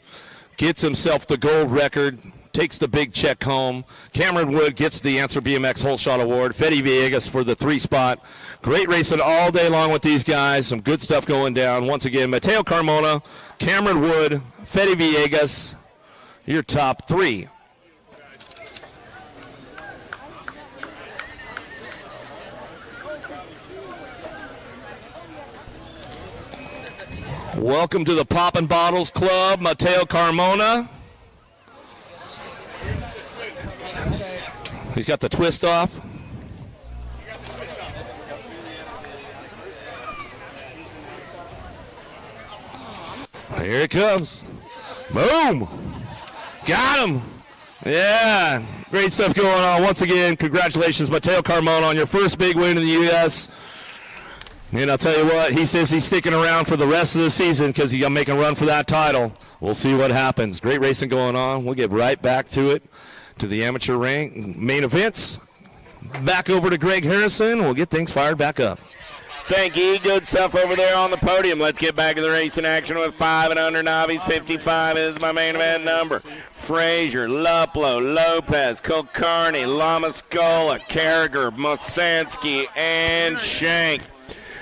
gets himself the gold record, takes the big check home. Cameron Wood gets the Answer BMX Whole Shot Award. Fede Villegas for the 3 spot. Great racing all day long with these guys. Some good stuff going down. Once again, Mateo Carmona, Cameron Wood, Fede Villegas, your top 3. Welcome to the Poppin' Bottles Club, Mateo Carmona. He's got the twist off. Here it comes. Boom. Got him. Yeah. Great stuff going on. Once again, congratulations, Mateo Carmona, on your first big win in the U.S. And I'll tell you what, he says he's sticking around for the rest of the season because he's going to make a run for that title. We'll see what happens. Great racing going on. We'll get right back to it, to the amateur rank main events. Back over to Greg Harrison. We'll get things fired back up. Thank you. Good stuff over there on the podium. Let's get back to the racing action with 5 and under novice. 55 is my main event number. Frazier, Luplo, Lopez, Kulkarni, Lamascola, Carragher, Mosansky, and Shank.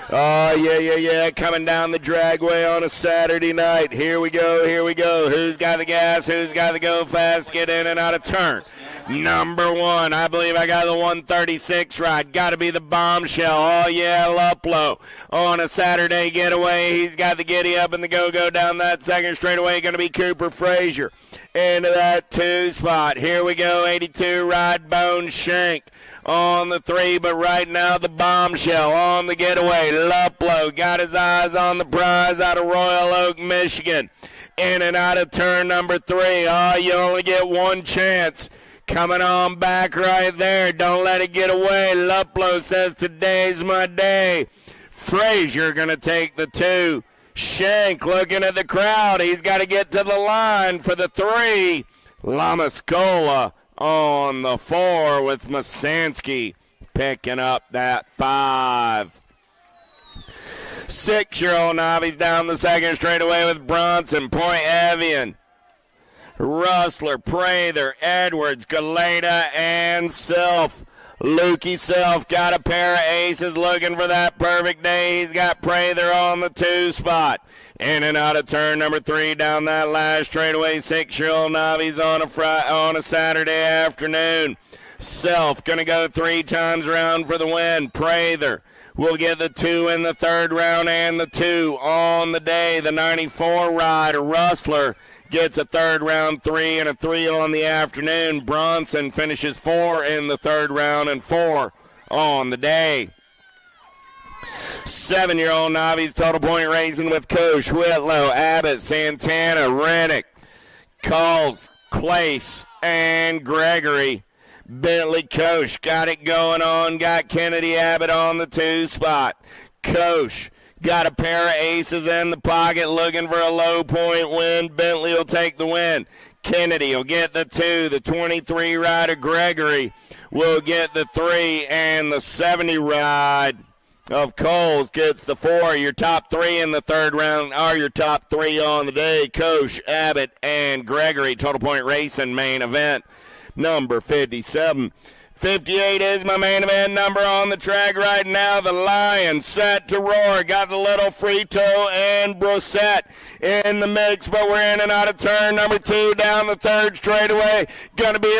Oh, yeah. Coming down the dragway on a Saturday night. Here we go. Who's got the gas? Who's got the go fast? Get in and out of turn. Number 1, I believe I got the 136 right. Got to be the Bombshell. Oh, yeah, Luplo. On a Saturday getaway, he's got the giddy up and the go-go down that second straightaway. Going to be Cooper Frazier into that 2 spot. Here we go, 82 right, Bone Shank on the 3, but right now the Bombshell on the getaway. Luplo got his eyes on the prize out of Royal Oak, Michigan. In and out of turn number 3. Oh, you only get one chance. Coming on back right there. Don't let it get away. Luplo says today's my day. Frazier going to take the 2. Shank looking at the crowd. He's got to get to the line for the 3. Lamascola on the 4 with Masansky picking up that 5. 6-year-old Novice down the second straightaway with Bronson, Point Evian, Rustler, Prather, Edwards, Galeta, and Self. Lukey Self got a pair of aces looking for that perfect day. He's got Prather on the 2 spot. In and out of turn number 3 down that last straightaway. 6-year-old Novice on a Saturday afternoon. Self going to go 3 times around for the win. Prather will get the 2 in the 3rd round and the 2 on the day. The 94 rider, Rustler, gets a 3rd round 3 and a 3 on the afternoon. Bronson finishes 4 in the 3rd round and 4 on the day. 7-year-old Novice total point racing with Koch, Whitlow, Abbott, Santana, Rennick, Calls, Clace, and Gregory. Bentley Koch got it going on, got Kennedy Abbott on the 2 spot. Koch got a pair of aces in the pocket looking for a low point win. Bentley will take the win. Kennedy will get the 2. The 23 rider Gregory will get the 3. And the 70 ride of Coles gets the 4. Your top 3 in the 3rd round are your top 3 on the day. Koch, Abbott, and Gregory. Total point racing main event number 57. 58 is my main event number on the track right now. The Lion set to roar. Got the little Frito and Brosette in the mix, but we're in and out of turn number 2 down the 3rd straightaway. Gonna be,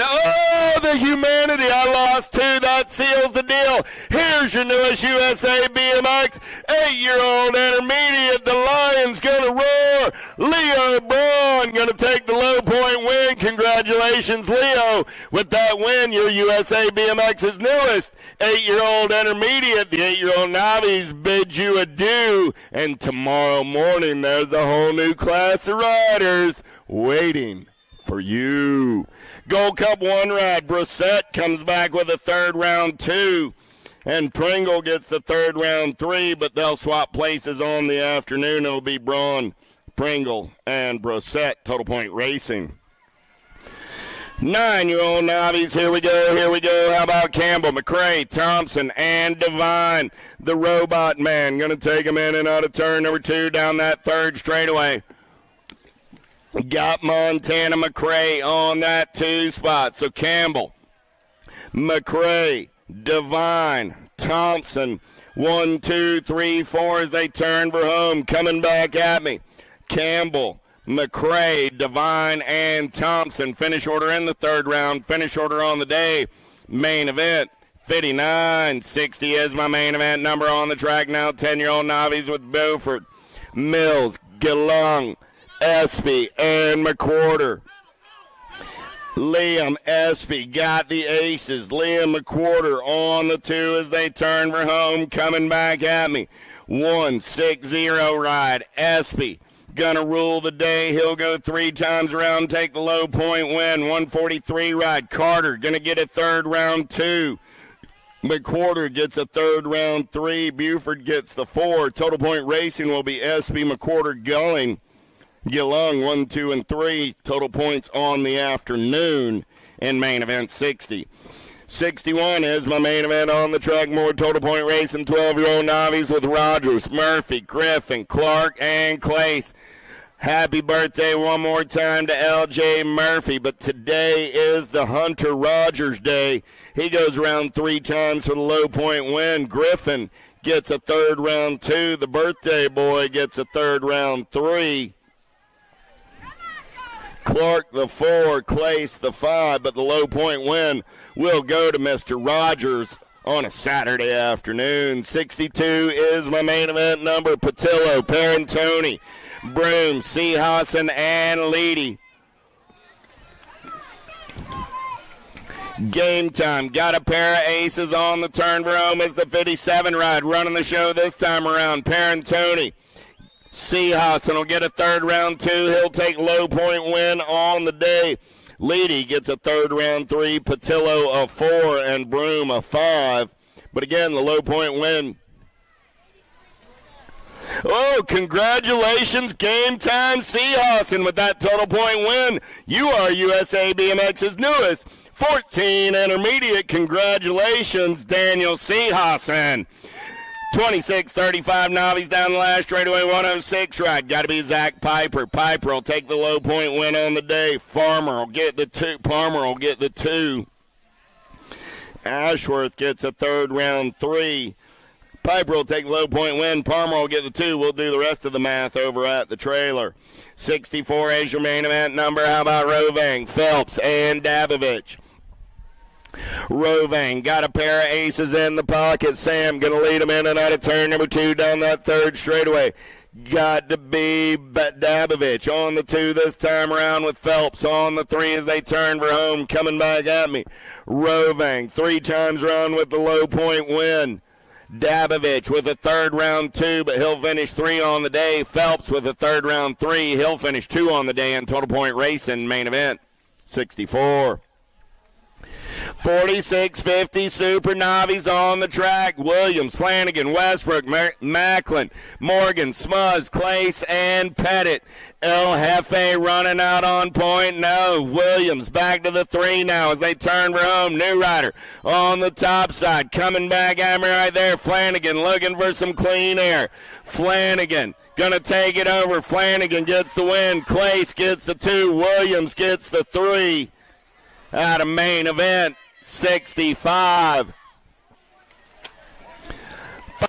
the humanity. I lost 2. That seals the deal. Here's your newest USA BMX 8-year-old intermediate. The Lion's gonna roar. Leo Braun gonna take the low point win. Congratulations, Leo, with that win. Your USA BMX's newest 8-year-old intermediate. The 8-year-old Novice bids you adieu. And tomorrow morning, there's a whole new class of riders waiting for you. Gold Cup 1 ride. Brosette comes back with a 3rd round 2. And Pringle gets the 3rd round 3, but they'll swap places on the afternoon. It'll be Braun, Pringle, and Brosette. Total point racing. 9-year-old Novice, here we go. How about Campbell, McCrae, Thompson, and Devine? The Robot Man going to take him in and out of turn number 2 down that 3rd straightaway. Got Montana McCrae on that 2 spot. So Campbell, McCrae, Devine, Thompson, 1, 2, 3, 4 as they turn for home. Coming back at me. Campbell, McCrae, Devine, and Thompson. Finish order in the 3rd round. Finish order on the day. Main event, 59. 60 is my main event number on the track now. 10-year-old Novice with Beaufort, Mills, Gelung, Espy, and McWhorter. Liam Espy got the aces. Liam McWhorter on the 2 as they turn for home. Coming back at me. 1-6-0 ride. Espy gonna rule the day. He'll go 3 times around, take the low point win. 143 ride. Carter gonna get a 3rd round 2. McWhorter gets a 3rd round 3. Buford gets the 4. Total point racing will be Espy, McWhorter, Gelung 1, 2, and 3. Total points on the afternoon in main event 60. 61 is my main event on the track. More total point racing. 12-year-old Novice with Rogers, Murphy, Griffin, Clark, and Clace. Happy birthday one more time to L.J. Murphy, but today is the Hunter Rogers Day. He goes around 3 times for the low point win. Griffin gets a 3rd round 2. The birthday boy gets a 3rd round 3. Clark the 4, Clace the 5, but the low point win will go to Mr. Rogers on a Saturday afternoon. 62 is my main event number. Patillo, Parentoni, Broom, Seahausen, and Leedy. Game time. Got a pair of aces on the turn for home. It's the 57 ride. Running the show this time around. Parentoni. Seahausen will get a 3rd round 2. He'll take low point win on the day. Leedy gets a 3rd round 3. Patillo a 4 and Broom a 5. But again, the low point win. Oh, congratulations, Game Time Seahausen with that total point win. You are USA BMX's newest 14 intermediate. Congratulations, Daniel Seehausen. 26-35 Novice down the last straightaway, 106 right. Got to be Zach Piper. Piper will take the low point win on the day. Farmer will get the 2. Palmer will get the 2. Ashworth gets a third round 3. Piper will take the low point win. Palmer will get the 2. We'll do the rest of the math over at the trailer. 64 is your main event number. How about Rovang, Phelps, and Dabovich? Rovang got a pair of aces in the pocket. Sam going to lead him in and out of turn number 2 down that third straightaway. Got to be Dabovich on the 2 this time around with Phelps on the 3 as they turn for home. Coming back at me. Rovang 3 times round with the low point win. Dabovich with a third round 2, but he'll finish 3 on the day. Phelps with a third round 3. He'll finish 2 on the day in total point racing main event. 64. 46-50 Super Novice on the track. Williams, Flanagan, Westbrook, Macklin, Morgan, Smuzz, Clace, and Pettit. El Jefe running out on point. No, Williams back to the 3 now as they turn for home. New Rider on the top side. Coming back at me right there. Flanagan looking for some clean air. Flanagan going to take it over. Flanagan gets the win. Clace gets the 2. Williams gets the 3. Out of main event, 65.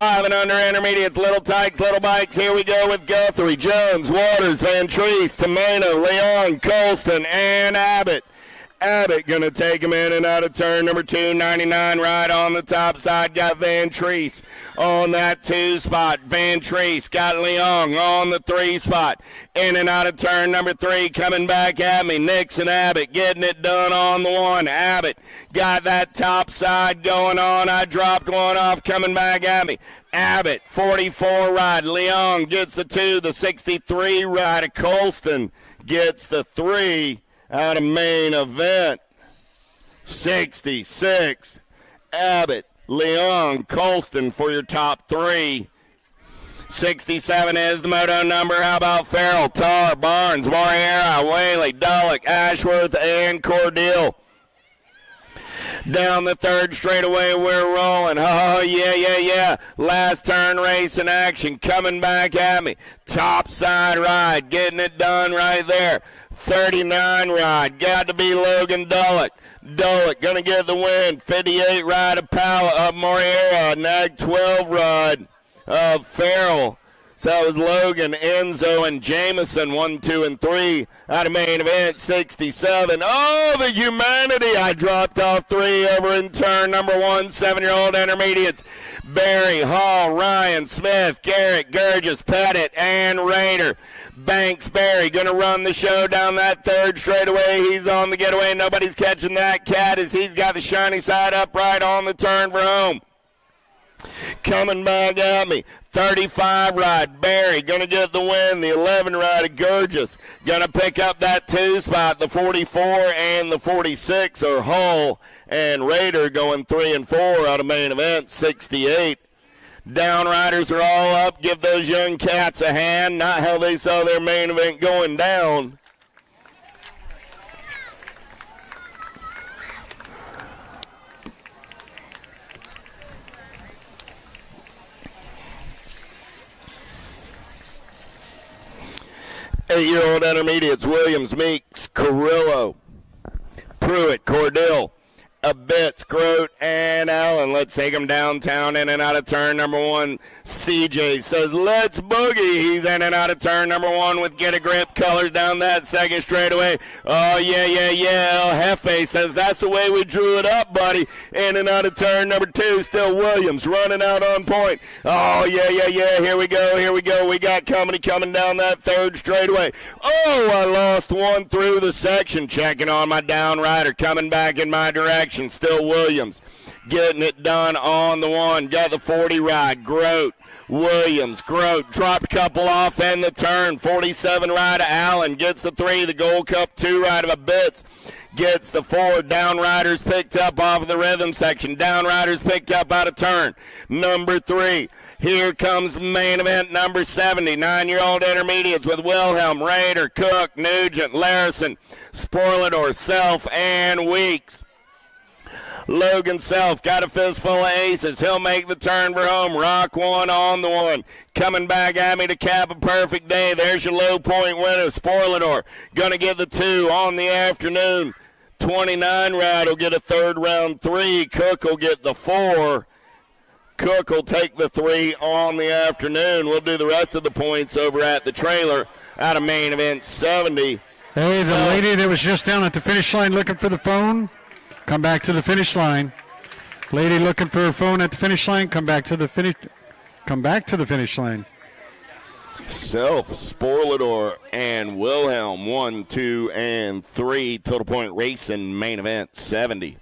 5 and under intermediates, little tykes, little bikes. Here we go with Guthrie, Jones, Waters, Van Treese, Tomeno, Leon, Colston, and Abbott. Abbott going to take him in and out of turn number 2, 99 right on the top side. Got Van Treese on that 2 spot. Van Treese got Leong on the 3 spot. In and out of turn number 3, coming back at me. Nixon Abbott getting it done on the 1. Abbott got that top side going on. I dropped one off, coming back at me. Abbott, 44 right. Leong gets the 2. The 63 right of Colston gets the 3. Out of main event, 66. Abbott, Leon, Colston for your top 3. 67 is the moto number. How about Farrell, Tar, Barnes, Moriera, Whaley, Dullock, Ashworth, and Cordell? Down the third straightaway, we're rolling. Oh, yeah. Last turn race in action. Coming back at me. Top side ride. Getting it done right there. 39 ride. Got to be Logan Dullock. Dullock going to get the win. 58 ride of Moriera. Nag 12 ride of Farrell. So it was Logan, Enzo, and Jameson, 1, 2, and 3 out of main event, 67. Oh, the humanity. I dropped off 3 over in turn number 1, 7-year-old intermediates. Barry, Hall, Ryan, Smith, Garrett, Gurgis, Pettit, and Raider. Banks Barry going to run the show down that third straightaway. He's on the getaway. Nobody's catching that cat as he's got the shiny side up right on the turn for home. Coming back at me. 35 ride. Barry going to get the win. The 11 ride of Gurgis going to pick up that 2 spot. The 44 and the 46 are Hull and Raider going 3 and 4 out of main event, 68. Downriders are all up. Give those young cats a hand. Not how they saw their main event going down. Eight-year-old intermediates, Williams, Meeks, Carrillo, Pruitt, Cordell, Abitz, Grote, and Allen. Let's take them downtown, in and out of turn number 1. CJ says, let's boogie. He's in and out of turn number 1 with Get a Grip colors down that second straightaway. Oh, yeah. El Jefe says, that's the way we drew it up, buddy. In and out of turn number 2. Still Williams running out on point. Oh, yeah. Here we go. We got company coming down that third straightaway. Oh, I lost one through the section. Checking on my down rider. Coming back in my direction. Still Williams getting it done on the 1. Got the 40 ride. Grote. Williams, Grote, dropped a couple off in the turn. 47 ride of Allen, gets the 3. The Gold Cup 2 ride of Abitz, gets the 4. Downriders picked up off of the rhythm section. Downriders picked up out of turn number 3. Here comes main event number 70. 9-year-old intermediates with Wilhelm, Raider, Cook, Nugent, Larison, Sporlador, Self, and Weeks. Logan Self got a fistful of aces. He'll make the turn for home. Rock one on the one. Coming back at me to cap a perfect day. There's your low point winner, Spoilador. Going to get the 2 on the afternoon. 29 ride will get a third round 3. Cook will get the 4. Cook will take the 3 on the afternoon. We'll do the rest of the points over at the trailer out of main event 70. Hey, the lady that was just down at the finish line looking for the phone, come back to the finish line. Lady looking for her phone at the finish line, come back to the finish line. Self, Spoilador, and Wilhelm, 1, 2, and 3. Total point racing, main event 70.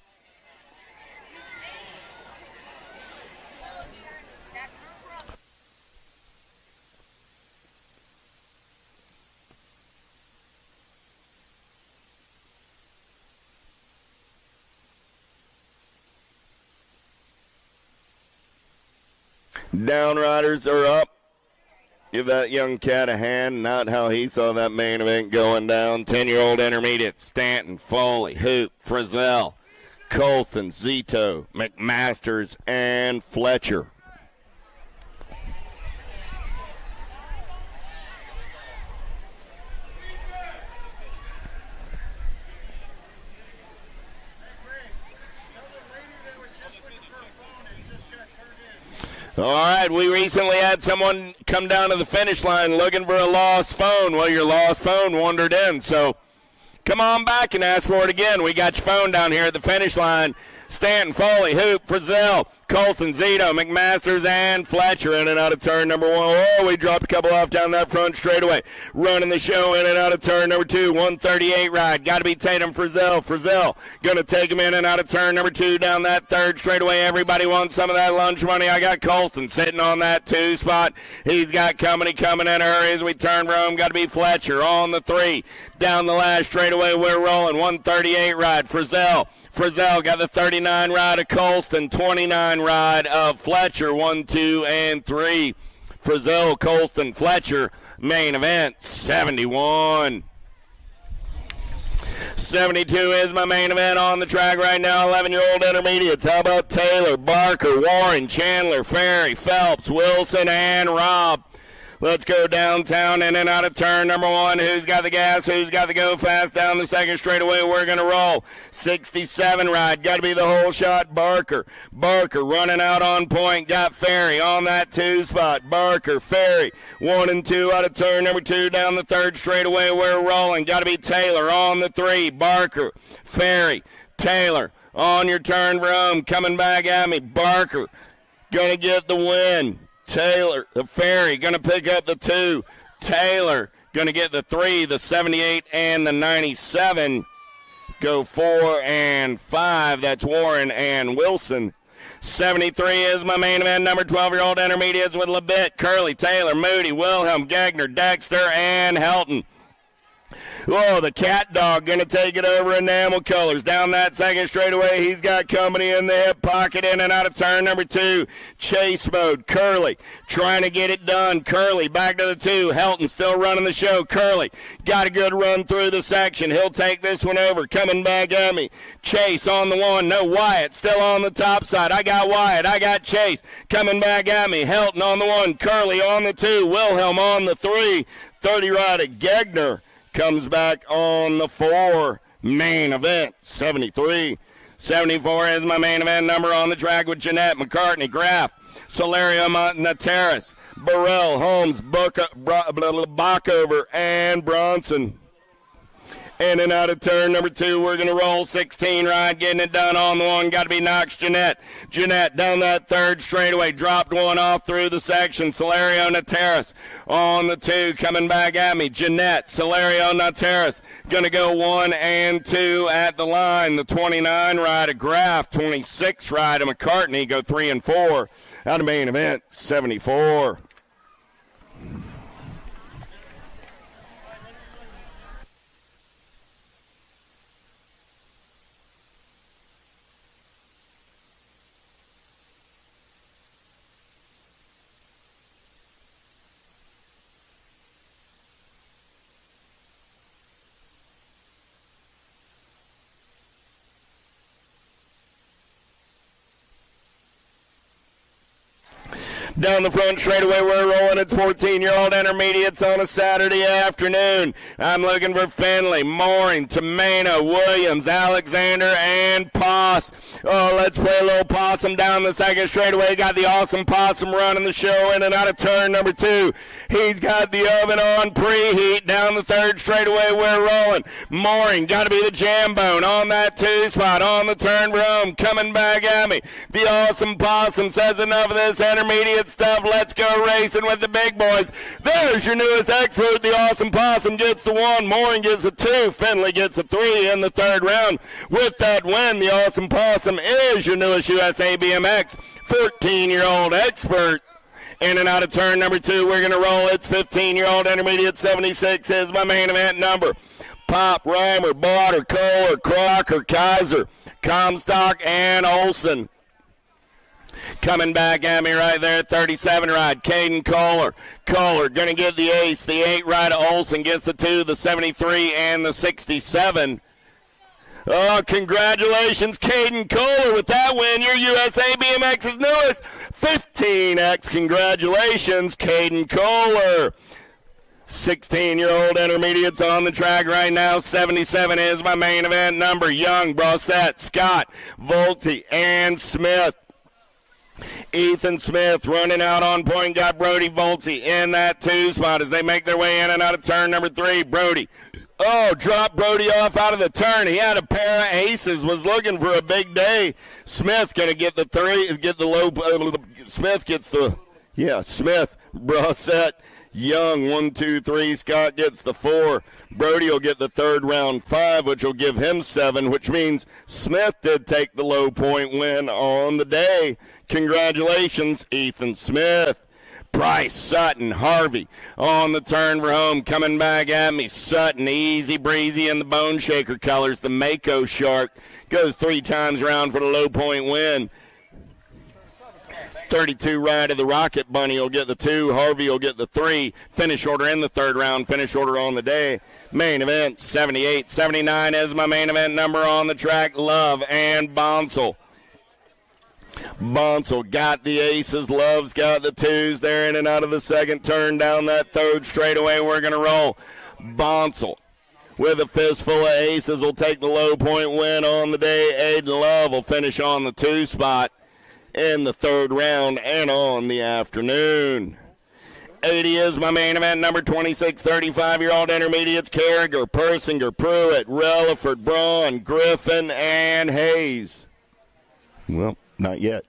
Downriders are up. Give that young cat a hand, not how he saw that main event going down. 10-year-old intermediate, Stanton, Foley, Hoop, Frizzell, Colston, Zito, McMasters, and Fletcher. All right, we recently had someone come down to the finish line looking for a lost phone. Well, your lost phone wandered in, so come on back and ask for it again. We got your phone down here at the finish line. Stanton, Foley, Hoop, Frizzell, Colston, Zito, McMasters, and Fletcher in and out of turn number 1. Oh, we dropped a couple off down that front straightaway. Running the show in and out of turn number 2. 138 ride. Got to be Tatum, Frizzell. Frizzell going to take him in and out of turn number 2 down that third straightaway. Everybody wants some of that lunch money. I got Colston sitting on that 2 spot. He's got company coming in a hurry as we turn for home. Got to be Fletcher on the 3. Down the last straightaway, we're rolling. 138 ride. Frizzell got the 39 ride of Colston, 29 ride of Fletcher, 1, 2, and 3. Frizzell, Colston, Fletcher, main event, 71. 72 is my main event on the track right now. 11-year-old intermediates. How about Taylor, Barker, Warren, Chandler, Ferry, Phelps, Wilson, and Robb? Let's go downtown in and out of turn number 1. Who's got the gas? Who's got the go fast down the second straightaway? We're going to roll. 67 ride. Got to be the whole shot. Barker running out on point. Got Ferry on that 2 spot. Barker, Ferry, 1 and 2 out of turn number 2 down the third straightaway. We're rolling. Got to be Taylor on the 3. Barker, Ferry, Taylor on your turn for home. Coming back at me. Barker going to get the win. Taylor, the Ferry, going to pick up the 2. Taylor going to get the 3, the 78, and the 97. Go 4 and 5. That's Warren and Wilson. 73 is my main event. Number 12-year-old intermediates with Levitt, Curley, Taylor, Moody, Wilhelm, Gegner, Dexter, and Helton. Oh, the cat dog going to take it over enamel colors. Down that second straightaway, he's got company in the hip pocket in and out of turn number 2. Chase mode. Curley trying to get it done. Curley back to the 2. Helton still running the show. Curley got a good run through the section. He'll take this one over. Coming back at me. Chase on the 1. No, Wyatt still on the top side. I got Wyatt. I got Chase coming back at me. Helton on the 1. Curley on the 2. Wilhelm on the 3. 30 ride of Gegner comes back on the 4. Main event, 73. 74 is my main event number on the track with Jeanette, McCartney, Graff, Solario, Nateris, Burrell, Holmes, Bockover, and Bronson. In and out of turn number 2, we're going to roll 16 ride, getting it done on the 1. Got to be Knox Jeanette. Jeanette down that third straightaway, dropped one off through the section. Solario Nateris on the 2, coming back at me. Jeanette, Solario Nateris, going to go 1 and 2 at the line. The 29 ride of Graff, 26 ride of McCartney, go 3 and 4 out of main event, 74. Down the front straightaway, we're rolling. It's 14-year-old intermediates on a Saturday afternoon. I'm looking for Finley, Mooring, Tomeno, Williams, Alexander, and Poss. Oh, let's play a little possum down the second straightaway. Got the awesome possum running the show in and out of turn number 2. He's got the oven on preheat. Down the third straightaway, we're rolling. Mooring, got to be the jam bone on that 2 spot. On the turn for home, coming back at me. The awesome possum says enough of this intermediate stuff. Let's go racing with the big boys. There's your newest expert. The awesome possum gets the 1. Mooring gets the 2. Finley gets the 3 in the third round. With that win, the awesome possum is your newest USA BMX 14-year-old expert. In and out of turn number 2, we're going to roll. It's 15-year-old intermediate 76 is my main event number. Pop, Reimer, Blotter, Kohler, Crocker, Kaiser, Comstock, and Olson. Coming back at me right there, 37 ride, Caden Kohler. Kohler going to get the ace. The 8 ride of Olson gets the 2, the 73, and the 67. Oh, congratulations, Caden Kohler, with that win. Your USA BMX's newest 15X. Congratulations, Caden Kohler. 16-year-old intermediates on the track right now. 77 is my main event number. Young, Brossette, Scott, Volte, and Smith. Ethan Smith running out on point. Got Brody Volte in that 2 spot as they make their way in and out of turn number 3. Brody. Oh, dropped Brody off out of the turn. He had a pair of aces, was looking for a big day. Smith going to get the 3, get the low. Smith gets the, Smith, Brossette, Young, 1, 2, 3. Scott gets the 4. Brody will get the third round 5, which will give him 7, which means Smith did take the low point win on the day. Congratulations, Ethan Smith. Price, Sutton, Harvey on the turn for home. Coming back at me, Sutton, easy breezy in the Bone Shaker colors. The Mako Shark goes 3 times around for the low point win. 32 ride of the Rocket Bunny will get the 2. Harvey will get the 3. Finish order in the third round. Finish order on the day. Main event, 78. 79 is my main event number on the track. Love and Bonsall. Bonsall got the aces. Love's got the 2s. They're in and out of the second turn. Down that third straightaway, we're going to roll. Bonsall with a fistful of aces will take the low point win on the day. Aiden Love will finish on the 2 spot in the third round and on the afternoon. 80 is my main event number. 26, 35-year-old intermediates. Carragher, Persinger, Pruitt, Relaford, Braun, Griffin, and Hayes. Well, not yet.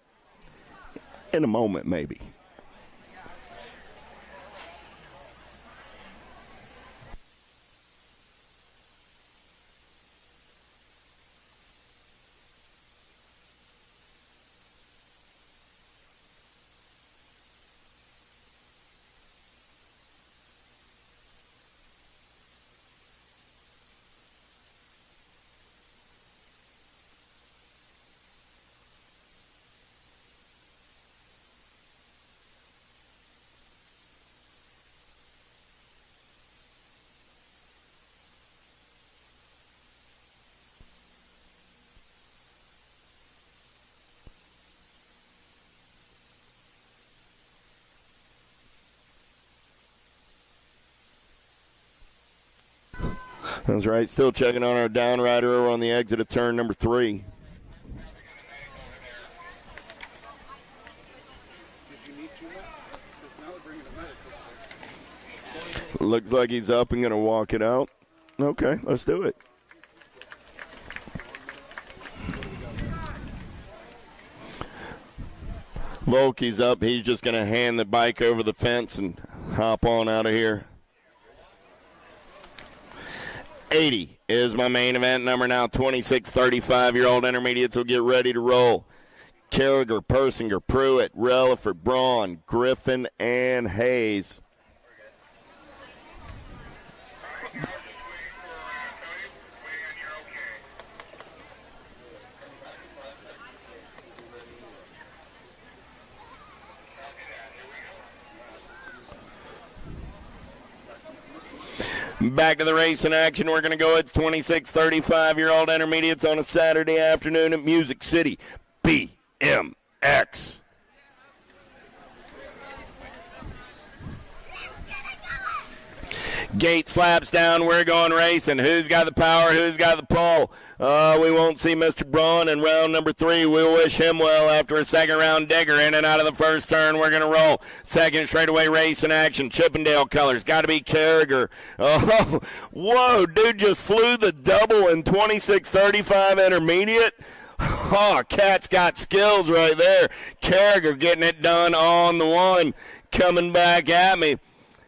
In a moment, maybe. That's right. Still checking on our downrider over on the exit of turn number 3. Looks like he's up and going to walk it out. Okay, let's do it. Volke's up. He's just going to hand the bike over the fence and hop on out of here. 80 is my main event number now. 26, 35-year-old intermediates will get ready to roll. Carragher, Persinger, Pruitt, Relaford, Braun, Griffin, and Hayes. Back to the race in action. We're going to go at 26, 35-year-old intermediates on a Saturday afternoon at Music City BMX. Gate slaps down. We're going racing. Who's got the power? Who's got the pull? We won't see Mr. Braun in round number 3. We'll wish him well after a second round digger. In and out of the first turn, we're going to roll. Second straightaway race in action. Chippendale colors. Got to be Carragher. Oh, whoa, dude just flew the double in 26:35 intermediate. Oh, Cat's got skills right there. Carragher getting it done on the 1. Coming back at me.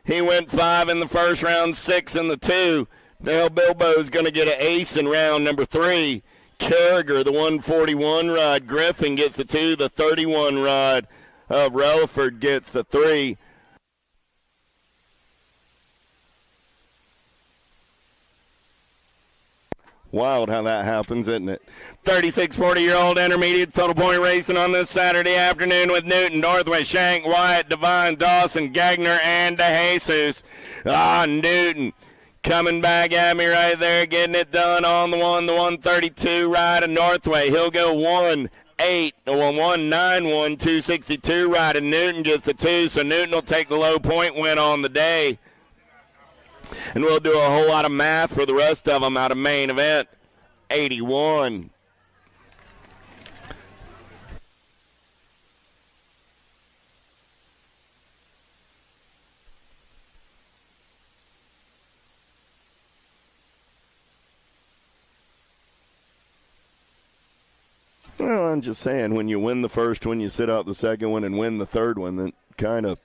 He went 5 in the first round, 6 in the 2. Now Bilbo's going to get an ace in round number 3. Carragher, the 141 ride. Griffin gets the 2. The 31 ride of Relaford gets the 3. Wild how that happens, isn't it? 36, 40-year-old intermediate total point racing on this Saturday afternoon with Newton, Northway, Shank, Wyatt, Devine, Dawson, Gagner, and DeJesus. Newton coming back at me right there, getting it done on the 1, the 132 ride of Northway. He'll go 1-8, 1-9-1, 262 ride, and Newton gets the 2, so Newton will take the low point win on the day. And we'll do a whole lot of math for the rest of them out of main event 81. Well, I'm just saying, when you win the first one, you sit out the second one and win the third one, that kind of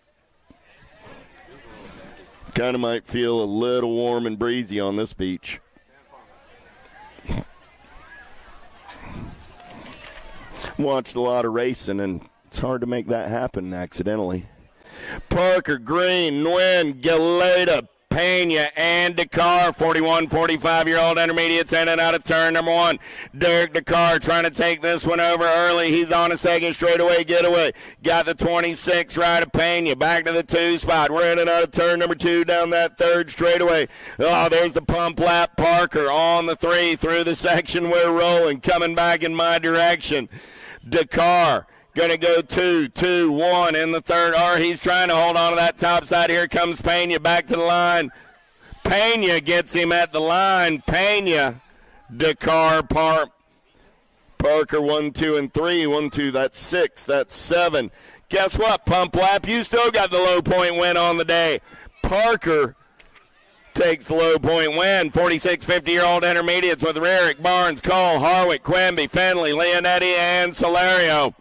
might feel a little warm and breezy on this beach. Watched a lot of racing, and it's hard to make that happen accidentally. Parker, Green, Nguyen, Galeta, Pena, and Dakar, 41, 45-year-old intermediates in and out of turn number 1. Derek Dakar trying to take this one over early. He's on a second straightaway getaway. Got the 26 right of Pena. Back to the 2 spot. We're in and out of turn number 2 down that third straightaway. Oh, there's the pump lap. Parker on the 3 through the section. We're rolling. Coming back in my direction. Dakar. Going to go 2-2-1 in the third. Or he's trying to hold on to that top side. Here comes Pena back to the line. Pena gets him at the line. Pena, Dakar, Parker 1, 2, and 3. 1, 2, that's 6. That's 7. Guess what, Pump Lap? You still got the low point win on the day. Parker takes the low point win. 46, 50-year-old intermediates with Rarick, Barnes, Cole, Harwick, Quimby, Finley, Leonetti, and Solario.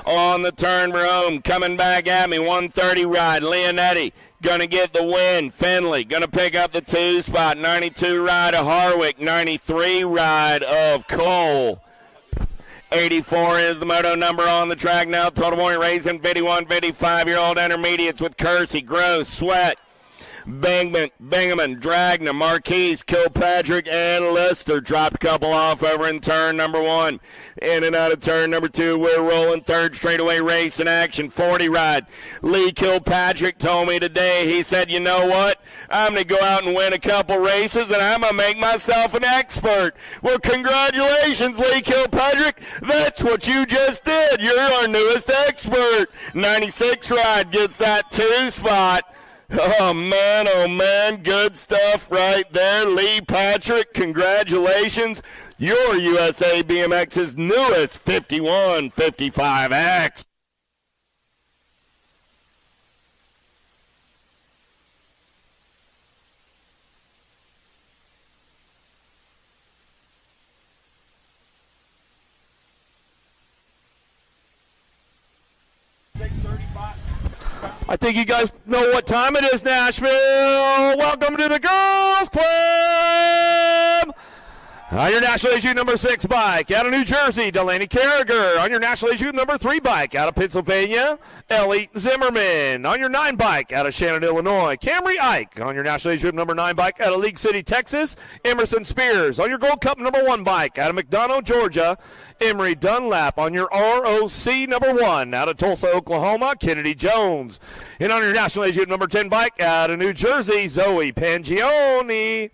On the turn for home, coming back at me, 130 ride, Leonetti, going to get the win. Finley, going to pick up the 2 spot, 92 ride of Harwick, 93 ride of Cole. 84 is the moto number on the track now. Total point racing, 51, 55-year-old intermediates with Kersey, Gross, Sweat, Bingaman, Dragna, Marquise, Kilpatrick, and Lister. Dropped a couple off over in turn number 1. In and out of turn number 2, we're rolling third straightaway race in action. 40 ride. Lee Kilpatrick told me today, he said, you know what? I'm going to go out and win a couple races, and I'm going to make myself an expert. Well, congratulations, Lee Kilpatrick. That's what you just did. You're our newest expert. 96 ride gets that 2 spot. Oh, man, good stuff right there. Lee Patrick, congratulations. You're USA BMX's newest 51-55X. I think you guys know what time it is, Nashville. Welcome to the Girls Club. On your National Issue number 6 bike out of New Jersey, Delaney Carragher. On your National Issue number 3 bike out of Pennsylvania, Ellie Zimmerman. On your 9 bike out of Shannon, Illinois, Camry Ike. On your National Issue number 9 bike out of League City, Texas, Emerson Spears. On your Gold Cup number 1 bike out of McDonough, Georgia, Emery Dunlap. On your ROC number 1 out of Tulsa, Oklahoma, Kennedy Jones. And on your National Issue number 10 bike out of New Jersey, Zoe Pangioni.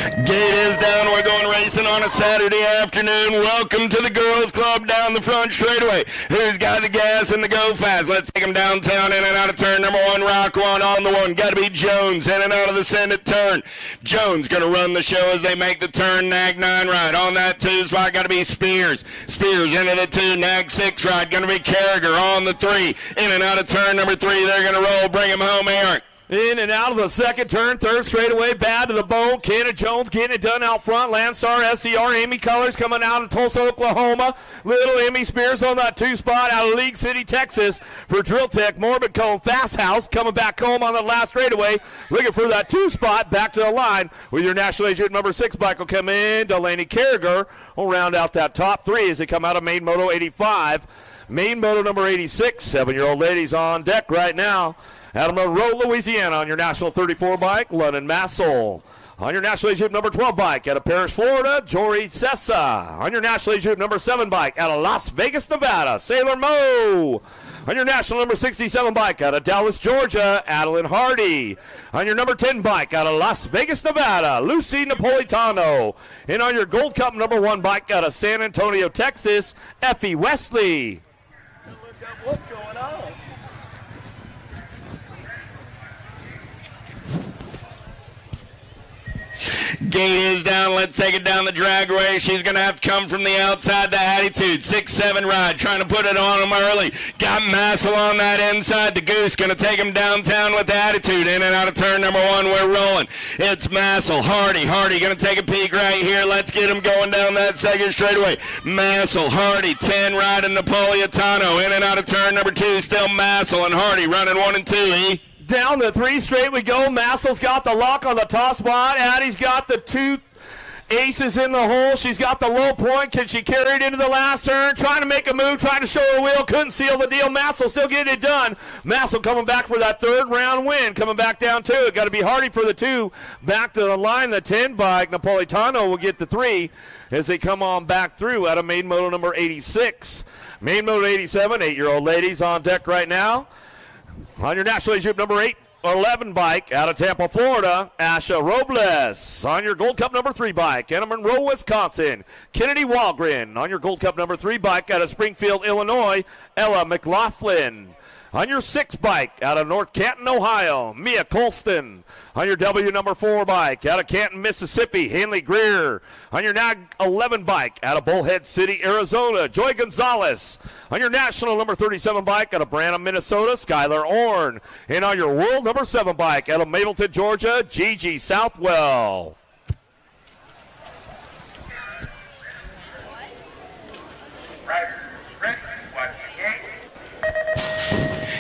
Gate is down. We're going racing on a Saturday afternoon. Welcome to the Girls Club down the front straightaway. Who's got the gas and the go fast? Let's take them downtown, in and out of turn number 1. Rock one on the 1. Got to be Jones, in and out of the Senate turn. Jones going to run the show as they make the turn. Nag 9 right. On that 2 spot, got to be Spears. Spears into the 2. Nag 6 right. Going to be Carragher on the 3. In and out of turn number 3. They're going to roll. Bring him home, Eric. In and out of the second turn, third straightaway, bad to the bone. Kenna Jones getting it done out front. Landstar, SCR, Amy Colors coming out of Tulsa, Oklahoma. Little Emmy Spears on that 2 spot out of League City, Texas for Drill Tech. Morbid Cone, Fast House coming back home on the last straightaway. Looking for that 2 spot back to the line with your national agent number 6 bike will come in. Delaney Carragher will round out that top 3 as they come out of main moto 85. Main moto number 86, 7-year-old ladies on deck right now. Adam Monroe, Louisiana on your National 34 bike, London Massel. On your National Age Group number 12 bike out of Parrish, Florida, Jory Sessa. On your National Age Group number 7 bike out of Las Vegas, Nevada, Sailor Mo. On your National number 67 bike out of Dallas, Georgia, Adeline Hardy. On your number 10 bike out of Las Vegas, Nevada, Lucy Napolitano. And on your Gold Cup number 1 bike out of San Antonio, Texas, Effie Wesley. What's going on? Gate is down. Let's take it down the dragway. She's going to have to come from the outside. The attitude. 6-7 ride. Trying to put it on him early. Got Massel on that inside. The Goose going to take him downtown with the attitude. In and out of turn number 1. We're rolling. It's Massel. Hardy. Hardy going to take a peek right here. Let's get him going down that second straightaway. Massel. Hardy. 10 ride and Napolitano. In and out of turn number 2. Still Massel and Hardy running 1 and 2. Down the 3 straight we go. Massel's got the lock on the top spot. Addie's got the 2 aces in the hole. She's got the low point. Can she carry it into the last turn? Trying to make a move, trying to show her wheel. Couldn't seal the deal. Massel still getting it done. Massel coming back for that 3rd round win. Coming back down 2. Got to be Hardy for the 2. Back to the line. The 10 bike. Napolitano will get the 3 as they come on back through out of main moto number 86. Main moto 87. 8-year-old ladies on deck right now. On your National Age Group number 11 bike out of Tampa, Florida, Asha Robles. On your Gold Cup number 3 bike out of Monroe, Wisconsin, Kennedy Walgren. On your Gold Cup number 3 bike out of Springfield, Illinois, Ella McLaughlin. On your 6 bike out of North Canton, Ohio, Mia Colston. On your W number 4 bike out of Canton, Mississippi, Hanley Greer. On your NAG 11 bike out of Bullhead City, Arizona, Joy Gonzalez. On your national number 37 bike out of Branham, Minnesota, Skylar Orn. And on your world number 7 bike out of Mableton, Georgia, Gigi Southwell.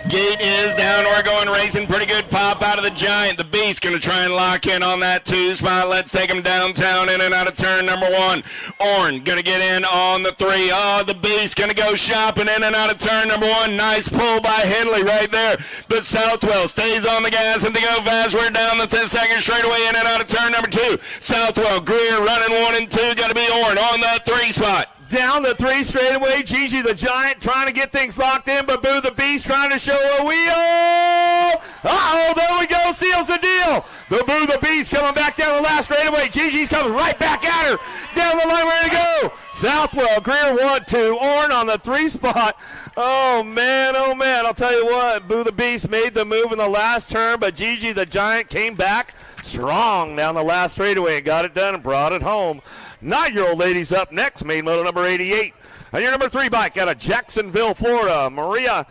Gate is down. We're going racing. Pretty good pop out of the Giant. The Beast going to try and lock in on that 2 spot. Let's take him downtown, in and out of turn number 1. Orn going to get in on the 3. Oh, the Beast going to go shopping in and out of turn number 1. Nice pull by Henley right there. But Southwell stays on the gas and they go fast. We're down the 2nd straightaway, in and out of turn number 2. Southwell, Greer running 1 and 2. Got to be Orn on that 3 spot. Down the 3 straightaway, Gigi the Giant trying to get things locked in, but Boo the Beast trying to show a wheel. Uh-oh, there we go, seals the deal. The Boo the Beast coming back down the last straightaway. Gigi's coming right back at her. Down the line, ready to go. Southwell, Greer 1-2, Orn on the 3 spot. Oh, man, I'll tell you what, Boo the Beast made the move in the last turn, but Gigi the Giant came back strong down the last straightaway and got it done and brought it home. 9-year-old ladies up next, main moto number 88. And your number 3 bike out of Jacksonville, Florida, Maria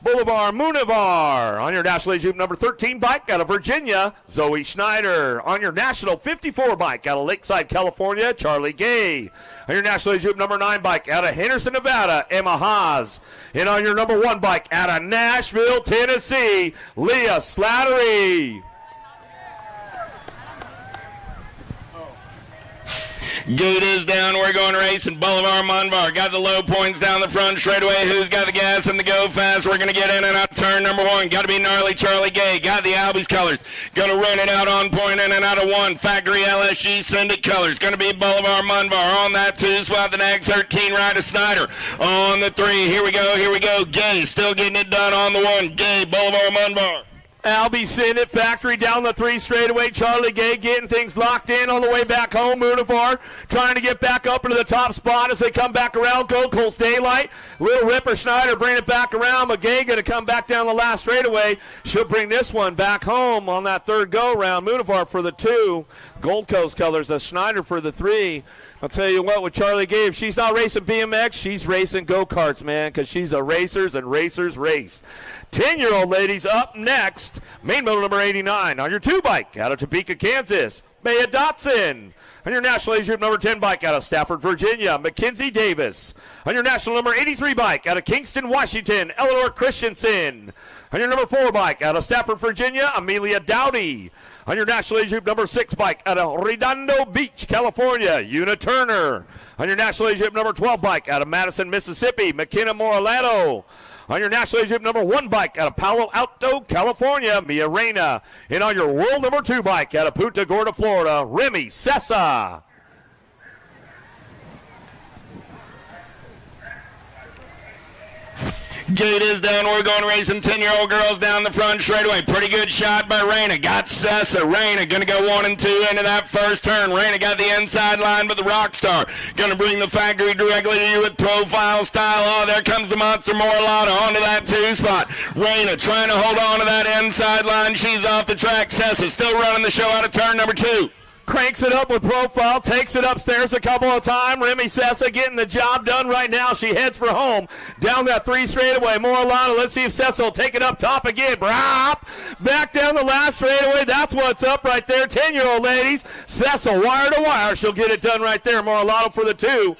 Boulevard Munivar. On your National Age Group number 13 bike out of Virginia, Zoe Schneider. On your National 54 bike out of Lakeside, California, Charlie Gay. On your National Age Group number 9 bike out of Henderson, Nevada, Emma Haas. And on your number 1 bike out of Nashville, Tennessee, Leah Slattery. Gate is down. We're going racing. Boulevard Monvar got the low points down the front straightaway. Who's got the gas and the go fast? We're going to get in and out turn number 1. Got to be gnarly Charlie Gay. Got the Albies colors. Going to run it out on point, in and out of 1. Factory LSG Send It colors. Going to be Boulevard Monvar on that 2 spot. The NAG 13 right of Snyder on the 3. Here we go. Gay still getting it done on the 1. Gay, Boulevard Monvar. Albie Sinnott, Factory down the 3 straightaway. Charlie Gay getting things locked in on the way back home. Munivar trying to get back up into the top spot as they come back around. Gold Coast Daylight. Little Ripper Schneider bring it back around. McGay going to come back down the last straightaway. She'll bring this one back home on that third go-round. Munivar for the 2. Gold Coast colors. Schneider for the 3. I'll tell you what, with Charlie Gay, if she's not racing BMX, she's racing go-karts, man, because she's a racers and racers race. 10-year-old ladies up next. Main model number 89 on your 2 bike out of Topeka, Kansas. Maya Dotson. On your national age group number 10 bike out of Stafford, Virginia, Mackenzie Davis. On your national number 83 bike out of Kingston, Washington, Eleanor Christensen. On your number 4 bike out of Stafford, Virginia, Amelia Dowdy. On your national age group number 6 bike out of Redondo Beach, California, Una Turner. On your national age group number 12 bike out of Madison, Mississippi, McKenna Moralato. On your national age group number 1 bike out of Palo Alto, California, Mia Reyna. And on your world number 2 bike out of Punta Gorda, Florida, Remy Sessa. Gate is down. We're going racing. 10-year-old girls down the front straightaway. Pretty good shot by Raina. Got Sessa. Raina going to go 1 and 2 into that first turn. Raina got the inside line with the Rockstar. Going to bring the Factory directly to you with profile style. Oh, there comes the Monster Moralato onto that 2 spot. Raina trying to hold on to that inside line. She's off the track. Sessa still running the show out of turn number 2. Cranks it up with profile, takes it upstairs a couple of times. Remy Sessa getting the job done right now. She heads for home down that 3 straightaway. Moralano, let's see if Sessa will take it up top again. Back down the last straightaway. That's what's up right there. 10-year-old ladies. Sessa wire to wire. She'll get it done right there. Moralano for the 2.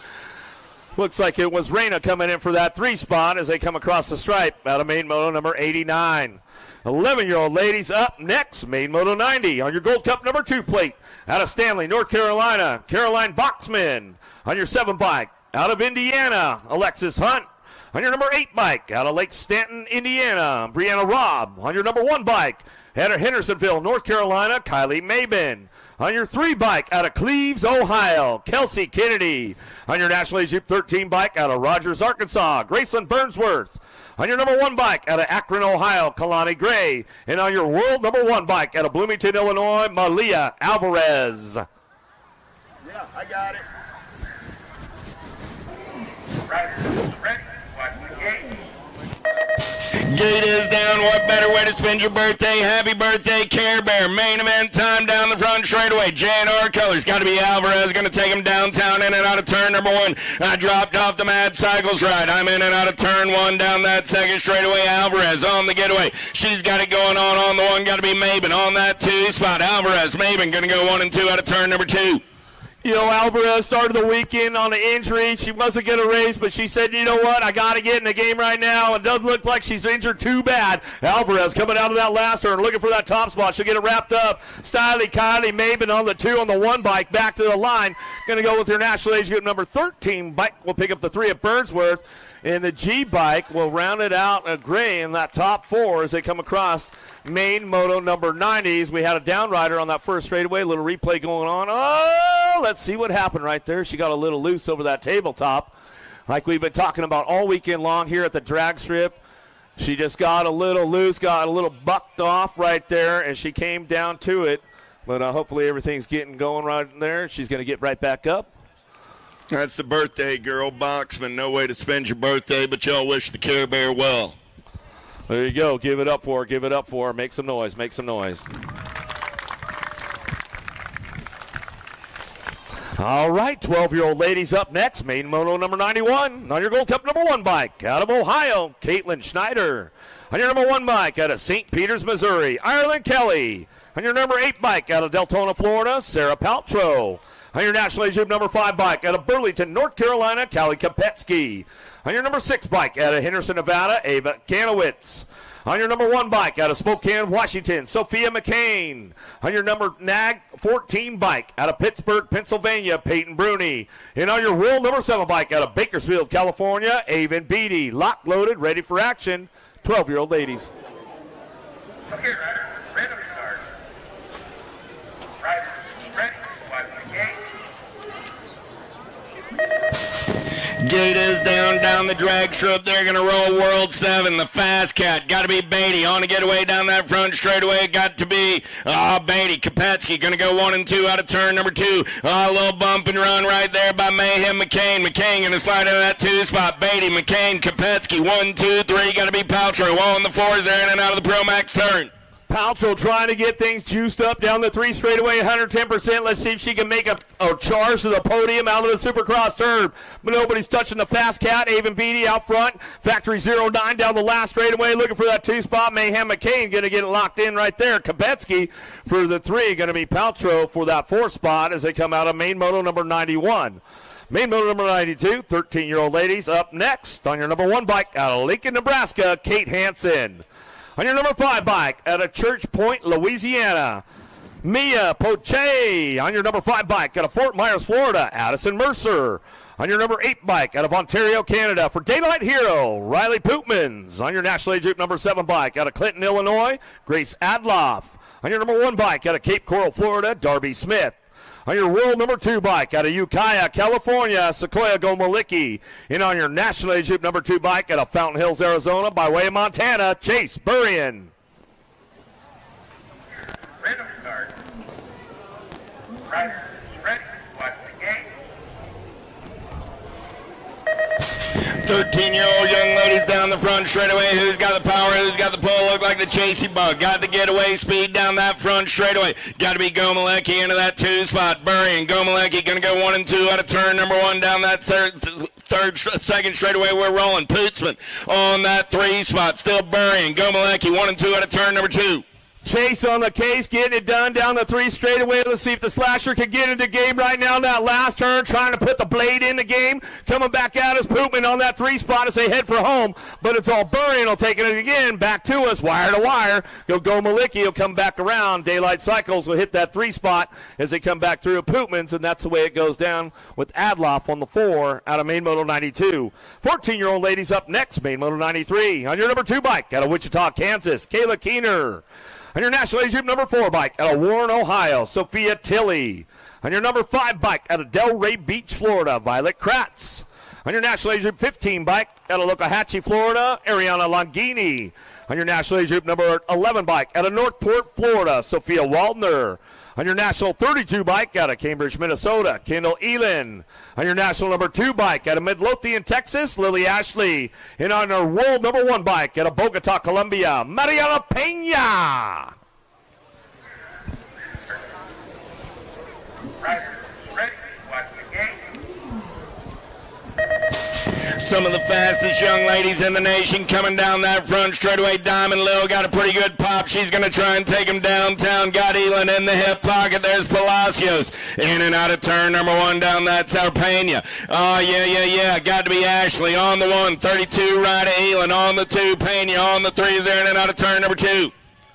Looks like it was Raina coming in for that 3 spot as they come across the stripe out of main moto number 89. 11-year-old ladies up next. Main moto 90 on your Gold Cup number 2 plate. Out of Stanley, North Carolina, Caroline Boxman. On your 7 bike, out of Indiana, Alexis Hunt. On your number 8 bike, out of Lake Stanton, Indiana, Brianna Robb. On your number 1 bike, out of Hendersonville, North Carolina, Kylie Mabin. On your 3 bike, out of Cleves, Ohio, Kelsey Kennedy. On your National Age Group 13 bike, out of Rogers, Arkansas, Graceland Burnsworth. On your number 1 bike, out of Akron, Ohio, Kalani Gray. And on your world number 1 bike, out of Bloomington, Illinois, Malia Alvarez. Yeah, I got it. Gate is down. What better way to spend your birthday? Happy birthday, Care Bear. Main event time down the front straightaway. J&R colors. Got to be Alvarez. Going to take him downtown in and out of turn number 1. I dropped off the Mad Cycles ride. I'm in and out of turn 1 down that 2nd straightaway. Alvarez on the getaway. She's got it going on the 1. Got to be Mabin on that 2 spot. Alvarez, Mabin going to go 1 and 2 out of turn number 2. You know, Alvarez started the weekend on an injury. She wasn't going to race, but she said, you know what, I got to get in the game right now. It doesn't look like she's injured too bad. Alvarez coming out of that last turn, looking for that top spot. She'll get it wrapped up. Kylie Mabin on the 2 on the 1 bike, back to the line. Going to go with her national age group number 13 bike. We'll pick up the 3 at Burnsworth. And the G bike will round it out a gray in that top 4 as they come across main moto number 90s. We had a downrider on that first straightaway. A little replay going on. Oh, let's see what happened right there. She got a little loose over that tabletop, like we've been talking about all weekend long here at the drag strip. She just got a little loose, got a little bucked off right there, and she came down to it. But hopefully everything's getting going right there. She's going to get right back up. That's the birthday girl, Boxman. No way to spend your birthday, but y'all wish the Care Bear well. There you go. Give it up for her. Give it up for her. Make some noise. Make some noise. All right, 12-year-old ladies up next. Main moto number 91 on your Gold Cup number 1 bike. Out of Ohio, Caitlin Schneider. On your number 1 bike out of St. Peters, Missouri, Ireland Kelly. On your number 8 bike out of Deltona, Florida, Sarah Paltrow. On your National Age Group number 5 bike out of Burlington, North Carolina, Callie Kopetsky. On your number 6 bike out of Henderson, Nevada, Ava Kanowitz. On your number 1 bike out of Spokane, Washington, Sophia McCain. On your number NAG 14 bike out of Pittsburgh, Pennsylvania, Peyton Bruni. And on your world number 7 bike out of Bakersfield, California, Avon Beatty. Lock loaded, ready for action. 12-year-old ladies. Okay, Ryder, random start. Ryder, ready, watch the gate. Gate is down the drag strip. They're going to roll World 7. The fast cat. Got to be Beatty. On to get away down that front straightaway. Got to be Beatty. Kopetsky going to go 1 and 2 out of turn number 2. A little bump and run right there by Mayhem McCain. McCain going to slide into that 2 spot. Beatty, McCain, Kopetsky. 1, 2, 3. Got to be Paltrow. On the 4s. They're in and out of the Pro Max turn. Paltrow trying to get things juiced up down the 3 straightaway, 110%. Let's see if she can make a charge to the podium out of the Supercross turn. But nobody's touching the fast cat. Avon Beatty out front. Factory 09 down the last straightaway, looking for that 2 spot. Mayhem McCain going to get it locked in right there. Kopetsky for the 3, going to be Paltrow for that 4 spot as they come out of main moto number 91. Main moto number 92, 13-year-old ladies up next on your number 1 bike out of Lincoln, Nebraska, Kate Hansen. On your number 5 bike out of Church Point, Louisiana, Mia Poche. On your number 5 bike out of Fort Myers, Florida, Addison Mercer. On your number 8 bike out of Ontario, Canada, for Daylight Hero, Riley Poopmans. On your National Age Group number 7 bike out of Clinton, Illinois, Grace Adloff. On your number 1 bike out of Cape Coral, Florida, Darby Smith. On your world number 2 bike out of Ukiah, California, Sequoia Gomalicki. And on your National Age Group number 2 bike out of Fountain Hills, Arizona, by way of Montana, Chase Burrian. Random start. Riders ready. Watch the gate. 13-year-old young ladies down the front straightaway. Who's got the power? Who's got the pull? Look like the Chasey Bug. Got the getaway speed down that front straightaway. Got to be Gomalecki into that 2 spot. Burrian. Gomalecki going to go 1 and 2 out of turn number 1 down that second straightaway. We're rolling. Pootsman on that 3 spot. Still Burrian. Gomalecki 1 and 2 out of turn number 2. Chase on the case, getting it done down the 3 straightaway. Let's see if the slasher can get into game right now in that last turn, trying to put the blade in the game. Coming back out is Poopman on that 3 spot as they head for home, but it's all Burrian will take it again. Back to us, wire to wire. Go Malicki will come back around. Daylight Cycles will hit that 3 spot as they come back through Poopman's, and that's the way it goes down with Adloff on the 4 out of Main Moto 92. 14-year-old ladies up next, Main Moto 93. On your number 2 bike out of Wichita, Kansas, Kayla Keener. On your National Age Group number 4 bike out of Warren, Ohio, Sophia Tilley. On your number 5 bike out of Delray Beach, Florida, Violet Kratz. On your National Age Group 15 bike out of Lokahatchee, Florida, Ariana Longini. On your National Age Group number 11 bike out of Northport, Florida, Sophia Waldner. On your National 32 bike out of Cambridge, Minnesota, Kendall Elin. On your National number 2 bike out of Midlothian, Texas, Lily Ashley. And on our World number 1 bike out of Bogota, Colombia, Mariana Pena. Riders ready. Watch the gate. Some of the fastest young ladies in the nation coming down that front straightaway. Diamond Lil got a pretty good pop. She's going to try and take him downtown. Got Elin in the hip pocket. There's Palacios. In and out of turn number 1 down that Sarpena. Oh, yeah. Got to be Ashley on the 1. 32 right of Elin. On the 2. Pena on the 3. They're in and out of turn number 2.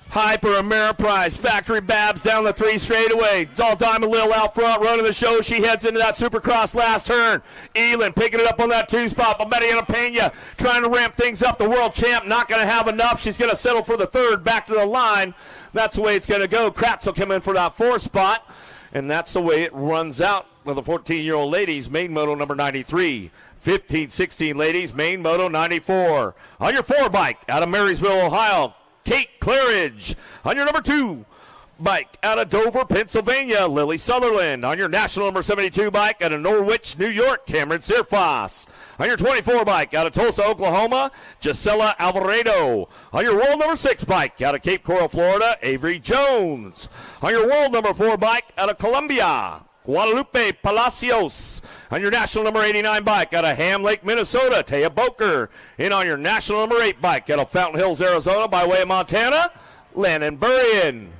Hyper Ameriprise, Factory Babs down the 3 straightaway. It's all Diamond Lil out front running the show. She heads into that Supercross last turn. Elin picking it up on that 2 spot. But Mariana Pena trying to ramp things up. The world champ not going to have enough. She's going to settle for the 3rd back to the line. That's the way it's going to go. Kratz will come in for that 4th spot. And that's the way it runs out with the 14-year-old ladies. Main Moto number 93. 15-16 ladies, Main Moto 94. On your 4 bike out of Marysville, Ohio, Kate Claridge. On your number 2 bike out of Dover, Pennsylvania, Lily Sutherland. On your national number 72 bike out of Norwich, New York, Cameron Sirfas. On your 24 bike out of Tulsa, Oklahoma, Gisela Alvarado. On your world number 6 bike out of Cape Coral, Florida, Avery Jones. On your world number 4 bike out of Columbia, Guadalupe Palacios. On your national number 89 bike out of Ham Lake, Minnesota, Taya Boker. And on your national number 8 bike out of Fountain Hills, Arizona, by way of Montana, Landon Burrian.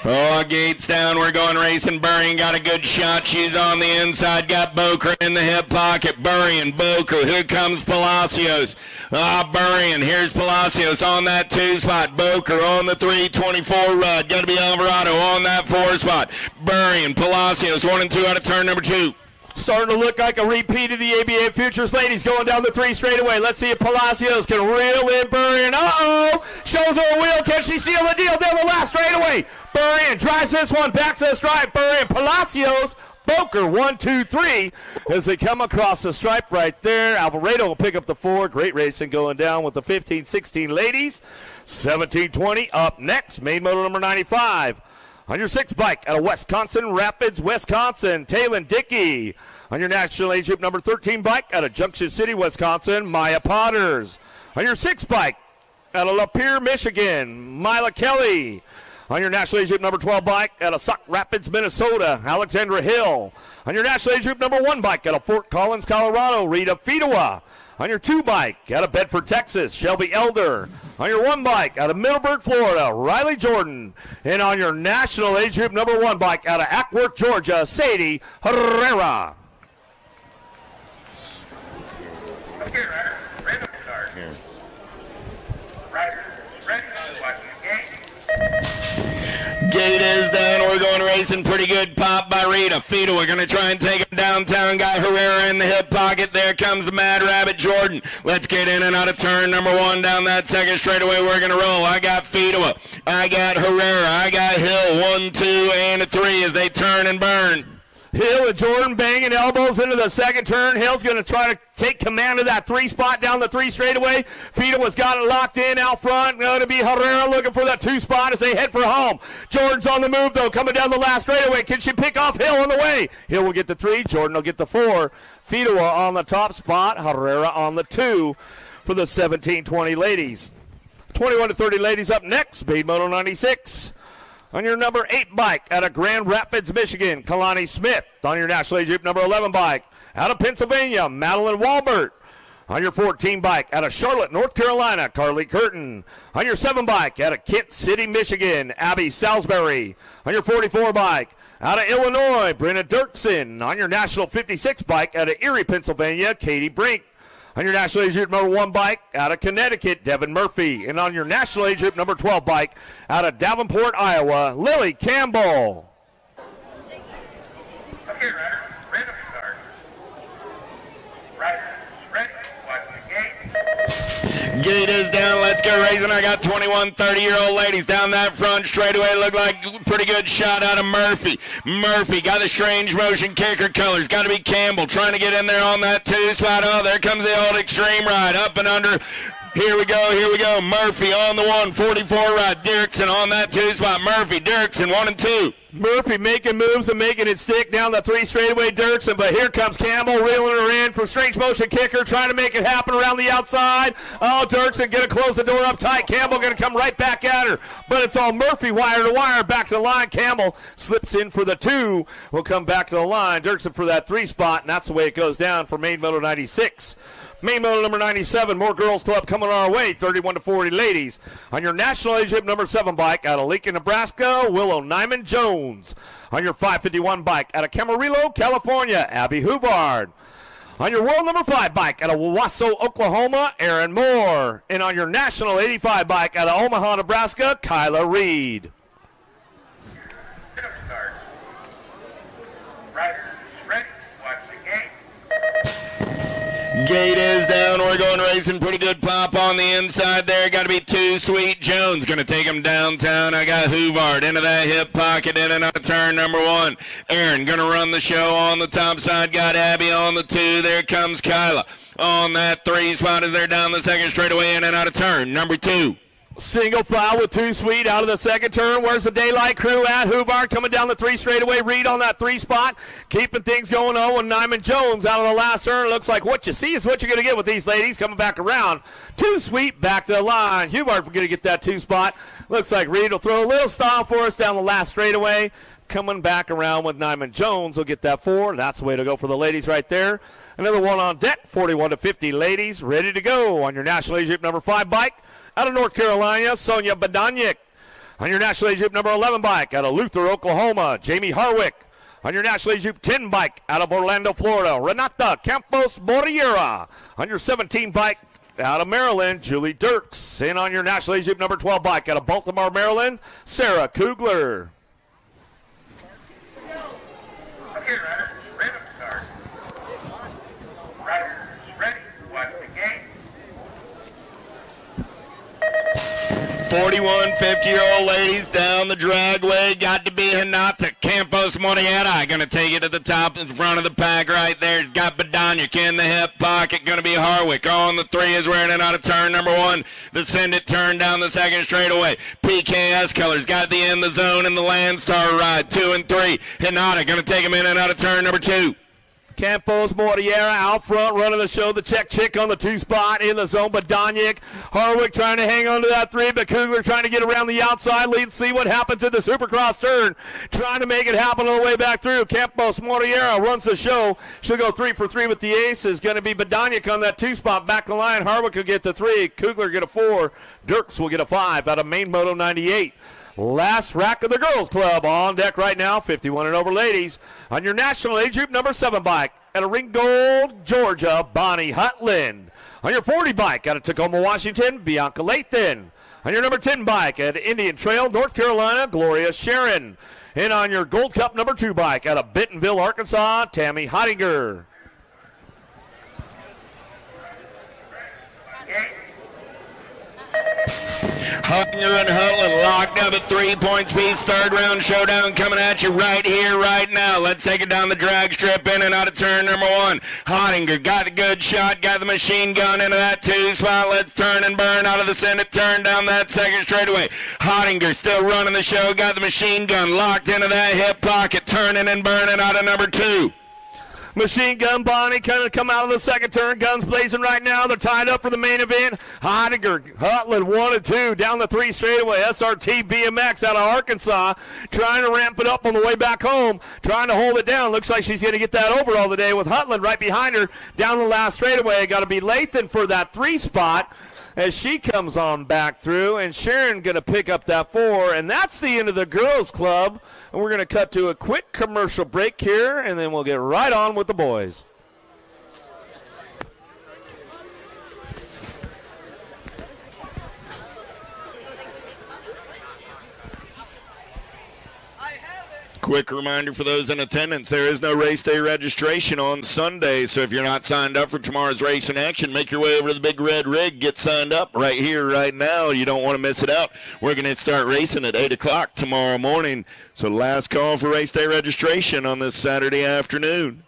Oh, gates down. We're going racing. Burrian got a good shot. She's on the inside. Got Boker in the hip pocket. Burrian, Boker. Here comes Palacios. Burrian. Here's Palacios on that 2 spot. Boker on the 324 rod. Got to be Alvarado on that 4 spot. Burrian, Palacios 1 and 2 out of turn number 2. Starting to look like a repeat of the ABA Futures ladies going down the 3 straightaway. Let's see if Palacios can reel in Burrian. Uh-oh! Shows her a wheel. Can she seal the deal down the last straightaway? Burrian drives this one back to the stripe. Burrian, Palacios Boker, 1, 2, 3, as they come across the stripe right there. Alvarado will pick up the 4. Great racing going down with the 15-16 ladies. 17-20 up next, main motor number 95. On your 6 bike out of Wisconsin Rapids, Wisconsin, Taylon Dickey. On your national age group number 13 bike out of Junction City, Wisconsin, Maya Potters. On your 6 bike out of Lapeer, Michigan, Mila Kelly. On your national age group number 12 bike out of Sauk Rapids, Minnesota, Alexandra Hill. On your national age group number 1 bike out of Fort Collins, Colorado, Rita Fedewa. On your 2 bike out of Bedford, Texas, Shelby Elder. On your 1 bike out of Middleburg, Florida, Riley Jordan. And on your national age group number 1 bike out of Ackworth, Georgia, Sadie Herrera. Okay, Ryder, ready to start. Here. Ryder, ready, watching the gate. Gate is down. We're going racing. Pretty good pop by Rita. Fetal, we're going to try and take him downtown. Got Herrera in the hip pocket. There comes the Mad Rabbit Jordan. Let's get in and out of turn number 1 down that second straightaway. We're going to roll. I got Fetal. I got Herrera. I got Hill. 1, 2, and a 3 as they turn and burn. Hill and Jordan banging elbows into the second turn. Hill's going to try to take command of that 3 spot down the 3 straightaway. Fetal has got it locked in out front. Going to be Herrera looking for that 2 spot as they head for home. Jordan's on the move, though, coming down the last straightaway. Can she pick off Hill on the way? Hill will get the 3. Jordan will get the 4. Fetal on the top spot. Herrera on the 2 for the 17-20 ladies. 21-30 ladies up next. Speed Moto 96. On your number 8 bike out of Grand Rapids, Michigan, Kalani Smith. On your national age group number 11 bike out of Pennsylvania, Madeline Walbert. On your 14 bike out of Charlotte, North Carolina, Carly Curtin. On your 7 bike out of Kent City, Michigan, Abby Salisbury. On your 44 bike out of Illinois, Brenna Dirksen. On your national 56 bike out of Erie, Pennsylvania, Katie Brink. On your national age group number 1 bike out of Connecticut, Devin Murphy. And on your national age group number 12 bike out of Davenport, Iowa, Lily Campbell. Okay, Ryder, ready to start. Ryder, ready, watching the gate. Gate is down. Let's go racing. I got 21 30-year-old ladies down that front straightaway. Look like a pretty good shot out of Murphy. Murphy got the strange motion kicker colors. Got to be Campbell trying to get in there on that 2 spot. Oh, there comes the old extreme ride up and under. Here we go. Murphy on the 1, 44 ride. Dirksen on that 2 spot. Murphy, Dirksen, 1 and 2. Murphy making moves and making it stick down the 3 straightaway, Dirksen, but here comes Campbell reeling her in from strange motion kicker, trying to make it happen around the outside. Oh, Dirksen going to close the door up tight. Campbell going to come right back at her, but it's all Murphy wire to wire back to the line. Campbell slips in for the 2. Will come back to the line. Dirksen for that 3 spot, and that's the way it goes down for main moto 96. Main moto number 97, more girls club coming our way, 31-40 ladies. On your national age group number 7 bike out of Lincoln, Nebraska, Willow Nyman Jones. On your 551 bike out of Camarillo, California, Abby Huvard. On your world number 5 bike out of Wawasso, Oklahoma, Aaron Moore. And on your national 85 bike out of Omaha, Nebraska, Kyla Reed. Start. Ryder, ready, watch the gate. Gate is down. We're going racing. Pretty good pop on the inside there. Got to be 2 Sweet Jones. Going to take him downtown. I got Huvard into that hip pocket in and out of turn number 1. Aaron going to run the show on the top side. Got Abby on the 2. There comes Kyla on that 3 spot as they're down the second straightaway in and out of turn number 2. Single file with 2 Sweet out of the second turn. Where's the Daylight crew at? Huvard coming down the 3 straightaway. Reed on that 3 spot. Keeping things going on with Nyman Jones out of the last turn. Looks like what you see is what you're going to get with these ladies coming back around. 2 Sweet back to the line. Huvard going to get that 2 spot. Looks like Reed will throw a little style for us down the last straightaway. Coming back around with Nyman Jones will get that 4. That's the way to go for the ladies right there. Another one on deck. 41-50 ladies ready to go on your national age group number 5 bike. Out of North Carolina, Sonia Badanyik. On your national age group number 11 bike, out of Luther, Oklahoma, Jamie Harwick. On your national age group 10 bike, out of Orlando, Florida, Renata Campos Borriera. On your 17 bike, out of Maryland, Julie Dirks. And on your national age group number 12 bike, out of Baltimore, Maryland, Sarah Kugler. Okay, Ryder, ready to start. Ryder, ready, watch the gate. 41 50-year-old ladies down the dragway. Got to be Hinata Campos Moriera going to take it to the top in front of the pack right there. He's got Badonic in the hip pocket. Going to be Harwick on the 3 is wearing it out of turn number 1. The Send It turn down the second straightaway. PKS Colors got the in the zone in the Landstar ride. 2 and 3. Hinata going to take him in and out of turn number 2. Campos Mortiera out front running the show. The check chick on the 2 spot in the zone. Badonic. Harwick trying to hang on to that 3, but Kugler trying to get around the outside lead. See what happens in the Supercross turn. Trying to make it happen on the way back through. Campos Mortiera runs the show. She'll go 3 for 3 with the ace. Is going to be Badonic on that 2 spot. Back the line. Harwick will get the 3. Kugler get a 4. Dirks will get a 5 out of Main Moto 98. Last rack of the girls club on deck right now, 51 and over ladies. On your national age group number 7 bike out of Ringgold, Georgia, Bonnie Hutland. On your 40 bike out of Tacoma, Washington, Bianca Lathan. On your number 10 bike at Indian Trail, North Carolina, Gloria Sharon. And on your Gold Cup number 2 bike out of Bentonville, Arkansas, Tammy Heidinger. Hutner and Hutland locked up at 3 points piece. Third round showdown coming at you right here, right now. Let's take it down the drag strip in and out of turn number 1. Hottinger got the good shot, got the machine gun into that 2 spot. Let's turn and burn out of the Senate turn down that second straightaway. Hottinger still running the show, got the machine gun locked into that hip pocket, turning and burning out of number 2. Machine Gun Bonnie kind of come out of the second turn. Guns blazing right now. They're tied up for the main event. Heidegger, Hutland 1 and 2 down the 3 straightaway. SRT BMX out of Arkansas trying to ramp it up on the way back home, trying to hold it down. Looks like she's going to get that overall today with Hutland right behind her down the last straightaway. Got to be Lathan for that 3 spot as she comes on back through, and Sharon going to pick up that 4, and that's the end of the girls club. And we're going to cut to a quick commercial break here, and then we'll get right on with the boys. Quick reminder for those in attendance, there is no race day registration on Sunday, so if you're not signed up for tomorrow's race in action, make your way over to the Big Red Rig, get signed up right here, right now. You don't want to miss it out. We're going to start racing at 8 o'clock tomorrow morning, so last call for race day registration on this Saturday afternoon.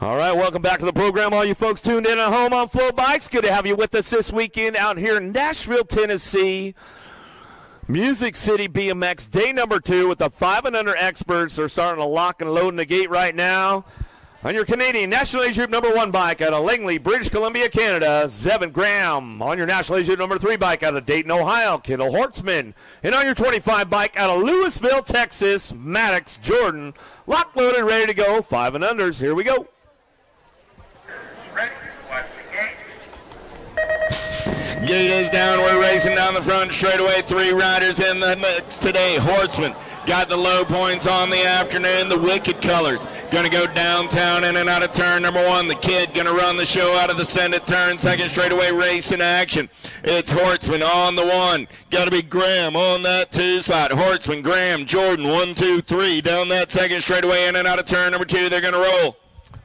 All right, welcome back to the program, all you folks tuned in at home on Flow Bikes. Good to have you with us this weekend out here in Nashville, Tennessee. Music City BMX, day number 2 with the 5 and under experts. They're starting to lock and load in the gate right now. On your Canadian National Age Group number 1 bike out of Langley, British Columbia, Canada, Zevin Graham. On your National Age Group number 3 bike out of Dayton, Ohio, Kendall Hortzman. And on your 25 bike out of Louisville, Texas, Maddox Jordan. Locked, loaded, ready to go. 5 and unders. Here we go. Gate is down. We're racing down the front straightaway. 3 riders in the mix today. Hortzman got the low points on the afternoon. The Wicked Colors going to go downtown in and out of turn number 1. The Kid going to run the show out of the Send It turn. Second straightaway race in action. It's Hortzman on the 1. Got to be Graham on that 2 spot. Hortzman, Graham, Jordan, 1, 2, 3 down that second straightaway in and out of turn number 2. They're going to roll.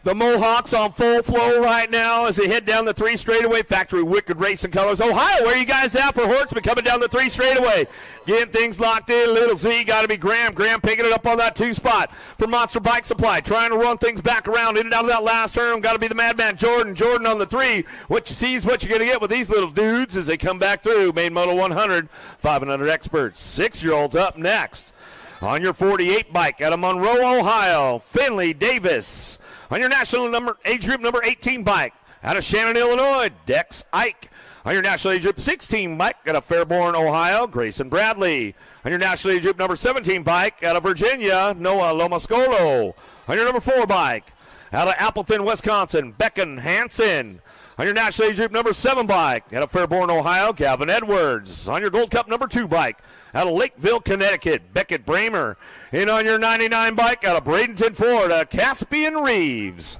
The Mohawks on full flow right now as they head down the 3 straightaway. Factory Wicked Racing Colors. Ohio, where are you guys at for Hortzman coming down the 3 straightaway? Getting things locked in. Little Z got to be Graham. Graham picking it up on that 2 spot for Monster Bike Supply. Trying to run things back around in and out of that last turn. Got to be the Madman Jordan. Jordan on the 3. What you see is what you're going to get with these little dudes as they come back through. Main Moto 100. 5 and under experts. 6-year-olds up next. On your 48 bike out of Monroe, Ohio, Finley Davis. On your national age group number 18 bike out of Shannon, Illinois, Dex Ike. On your national age group 16 bike out of Fairborn, Ohio, Grayson Bradley. On your national age group number 17 bike out of Virginia, Noah Lomascolo. On your number 4 bike out of Appleton, Wisconsin, Becken Hansen. On your National Age Group number 7 bike, out of Fairborn, Ohio, Gavin Edwards. On your Gold Cup number 2 bike, out of Lakeville, Connecticut, Beckett Bramer. And on your 99 bike, out of Bradenton, Florida, Caspian Reeves.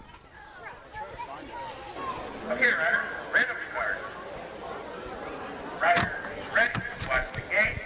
Okay, Ryder, random start. Ryder, ready, watch the gate.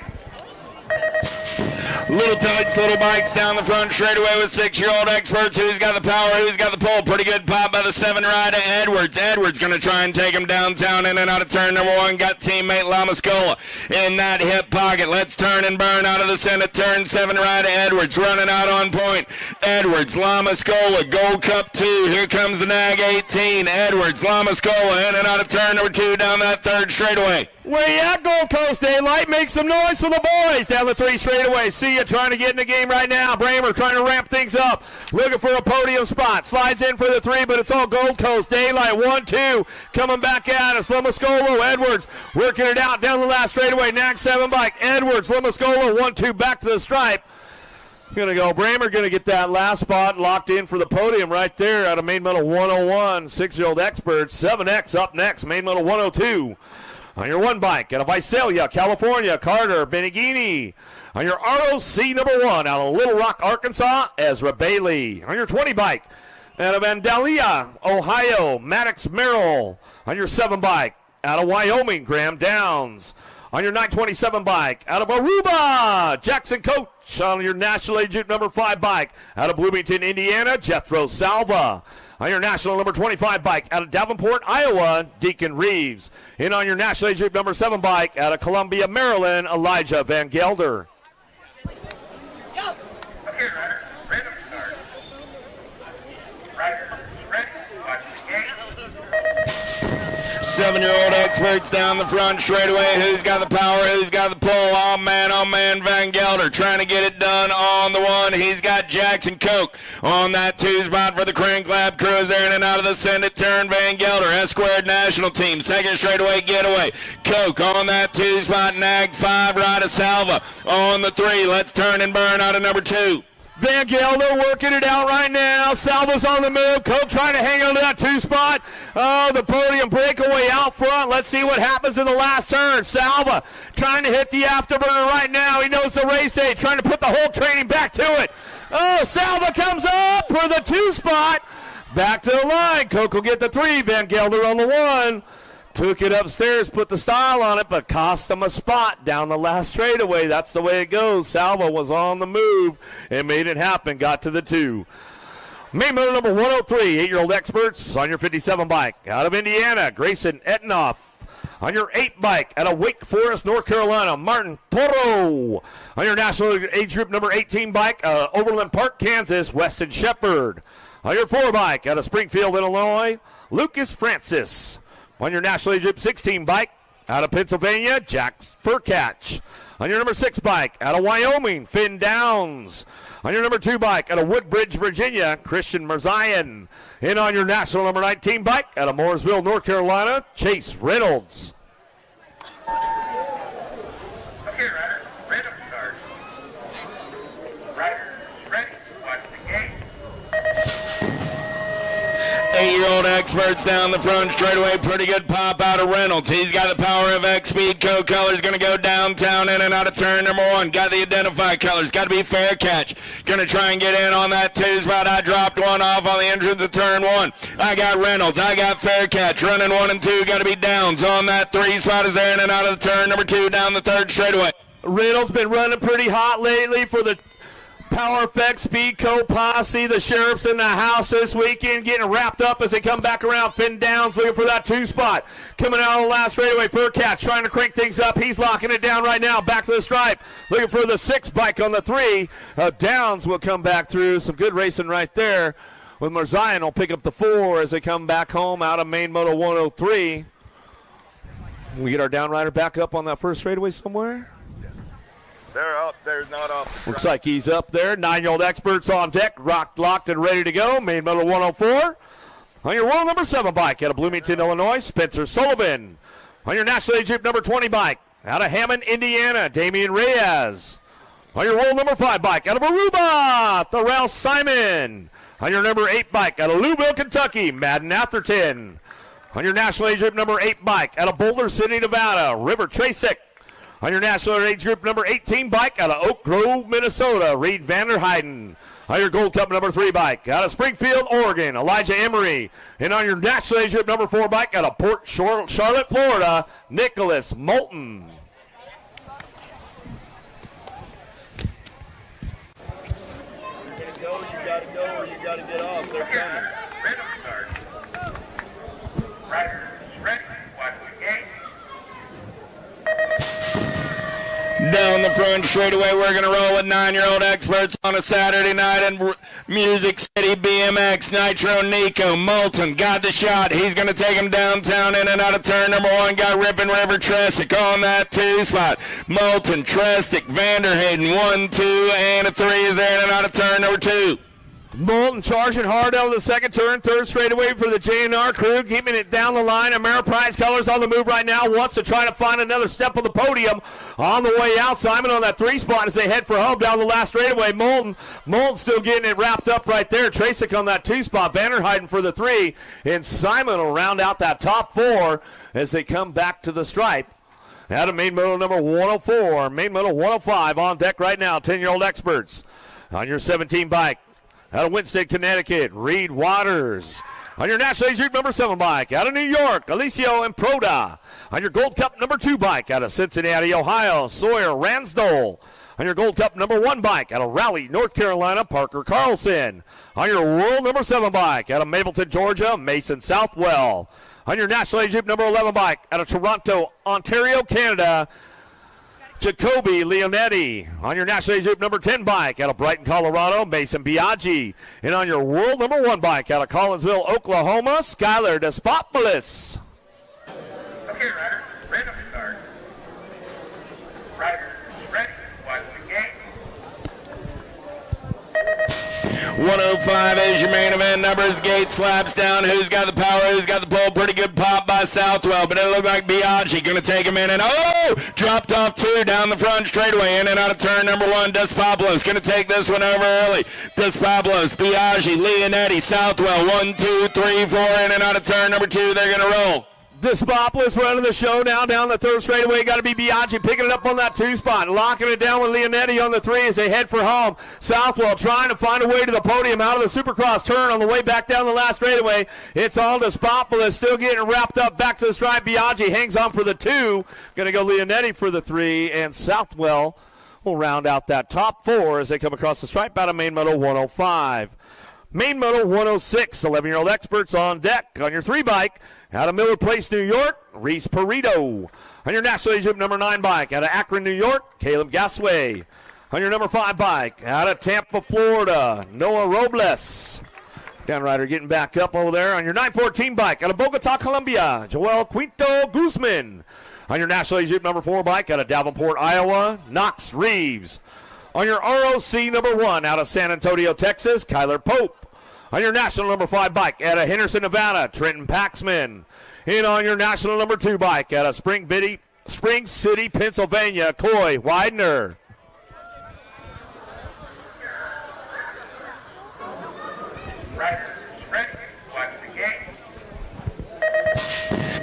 Little tights, little bikes down the front straightaway with 6-year-old experts. Who's got the power? Who's got the pull? Pretty good pop by the 7 rider Edwards. Edwards going to try and take him downtown in and out of turn number 1. Got teammate Lamascola in that hip pocket. Let's turn and burn out of the center. Turn 7 rider Edwards running out on point. Edwards, Lamascola, Gold Cup 2. Here comes the Nag 18. Edwards, Lamascola in and out of turn number 2 down that 3rd straightaway. Where you at, Gold Coast Daylight? Make some noise for the boys down the 3 straightaway. See you trying to get in the game right now. Bramer trying to ramp things up. Looking for a podium spot. Slides in for the 3, but it's all Gold Coast Daylight. 1-2 coming back at us. Lamascola, Edwards working it out down the last straightaway. Nag 7 bike. Edwards, Lamascola, 1-2 back to the stripe. Gonna go. Bramer gonna get that last spot locked in for the podium right there out of main medal 101. 6-year-old expert. 7X up next. Main medal 102. On your 1 bike, out of Visalia, California, Carter Benigini. On your ROC number 1, out of Little Rock, Arkansas, Ezra Bailey. On your 20 bike, out of Vandalia, Ohio, Maddox Merrill. On your 7 bike, out of Wyoming, Graham Downs. On your 927 bike, out of Aruba, Jackson Coach. On your National Age Group number 5 bike, out of Bloomington, Indiana, Jethro Salva. On your national number 25 bike, out of Davenport, Iowa, Deacon Reeves. And on your National Age Group number 7 bike, out of Columbia, Maryland, Elijah Van Gelder. Okay, Ryder, random start. Ryder, ready, watch the gate. 7-year-old experts down the front straightaway. Who's got the power? Who's got the pull? Oh man, Van Gelder trying to get it done on the 1. He's got Jackson Coke on that 2 spot for the Crank Lab crew. There in and out of the Senate turn. Van Gelder, S-squared national team. 2nd straightaway getaway. Coke on that 2 spot. Nag 5, Rida Salva on the 3. Let's turn and burn out of number 2. Van Gelder working it out right now. Salva's on the move. Coke trying to hang on to that 2 spot. Oh, the podium breakaway out front. Let's see what happens in the last turn. Salva trying to hit the afterburner right now. He knows the race day, trying to put the whole training back to it. Oh, Salva comes up for the 2 spot. Back to the line. Coke will get the 3. Van Gelder on the 1. Took it upstairs, put the style on it, but cost him a spot down the last straightaway. That's the way it goes. Salva was on the move and made it happen. Got to the 2. Main medal number 103, 8-year-old experts on your 57 bike. Out of Indiana, Grayson Etnoff. On your 8 bike, out of Wake Forest, North Carolina, Martin Toro. On your national age group number 18 bike, Overland Park, Kansas, Weston Shepard. On your 4 bike, out of Springfield, Illinois, Lucas Francis. On your National Age Group 16 bike, out of Pennsylvania, Jack Furcatch. On your number 6 bike, out of Wyoming, Finn Downs. On your number 2 bike, out of Woodbridge, Virginia, Christian Marzian. And on your national number 19 bike, out of Mooresville, North Carolina, Chase Reynolds. Okay, Ryder, random start. Ryder, ready, watch the gate. 8-year-old experts down the front straightaway. Pretty good pop out of Reynolds. He's got the power of X-Speed. Co-Color's going to go downtown in and out of turn number 1. Got the identify colors. Got to be fair catch. Going to try and get in on that 2 spot. I dropped 1 off on the entrance of turn 1. I got Reynolds. I got fair catch. Running 1 and 2. Got to be Downs on that 3 spot. Is there in and out of the turn number 2 down the 3rd straightaway. Reynolds been running pretty hot lately for the Power Effect Speedco posse. The sheriff's in the house this weekend, getting wrapped up as they come back around. Finn Downs looking for that 2 spot. Coming out on the last straightaway, Furcatch trying to crank things up. He's locking it down right now. Back to the stripe. Looking for the 6 bike on the 3. Downs will come back through. Some good racing right there. With Marzian will pick up the 4 as they come back home out of main moto 103. We get our downrider back up on that first straightaway somewhere. They're up. There's not up. Looks like he's up there. 9-year-old experts on deck, rocked, locked, and ready to go. Main medal 104. On your world number 7 bike out of Bloomington, Illinois, Spencer Sullivan. On your National Age Group number 20 bike out of Hammond, Indiana, Damian Reyes. On your world number 5 bike out of Aruba, Therrell Simon. On your number 8 bike out of Louisville, Kentucky, Madden Atherton. On your national age group number 8 bike out of Boulder City, Nevada, River Tracek. On your national age group number 18 bike out of Oak Grove, Minnesota, Reed Vanderheiden. On your Gold Cup number 3 bike out of Springfield, Oregon, Elijah Emery. And on your national age group number 4 bike out of Port Charlotte, Florida, Nicholas Moulton. You gotta go or you gotta get off. They're coming. Random start. Riders ready. Watch the gate. Down the front straightaway, we're going to roll with 9-year-old experts on a Saturday night in Music City BMX. Nitro Nico Moulton got the shot. He's going to take him downtown in and out of turn number 1. Got Rippin' River Tresick on that 2 spot. Moulton, Tresick, Vanderhayden, 1, 2, and a 3 is there in and out of turn number 2. Moulton charging hard out of the second turn, third straightaway for the J&R crew, keeping it down the line. Ameriprise colors on the move right now, wants to try to find another step on the podium. On the way out, Simon on that 3 spot as they head for home down the last straightaway. Moulton still getting it wrapped up right there. Tracek on that 2 spot, Vanderheiden for the 3, and Simon will round out that top 4 as they come back to the stripe. Out of main moto number 104, main moto 105 on deck right now, 10-year-old experts. On your 17 bike, out of Winston, Connecticut, Reed Waters. On your national age group number 7 bike, out of New York, Alicio Improda. On your Gold Cup number 2 bike, out of Cincinnati, Ohio, Sawyer Ransdell. On your Gold Cup number 1 bike, out of Raleigh, North Carolina, Parker Carlson. On your World number 7 bike, out of Mapleton, Georgia, Mason Southwell. On your national age group number 11 bike, out of Toronto, Ontario, Canada, Jacoby Leonetti. On your national age group number 10 bike out of Brighton, Colorado, Mason Biaggi. And on your world number 1 bike out of Collinsville, Oklahoma, Skylar Despopoulos. Okay, riders, random start. Riders ready. Watch the gate. 105 is your main event. Numbers, gate slaps down. Who's got the power? Who's got the pull? Pretty good pop by Southwell, but it looked like Biaggi going to take him in. And dropped off 2 down the front straightaway. In and out of turn number 1. Despopoulos going to take this one over early. Despopoulos, Biaggi, Leonetti, Southwell. 1, 2, 3, 4. In and out of turn number 2. They're going to roll. Despopoulos running the show now down the third straightaway. Got to be Biaggi picking it up on that 2 spot. Locking it down with Leonetti on the 3 as they head for home. Southwell trying to find a way to the podium out of the Supercross turn on the way back down the last straightaway. It's all Despopoulos still getting wrapped up back to the stripe. Biaggi hangs on for the 2. Going to go Leonetti for the 3. And Southwell will round out that top 4 as they come across the stripe out of main moto 105. Main moto 106. 11-year-old experts on deck. On your 3 bike. Out of Miller Place, New York, Reese Perito. On your national age group number 9 bike, out of Akron, New York, Caleb Gasway. On your number 5 bike, out of Tampa, Florida, Noah Robles. Downrider getting back up over there. On your 914 bike, out of Bogota, Colombia, Joel Quinto Guzman. On your national age group number 4 bike, out of Davenport, Iowa, Knox Reeves. On your ROC number 1, out of San Antonio, Texas, Kyler Pope. On your national number 5 bike, out of Henderson, Nevada, Trenton Paxman. And on your national number 2 bike, out of Spring City, Pennsylvania, Coy Widener. Riders ready. Watch the gate.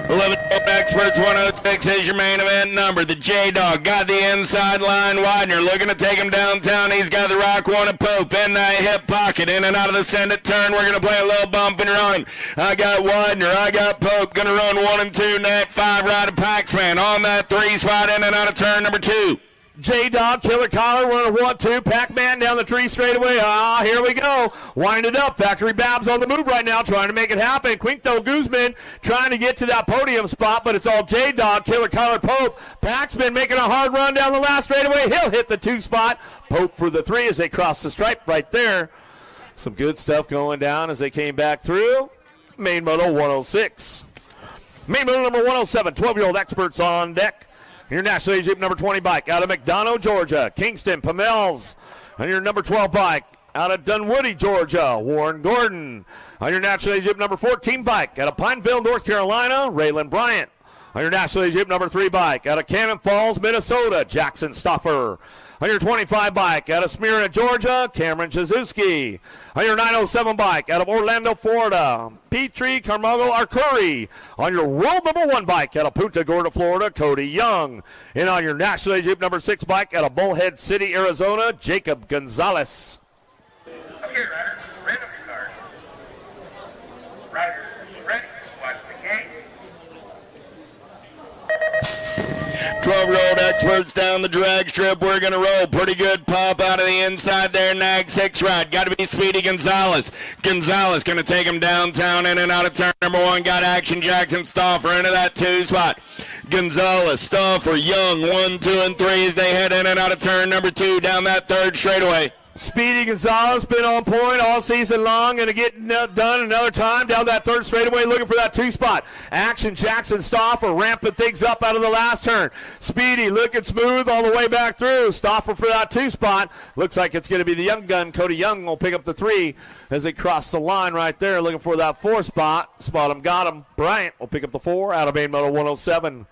11 experts, 106 is your main event number. The J-Dog got the inside line. Widener looking to take him downtown. He's got the Rock One and Pope in that hip pocket. In and out of the send it turn. We're going to play a little bump and run. I got Widener. I got Pope. Going to run 1 and 2. Net 5 right of Paxman on that 3 spot. In and out of turn number 2. J-Dog, Killer Collar, running 1-2. Pac-Man down the 3 straightaway. Here we go. Wind it up. Factory Babs on the move right now, trying to make it happen. Quinto Guzman trying to get to that podium spot, but it's all J-Dog, Killer Collar, Pope. Paxman making a hard run down the last straightaway. He'll hit the 2 spot. Pope for the 3 as they cross the stripe right there. Some good stuff going down as they came back through. Main moto 106. Main moto number 107, 12-year-old experts on deck. Your national age group number 20 bike out of McDonough, Georgia, Kingston Pamels. On your number 12 bike out of Dunwoody, Georgia, Warren Gordon. On your national age group number 14 bike out of Pineville, North Carolina, Raylan Bryant. On your national age group number 3 bike out of Cannon Falls, Minnesota, Jackson Stoffer. On your 25 bike out of Smyrna, Georgia, Cameron Chizewski. On your 907 bike out of Orlando, Florida, Petrie Carmago Arcuri. On your world number 1 bike out of Punta Gorda, Florida, Cody Young. And on your National Age Group number 6 bike out of Bullhead City, Arizona, Jacob Gonzalez. Okay, riders, random your card. Riders, ready, watch the gate. 12-year-old experts down the drag strip. We're going to roll. Pretty good pop out of the inside there. Nag 6 ride. Got to be Speedy Gonzalez. Gonzalez going to take him downtown in and out of turn number 1. Got Action Jackson Stauffer into that 2 spot. Gonzalez, Stauffer, Young, 1, 2, and 3 as they head in and out of turn number 2 down that 3rd straightaway. Speedy Gonzalez been on point all season long and getting done another time down that 3rd straightaway looking for that 2 spot. Action Jackson Stauffer ramping things up out of the last turn. Speedy looking smooth all the way back through. Stauffer for that 2 spot. Looks like it's going to be the young gun. Cody Young will pick up the 3 as they cross the line right there looking for that 4 spot. Spot him, got him. Bryant will pick up the 4 out of main moto 107.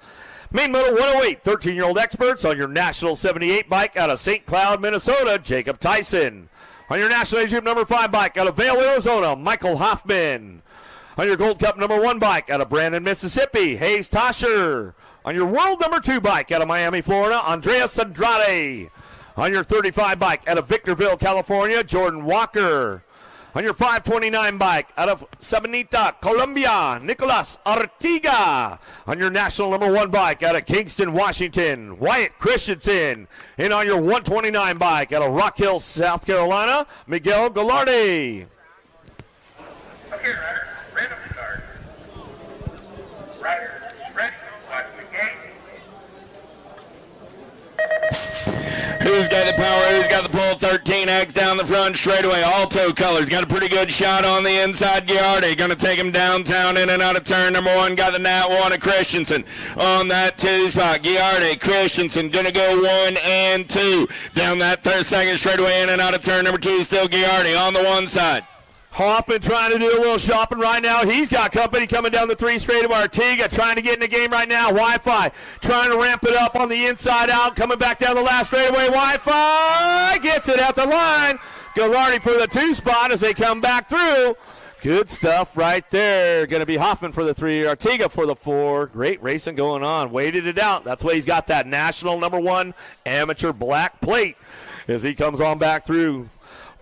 Main moto 108, 13-year-old experts on your National 78 bike out of St. Cloud, Minnesota, Jacob Tyson. On your National Age Group number 5 bike out of Vail, Arizona, Michael Hoffman. On your Gold Cup number 1 bike out of Brandon, Mississippi, Hayes Tosher. On your World number 2 bike out of Miami, Florida, Andreas Andrade. On your 35 bike out of Victorville, California, Jordan Walker. On your 529 bike out of Sabanita, Colombia, Nicolas Artiga. On your national number 1 bike out of Kingston, Washington, Wyatt Christensen. And on your 129 bike out of Rock Hill, South Carolina, Miguel Gallardi. Okay, riders, random your card. Riders, ready, watch the gate. Who's got the power? Who's got the pull? 13X down the front straightaway. Alto colors. Got a pretty good shot on the inside. Giardi going to take him downtown in and out of turn number 1. Got the Nat 1 of Christensen on that 2 spot. Giardi, Christensen going to go 1 and 2 down that 2nd straightaway in and out of turn number 2. Still Giardi on the 1 side. Hoffman trying to do a little shopping right now. He's got company coming down the 3 straightaway. Artiga trying to get in the game right now. Wi-Fi trying to ramp it up on the inside out. Coming back down the last straightaway. Wi-Fi gets it at the line. Gallardi for the 2 spot as they come back through. Good stuff right there. Going to be Hoffman for the 3. Artiga for the 4. Great racing going on. Waited it out. That's why he's got that national number 1 amateur black plate as he comes on back through.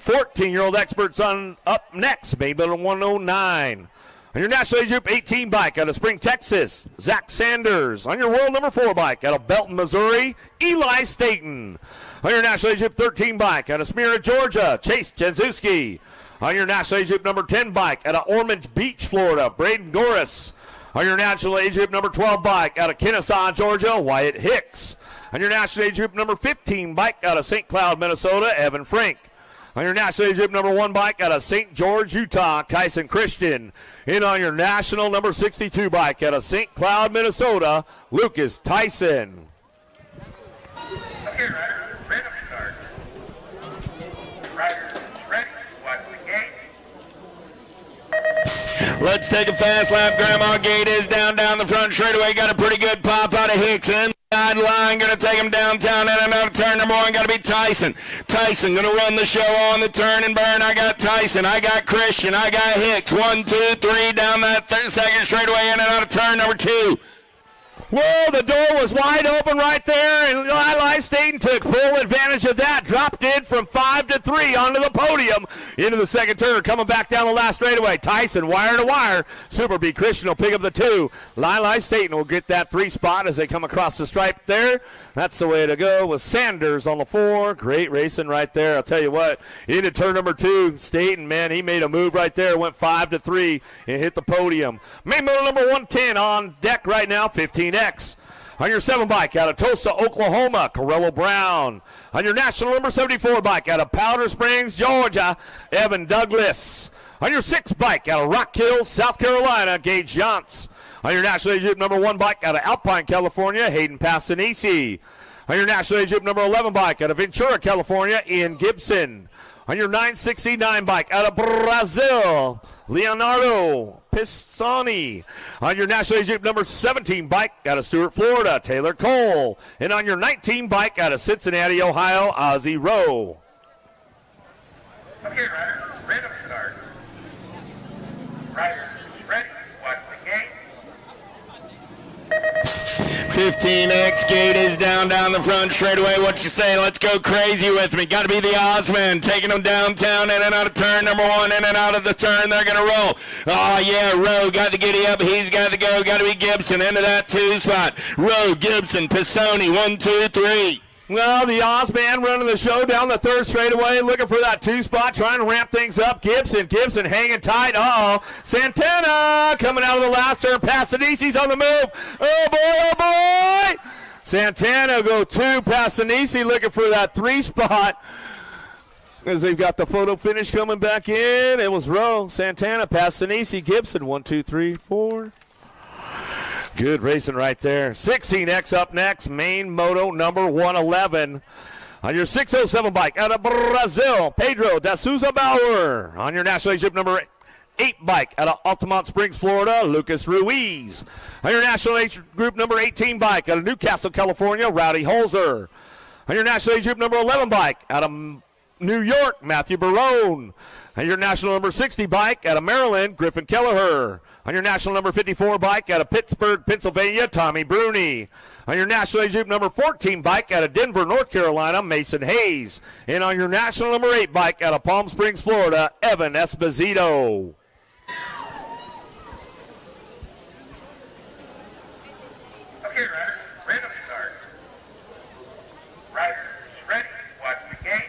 14-year-old experts on up next, main moto 109. On your National Age Group 18 bike out of Spring, Texas, Zach Sanders. On your world number 4 bike out of Belton, Missouri, Eli Staten. On your National Age Group 13 bike out of Smyrna, Georgia, Chase Jenzewski. On your National Age Group number 10 bike out of Ormond Beach, Florida, Braden Goris. On your National Age Group number 12 bike out of Kennesaw, Georgia, Wyatt Hicks. On your National Age Group number 15 bike out of St. Cloud, Minnesota, Evan Frank. On your National Age Group number 1 bike out of St. George, Utah, Kyson Christian. And on your national number 62 bike out of St. Cloud, Minnesota, Lucas Tyson. Okay, riders, random your card. Riders, ready, watch the gate. Let's take a fast lap. Grandma Gate is down the front straightaway. Got a pretty good pop out of Hicks. Inside line, going to take him downtown in and out of turn number 1. Got to be Tyson. Tyson going to run the show on the turn and burn. I got Tyson. I got Christian. I got Hicks. 1, 2, 3 down that 2nd straightaway in and out of turn number 2. Well, the door was wide open right there, and Eli Staten took full advantage of that. Dropped in from 5 to 3 onto the podium into the 2nd turn. Coming back down the last straightaway. Tyson, wire to wire. Super B Christian will pick up the 2. Eli Staten will get that 3 spot as they come across the stripe there. That's the way to go with Sanders on the 4. Great racing right there. I'll tell you what, into turn number 2, Staten, man, he made a move right there. Went 5 to 3 and hit the podium. Main motor number 110 on deck right now, 15X. On your 7 bike out of Tulsa, Oklahoma, Corello Brown. On your national number 74 bike out of Powder Springs, Georgia, Evan Douglas. On your 6 bike out of Rock Hill, South Carolina, Gage Yantz. On your national age group number 1 bike out of Alpine, California, Hayden Passanisi. On your national age group number 11 bike out of Ventura, California, Ian Gibson. On your 969 bike, out of Brazil, Leonardo Pisani. On your National Age Group number 17 bike, out of Stuart, Florida, Taylor Cole. And on your 19 bike, out of Cincinnati, Ohio, Ozzie Rowe. Okay, riders, random start. Riders, ready, watch the gate. 15X gate is down the front straightaway. What you say? Let's go crazy with me. Got to be the Ozman. Taking them downtown, in and out of turn number 1, in and out of the turn. They're going to roll. Oh, yeah, Rowe got the giddy up. He's got to go. Got to be Gibson into that 2 spot. Rowe, Gibson, Pisoni, 1, 2, 3. Well, the Ozman running the show down the 3rd straightaway, looking for that 2 spot, trying to ramp things up. Gibson hanging tight. Uh-oh. Santana coming out of the last turn. Passanisi's on the move. Oh, boy. Santana go 2. Passanisi looking for that 3 spot. As they've got the photo finish coming back in. It was Rowe, Santana, Passanisi, Gibson. 1, 2, 3, 4. Good racing right there. 16X up next, main moto number 111. On your 607 bike, out of Brazil, Pedro da Souza Bauer. On your National Age Group number 8 bike, out of Altamont Springs, Florida, Lucas Ruiz. On your National Age Group number 18 bike, out of Newcastle, California, Rowdy Holzer. On your National Age Group number 11 bike, out of New York, Matthew Barone. On your National number 60 bike, out of Maryland, Griffin Kelleher. On your National number 54 bike, out of Pittsburgh, Pennsylvania, Tommy Bruni. On your National Age Group number 14 bike, out of Denver, North Carolina, Mason Hayes. And on your National number 8 bike, out of Palm Springs, Florida, Evan Esposito. Okay, riders, random start. Riders, ready, watch the gate.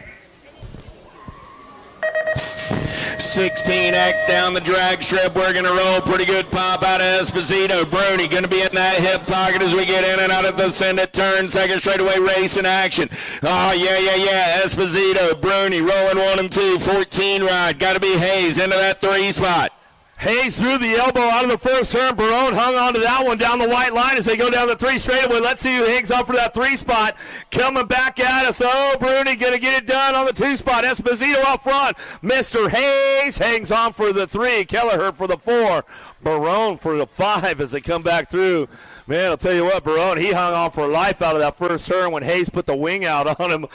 16X down the drag strip. We're going to roll. Pretty good pop out of Esposito. Bruni going to be in that hip pocket as we get in and out of the send it turn. 2nd straightaway race in action. Oh, yeah. Esposito, Bruni rolling 1 and 2. 14 ride. Got to be Hayes into that 3 spot. Hayes threw the elbow out of the first turn. Barone hung on to that one down the white line as they go down the 3 straightaway. Let's see who hangs up for that 3 spot. Coming back at us. Oh, Bruni going to get it done on the 2 spot. Esposito up front. Mr. Hayes hangs on for the 3. Kelleher for the 4. Barone for the 5 as they come back through. Man, I'll tell you what, Barone, he hung on for life out of that first turn when Hayes put the wing out on him.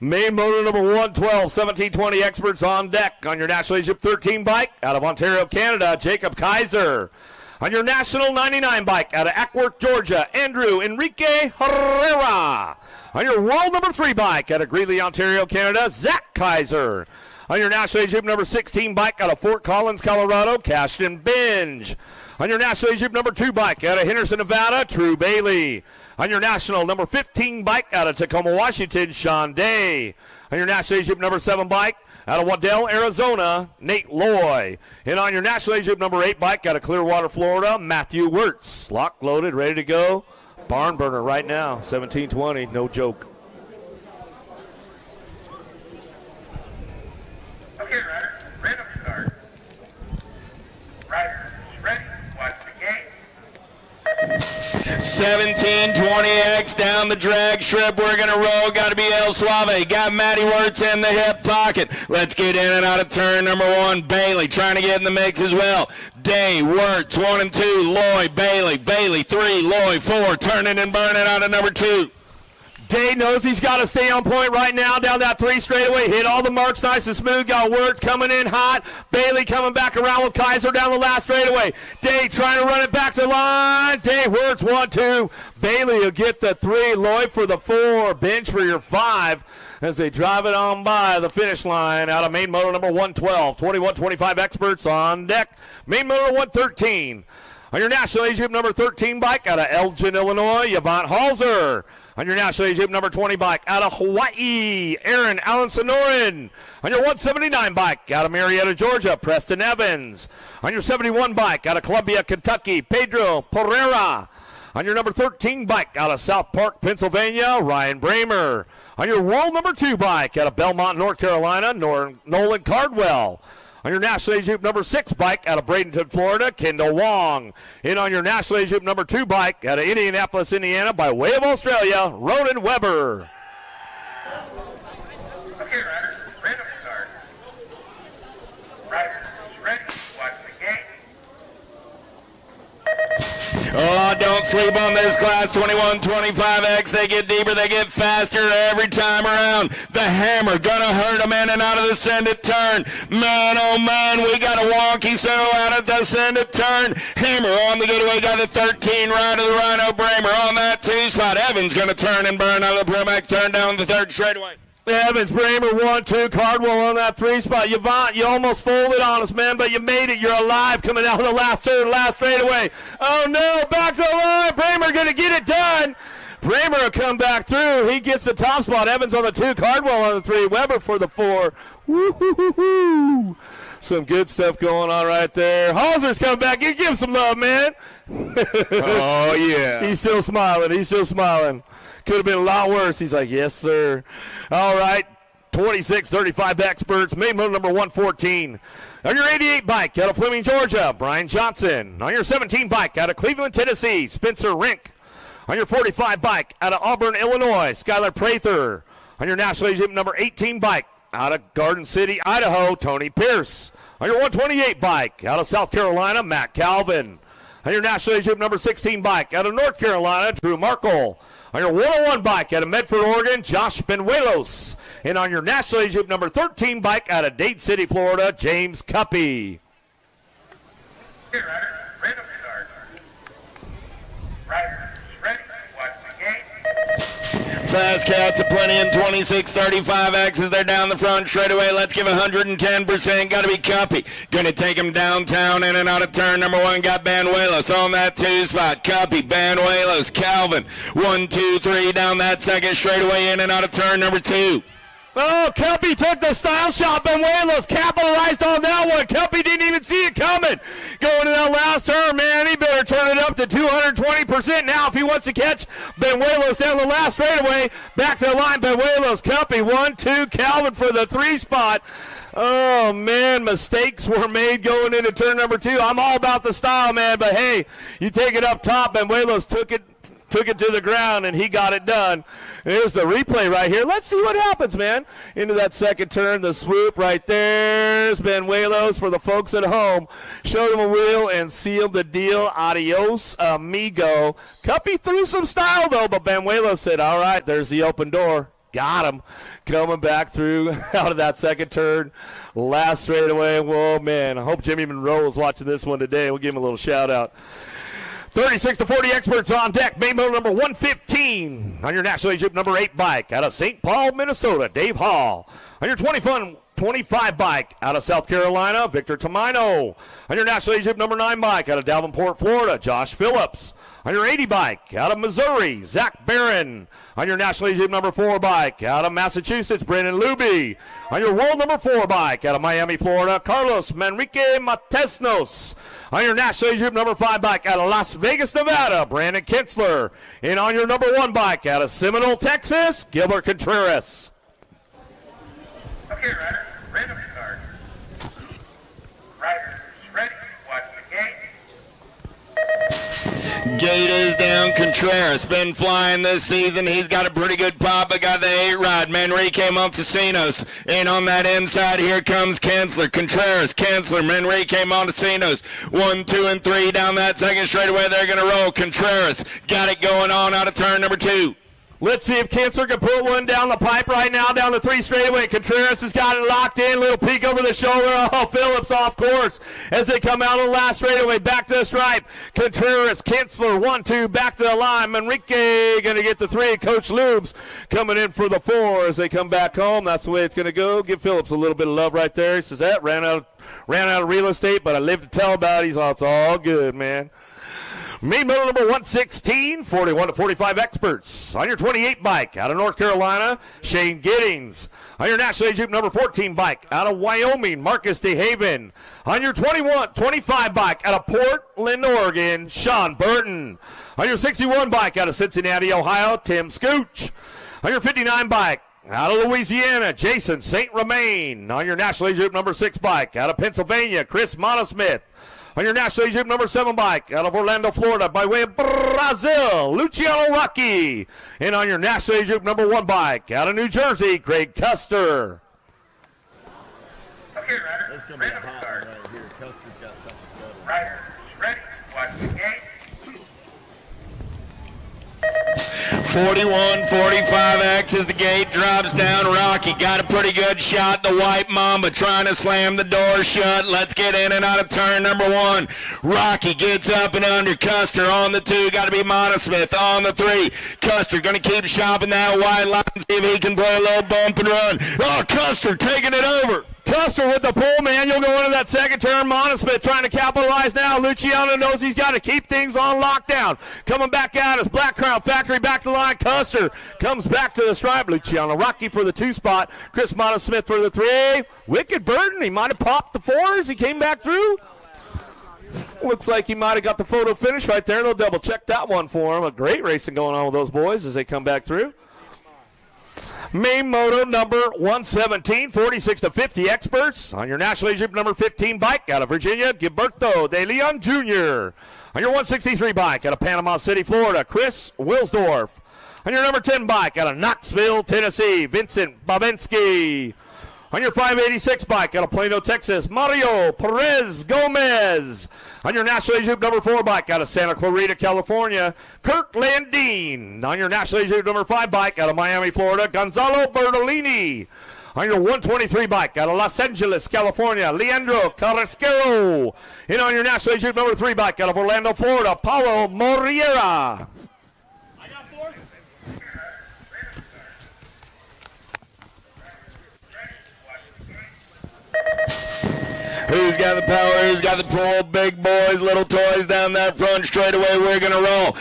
Main motor number 112, 1720 experts on deck. On your National Age Group 13 bike, out of Ontario, Canada, Jacob Kaiser. On your National 99 bike, out of Ackworth, Georgia, Andrew Enrique Herrera. On your World number 3 bike, out of Greeley, Ontario, Canada, Zach Kaiser. On your National Age Group number 16 bike, out of Fort Collins, Colorado, Cashton Binge. On your National Age Group number 2 bike, out of Henderson, Nevada, True Bailey. On your National number 15 bike, out of Tacoma, Washington, Sean Day. On your National Age Group number 7 bike, out of Waddell, Arizona, Nate Loy. And on your National Age Group number 8 bike, out of Clearwater, Florida, Matthew Wirtz. Lock loaded, ready to go. Barn burner right now, 1720, no joke. Okay, riders, random start. Riders, ready, watch the gate. 1720X down the drag strip. We're going to roll. Got to be El Suave. Got Matty Wirtz in the hip pocket. Let's get in and out of turn number 1. Bailey trying to get in the mix as well. Day, Wirtz, 1 and 2. Loy, Bailey, 3, Loy, 4. Turning and burning out of number 2. Day knows he's got to stay on point right now down that 3 straightaway. Hit all the marks nice and smooth. Got Wirtz coming in hot. Bailey coming back around with Kaiser down the last straightaway. Day trying to run it back to line. Day, Wirtz, 1, 2. Bailey will get the 3. Lloyd for the 4. Bench for your 5 as they drive it on by the finish line out of main motor number 112. 21-25 experts on deck. Main motor 113. On your National Age Group number 13 bike out of Elgin, Illinois, Yvonne Halzer. On your National Age Group number 20 bike out of Hawaii, Aaron Allen Sonoran. On your 179 bike out of Marietta, Georgia, Preston Evans. On your 71 bike out of Columbia, Kentucky, Pedro Pereira. On your number 13 bike out of South Park, Pennsylvania, Ryan Bramer. On your World number 2 bike out of Belmont, North Carolina, Nolan Cardwell. On your National Age Group number 6 bike out of Bradenton, Florida, Kendall Wong. And on your National Age Group number 2 bike out of Indianapolis, Indiana, by way of Australia, Ronan Weber. Okay, riders, random start. Oh, don't sleep on this class 21-25X. They get deeper, they get faster every time around. The hammer gonna hurt them in and out of the send-it turn. Man, oh man, we got a wonky solo out of the send-it turn. Hammer on the getaway, got the 13 right of the Rhino. Bramer on that 2 spot. Evans gonna turn and burn out of the Pro-Max, turn down the 3rd straightaway. Evans, Bramer, 1-2, Cardwell on that 3 spot. Yvonne, you almost folded on us, man, but you made it. You're alive coming out of the last turn, last straightaway. Oh, no, back to the line. Bramer going to get it done. Bramer will come back through. He gets the top spot. Evans on the 2, Cardwell on the 3, Weber for the 4. Woo-hoo-hoo-hoo. Some good stuff going on right there. Hauser's coming back. You give him some love, man. Oh, yeah. He's still smiling. He's still smiling. Could have been a lot worse. He's like, yes, sir. All right, 26-35 experts. Main motor number 114. On your 88 bike out of Fleming, Georgia, Brian Johnson. On your 17 bike out of Cleveland, Tennessee, Spencer Rink. On your 45 bike out of Auburn, Illinois, Skylar Prather. On your National Championship number 18 bike out of Garden City, Idaho, Tony Pierce. On your 128 bike out of South Carolina, Matt Calvin. On your National Championship number 16 bike out of North Carolina, Drew Markle. On your 101 bike out of Medford, Oregon, Josh Benuelos. And on your National Championship number 13 bike out of Dade City, Florida, James Cuppy. Okay, riders, random start. Riders, ready, watch the game. Fast cats aplenty in 26-35X as they're down the front straightaway. Let's give 110%. Got to be Cuppy. Going to take him downtown in and out of turn number 1. Got Banuelos on that 2 spot. Cuppy, Banuelos, Calvin. 1, 2, 3 down that second straightaway in and out of turn number 2. Oh, Cuppy took the style shot. Benuelos capitalized on that one. Cuppy didn't even see it coming. Going to that last turn, man, he better turn it up to 220% now if he wants to catch Benuelos down the last straightaway. Back to the line, Benuelos, Cuppy, 1, 2, Calvin for the 3 spot. Oh, man, mistakes were made going into turn number 2. I'm all about the style, man, but hey, you take it up top. Benuelos took it to the ground, and he got it done. Here's the replay right here. Let's see what happens, man. Into that second turn, the swoop right there's Benuelos for the folks at home. Showed him a wheel and sealed the deal. Adios, amigo. Cuppy threw some style, though, but Benuelos said, all right, there's the open door. Got him. Coming back through out of that second turn. Last straightaway. Whoa, man. I hope Jimmy Monroe is watching this one today. We'll give him a little shout-out. 36-40 experts on deck. Main motor number 115. On your National Championship number 8 bike out of St. Paul, Minnesota, Dave Hall. On your 25 bike out of South Carolina, Victor Tamino. On your National Championship number 9 bike out of Davenport, Florida, Josh Phillips. On your 80 bike out of Missouri, Zach Barron. On your National Championship number 4 bike out of Massachusetts, Brennan Luby. On your world number 4 bike out of Miami, Florida, Carlos Manrique Matesnos. On your National Championship number 5 bike out of Las Vegas, Nevada, Brandon Kinsler. And on your number 1 bike out of Seminole, Texas, Gilbert Contreras. Okay, riders, random start. Riders, ready, watch the game. Gate is down. Contreras been flying this season. He's got a pretty good pop, but got the 8 ride. Manrique Montesinos. And on that inside, here comes Kinsler. Contreras, Kinsler, Manrique Montesinos. 1, 2, and 3 down that second straightaway. They're going to roll. Contreras got it going on out of turn number 2. Let's see if Kinsler can put one down the pipe right now, down the 3 straightaway. Contreras has got it locked in. Little peek over the shoulder. Oh, Phillips off course as they come out on the last straightaway. Back to the stripe. Contreras, Kinsler, 1, 2, back to the line. Manrique going to get the 3. Coach Lubes coming in for the 4 as they come back home. That's the way it's going to go. Give Phillips a little bit of love right there. He says, that ran out of real estate, but I live to tell about it. He's all, it's all good, man. Main motor number 116, 41-45 experts. On your 28 bike out of North Carolina, Shane Giddings. On your National Championship number 14 bike out of Wyoming, Marcus DeHaven. On your 25 bike out of Portland, Oregon, Sean Burton. On your 61 bike out of Cincinnati, Ohio, Tim Scooch. On your 59 bike out of Louisiana, Jason St. Romain. On your National Championship number 6 bike out of Pennsylvania, Chris Monosmith. On your National Championship number 7 bike out of Orlando, Florida, by way of Brazil, Luciano Rocky. And on your National Championship number 1 bike out of New Jersey, Greg Custer. Okay, riders, random start. Riders, ready, watch the game. 41-45 exits the gate, drops down. Rocky got a pretty good shot. The White Mamba trying to slam the door shut. Let's get in and out of turn number 1. Rocky gets up and under. Custer on the 2. Got to be Monosmith on the 3. Custer going to keep shopping that wide line. See if he can play a little bump and run. Oh, Custer taking it over. Custer with the pull, man. You'll go into that second turn. Monosmith trying to capitalize now. Luciano knows he's got to keep things on lockdown. Coming back out as Black Crown Factory back to the line. Custer comes back to the stripe. Luciano Rocky for the 2 spot. Chris Monosmith for the 3. Wicked Burden. He might have popped the 4 as he came back through. Looks like he might have got the photo finish right there. They'll double check that one for him. A great racing going on with those boys as they come back through. Main moto number 117, 46-50 experts. On your National Age Group number 15 bike out of Virginia, Gilberto de Leon Jr. On your 163 bike out of Panama City, Florida, Chris Wilsdorf. On your number 10 bike out of Knoxville, Tennessee, Vincent Babensky. On your 586 bike out of Plano, Texas, Mario Perez Gomez. On your National Age Group number 4 bike out of Santa Clarita, California, Kirk Landine. On your National Age Group number 5 bike out of Miami, Florida, Gonzalo Bertolini. On your 123 bike out of Los Angeles, California, Leandro Carrasquero. And on your National Age Group number 3 bike out of Orlando, Florida, Paulo Moriera. Who's got the power? Who's got the pull? Big boys, little toys down that front straightaway. We're going to roll.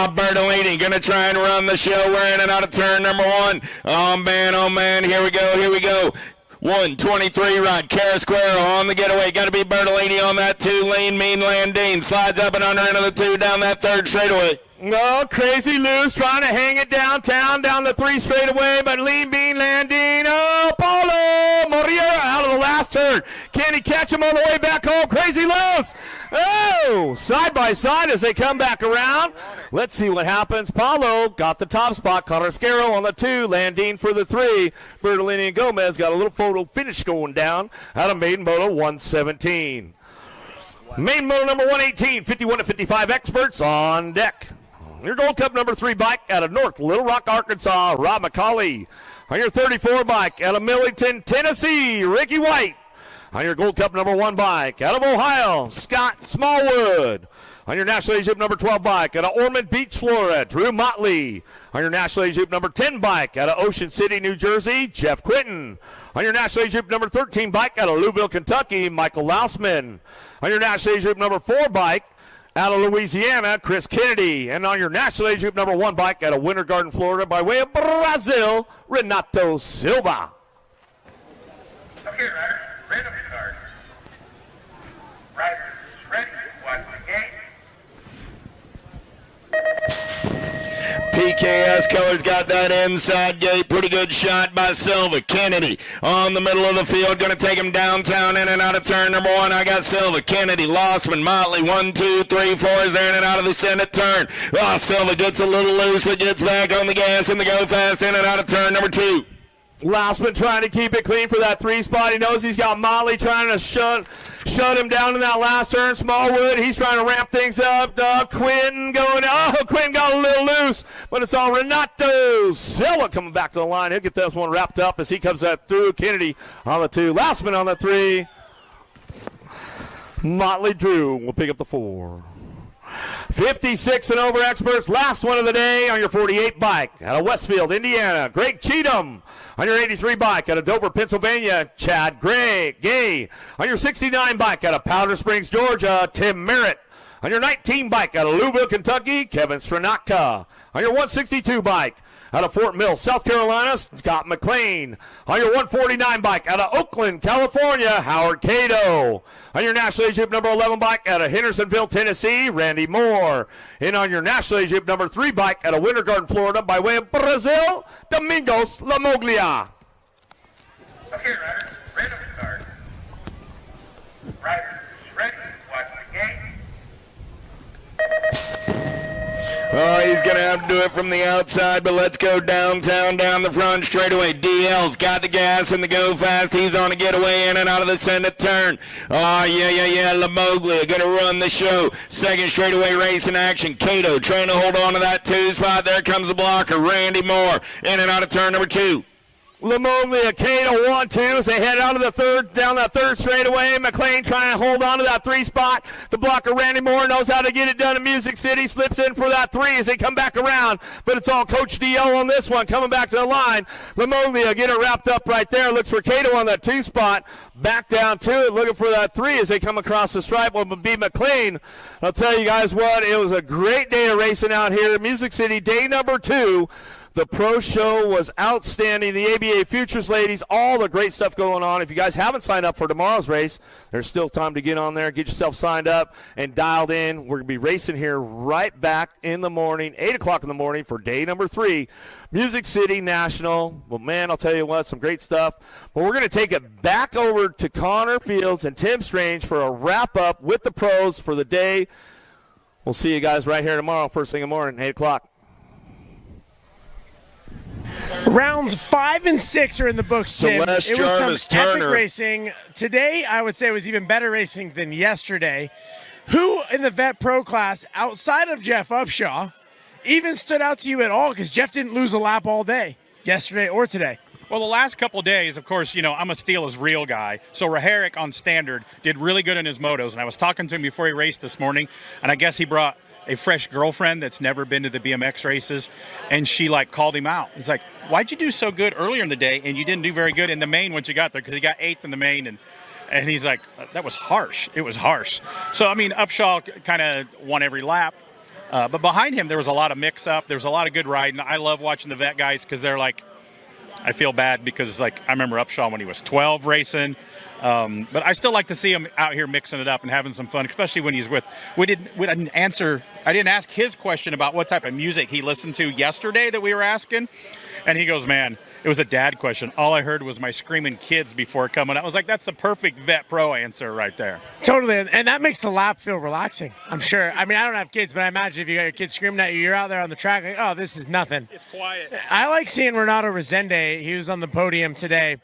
Bertolini going to try and run the show. We're in and out of turn number 1. Oh, man. Here we go. 123 right. Carrasquero on the getaway. Got to be Bertolini on that 2. Lean, mean Landine. Slides up and under into the 2 down that 3rd straightaway. No, Crazy Loose trying to hang it downtown, down the 3 straightaway, but Lean Bean Landine. Oh, Paulo Moriera out of the last turn. Can he catch him on the way back home? Crazy Loose. Oh, side by side as they come back around. Let's see what happens. Paulo got the top spot. Carrasquero on the 2. Landine for the 3. Bertolini and Gomez got a little photo finish going down out of Maiden Moto 117. Main moto number 118, 51-55 experts on deck. Your Gold Cup number 3 bike out of North Little Rock, Arkansas, Rob McCauley. On your 34 bike out of Millington, Tennessee, Ricky White. On your Gold Cup number 1 bike out of Ohio, Scott Smallwood. On your National Age Group number 12 bike out of Ormond Beach, Florida, Drew Motley. On your National Age Group number 10 bike out of Ocean City, New Jersey, Jeff Quinton. On your National Age Group number 13 bike out of Louisville, Kentucky, Michael Lausman. On your National Age Group number 4 bike out of Louisiana, Chris Kennedy. And on your National Age Group number 1 bike out of Winter Garden, Florida, by way of Brazil, Renato Silva. Okay, riders, ready to start. Riders, ready, watch the gate. PKS Colors got that inside gate. Pretty good shot by Silva. Kennedy on the middle of the field. Going to take him downtown in and out of turn number 1. I got Silva, Kennedy, Lossman, Motley. 1, 2, 3, 4 is there in and out of the Senate turn. Oh, Silva gets a little loose but gets back on the gas and the go fast in and out of turn number 2. Lausman trying to keep it clean for that 3 spot. He knows he's got Motley trying to shut him down in that last turn. Smallwood, he's trying to ramp things up. Quinn going, Quinn got a little loose, but it's all Renato Silva coming back to the line. He'll get this one wrapped up as he comes through. Kennedy on the 2, Lausman on the 3. Motley Drew will pick up the 4. 56 and over experts, last one of the day on your 48 bike out of Westfield, Indiana, Greg Cheatham. On your 83 bike out of Dover, Pennsylvania, Chad Gay. On your 69 bike out of Powder Springs, Georgia, Tim Merritt. On your 19 bike out of Louisville, Kentucky, Kevin Stranatka. On your 162 bike out of Fort Mill, South Carolina, Scott McLean. On your 149 bike out of Oakland, California, Howard Cato. On your National Age Group number 11 bike out of Hendersonville, Tennessee, Randy Moore. And on your National Age Group number 3 bike out of Winter Garden, Florida, by way of Brazil, Domingos Lamoglia. Okay, riders, ready to start. Riders, ready, watch the gate. Oh, he's going to have to do it from the outside, but let's go downtown, down the front straightaway. DL's got the gas and the go fast. He's on a getaway in and out of the center turn. Oh, yeah. Lamoglia going to run the show. Second straightaway race in action. Cato trying to hold on to that 2 spot. There comes the blocker. Randy Moore in and out of turn number 2. Lamoglia, Cato 1-2 as they head out of the third, down that third straightaway. McLean trying to hold on to that 3 spot. The blocker, Randy Moore, knows how to get it done in Music City. Slips in for that 3 as they come back around. But it's all Coach DL on this one, coming back to the line. Lamoglia get it wrapped up right there. Looks for Cato on that 2 spot. Back down to it, looking for that 3 as they come across the stripe. Will be McLean. I'll tell you guys what, it was a great day of racing out here in Music City, day number 2. The pro show was outstanding. The ABA Futures ladies, all the great stuff going on. If you guys haven't signed up for tomorrow's race, there's still time to get on there, get yourself signed up and dialed in. We're going to be racing here right back in the morning, 8 o'clock in the morning for day number 3, Music City National. Well, man, I'll tell you what, some great stuff. But we're going to take it back over to Connor Fields and Tim Strange for a wrap-up with the pros for the day. We'll see you guys right here tomorrow, first thing in the morning, 8 o'clock. Rounds 5 and 6 are in the books, Tim. Celeste It was Jarvis some epic Turner. racing. Today, I would say, was even better racing than yesterday. Who in the Vet Pro class, outside of Jeff Upshaw, even stood out to you at all? Because Jeff didn't lose a lap all day, yesterday or today. Well, the last couple days, of course, I'm a Steel is Real guy. So Raharic on standard did really good in his motos. And I was talking to him before he raced this morning, and I guess he brought a fresh girlfriend that's never been to the BMX races, and she called him out. It's like, why'd you do so good earlier in the day and you didn't do very good in the main once you got there? Because he got 8th in the main, and he's like, that was harsh. It was harsh. So, Upshaw kind of won every lap. But behind him, there was a lot of mix-up. There was a lot of good riding. I love watching the vet guys because they're I feel bad because, I remember Upshaw when he was 12 racing. But I still like to see him out here mixing it up and having some fun, especially when he's I didn't ask his question about what type of music he listened to yesterday that we were asking. And he goes, man, it was a dad question. All I heard was my screaming kids before coming. I was like, that's the perfect Vet Pro answer right there. Totally, and that makes the lap feel relaxing, I'm sure. I don't have kids, but I imagine if you got your kids screaming at you, you're out there on the track like, oh, this is nothing. It's quiet. I like seeing Renato Resende. He was on the podium today.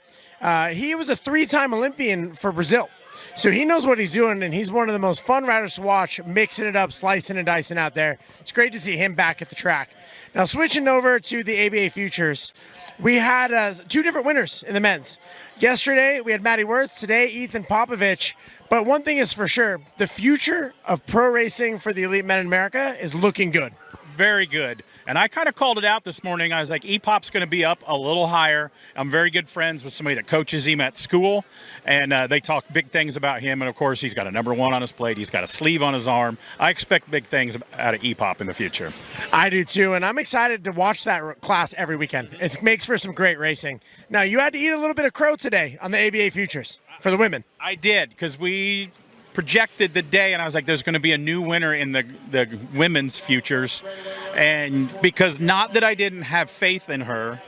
He was a 3-time Olympian for Brazil. So he knows what he's doing, and he's one of the most fun riders to watch, mixing it up, slicing and dicing out there. It's great to see him back at the track. Now, switching over to the ABA Futures, we had 2 different winners in the men's. Yesterday, we had Matty Wirth. Today, Ethan Popovich. But one thing is for sure, the future of pro racing for the elite men in America is looking good. Very good. And I kind of called it out this morning. I was like, EPOP's going to be up a little higher. I'm very good friends with somebody that coaches him at school, and they talk big things about him. And, of course, he's got a number 1 on his plate. He's got a sleeve on his arm. I expect big things out of EPOP in the future. I do, too, and I'm excited to watch that class every weekend. It makes for some great racing. Now, you had to eat a little bit of crow today on the ABA Futures for the women. I did, because we projected the day, and I was like, there's going to be a new winner in the women's futures. And because not that I didn't have faith in her,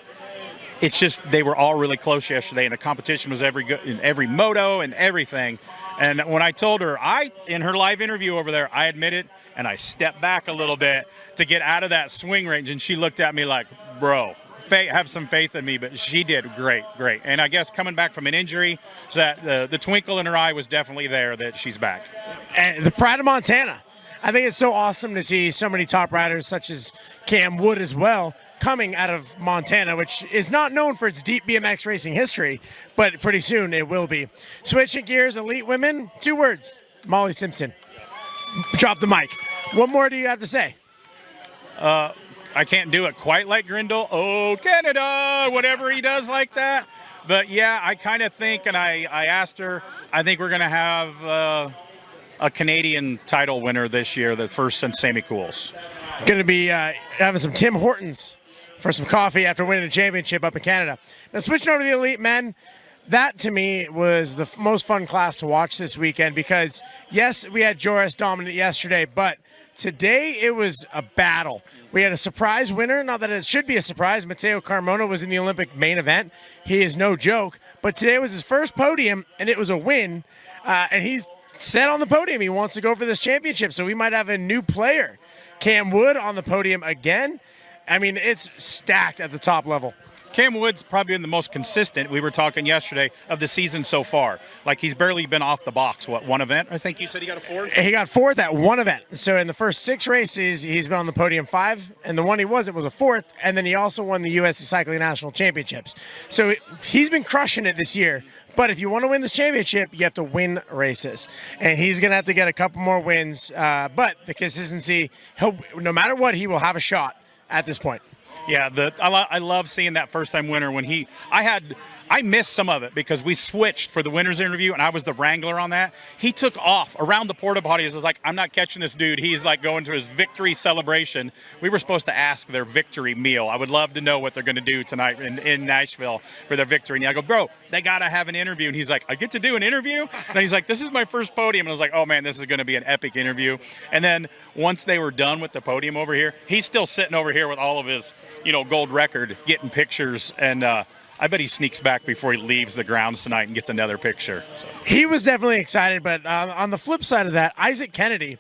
it's just they were all really close yesterday, and the competition was in every moto and everything. And when I told her, in her live interview over there, I admitted, and I stepped back a little bit to get out of that swing range, and she looked at me like, bro, have some faith in me. But she did great. And I guess coming back from an injury, so that the twinkle in her eye was definitely there that she's back. And the pride of Montana. I think it's so awesome to see so many top riders such as Cam Wood as well coming out of Montana, which is not known for its deep BMX racing history, but pretty soon it will be. Switching gears, elite women, 2 words, Molly Simpson. Drop the mic. What more do you have to say? I can't do it quite like Grindle. Oh, Canada, whatever he does like that. But, yeah, I kind of think, and I asked her, I think we're going to have a Canadian title winner this year, the first since Sammy Cools. Going to be having some Tim Hortons for some coffee after winning a championship up in Canada. Now, switching over to the elite men, that to me was the most fun class to watch this weekend because, yes, we had Joris dominant yesterday, but today it was a battle. We had a surprise winner, not that it should be a surprise. Matteo Carmona was in the Olympic main event. He is no joke, but today was his first podium, and it was a win, and he said on the podium he wants to go for this championship, so we might have a new player Cam Wood on the podium again. I mean, it's stacked at the top level. Cam Wood's probably been the most consistent, we were talking yesterday, of the season so far. Like, he's barely been off the box. What, one event? I think you said he got a fourth? He got fourth at one event. So in the first 6 races, he's been on the podium 5, and the one he wasn't was a fourth, and then he also won the U.S. Cycling National Championships. So he's been crushing it this year. But if you want to win this championship, you have to win races. And he's going to have to get a couple more wins. But the consistency, no matter what, he will have a shot at this point. Yeah, I love seeing that first-time winner when I missed some of it because we switched for the winner's interview, and I was the wrangler on that. He took off around the porta potties. I was like, I'm not catching this dude. He's like going to his victory celebration. We were supposed to ask their victory meal. I would love to know what they're going to do tonight in Nashville for their victory. And I go, bro, they got to have an interview. And he's like, I get to do an interview? And he's like, this is my first podium. And I was like, oh, man, this is going to be an epic interview. And then once they were done with the podium over here, he's still sitting over here with all of his, gold record, getting pictures. And I bet he sneaks back before he leaves the grounds tonight and gets another picture. So. He was definitely excited, but on the flip side of that, Isaac Kennedy,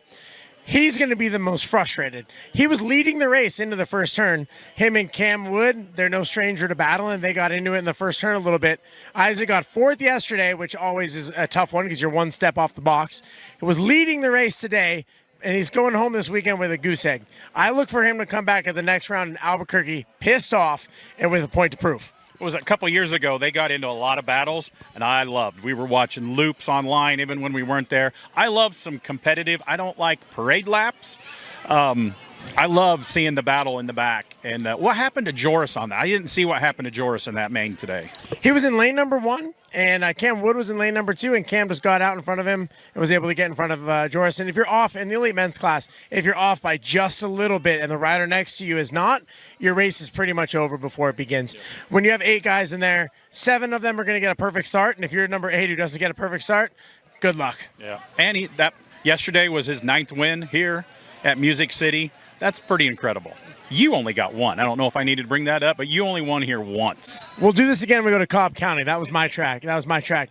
he's going to be the most frustrated. He was leading the race into the first turn. Him and Cam Wood, they're no stranger to battling. They got into it in the first turn a little bit. Isaac got fourth yesterday, which always is a tough one because you're one step off the box. He was leading the race today, and he's going home this weekend with a goose egg. I look for him to come back at the next round in Albuquerque pissed off and with a point to prove. It was a couple years ago, they got into a lot of battles, and I loved. We were watching loops online even when we weren't there. I love some competitive. I don't like parade laps. I love seeing the battle in the back. And what happened to Joris on that? I didn't see what happened to Joris in that main today. He was in lane number 1, and Cam Wood was in lane number 2, and Cam just got out in front of him and was able to get in front of Joris. And if you're off in the elite men's class, if you're off by just a little bit and the rider next to you is not, your race is pretty much over before it begins. When you have 8 guys in there, 7 of them are going to get a perfect start, and if you're number 8 who doesn't get a perfect start, good luck. Yeah, and yesterday was his 9th win here at Music City. That's pretty incredible. You only got 1. I don't know if I needed to bring that up, but you only won here once. We'll do this again when we go to Cobb County. That was my track.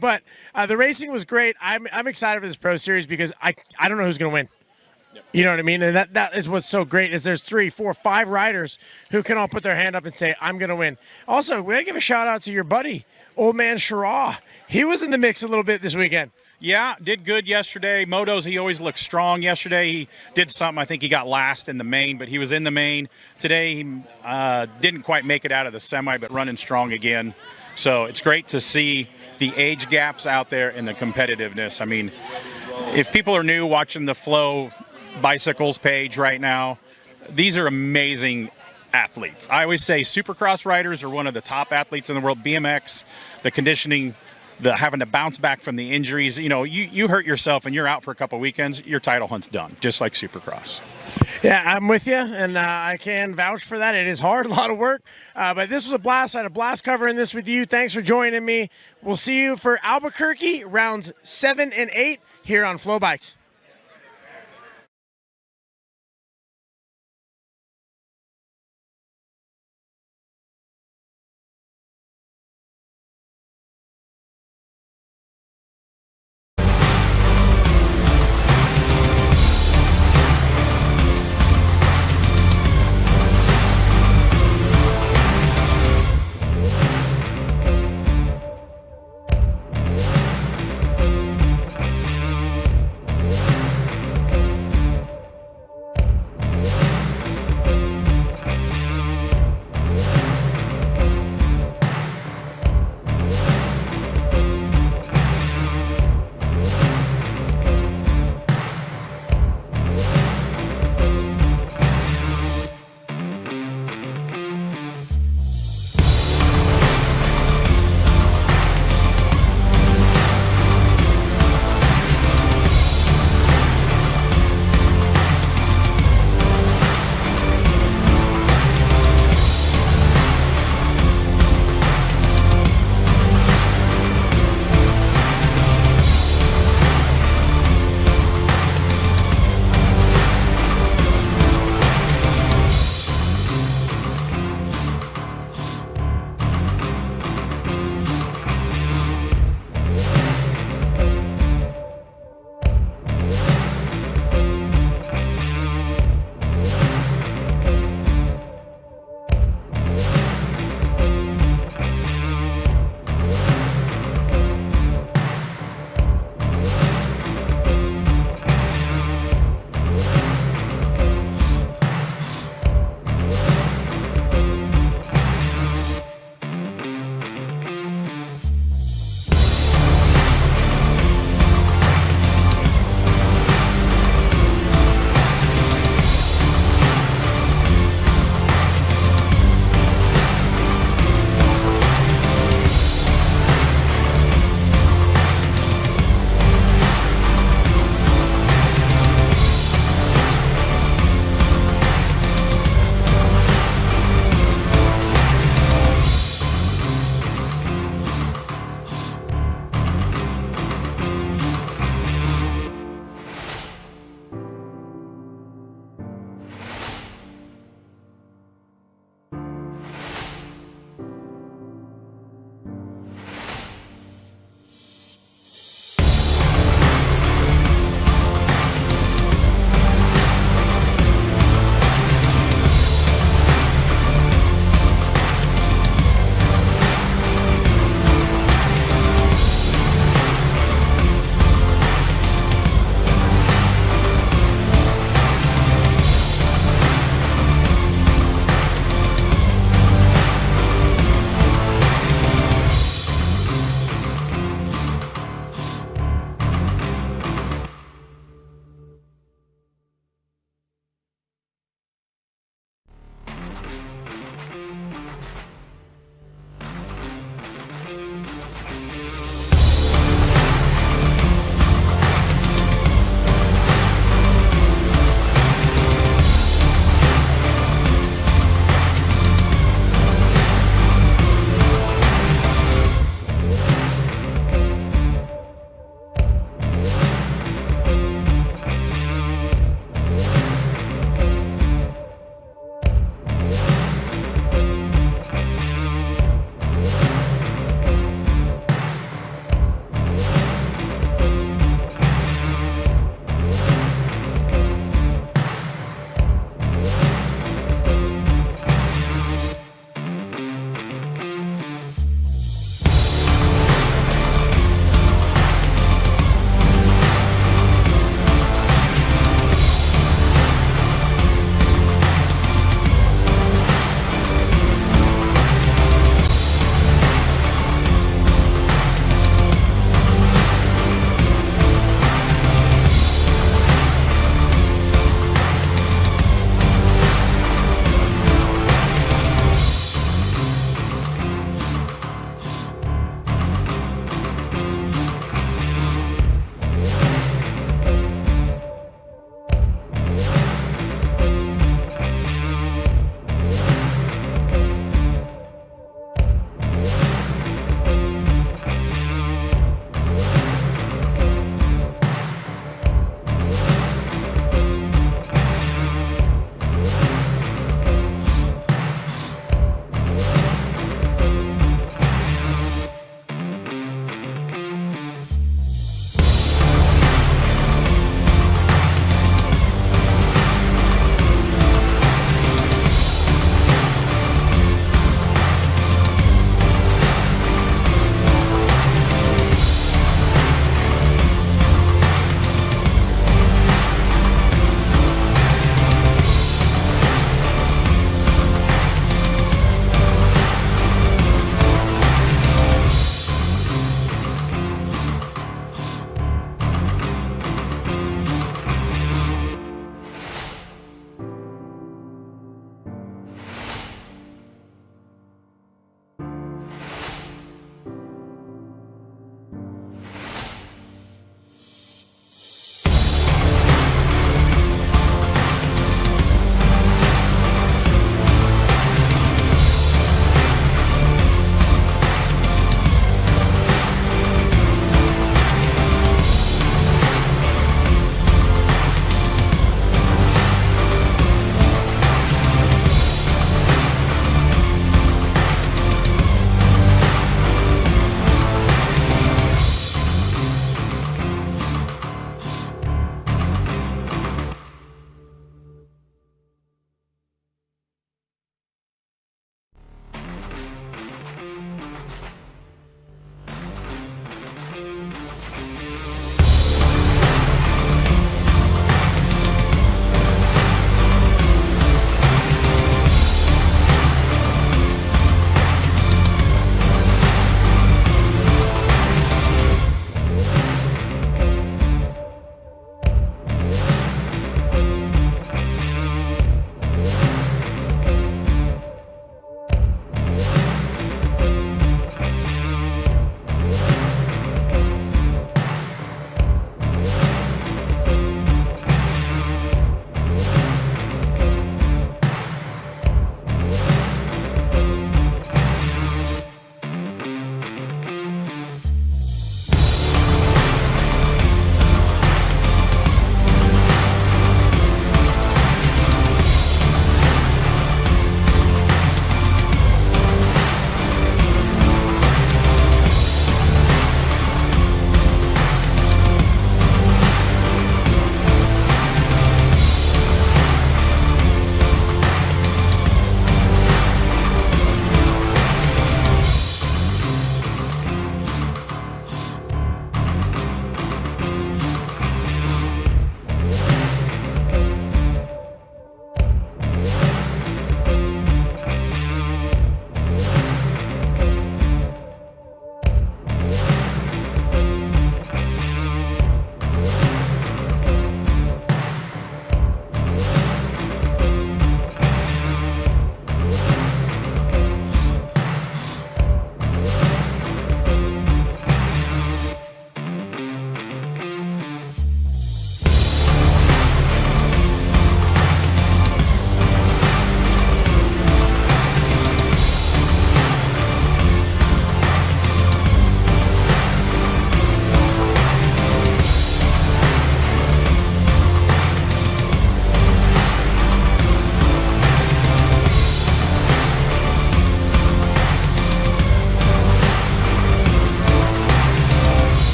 But the racing was great. I'm excited for this Pro Series because I don't know who's going to win. Yep. You know what I mean? And that is what's so great is there's 3, 4, 5 riders who can all put their hand up and say, I'm going to win. Also, we got to give a shout out to your buddy, Old Man Shara. He was in the mix a little bit this weekend. Yeah, did good yesterday. Motos, he always looks strong yesterday. He did something. I think he got last in the main, but he was in the main. Today, he didn't quite make it out of the semi, but running strong again. So it's great to see the age gaps out there and the competitiveness. I mean, if people are new watching the Flow Bicycles page right now, these are amazing athletes. I always say Supercross riders are one of the top athletes in the world. BMX, the conditioning, having to bounce back from the injuries. You hurt yourself and you're out for a couple weekends, your title hunt's done, just like Supercross. Yeah, I'm with you, and I can vouch for that. It is hard, a lot of work, but this was a blast. I had a blast covering this with you. Thanks for joining me. We'll see you for Albuquerque, rounds 7 and 8 here on Flow Bikes.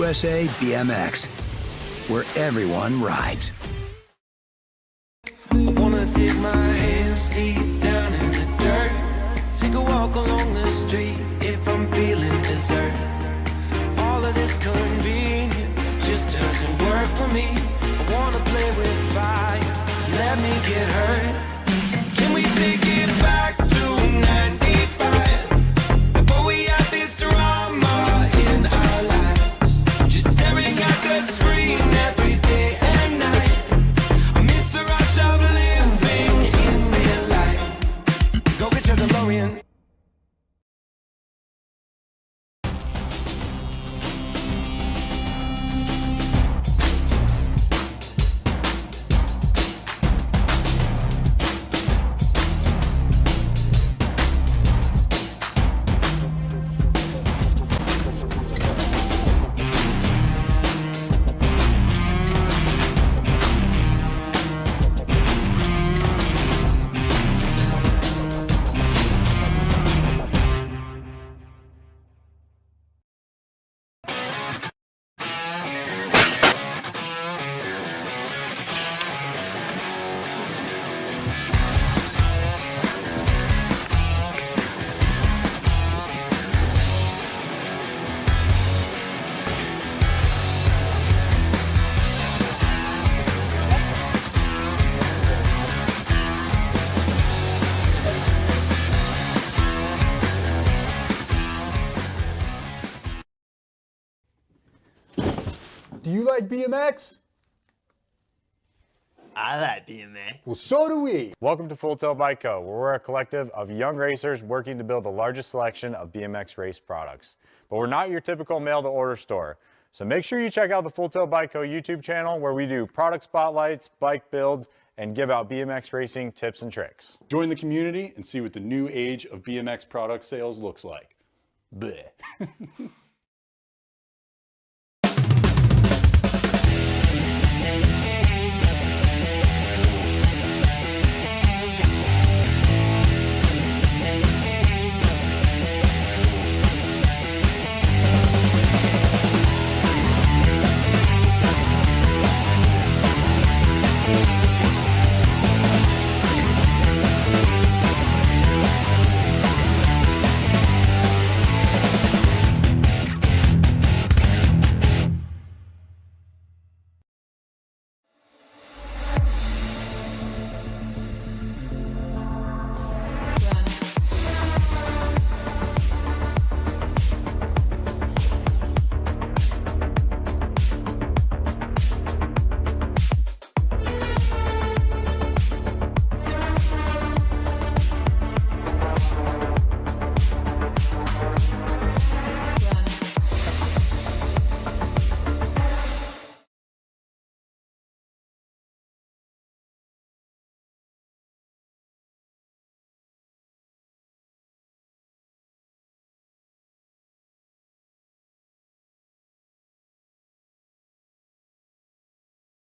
USA BMX, where everyone rides. I wanna dig my hands deep down in the dirt. Take a walk along the street if I'm feeling dessert. All of this convenience just doesn't work for me. I wanna play with fire, let me get hurt. Can we take it back to 95? Before we had this drama in our lives, just staring at the screen every day and night. I miss the rush of living in real life. Go get your DeLorean. Do you like BMX? I like BMX. Well, so do we. Welcome to Full Tilt Bike Co., where we're a collective of young racers working to build the largest selection of BMX race products. But we're not your typical mail-to-order store. So make sure you check out the Full Tilt Bike Co. YouTube channel, where we do product spotlights, bike builds, and give out BMX racing tips and tricks. Join the community and see what the new age of BMX product sales looks like. Bleh.